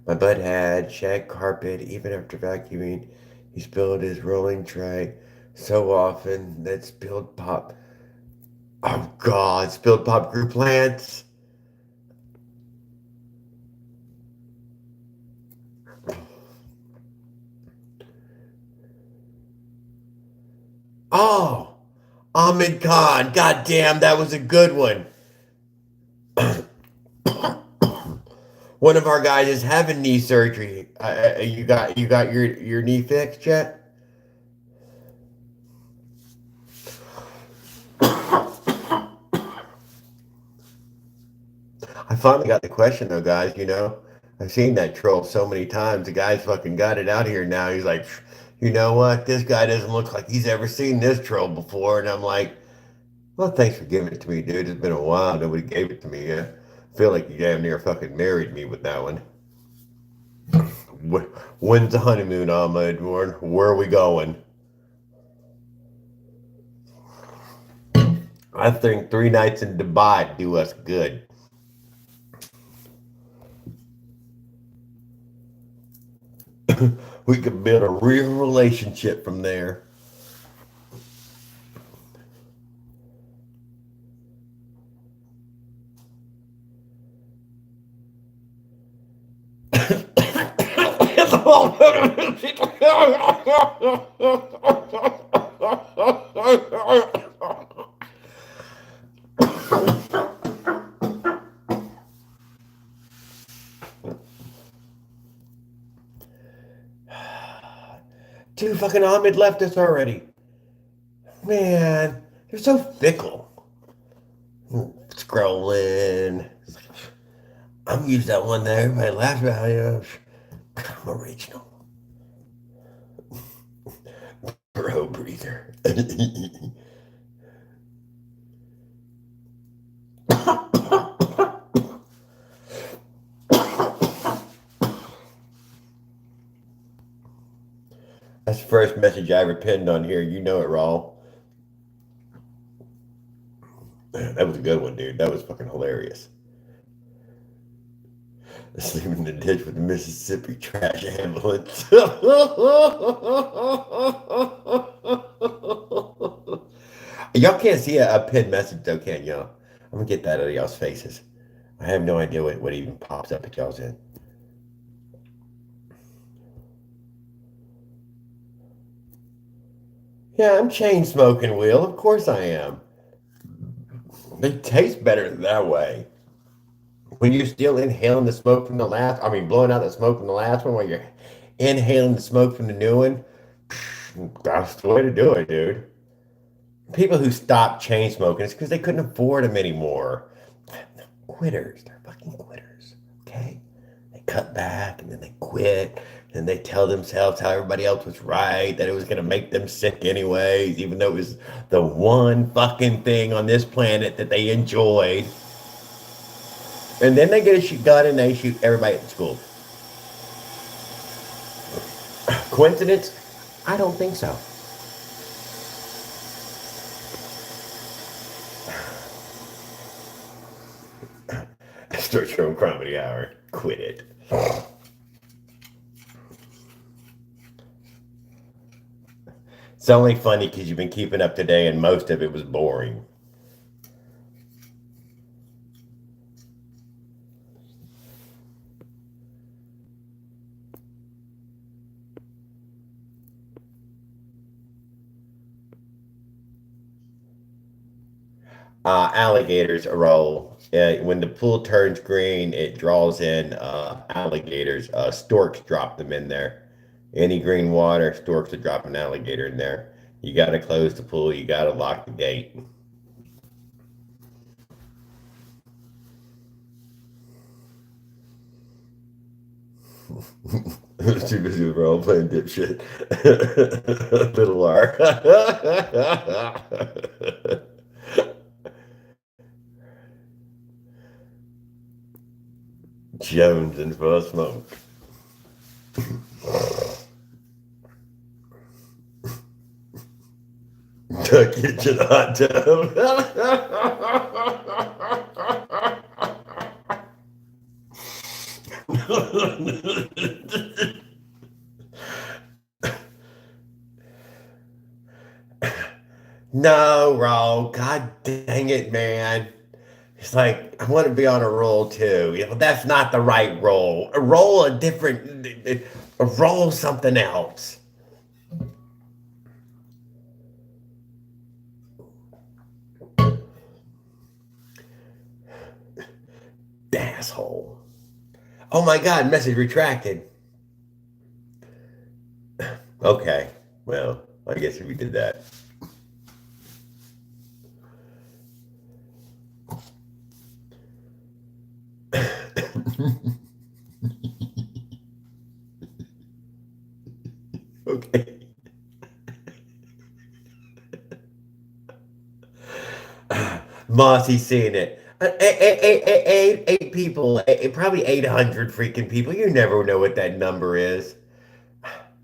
My bud had shag carpet even after vacuuming. He spilled his rolling tray so often that spilled pop. Oh God, spilled pop grew plants. Oh, Ahmed Khan. God damn, that was a good one. One of our guys is having knee surgery. You got your knee fixed yet? I finally got the question though, guys. I've seen that troll so many times. The guy's fucking got it out here now. He's like, you know what? This guy doesn't look like he's ever seen this troll before. And I'm like, well, thanks for giving it to me, dude. It's been a while. Nobody gave it to me. I feel like you damn near fucking married me with that one. When's the honeymoon, Ahmed? Where are we going? I think 3 nights in Dubai do us good. We could build a real relationship from there. Two fucking Ahmed left us already. Man, they're so fickle. Scrolling. I'm gonna use that one there. Everybody laughs about it. I'm original. Bro breather. That's the first message I ever pinned on here. You know it, Raul. That was a good one, dude. That was fucking hilarious. Sleeping in the ditch with the Mississippi trash ambulance. Y'all can't see a pinned message though, can y'all? I'm gonna get that out of y'all's faces. I have no idea what even pops up at y'all's end. Yeah, I'm chain smoking, Will. Of course I am. They taste better that way. When you're still inhaling the smoke from the last, blowing out the smoke from the last one while you're inhaling the smoke from the new one, that's the way to do it, dude. People who stop chain smoking, it's because they couldn't afford them anymore. Quitters. They're fucking quitters, okay? They cut back and then they quit. And they tell themselves how everybody else was right, that it was going to make them sick anyways, even though it was the one fucking thing on this planet that they enjoyed. And then they get a gun and they shoot everybody at the school. Coincidence? I don't think so. Start your own comedy hour. Quit it. It's only funny because you've been keeping up today and most of it was boring. Alligators roll. When the pool turns green, it draws in alligators. Storks drop them in there. Any green water, storks will drop an alligator in there. You got to close the pool. You got to lock the gate. Too busy with role playing dipshit. Little R. Jones and full of smoke. The kitchen hot tub. No, Ro. God dang it, man. It's like, I want to be on a roll too. You know, that's not the right roll. A roll roll something else. Asshole. Oh my God, message retracted. Okay, well, I guess we did that. Okay. Mossy's seeing it. Eight people, probably 800 freaking people. You never know what that number is.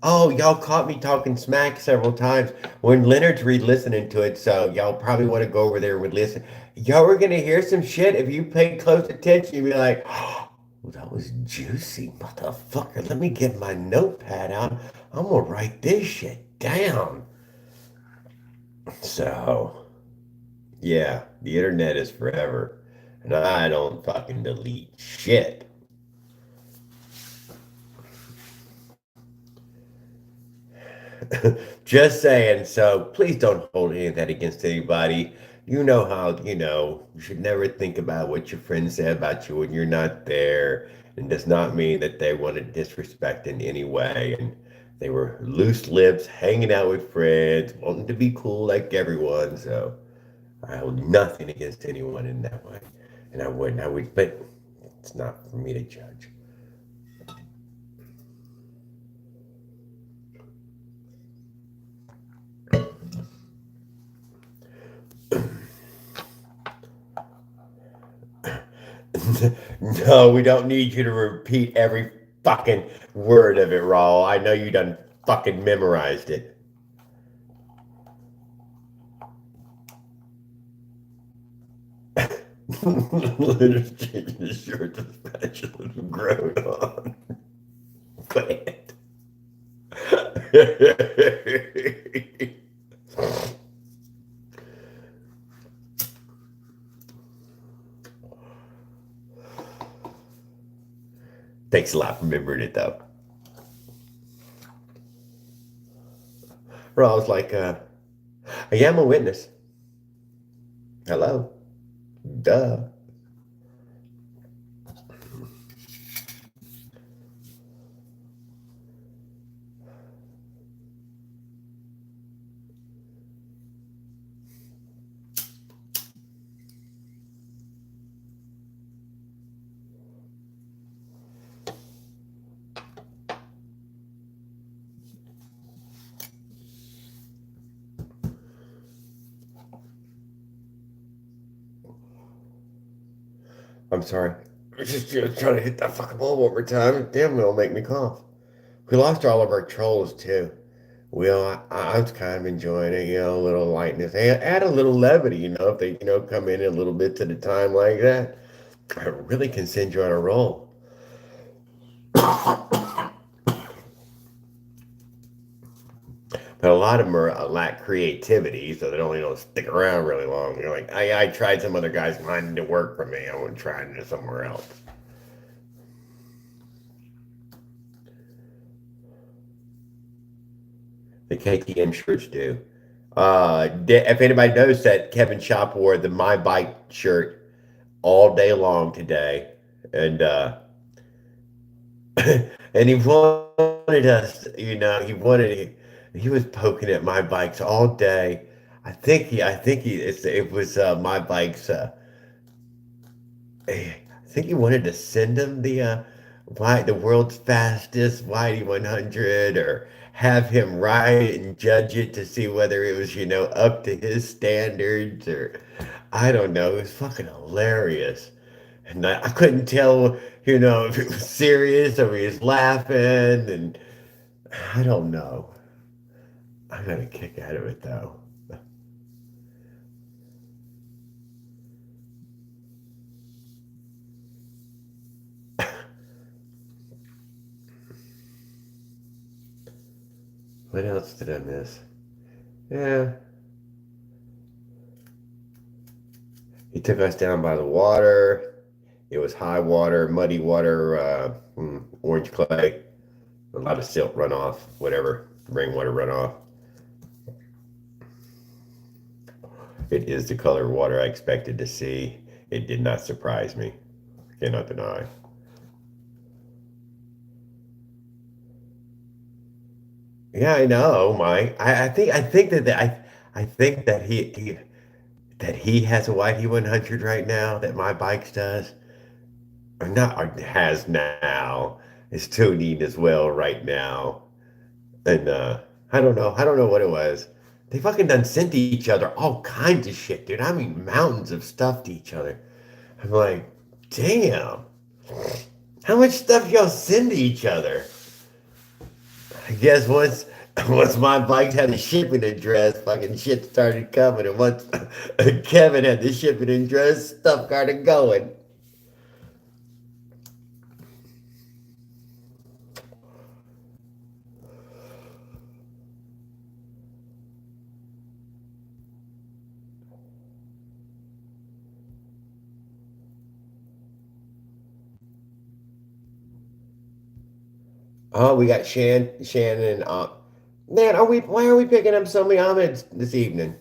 Oh, y'all caught me talking smack several times when Leonard's re-listening to it, so y'all probably want to go over there and listen. Y'all were going to hear some shit. If you paid close attention, you'd be like, oh, that was juicy, motherfucker. Let me get my notepad out. I'm going to write this shit down. So, yeah, the internet is forever. And I don't fucking delete shit. Just saying. So please don't hold any of that against anybody. You know how, you should never think about what your friends say about you when you're not there. And does not mean that they want to disrespect in any way. And they were loose lips, hanging out with friends, wanting to be cool like everyone. So I hold nothing against anyone in that way. And I would, but it's not for me to judge. No, we don't need you to repeat every fucking word of it, Raul. I know you done fucking memorized it. Letters changing the shirt to spatulas have grown on. Plant. Thanks a lot for remembering it, though. Raw's like, I am a witness. Hello. Duh. I'm sorry. I'm just trying to hit that fucking ball one more time. Damn, it'll make me cough. We lost all of our trolls, too. Well, I was kind of enjoying it, a little lightness. Add a little levity, if they, come in a little bit at a time like that. I really can send you on a roll. But a lot of them lack creativity, so they don't stick around really long. Like, I tried some other guys, mine didn't work for me. I want to try it somewhere else. The KTM shirts do. If anybody knows that Kevin Shop wore the My Bike shirt all day long today, and and he wanted us, he was poking at my bikes all day. It was my bikes. I think he wanted to send him the world's fastest YD 100, or have him ride it and judge it to see whether it was, up to his standards, or I don't know. It was fucking hilarious. And I couldn't tell, if it was serious or he was laughing, and I don't know. I got a kick out of it though. What else did I miss? Yeah. He took us down by the water. It was high water, muddy water, orange clay, a lot of silt runoff, whatever, rainwater runoff. It is the color of water I expected to see. It did not surprise me. Cannot deny. Yeah, I know, Mike. I think that he has a YT100 right now, that my bikes does. Or not, or has now. It's tuning as well right now. And I don't know what it was. They fucking done sent to each other all kinds of shit, dude. I mean, mountains of stuff to each other. I'm like, damn. How much stuff y'all send to each other? I guess once my bike had a shipping address, fucking shit started coming. And once Kevin had the shipping address, stuff started going. Oh, we got Shannon. Man, why are we picking up so many Ahmeds this evening?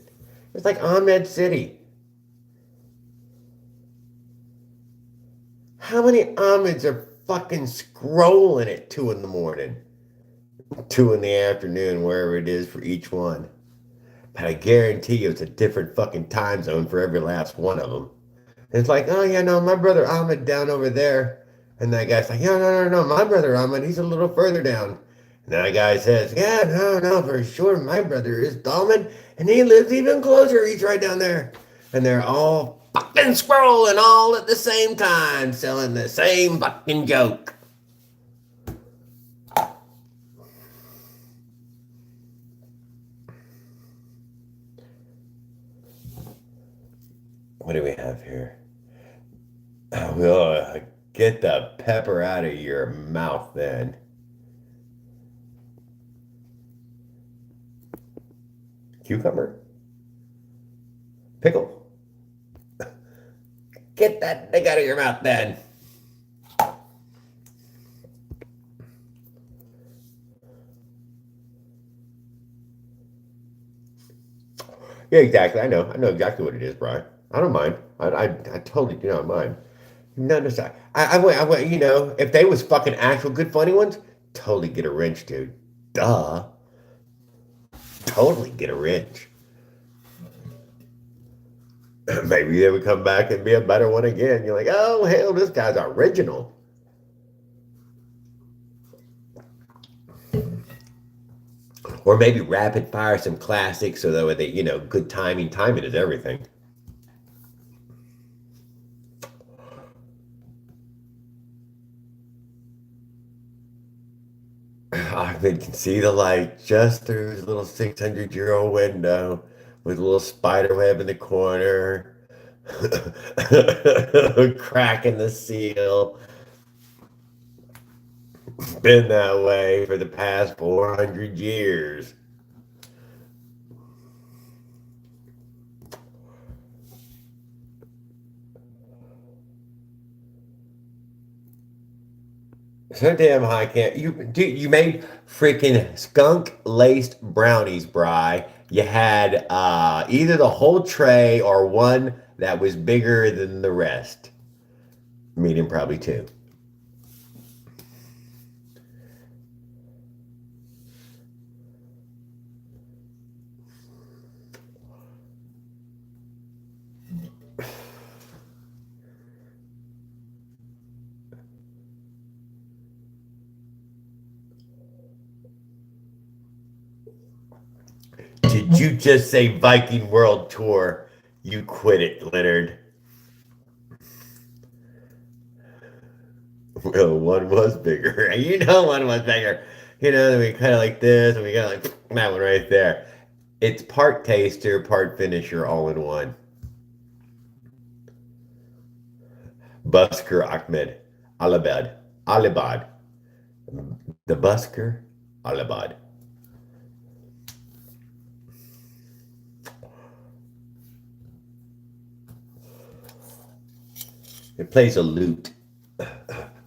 It's like Ahmed City. How many Ahmeds are fucking scrolling at 2 in the morning? 2 in the afternoon, wherever it is for each one. But I guarantee you it's a different fucking time zone for every last one of them. It's like, oh yeah, no, my brother Ahmed down over there. And that guy's like, yeah, no, my brother Ahmed, he's a little further down. And that guy says, yeah, no, for sure, my brother is Ahmed, and he lives even closer. He's right down there. And they're all fucking scrolling all at the same time, selling the same fucking joke. What do we have here? We'll get the pepper out of your mouth then. Cucumber? Pickle? Get that thing out of your mouth then. Yeah, exactly. I know exactly what it is, Brian. I don't mind. I totally do not mind. No, sorry. You know, if they was fucking actual good funny ones, totally get a wrench, dude. Duh. Totally get a wrench. Maybe they would come back and be a better one again. You're like, oh, hell, this guy's original. Or maybe rapid fire some classics so that way they, you know, good timing. Timing is everything. I can see the light just through his little 600-year-old window with a little spider web in the corner, crack in the seal. Been that way for the past 400 years. So damn high can't you made freaking skunk laced brownies, Bry. You had either the whole tray or one that was bigger than the rest. Medium probably two. Did you just say Viking World Tour? You quit it, Leonard. Well, one was bigger. You know one was bigger. You know, we kind of like this, and we got like that one right there. It's part taster, part finisher, all in one. Busker Ahmed. Alibad. The Busker Alibad. It plays a lute.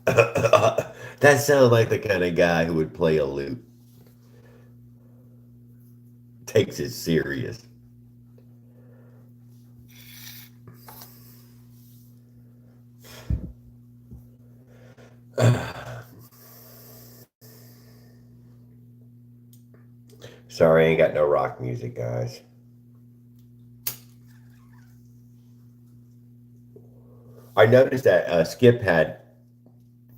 That sounds like the kind of guy who would play a lute. Takes it serious. Sorry, I ain't got no rock music, guys. I noticed that Skip had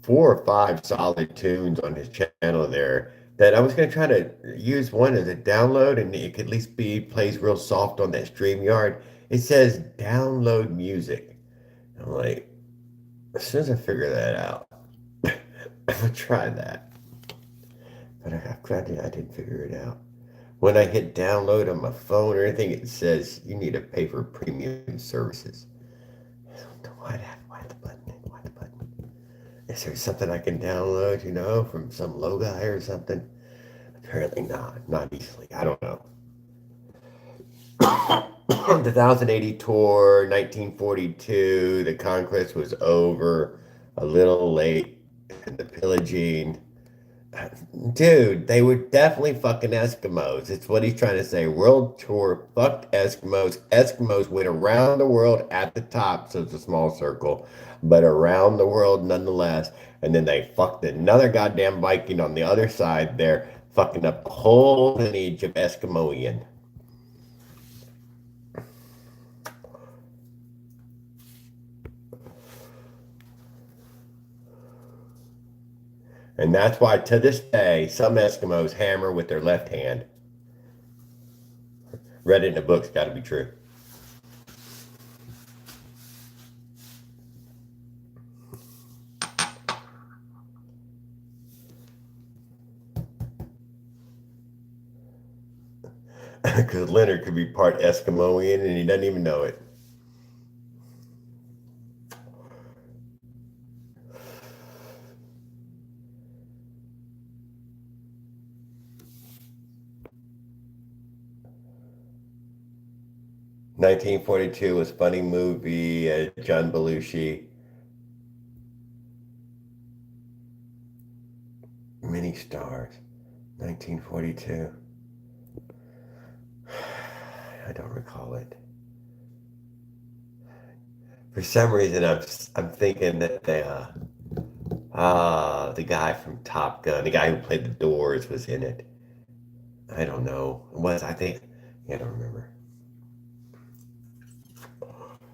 4 or 5 solid tunes on his channel there that I was going to try to use one as a download, and it could at least be plays real soft on that StreamYard. It says download music. I'm like, as soon as I figure that out, I'll try that. But I'm glad I didn't figure it out. When I hit download on my phone or anything, it says you need to pay for premium services. Why the button? Why the button? Is there something I can download, you know, from some low guy or something? Apparently not easily. I don't know. The 1080 tour, 1942, the conquest was over, a little late, and the pillaging. Dude, they were definitely fucking Eskimos. It's what he's trying to say. World tour, fuck Eskimos. Eskimos went around the world at the top, so it's a small circle, but around the world nonetheless. And then they fucked another goddamn Viking on the other side there, fucking up the whole lineage of Eskimoian. And that's why to this day, some Eskimos hammer with their left hand. Read it in a book, it's got to be true. Because Leonard could be part Eskimoian and he doesn't even know it. "1942" was a funny movie. John Belushi. Many stars. 1942. I don't recall it. For some reason, I'm thinking that the guy from Top Gun, the guy who played the Doors, was in it. I don't know. It was, I think. Yeah, I don't remember.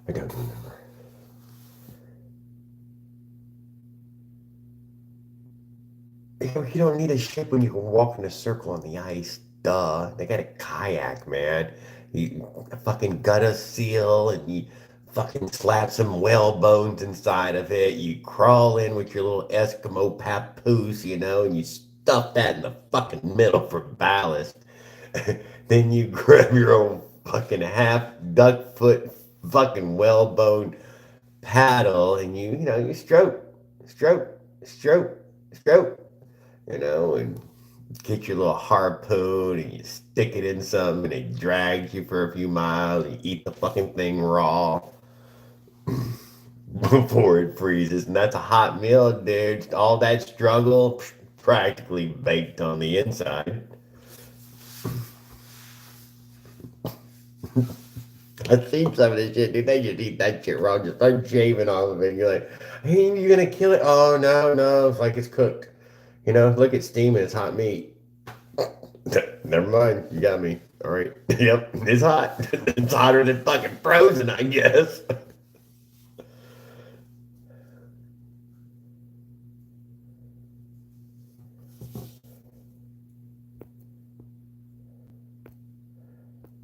I don't remember. You don't need a ship when you can walk in a circle on the ice. Duh. They got a kayak, man. You fucking gut a seal and you fucking slap some whale bones inside of it. You crawl in with your little Eskimo papoose, and you stuff that in the fucking middle for ballast. Then you grab your own fucking half duck foot fucking whalebone paddle and you stroke, stroke, stroke, stroke, and get your little harpoon and you stick it in something and it drags you for a few miles and you eat the fucking thing raw before it freezes. And that's a hot meal, dude. All that struggle practically baked on the inside. I've seen some of this shit, dude. They just eat that shit raw, just start shaving off of it. And you're like, hey, you gonna kill it? Oh, no, it's like it's cooked. Look at steaming, it's hot meat. Never mind, you got me. All right. Yep, it's hot. It's hotter than fucking frozen, I guess.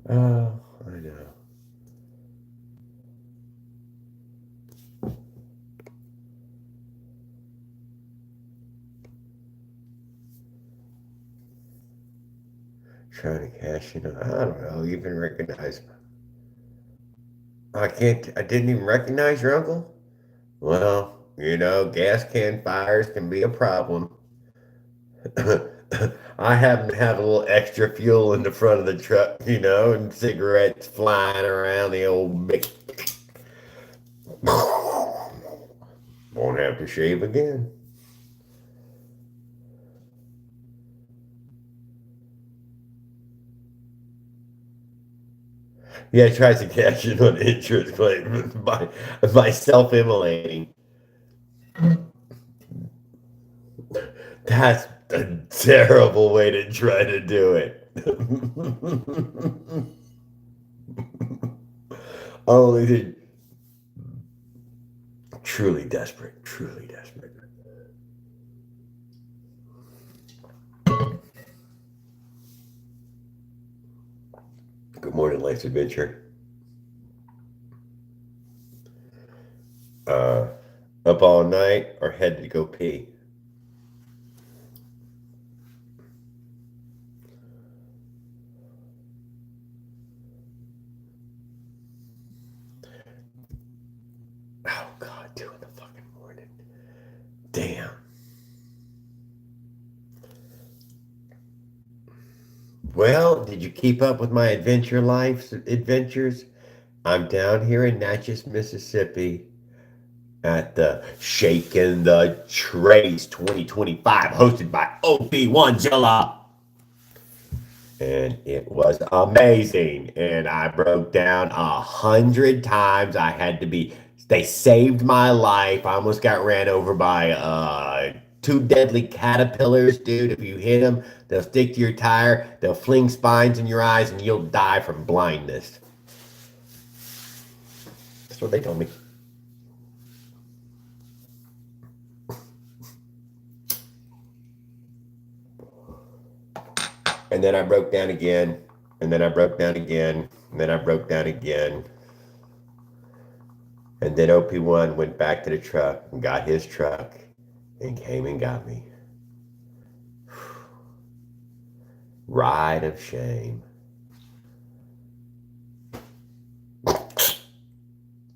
Oh, I know. Trying to cash in. I don't know. Even recognize. I didn't even recognize your uncle. Well, gas can fires can be a problem. I happen to have a little extra fuel in the front of the truck, and cigarettes flying around the old big. Won't have to shave again. Yeah, tries to cash in on insurance claim by self-immolating. That's a terrible way to try to do it. Only the truly desperate, truly desperate. Good morning, Life's Adventure. Up all night or head to go pee? Oh God, 2 in the fucking morning. Damn. Well, did you keep up with my adventures? I'm down here in Natchez, Mississippi, at the Shaking the Trace 2025, hosted by OP1Zilla. And it was amazing. And I broke down 100 times. They saved my life. I almost got ran over by two deadly caterpillars, dude. If you hit them, they'll stick to your tire, they'll fling spines in your eyes, and you'll die from blindness. That's what they told me. And then I broke down again, and then I broke down again, and then I broke down again. And then OP1 went back to the truck and got his truck and came and got me. Ride of shame.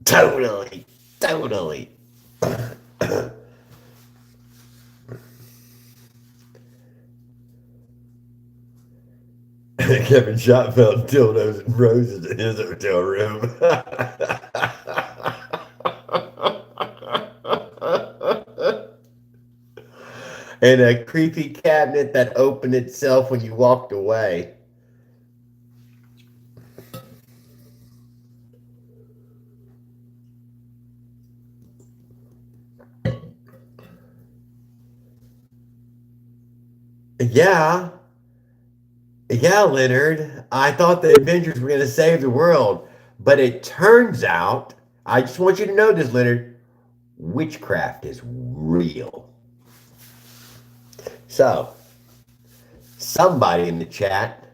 Totally. Kevin Shot found dildos and roses in his hotel room. And a creepy cabinet that opened itself when you walked away. Yeah, Leonard. I thought the Avengers were going to save the world. But it turns out, I just want you to know this, Leonard, witchcraft is real. So, somebody in the chat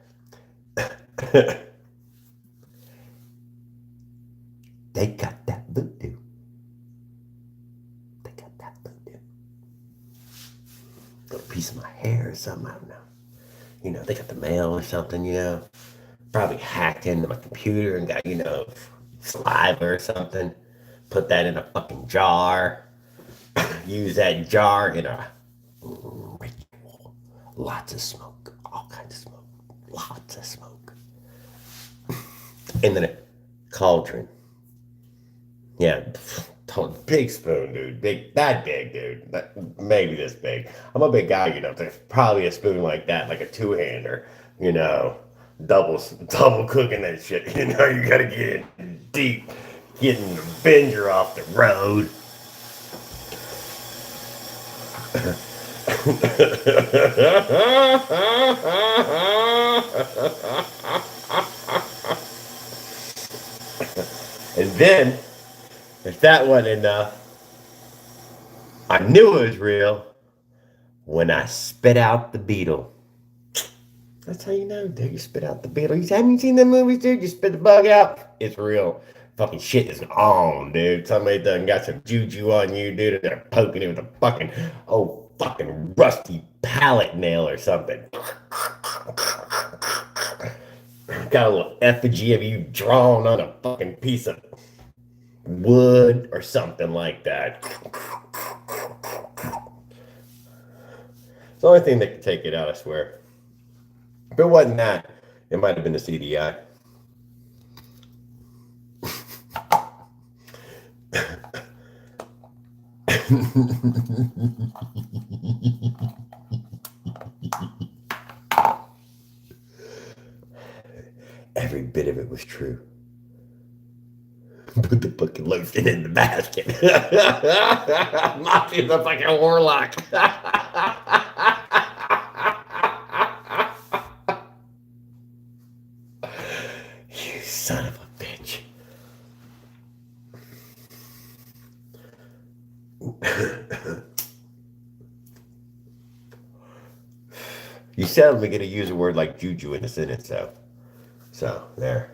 they got that voodoo. Got a piece of my hair or something, I don't know. You know, they got the mail or something, you know. Probably hacked into my computer and got, you know, saliva or something. Put that in a fucking jar. Use that jar in a ritual. Lots of smoke. All kinds of smoke. Lots of smoke. And then a cauldron. Yeah, big spoon, dude. That big, dude. Maybe this big. I'm a big guy, you know. There's probably a spoon like that, like a two-hander, you know. Double cooking that shit. You know, you gotta get in deep, getting the Avenger off the road. And then, if that wasn't enough, I knew it was real when I spit out the beetle. That's how you know, dude. You spit out the beetle. Haven't you seen the movies, dude? You spit the bug out. It's real. Fucking shit is on, dude. Somebody done got some juju on you, dude, and they're poking it with a fucking, fucking rusty pallet nail or something. Got a little effigy of you drawn on a fucking piece of wood or something like that. It's the only thing that can take it out, I swear. If it wasn't that, it might have been the CDI. Every bit of it was true. Put the fucking lotion in the basket. Moppy's a fucking warlock. You son of a bitch. You said we're gonna use a word like juju in a sentence, though. So there.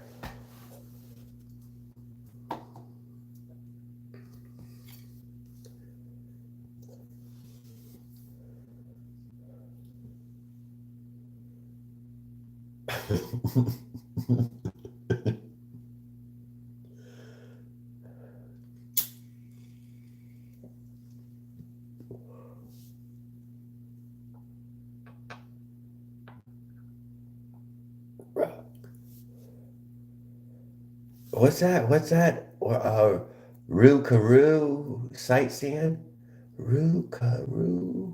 What's that? Roo-Karoo sightseeing. Roo-Karoo.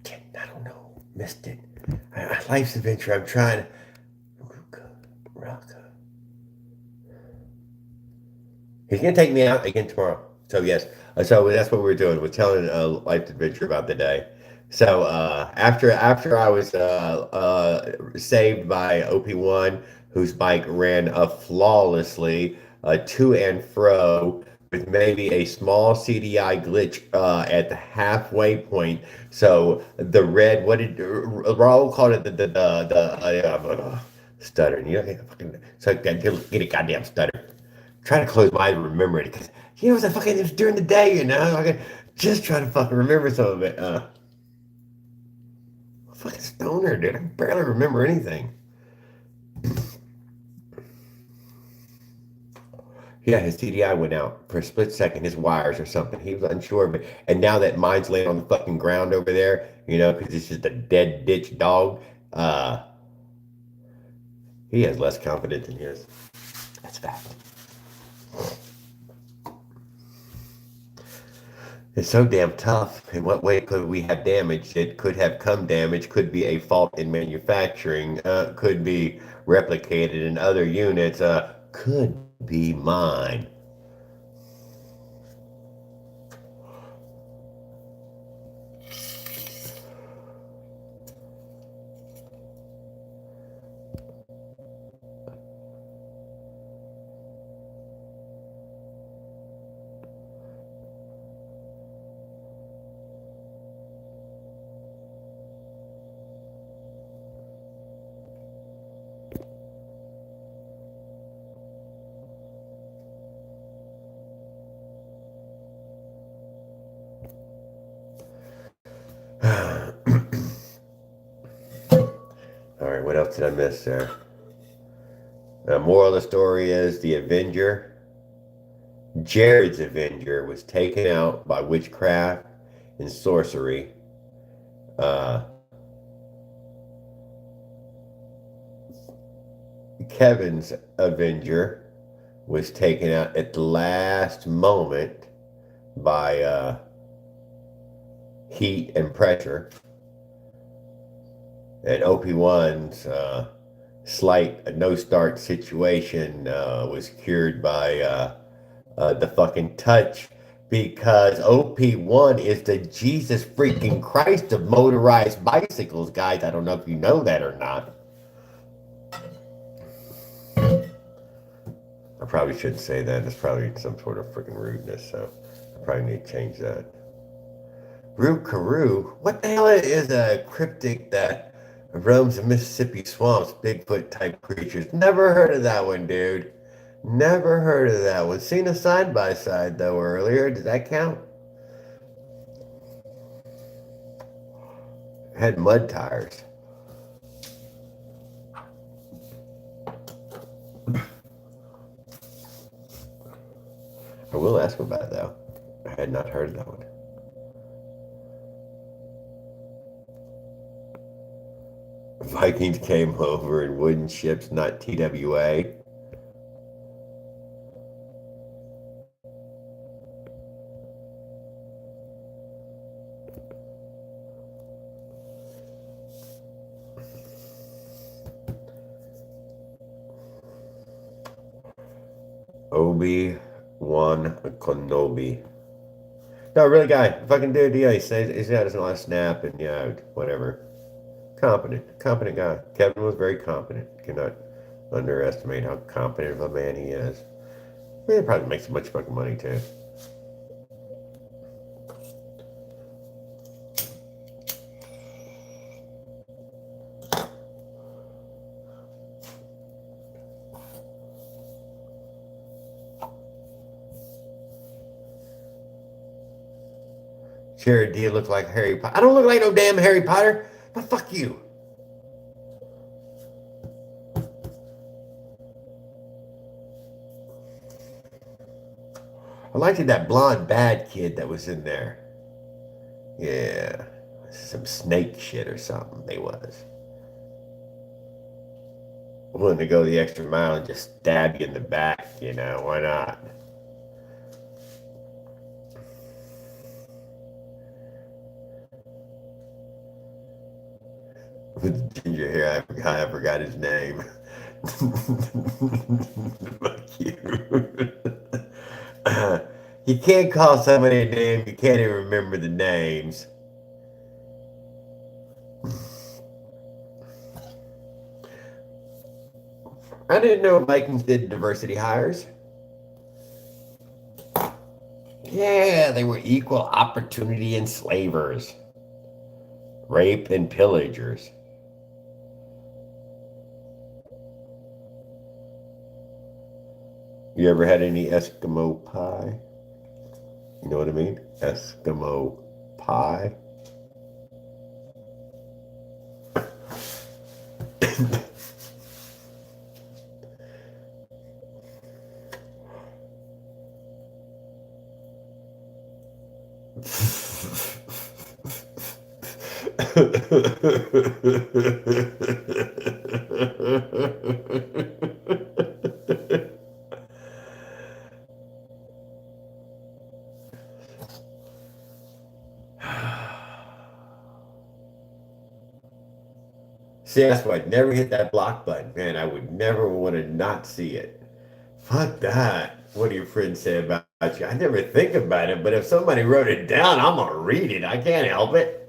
I don't know. Missed it. Life's adventure. I'm trying. Rooka. He's gonna take me out again tomorrow. So yes. So that's what we're doing. We're telling a life adventure about the day. So after I was saved by OP1, whose bike ran flawlessly to and fro with maybe a small CDI glitch at the halfway point. So the red, what did Raul called it? The stuttering. You know, fucking, so get a goddamn stutter. Trying to close my eyes and remember it because it was during the day, I just trying to fucking remember some of it. Fucking stoner, dude. I can barely remember anything. Yeah, his TDI went out for a split second, his wires or something. He was unsure of it. And now that mine's laying on the fucking ground over there, because it's just a dead ditch dog, he has less confidence in his. That's fact. It's so damn tough. In what way could we have damaged it? Could have come damage, could be a fault in manufacturing, could be replicated in other units, could be mine. All right, what else did I miss there? Moral of the story is the Avenger, Jared's Avenger, was taken out by witchcraft and sorcery. Kevin's Avenger was taken out at the last moment by heat and pressure. And OP1's slight no-start situation was cured by the fucking touch, because OP1 is the Jesus freaking Christ of motorized bicycles, guys. I don't know if you know that or not. I probably shouldn't say that. It's probably some sort of freaking rudeness, so I probably need to change that. Roo-Karoo? What the hell is a cryptic that roams the Mississippi swamps, Bigfoot type creatures? Never heard of that one, dude. Never heard of that one. Seen a side-by-side, though, earlier. Does that count? Had mud tires. I will ask him about it, though. I had not heard of that one. Vikings came over in wooden ships, not TWA. Obi-Wan Kenobi. No, really, guy. Fucking dude, yeah, he doesn't want to snap and, whatever. Competent guy. Kevin was very competent. Cannot underestimate how competent of a man he is. I mean, he probably makes much fucking money, too. Jared, do you look like Harry Potter? I don't look like no damn Harry Potter, but fuck you. I liked that blonde bad kid that was in there. Yeah, some snake shit or something they was. Willing to go the extra mile and just stab you in the back, why not? with ginger hair. I forgot his name. Fuck you. You can't call somebody a name. You can't even remember the names. I didn't know Vikings did diversity hires. Yeah, they were equal opportunity enslavers, rape and pillagers. You ever had any Eskimo pie? You know what I mean? Eskimo pie. See, that's why I'd never hit that block button. Man, I would never want to not see it. Fuck that. What do your friends say about you? I never think about it, but if somebody wrote it down, I'm going to read it. I can't help it.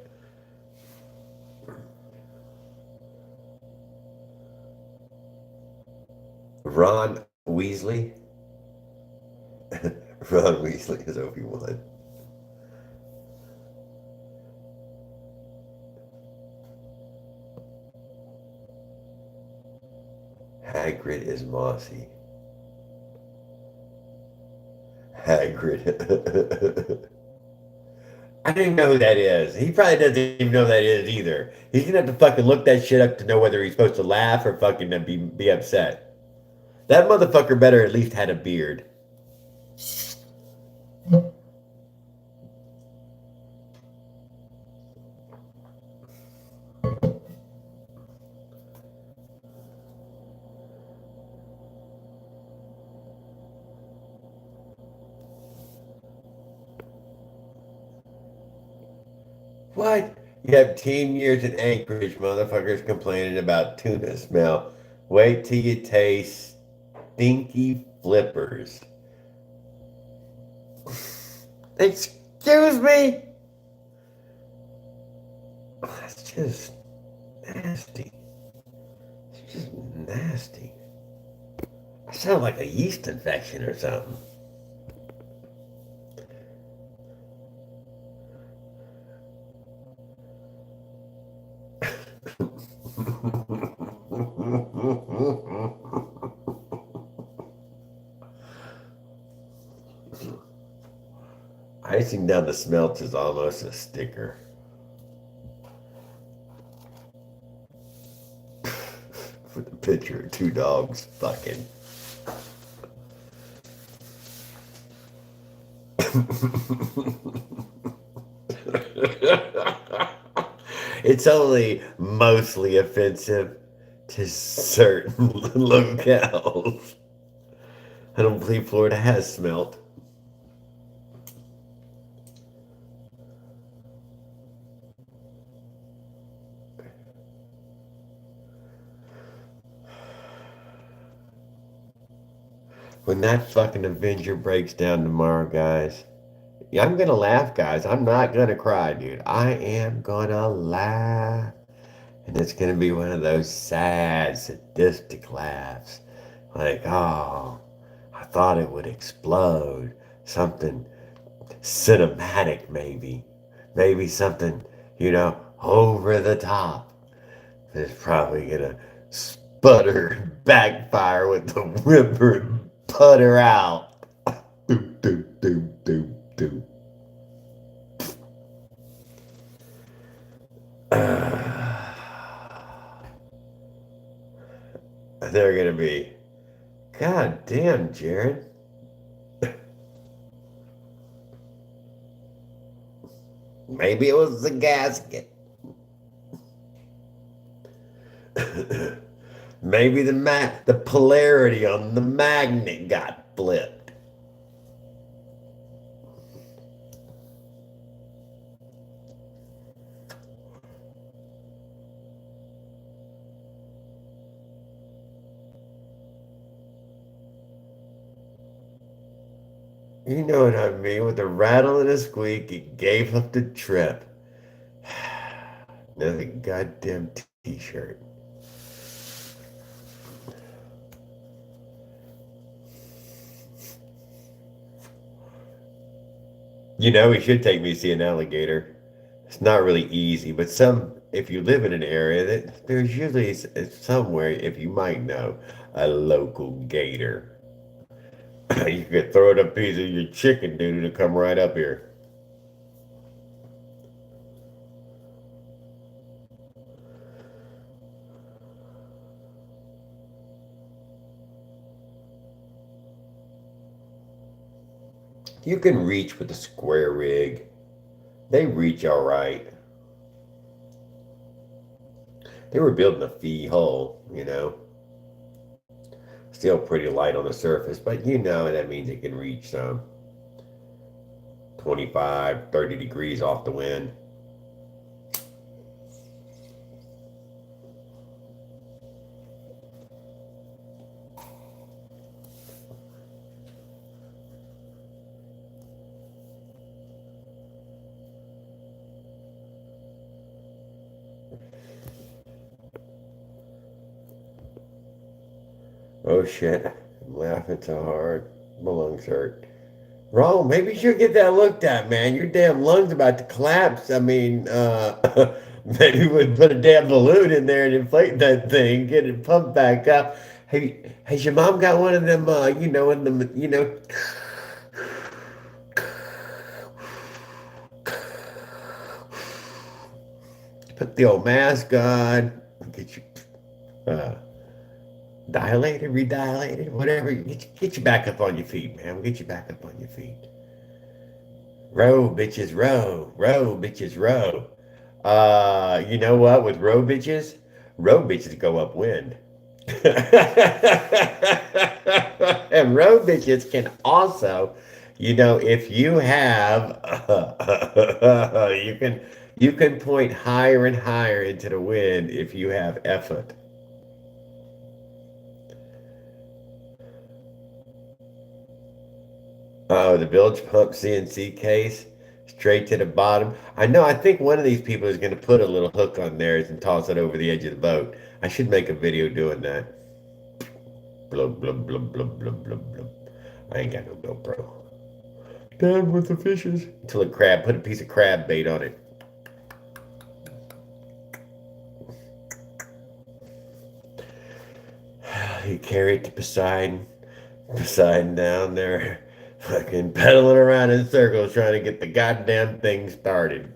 Ron Weasley? Ron Weasley is Obi-Wan. Hagrid is Mossy. Hagrid. I don't even know who that is. He probably doesn't even know who that is either. He's gonna have to fucking look that shit up to know whether he's supposed to laugh or fucking be upset. That motherfucker better at least had a beard. What? You have 10 years in Anchorage, motherfuckers complaining about tuna smell. Wait till you taste stinky flippers. Excuse me? That's just nasty. It's just nasty. I sound like a yeast infection or something. Icing down the smelts is almost a sticker. With a picture of two dogs fucking. It's only mostly offensive to certain locales. I don't believe Florida has smelt. When that fucking Avenger breaks down tomorrow, guys, yeah, I'm gonna laugh, guys. I'm not gonna cry, dude. I am gonna laugh. And it's gonna be one of those sad, sadistic laughs. Like, oh, I thought it would explode. Something cinematic, maybe. Maybe something, over the top. It's probably gonna sputter and backfire with the whimper and putter out. Doop, doop, doop, doop, doop. They're gonna be, God damn, Jared. Maybe it was the gasket. Maybe the polarity on the magnet got flipped. You know what I mean? With a rattle and a squeak, it gave up the trip. Another goddamn t-shirt. You know, he should take me to see an alligator. It's not really easy, but if you live in an area, that there's usually somewhere, if you might know, a local gator. You could throw it a piece of your chicken, dude, to come right up here. You can reach with a square rig. They reach all right. They were building a fee hull, you know. Still pretty light on the surface, but you know that means it can reach some 25, 30 degrees off the wind. Oh shit, I'm laughing so hard. My lungs hurt. Wrong, maybe you should get that looked at, man. Your damn lungs about to collapse. I mean, maybe we'd put a damn balloon in there and inflate that thing, get it pumped back up. Hey, has your mom got one of them, put the old mask on, get you, uh, dilated, redilated, whatever. Get you back up on your feet, man. We'll get you back up on your feet. Row, bitches, row. Row, bitches, row. You know what? With row bitches go upwind. And row bitches can also, if you have, you can point higher and higher into the wind if you have effort. Oh, the bilge pump CNC case, straight to the bottom. I know, I think one of these people is going to put a little hook on theirs and toss it over the edge of the boat. I should make a video doing that. Blub, blub, blub, blub, blub, blub, blub. I ain't got no GoPro. Down with the fishes. Until a crab, put a piece of crab bait on it. You carry it to Poseidon. Poseidon down there, fucking pedaling around in circles trying to get the goddamn thing started.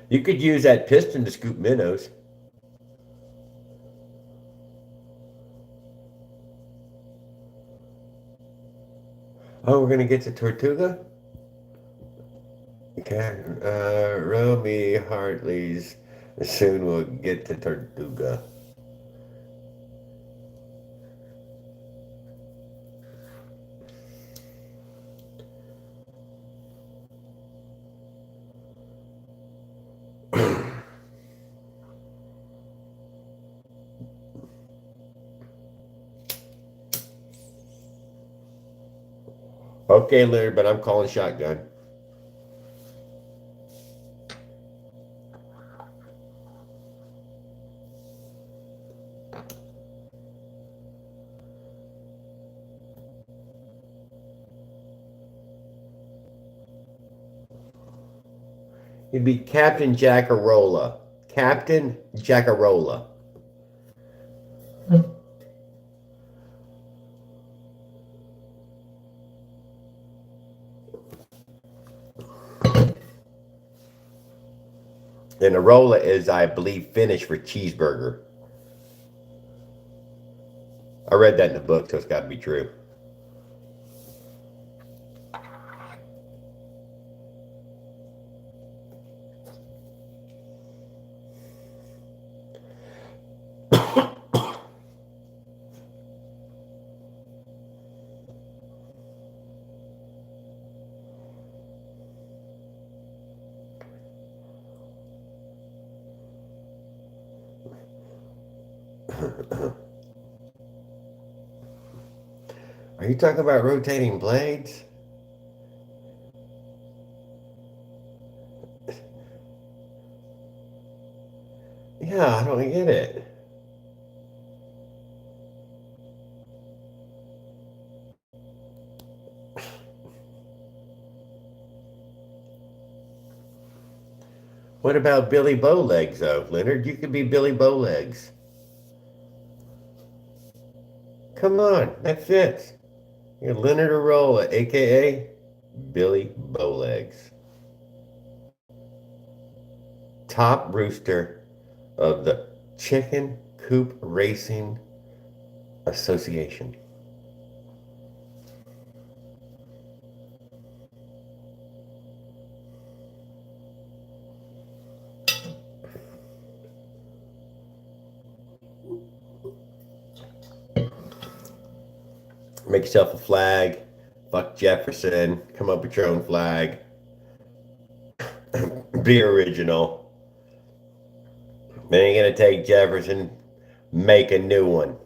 You could use that piston to scoop minnows. Oh, we're gonna get to Tortuga? Okay, row me Hartley's. Soon we'll get to Tortuga. Okay, Leonard, but I'm calling shotgun. He'd be Captain Jackarola. Captain Jackarola. And a rolla is, I believe, Finnish for cheeseburger. I read that in the book, so it's got to be true. Are you talking about rotating blades? Yeah, I don't get it. What about Billy Bowlegs, though, Leonard? You could be Billy Bowlegs. Come on, that fits. You're Leonard Arola, aka Billy Bowlegs. Top rooster of the Chicken Coop Racing Association. Make yourself a flag. Fuck Jefferson. Come up with your own flag. Be original. They ain't gonna take Jefferson. Make a new one.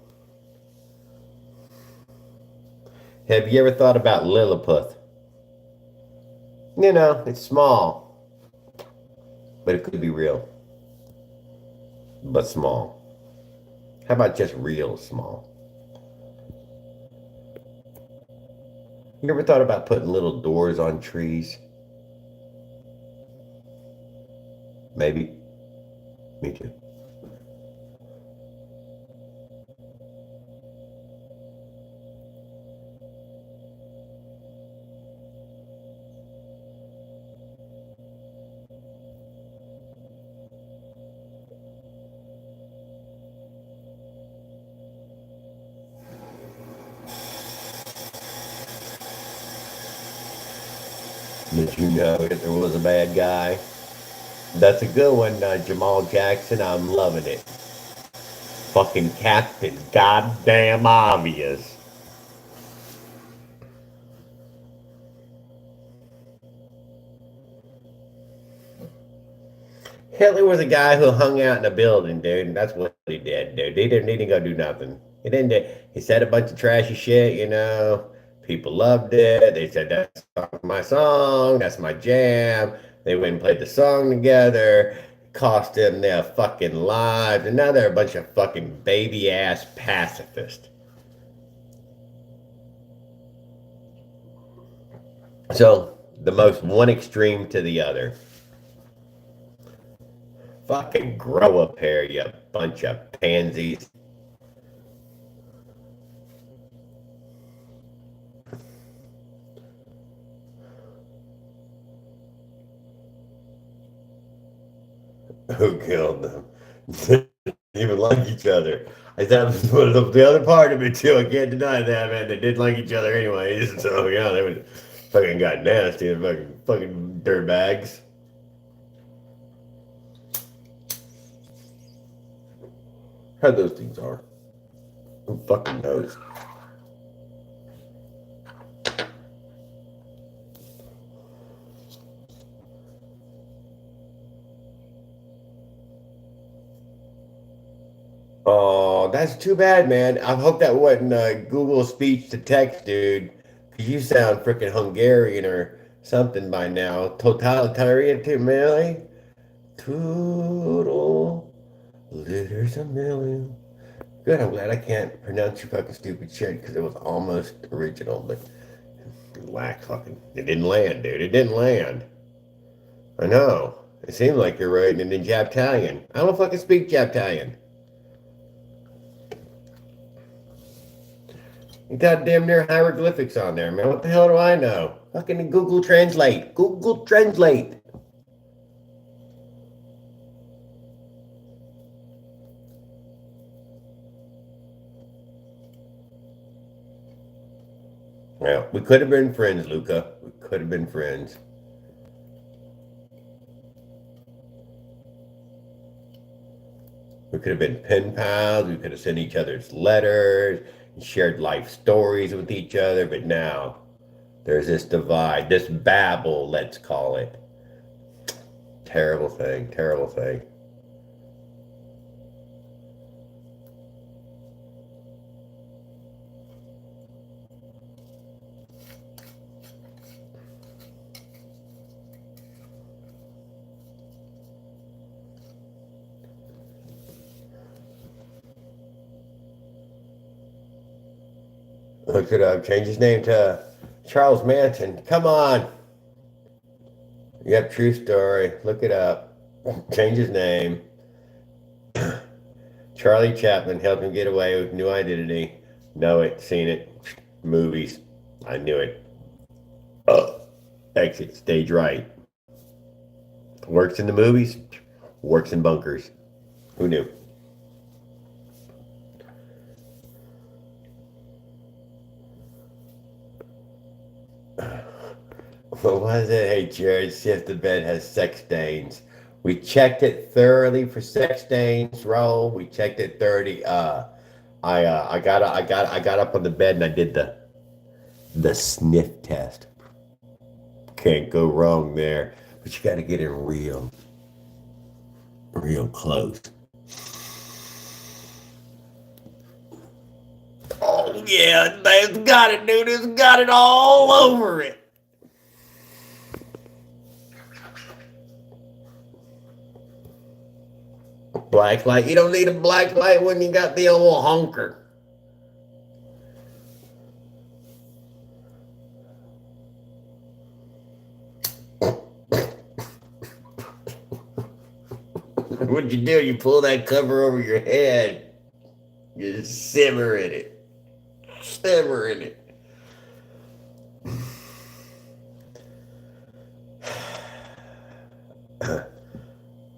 Have you ever thought about Lilliput? You know, it's small, but it could be real. But small. How about just real small? You ever thought about putting little doors on trees? Maybe. Me too. Did you know that there was a bad guy? That's a good one, Jamal Jackson. I'm loving it. Fucking Captain Goddamn Obvious. Hitler was a guy who hung out in a building, dude. And that's what he did, dude. He didn't go do nothing. He didn't. He said a bunch of trashy shit, you know. People loved it. They said, that's my song. That's my jam. They went and played the song together. Cost them their fucking lives. And now they're a bunch of fucking baby-ass pacifists. So, the most one extreme to the other. Fucking grow up here, you bunch of pansies. Who killed them? Didn't even like each other. I thought the other part of it too. I can't deny that, man. They did like each other anyways. So yeah, they would fucking got nasty and fucking dirtbags. How those things are. Who fucking knows? Oh, that's too bad, man. I hope that wasn't Google speech to text, dude. Cause you sound freaking Hungarian or something by now. Totalitarian to Millie. Toodle. Litters a million. Good, I'm glad I can't pronounce your fucking stupid shit because it was almost original, but whack fucking. It didn't land, dude. It didn't land. I know. It seemed like you're writing it in Japtalian. I don't fucking speak Japtalian. You got damn near hieroglyphics on there, man. What the hell do I know? Fucking Google Translate. Google Translate. Well, we could have been friends, Luca. We could have been friends. We could have been pen pals. We could have sent each other's letters and shared life stories with each other. But now there's this divide, this Babel, let's call it. Terrible thing. Terrible thing. Look it up. Change his name to Charles Manson. Come on. Yep, true story. Look it up. Change his name. Charlie Chaplin helped him get away with new identity. Know it, seen it. Movies. I knew it. Exit stage right. Works in the movies, works in bunkers. Who knew? What was it? Hey, Jared, see if the bed has sex stains. We checked it thoroughly for sex stains, Roll. We checked it thoroughly. I got up on the bed and I did the sniff test. Can't go wrong there, but you got to get in real close. Oh yeah, it's got it, dude. It's got it all over it. Black light. You don't need a black light when you got the old honker. What'd you do? You pull that cover over your head. You just simmer in it. Simmer in it.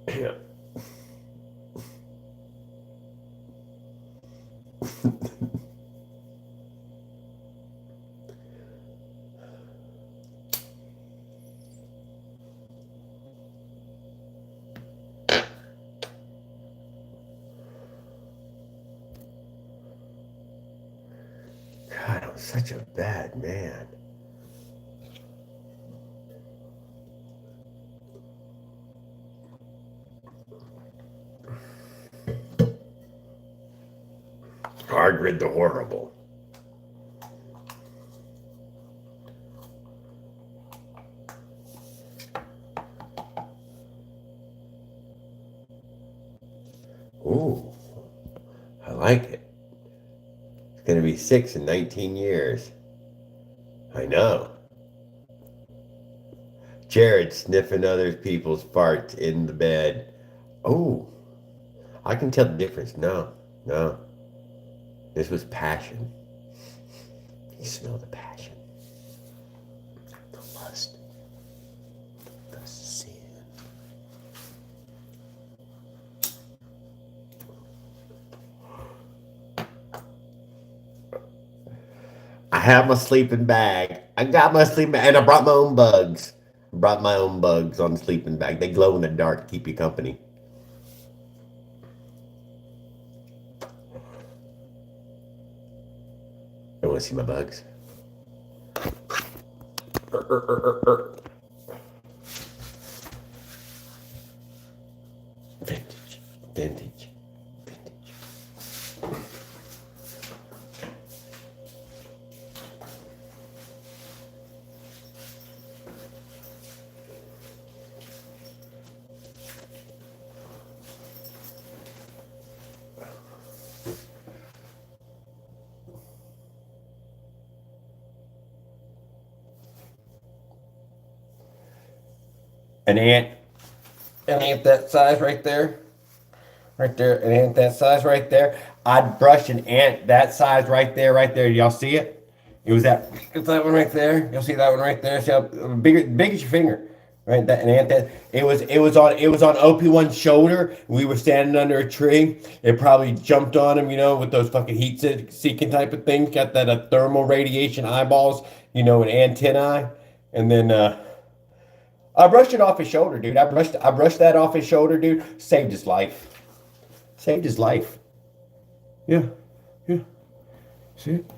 Yeah. God, I'm such a bad man. Hardgrid the horrible. Ooh, I like it. It's going to be 6 in 19 years. I know. Jared sniffing other people's farts in the bed. Oh, I can tell the difference. No. This was passion. You smell the passion. The lust. The sin. I have my sleeping bag. I got my sleeping bag, and I brought my own bugs. Brought my own bugs on the sleeping bag. They glow in the dark to keep you company. You want to see my bugs? Vintage. An ant that size right there, an ant that size right there. I'd brush an ant that size right there. Y'all see it? It's that one right there. You'll see that one right there. See how big as your finger, right? That an ant that it was on OP1's shoulder. We were standing under a tree. It probably jumped on him, with those fucking heat-seeking type of things. Got that thermal radiation eyeballs, and antennae, and then. I brushed it off his shoulder, dude. I brushed that off his shoulder, dude. Saved his life. Yeah. See it?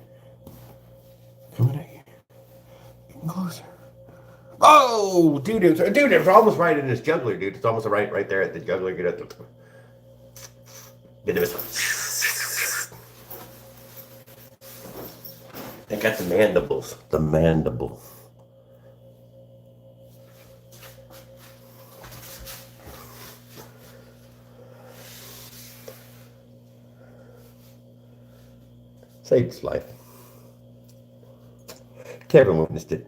Coming at you. Getting closer. Oh, dude, it was almost right in his jugular, dude. It's almost right there at the jugular. Get this. They got the mandibles. The mandible. Saved his life. Kevin witnessed it.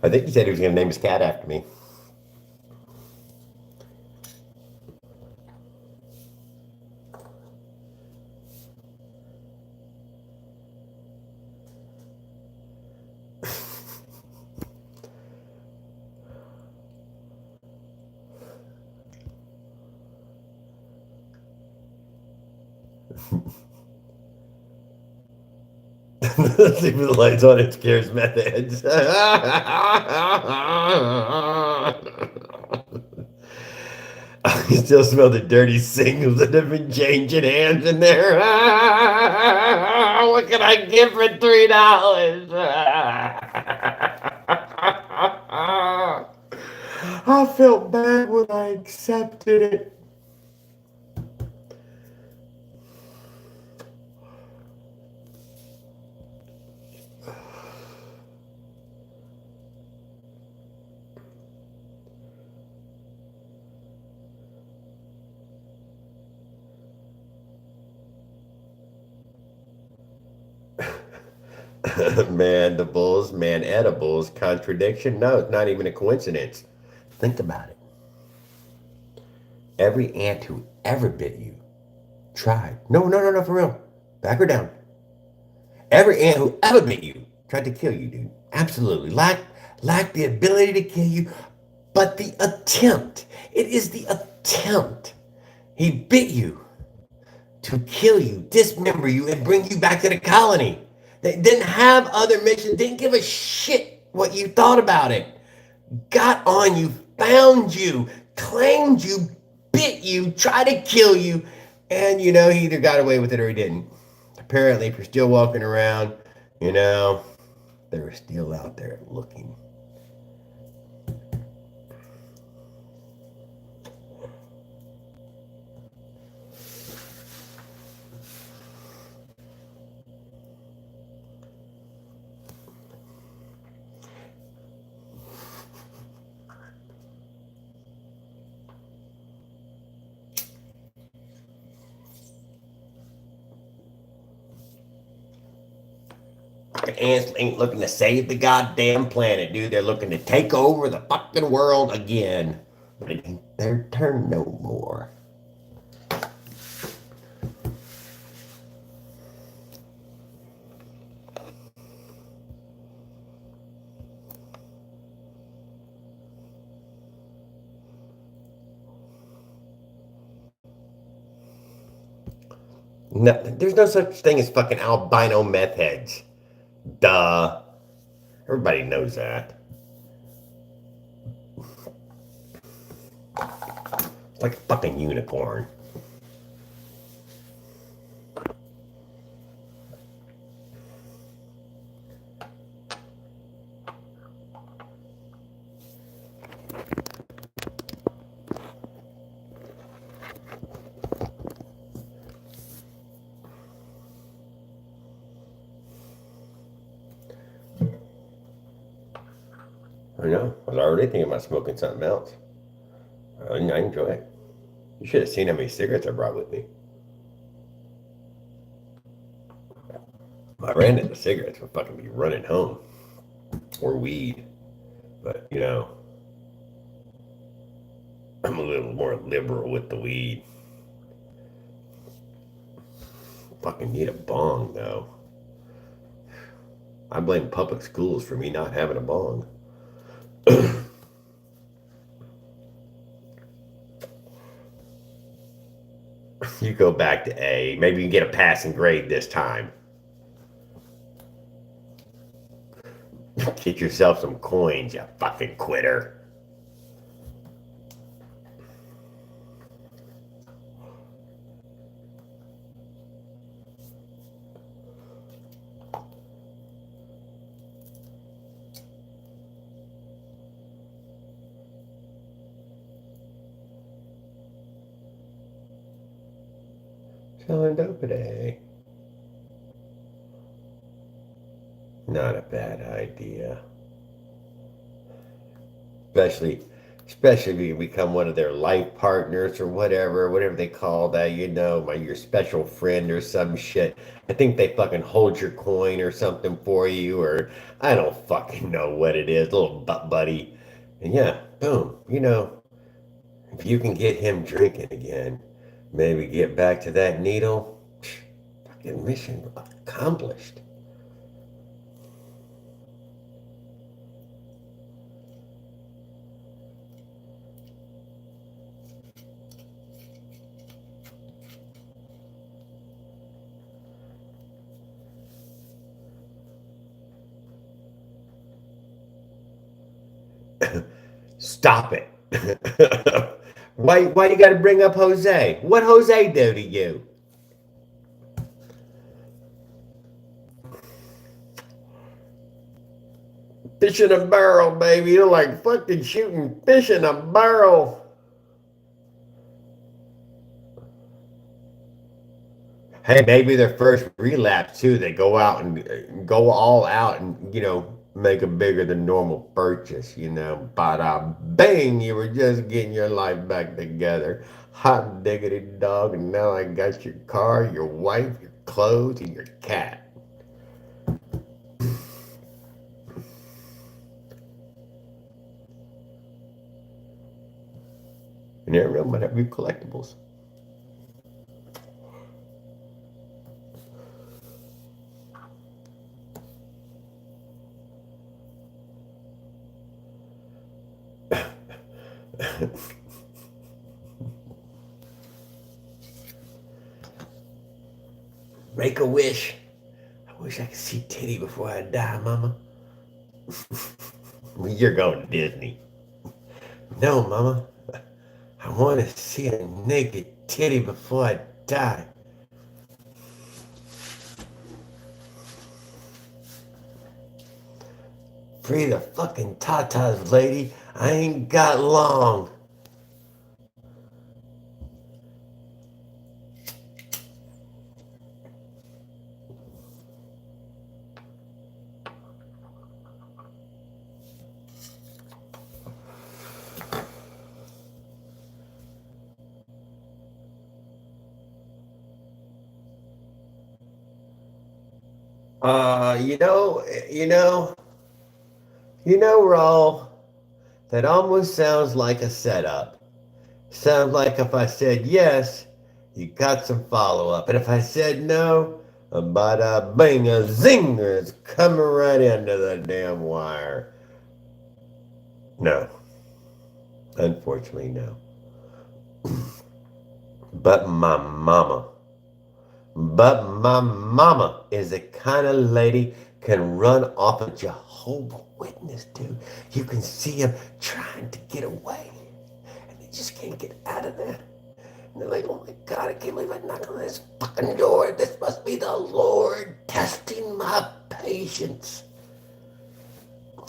I think he said he was going to name his cat after me. Leave the lights on, it scares meth heads. I can still smell the dirty singles that have been changing hands in there. What can I get for $3? I felt bad when I accepted it. Mandibles, man edibles, contradiction? No, it's not even a coincidence. Think about it. Every ant who ever bit you tried. No, for real. Back her down. Every ant who ever bit you tried to kill you, dude. Absolutely. Lacked the ability to kill you, but the attempt. It is the attempt. He bit you to kill you, dismember you, and bring you back to the colony. They didn't have other missions, didn't give a shit what you thought about it. Got on you, found you, claimed you, bit you, tried to kill you, and he either got away with it or he didn't. Apparently, if you're still walking around, they're still out there looking. The ants ain't looking to save the goddamn planet, dude. They're looking to take over the fucking world again. But it ain't their turn no more. No, there's no such thing as fucking albino meth heads. Duh. Everybody knows that. It's like a fucking unicorn. I know. I was already thinking about smoking something else. I enjoy it. You should have seen how many cigarettes I brought with me. I ran into cigarettes would fucking be running home. Or weed. But, I'm a little more liberal with the weed. Fucking need a bong, though. I blame public schools for me not having a bong. You go back to A. Maybe you can get a passing grade this time. Get yourself some coins, you fucking quitter. Selling dope today. Not a bad idea. Especially especially if you become one of their life partners or whatever they call that, your special friend or some shit. I think they fucking hold your coin or something for you, or I don't fucking know what it is, little butt buddy. And yeah, boom, if you can get him drinking again, maybe get back to that needle, fucking mission accomplished. Stop it. Why you gotta bring up Jose? What Jose do to you? Fish in a barrel, baby. You're like fucking shooting fish in a barrel. Hey, maybe their first relapse too. They go out and go all out and make a bigger than normal purchase. Bada bang! You were just getting your life back together. Hot diggity dog, and now I got your car, your wife, your clothes, and your cat. And everyone might have your collectibles. Make a wish. I wish I could see titty before I die, mama. You're going to Disney. No, mama. I want to see a naked titty before I die. Free the fucking tatas, lady. I ain't got long. Raul, that almost sounds like a setup. Sounds like if I said yes, you got some follow-up. And if I said no, a bada bing, a zinger is coming right into the damn wire. No. Unfortunately, no. But my mama is the kind of lady can run off a Jehovah Witness, dude. You can see him trying to get away, and they just can't get out of there. And they're like, oh my God, I can't believe I knocked on this fucking door. This must be the Lord testing my patience.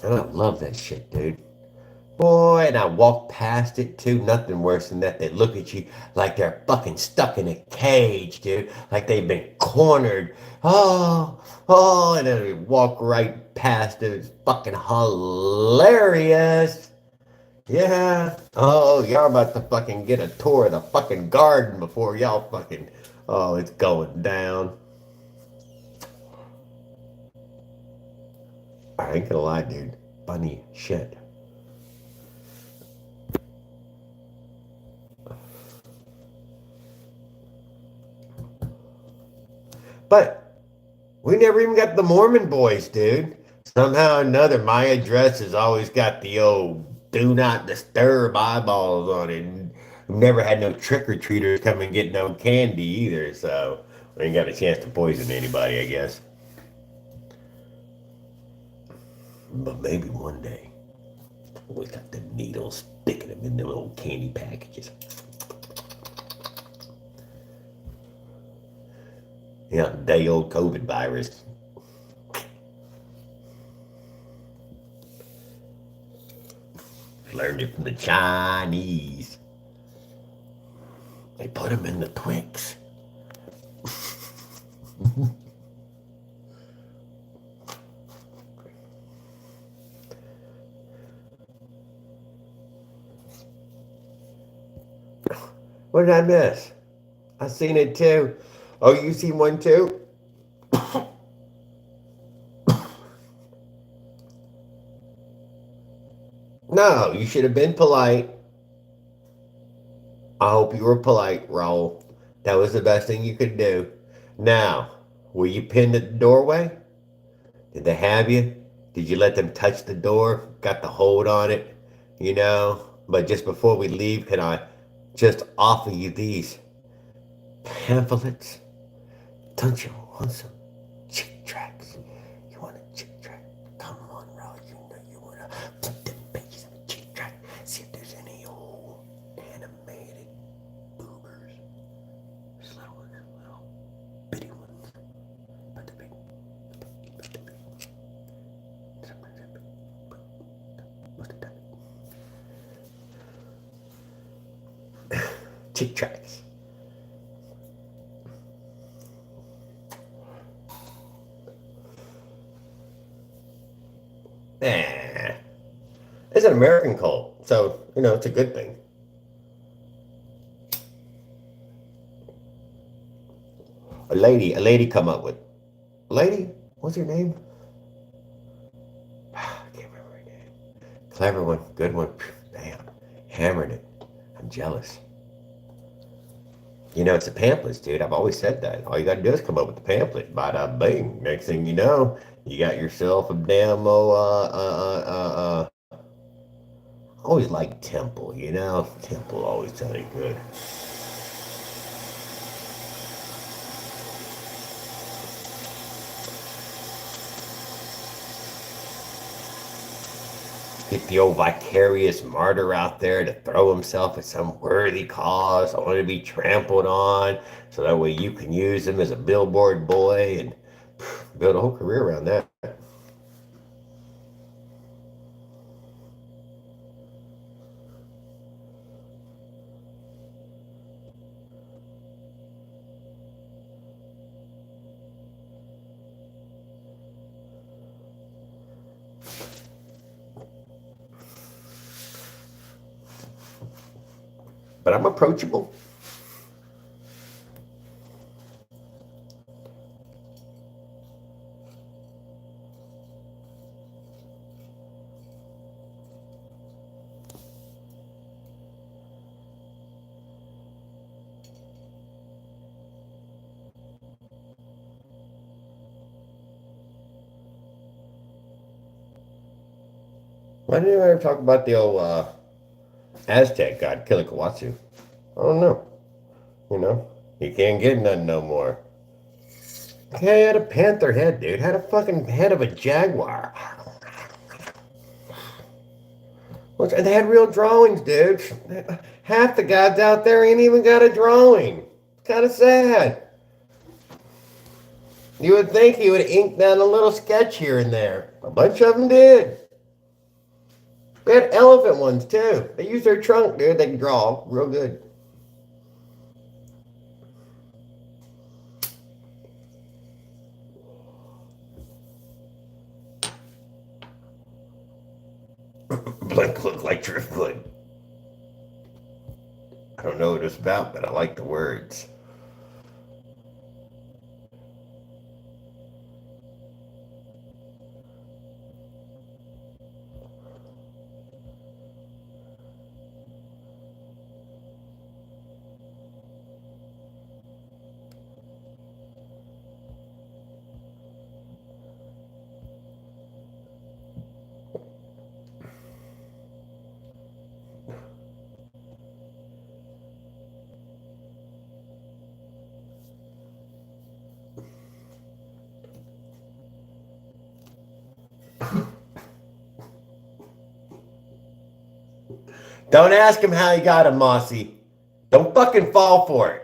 And I love that shit, dude. Boy, and I walk past it too. Nothing worse than that. They look at you like they're fucking stuck in a cage, dude. Like they've been cornered. And then we walk right past it. It's fucking hilarious. Yeah. Oh, y'all about to fucking get a tour of the fucking garden before y'all fucking. Oh, it's going down. I ain't gonna lie, dude. Funny shit. But we never even got the Mormon boys, dude. Somehow or another, my address has always got the old do not disturb eyeballs on it. And we've never had no trick-or-treaters come and get no candy either, so we ain't got a chance to poison anybody, I guess. But maybe one day. We got the needles, sticking them in the little candy packages. Yeah, day old COVID virus. Learned it from the Chinese. They put them in the Twix. What did I miss? I seen it too. Oh, you seen one too? No, you should have been polite. I hope you were polite, Raul. That was the best thing you could do. Now, were you pinned at the doorway? Did they have you? Did you let them touch the door? Got the hold on it? You know? But just before we leave, can I just offer you these pamphlets? Don't you want some chick tracks? You want a chick track? Come on, Raul. You know you want to put them pages of a chick track. See if there's any old animated boobers. Little ones, little bitty ones. But the big. Chick tracks. Nah. It's an American cult, so, you know, it's a good thing. A lady come up with. Lady? What's her name? I can't remember her name. Clever one, good one. Damn. Hammered it. I'm jealous. You know, it's the pamphlets, dude. I've always said that. All you gotta do is come up with the pamphlet. Bada bing. Next thing you know, you got yourself a damn always like Temple, you know? Temple always sounded good. Get the old vicarious martyr out there to throw himself at some worthy cause, only to be trampled on, so that way you can use him as a billboard boy and build a whole career around that. But I'm approachable. Why didn't I ever talk about the old Aztec god, Kilikuatsu? I don't know. You know, he can't get nothing no more. He had a panther head, dude. Had a fucking head of a jaguar. They had real drawings, dude. Half the gods out there ain't even got a drawing. It's kind of sad. You would think he would ink down a little sketch here and there. A bunch of them did. They had elephant ones, too. They used their trunk, dude. They can draw real good. Blink look like driftwood. I don't know what it's about, but I like the words. Don't ask him how he got him, Mossy. Don't fucking fall for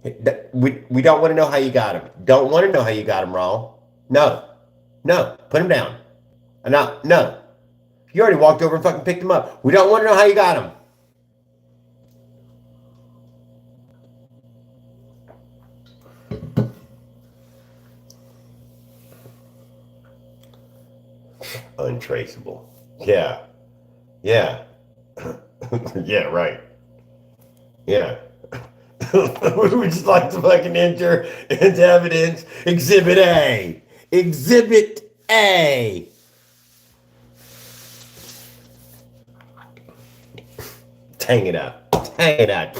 it. We don't want to know how you got him. Don't want to know how you got him, Raul. No. No. Put him down. No. No. You already walked over and fucking picked him up. We don't want to know how you got him. Untraceable. Yeah. Yeah. Yeah, right. Yeah. We would just like to fucking enter into evidence Exhibit A. Exhibit A. Hang it up. Hang it up.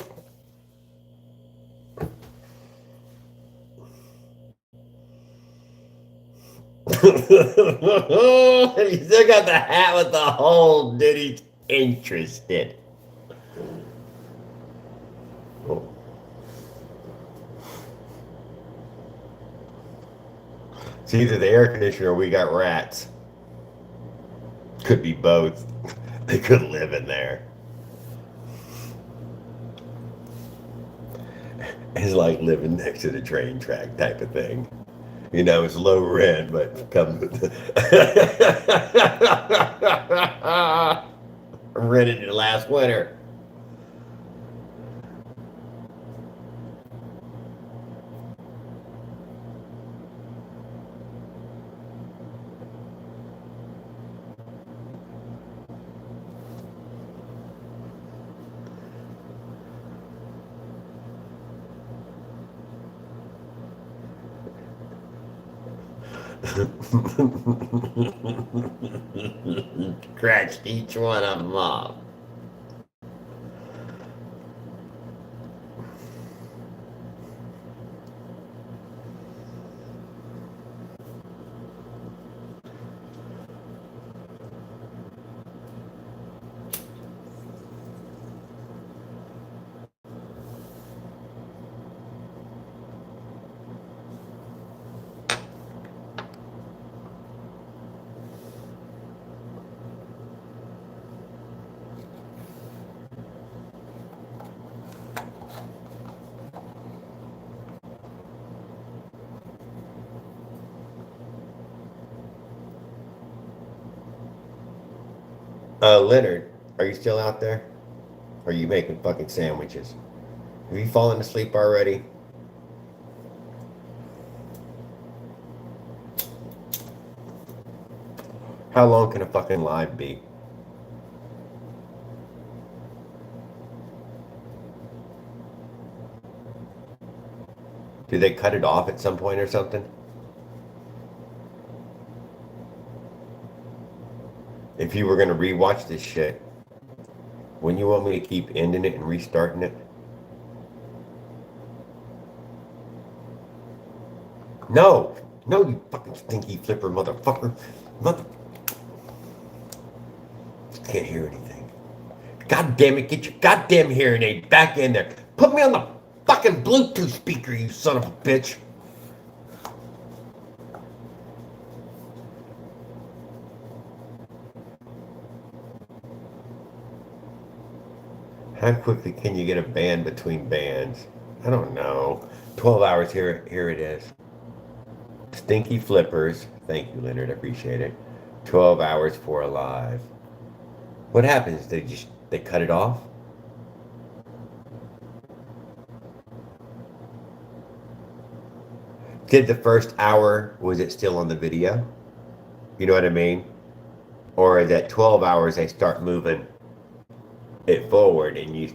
You still got the hat with the hole, dude. He's interested. Oh. It's either the air conditioner or we got rats. Could be both. They could live in there. It's like living next to the train track type of thing. You know, it's low rent, but come rented it last winter. Scratched each one of them off. Leonard, are you still out there? Or are you making fucking sandwiches? Have you fallen asleep already? How long can a fucking live be? Do they cut it off at some point or something? If you were gonna rewatch this shit, wouldn't you want me to keep ending it and restarting it? No! No, you fucking stinky flipper motherfucker. Can't hear anything. God damn it, get your goddamn hearing aid back in there. Put me on the fucking Bluetooth speaker, you son of a bitch. How quickly can you get a band between bands? I don't know. 12 hours, here it is. Stinky flippers. Thank you, Leonard, I appreciate it. 12 hours for alive. What happens? They cut it off? Did the first hour, was it still on the video? You know what I mean? Or is at 12 hours they start moving it forward and you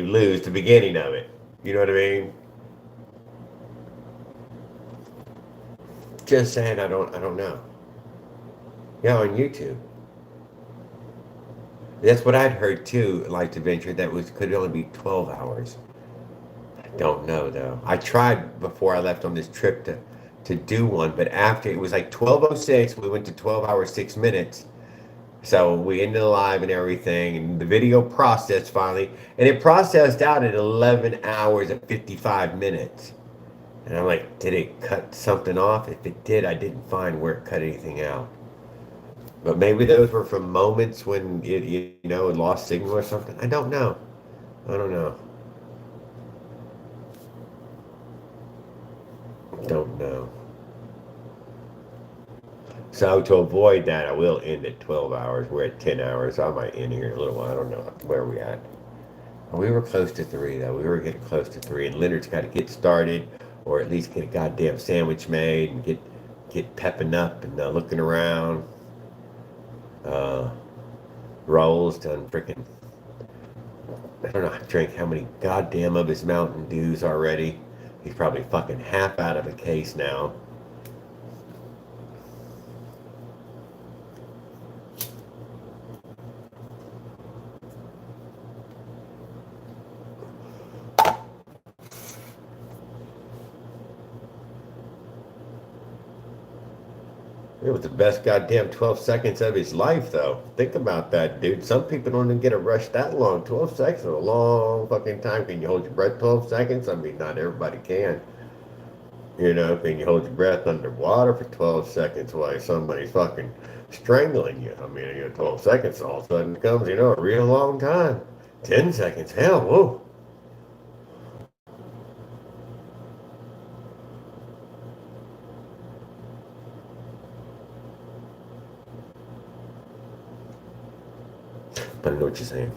lose the beginning of it. You know what I mean? Just saying, I don't know. Yeah, on YouTube. That's what I'd heard too, like to venture, that could only be 12 hours. I don't know though. I tried before I left on this trip to do one, but after it was like 12:06, we went to 12 hours 6 minutes. So we ended the live and everything, and the video processed finally, and it processed out at 11 hours and 55 minutes. And I'm like, did it cut something off? If it did, I didn't find where it cut anything out. But maybe those were from moments when it lost signal or something. I don't know. Don't know. So to avoid that, I will end at 12 hours. We're at 10 hours. I might end here in a little while. I don't know where we're at. We were close to 3, though. We were getting close to 3. And Leonard's got to get started, or at least get a goddamn sandwich made and get pepping up and looking around. Rolls done freaking I don't know. I drank how many goddamn of his Mountain Dews already. He's probably fucking half out of a case now. It was the best goddamn 12 seconds of his life, though. Think about that, dude. Some people don't even get a rush that long. 12 seconds is a long fucking time. Can you hold your breath 12 seconds? I mean, not everybody can. You know, can you hold your breath underwater for 12 seconds while somebody's fucking strangling you? I mean, 12 seconds all of a sudden becomes, a real long time. 10 seconds, hell, whoa. I don't know what you're saying.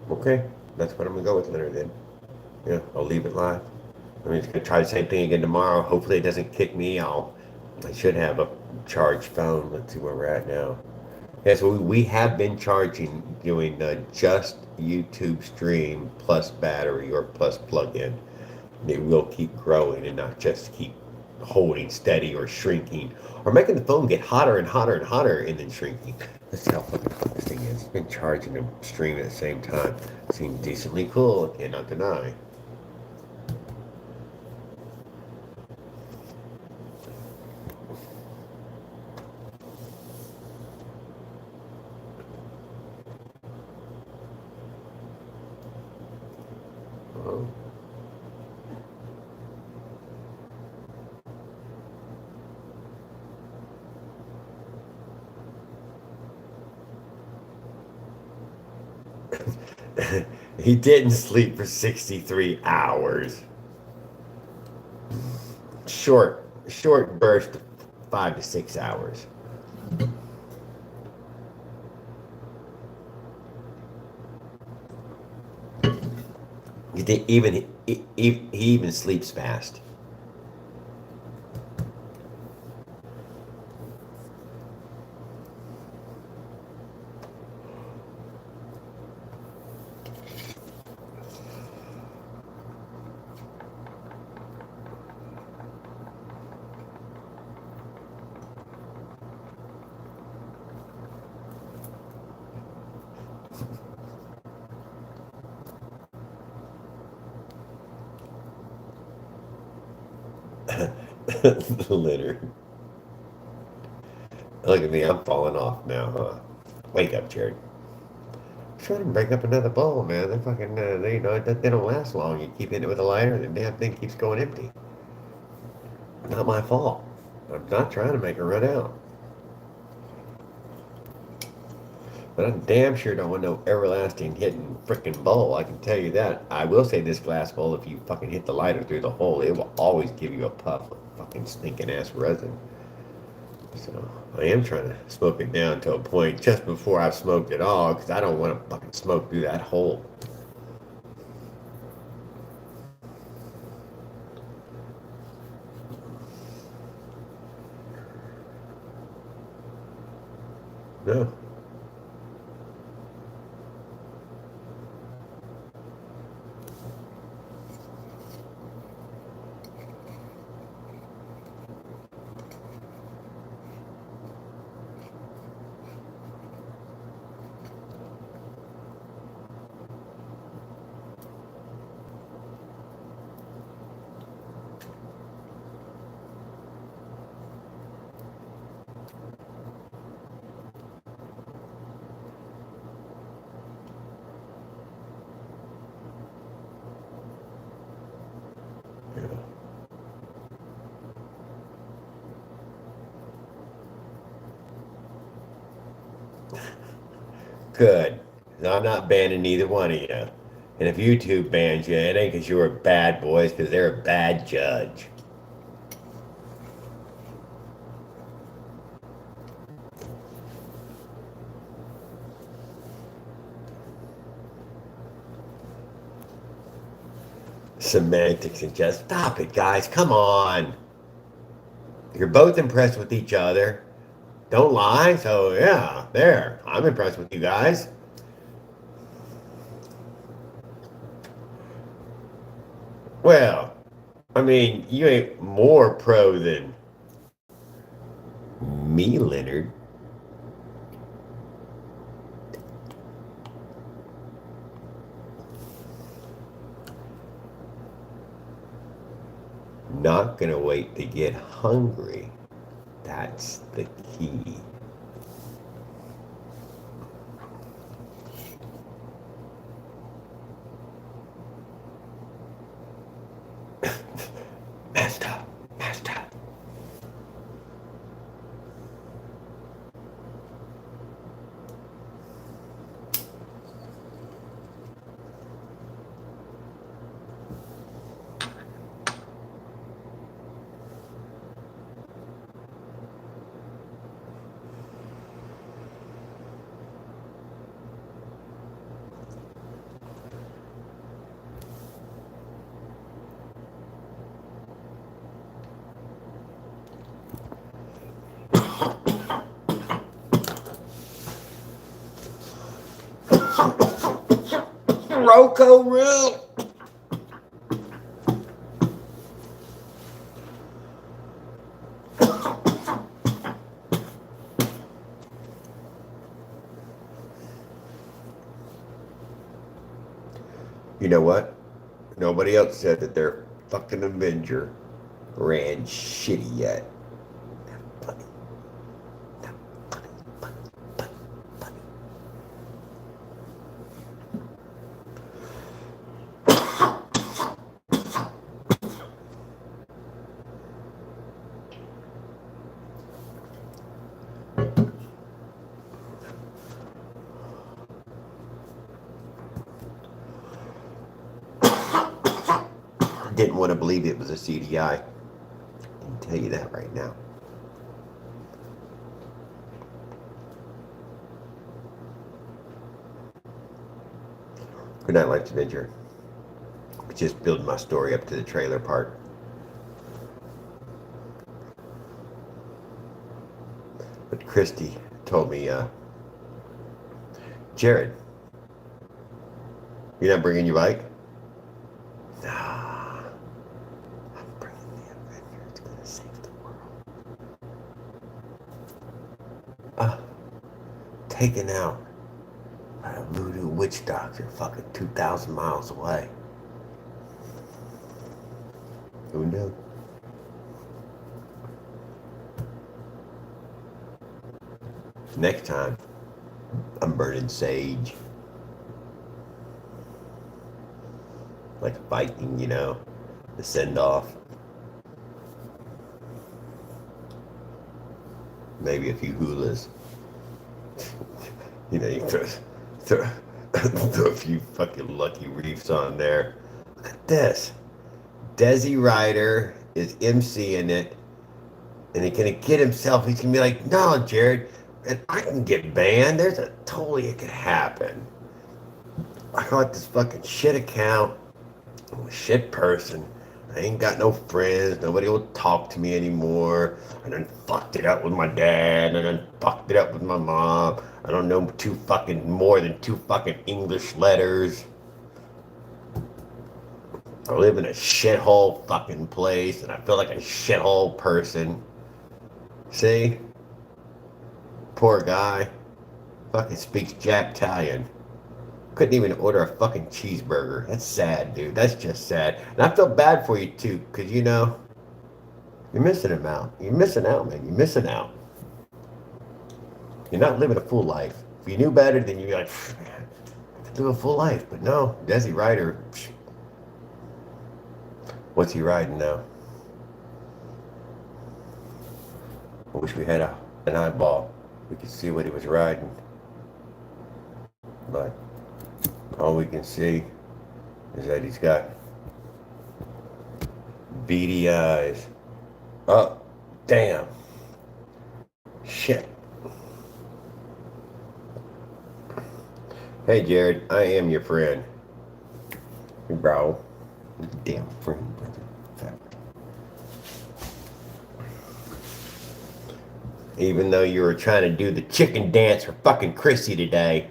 Okay, that's what I'm gonna go with, Leonard, then. Yeah, I'll leave it live. I'm just gonna try the same thing again tomorrow. Hopefully it doesn't kick me out. I should have a charged phone. Let's see where we're at now. Yeah, so we have been charging, doing just YouTube stream plus battery or plus plug-in. It will keep growing and not just keep holding steady or shrinking or making the phone get hotter and hotter and hotter and then shrinking. Let's see how fucking cool this thing is. It's been charging and streaming at the same time. Seems decently cool, cannot deny. Oh. He didn't sleep for 63 hours. Short burst of 5 to 6 hours. He even sleeps fast. The litter. Look at me, I'm falling off now, huh? Wake up, Jared. Try to break up another bowl, man. They fucking, they don't last long. You keep hitting it with a lighter, the damn thing keeps going empty. Not my fault. I'm not trying to make her run out. But I'm damn sure don't want no everlasting hidden frickin' bowl. I can tell you that. I will say this glass bowl, if you fucking hit the lighter through the hole, it will always give you a puff of fucking stinking ass resin. So I am trying to smoke it down to a point just before I've smoked it all, because I don't want to fucking smoke through that hole. No. Good. I'm not banning neither one of you. And if YouTube bans you, it ain't because you're bad boys, because they're a bad judge. Semantics and just stop it, guys. Come on. You're both impressed with each other. Don't lie. So yeah, there. I'm impressed with you guys. Well, I mean, you ain't more pro than me, Leonard. Not gonna wait to get hungry. That's the key. Master, master. Rocco rule. You know what? Nobody else said that their fucking Avenger ran shitty yet. Funny. Didn't want to believe it was a CDI. I can tell you that right now. Good night, Life's Adventure. Just building my story up to the trailer part. But Christy told me, Jared, you're not bringing your bike? Nah, I'm bringing the Avenger. It's gonna save the world. Taken out by a voodoo witch doctor fucking 2,000 miles away. Who knew? Next time, I'm burning sage. Like a Viking, you know, the send off. Maybe a few hulas. You know, you throw a few fucking lucky reefs on there. Look at this. Desi Ryder is MCing it, and he's gonna get himself. He's gonna be like, "No, Jared, I can get banned. There's a totally it could happen. I got this fucking shit account. I'm a shit person. I ain't got no friends. Nobody will talk to me anymore. I done fucked it up with my dad. I done fucked it up with my mom. I don't know more than two fucking English letters. I live in a shithole fucking place, and I feel like a shithole person. See? Poor guy. Fucking speaks Jack-Italian. Couldn't even order a fucking cheeseburger. That's sad, dude. That's just sad. And I feel bad for you, too, because, you know, you're missing him out. You're missing out, man. You're missing out. You're not living a full life. If you knew better, then you'd be like, man, I could live a full life. But no, Desi Ryder, what's he riding now? I wish we had an eyeball. We could see what he was riding. But all we can see is that he's got beady eyes. Oh, damn. Shit. Hey, Jared, I am your friend. Hey, bro. Damn friend, brother. Even though you were trying to do the chicken dance for fucking Chrissy today.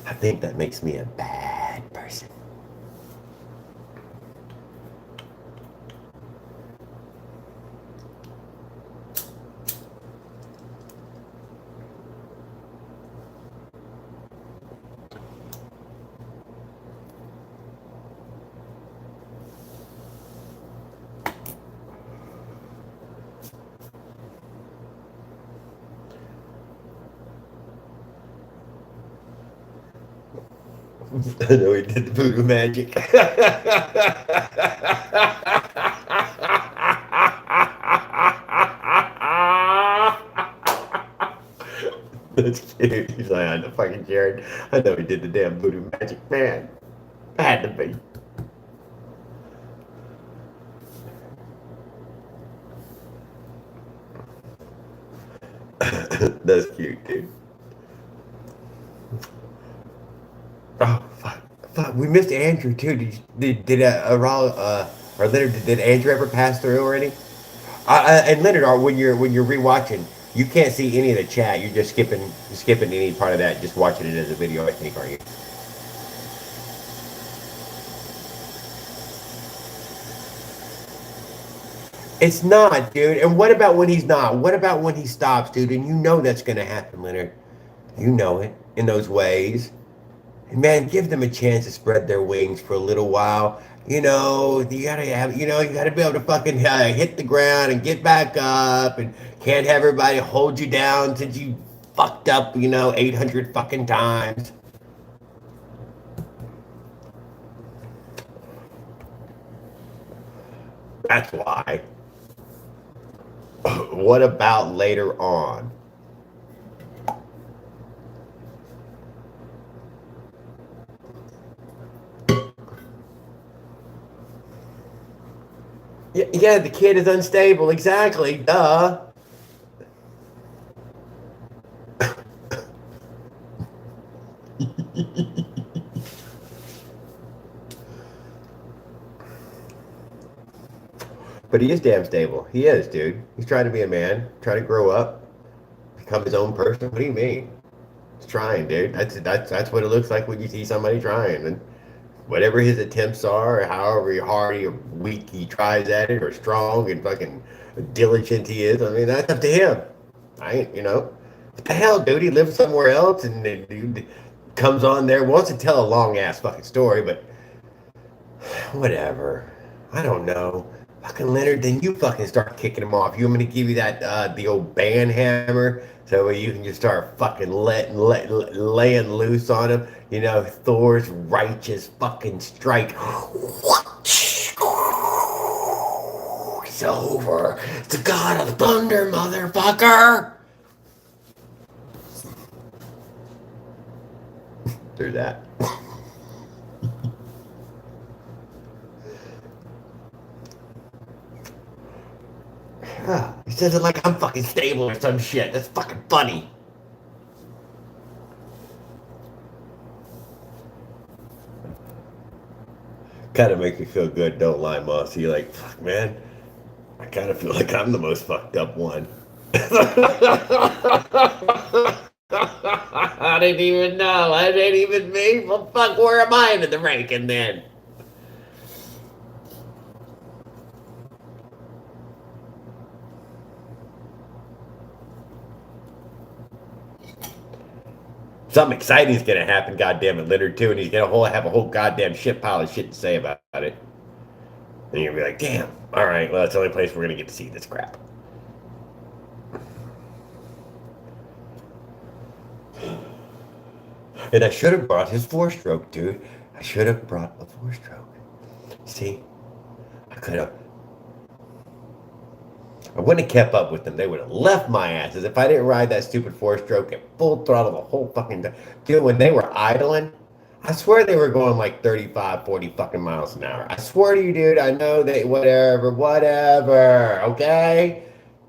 I think that makes me a bad person. I know he did the voodoo magic. That's cute. He's like, I know fucking Jared. I know he did the damn voodoo magic, man. Had to be. That's cute, dude. Oh fuck! Fuck! We missed Andrew too. Did or Leonard? Did Andrew ever pass through already? And Leonard, when you're rewatching, you can't see any of the chat. You're just skipping any part of that. Just watching it as a video. I think, are you? It's not, dude. And what about when he's not? What about when he stops, dude? And you know that's gonna happen, Leonard. You know it in those ways. And man, give them a chance to spread their wings for a little while. You know, you gotta be able to fucking hit the ground and get back up, and can't have everybody hold you down since you fucked up, 800 fucking times. That's why. What about later on? Yeah, the kid is unstable. Exactly. Duh. But he is damn stable. He is, dude. He's trying to be a man, trying to grow up, become his own person. What do you mean? He's trying, dude. That's what it looks like when you see somebody trying. And whatever his attempts are, or however hard or weak he tries at it, or strong and fucking diligent he is, I mean, that's up to him. What the hell, dude? He lives somewhere else, and the dude comes on there, wants to tell a long ass fucking story, but whatever. I don't know. Fucking Leonard, then you fucking start kicking him off. You want me to give you that the old band hammer so you can just start fucking laying loose on him? Thor's righteous fucking strike. It's over. It's the god of thunder, motherfucker. There's that. He says it like I'm fucking stable or some shit. That's fucking funny. Kind of makes me feel good, don't lie, Moss. You're like, fuck, man. I kind of feel like I'm the most fucked up one. I didn't even know. I didn't even me. Well, fuck, where am I into the ranking then? Something exciting is gonna happen, goddamn it, Leonard too, and he's gonna have a whole goddamn shit pile of shit to say about it. And you're gonna be like, damn, alright, well, that's the only place we're gonna get to see this crap. And I should have brought his 4-stroke, dude. I should have brought a 4-stroke. See? I could have. I wouldn't have kept up with them. They would have left my asses if I didn't ride that stupid 4-stroke at full throttle the whole fucking time. Dude, when they were idling, I swear they were going like 35, 40 fucking miles an hour. I swear to you, dude, I know they, whatever, okay?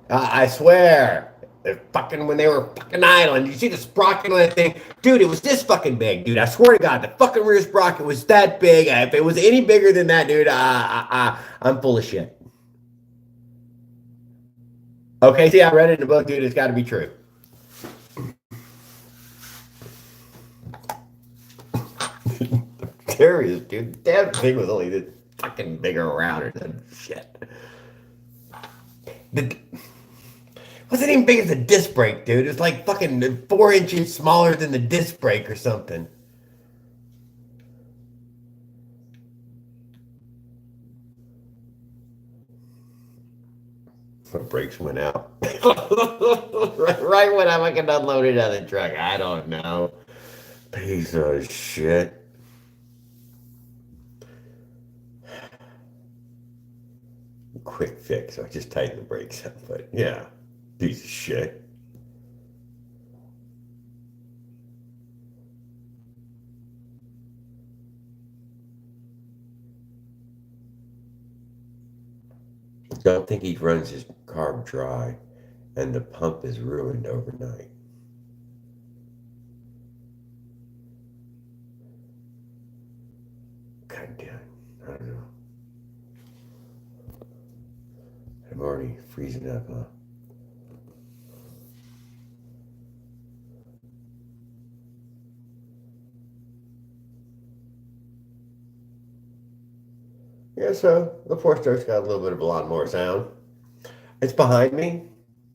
I swear. They're fucking, when they were fucking idling, you see the sprocket on that thing? Dude, it was this fucking big, dude. I swear to God, the fucking rear sprocket was that big. If it was any bigger than that, dude, I'm full of shit. Okay, see, I read it in the book, dude. It's got to be true. There he is, dude. That thing was only this fucking bigger rounder than shit. Wasn't even big as a disc brake, dude. It was like fucking 4 inches smaller than the disc brake or something. My brakes went out. right when I fucking unloaded out of the truck. I don't know. Piece of shit. Quick fix. I just tightened the brakes up, but yeah. Piece of shit. Don't think he runs his carb dry and the pump is ruined overnight. God damn, I don't know. I'm already freezing up, huh? Yeah, so the 4-stroke's got a little bit of a lot more sound. It's behind me.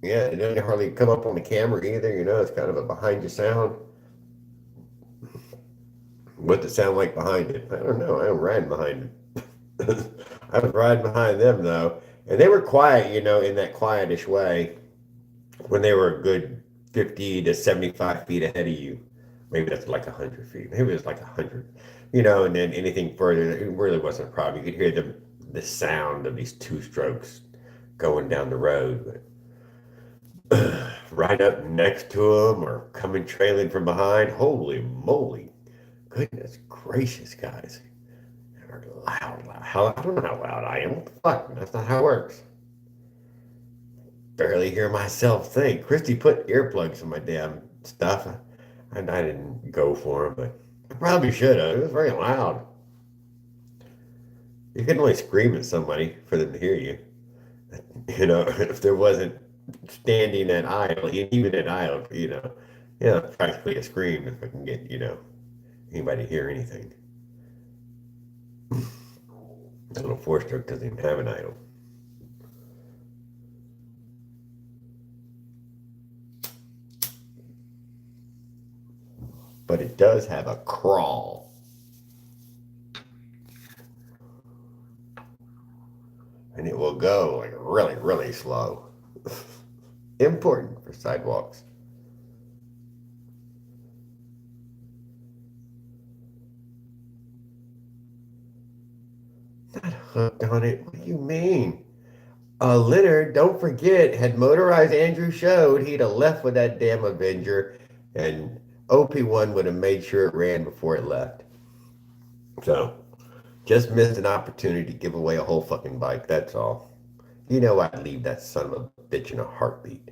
Yeah, it doesn't hardly come up on the camera either. You know, it's kind of a behind you sound. What's it sound like behind it? I don't know. I am riding behind it. I was riding behind them though. And they were quiet, you know, in that quietish way when they were a good 50 to 75 feet ahead of you. Maybe that's like 100 feet. Maybe it was like 100. You know, and then anything further, it really wasn't a problem. You could hear the sound of these 2-strokes going down the road. But right up next to them or coming trailing from behind, holy moly. Goodness gracious, guys. They're loud. I don't know how loud I am. What the fuck? That's not how it works. Barely hear myself think. Christy put earplugs in my damn stuff. I didn't go for them, but I probably should have. It was very loud. You can only scream at somebody for them to hear you. You know, if there wasn't standing at idle, even at idle, you know, yeah, practically a scream if I can get, you know, anybody to hear anything. The little 4-stroke doesn't even have an idle. But it does have a crawl. And it will go like really, really slow. Important for sidewalks. Not hooked on it. What do you mean? Leonard, don't forget, had Motorized Andrew showed, he'd have left with that damn Avenger, and OP1 would have made sure it ran before it left. So, just missed an opportunity to give away a whole fucking bike, that's all. You know I'd leave that son of a bitch in a heartbeat.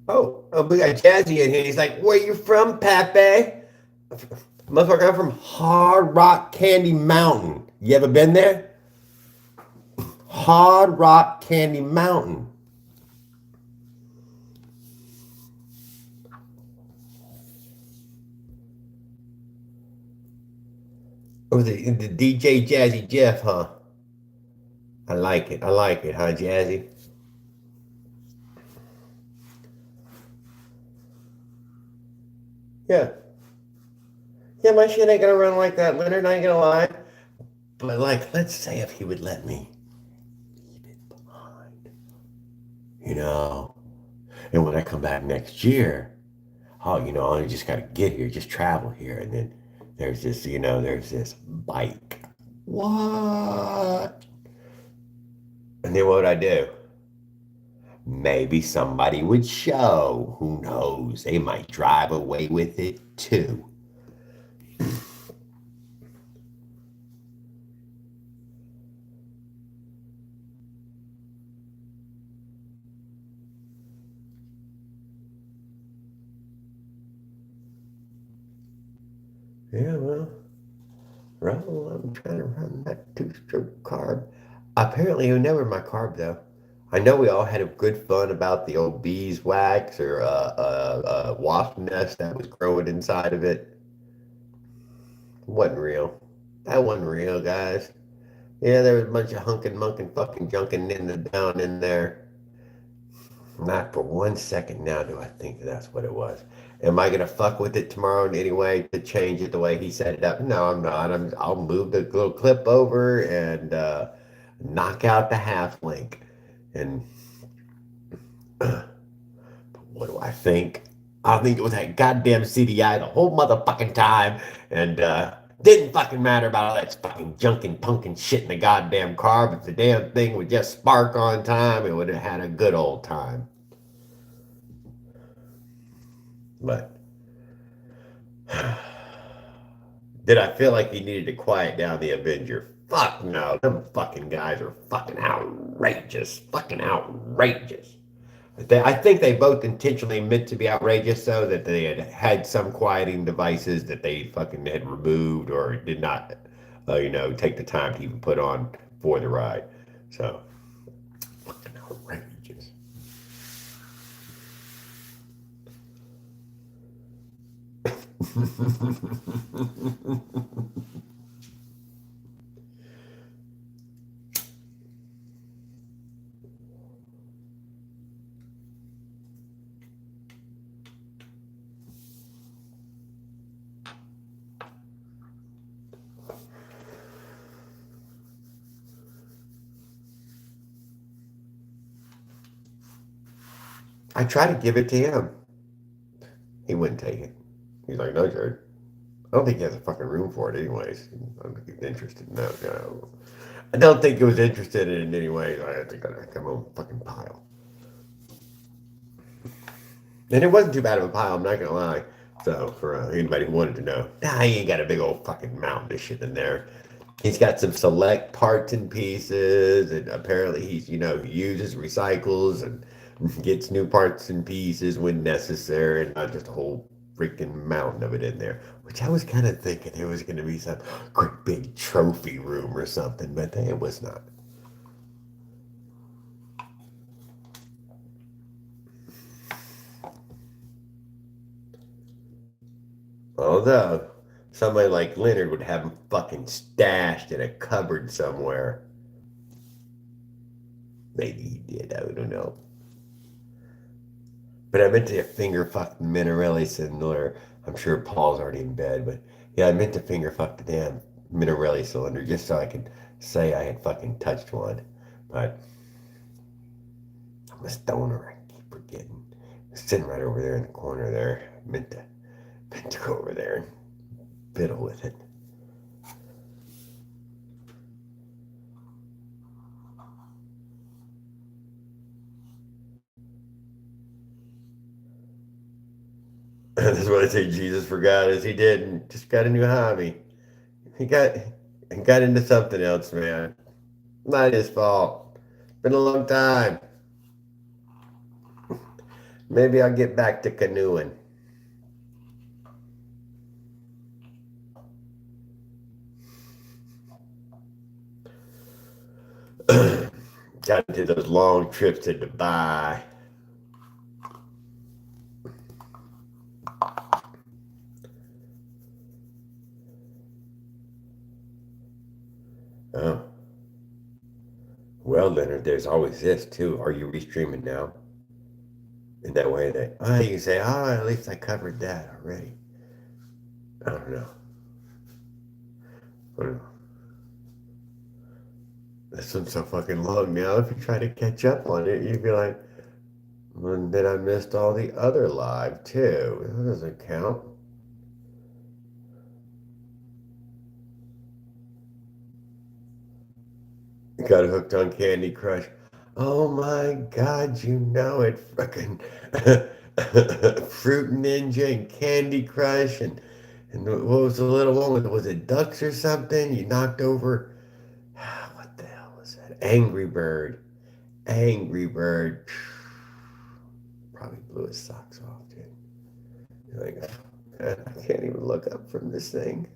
Oh, we got Jazzy in here. He's like, where you from, Pape? Motherfucker, I'm from Hard Rock Candy Mountain. You ever been there? Hard Rock Candy Mountain. Oh, the DJ Jazzy Jeff, huh? I like it, huh, Jazzy? Yeah. Yeah, my shit ain't gonna run like that, Leonard, I ain't gonna lie. But like, let's say if he would let me leave it behind. You know? And when I come back next year, oh, you know, I just got to get here, just travel here. And then there's this, you know, there's this bike. What? And then what would I do? Maybe somebody would show. Who knows? They might drive away with it too. Yeah, well, I'm trying to run that two-stroke carb. Apparently, it was never my carb, though. I know we all had a good fun about the old beeswax or wasp nest that was growing inside of it. It wasn't real. That wasn't real, guys. Yeah, there was a bunch of hunkin' munkin' fucking junkin' down in there. Not for 1 second now do I think that's what it was. Am I gonna fuck with it tomorrow in any way to change it the way he set it up? No, I'm not. I'll move the little clip over and knock out the half link. And what do I think? I think it was that goddamn CDI the whole motherfucking time, and didn't fucking matter about all that fucking junkin' punkin' shit in the goddamn carb. If the damn thing would just spark on time, it would have had a good old time. But did I feel like he needed to quiet down the Avenger? Fuck no. Them fucking guys are fucking outrageous. Fucking outrageous. I think they both intentionally meant to be outrageous so that they had some quieting devices that they fucking had removed or did not, take the time to even put on for the ride. So, fucking outrageous. I tried to give it to him. He wouldn't take it. He's like, no, Jared. I don't think he has a fucking room for it anyways. I don't think he's interested in that. I don't think he was interested in it in any way. I think I come on fucking pile. And it wasn't too bad of a pile, I'm not gonna lie. So for anybody who wanted to know, he ain't got a big old fucking mountain of shit in there. He's got some select parts and pieces, and apparently he's, he uses, recycles, and gets new parts and pieces when necessary, and not just a whole freaking mountain of it in there. Which I was kind of thinking it was going to be some great big trophy room or something, but it was not. Although, somebody like Leonard would have him fucking stashed in a cupboard somewhere. Maybe he did, I don't know. But I meant to finger fuck Minarelli cylinder. I'm sure Paul's already in bed, but yeah, I meant to finger fuck the damn Minarelli cylinder just so I could say I had fucking touched one. But I'm a stoner, I keep forgetting. It's sitting right over there in the corner there. I meant to go over there and fiddle with it. That's what I say Jesus forgot is he didn't. Just got a new hobby. He got into something else, man. Not his fault. Been a long time. Maybe I'll get back to canoeing. Got into those long trips to Dubai. Oh. Well, Leonard, there's always this too. Are you restreaming now? In that way that, you can say, at least I covered that already. I don't know. This one's so fucking long now. If you try to catch up on it, you'd be like, And then I missed all the other live too. That doesn't count. Got hooked on Candy Crush. Oh my God, you know it. Fucking Fruit Ninja and Candy Crush. And what was the little one with, was it ducks or something? You knocked over, what the hell was that? Angry Bird. Angry Bird. Probably blew his socks off, dude. You're like, man, I can't even look up from this thing.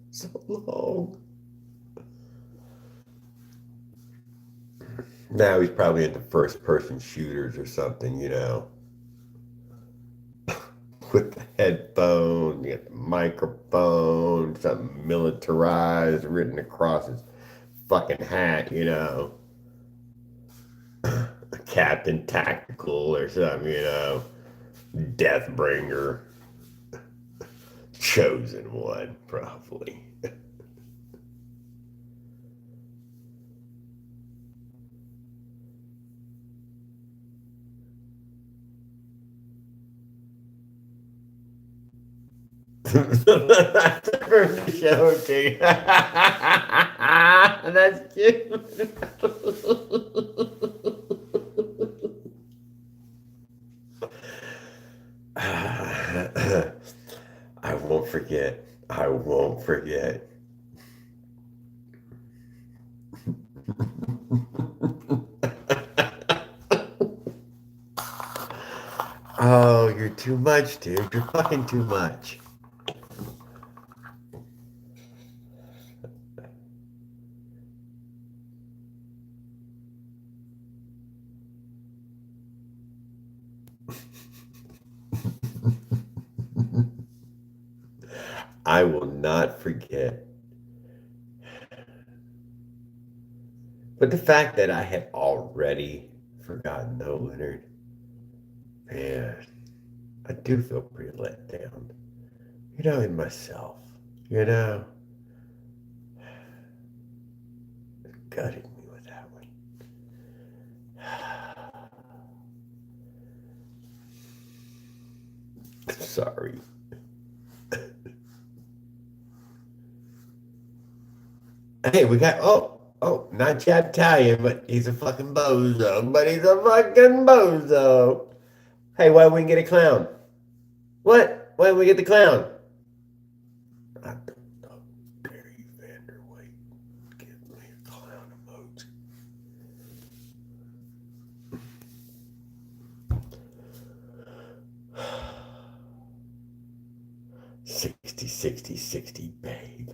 So long. Now he's probably into first-person shooters or something, you know. With the headphone, you got the microphone, something militarized written across his fucking hat, you know. Captain Tactical or something, you know. Deathbringer. Chosen One, probably. That's from the show, too. That's cute. I won't forget. I won't forget. Oh, you're too much, dude. You're fucking too much. I will not forget. But the fact that I had already forgotten though, Leonard, man, I do feel pretty let down. You know, in myself. You know? It gutted me with that one. Sorry. Hey, we got, not Chad Italian, but he's a fucking bozo. But he's a fucking bozo. Hey, why we get a clown? What? Why don't we get the clown? I don't know. Barry Vanderweight. Give me a clown emoji. $60, babe.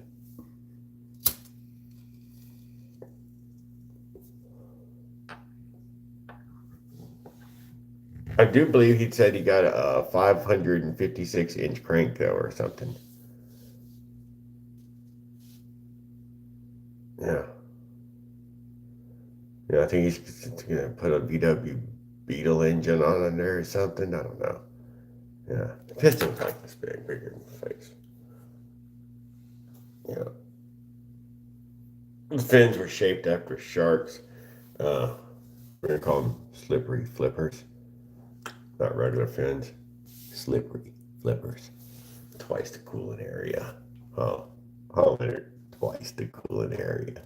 I do believe he said he got a 556-inch crank though, or something. Yeah. Yeah, I think he's gonna put a VW Beetle engine on in there or something. I don't know. Yeah, the piston was like this big, bigger than the face. Yeah. The fins were shaped after sharks. We're gonna call them slippery flippers. Not regular fins. Slippery flippers. Twice the cooling area. Oh, Leonard, twice the cooling area.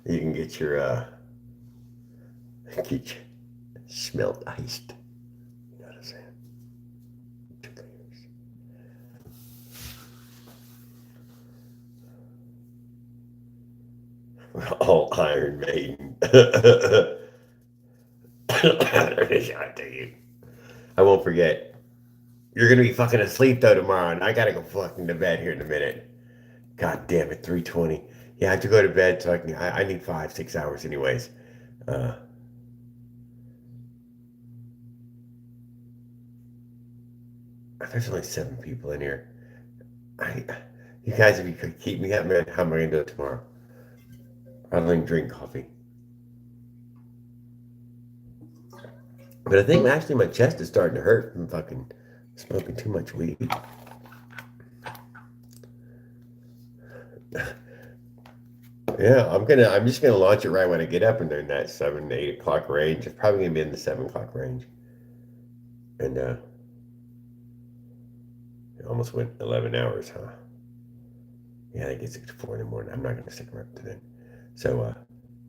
You can get your smelt iced. You know what I'm saying? 2 layers. All Iron Maiden. I won't forget. You're gonna be fucking asleep though tomorrow, and I gotta go fucking to bed here in a minute. God damn it, 3:20. Yeah, I have to go to bed so I need 5-6 hours anyways. There's only 7 people in here. You guys, if you could keep me up, man, how am I gonna do it tomorrow? I don't even drink coffee. But I think actually my chest is starting to hurt from fucking smoking too much weed. Yeah, I'm just gonna launch it right when I get up and they're in that 7, 8 o'clock range. It's probably gonna be in the 7 o'clock range. And it almost went 11 hours, huh? Yeah, I guess it's 4 in the morning. I'm not gonna stick around to then. So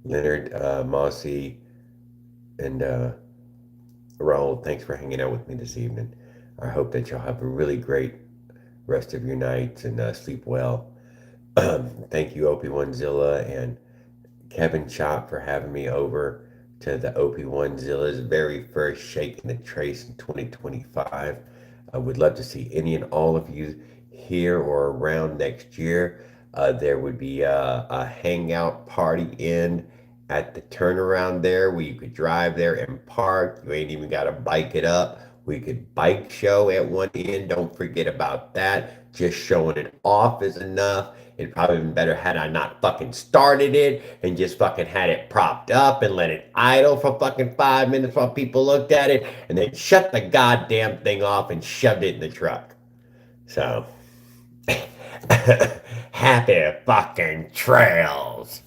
Leonard, Mossy, and Raul, thanks for hanging out with me this evening. I hope that y'all have a really great rest of your nights and sleep well. Thank you, Opie1Zilla and Kevin Chop, for having me over to the Opie1Zilla's very first Shake and the Trace in 2025. I would love to see any and all of you here or around next year. There would be a hangout party in at the turnaround there where you could drive there and park. You ain't even got to bike it up. We could bike show at one end. Don't forget about that. Just showing it off is enough. It'd probably been better had I not fucking started it and just fucking had it propped up and let it idle for fucking 5 minutes while people looked at it and then shut the goddamn thing off and shoved it in the truck. So, happy fucking trails.